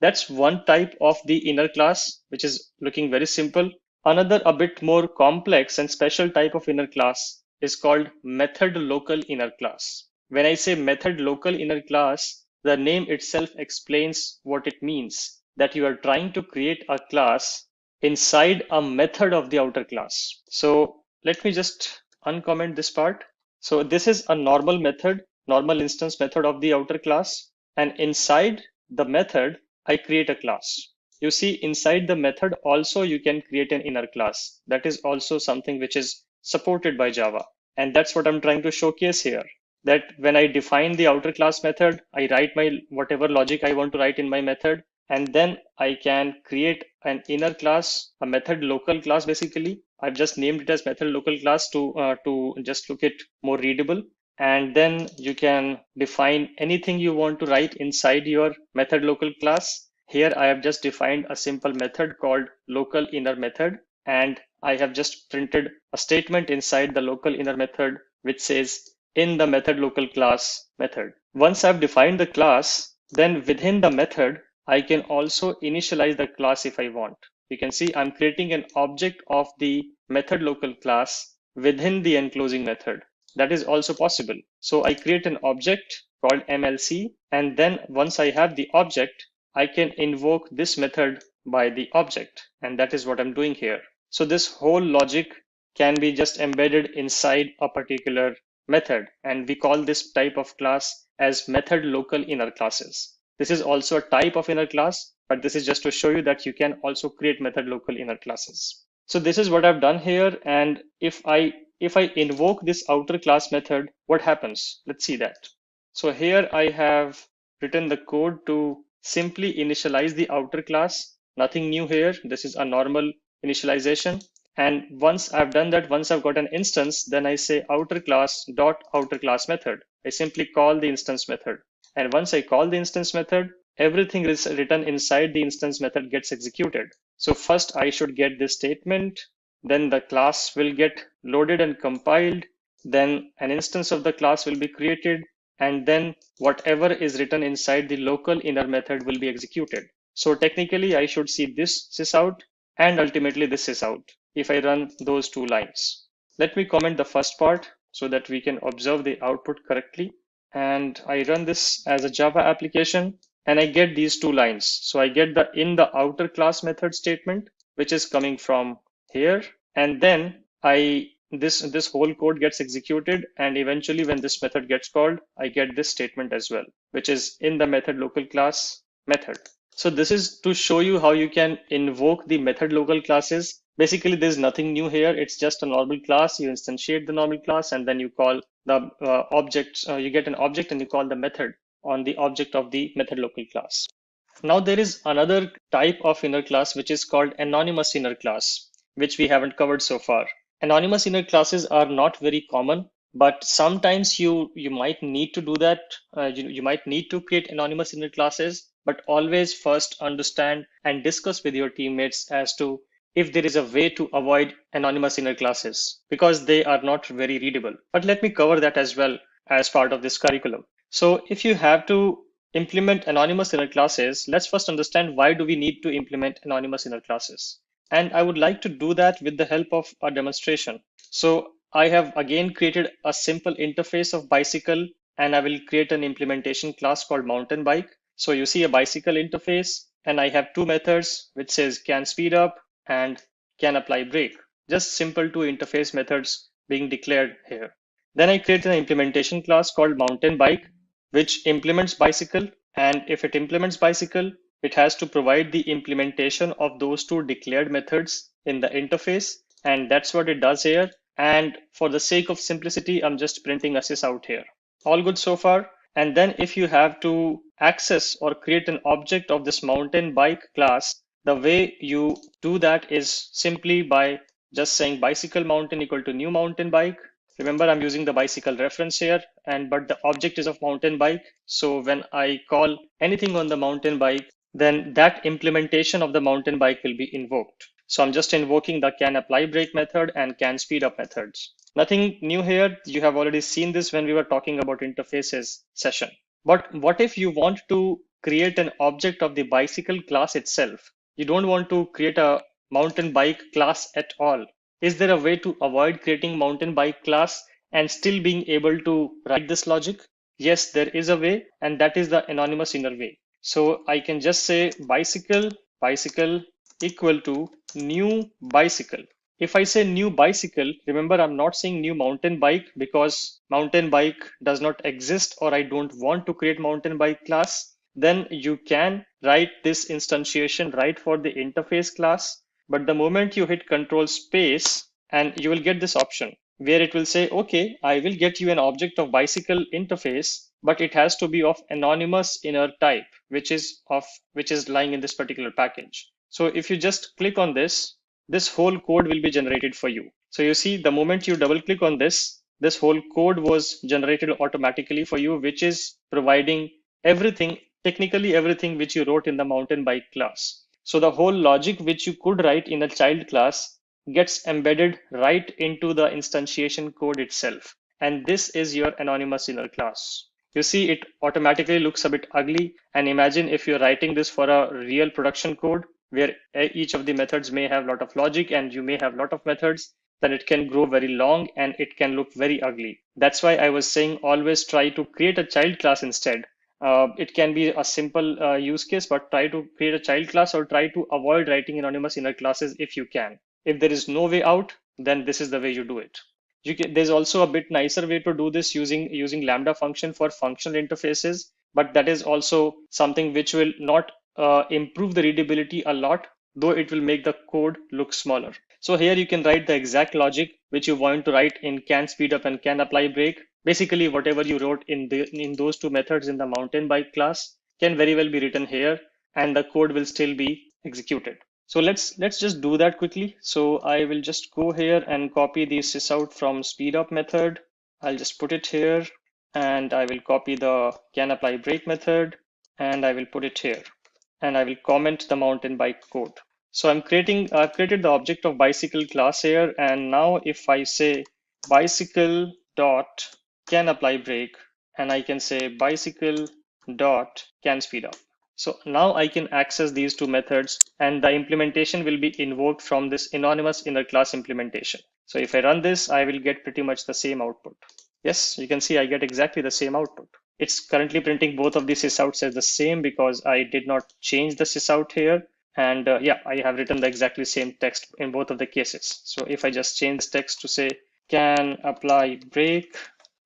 S3: That's one type of the inner class, which is looking very simple. Another a bit more complex and special type of inner class is called method local inner class. When I say method local inner class, the name itself explains what it means, that you are trying to create a class inside a method of the outer class. So let me just uncomment this part. So this is a normal method, normal instance method of the outer class. And inside the method, I create a class. You see, inside the method also you can create an inner class. That is also something which is supported by Java. And that's what I'm trying to showcase here. That when I define the outer class method, I write my whatever logic I want to write in my method, and then I can create an inner class, a method local class basically. I've just named it as method local class to just look it more readable. And then you can define anything you want to write inside your method local class. Here I have just defined a simple method called local inner method, and I have just printed a statement inside the local inner method which says in the method local class method. Once I've defined the class, then within the method, I can also initialize the class if I want. You can see I'm creating an object of the method local class within the enclosing method. That is also possible. So I create an object called MLC, and then once I have the object, I can invoke this method by the object. And that is what I'm doing here. So this whole logic can be just embedded inside a particular method, and we call this type of class as method local inner classes. This is also a type of inner class, but this is just to show you that you can also create method local inner classes. So this is what I've done here, and if I invoke this outer class method, what happens? Let's see that. So here I have written the code to simply initialize the outer class. Nothing new here. This is a normal initialization. And once I've done that, once I've got an instance, then I say outer class dot outer class method. I simply call the instance method. And once I call the instance method, everything is written inside the instance method gets executed. So first I should get this statement, then the class will get loaded and compiled, then an instance of the class will be created, and then whatever is written inside the local inner method will be executed. So technically I should see this sysout and ultimately this sysout if I run those two lines. Let me comment the first part so that we can observe the output correctly. And I run this as a Java application and I get these two lines. So I get the in the outer class method statement, which is coming from here. And then this whole code gets executed, and eventually when this method gets called, I get this statement as well, which is in the method local class method. So this is to show you how you can invoke the method local classes. Basically, there's nothing new here. It's just a normal class. You instantiate the normal class and then you call the object. You get an object and you call the method on the object of the method local class. Now there is another type of inner class which is called anonymous inner class, which we haven't covered so far. Anonymous inner classes are not very common, but sometimes you might need to do that. You might need to create anonymous inner classes, but always first understand and discuss with your teammates as to if there is a way to avoid anonymous inner classes, because they are not very readable. But let me cover that as well as part of this curriculum. So if you have to implement anonymous inner classes, let's first understand why do we need to implement anonymous inner classes. And I would like to do that with the help of a demonstration. So I have again created a simple interface of bicycle, and I will create an implementation class called mountain bike. So you see a bicycle interface, and I have two methods which says can speed up and can apply brake. Just simple two interface methods being declared here. Then I create an implementation class called mountain bike, which implements bicycle. And if it implements bicycle, it has to provide the implementation of those two declared methods in the interface. And that's what it does here. And for the sake of simplicity, I'm just printing assist out here. All good so far. And then if you have to access or create an object of this mountain bike class, the way you do that is simply by just saying bicycle mountain equal to new mountain bike. Remember, I'm using the bicycle reference here, but the object is of mountain bike. So when I call anything on the mountain bike, then that implementation of the mountain bike will be invoked. So I'm just invoking the can apply brake method and can speed up methods. Nothing new here. You have already seen this when we were talking about interfaces session. But what if you want to create an object of the bicycle class itself? You don't want to create a mountain bike class at all. Is there a way to avoid creating mountain bike class and still being able to write this logic? Yes, there is a way, and that is the anonymous inner way. So I can just say bicycle equal to new bicycle. If I say new bicycle, remember I'm not saying new mountain bike because mountain bike does not exist or I don't want to create mountain bike class. Then you can write this instantiation right for the interface class. But the moment you hit control space, and you will get this option where it will say, okay, I will get you an object of bicycle interface, but it has to be of anonymous inner type, which is lying in this particular package. So if you just click on this, this whole code will be generated for you. So you see, the moment you double click on this whole code was generated automatically for you, which is providing everything, technically everything which you wrote in the mountain bike class. So the whole logic which you could write in a child class gets embedded right into the instantiation code itself. And this is your anonymous inner class. You see, it automatically looks a bit ugly. And imagine if you're writing this for a real production code where each of the methods may have a lot of logic and you may have a lot of methods, then it can grow very long and it can look very ugly. That's why I was saying always try to create a child class instead. It can be a simple use case, but try to create a child class or try to avoid writing anonymous inner classes if you can. If there is no way out, then this is the way you do it. There's also a bit nicer way to do this using Lambda function for functional interfaces, but that is also something which will not improve the readability a lot, though it will make the code look smaller. So here you can write the exact logic which you want to write in can speed up and can apply brake. Basically, whatever you wrote in those two methods in the mountain bike class can very well be written here, and the code will still be executed. So let's just do that quickly. So I will just go here and copy the sysout from speedup method. I'll just put it here, and I will copy the can apply brake method, and I will put it here, and I will comment the mountain bike code. So I've created the object of bicycle class here, and now if I say bicycle dot can apply brake, and I can say bicycle dot can speed up. So now I can access these two methods, and the implementation will be invoked from this anonymous inner class implementation. So if I run this, I will get pretty much the same output. Yes, you can see I get exactly the same output. It's currently printing both of these sysouts as the same because I did not change the sysout here. And yeah, I have written the exactly same text in both of the cases. So if I just change this text to say can apply brake,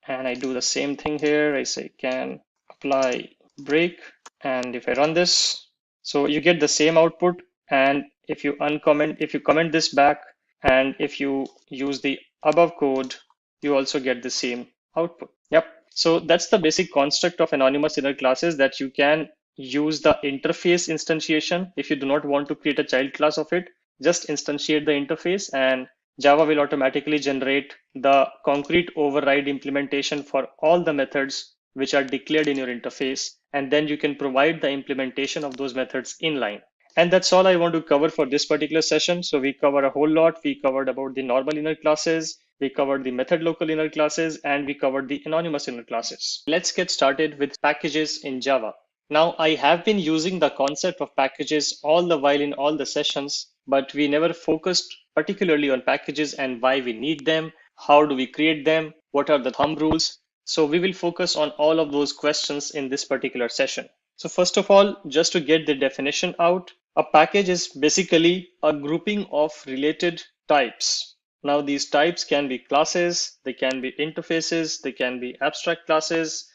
S3: and I do the same thing here, I say can apply brake, and if I run this, so you get the same output. And if you comment this back, and if you use the above code, you also get the same output. Yep. So that's the basic construct of anonymous inner classes, that you can use the interface instantiation. If you do not want to create a child class of it, just instantiate the interface, and Java will automatically generate the concrete override implementation for all the methods which are declared in your interface. And then you can provide the implementation of those methods inline. And that's all I want to cover for this particular session. So we covered a whole lot. We covered about the normal inner classes, we covered the method local inner classes, and we covered the anonymous inner classes. Let's get started with packages in Java. Now, I have been using the concept of packages all the while in all the sessions, but we never focused particularly on packages and why we need them, how do we create them, what are the thumb rules. So we will focus on all of those questions in this particular session. So first of all, just to get the definition out, a package is basically a grouping of related types. Now, these types can be classes, they can be interfaces, they can be abstract classes,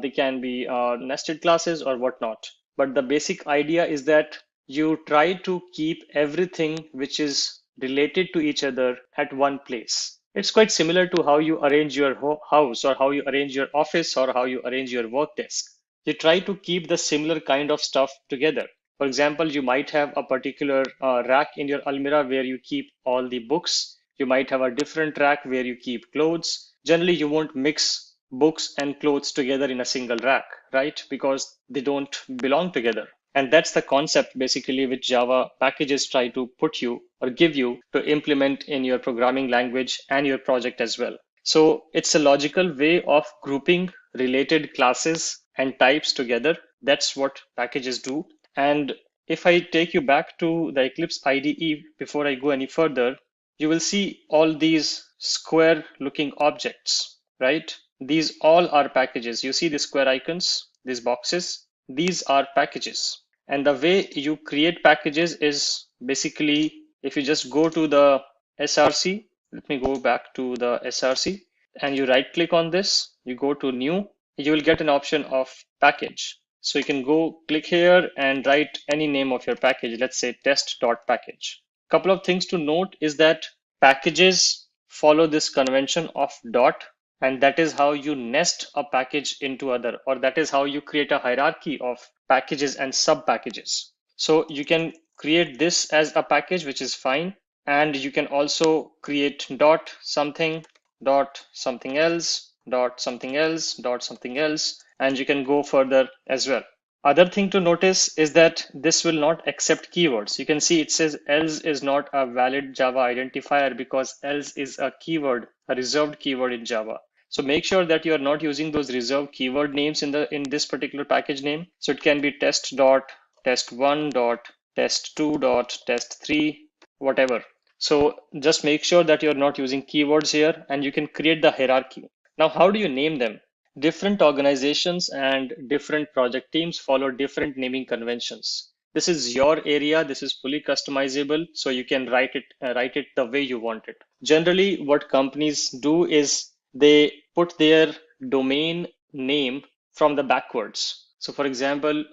S3: they can be nested classes or whatnot. But the basic idea is that you try to keep everything which is related to each other at one place. It's quite similar to how you arrange your house or how you arrange your office or how you arrange your work desk. You try to keep the similar kind of stuff together. For example, you might have a particular rack in your almirah where you keep all the books. You might have a different rack where you keep clothes. Generally, you won't mix books and clothes together in a single rack, right? Because they don't belong together. And that's the concept basically which Java packages try to put you or give you to implement in your programming language and your project as well. So it's a logical way of grouping related classes and types together. That's what packages do. And if I take you back to the Eclipse IDE before I go any further, you will see all these square looking objects, right? These all are packages. You see the square icons, these boxes, these are packages. And the way you create packages is basically, if you just go to the SRC, let me go back to the SRC, and you right click on this, you go to new, you will get an option of package. So you can go click here and write any name of your package. Let's say test.package. Couple of things to note is that packages follow this convention of dot, and that is how you nest a package into other, or that is how you create a hierarchy of packages and sub packages. So you can create this as a package, which is fine. And you can also create dot something else, dot something else, dot something else, and you can go further as well. Other thing to notice is that this will not accept keywords. You can see it says else is not a valid Java identifier because else is a keyword, a reserved keyword in Java. So make sure that you are not using those reserved keyword names in this particular package name. So it can be test dot, test1 dot, test2 dot, test3, whatever. So just make sure that you're not using keywords here, and you can create the hierarchy. Now, how do you name them? Different organizations and different project teams follow different naming conventions. This is your area. This is fully customizable, so you can write it the way you want it. Generally, what companies do is they put their domain name from the backwards. So for example,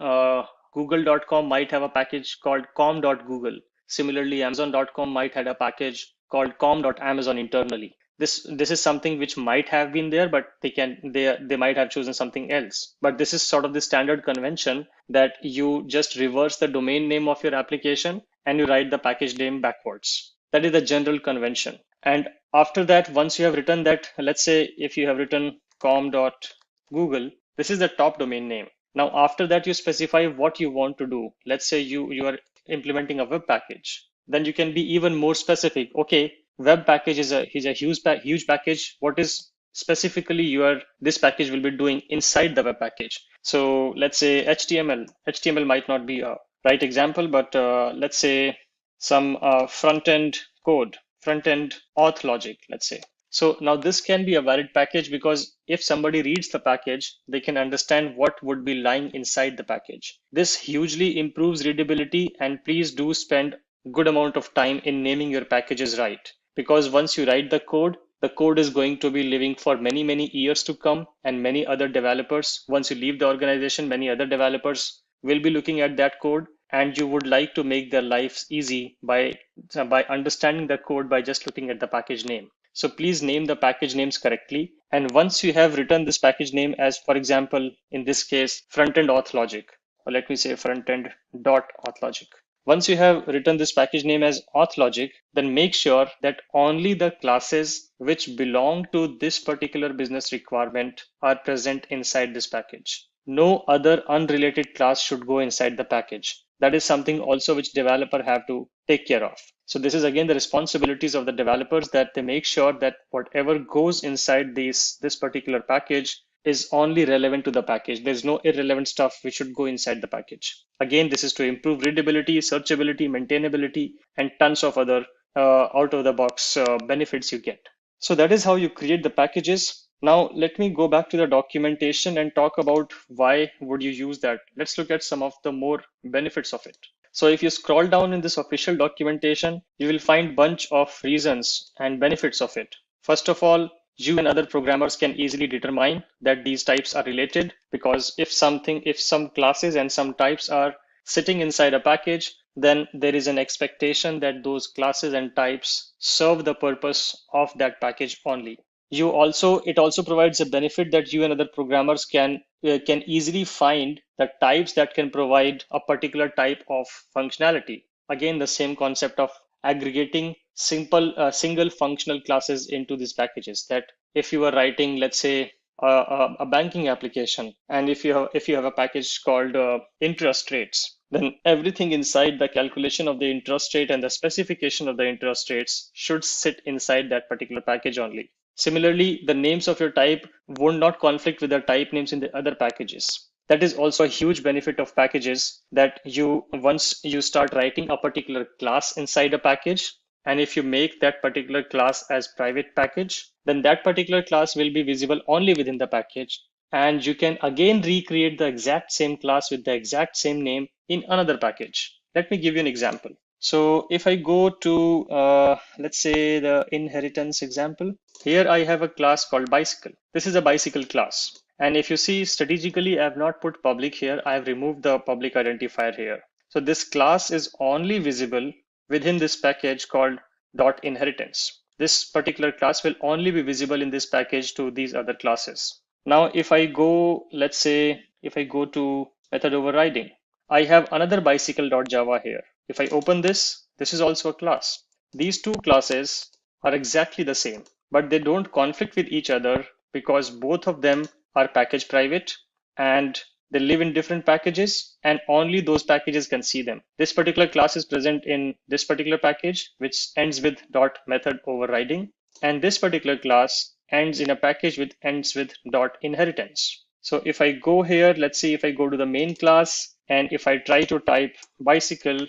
S3: google.com might have a package called com.google. Similarly, amazon.com might have a package called com.amazon internally. This is something which might have been there, but they might have chosen something else. But this is sort of the standard convention that you just reverse the domain name of your application and you write the package name backwards. That is the general convention. And after that, once you have written that, let's say if you have written com.google, this is the top domain name. Now, after that, you specify what you want to do. Let's say you are implementing a web package. Then you can be even more specific. Okay, web package is a huge package. What is specifically this package will be doing inside the web package? So let's say HTML. HTML might not be a right example, but let's say some front-end code, front-end auth logic, let's say. So now this can be a valid package because if somebody reads the package, they can understand what would be lying inside the package. This hugely improves readability, and please do spend good amount of time in naming your packages right. Because once you write the code is going to be living for many, many years to come, and many other developers, once you leave the organization, many other developers will be looking at that code, and you would like to make their lives easy by understanding the code by just looking at the package name. So please name the package names correctly. And once you have written this package name as, for example, in this case, front-end auth logic, or let me say front-end dot auth logic. Once you have written this package name as auth logic, then make sure that only the classes which belong to this particular business requirement are present inside this package. No other unrelated class should go inside the package. That is something also which developer have to take care of. So this is again the responsibilities of the developers, that they make sure that whatever goes inside this particular package is only relevant to the package. There's no irrelevant stuff which should go inside the package. Again, this is to improve readability, searchability, maintainability, and tons of other out of the box benefits you get. So that is how you create the packages. Now let me go back to the documentation and talk about why would you use that. Let's look at some of the more benefits of it. So if you scroll down in this official documentation, you will find bunch of reasons and benefits of it. First of all, you and other programmers can easily determine that these types are related, because if some classes and some types are sitting inside a package, then there is an expectation that those classes and types serve the purpose of that package only. It also provides a benefit that you and other programmers can easily find the types that can provide a particular type of functionality. Again, the same concept of aggregating single functional classes into these packages. That if you are writing, let's say, a banking application, and if you have a package called interest rates, then everything inside the calculation of the interest rate and the specification of the interest rates should sit inside that particular package only. Similarly, the names of your type would not conflict with the type names in the other packages. That is also a huge benefit of packages, that once you start writing a particular class inside a package, and if you make that particular class as private package, then that particular class will be visible only within the package. And you can again recreate the exact same class with the exact same name in another package. Let me give you an example. So if I go to, let's say, the inheritance example, here I have a class called bicycle. This is a bicycle class. And if you see, strategically, I have not put public here. I have removed the public identifier here. So this class is only visible within this package called .inheritance. This particular class will only be visible in this package to these other classes. Now, if I go, let's say, if I go to method overriding, I have another bicycle.java here. If I open this, this is also a class. These two classes are exactly the same, but they don't conflict with each other because both of them are package private and they live in different packages, and only those packages can see them. This particular class is present in this particular package, which ends with .method overriding, and this particular class ends in a package which ends with .inheritance. So if I go here, let's see, if I go to the main class, and if I try to type bicycle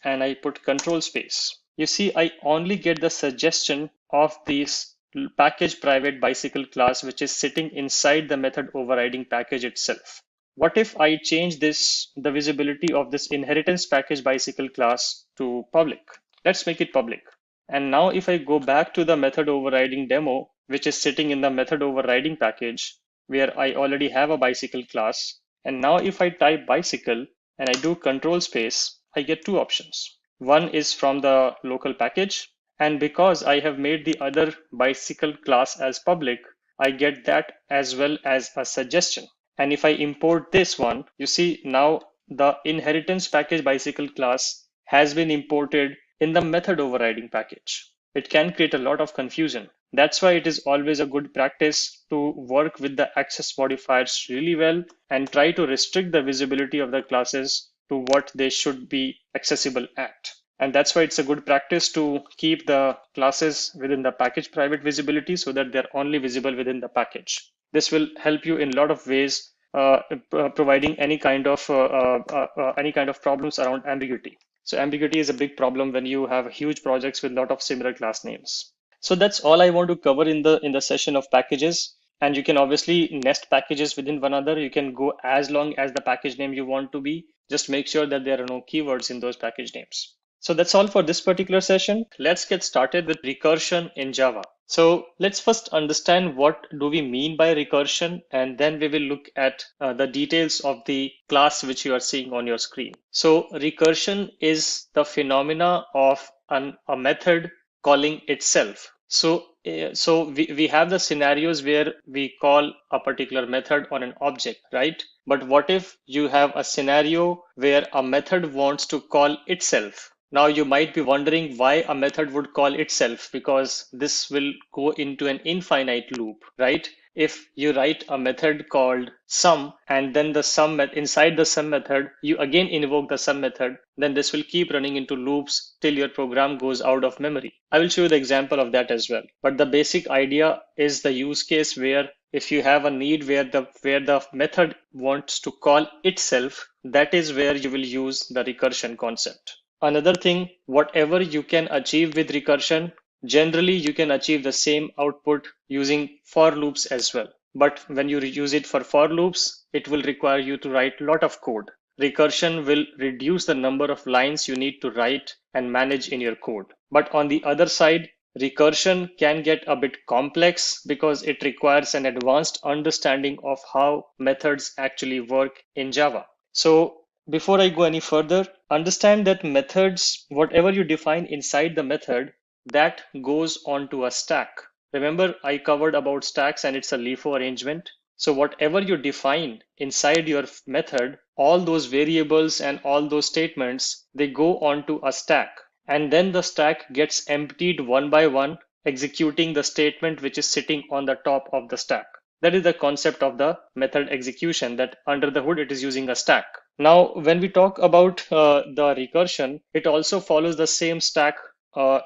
S3: and I put control space, you see I only get the suggestion of this package private bicycle class, which is sitting inside the method overriding package itself. What if I change the visibility of this inheritance package bicycle class to public? Let's make it public. And now if I go back to the method overriding demo, which is sitting in the method overriding package, where I already have a bicycle class, and now if I type bicycle and I do control space, I get two options. One is from the local package, and because I have made the other bicycle class as public, I get that as well as a suggestion. And if I import this one, you see now the inheritance package bicycle class has been imported in the method overriding package. It can create a lot of confusion. That's why it is always a good practice to work with the access modifiers really well and try to restrict the visibility of the classes to what they should be accessible at. And that's why it's a good practice to keep the classes within the package private visibility so that they're only visible within the package. This will help you in a lot of ways, providing any kind of problems around ambiguity. So ambiguity is a big problem when you have huge projects with a lot of similar class names. So that's all I want to cover in the session of packages. And you can obviously nest packages within one another. You can go as long as the package name you want to be. Just make sure that there are no keywords in those package names. So that's all for this particular session. Let's get started with recursion in Java. So let's first understand what do we mean by recursion, and then we will look at the details of the class which you are seeing on your screen. So recursion is the phenomena of a method calling itself. So we have the scenarios where we call a particular method on an object, right? But what if you have a scenario where a method wants to call itself? Now you might be wondering why a method would call itself, because this will go into an infinite loop, right? If you write a method called sum and then the sum inside the sum method, you again invoke the sum method, then this will keep running into loops till your program goes out of memory. I will show you the example of that as well. But the basic idea is the use case where if you have a need where the method wants to call itself, that is where you will use the recursion concept. Another thing, whatever you can achieve with recursion, generally you can achieve the same output using for loops as well. But when you use it for loops, it will require you to write a lot of code. Recursion will reduce the number of lines you need to write and manage in your code. But on the other side, recursion can get a bit complex because it requires an advanced understanding of how methods actually work in Java. So before I go any further, understand that methods, whatever you define inside the method, that goes onto a stack. Remember, I covered about stacks and it's a LIFO arrangement. So whatever you define inside your method, all those variables and all those statements, they go onto a stack. And then the stack gets emptied one by one, executing the statement which is sitting on the top of the stack. That is the concept of the method execution, that under the hood it is using a stack. Now, when we talk about the recursion, it also follows the same stack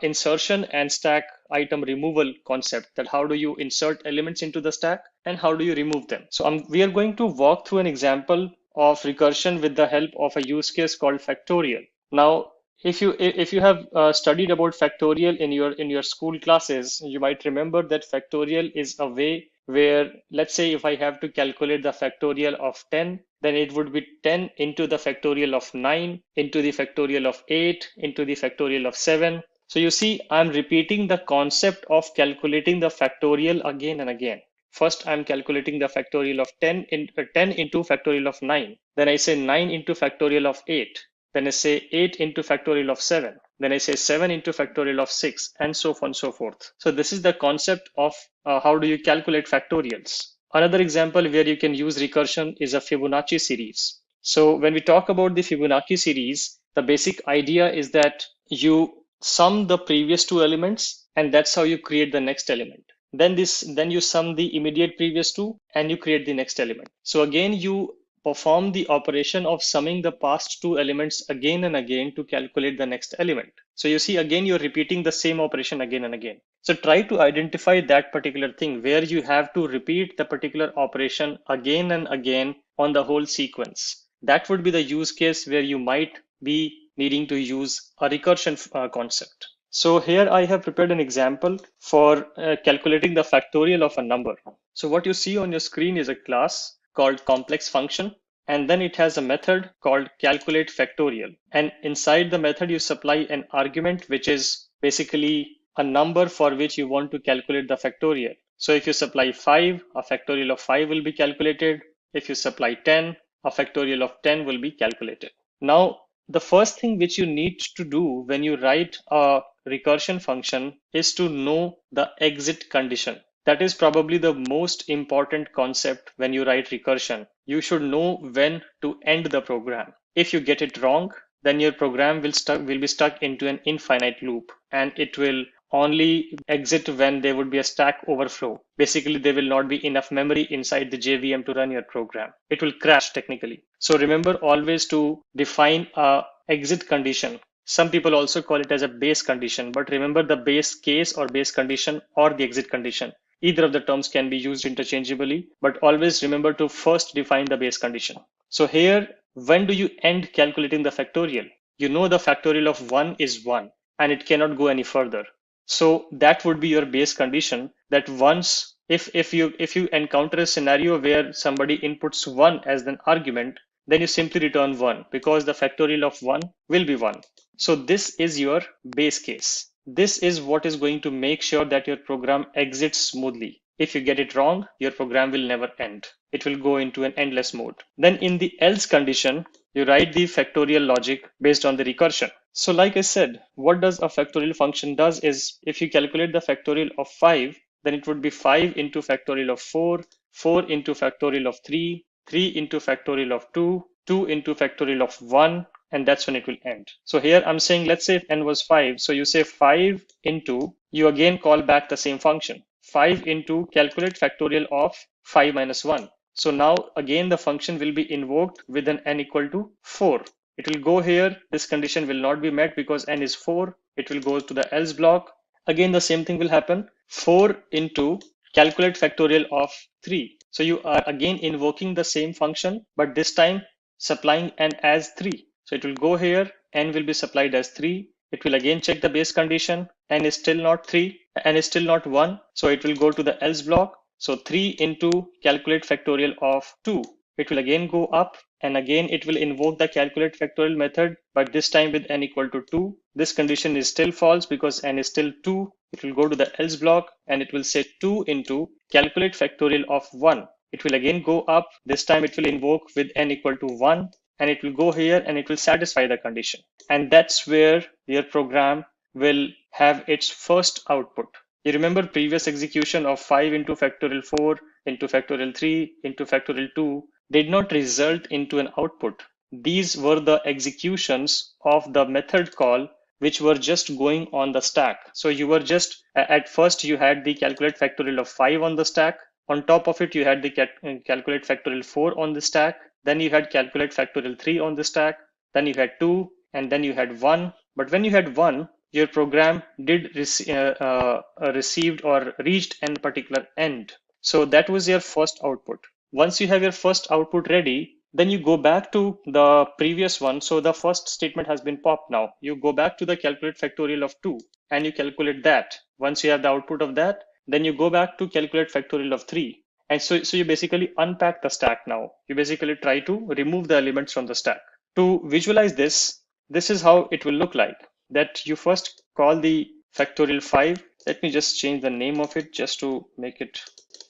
S3: insertion and stack item removal concept, that how do you insert elements into the stack and how do you remove them. So we are going to walk through an example of recursion with the help of a use case called factorial. Now, if you have studied about factorial in your school classes, you might remember that factorial is a way where, let's say, if I have to calculate the factorial of 10, then it would be 10 into the factorial of 9, into the factorial of 8, into the factorial of 7. So you see, I'm repeating the concept of calculating the factorial again and again. First, I'm calculating the factorial of 10 into factorial of 9. Then I say 9 into factorial of 8. Then I say 8 into factorial of 7. Then I say 7 into factorial of 6, and so on and so forth. So this is the concept of how do you calculate factorials. Another example where you can use recursion is a Fibonacci series. So when we talk about the Fibonacci series, the basic idea is that you sum the previous two elements, and that's how you create the next element. Then you sum the immediate previous two, and you create the next element. So again, you perform the operation of summing the past two elements again and again to calculate the next element. So you see, again, you're repeating the same operation again and again. So try to identify that particular thing where you have to repeat the particular operation again and again on the whole sequence. That would be the use case where you might be needing to use a recursion concept. So here I have prepared an example for calculating the factorial of a number. So what you see on your screen is a class called complex function, and then it has a method called calculate factorial. And inside the method, you supply an argument, which is basically a number for which you want to calculate the factorial. So if you supply 5, a factorial of 5 will be calculated. If you supply 10, a factorial of 10 will be calculated. Now, the first thing which you need to do when you write a recursion function is to know the exit condition. That is probably the most important concept when you write recursion. You should know when to end the program. If you get it wrong, then your program will be stuck into an infinite loop, and it will only exit when there would be a stack overflow. Basically, there will not be enough memory inside the JVM to run your program. It will crash technically. So remember always to define a exit condition. Some people also call it as a base condition, but remember the base case or base condition or the exit condition. Either of the terms can be used interchangeably, but always remember to first define the base condition. So here, when do you end calculating the factorial? You know the factorial of 1 is 1 and it cannot go any further. So that would be your base condition, that once, if you encounter a scenario where somebody inputs 1 as an argument, then you simply return 1 because the factorial of 1 will be 1. So this is your base case. This is what is going to make sure that your program exits smoothly. If you get it wrong, your program will never end. It will go into an endless mode. Then in the else condition, you write the factorial logic based on the recursion. So like I said, what does a factorial function does is, if you calculate the factorial of 5, then it would be 5 into factorial of 4, 4 into factorial of 3, 3 into factorial of 2, 2 into factorial of 1, and that's when it will end. So here I'm saying, let's say if n was 5. So you say 5 into, you again call back the same function. 5 into calculate factorial of 5 minus 1. So now again the function will be invoked with an n equal to 4. It will go here. This condition will not be met because n is 4. It will go to the else block. Again the same thing will happen. 4 into calculate factorial of 3. So you are again invoking the same function, but this time supplying n as 3. So it will go here, n will be supplied as 3. It will again check the base condition, n is still not 3, n is still not 1. So it will go to the else block. So 3 into calculate factorial of 2. It will again go up, and again it will invoke the calculate factorial method, but this time with n equal to 2. This condition is still false because n is still 2. It will go to the else block and it will say 2 into calculate factorial of 1. It will again go up. This time it will invoke with n equal to 1, and it will go here and it will satisfy the condition. And that's where your program will have its first output. You remember previous execution of 5 into factorial 4 into factorial 3 into factorial 2 did not result into an output. These were the executions of the method call which were just going on the stack. So you were just, at first you had the calculate factorial of 5 on the stack. On top of it, you had the calculate factorial 4 on the stack. Then you had calculate factorial 3 on the stack. Then you had 2, and then you had 1. But when you had 1, your program did received or reached a particular end. So that was your first output. Once you have your first output ready, then you go back to the previous one. So the first statement has been popped now. You go back to the calculate factorial of 2 and you calculate that. Once you have the output of that, then you go back to calculate factorial of 3. And so you basically unpack the stack now. You basically try to remove the elements from the stack. To visualize this, this is how it will look like. That you first call the factorial 5. Let me just change the name of it just to make it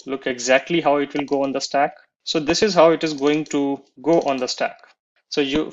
S3: look exactly how it will go on the stack. So this is how it is going to go on the stack. So you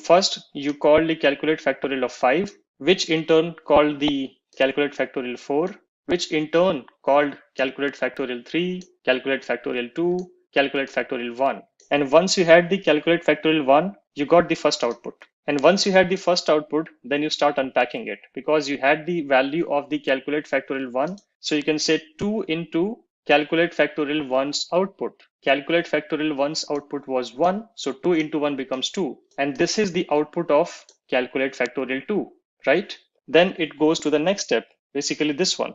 S3: call the calculate factorial of 5, which in turn called the calculate factorial 4, which in turn called calculate factorial 3, calculate factorial 2, calculate factorial 1. And once you had the calculate factorial 1, you got the first output. And once you had the first output, then you start unpacking it because you had the value of the calculate factorial 1. So you can say 2 into calculate factorial 1's output. Calculate factorial 1's output was 1. So 2 into 1 becomes 2. And this is the output of calculate factorial 2, right? Then it goes to the next step, basically this one.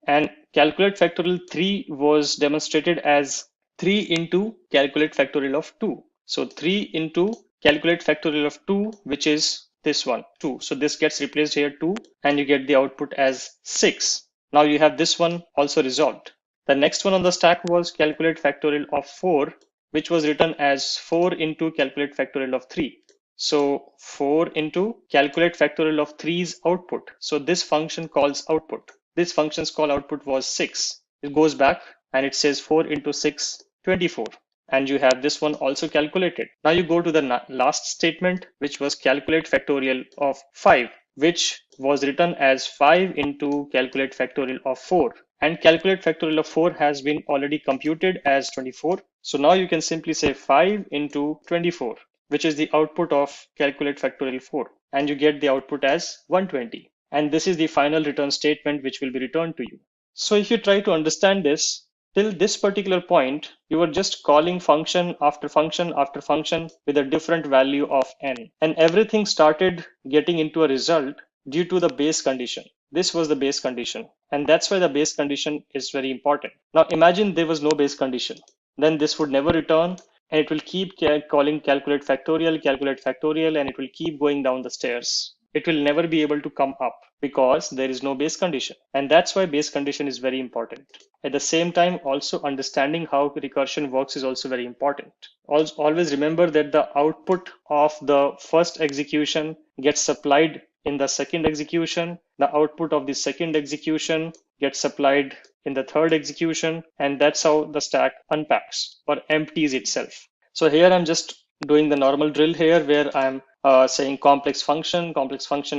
S3: And calculate factorial 3 was demonstrated as 3 into calculate factorial of 2. So 3 into calculate factorial of 2, which is this one, 2. So this gets replaced here 2, and you get the output as 6. Now you have this one also resolved. The next one on the stack was calculate factorial of 4, which was written as 4 into calculate factorial of 3. So 4 into calculate factorial of 3's output. So this function calls output. This function's call output was 6. It goes back and it says 4 into 6, 24. And you have this one also calculated. Now you go to the last statement, which was calculate factorial of 5, which was written as 5 into calculate factorial of 4. And calculate factorial of 4 has been already computed as 24. So now you can simply say 5 into 24, which is the output of calculate factorial 4. And you get the output as 120. And this is the final return statement which will be returned to you. So if you try to understand this, till this particular point, you are just calling function after function after function with a different value of n. And everything started getting into a result due to the base condition. This was the base condition. And that's why the base condition is very important. Now imagine there was no base condition. Then this would never return. And it will keep calling calculate factorial, and it will keep going down the stairs. It will never be able to come up because there is no base condition. And that's why base condition is very important. At the same time, also understanding how recursion works is also very important. Always remember that the output of the first execution gets supplied in the second execution. The output of the second execution gets supplied in the third execution. And that's how the stack unpacks or empties itself. So here I'm just doing the normal drill here where I'm saying complex function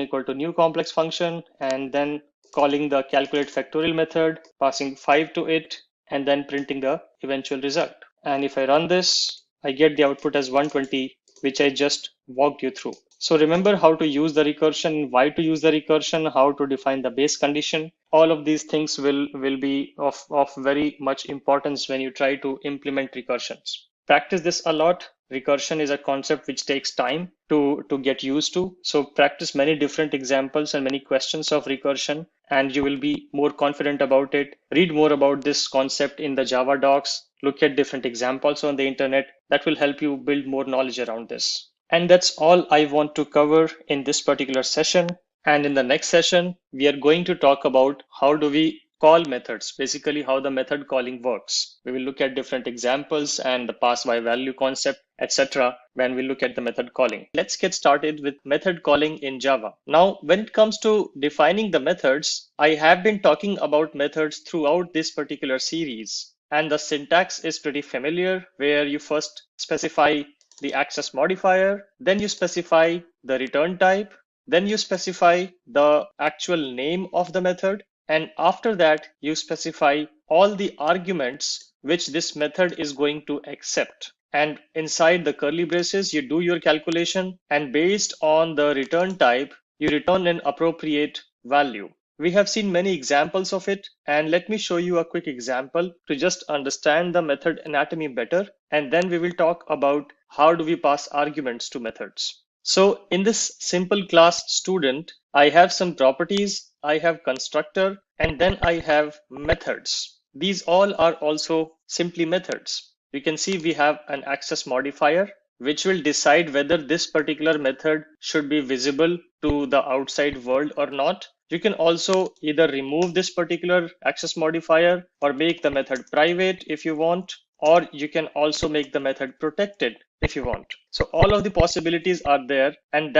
S3: equal to new complex function, and then calling the calculate factorial method, passing 5 to it, and then printing the eventual result. And if I run this, I get the output as 120, which I just walked you through. So remember how to use the recursion, why to use the recursion, how to define the base condition. All of these things will be of very much importance when you try to implement recursions. Practice this a lot. Recursion is a concept which takes time to get used to. So practice many different examples and many questions of recursion and you will be more confident about it. Read more about this concept in the Java docs. Look at different examples on the internet. That will help you build more knowledge around this. And that's all I want to cover in this particular session. And in the next session, we are going to talk about how do we call methods, basically how the method calling works. We will look at different examples and the pass by value concept, etc. when we look at the method calling. Let's get started with method calling in Java. Now, when it comes to defining the methods, I have been talking about methods throughout this particular series. And the syntax is pretty familiar, where you first specify the access modifier, then you specify the return type, then you specify the actual name of the method, and after that you specify all the arguments which this method is going to accept. And inside the curly braces, you do your calculation, and based on the return type, you return an appropriate value. We have seen many examples of it, and let me show you a quick example to just understand the method anatomy better, and then we will talk about how do we pass arguments to methods. So in this simple class student, I have some properties, I have constructor, and then I have methods. These all are also simply methods. You can see we have an access modifier, which will decide whether this particular method should be visible to the outside world or not. You can also either remove this particular access modifier or make the method private if you want, or you can also make the method protected if you want. So all of the possibilities are there, and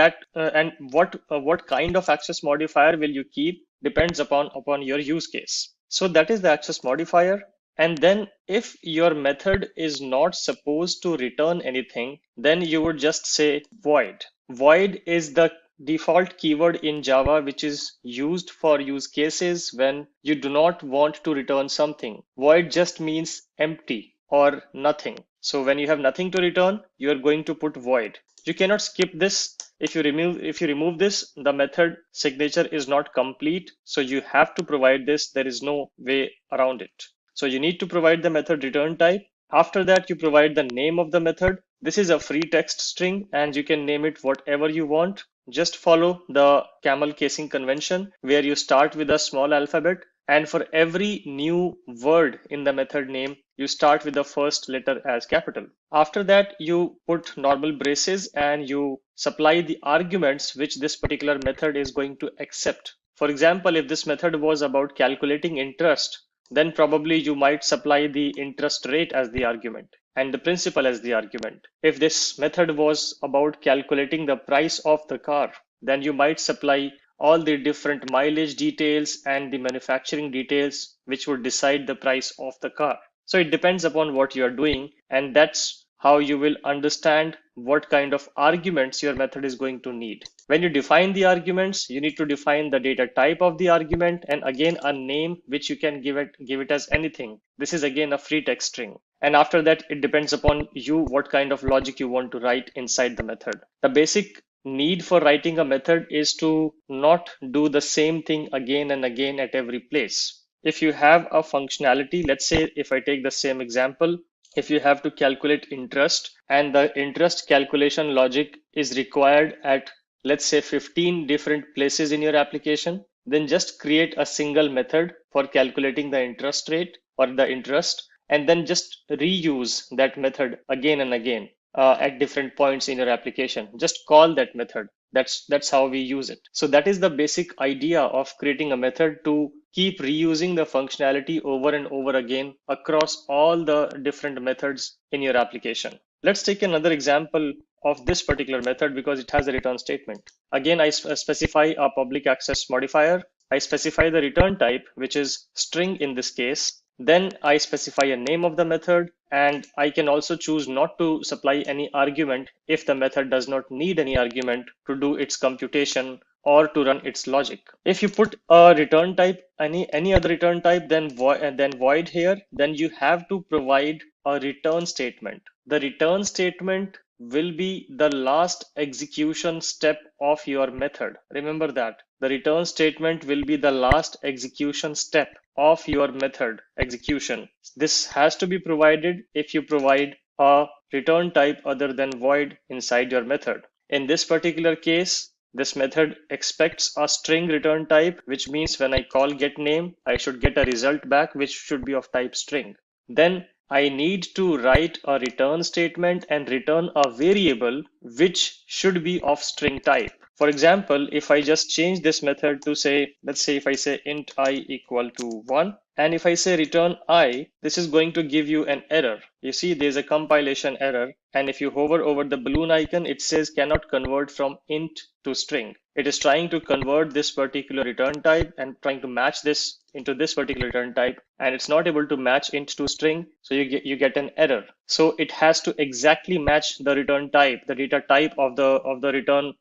S3: what kind of access modifier will you keep depends upon your use case. So that is the access modifier. And then if your method is not supposed to return anything, then you would just say void. Void is the default keyword in Java, which is used for use cases when you do not want to return something. Void just means empty or nothing. So when you have nothing to return, you are going to put void. You cannot skip this. If you remove this, the method signature is not complete. So you have to provide this. There is no way around it. So you need to provide the method return type. After that, you provide the name of the method. This is a free text string, and you can name it whatever you want. Just follow the camel casing convention, where you start with a small alphabet, and for every new word in the method name, you start with the first letter as capital. After that, you put normal braces and you supply the arguments which this particular method is going to accept. For example, if this method was about calculating interest, then probably you might supply the interest rate as the argument and the principal as the argument. If this method was about calculating the price of the car, then you might supply all the different mileage details and the manufacturing details which would decide the price of the car. So it depends upon what you are doing, and that's how you will understand what kind of arguments your method is going to need. When you define the arguments, you need to define the data type of the argument, and again a name which you can give it as anything. This is again a free text string. And after that, it depends upon you what kind of logic you want to write inside the method. The basic need for writing a method is to not do the same thing again and again at every place. If you have a functionality, let's say if I take the same example, if you have to calculate interest and the interest calculation logic is required at, let's say, 15 different places in your application, then just create a single method for calculating the interest rate or the interest, and then just reuse that method again and again at different points in your application. Just call that method. That's how we use it. So that is the basic idea of creating a method, to keep reusing the functionality over and over again across all the different methods in your application. Let's take another example of this particular method because it has a return statement. Again, I specify a public access modifier. I specify the return type, which is string in this case. Then I specify a name of the method, and I can also choose not to supply any argument if the method does not need any argument to do its computation or to run its logic. If you put a return type, any other return type, then void here, then you have to provide a return statement. The return statement will be the last execution step of your method. Remember that. The return statement will be the last execution step of your method execution. This has to be provided if you provide a return type other than void inside your method. In this particular case, this method expects a string return type, which means when I call getName, I should get a result back, which should be of type string. Then I need to write a return statement and return a variable which should be of string type. For example, if I just change this method to say, let's say if I say int I equal to 1, and if I say return I, this is going to give you an error. You see there's a compilation error, and if you hover over the balloon icon, it says cannot convert from int to string. It is trying to convert this particular return type and trying to match this into this particular return type, and it's not able to match int to string, so you get an error. So it has to exactly match the return type, the data type of the return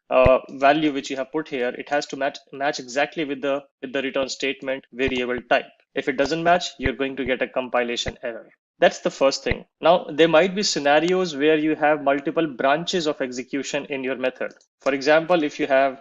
S3: value which you have put here. It has to match exactly with the return statement variable type. If it doesn't match, you're going to get a compilation error. That's the first thing. Now, there might be scenarios where you have multiple branches of execution in your method. For example, if you have,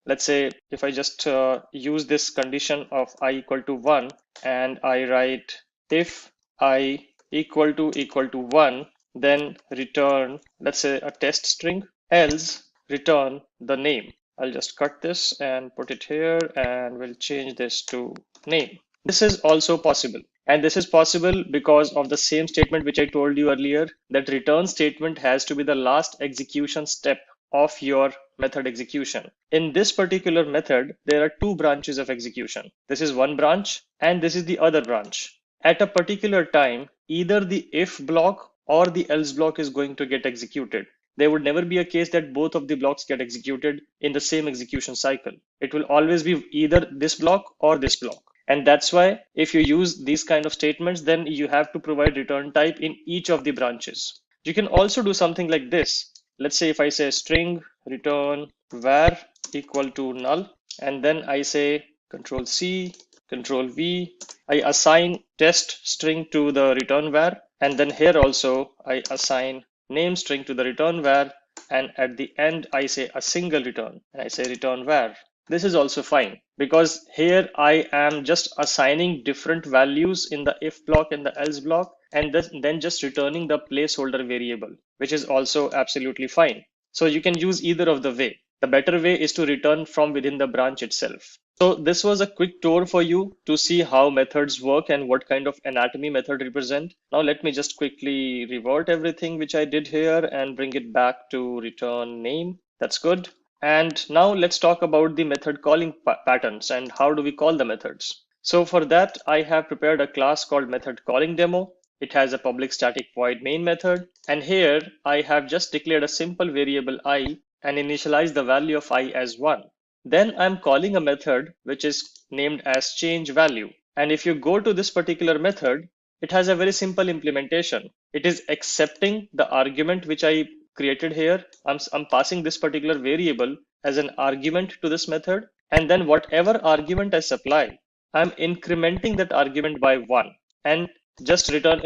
S3: let's say, if I just use this condition of I equal to 1 and I write if I equal to 1, then return, let's say, a test string, else return the name. I'll just cut this and put it here, and we'll change this to name. This is also possible. And this is possible because of the same statement which I told you earlier, that return statement has to be the last execution step of your method execution. In this particular method, there are two branches of execution. This is one branch and this is the other branch. At a particular time, either the if block or the else block is going to get executed. There would never be a case that both of the blocks get executed in the same execution cycle. It will always be either this block or this block. And that's why if you use these kind of statements, then you have to provide return type in each of the branches. You can also do something like this. Let's say if I say string return var equal to null, and then I say Control C, Control V, I assign test string to the return var, and then here also I assign name string to the return var, and at the end I say a single return, and I say return var. This is also fine because here I am just assigning different values in the if block and the else block, and then just returning the placeholder variable, which is also absolutely fine. So you can use either of the way. The better way is to return from within the branch itself. So this was a quick tour for you to see how methods work and what kind of anatomy method represent. Now let me just quickly revert everything which I did here and bring it back to return name. That's good. And now let's talk about the method calling patterns and how do we call the methods. So for that, I have prepared a class called method calling demo. It has a public static void main method. And here I have just declared a simple variable I and initialized the value of I as 1. Then I'm calling a method which is named as change value. And if you go to this particular method, it has a very simple implementation. It is accepting the argument which I created here. I'm passing this particular variable as an argument to this method, and then whatever argument I supply, I'm incrementing that argument by 1 and just return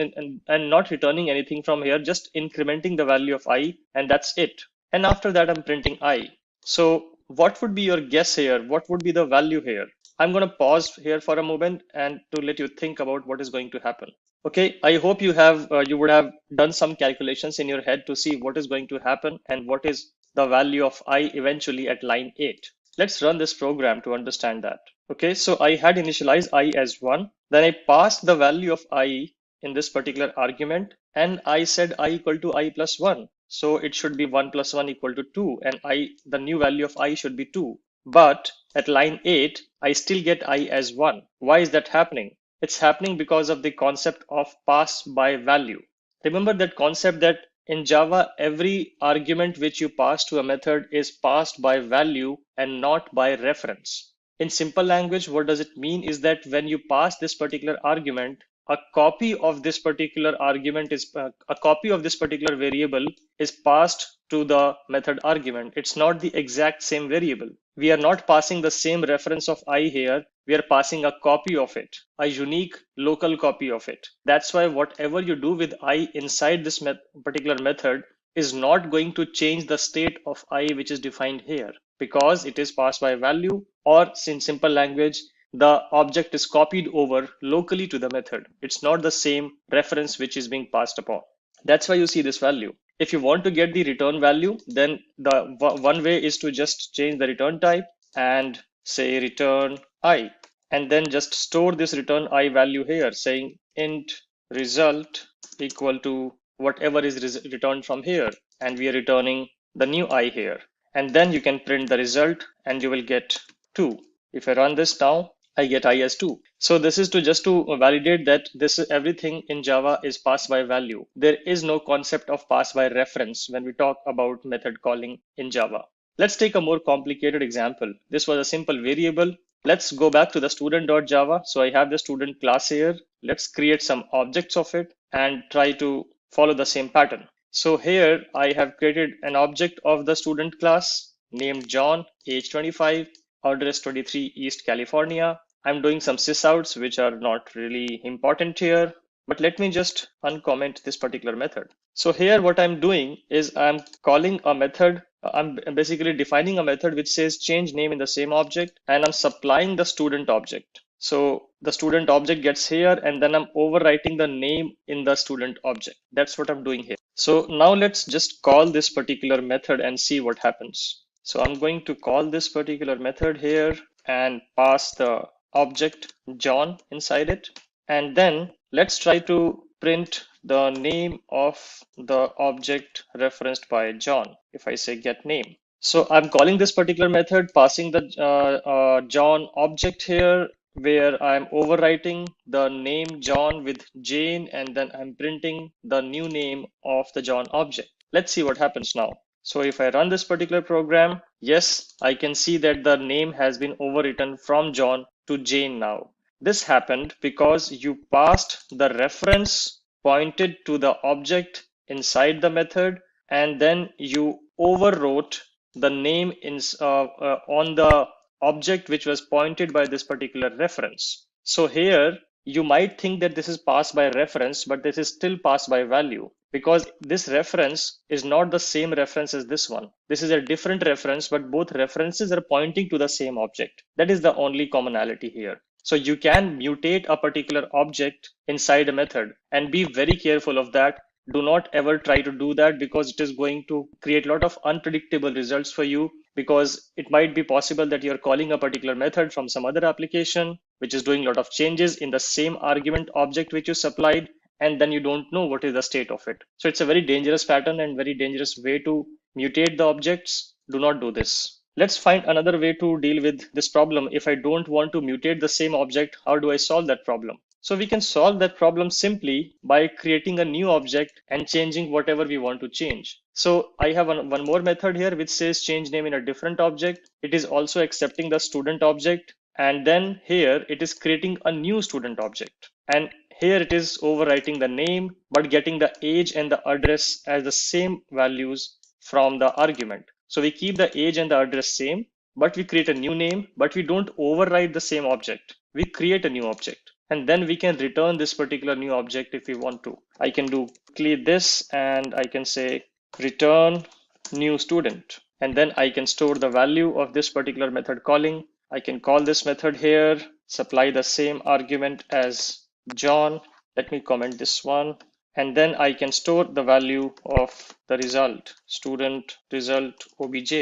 S3: and not returning anything from here, just incrementing the value of I, and that's it. And after that, I'm printing I. So what would be your guess here? What would be the value here? I'm going to pause here for a moment and to let you think about what is going to happen. Okay, I hope you would have done some calculations in your head to see what is going to happen and what is the value of I eventually at line 8. Let's run this program to understand that. Okay, so I had initialized I as 1. Then I passed the value of I in this particular argument, and I said I equal to I plus 1. So it should be 1 plus 1 equal to 2, and the new value of I should be 2. But at line 8, I still get I as 1. Why is that happening? It's happening because of the concept of pass by value. Remember that concept that in Java, every argument which you pass to a method is passed by value and not by reference. In simple language, what does it mean is that when you pass this particular argument, a copy of this particular argument is a copy of this particular variable is passed to the method argument. It's not the exact same variable. We are not passing the same reference of I here. We are passing a copy of it, a unique local copy of it. That's why whatever you do with I inside this particular method is not going to change the state of I which is defined here, because it is passed by value, or in simple language, the object is copied over locally to the method. It's not the same reference which is being passed upon. That's why you see this value. If you want to get the return value, then the one way is to just change the return type and say return I, and then just store this return I value here, saying int result equal to whatever is returned from here, and we are returning the new I here. And then you can print the result and you will get 2. If I run this now, I get I as 2. So this is just to validate that everything in Java is pass by value. There is no concept of pass by reference when we talk about method calling in Java. Let's take a more complicated example. This was a simple variable. Let's go back to the student.java. So I have the student class here. Let's create some objects of it and try to follow the same pattern. So here I have created an object of the student class named John, age 25, address 23 East California. I'm doing some sysouts which are not really important here, but let me just uncomment this particular method. So here what I'm doing is I'm calling a method. I'm basically defining a method which says change name in the same object, and I'm supplying the student object. So the student object gets here, and then I'm overwriting the name in the student object. That's what I'm doing here. So now let's just call this particular method and see what happens. So I'm going to call this particular method here and pass the object John inside it. And then let's try to print the name of the object referenced by John. If I say get name. So I'm calling this particular method, passing the John object here, where I'm overwriting the name John with Jane, and then I'm printing the new name of the John object. Let's see what happens now. So if I run this particular program, yes, I can see that the name has been overwritten from John to Jane now. This happened because you passed the reference pointed to the object inside the method, and then you overwrote the name on the object which was pointed by this particular reference. So here you might think that this is passed by reference, but this is still passed by value, because this reference is not the same reference as this one. This is a different reference, but both references are pointing to the same object. That is the only commonality here. So you can mutate a particular object inside a method, and be very careful of that. Do not ever try to do that, because it is going to create a lot of unpredictable results for you, because it might be possible that you're calling a particular method from some other application which is doing a lot of changes in the same argument object which you supplied, and then you don't know what is the state of it. So it's a very dangerous pattern and very dangerous way to mutate the objects. Do not do this. Let's find another way to deal with this problem. If I don't want to mutate the same object, how do I solve that problem? So we can solve that problem simply by creating a new object and changing whatever we want to change. So I have one more method here which says change name in a different object. It is also accepting the student object, and then here it is creating a new student object. And here it is overwriting the name, but getting the age and the address as the same values from the argument. So we keep the age and the address same, but we create a new name, but we don't overwrite the same object. We create a new object, and then we can return this particular new object if we want to. I can do clear this, and I can say return new student, and then I can store the value of this particular method calling. I can call this method here, supply the same argument as John. Let me comment this one. And then I can store the value of the result, student result obj,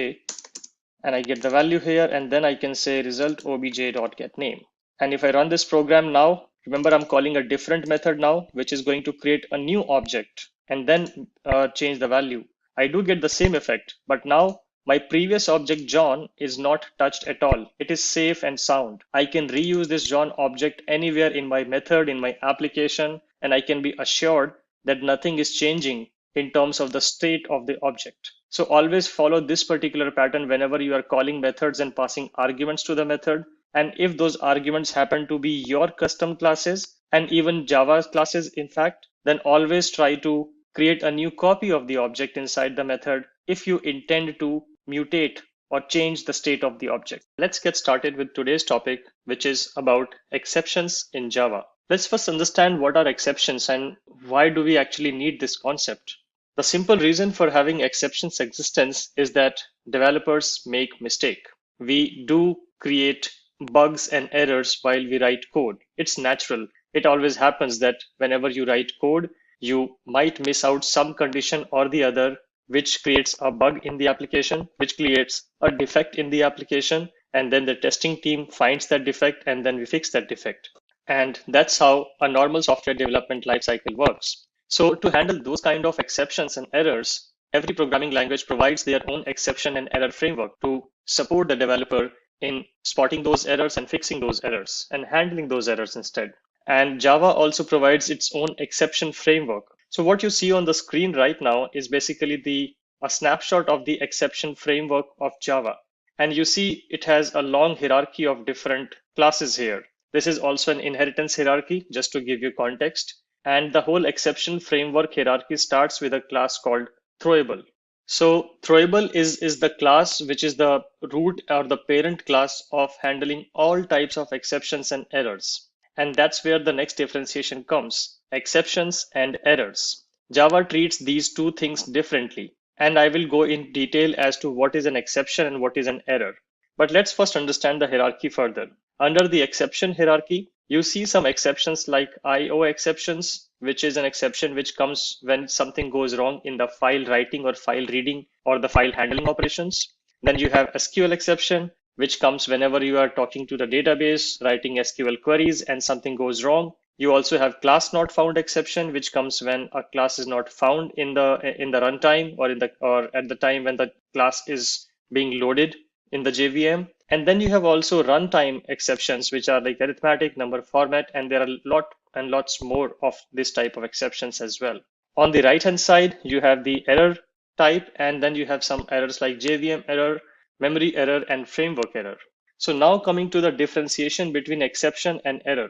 S3: and I get the value here, and then I can say result obj.getName. And if I run this program now, remember I'm calling a different method now, which is going to create a new object and then change the value. I do get the same effect, but now my previous object John is not touched at all. It is safe and sound. I can reuse this John object anywhere in my method, in my application, and I can be assured that nothing is changing in terms of the state of the object. So always follow this particular pattern whenever you are calling methods and passing arguments to the method. And if those arguments happen to be your custom classes and even Java classes, in fact, then always try to create a new copy of the object inside the method if you intend to mutate or change the state of the object. Let's get started with today's topic, which is about exceptions in Java. Let's first understand what are exceptions and why do we actually need this concept. The simple reason for having exceptions existence is that developers make mistake. We do create bugs and errors while we write code. It's natural. It always happens that whenever you write code, you might miss out some condition or the other, which creates a bug in the application, which creates a defect in the application, and then the testing team finds that defect and then we fix that defect. And that's how a normal software development lifecycle works. So to handle those kind of exceptions and errors, every programming language provides their own exception and error framework to support the developer in spotting those errors and fixing those errors and handling those errors instead. And Java also provides its own exception framework. So what you see on the screen right now is basically a snapshot of the exception framework of Java. And you see it has a long hierarchy of different classes here. This is also an inheritance hierarchy, just to give you context. And the whole exception framework hierarchy starts with a class called throwable. So throwable is the class which is the root or the parent class of handling all types of exceptions and errors. And that's where the next differentiation comes, exceptions and errors. Java treats these two things differently, and I will go in detail as to what is an exception and what is an error. But let's first understand the hierarchy further. Under the exception hierarchy, you see some exceptions like IO exceptions, which is an exception which comes when something goes wrong in the file writing or file reading or the file handling operations. Then you have SQL exception, which comes whenever you are talking to the database, writing SQL queries and something goes wrong. You also have class not found exception, which comes when a class is not found in the runtime or at the time when the class is being loaded in the JVM. And then you have also runtime exceptions, which are like arithmetic, number format, and there are lots more of this type of exceptions as well. On the right hand side, you have the error type, and then you have some errors like JVM error, memory error, and framework error. So now coming to the differentiation between exception and error.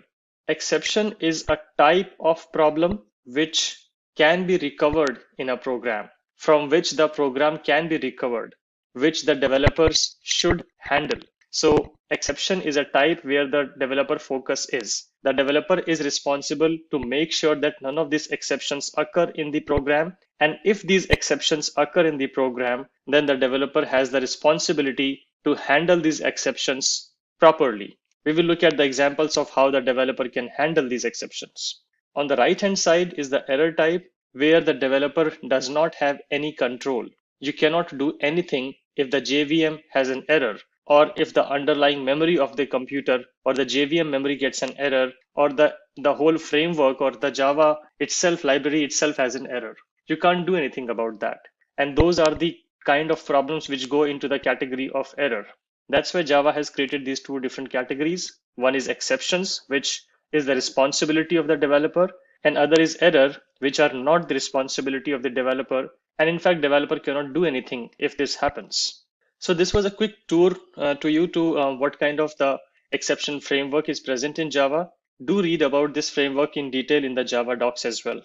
S3: Exception is a type of problem which can be recovered in a program, from which the program can be recovered, which the developers should handle. So exception is a type where the developer focus is. The developer is responsible to make sure that none of these exceptions occur in the program. And if these exceptions occur in the program, then the developer has the responsibility to handle these exceptions properly. We will look at the examples of how the developer can handle these exceptions. On the right-hand side is the error type, where the developer does not have any control. You cannot do anything if the JVM has an error, or if the underlying memory of the computer or the JVM memory gets an error, or the whole framework or the Java itself, library itself has an error. You can't do anything about that. And those are the kind of problems which go into the category of error. That's why Java has created these two different categories. One is exceptions, which is the responsibility of the developer, and other is error, which are not the responsibility of the developer. And in fact, developer cannot do anything if this happens. So this was a quick tour to you to what kind of the exception framework is present in Java. Do read about this framework in detail in the Java docs as well.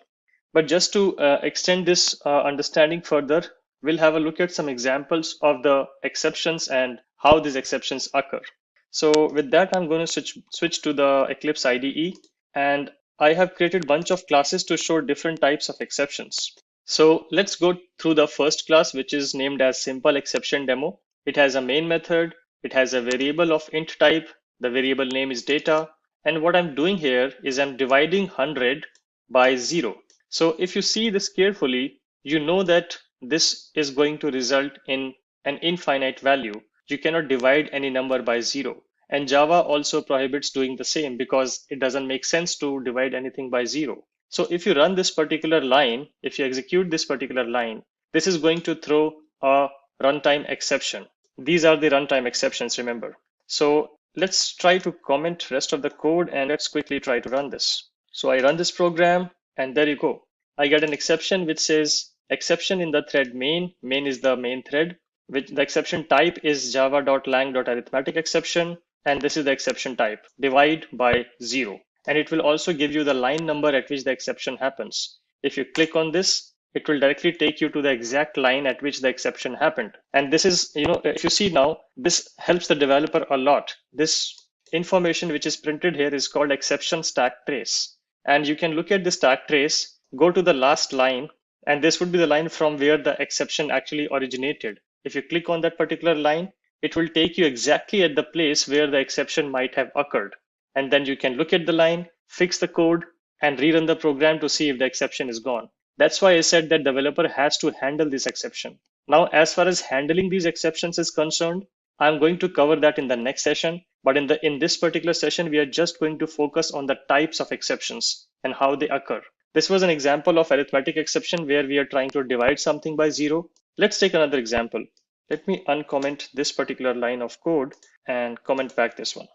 S3: But just to extend this understanding further, we'll have a look at some examples of the exceptions and how these exceptions occur. So with that, I'm going to switch to the Eclipse IDE, and I have created a bunch of classes to show different types of exceptions. So let's go through the first class, which is named as Simple Exception Demo. It has a main method. It has a variable of int type. The variable name is data. And what I'm doing here is I'm dividing 100 by 0. So if you see this carefully, you know that this is going to result in an infinite value. You cannot divide any number by 0. And Java also prohibits doing the same because it doesn't make sense to divide anything by 0. So if you run this particular line, if you execute this particular line, this is going to throw a runtime exception. These are the runtime exceptions, remember. So let's try to comment rest of the code and let's quickly try to run this. So I run this program and there you go. I get an exception which says exception in the thread main. Main is the main thread. With the exception type is java.lang.arithmetic exception. And this is the exception type, divide by 0. And it will also give you the line number at which the exception happens. If you click on this, it will directly take you to the exact line at which the exception happened. And this is, if you see now, this helps the developer a lot. This information which is printed here is called exception stack trace. And you can look at the stack trace, go to the last line, and this would be the line from where the exception actually originated. If you click on that particular line, it will take you exactly at the place where the exception might have occurred. And then you can look at the line, fix the code, and rerun the program to see if the exception is gone. That's why I said that developer has to handle this exception. Now, as far as handling these exceptions is concerned, I'm going to cover that in the next session. But in this particular session, we are just going to focus on the types of exceptions and how they occur. This was an example of arithmetic exception where we are trying to divide something by 0. Let's take another example. Let me uncomment this particular line of code and comment back this one.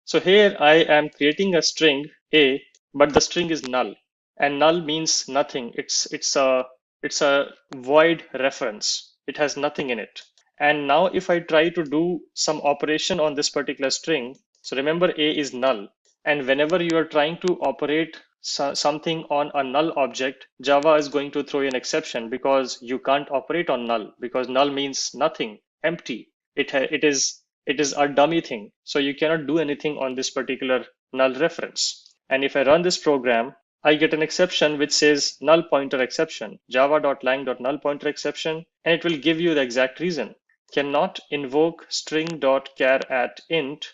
S3: So here I am creating a string A, but the string is null, and null means nothing. It's a void reference. It has nothing in it. And now if I try to do some operation on this particular string, so remember A is null, and whenever you are trying to operate something on a null object, Java is going to throw you an exception because you can't operate on null, because null means nothing, empty. It is a dummy thing. So you cannot do anything on this particular null reference. And if I run this program, I get an exception which says null pointer exception, java.lang.null pointer exception, and it will give you the exact reason. Cannot invoke string.char at int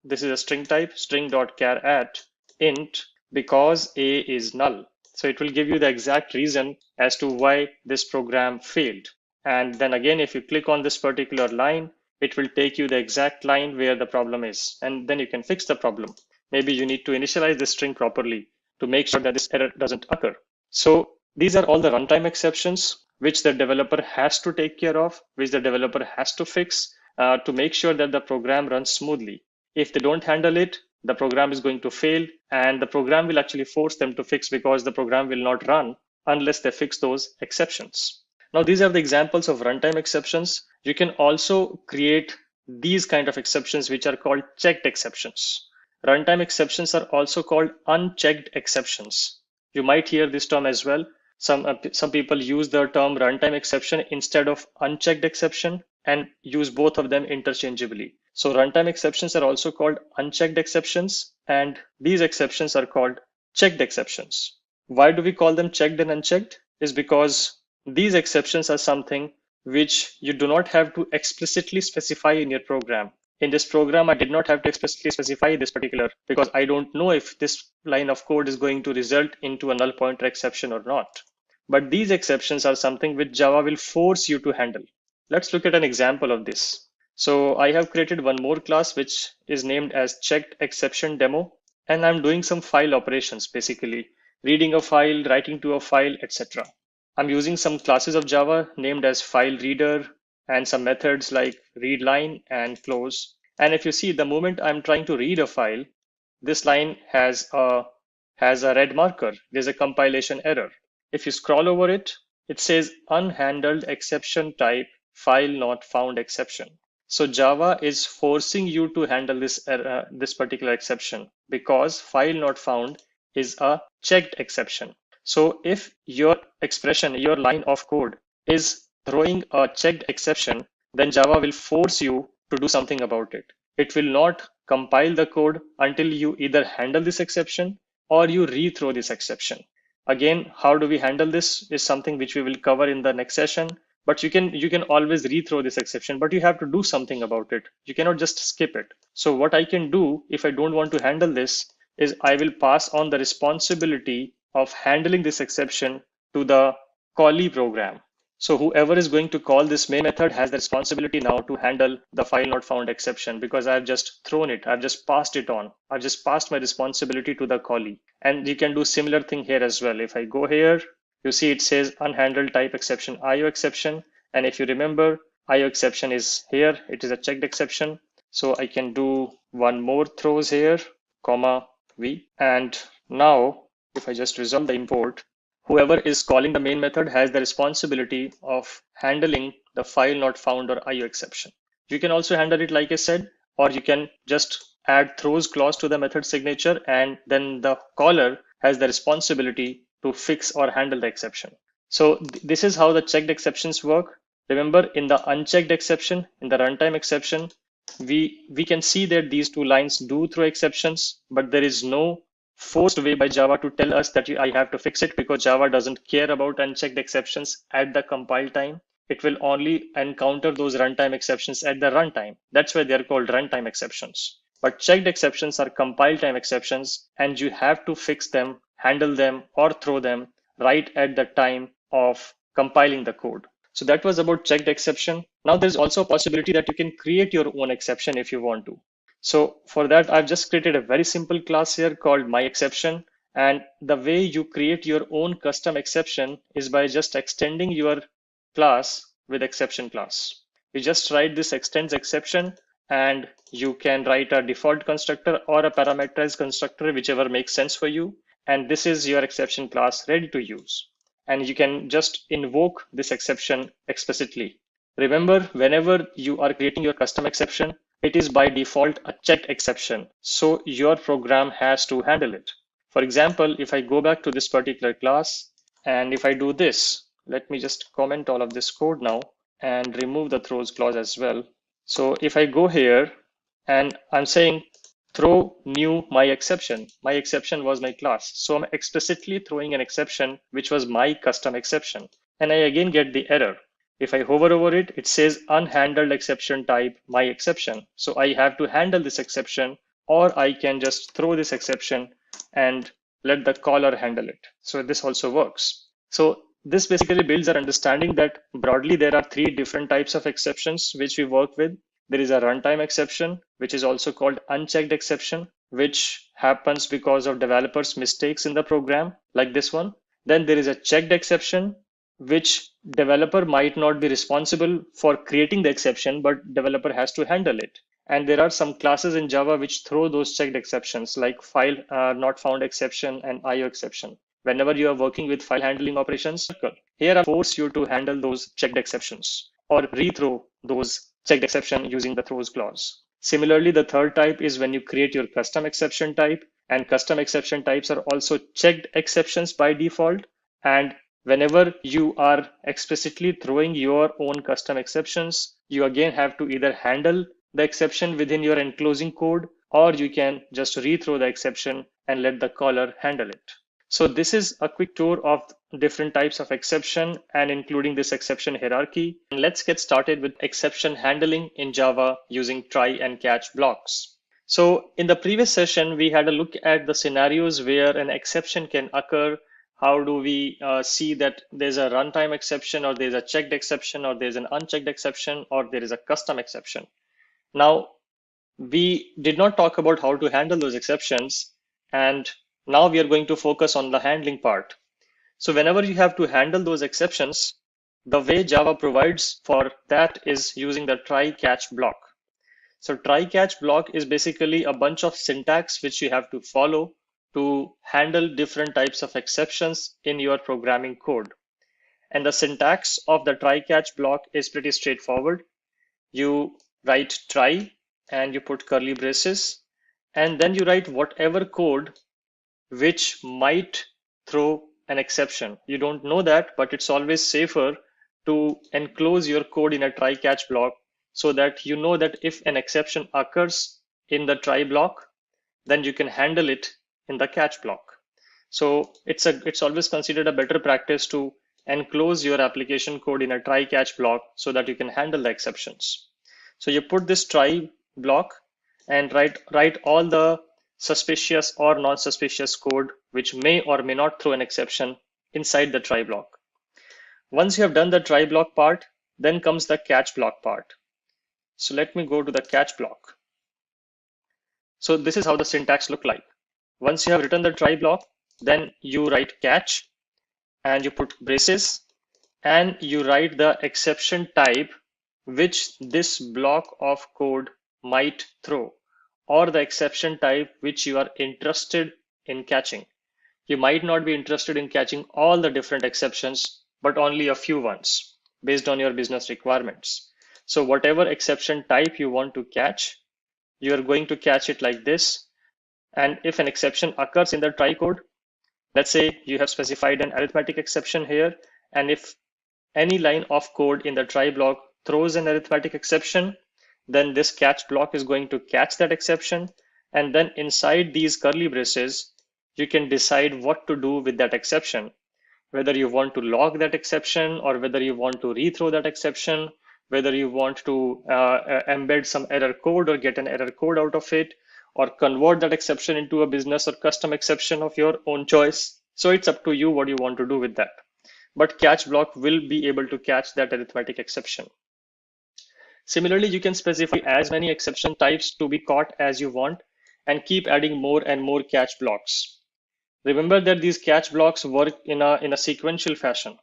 S3: this is a string type, string.char at int, because A is null. So it will give you the exact reason as to why this program failed. And then again, if you click on this particular line, it will take you the exact line where the problem is, and then you can fix the problem. Maybe you need to initialize the string properly to make sure that this error doesn't occur. So these are all the runtime exceptions which the developer has to take care of, which the developer has to fix to make sure that the program runs smoothly. If they don't handle it, the program is going to fail, and the program will actually force them to fix because the program will not run unless they fix those exceptions. Now, these are the examples of runtime exceptions. You can also create these kind of exceptions, which are called checked exceptions. Runtime exceptions are also called unchecked exceptions. You might hear this term as well. Some people use the term runtime exception instead of unchecked exception and use both of them interchangeably. So runtime exceptions are also called unchecked exceptions, and these exceptions are called checked exceptions. Why do we call them checked and unchecked? Is because these exceptions are something which you do not have to explicitly specify in your program. In this program, I did not have to explicitly specify this particular because I don't know if this line of code is going to result into a null pointer exception or not. But these exceptions are something which Java will force you to handle. Let's look at an example of this. So I have created one more class which is named as checked exception demo, and I'm doing some file operations, basically reading a file, writing to a file, etc. I'm using some classes of Java named as file reader and some methods like readLine and close. And if you see, the moment I'm trying to read a file, this line has a red marker. There's a compilation error. If you scroll over it, it says unhandled exception type file not found exception. So Java is forcing you to handle this particular exception because file not found is a checked exception. So if your expression, your line of code is throwing a checked exception, then Java will force you to do something about it. It will not compile the code until you either handle this exception or you rethrow this exception. Again, how do we handle this is something which we will cover in the next session. But you can always rethrow this exception, but you have to do something about it. You cannot just skip it. So what I can do if I don't want to handle this is I will pass on the responsibility of handling this exception to the callee program. So whoever is going to call this main method has the responsibility now to handle the file not found exception because I've just thrown it. I've just passed it on. I've just passed my responsibility to the callee. And you can do similar thing here as well. If I go here, you see it says unhandled type exception, IO exception. And if you remember, IO exception is here. It is a checked exception. So I can do one more throws here, comma V. And now if I just resolve the import, whoever is calling the main method has the responsibility of handling the file not found or IO exception. You can also handle it like I said, or you can just add throws clause to the method signature, and then the caller has the responsibility to fix or handle the exception. So this is how the checked exceptions work. Remember, in the unchecked exception, in the runtime exception, we can see that these two lines do throw exceptions, but there is no forced way by Java to tell us that I have to fix it because Java doesn't care about unchecked exceptions at the compile time. It will only encounter those runtime exceptions at the runtime. That's why they're called runtime exceptions. but checked exceptions are compile time exceptions, and you have to fix them, handle them, or throw them right at the time of compiling the code. So that was about checked exception. Now there's also a possibility that you can create your own exception if you want to. So for that, I've just created a very simple class here called myException. And the way you create your own custom exception is by just extending your class with exception class. You just write this extends exception, and you can write a default constructor or a parameterized constructor, whichever makes sense for you. And this is your exception class ready to use. And you can just invoke this exception explicitly. Remember, whenever you are creating your custom exception, it is by default a checked exception. So your program has to handle it. For example, if I go back to this particular class, and if I do this, let me just comment all of this code now and remove the throws clause as well. So if I go here and I'm saying throw new myException. MyException was my class. So I'm explicitly throwing an exception, which was my custom exception. And I again get the error. If I hover over it, it says unhandled exception type myException. So I have to handle this exception, or I can just throw this exception and let the caller handle it. So this also works. So this basically builds our understanding that broadly there are three different types of exceptions which we work with. There is a runtime exception, which is also called unchecked exception, which happens because of developers' mistakes in the program, like this one. Then there is a checked exception, which developer might not be responsible for creating the exception, but developer has to handle it. And there are some classes in Java which throw those checked exceptions, like file not found exception and IO exception. Whenever you are working with file handling operations, here I force you to handle those checked exceptions or rethrow those checked exception using the throws clause. Similarly, the third type is when you create your custom exception type, and custom exception types are also checked exceptions by default. And whenever you are explicitly throwing your own custom exceptions, you again have to either handle the exception within your enclosing code, or you can just rethrow the exception and let the caller handle it. So this is a quick tour of different types of exception and including this exception hierarchy. And let's get started with exception handling in Java using try and catch blocks. So in the previous session, we had a look at the scenarios where an exception can occur. How do we see that there's a runtime exception, or there's a checked exception, or there's an unchecked exception, or there is a custom exception? Now, we did not talk about how to handle those exceptions, and now we are going to focus on the handling part. So whenever you have to handle those exceptions, the way Java provides for that is using the try catch block. So try catch block is basically a bunch of syntax which you have to follow to handle different types of exceptions in your programming code. And the syntax of the try catch block is pretty straightforward. You write try and you put curly braces, and then you write whatever code which might throw an exception. You don't know that, but it's always safer to enclose your code in a try catch block so that you know that if an exception occurs in the try block, then you can handle it in the catch block. So it's always considered a better practice to enclose your application code in a try catch block so that you can handle the exceptions. So you put this try block and write all the suspicious or non-suspicious code which may or may not throw an exception inside the try block. Once you have done the try block part, then comes the catch block part. So let me go to the catch block. So this is how the syntax look like. Once you have written the try block, then you write catch and you put braces and you write the exception type which this block of code might throw, or the exception type which you are interested in catching. You might not be interested in catching all the different exceptions, but only a few ones based on your business requirements. So whatever exception type you want to catch, you are going to catch it like this. And if an exception occurs in the try code, let's say you have specified an arithmetic exception here, and if any line of code in the try block throws an arithmetic exception, then this catch block is going to catch that exception. And then inside these curly braces, you can decide what to do with that exception, whether you want to log that exception or whether you want to rethrow that exception, whether you want to embed some error code or get an error code out of it, or convert that exception into a business or custom exception of your own choice. So it's up to you what you want to do with that. But catch block will be able to catch that arithmetic exception. Similarly, you can specify as many exception types to be caught as you want and keep adding more and more catch blocks. Remember that these catch blocks work in a sequential fashion.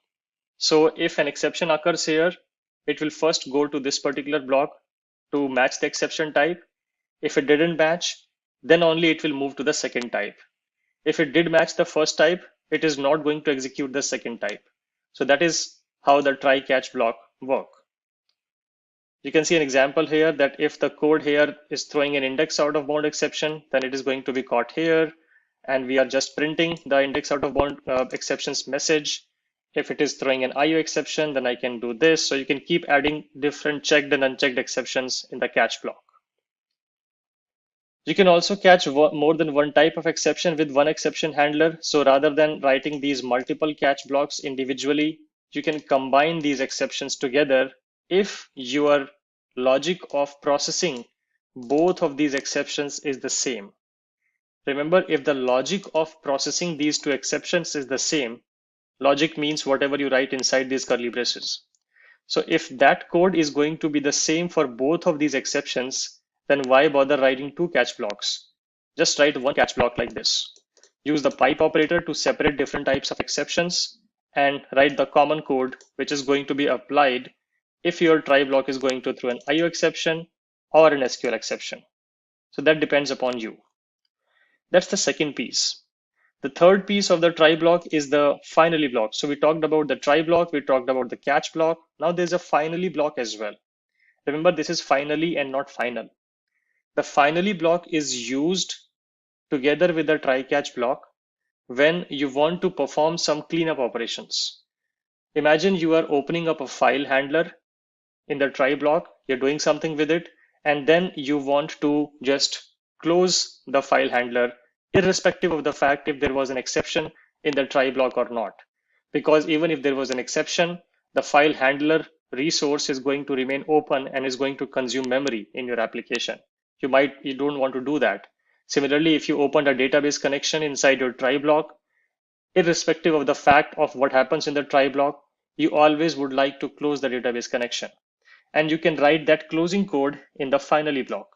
S3: So if an exception occurs here, it will first go to this particular block to match the exception type. If it didn't match, then only it will move to the second type. If it did match the first type, it is not going to execute the second type. So that is how the try catch block work. You can see an example here that if the code here is throwing an index out of bound exception, then it is going to be caught here. And we are just printing the index out of bound exceptions message. If it is throwing an IO exception, then I can do this. So you can keep adding different checked and unchecked exceptions in the catch block. You can also catch more than one type of exception with one exception handler. So rather than writing these multiple catch blocks individually, you can combine these exceptions together if your logic of processing both of these exceptions is the same. Remember, if the logic of processing these two exceptions is the same, logic means whatever you write inside these curly braces. So if that code is going to be the same for both of these exceptions, then why bother writing two catch blocks? Just write one catch block like this. Use the pipe operator to separate different types of exceptions and write the common code which is going to be applied if your try block is going to throw an IO exception or an SQL exception. So that depends upon you. That's the second piece. The third piece of the try block is the finally block. So we talked about the try block, we talked about the catch block. Now there's a finally block as well. Remember, this is finally and not final. The finally block is used together with the try catch block when you want to perform some cleanup operations. Imagine you are opening up a file handler in the try block, you're doing something with it, and then you want to just close the file handler irrespective of the fact if there was an exception in the try block or not. Because even if there was an exception, the file handler resource is going to remain open and is going to consume memory in your application. You don't want to do that. Similarly, if you opened a database connection inside your try block, irrespective of the fact of what happens in the try block, you always would like to close the database connection. And you can write that closing code in the finally block.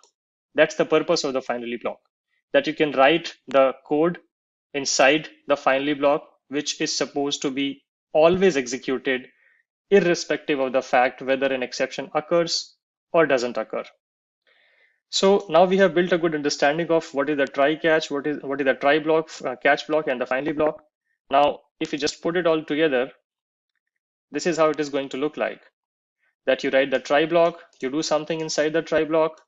S3: That's the purpose of the finally block, that you can write the code inside the finally block, which is supposed to be always executed irrespective of the fact whether an exception occurs or doesn't occur. So now we have built a good understanding of what is the try catch, what is the try block, catch block, and the finally block. Now, if you just put it all together, this is how it is going to look like. That you write the try block, you do something inside the try block,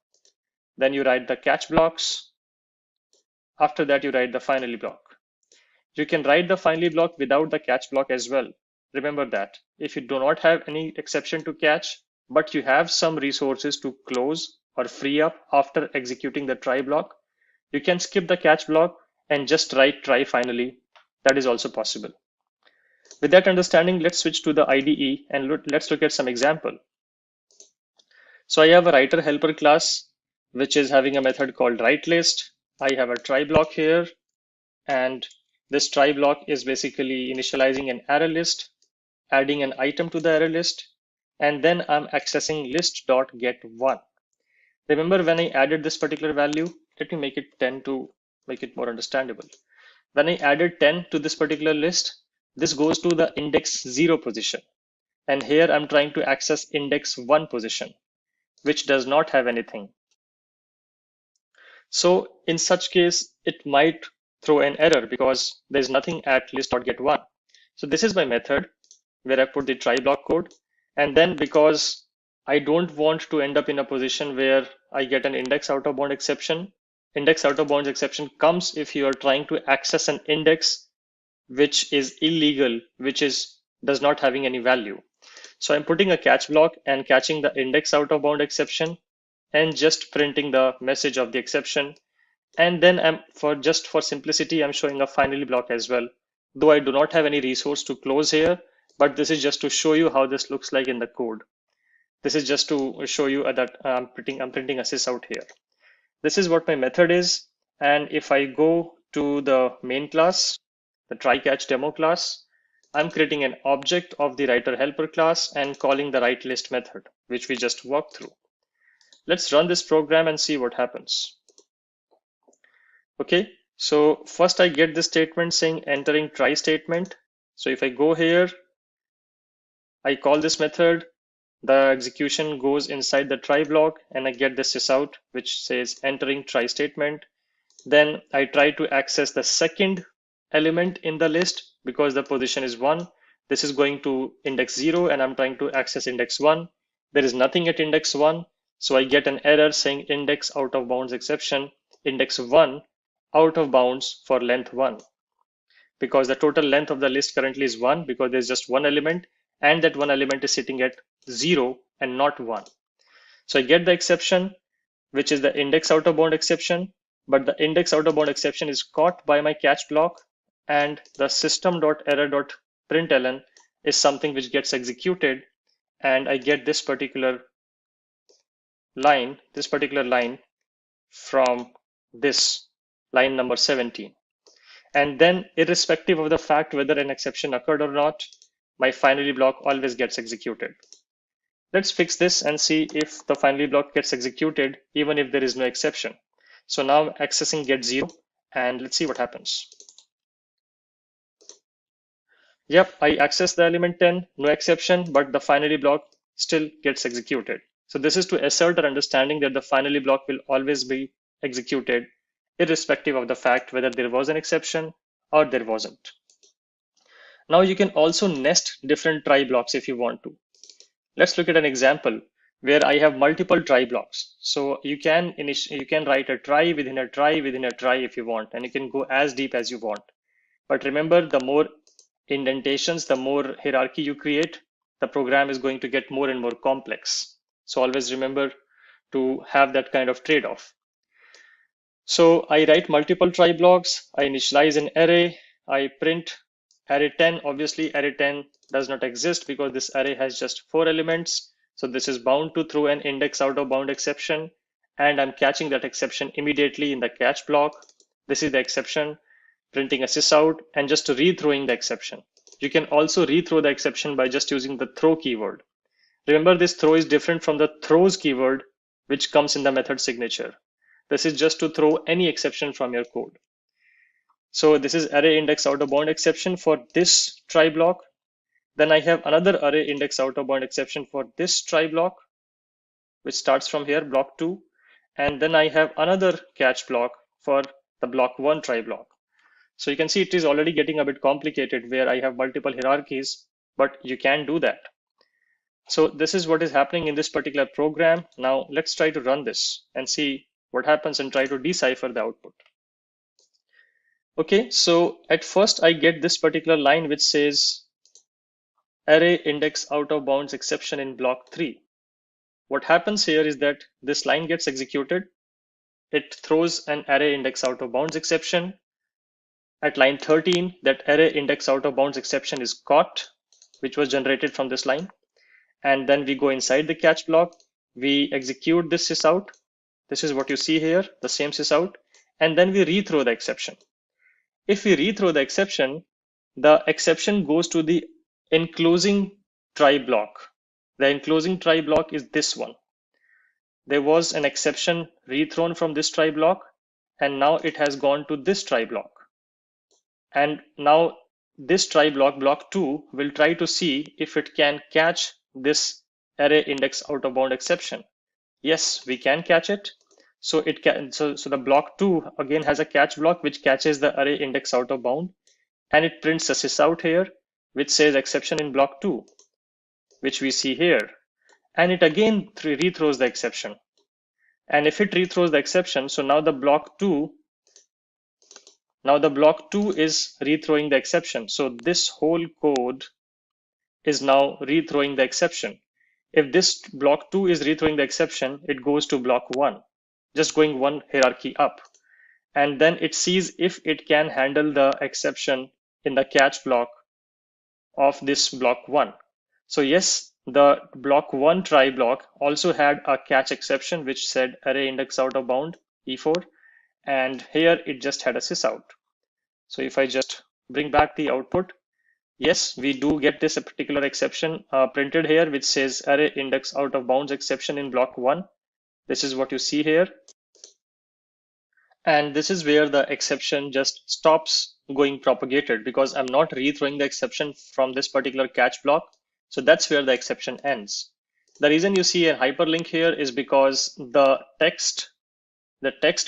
S3: then you write the catch blocks. After that, you write the finally block. You can write the finally block without the catch block as well. Remember that if you do not have any exception to catch, but you have some resources to close or free up after executing the try block, you can skip the catch block and just write try finally. That is also possible. With that understanding, let's switch to the IDE and let's look at some example. So I have a writer helper class, which is having a method called writeList. I have a try block here, and this try block is basically initializing an array list, adding an item to the array list, and then I'm accessing list.get1. Remember when I added this particular value, let me make it 10 to make it more understandable. When I added 10 to this particular list, this goes to the index 0 position. And here I'm trying to access index 1 position, which does not have anything. So in such case, it might throw an error because there's nothing at list.get1. So this is my method where I put the try block code. And then because I don't want to end up in a position where I get an index out of bound exception. Index out of bounds exception comes if you are trying to access an index which is illegal, which does not having any value. So I'm putting a catch block and catching the index out of bound exception and just printing the message of the exception. And then for simplicity, I'm showing a finally block as well, though I do not have any resource to close here, but this is just to show you how this looks like in the code. This is just to show you that I'm printing a sys out here. This is what my method is. And if I go to the main class, the try-catch demo class, I'm creating an object of the writer helper class and calling the write list method, which we just walked through. Let's run this program and see what happens. Okay, so first I get this statement saying entering try statement. So if I go here, I call this method, the execution goes inside the try block, and I get this sysout, which says entering try statement. Then I try to access the second element in the list because the position is 1. This is going to index 0 and I'm trying to access index 1. There is nothing at index 1. So I get an error saying index out of bounds exception, index 1 out of bounds for length 1. Because the total length of the list currently is 1 because there's just one element and that one element is sitting at 0 and not 1. So I get the exception, which is the index out of bound exception, but the index out of bound exception is caught by my catch block, and the system.error.println is something which gets executed, and I get this particular line from this line number 17. And then irrespective of the fact whether an exception occurred or not, my finally block always gets executed. Let's fix this and see if the finally block gets executed even if there is no exception. So now accessing get 0 and let's see what happens. Yep, I access the element 10, no exception, but the finally block still gets executed. So this is to assert our understanding that the finally block will always be executed irrespective of the fact whether there was an exception or there wasn't. Now you can also nest different try blocks if you want to. Let's look at an example where I have multiple try blocks. So you can write a try within a try within a try if you want, and you can go as deep as you want. But remember, the more indentations, the more hierarchy you create, the program is going to get more and more complex. So always remember to have that kind of trade-off. So I write multiple try blocks, I initialize an array, I print array 10. Obviously array 10 does not exist because this array has just 4 elements. So this is bound to throw an index out of bound exception, and I'm catching that exception immediately in the catch block. This is the exception, printing a sysout and just rethrowing the exception. You can also rethrow the exception by just using the throw keyword. Remember, this throw is different from the throws keyword, which comes in the method signature. This is just to throw any exception from your code. So this is array index out of bound exception for this try block. Then I have another array index out of bound exception for this try block, which starts from here, block 2. And then I have another catch block for the block 1 try block. So you can see it is already getting a bit complicated where I have multiple hierarchies, but you can do that. So this is what is happening in this particular program. Now let's try to run this and see what happens and try to decipher the output. Okay, so at first I get this particular line which says array index out of bounds exception in block 3. What happens here is that this line gets executed. It throws an array index out of bounds exception. At line 13, that array index out of bounds exception is caught, which was generated from this line. And then we go inside the catch block. We execute this sysout. This is what you see here, the same sysout. And then we rethrow the exception. If we rethrow the exception goes to the enclosing try block. The enclosing try block is this one. There was an exception rethrown from this try block, and now it has gone to this try block. And now this try block, block 2, will try to see if it can catch this array index out of bound exception. Yes, we can catch it. So it can. So the block 2 again has a catch block which catches the array index out of bound, and it prints a sysout here which says exception in block 2, which we see here, and it again rethrows the exception. And if it rethrows the exception, so now the block 2 is rethrowing the exception. So this whole code is now rethrowing the exception. If this block 2 is rethrowing the exception, it goes to block 1, just going one hierarchy up. And then it sees if it can handle the exception in the catch block of this block 1. So yes, the block 1 try block also had a catch exception which said array index out of bound E4, and here it just had a sysout. So if I just bring back the output, yes, we do get this particular exception printed here, which says array index out of bounds exception in block 1. This is what you see here. And this is where the exception just stops going propagated, because I'm not rethrowing the exception from this particular catch block. So that's where the exception ends. The reason you see a hyperlink here is because the text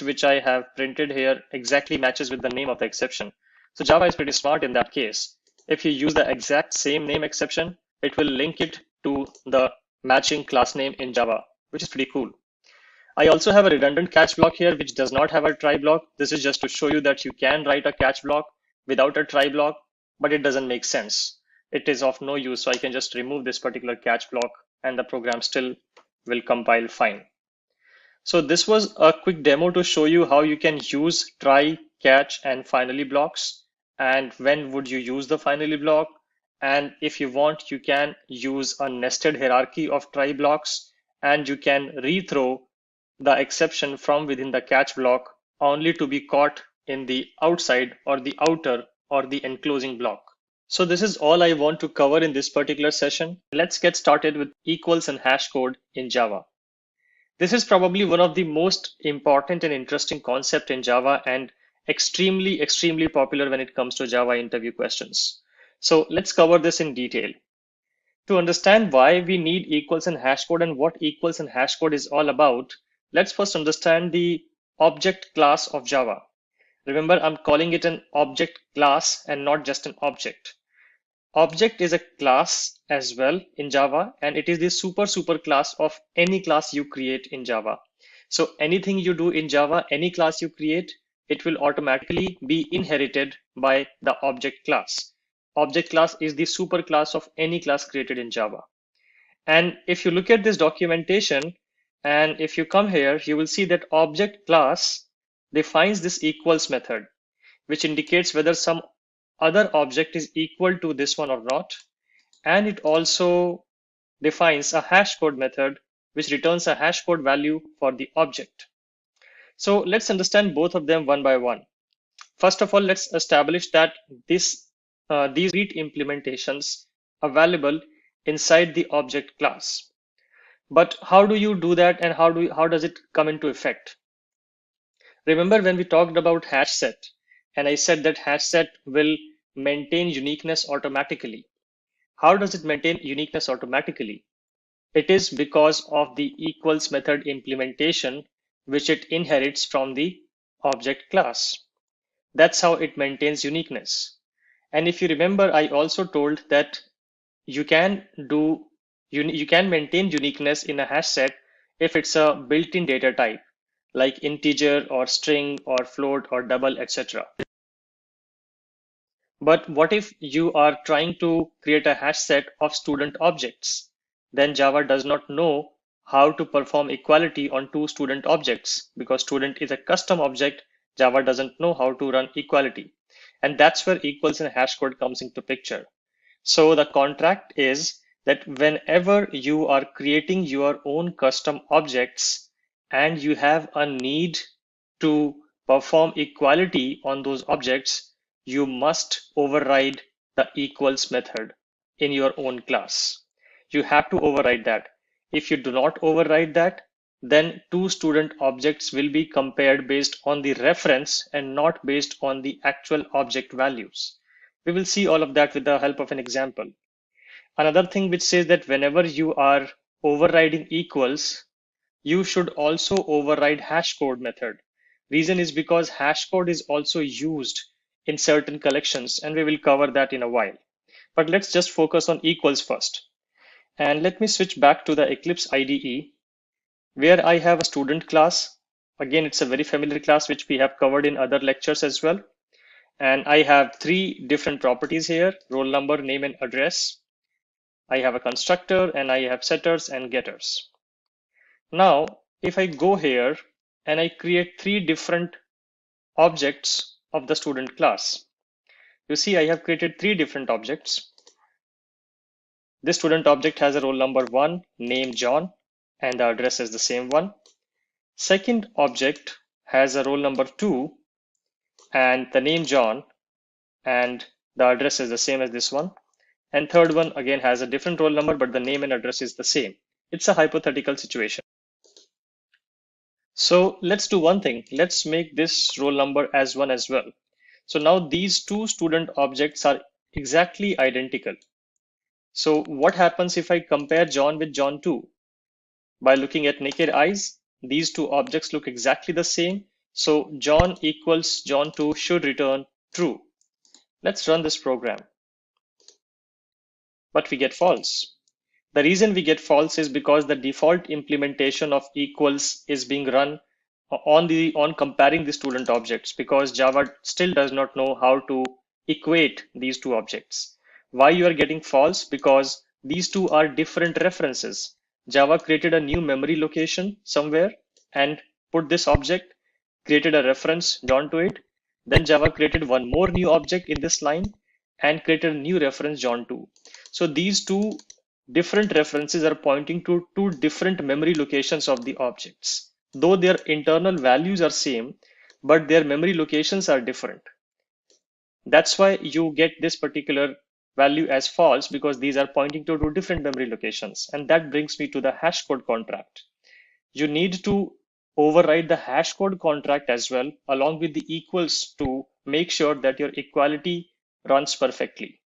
S3: which I have printed here exactly matches with the name of the exception. So Java is pretty smart in that case. If you use the exact same name exception, it will link it to the matching class name in Java, which is pretty cool. I also have a redundant catch block here, which does not have a try block. This is just to show you that you can write a catch block without a try block, but it doesn't make sense. It is of no use, so I can just remove this particular catch block and the program still will compile fine. So this was a quick demo to show you how you can use try, catch, and finally blocks, and when would you use the finally block. And if you want, you can use a nested hierarchy of try blocks, and you can rethrow the exception from within the catch block only to be caught in the outside or the outer or the enclosing block. So this is all I want to cover in this particular session. Let's get started with equals and hash code in Java. This is probably one of the most important and interesting concept in Java, and extremely popular when it comes to Java interview questions. So let's cover this in detail. To understand why we need equals and hash code and what equals and hash code is all about, let's first understand the object class of Java. Remember, I'm calling it an object class and not just an object. Object is a class as well in Java, and it is the super class of any class you create in Java. So anything you do in Java, any class you create, it will automatically be inherited by the object class. Object class is the super class of any class created in Java. And if you look at this documentation, and if you come here, you will see that object class defines this equals method, which indicates whether some other object is equal to this one or not. And it also defines a hash code method, which returns a hash code value for the object. So let's understand both of them one by one. First of all, let's establish that these read implementations are available inside the object class. But how do you do that, and how does it come into effect? Remember when we talked about hash set, and I said that hash set will maintain uniqueness automatically. How does it maintain uniqueness automatically? It is because of the equals method implementation, which it inherits from the object class. That's how it maintains uniqueness. And if you remember, I also told that you can maintain uniqueness in a hash set if it's a built-in data type, like integer or string or float or double, etc. But what if you are trying to create a hash set of student objects? Then Java does not know how to perform equality on two student objects, because student is a custom object. Java doesn't know how to run equality. And that's where equals and hash code comes into picture. So the contract is that whenever you are creating your own custom objects and you have a need to perform equality on those objects, you must override the equals method in your own class. You have to override that. If you do not override that, then two student objects will be compared based on the reference and not based on the actual object values. We will see all of that with the help of an example. Another thing which says that whenever you are overriding equals, you should also override hash code method. Reason is because hash code is also used in certain collections, and we will cover that in a while. But let's just focus on equals first. And let me switch back to the Eclipse IDE, where I have a student class. Again, it's a very familiar class which we have covered in other lectures as well. And I have three different properties here: roll number, name, and address. I have a constructor, and I have setters and getters. Now, if I go here and I create three different objects of the student class, you see I have created three different objects. This student object has a roll number 1, name John, and the address is the same one. Second object has a roll number 2 and the name John, and the address is the same as this one. And third one again has a different roll number, but the name and address is the same. It's a hypothetical situation. So let's do one thing. Let's make this roll number as 1 as well. So now these two student objects are exactly identical. So what happens if I compare John with John 2? By looking at naked eyes, these two objects look exactly the same. So John equals John 2 should return true. Let's run this program. But we get false. The reason we get false is because the default implementation of equals is being run on comparing the student objects, because Java still does not know how to equate these two objects. Why you are getting false? Because these two are different references. Java created a new memory location somewhere and put this object, created a reference John to it. Then Java created one more new object in this line and created a new reference John 2. So these two different references are pointing to two different memory locations of the objects. Though their internal values are same, but their memory locations are different. That's why you get this particular value as false, because these are pointing to two different memory locations. And that brings me to the hash code contract. You need to override the hash code contract as well, along with the equals, to make sure that your equality runs perfectly.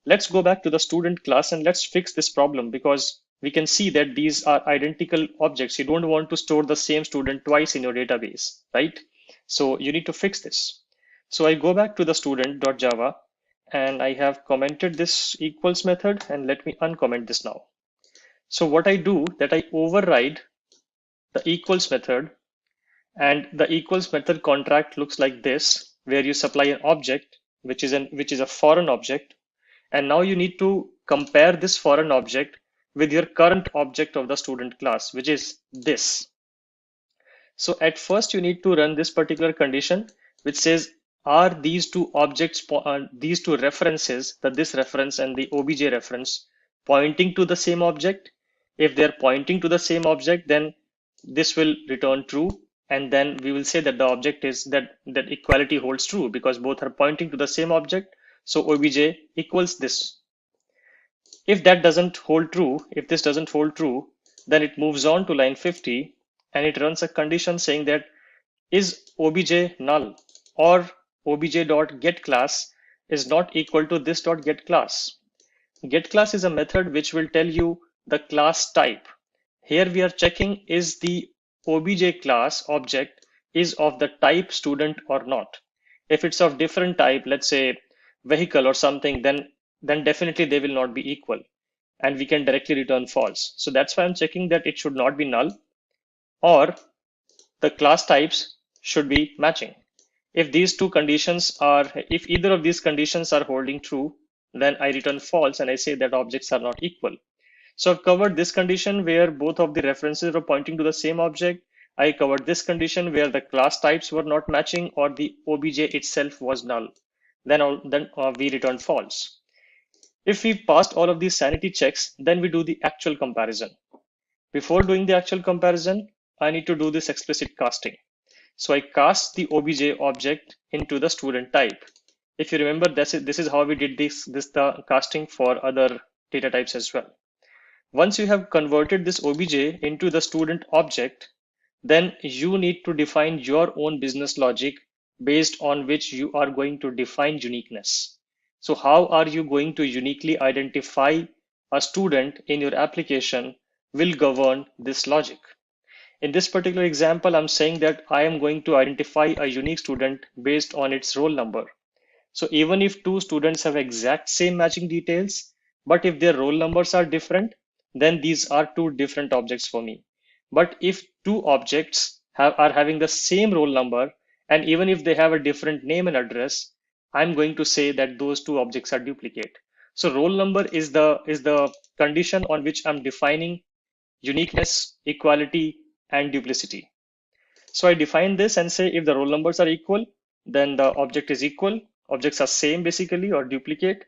S3: Let's go back to the student class and let's fix this problem, because we can see that these are identical objects. You don't want to store the same student twice in your database, right? So you need to fix this. So I go back to the student.java and I have commented this equals method, and let me uncomment this now. So what I do, that I override the equals method, and the equals method contract looks like this, where you supply an object which is a foreign object, and now you need to compare this foreign object with your current object of the student class, which is this. So at first you need to run this particular condition, which says, are these two objects, these two references, this reference and the obj reference, pointing to the same object? If they're pointing to the same object, then this will return true. And then we will say that the object is that equality holds true, because both are pointing to the same object. So obj equals this. If that doesn't hold true, if this doesn't hold true, then it moves on to line 50 and it runs a condition saying that is obj null, or obj.getClass is not equal to this.getClass. GetClass is a method which will tell you the class type. Here we are checking is the obj class object is of the type student or not. If it's of different type, let's say vehicle or something, then definitely they will not be equal and we can directly return false. So that's why I'm checking that it should not be null, or the class types should be matching. If these two conditions are, if either of these conditions are holding true, then I return false and I say that objects are not equal. So I've covered this condition where both of the references are pointing to the same object. I covered this condition where the class types were not matching or the obj itself was null. Then we return false. If we passed all of these sanity checks, then we do the actual comparison. Before doing the actual comparison, I need to do this explicit casting. So I cast the obj object into the student type. If you remember, this is how we did the casting for other data types as well. Once you have converted this obj into the student object, then you need to define your own business logic based on which you are going to define uniqueness. So how are you going to uniquely identify a student in your application will govern this logic. In this particular example, I'm saying that I am going to identify a unique student based on its roll number. So even if two students have exact same matching details, but if their roll numbers are different, then these are two different objects for me. But if two objects are having the same roll number, and even if they have a different name and address, I'm going to say that those two objects are duplicate. So roll number is the condition on which I'm defining uniqueness, equality, and duplicity. So I define this and say if the roll numbers are equal, then the object is equal. Objects are same basically, or duplicate.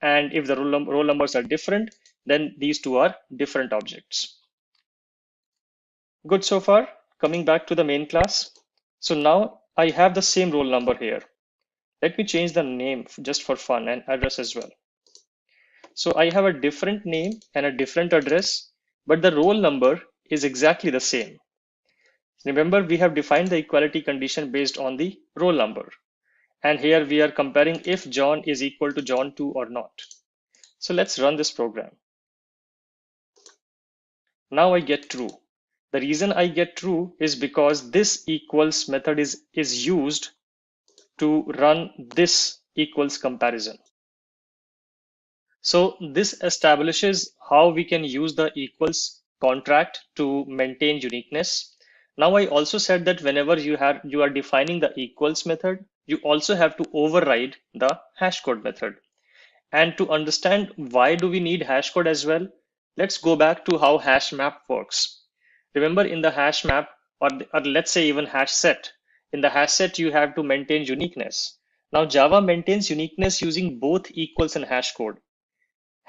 S3: And if the roll numbers are different, then these two are different objects. Good so far. Coming back to the main class. So now I have the same roll number here. Let me change the name just for fun and address as well. So I have a different name and a different address, but the roll number is exactly the same. Remember, we have defined the equality condition based on the roll number. And here we are comparing if John is equal to John 2 or not. So let's run this program. Now I get true. The reason I get true is because this equals method is used to run this equals comparison. So this establishes how we can use the equals contract to maintain uniqueness. Now I also said that whenever you are defining the equals method, you also have to override the hashcode method. And to understand why do we need hashcode as well, let's go back to how hash map works. Remember, in the hash map, or let's say even hash set, in the hash set you have to maintain uniqueness. Now Java maintains uniqueness using both equals and hashcode.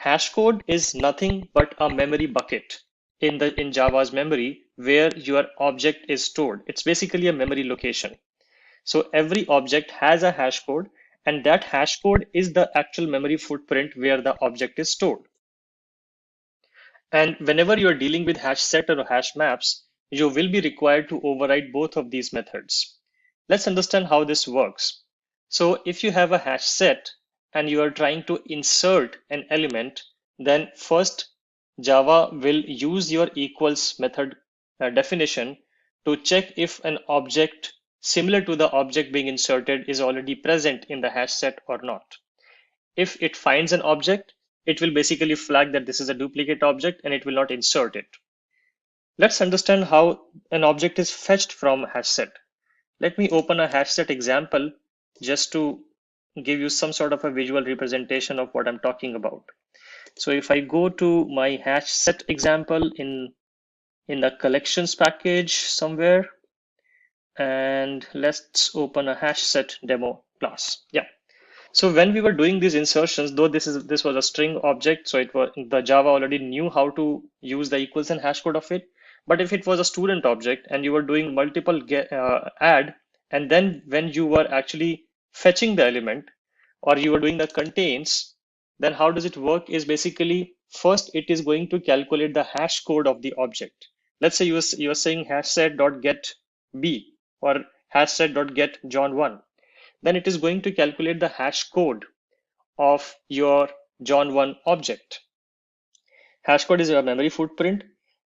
S3: Hashcode is nothing but a memory bucket in Java's memory where your object is stored. It's basically a memory location. So every object has a hash code, and that hash code is the actual memory footprint where the object is stored. And whenever you're dealing with hash set or hash maps, you will be required to override both of these methods. Let's understand how this works. So if you have a hash set and you are trying to insert an element, then first Java will use your equals method definition to check if an object similar to the object being inserted is already present in the hash set or not. If it finds an object, it will basically flag that this is a duplicate object and it will not insert it. Let's understand how an object is fetched from hash set. Let me open a hash set example just to give you some sort of a visual representation of what I'm talking about. So if I go to my hash set example in the collections package somewhere, and let's open a hash set demo class. Yeah. So when we were doing these insertions, though this was a string object, so the Java already knew how to use the equals and hash code of it. But if it was a student object and you were doing multiple add, and then when you were actually fetching the element or you were doing the contains, then how does it work is basically first it is going to calculate the hash code of the object. Let's say you are saying hash set.get b or hash set.get John 1. Then it is going to calculate the hash code of your John 1 object. Hash code is your memory footprint,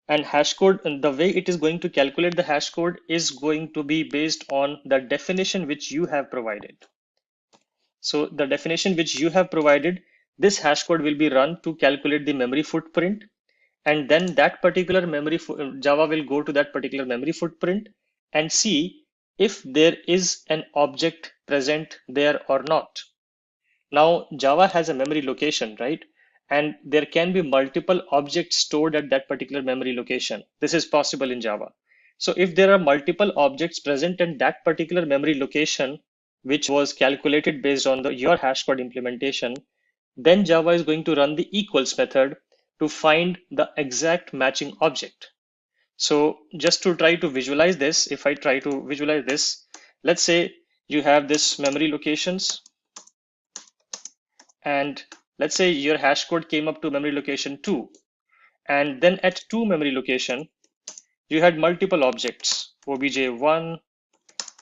S3: and hash code, the way it is going to calculate the hash code is going to be based on the definition which you have provided. So the definition which you have provided, this hash code will be run to calculate the memory footprint, and then that particular Java will go to that particular memory footprint and see if there is an object present there or not. Now Java has a memory location, right? And there can be multiple objects stored at that particular memory location. This is possible in Java. So if there are multiple objects present in that particular memory location, which was calculated based on your hash code implementation, then Java is going to run the equals method to find the exact matching object. So just to try to visualize this, if I try to visualize this, let's say you have this memory locations, and let's say your hash code came up to memory location 2, and then at 2 memory location, you had multiple objects, obj1,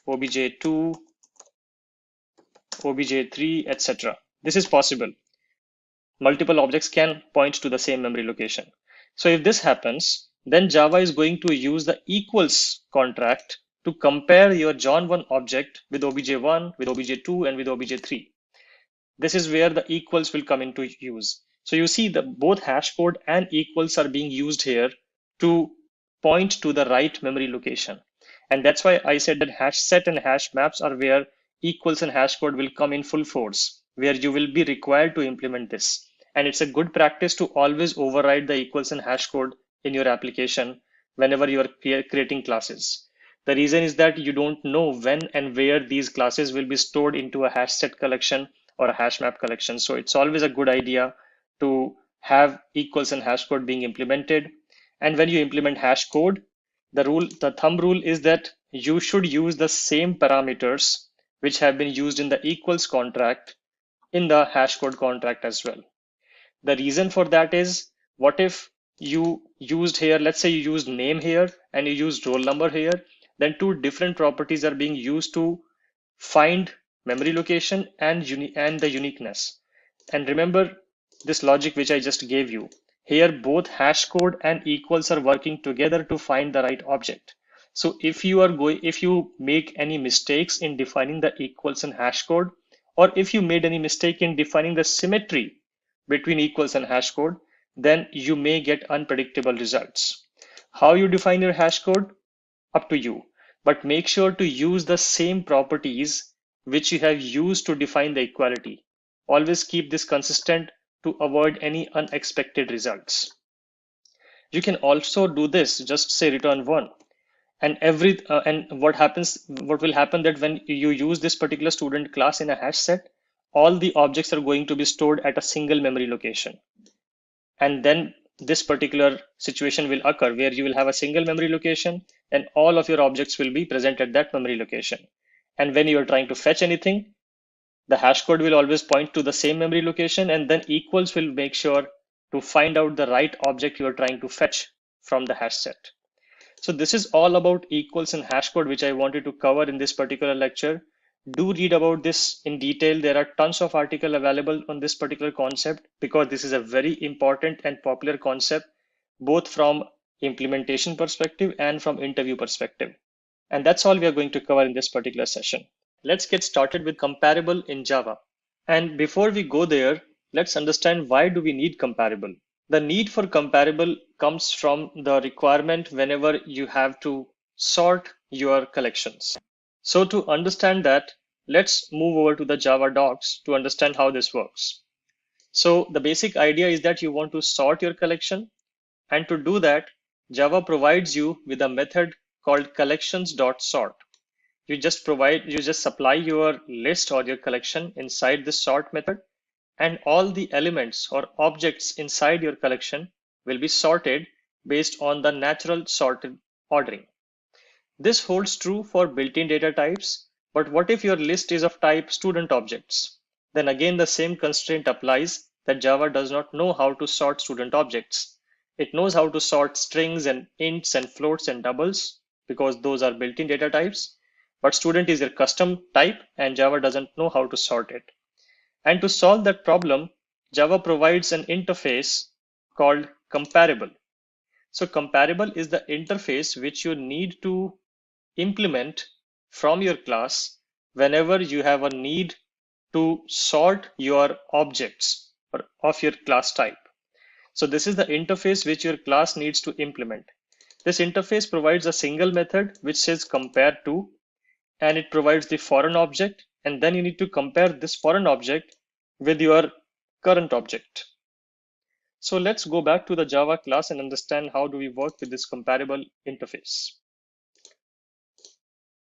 S3: obj2, obj3, etc. This is possible. Multiple objects can point to the same memory location. So if this happens, then Java is going to use the equals contract to compare your John 1 object with obj1, with obj2, and with obj3. This is where the equals will come into use. So you see that both hash code and equals are being used here to point to the right memory location. And that's why I said that hash set and hash maps are where equals and hash code will come in full force, where you will be required to implement this. And it's a good practice to always override the equals and hash code in your application whenever you are creating classes. The reason is that you don't know when and where these classes will be stored into a hash set collection or a hash map collection. So it's always a good idea to have equals and hash code being implemented. And when you implement hash code, the thumb rule is that you should use the same parameters which have been used in the equals contract in the hash code contract as well. The reason for that is, what if you used here, let's say you used name here and you used roll number here, then two different properties are being used to find memory location and the uniqueness. And remember this logic which I just gave you. Here both hash code and equals are working together to find the right object. So if you make any mistakes in defining the equals and hash code, or if you made any mistake in defining the symmetry between equals and hash code, then you may get unpredictable results. How you define your hash code? Up to you. But make sure to use the same properties which you have used to define the equality. Always keep this consistent to avoid any unexpected results. You can also do this, just say return 1. And what will happen that when you use this particular student class in a hash set, all the objects are going to be stored at a single memory location. And then this particular situation will occur where you will have a single memory location and all of your objects will be present at that memory location. And when you are trying to fetch anything, the hash code will always point to the same memory location, and then equals will make sure to find out the right object you are trying to fetch from the hash set. So this is all about equals and hash code, which I wanted to cover in this particular lecture. Do read about this in detail. There are tons of articles available on this particular concept because this is a very important and popular concept, both from implementation perspective and from interview perspective. And that's all we are going to cover in this particular session. Let's get started with comparable in Java. And before we go there, let's understand why do we need comparable. The need for comparable comes from the requirement whenever you have to sort your collections. So to understand that, let's move over to the Java docs to understand how this works. So the basic idea is that you want to sort your collection, and to do that, Java provides you with a method called collections.sort. You just supply your list or your collection inside the sort method, and all the elements or objects inside your collection will be sorted based on the natural sorted ordering. This holds true for built-in data types, but what if your list is of type student objects? Then again, the same constraint applies that Java does not know how to sort student objects. It knows how to sort strings and ints and floats and doubles because those are built-in data types, but student is your custom type and Java doesn't know how to sort it. And to solve that problem, Java provides an interface called comparable. So comparable is the interface which you need to implement from your class whenever you have a need to sort your objects of your class type. So this is the interface which your class needs to implement. This interface provides a single method which says compare to, and it provides the foreign object, and then you need to compare this foreign object with your current object. So let's go back to the Java class and understand how do we work with this comparable interface.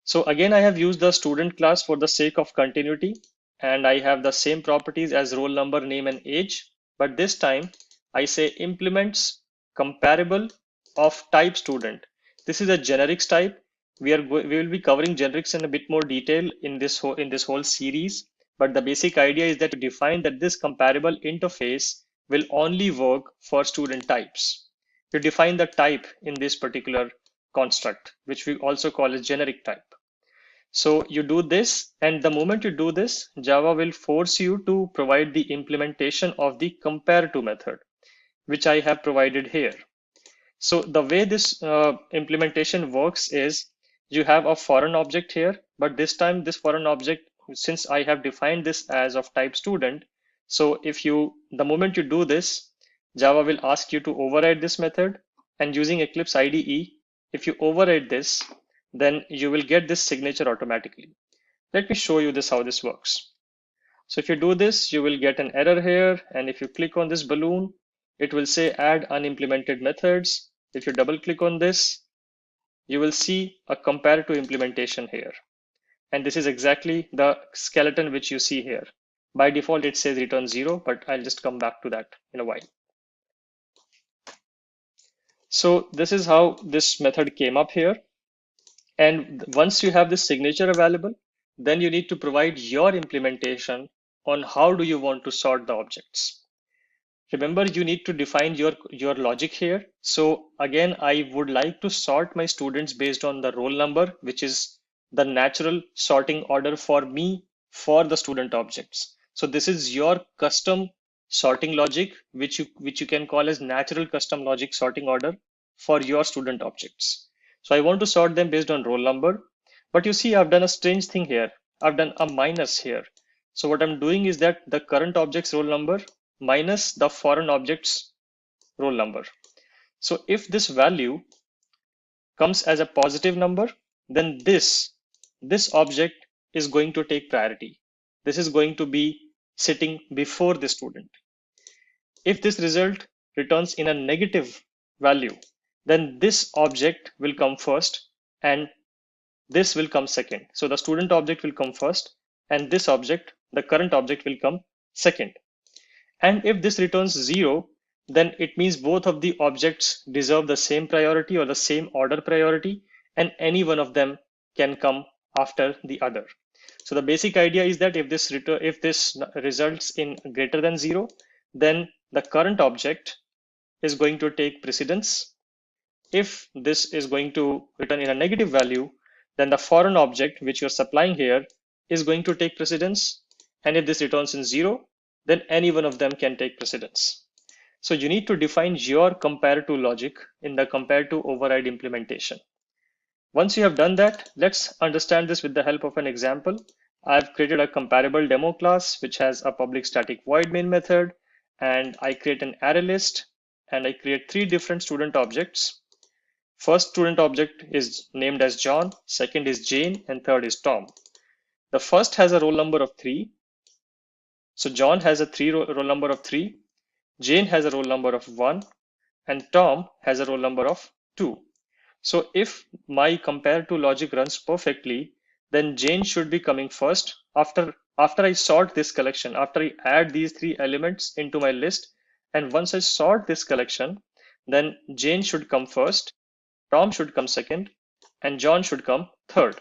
S3: So again, I have used the student class for the sake of continuity, and I have the same properties as roll number, name, and age, but this time I say implements comparable of type student. This is a generics type. We will be covering generics in a bit more detail in this whole series, but the basic idea is that you define that this comparable interface will only work for student types. You define the type in this particular construct, which we also call a generic type. So you do this, and the moment you do this, Java will force you to provide the implementation of the compare to method, which I have provided here. So the way this implementation works is you have a foreign object here, but this time this foreign object, since I have defined this as of type student, so the moment you do this, Java will ask you to override this method, and using Eclipse IDE, if you override this, then you will get this signature automatically. Let me show you how this works. So if you do this, you will get an error here, and if you click on this balloon, it will say add unimplemented methods. If you double click on this, you will see a compare to implementation here. And this is exactly the skeleton which you see here. By default, it says return 0, but I'll just come back to that in a while. So this is how this method came up here. And once you have this signature available, then you need to provide your implementation on how do you want to sort the objects. Remember, you need to define your logic here. So again, I would like to sort my students based on the roll number, which is the natural sorting order for me for the student objects. So this is your custom sorting logic, which you can call as natural custom logic sorting order for your student objects. So I want to sort them based on roll number, but you see, I've done a strange thing here. I've done a minus here. So what I'm doing is that the current object's roll number minus the foreign object's roll number. So if this value comes as a positive number, then this object is going to take priority. This is going to be sitting before the student. If this result returns in a negative value, then this object will come first and this will come second. So the student object will come first and this object, the current object, will come second. And if this returns 0, then it means both of the objects deserve the same priority or the same order priority, and any one of them can come after the other. So the basic idea is that if this results in greater than 0, then the current object is going to take precedence. If this is going to return in a negative value, then the foreign object which you're supplying here is going to take precedence. And if this returns in 0, then any one of them can take precedence. So you need to define your compare to logic in the compare to override implementation. Once you have done that, let's understand this with the help of an example. I've created a comparable demo class which has a public static void main method, and I create an array list and I create 3 different student objects. First student object is named as John, second is Jane, and third is Tom. The first has a roll number of 3. So John has a roll number of 3, Jane has a roll number of 1, and Tom has a roll number of 2. So if my compare to logic runs perfectly, then Jane should be coming first after I sort this collection, after I add these 3 elements into my list. And once I sort this collection, then Jane should come first, Tom should come second, and John should come third,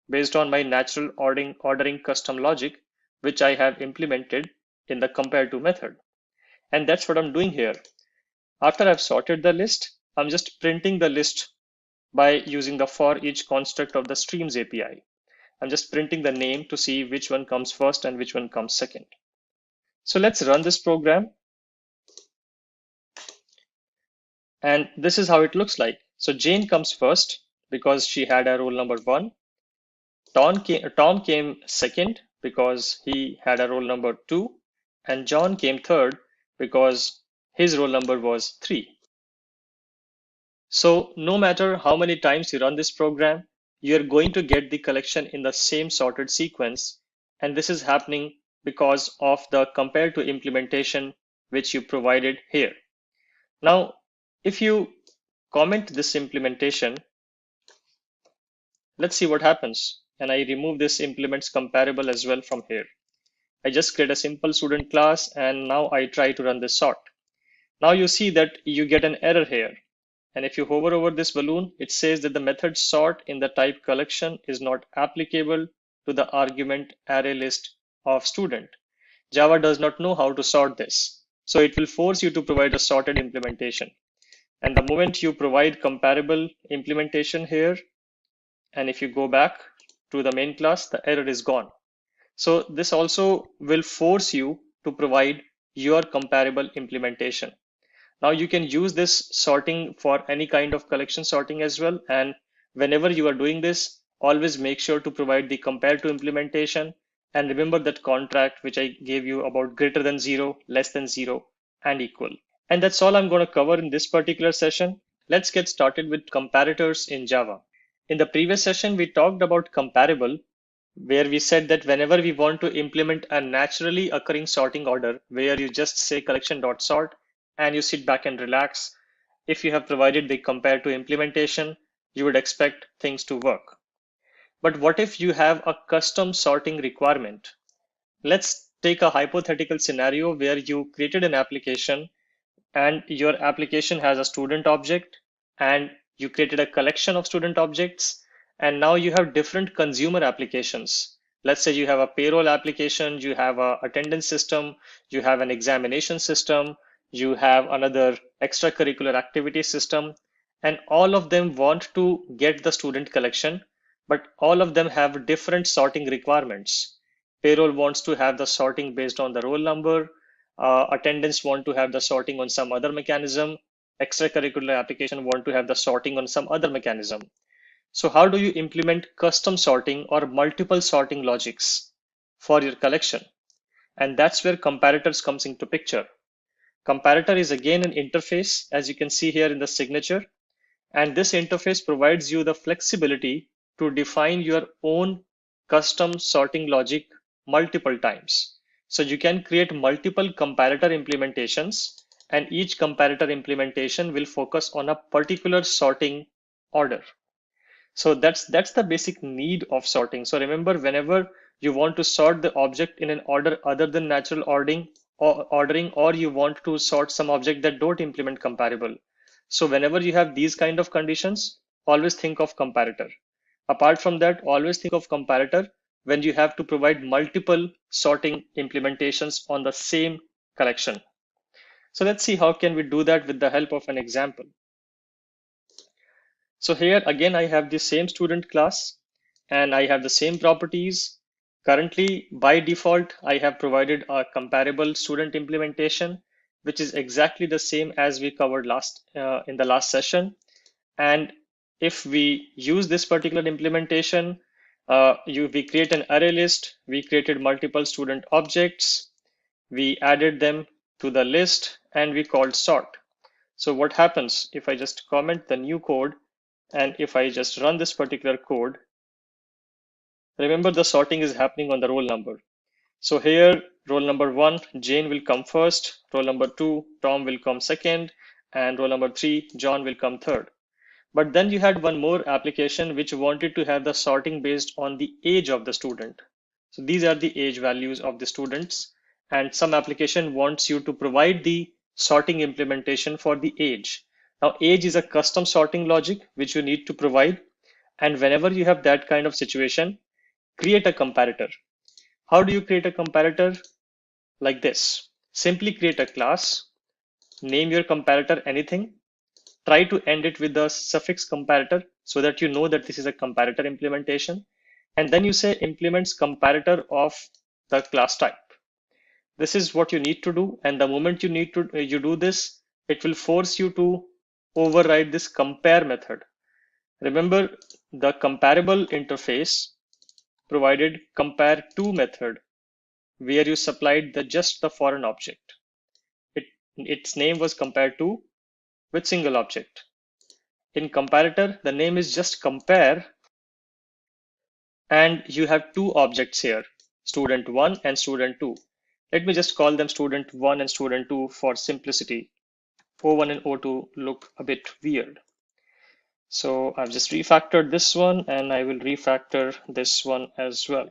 S3: based on my natural ordering custom logic, which I have implemented in the compare to method. And that's what I'm doing here. After I've sorted the list, I'm just printing the list by using the for each construct of the streams API. I'm just printing the name to see which one comes first and which one comes second. So let's run this program. And this is how it looks like. So Jane comes first because she had a roll number 1. Tom came second because he had a roll number 2, and John came third because his roll number was 3. So no matter how many times you run this program, you're going to get the collection in the same sorted sequence. And this is happening because of the compare to implementation which you provided here. Now, if you comment this implementation, let's see what happens. And I remove this implements comparable as well from here. I just create a simple student class, and now I try to run this sort. Now you see that you get an error here. And if you hover over this balloon, it says that the method sort in the type collection is not applicable to the argument array list of student. Java does not know how to sort this. So it will force you to provide a sorted implementation. And the moment you provide comparable implementation here, and if you go back to the main class, the error is gone. So this also will force you to provide your comparable implementation. Now you can use this sorting for any kind of collection sorting as well. And whenever you are doing this, always make sure to provide the compare to implementation. And remember that contract which I gave you about greater than 0, less than 0, and equal. And that's all I'm going to cover in this particular session. Let's get started with comparators in Java. In the previous session, we talked about comparable, where we said that whenever we want to implement a naturally occurring sorting order, where you just say collection.sort and you sit back and relax, if you have provided the compare to implementation, you would expect things to work. But what if you have a custom sorting requirement? Let's take a hypothetical scenario where you created an application and your application has a student object, and you created a collection of student objects, And now you have different consumer applications. Let's say you have a payroll application, you have a attendance system, you have an examination system, you have another extracurricular activity system, and all of them want to get the student collection, but all of them have different sorting requirements. Payroll wants to have the sorting based on the roll number. Attendance want to have the sorting on some other mechanism. Extracurricular application want to have the sorting on some other mechanism. So how do you implement custom sorting or multiple sorting logics for your collection? And that's where comparators comes into picture. Comparator is again an interface, as you can see here in the signature. And this interface provides you the flexibility to define your own custom sorting logic multiple times. So you can create multiple comparator implementations, and each comparator implementation will focus on a particular sorting order. So that's the basic need of sorting. So remember, whenever you want to sort the object in an order other than natural ordering, or you want to sort some object that don't implement comparable. So whenever you have these kind of conditions, always think of comparator. Apart from that, always think of comparator when you have to provide multiple sorting implementations on the same collection. So let's see how can we do that with the help of an example. So here again, I have the same student class and I have the same properties. Currently, by default, I have provided a comparable student implementation, which is exactly the same as we covered in the last session. And if we use this particular implementation, we create an array list, we created multiple student objects, we added them to the list, and we called sort. So what happens if I just comment the new code, and if I just run this particular code, remember the sorting is happening on the roll number. So here, roll number 1, Jane will come first, roll number 2, Tom will come second, and roll number 3, John will come third. But then you had one more application which wanted to have the sorting based on the age of the student. So these are the age values of the students, and some application wants you to provide the sorting implementation for the age. Now, age is a custom sorting logic which you need to provide. And whenever you have that kind of situation, create a comparator. How do you create a comparator? Like this. Simply create a class, name your comparator anything, try to end it with the suffix comparator so that you know that this is a comparator implementation. And then you say implements comparator of the class type. This is what you need to do. And the moment you do this, it will force you to override this compare method. Remember, the comparable interface provided compare to method where you supplied just the foreign object. Its name was compare to with single object. In comparator, the name is just compare, and you have two objects here, student 1 and student 2. Let me just call them student 1 and student 2 for simplicity. O1 and O2 look a bit weird. So I've just refactored this one, and I will refactor this one as well.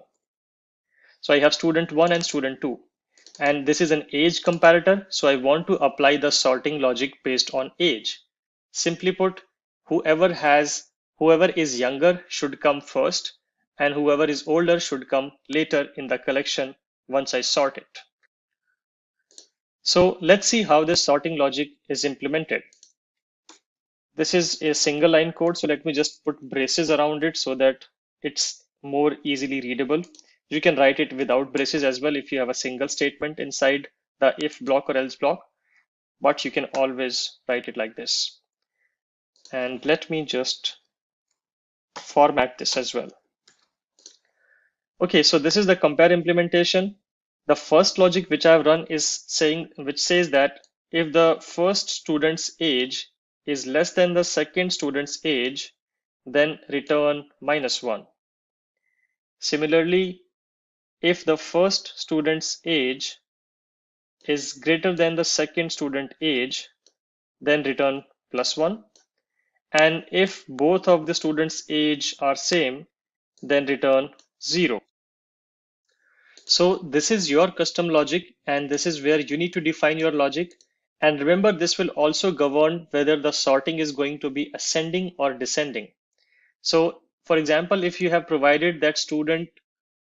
S3: So I have student 1 and student 2, and this is an age comparator. So I want to apply the sorting logic based on age. Simply put, whoever is younger should come first, and whoever is older should come later in the collection once I sort it. So let's see how this sorting logic is implemented. This is a single line code, so let me just put braces around it so that it's more easily readable. You can write it without braces as well if you have a single statement inside the if block or else block, but you can always write it like this. And let me just format this as well. Okay, so this is the compare implementation. The first logic which I've run which says that if the first student's age is less than the second student's age, then return -1. Similarly, if the first student's age is greater than the second student age, then return +1. And if both of the students' age are same, then return 0. So this is your custom logic, and this is where you need to define your logic. And remember, this will also govern whether the sorting is going to be ascending or descending. So For example, if you have provided that student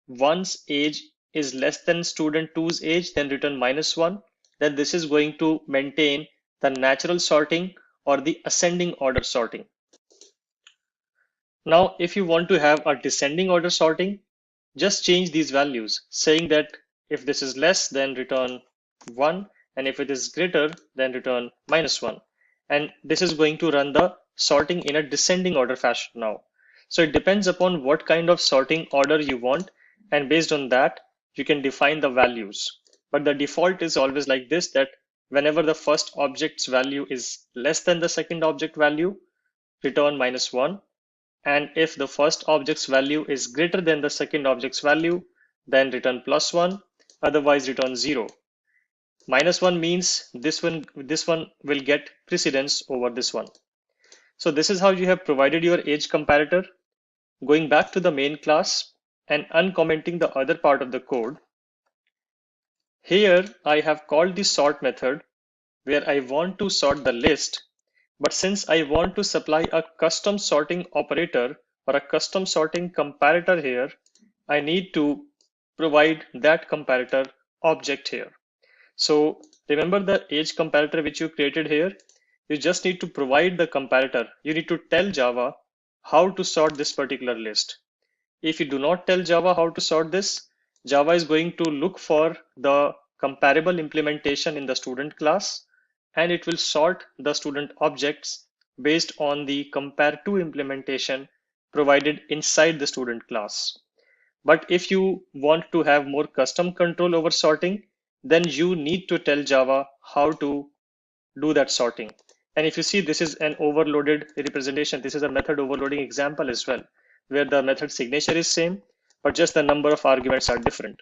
S3: 1's age is less than student 2's age, then return -1, then this is going to maintain the natural sorting or the ascending order sorting. Now, if you want to have a descending order sorting, just change these values, saying that if this is less, then return 1, and if it is greater, then return -1. And this is going to run the sorting in a descending order fashion now. So it depends upon what kind of sorting order you want, and based on that, you can define the values. But the default is always like this, that whenever the first object's value is less than the second object value, return -1. And if the first object's value is greater than the second object's value, then return +1, otherwise return 0. -1 means this one will get precedence over this one. So this is how you have provided your age comparator. Going back to the main class and uncommenting the other part of the code. Here I have called the sort method where I want to sort the list. But since I want to supply a custom sorting operator or a custom sorting comparator here, I need to provide that comparator object here. So remember the age comparator which you created here? You just need to provide the comparator. You need to tell Java how to sort this particular list. If you do not tell Java how to sort this, Java is going to look for the comparable implementation in the student class, and it will sort the student objects based on the compare_to implementation provided inside the student class. But if you want to have more custom control over sorting, then you need to tell Java how to do that sorting. And if you see, this is an overloaded representation. This is a method overloading example as well, where the method signature is same, but just the number of arguments are different.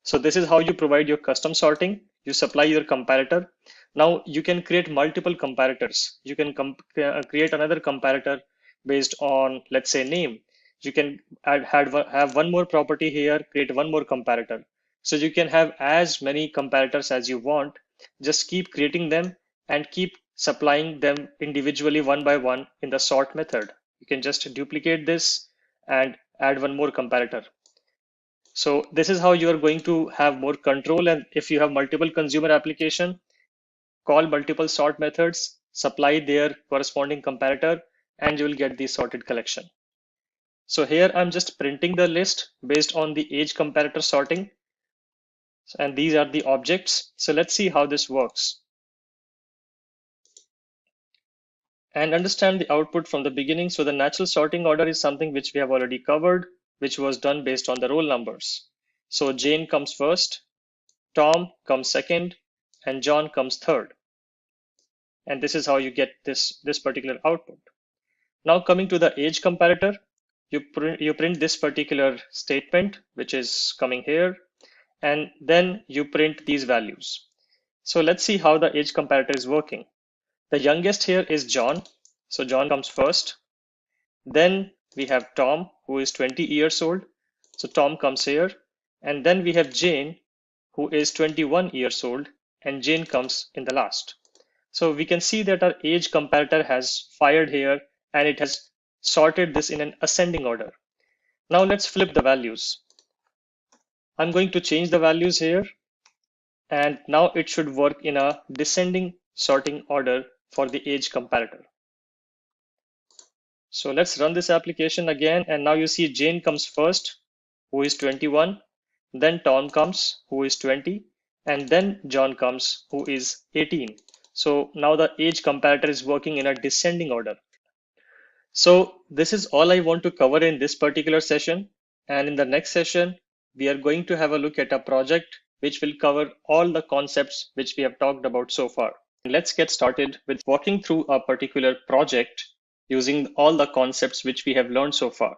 S3: So this is how you provide your custom sorting. You supply your comparator. Now you can create multiple comparators. You can create another comparator based on, let's say, name. You can have one more property here, create one more comparator. So you can have as many comparators as you want. Just keep creating them and keep supplying them individually one by one in the sort method. You can just duplicate this and add one more comparator. So this is how you are going to have more control. And if you have multiple consumer application, call multiple sort methods, supply their corresponding comparator, and you will get the sorted collection. So here I'm just printing the list based on the age comparator sorting. And these are the objects. So let's see how this works. And understand the output from the beginning. So the natural sorting order is something which we have already covered, which was done based on the roll numbers. So Jane comes first, Tom comes second, and John comes third. And this is how you get this particular output. Now coming to the age comparator, you print this particular statement, which is coming here, and then you print these values. So let's see how the age comparator is working. The youngest here is John. So John comes first. Then we have Tom, who is 20 years old. So Tom comes here. And then we have Jane, who is 21 years old, and Jane comes in the last. So we can see that our age comparator has fired here, and it has sorted this in an ascending order. Now let's flip the values. I'm going to change the values here, and now it should work in a descending sorting order for the age comparator. So let's run this application again, and now you see Jane comes first, who is 21, then Tom comes, who is 20, and then John comes, who is 18. So now the age comparator is working in a descending order. So this is all I want to cover in this particular session, and in the next session we are going to have a look at a project which will cover all the concepts which we have talked about so far. Let's get started with walking through a particular project using all the concepts which we have learned so far.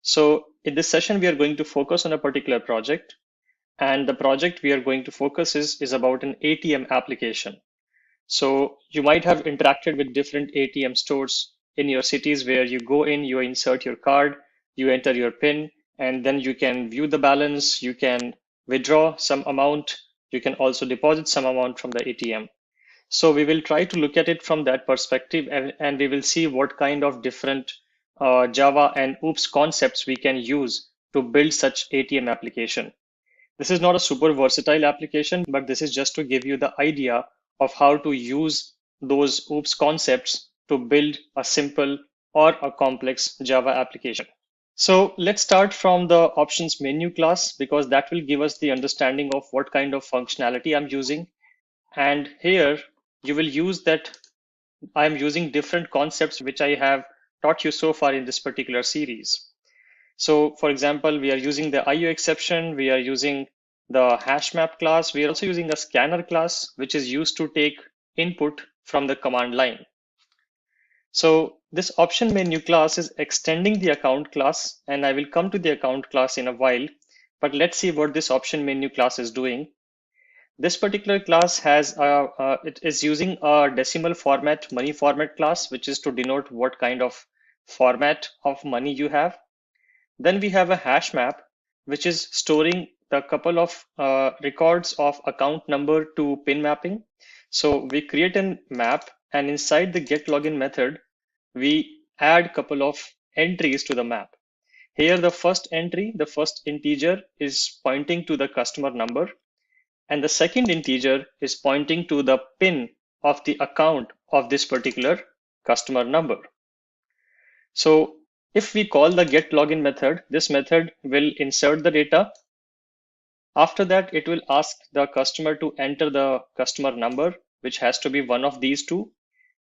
S3: So in this session, we are going to focus on a particular project, and the project we are going to focus is about an ATM application. So you might have interacted with different ATM stores in your cities where you go in, you insert your card, you enter your PIN, and then you can view the balance, you can withdraw some amount, you can also deposit some amount from the ATM. So we will try to look at it from that perspective, and we will see what kind of different Java and OOPS concepts we can use to build such ATM application. This is not a super versatile application, but this is just to give you the idea of how to use those OOPS concepts to build a simple or a complex Java application. So let's start from the options menu class, because that will give us the understanding of what kind of functionality I'm using. And here you will use that I'm using different concepts which I have taught you so far in this particular series. So for example, we are using the IO exception, we are using the hash map class, we are also using a scanner class, which is used to take input from the command line. So this option menu class is extending the account class, and I will come to the account class in a while, but let's see what this option menu class is doing. This particular class has it is using a decimal format money format class, which is to denote what kind of format of money you have. Then we have a hash map, which is storing the couple of records of account number to pin mapping. So we create a map, and inside the get login method, we add couple of entries to the map. Here, the first entry, the first integer, is pointing to the customer number, and the second integer is pointing to the pin of the account of this particular customer number. So if we call the get login method, this method will insert the data. After that, it will ask the customer to enter the customer number, which has to be one of these two.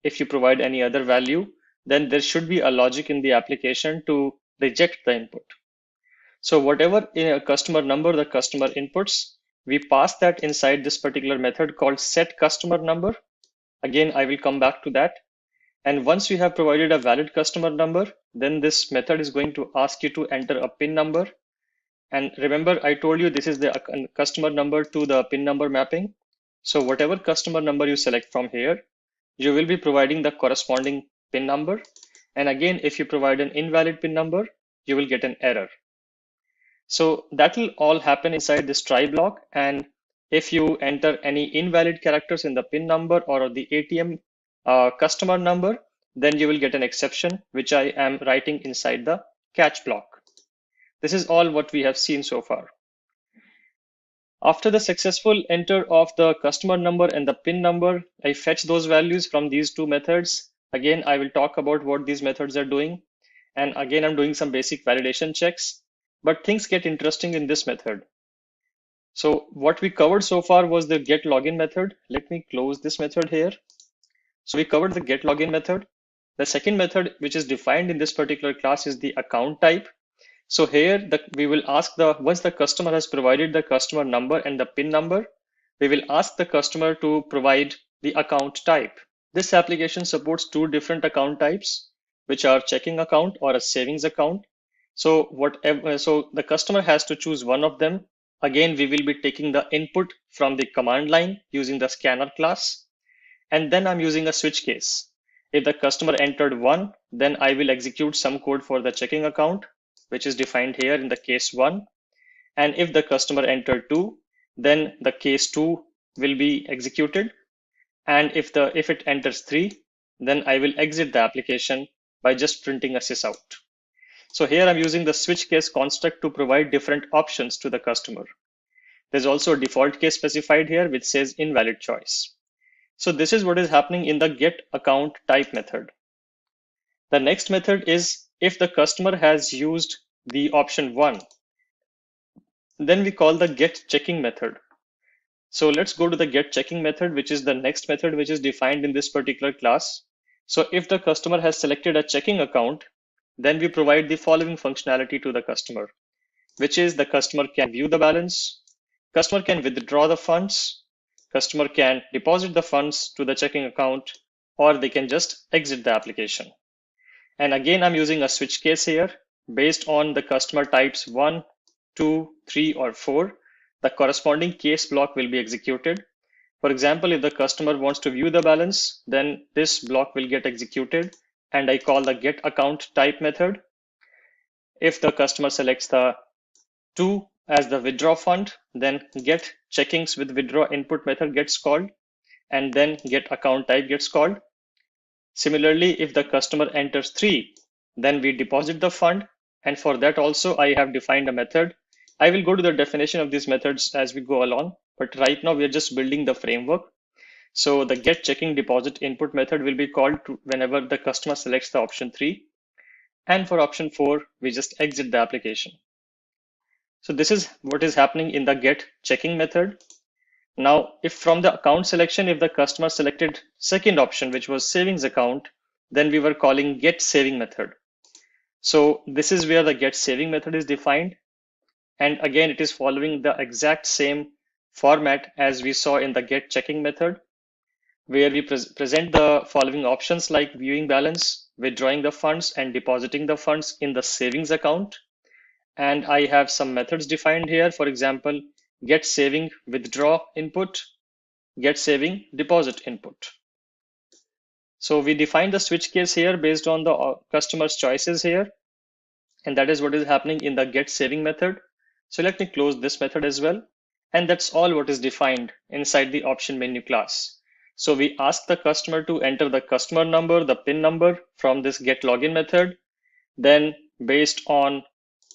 S3: If you provide any other value, then there should be a logic in the application to reject the input. So whatever customer number the customer inputs, we pass that inside this particular method called set customer number. Again, I will come back to that. And once we have provided a valid customer number, then this method is going to ask you to enter a PIN number. And remember, I told you this is the customer number to the PIN number mapping. So whatever customer number you select from here, you will be providing the corresponding PIN number. And again, if you provide an invalid PIN number, you will get an error. So that will all happen inside this try block. And if you enter any invalid characters in the PIN number or the ATM customer number, then you will get an exception, which I am writing inside the catch block. This is all what we have seen so far. After the successful enter of the customer number and the PIN number, I fetch those values from these two methods. Again, I will talk about what these methods are doing. And again, I'm doing some basic validation checks, but things get interesting in this method. So what we covered so far was the get login method. Let me close this method here. So we covered the get login method. The second method, which is defined in this particular class, is the account type. So here we will ask once the customer has provided the customer number and the PIN number, we will ask the customer to provide the account type. This application supports two different account types, which are checking account or a savings account. So the customer has to choose one of them. Again, we will be taking the input from the command line using the scanner class. And then I'm using a switch case. If the customer entered 1, then I will execute some code for the checking account, which is defined here in the case 1. And if the customer entered 2, then the case 2 will be executed. And if it enters 3, then I will exit the application by just printing a sys out. So here I'm using the switch case construct to provide different options to the customer. There's also a default case specified here, which says invalid choice. So this is what is happening in the get account type method. The next method is if the customer has used the option 1, then we call the get checking method. So let's go to the get checking method, which is the next method which is defined in this particular class. So if the customer has selected a checking account, then we provide the following functionality to the customer, which is the customer can view the balance, customer can withdraw the funds, customer can deposit the funds to the checking account, or they can just exit the application. And again, I'm using a switch case here. Based on the customer types 1, 2, 3, or 4, the corresponding case block will be executed. For example, if the customer wants to view the balance, then this block will get executed, and I call the get account type method. If the customer selects the 2 as the withdraw fund, then get checkings with withdraw input method gets called, and then get account type gets called. Similarly, if the customer enters 3, then we deposit the fund. And for that also, I have defined a method. I will go to the definition of these methods as we go along, but right now we are just building the framework. So the get checking deposit input method will be called whenever the customer selects the option 3. And for option 4, we just exit the application. So this is what is happening in the get checking method. Now, if from the account selection, if the customer selected second option, which was savings account, then we were calling get saving method. So this is where the get saving method is defined. And again, it is following the exact same format as we saw in the get checking method, where we present the following options like viewing balance, withdrawing the funds, and depositing the funds in the savings account. And I have some methods defined here. For example, get saving withdraw input, get saving deposit input. So we define the switch case here based on the customer's choices here. And that is what is happening in the get saving method. So let me close this method as well. And that's all what is defined inside the option menu class. So we ask the customer to enter the customer number, the PIN number from this get login method. Then based on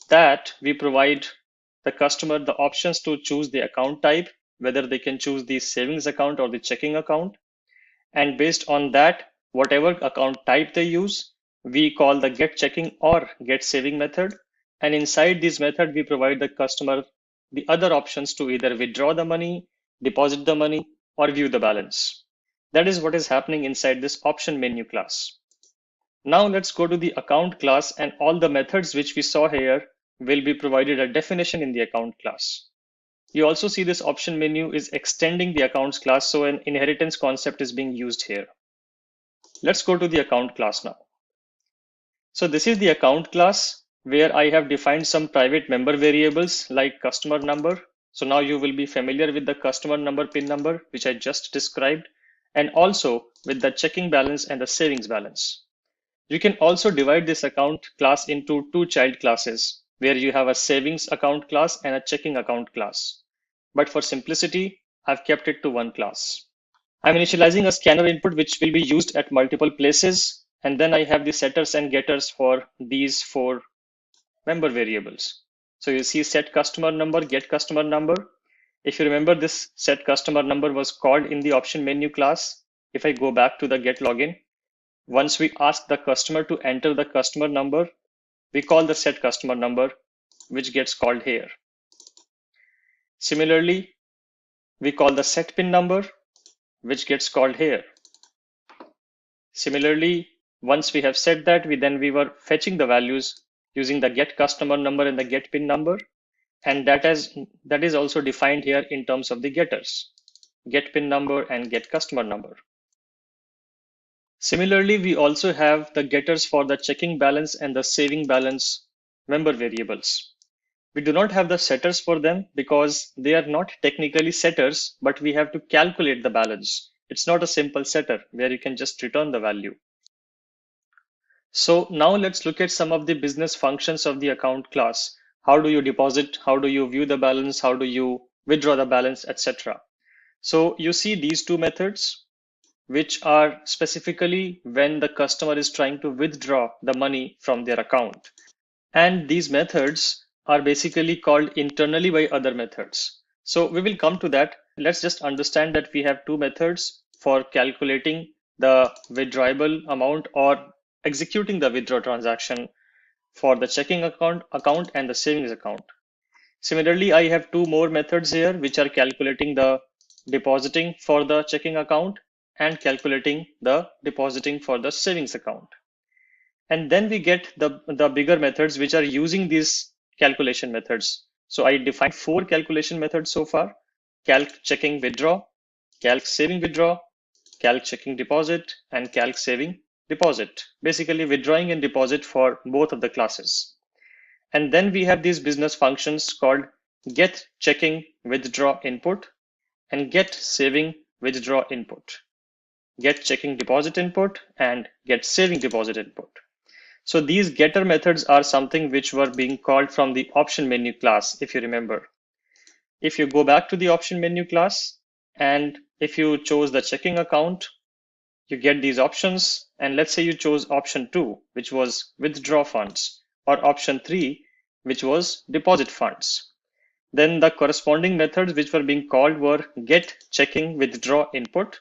S3: that, we provide the customer the options to choose the account type, whether they can choose the savings account or the checking account. And based on that, whatever account type they use, we call the get checking or get saving method. And inside this method, we provide the customer the other options to either withdraw the money, deposit the money, or view the balance. That is what is happening inside this option menu class. Now let's go to the account class, and all the methods which we saw here will be provided a definition in the account class. You also see this option menu is extending the accounts class, so an inheritance concept is being used here. Let's go to the account class now. So this is the account class where I have defined some private member variables like customer number. So now you will be familiar with the customer number PIN number, which I just described, and also with the checking balance and the savings balance. You can also divide this account class into two child classes, where you have a savings account class and a checking account class. But for simplicity, I've kept it to one class. I'm initializing a scanner input, which will be used at multiple places. And then I have the setters and getters for these 4 member variables. So you see set customer number, get customer number. If you remember, this set customer number was called in the option menu class. If I go back to the get login, once we ask the customer to enter the customer number, we call the set customer number, which gets called here. Similarly, we call the set PIN number, which gets called here. Similarly, once we have said that, we were fetching the values using the get customer number and the get PIN number. And that is also defined here in terms of the getters, get PIN number and get customer number. Similarly, we also have the getters for the checking balance and the saving balance member variables. We do not have the setters for them because they are not technically setters, but we have to calculate the balance. It's not a simple setter where you can just return the value. So now let's look at some of the business functions of the account class. How do you deposit? How do you view the balance? How do you withdraw the balance, etc. So you see these two methods, which are specifically when the customer is trying to withdraw the money from their account. And these methods are basically called internally by other methods. So we will come to that. Let's just understand that we have two methods for calculating the withdrawable amount or executing the withdraw transaction for the checking account and the savings account. Similarly, I have two more methods here, which are calculating the depositing for the checking account and calculating the depositing for the savings account. And then we get the bigger methods, which are using these calculation methods. So I defined 4 calculation methods so far: calc checking withdraw, calc saving withdraw, calc checking deposit, and calc saving deposit, basically withdrawing and deposit for both of the classes. And then we have these business functions called get checking withdraw input and get saving withdraw input, get checking deposit input, and get saving deposit input. So these getter methods are something which were being called from the option menu class, if you remember. If you go back to the option menu class, and if you chose the checking account, you get these options, and let's say you chose option 2, which was withdraw funds, or option 3, which was deposit funds. Then the corresponding methods which were being called were get checking withdraw input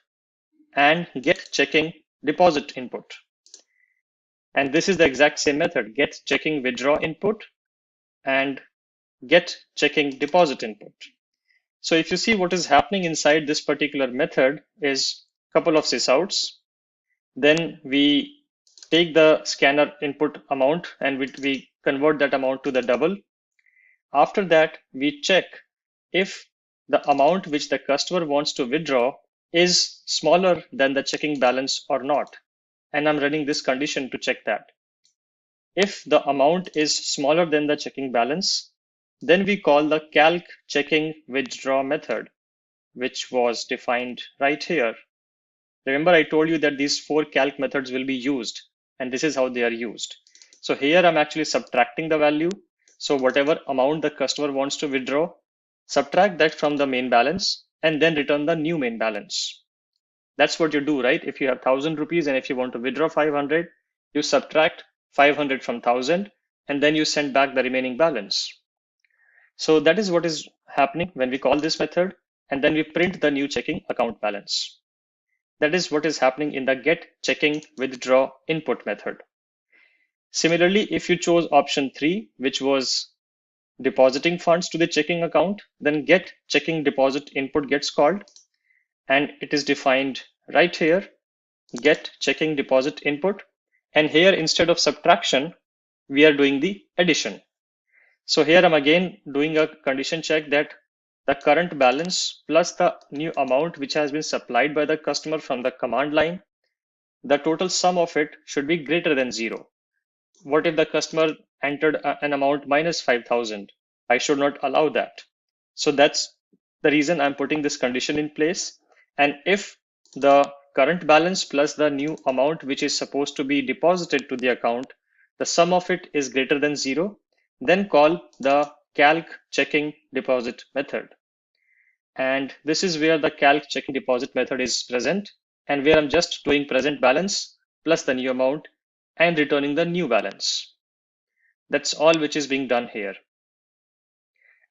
S3: and get checking deposit input. And this is the exact same method, get checking withdraw input and get checking deposit input. So if you see what is happening inside this particular method is a couple of sysouts. Then we take the scanner input amount and we convert that amount to the double. After that, we check if the amount which the customer wants to withdraw is smaller than the checking balance or not. And I'm running this condition to check that. If the amount is smaller than the checking balance, then we call the calc checking withdraw method, which was defined right here. Remember, I told you that these 4 calc methods will be used, and this is how they are used. So here I'm actually subtracting the value. So whatever amount the customer wants to withdraw, subtract that from the main balance and then return the new main balance. That's what you do, right? If you have 1,000 rupees and if you want to withdraw 500, you subtract 500 from 1,000 and then you send back the remaining balance. So that is what is happening when we call this method, and then we print the new checking account balance. That is what is happening in the get checking withdraw input method. Similarly, if you chose option 3, which was depositing funds to the checking account, then get checking deposit input gets called, and it is defined right here, get checking deposit input. And here, instead of subtraction, we are doing the addition. So here I'm again doing a condition check that the current balance plus the new amount which has been supplied by the customer from the command line, the total sum of it should be greater than 0. What if the customer entered an amount minus 5,000? I should not allow that. So that's the reason I'm putting this condition in place. And if the current balance plus the new amount which is supposed to be deposited to the account, the sum of it is greater than 0, then call the calc checking deposit method. And this is where the calc checking deposit method is present, and where I'm just doing present balance plus the new amount and returning the new balance. That's all which is being done here.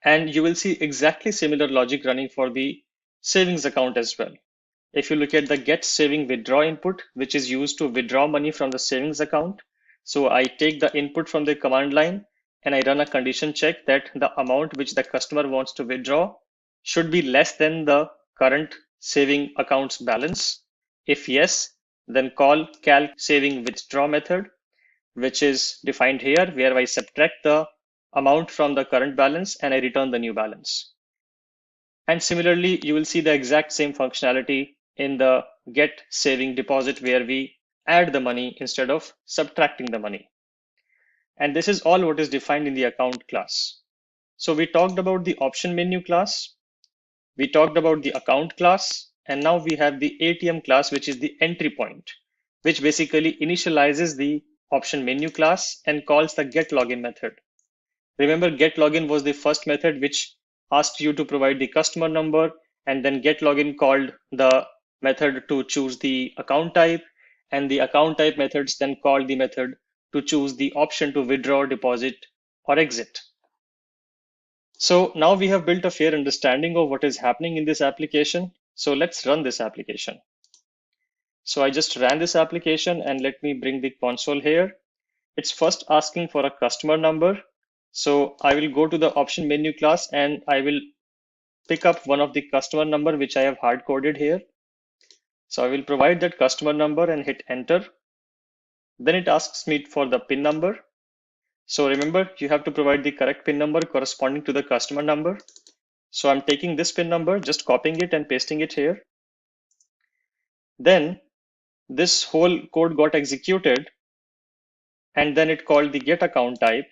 S3: And you will see exactly similar logic running for the savings account as well. If you look at the get saving withdraw input, which is used to withdraw money from the savings account. So I take the input from the command line and I run a condition check that the amount which the customer wants to withdraw should be less than the current saving account's balance. If yes, then call calc saving withdraw method, which is defined here, where I subtract the amount from the current balance and I return the new balance. And similarly, you will see the exact same functionality in the get saving deposit, where we add the money instead of subtracting the money. And this is all what is defined in the account class. So we talked about the option menu class, we talked about the account class, and now we have the ATM class, which is the entry point, which basically initializes the option menu class and calls the get login method. Remember, get login was the first method which asked you to provide the customer number, and then get login called the method to choose the account type, and the account type methods then called the method to choose the option to withdraw, deposit, or exit. So now we have built a fair understanding of what is happening in this application. So let's run this application. So I just ran this application, and let me bring the console here. It's first asking for a customer number. So I will go to the option menu class and I will pick up one of the customer number which I have hard coded here. So I will provide that customer number and hit enter. Then it asks me for the PIN number. So remember, you have to provide the correct PIN number corresponding to the customer number. So I'm taking this PIN number, just copying it and pasting it here. Then this whole code got executed, and then it called the get account type.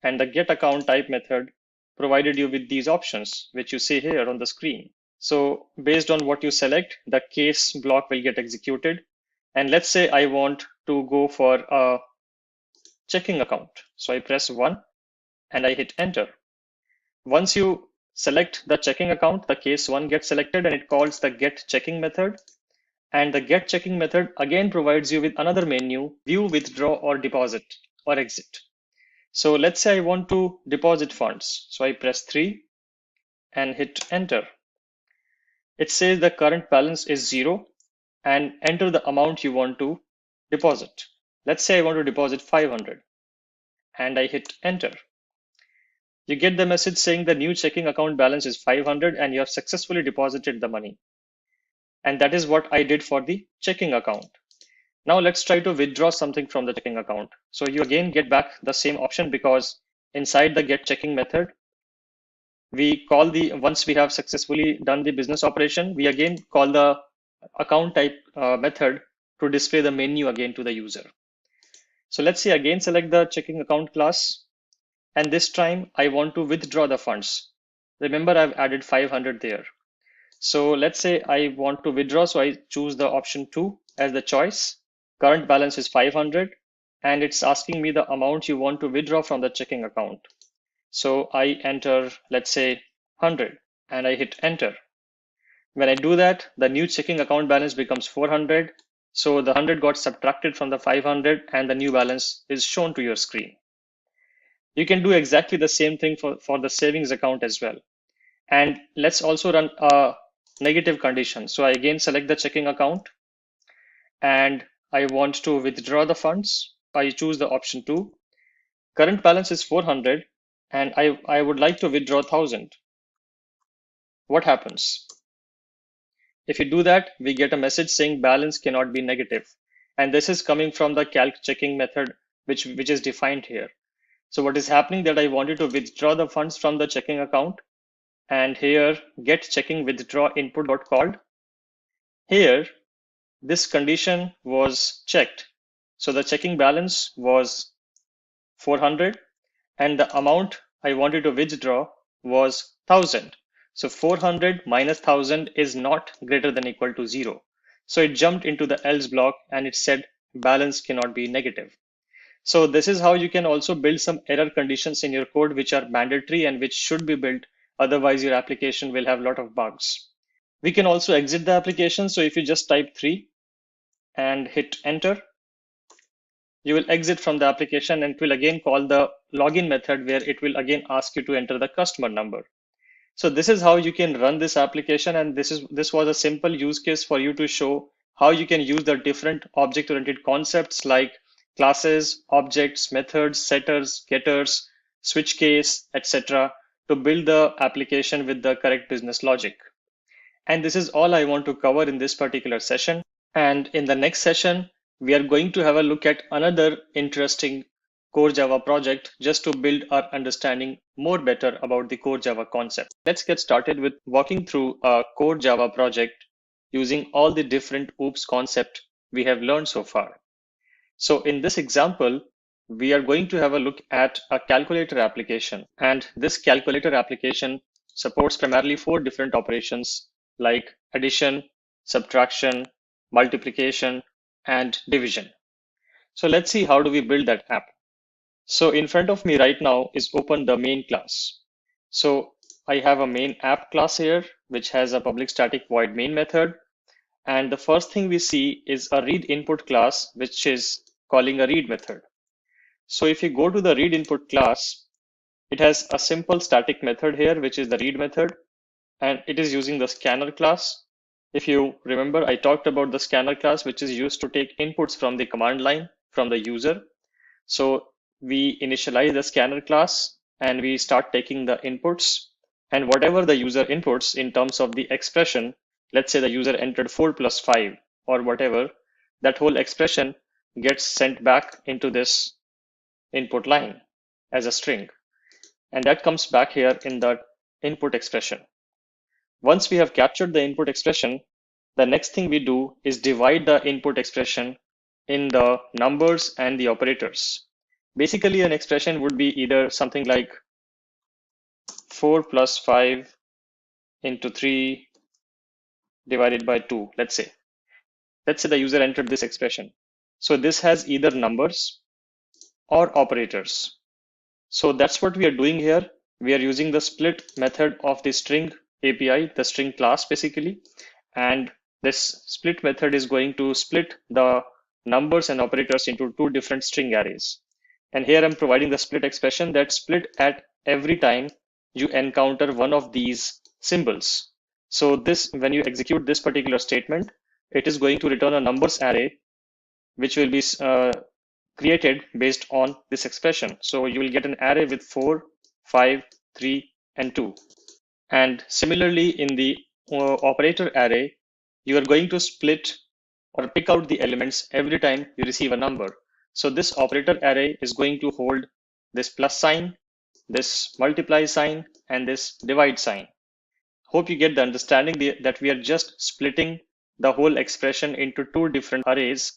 S3: And the get account type method provided you with these options, which you see here on the screen. So based on what you select, the case block will get executed. And let's say I want to go for a checking account. So I press 1 and I hit enter. Once you select the checking account, the case 1 gets selected and it calls the get checking method. And the get checking method again provides you with another menu, view, withdraw, or deposit or exit. So let's say I want to deposit funds. So I press 3 and hit enter. It says the current balance is 0 and enter the amount you want to deposit. Let's say I want to deposit 500 and I hit enter. You get the message saying the new checking account balance is 500 and you have successfully deposited the money. And that is what I did for the checking account. Now let's try to withdraw something from the checking account. So you again get back the same option because inside the get checking method, we call once we have successfully done the business operation, we again call the account type method to display the menu again to the user. So let's say again select the checking account class, and this time I want to withdraw the funds. Remember, I've added 500 there. So let's say I want to withdraw, so I choose the option 2 as the choice. Current balance is 500 and it's asking me the amount you want to withdraw from the checking account. So I enter, let's say 100 and I hit enter. When I do that, the new checking account balance becomes 400. So the 100 got subtracted from the 500 and the new balance is shown to your screen. You can do exactly the same thing for the savings account as well. And let's also run a negative condition. So I again select the checking account and I want to withdraw the funds. I choose the option 2. Current balance is 400 and I would like to withdraw 1000. What happens? If you do that, we get a message saying balance cannot be negative. And this is coming from the calc checking method, which is defined here. So what is happening that I wanted to withdraw the funds from the checking account, and here get checking withdraw input got called. Here, this condition was checked. So the checking balance was 400 and the amount I wanted to withdraw was 1000. So 400 minus 1000 is not greater than equal to 0. So it jumped into the else block and it said balance cannot be negative. So this is how you can also build some error conditions in your code which are mandatory and which should be built. Otherwise your application will have a lot of bugs. We can also exit the application. So if you just type 3 and hit enter, you will exit from the application and it will again call the login method where it will again ask you to enter the customer number. So this is how you can run this application, and this was a simple use case for you to show how you can use the different object-oriented concepts like classes, objects, methods, setters, getters, switch case, etc. to build the application with the correct business logic. And this is all I want to cover in this particular session. And in the next session, we are going to have a look at another interesting core Java project just to build our understanding more better about the core Java concept. Let's get started with walking through a core Java project using all the different OOPS concept we have learned so far. So in this example, we are going to have a look at a calculator application, and this calculator application supports primarily 4 different operations like addition, subtraction, multiplication, and division. So let's see how do we build that app. So in front of me right now is open the main class. So I have a main app class here, which has a public static void main method. And the first thing we see is a read input class, which is calling a read method. So if you go to the read input class, it has a simple static method here, which is the read method, and it is using the scanner class. If you remember, I talked about the scanner class, which is used to take inputs from the command line from the user. So we initialize the scanner class and we start taking the inputs, and whatever the user inputs in terms of the expression, let's say the user entered 4 plus 5 or whatever, that whole expression gets sent back into this input line as a string. And that comes back here in the input expression. Once we have captured the input expression, the next thing we do is divide the input expression in the numbers and the operators. Basically, an expression would be either something like 4 plus 5 into 3 divided by 2, let's say. Let's say the user entered this expression. So this has either numbers or operators. So that's what we are doing here. We are using the split method of the string API, the string class basically, and this split method is going to split the numbers and operators into two different string arrays. And here I'm providing the split expression that split at every time you encounter one of these symbols. So this, when you execute this particular statement, it is going to return a numbers array, which will be created based on this expression. So you will get an array with 4, 5, 3, and 2. And similarly, in the operator array, you are going to split or pick out the elements every time you receive a number. So this operator array is going to hold this plus sign, this multiply sign, and this divide sign. Hope you get the understanding that we are just splitting the whole expression into two different arrays,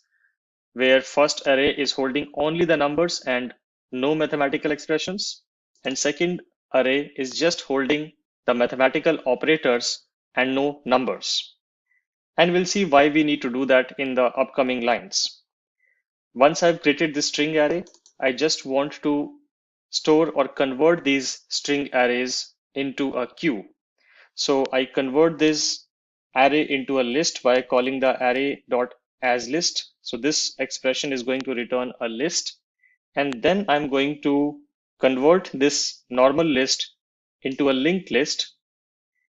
S3: where first array is holding only the numbers and no mathematical expressions, and second array is just holding the mathematical operators and no numbers. And we'll see why we need to do that in the upcoming lines. Once I've created this string array, I just want to store or convert these string arrays into a queue. So I convert this array into a list by calling the array.asList. So this expression is going to return a list. And then I'm going to convert this normal list into a linked list,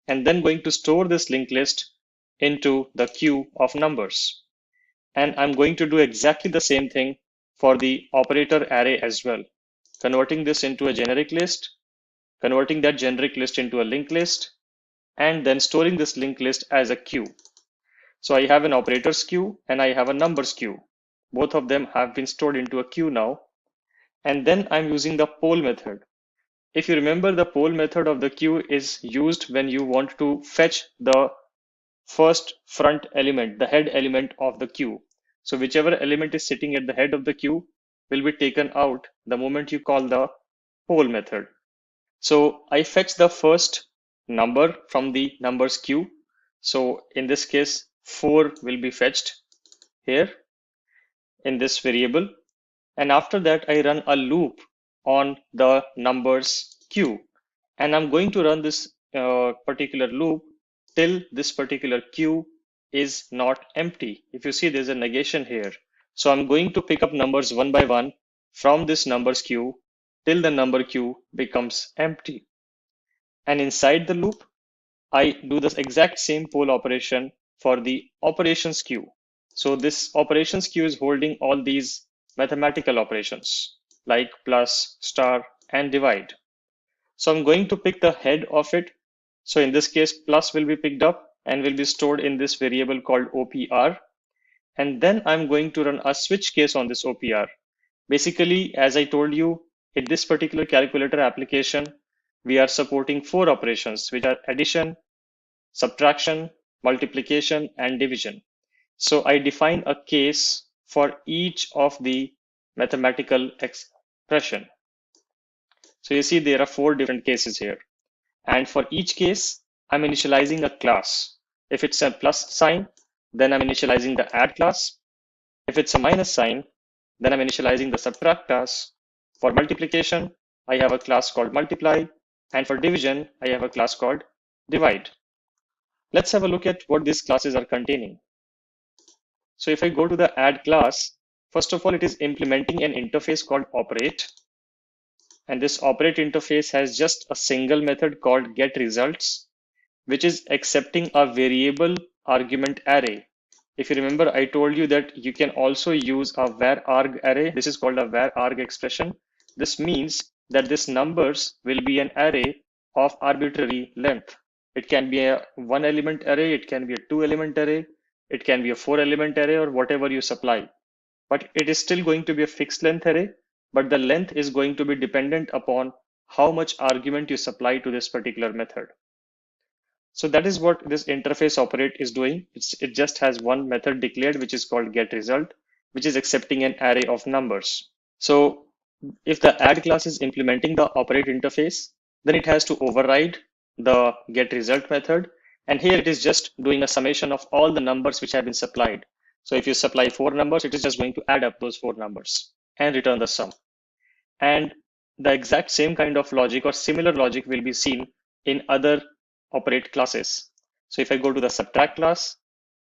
S3: and then going to store this linked list into the queue of numbers. And I'm going to do exactly the same thing for the operator array as well, converting this into a generic list, converting that generic list into a linked list, and then storing this linked list as a queue. So I have an operators queue and I have a numbers queue. Both of them have been stored into a queue now. And then I'm using the poll method. If you remember, the poll method of the queue is used when you want to fetch the first front element, the head element of the queue. So whichever element is sitting at the head of the queue will be taken out the moment you call the poll method. So I fetch the first number from the numbers queue. So in this case, 4 will be fetched here in this variable. And after that, I run a loop on the numbers queue. And I'm going to run this particular loop till this particular queue is not empty. If you see, there's a negation here. So I'm going to pick up numbers one by one from this numbers queue till the number queue becomes empty. And inside the loop, I do the exact same poll operation for the operations queue. So this operations queue is holding all these mathematical operations like plus, star, and divide. So I'm going to pick the head of it. So in this case, plus will be picked up and will be stored in this variable called OPR. And then I'm going to run a switch case on this OPR. Basically, as I told you, in this particular calculator application, we are supporting 4 operations, which are addition, subtraction, multiplication, and division. So I define a case for each of the mathematical expression. So you see there are 4 different cases here. And for each case, I'm initializing a class. If it's a plus sign, then I'm initializing the add class. If it's a minus sign, then I'm initializing the subtract class. For multiplication, I have a class called multiply. And for division, I have a class called divide. Let's have a look at what these classes are containing. So if I go to the add class, first of all, it is implementing an interface called operate. And this operate interface has just a single method called getResults, which is accepting a variable argument array. If you remember, I told you that you can also use a var_arg array. This is called a var_arg expression. This means that this numbers will be an array of arbitrary length. It can be a 1-element array, it can be a 2-element array, it can be a 4-element array, or whatever you supply. But it is still going to be a fixed length array, but the length is going to be dependent upon how much argument you supply to this particular method. So that is what this interface operate is doing. It just has one method declared, which is called getResult, which is accepting an array of numbers. So if the add class is implementing the operate interface, then it has to override the getResult method. And here it is just doing a summation of all the numbers which have been supplied. So if you supply 4 numbers, it is just going to add up those 4 numbers and return the sum. And the exact same kind of logic or similar logic will be seen in other operate classes. So if I go to the subtract class,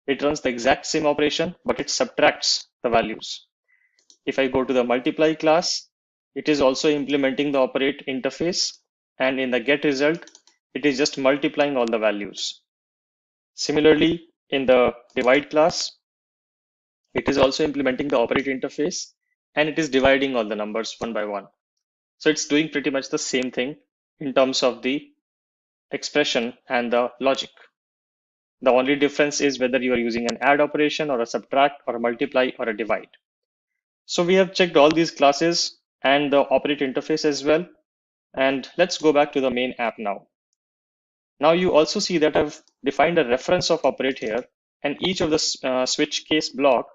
S3: it runs the exact same operation, but it subtracts the values. If I go to the multiply class, it is also implementing the operate interface, and in the get result, it is just multiplying all the values. Similarly, in the divide class, it is also implementing the operate interface, and it is dividing all the numbers one by one. So it's doing pretty much the same thing in terms of the expression and the logic. The only difference is whether you are using an add operation or a subtract or a multiply or a divide. So we have checked all these classes and the operate interface as well. And let's go back to the main app now. Now you also see that I've defined a reference of operate here, and each of the switch case block,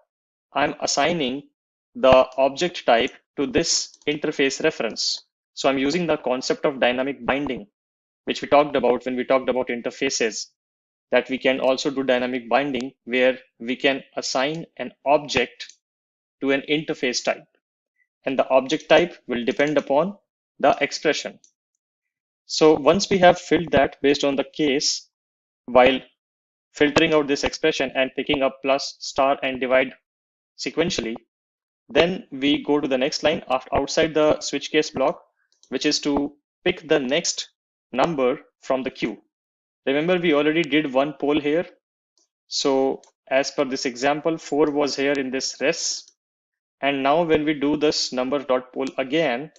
S3: I'm assigning the object type to this interface reference. So I'm using the concept of dynamic binding, which we talked about when we talked about interfaces, that we can also do dynamic binding where we can assign an object to an interface type, and the object type will depend upon the expression. So once we have filled that based on the case, while filtering out this expression and picking up plus, star, and divide sequentially, then we go to the next line outside the switch case block, which is to pick the next number from the queue. Remember, we already did one poll here. So as per this example, 4 was here in this res. And now when we do this number.poll again,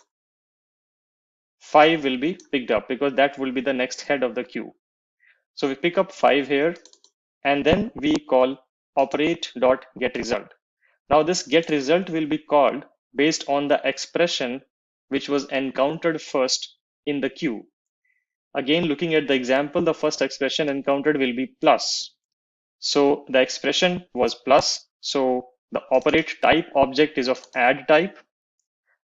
S3: 5 will be picked up because that will be the next head of the queue. So we pick up 5 here, and then we call operate.getResult. Now this getResult will be called based on the expression which was encountered first in the queue. Again, looking at the example, the first expression encountered will be plus. So the expression was plus. So the operate type object is of add type.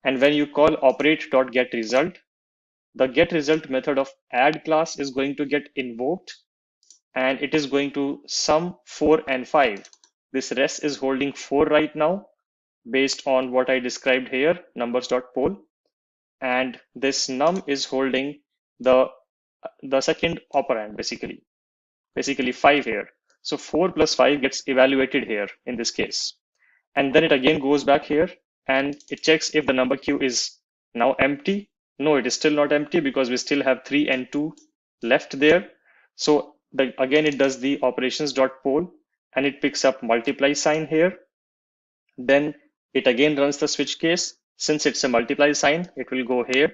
S3: And when you call operate.getResult, the getResult method of add class is going to get invoked, and it is going to sum 4 and 5. This res is holding 4 right now based on what I described here, numbers.poll. And this num is holding the second operand, basically 5 here. So 4 plus 5 gets evaluated here in this case. And then it again goes back here and it checks if the number queue is now empty. No, it is still not empty because we still have 3 and 2 left there. So again, it does the operations.poll and it picks up multiply sign here. Then it again runs the switch case. Since it's a multiply sign, it will go here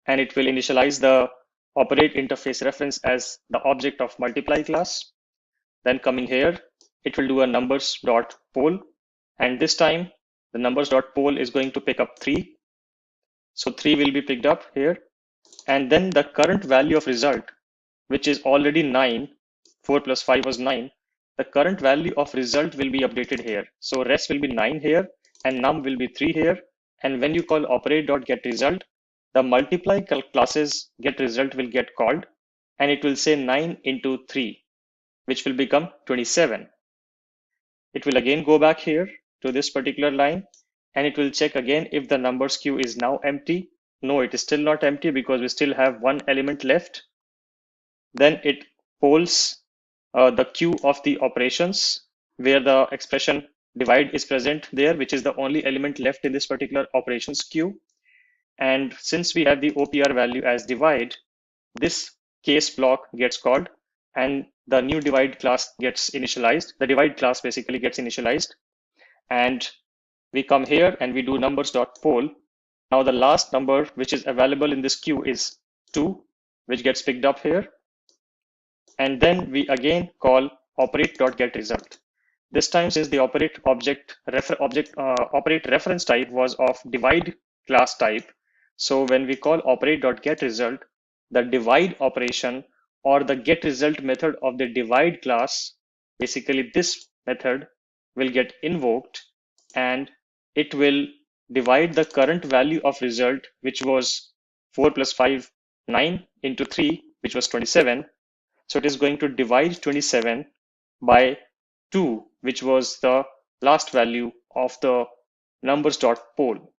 S3: and it will initialize the operate interface reference as the object of multiply class. Then coming here, it will do a numbers.poll, and this time the numbers.poll is going to pick up 3. So 3 will be picked up here, and then the current value of result, which is already 9, 4 plus 5 was 9. The current value of result will be updated here. So res will be 9 here and num will be 3 here. And when you call operate.getResult, the multiply classes getResult will get called and it will say 9 into 3, which will become 27. It will again go back here to this particular line and it will check again if the numbers queue is now empty. No, it is still not empty because we still have one element left. Then it polls the queue of the operations where the expression divide is present there, which is the only element left in this particular operations queue. And since we have the OPR value as divide, this case block gets called and the new divide class gets initialized. The divide class basically gets initialized. And we come here and we do numbers.poll. Now the last number which is available in this queue is 2, which gets picked up here. And then we again call operate.getResult. This time, since the operate operate reference type was of divide class type, so when we call operate.getResult, the divide operation or the getResult method of the divide class, basically this method will get invoked and it will divide the current value of result, which was 4 plus 5, 9 into 3, which was 27. So it is going to divide 27 by 2, which was the last value of the numbers.poll.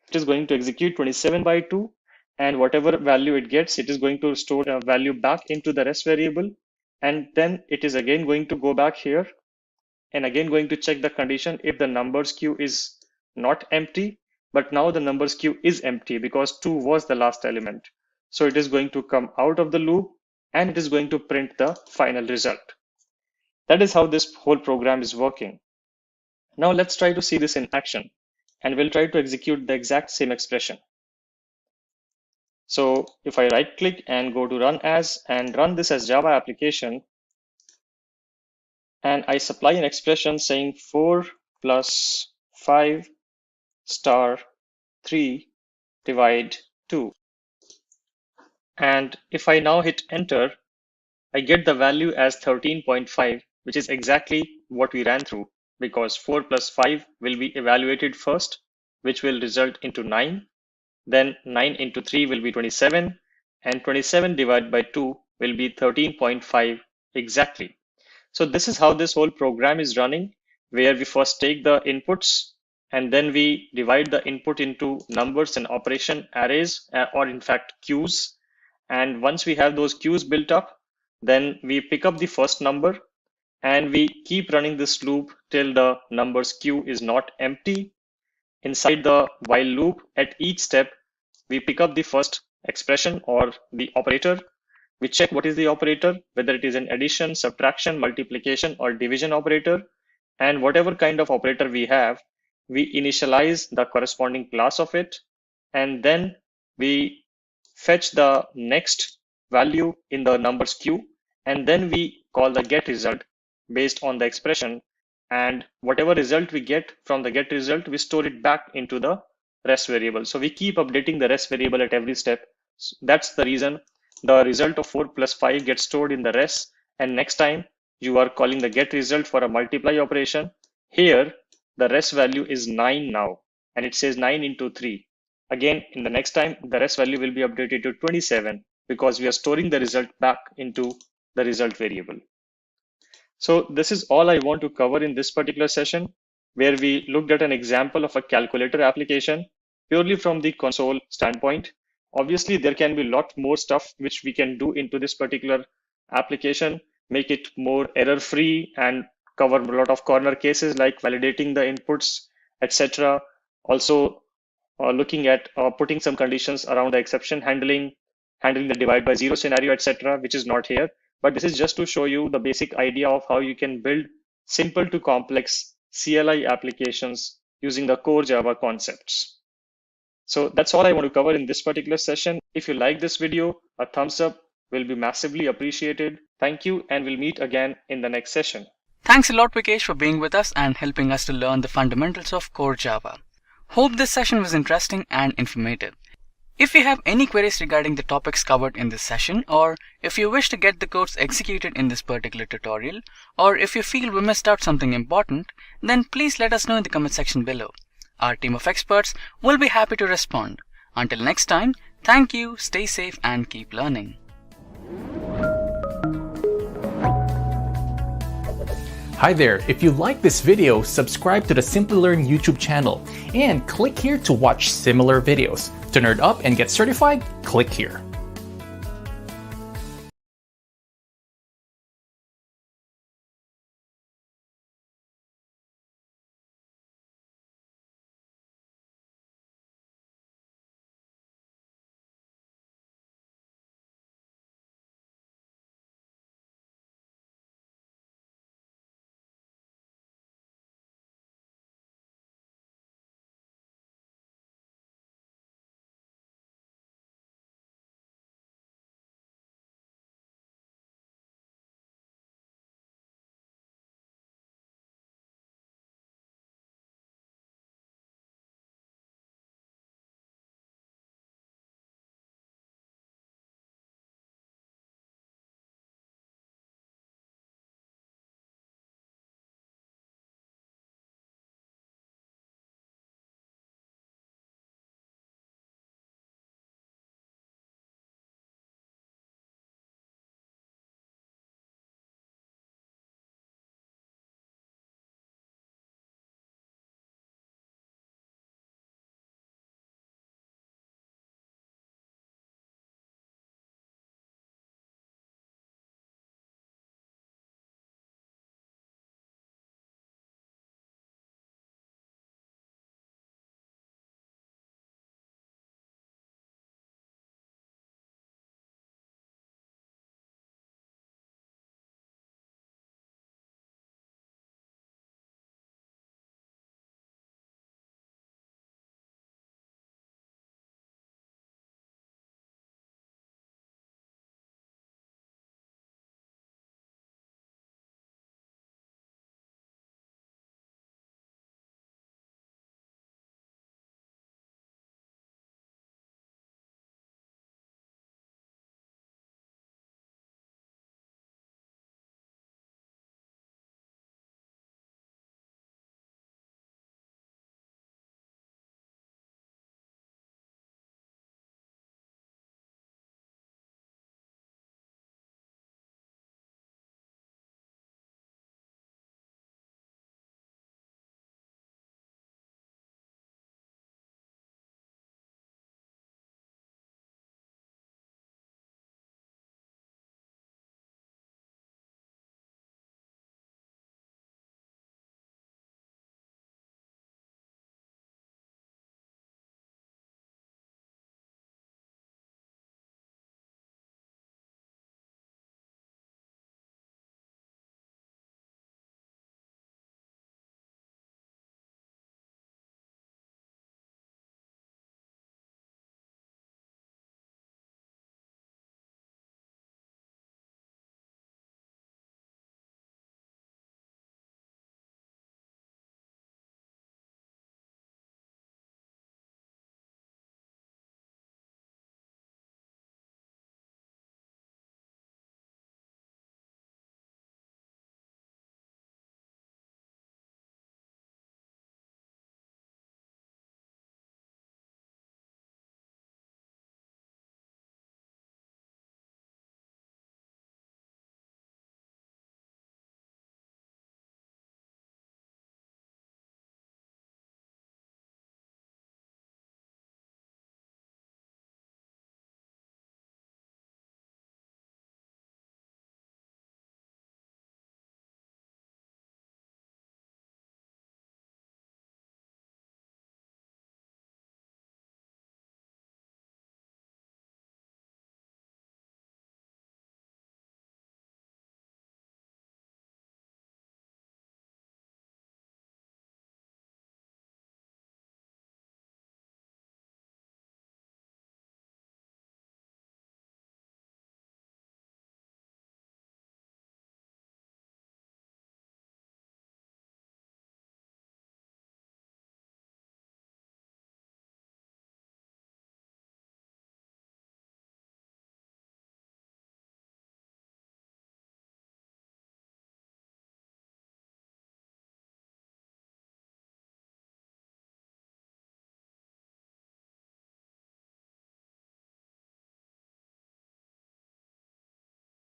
S3: It is going to execute 27 by 2, and whatever value it gets, it is going to store a value back into the rest variable. And then it is again going to go back here and again going to check the condition if the numbers queue is not empty, but now the numbers queue is empty because 2 was the last element. So it is going to come out of the loop and it is going to print the final result. That is how this whole program is working. Now let's try to see this in action, and we'll try to execute the exact same expression. So if I right click and go to run as and run this as Java application, and I supply an expression saying 4 plus 5 star 3 divide 2. And if I now hit enter, I get the value as 13.5, which is exactly what we ran through, because 4 plus 5 will be evaluated first, which will result into 9. Then 9 into 3 will be 27, and 27 divided by 2 will be 13.5 exactly. So this is how this whole program is running, where we first take the inputs and then we divide the input into numbers and operation arrays, or in fact queues. And once we have those queues built up, then we pick up the first number and we keep running this loop till the numbers queue is not empty. Inside the while loop, at each step, we pick up the first expression or the operator. We check what is the operator, whether it is an addition, subtraction, multiplication, or division operator. And whatever kind of operator we have, we initialize the corresponding class of it. And then we fetch the next value in the numbers queue. And then we call the get result based on the expression. And whatever result we get from the get result, we store it back into the rest variable. So we keep updating the rest variable at every step. So that's the reason the result of 4 plus 5 gets stored in the rest. And next time you are calling the get result for a multiply operation, here the rest value is 9 now, and it says 9 into 3. Again, in the next time, the rest value will be updated to 27 because we are storing the result back into the result variable. So this is all I want to cover in this particular session, where we looked at an example of a calculator application purely from the console standpoint. Obviously, there can be a lot more stuff which we can do into this particular application, make it more error-free and cover a lot of corner cases like validating the inputs, etc. Also, looking at putting some conditions around the exception handling the divide by zero scenario, etc., which is not here. But this is just to show you the basic idea of how you can build simple to complex CLI applications using the core Java concepts. So that's all I want to cover in this particular session. If you like this video, a thumbs up will be massively appreciated. Thank you, and we'll meet again in the next session.
S1: Thanks a lot, Vikesh, for being with us and helping us to learn the fundamentals of core Java. Hope this session was interesting and informative. If you have any queries regarding the topics covered in this session, or if you wish to get the codes executed in this particular tutorial, or if you feel we missed out something important, then please let us know in the comment section below. Our team of experts will be happy to respond. Until next time, thank you, stay safe, and keep learning.
S4: Hi there, if you like this video, subscribe to the Simplilearn YouTube channel and click here to watch similar videos. To nerd up and get certified, click here.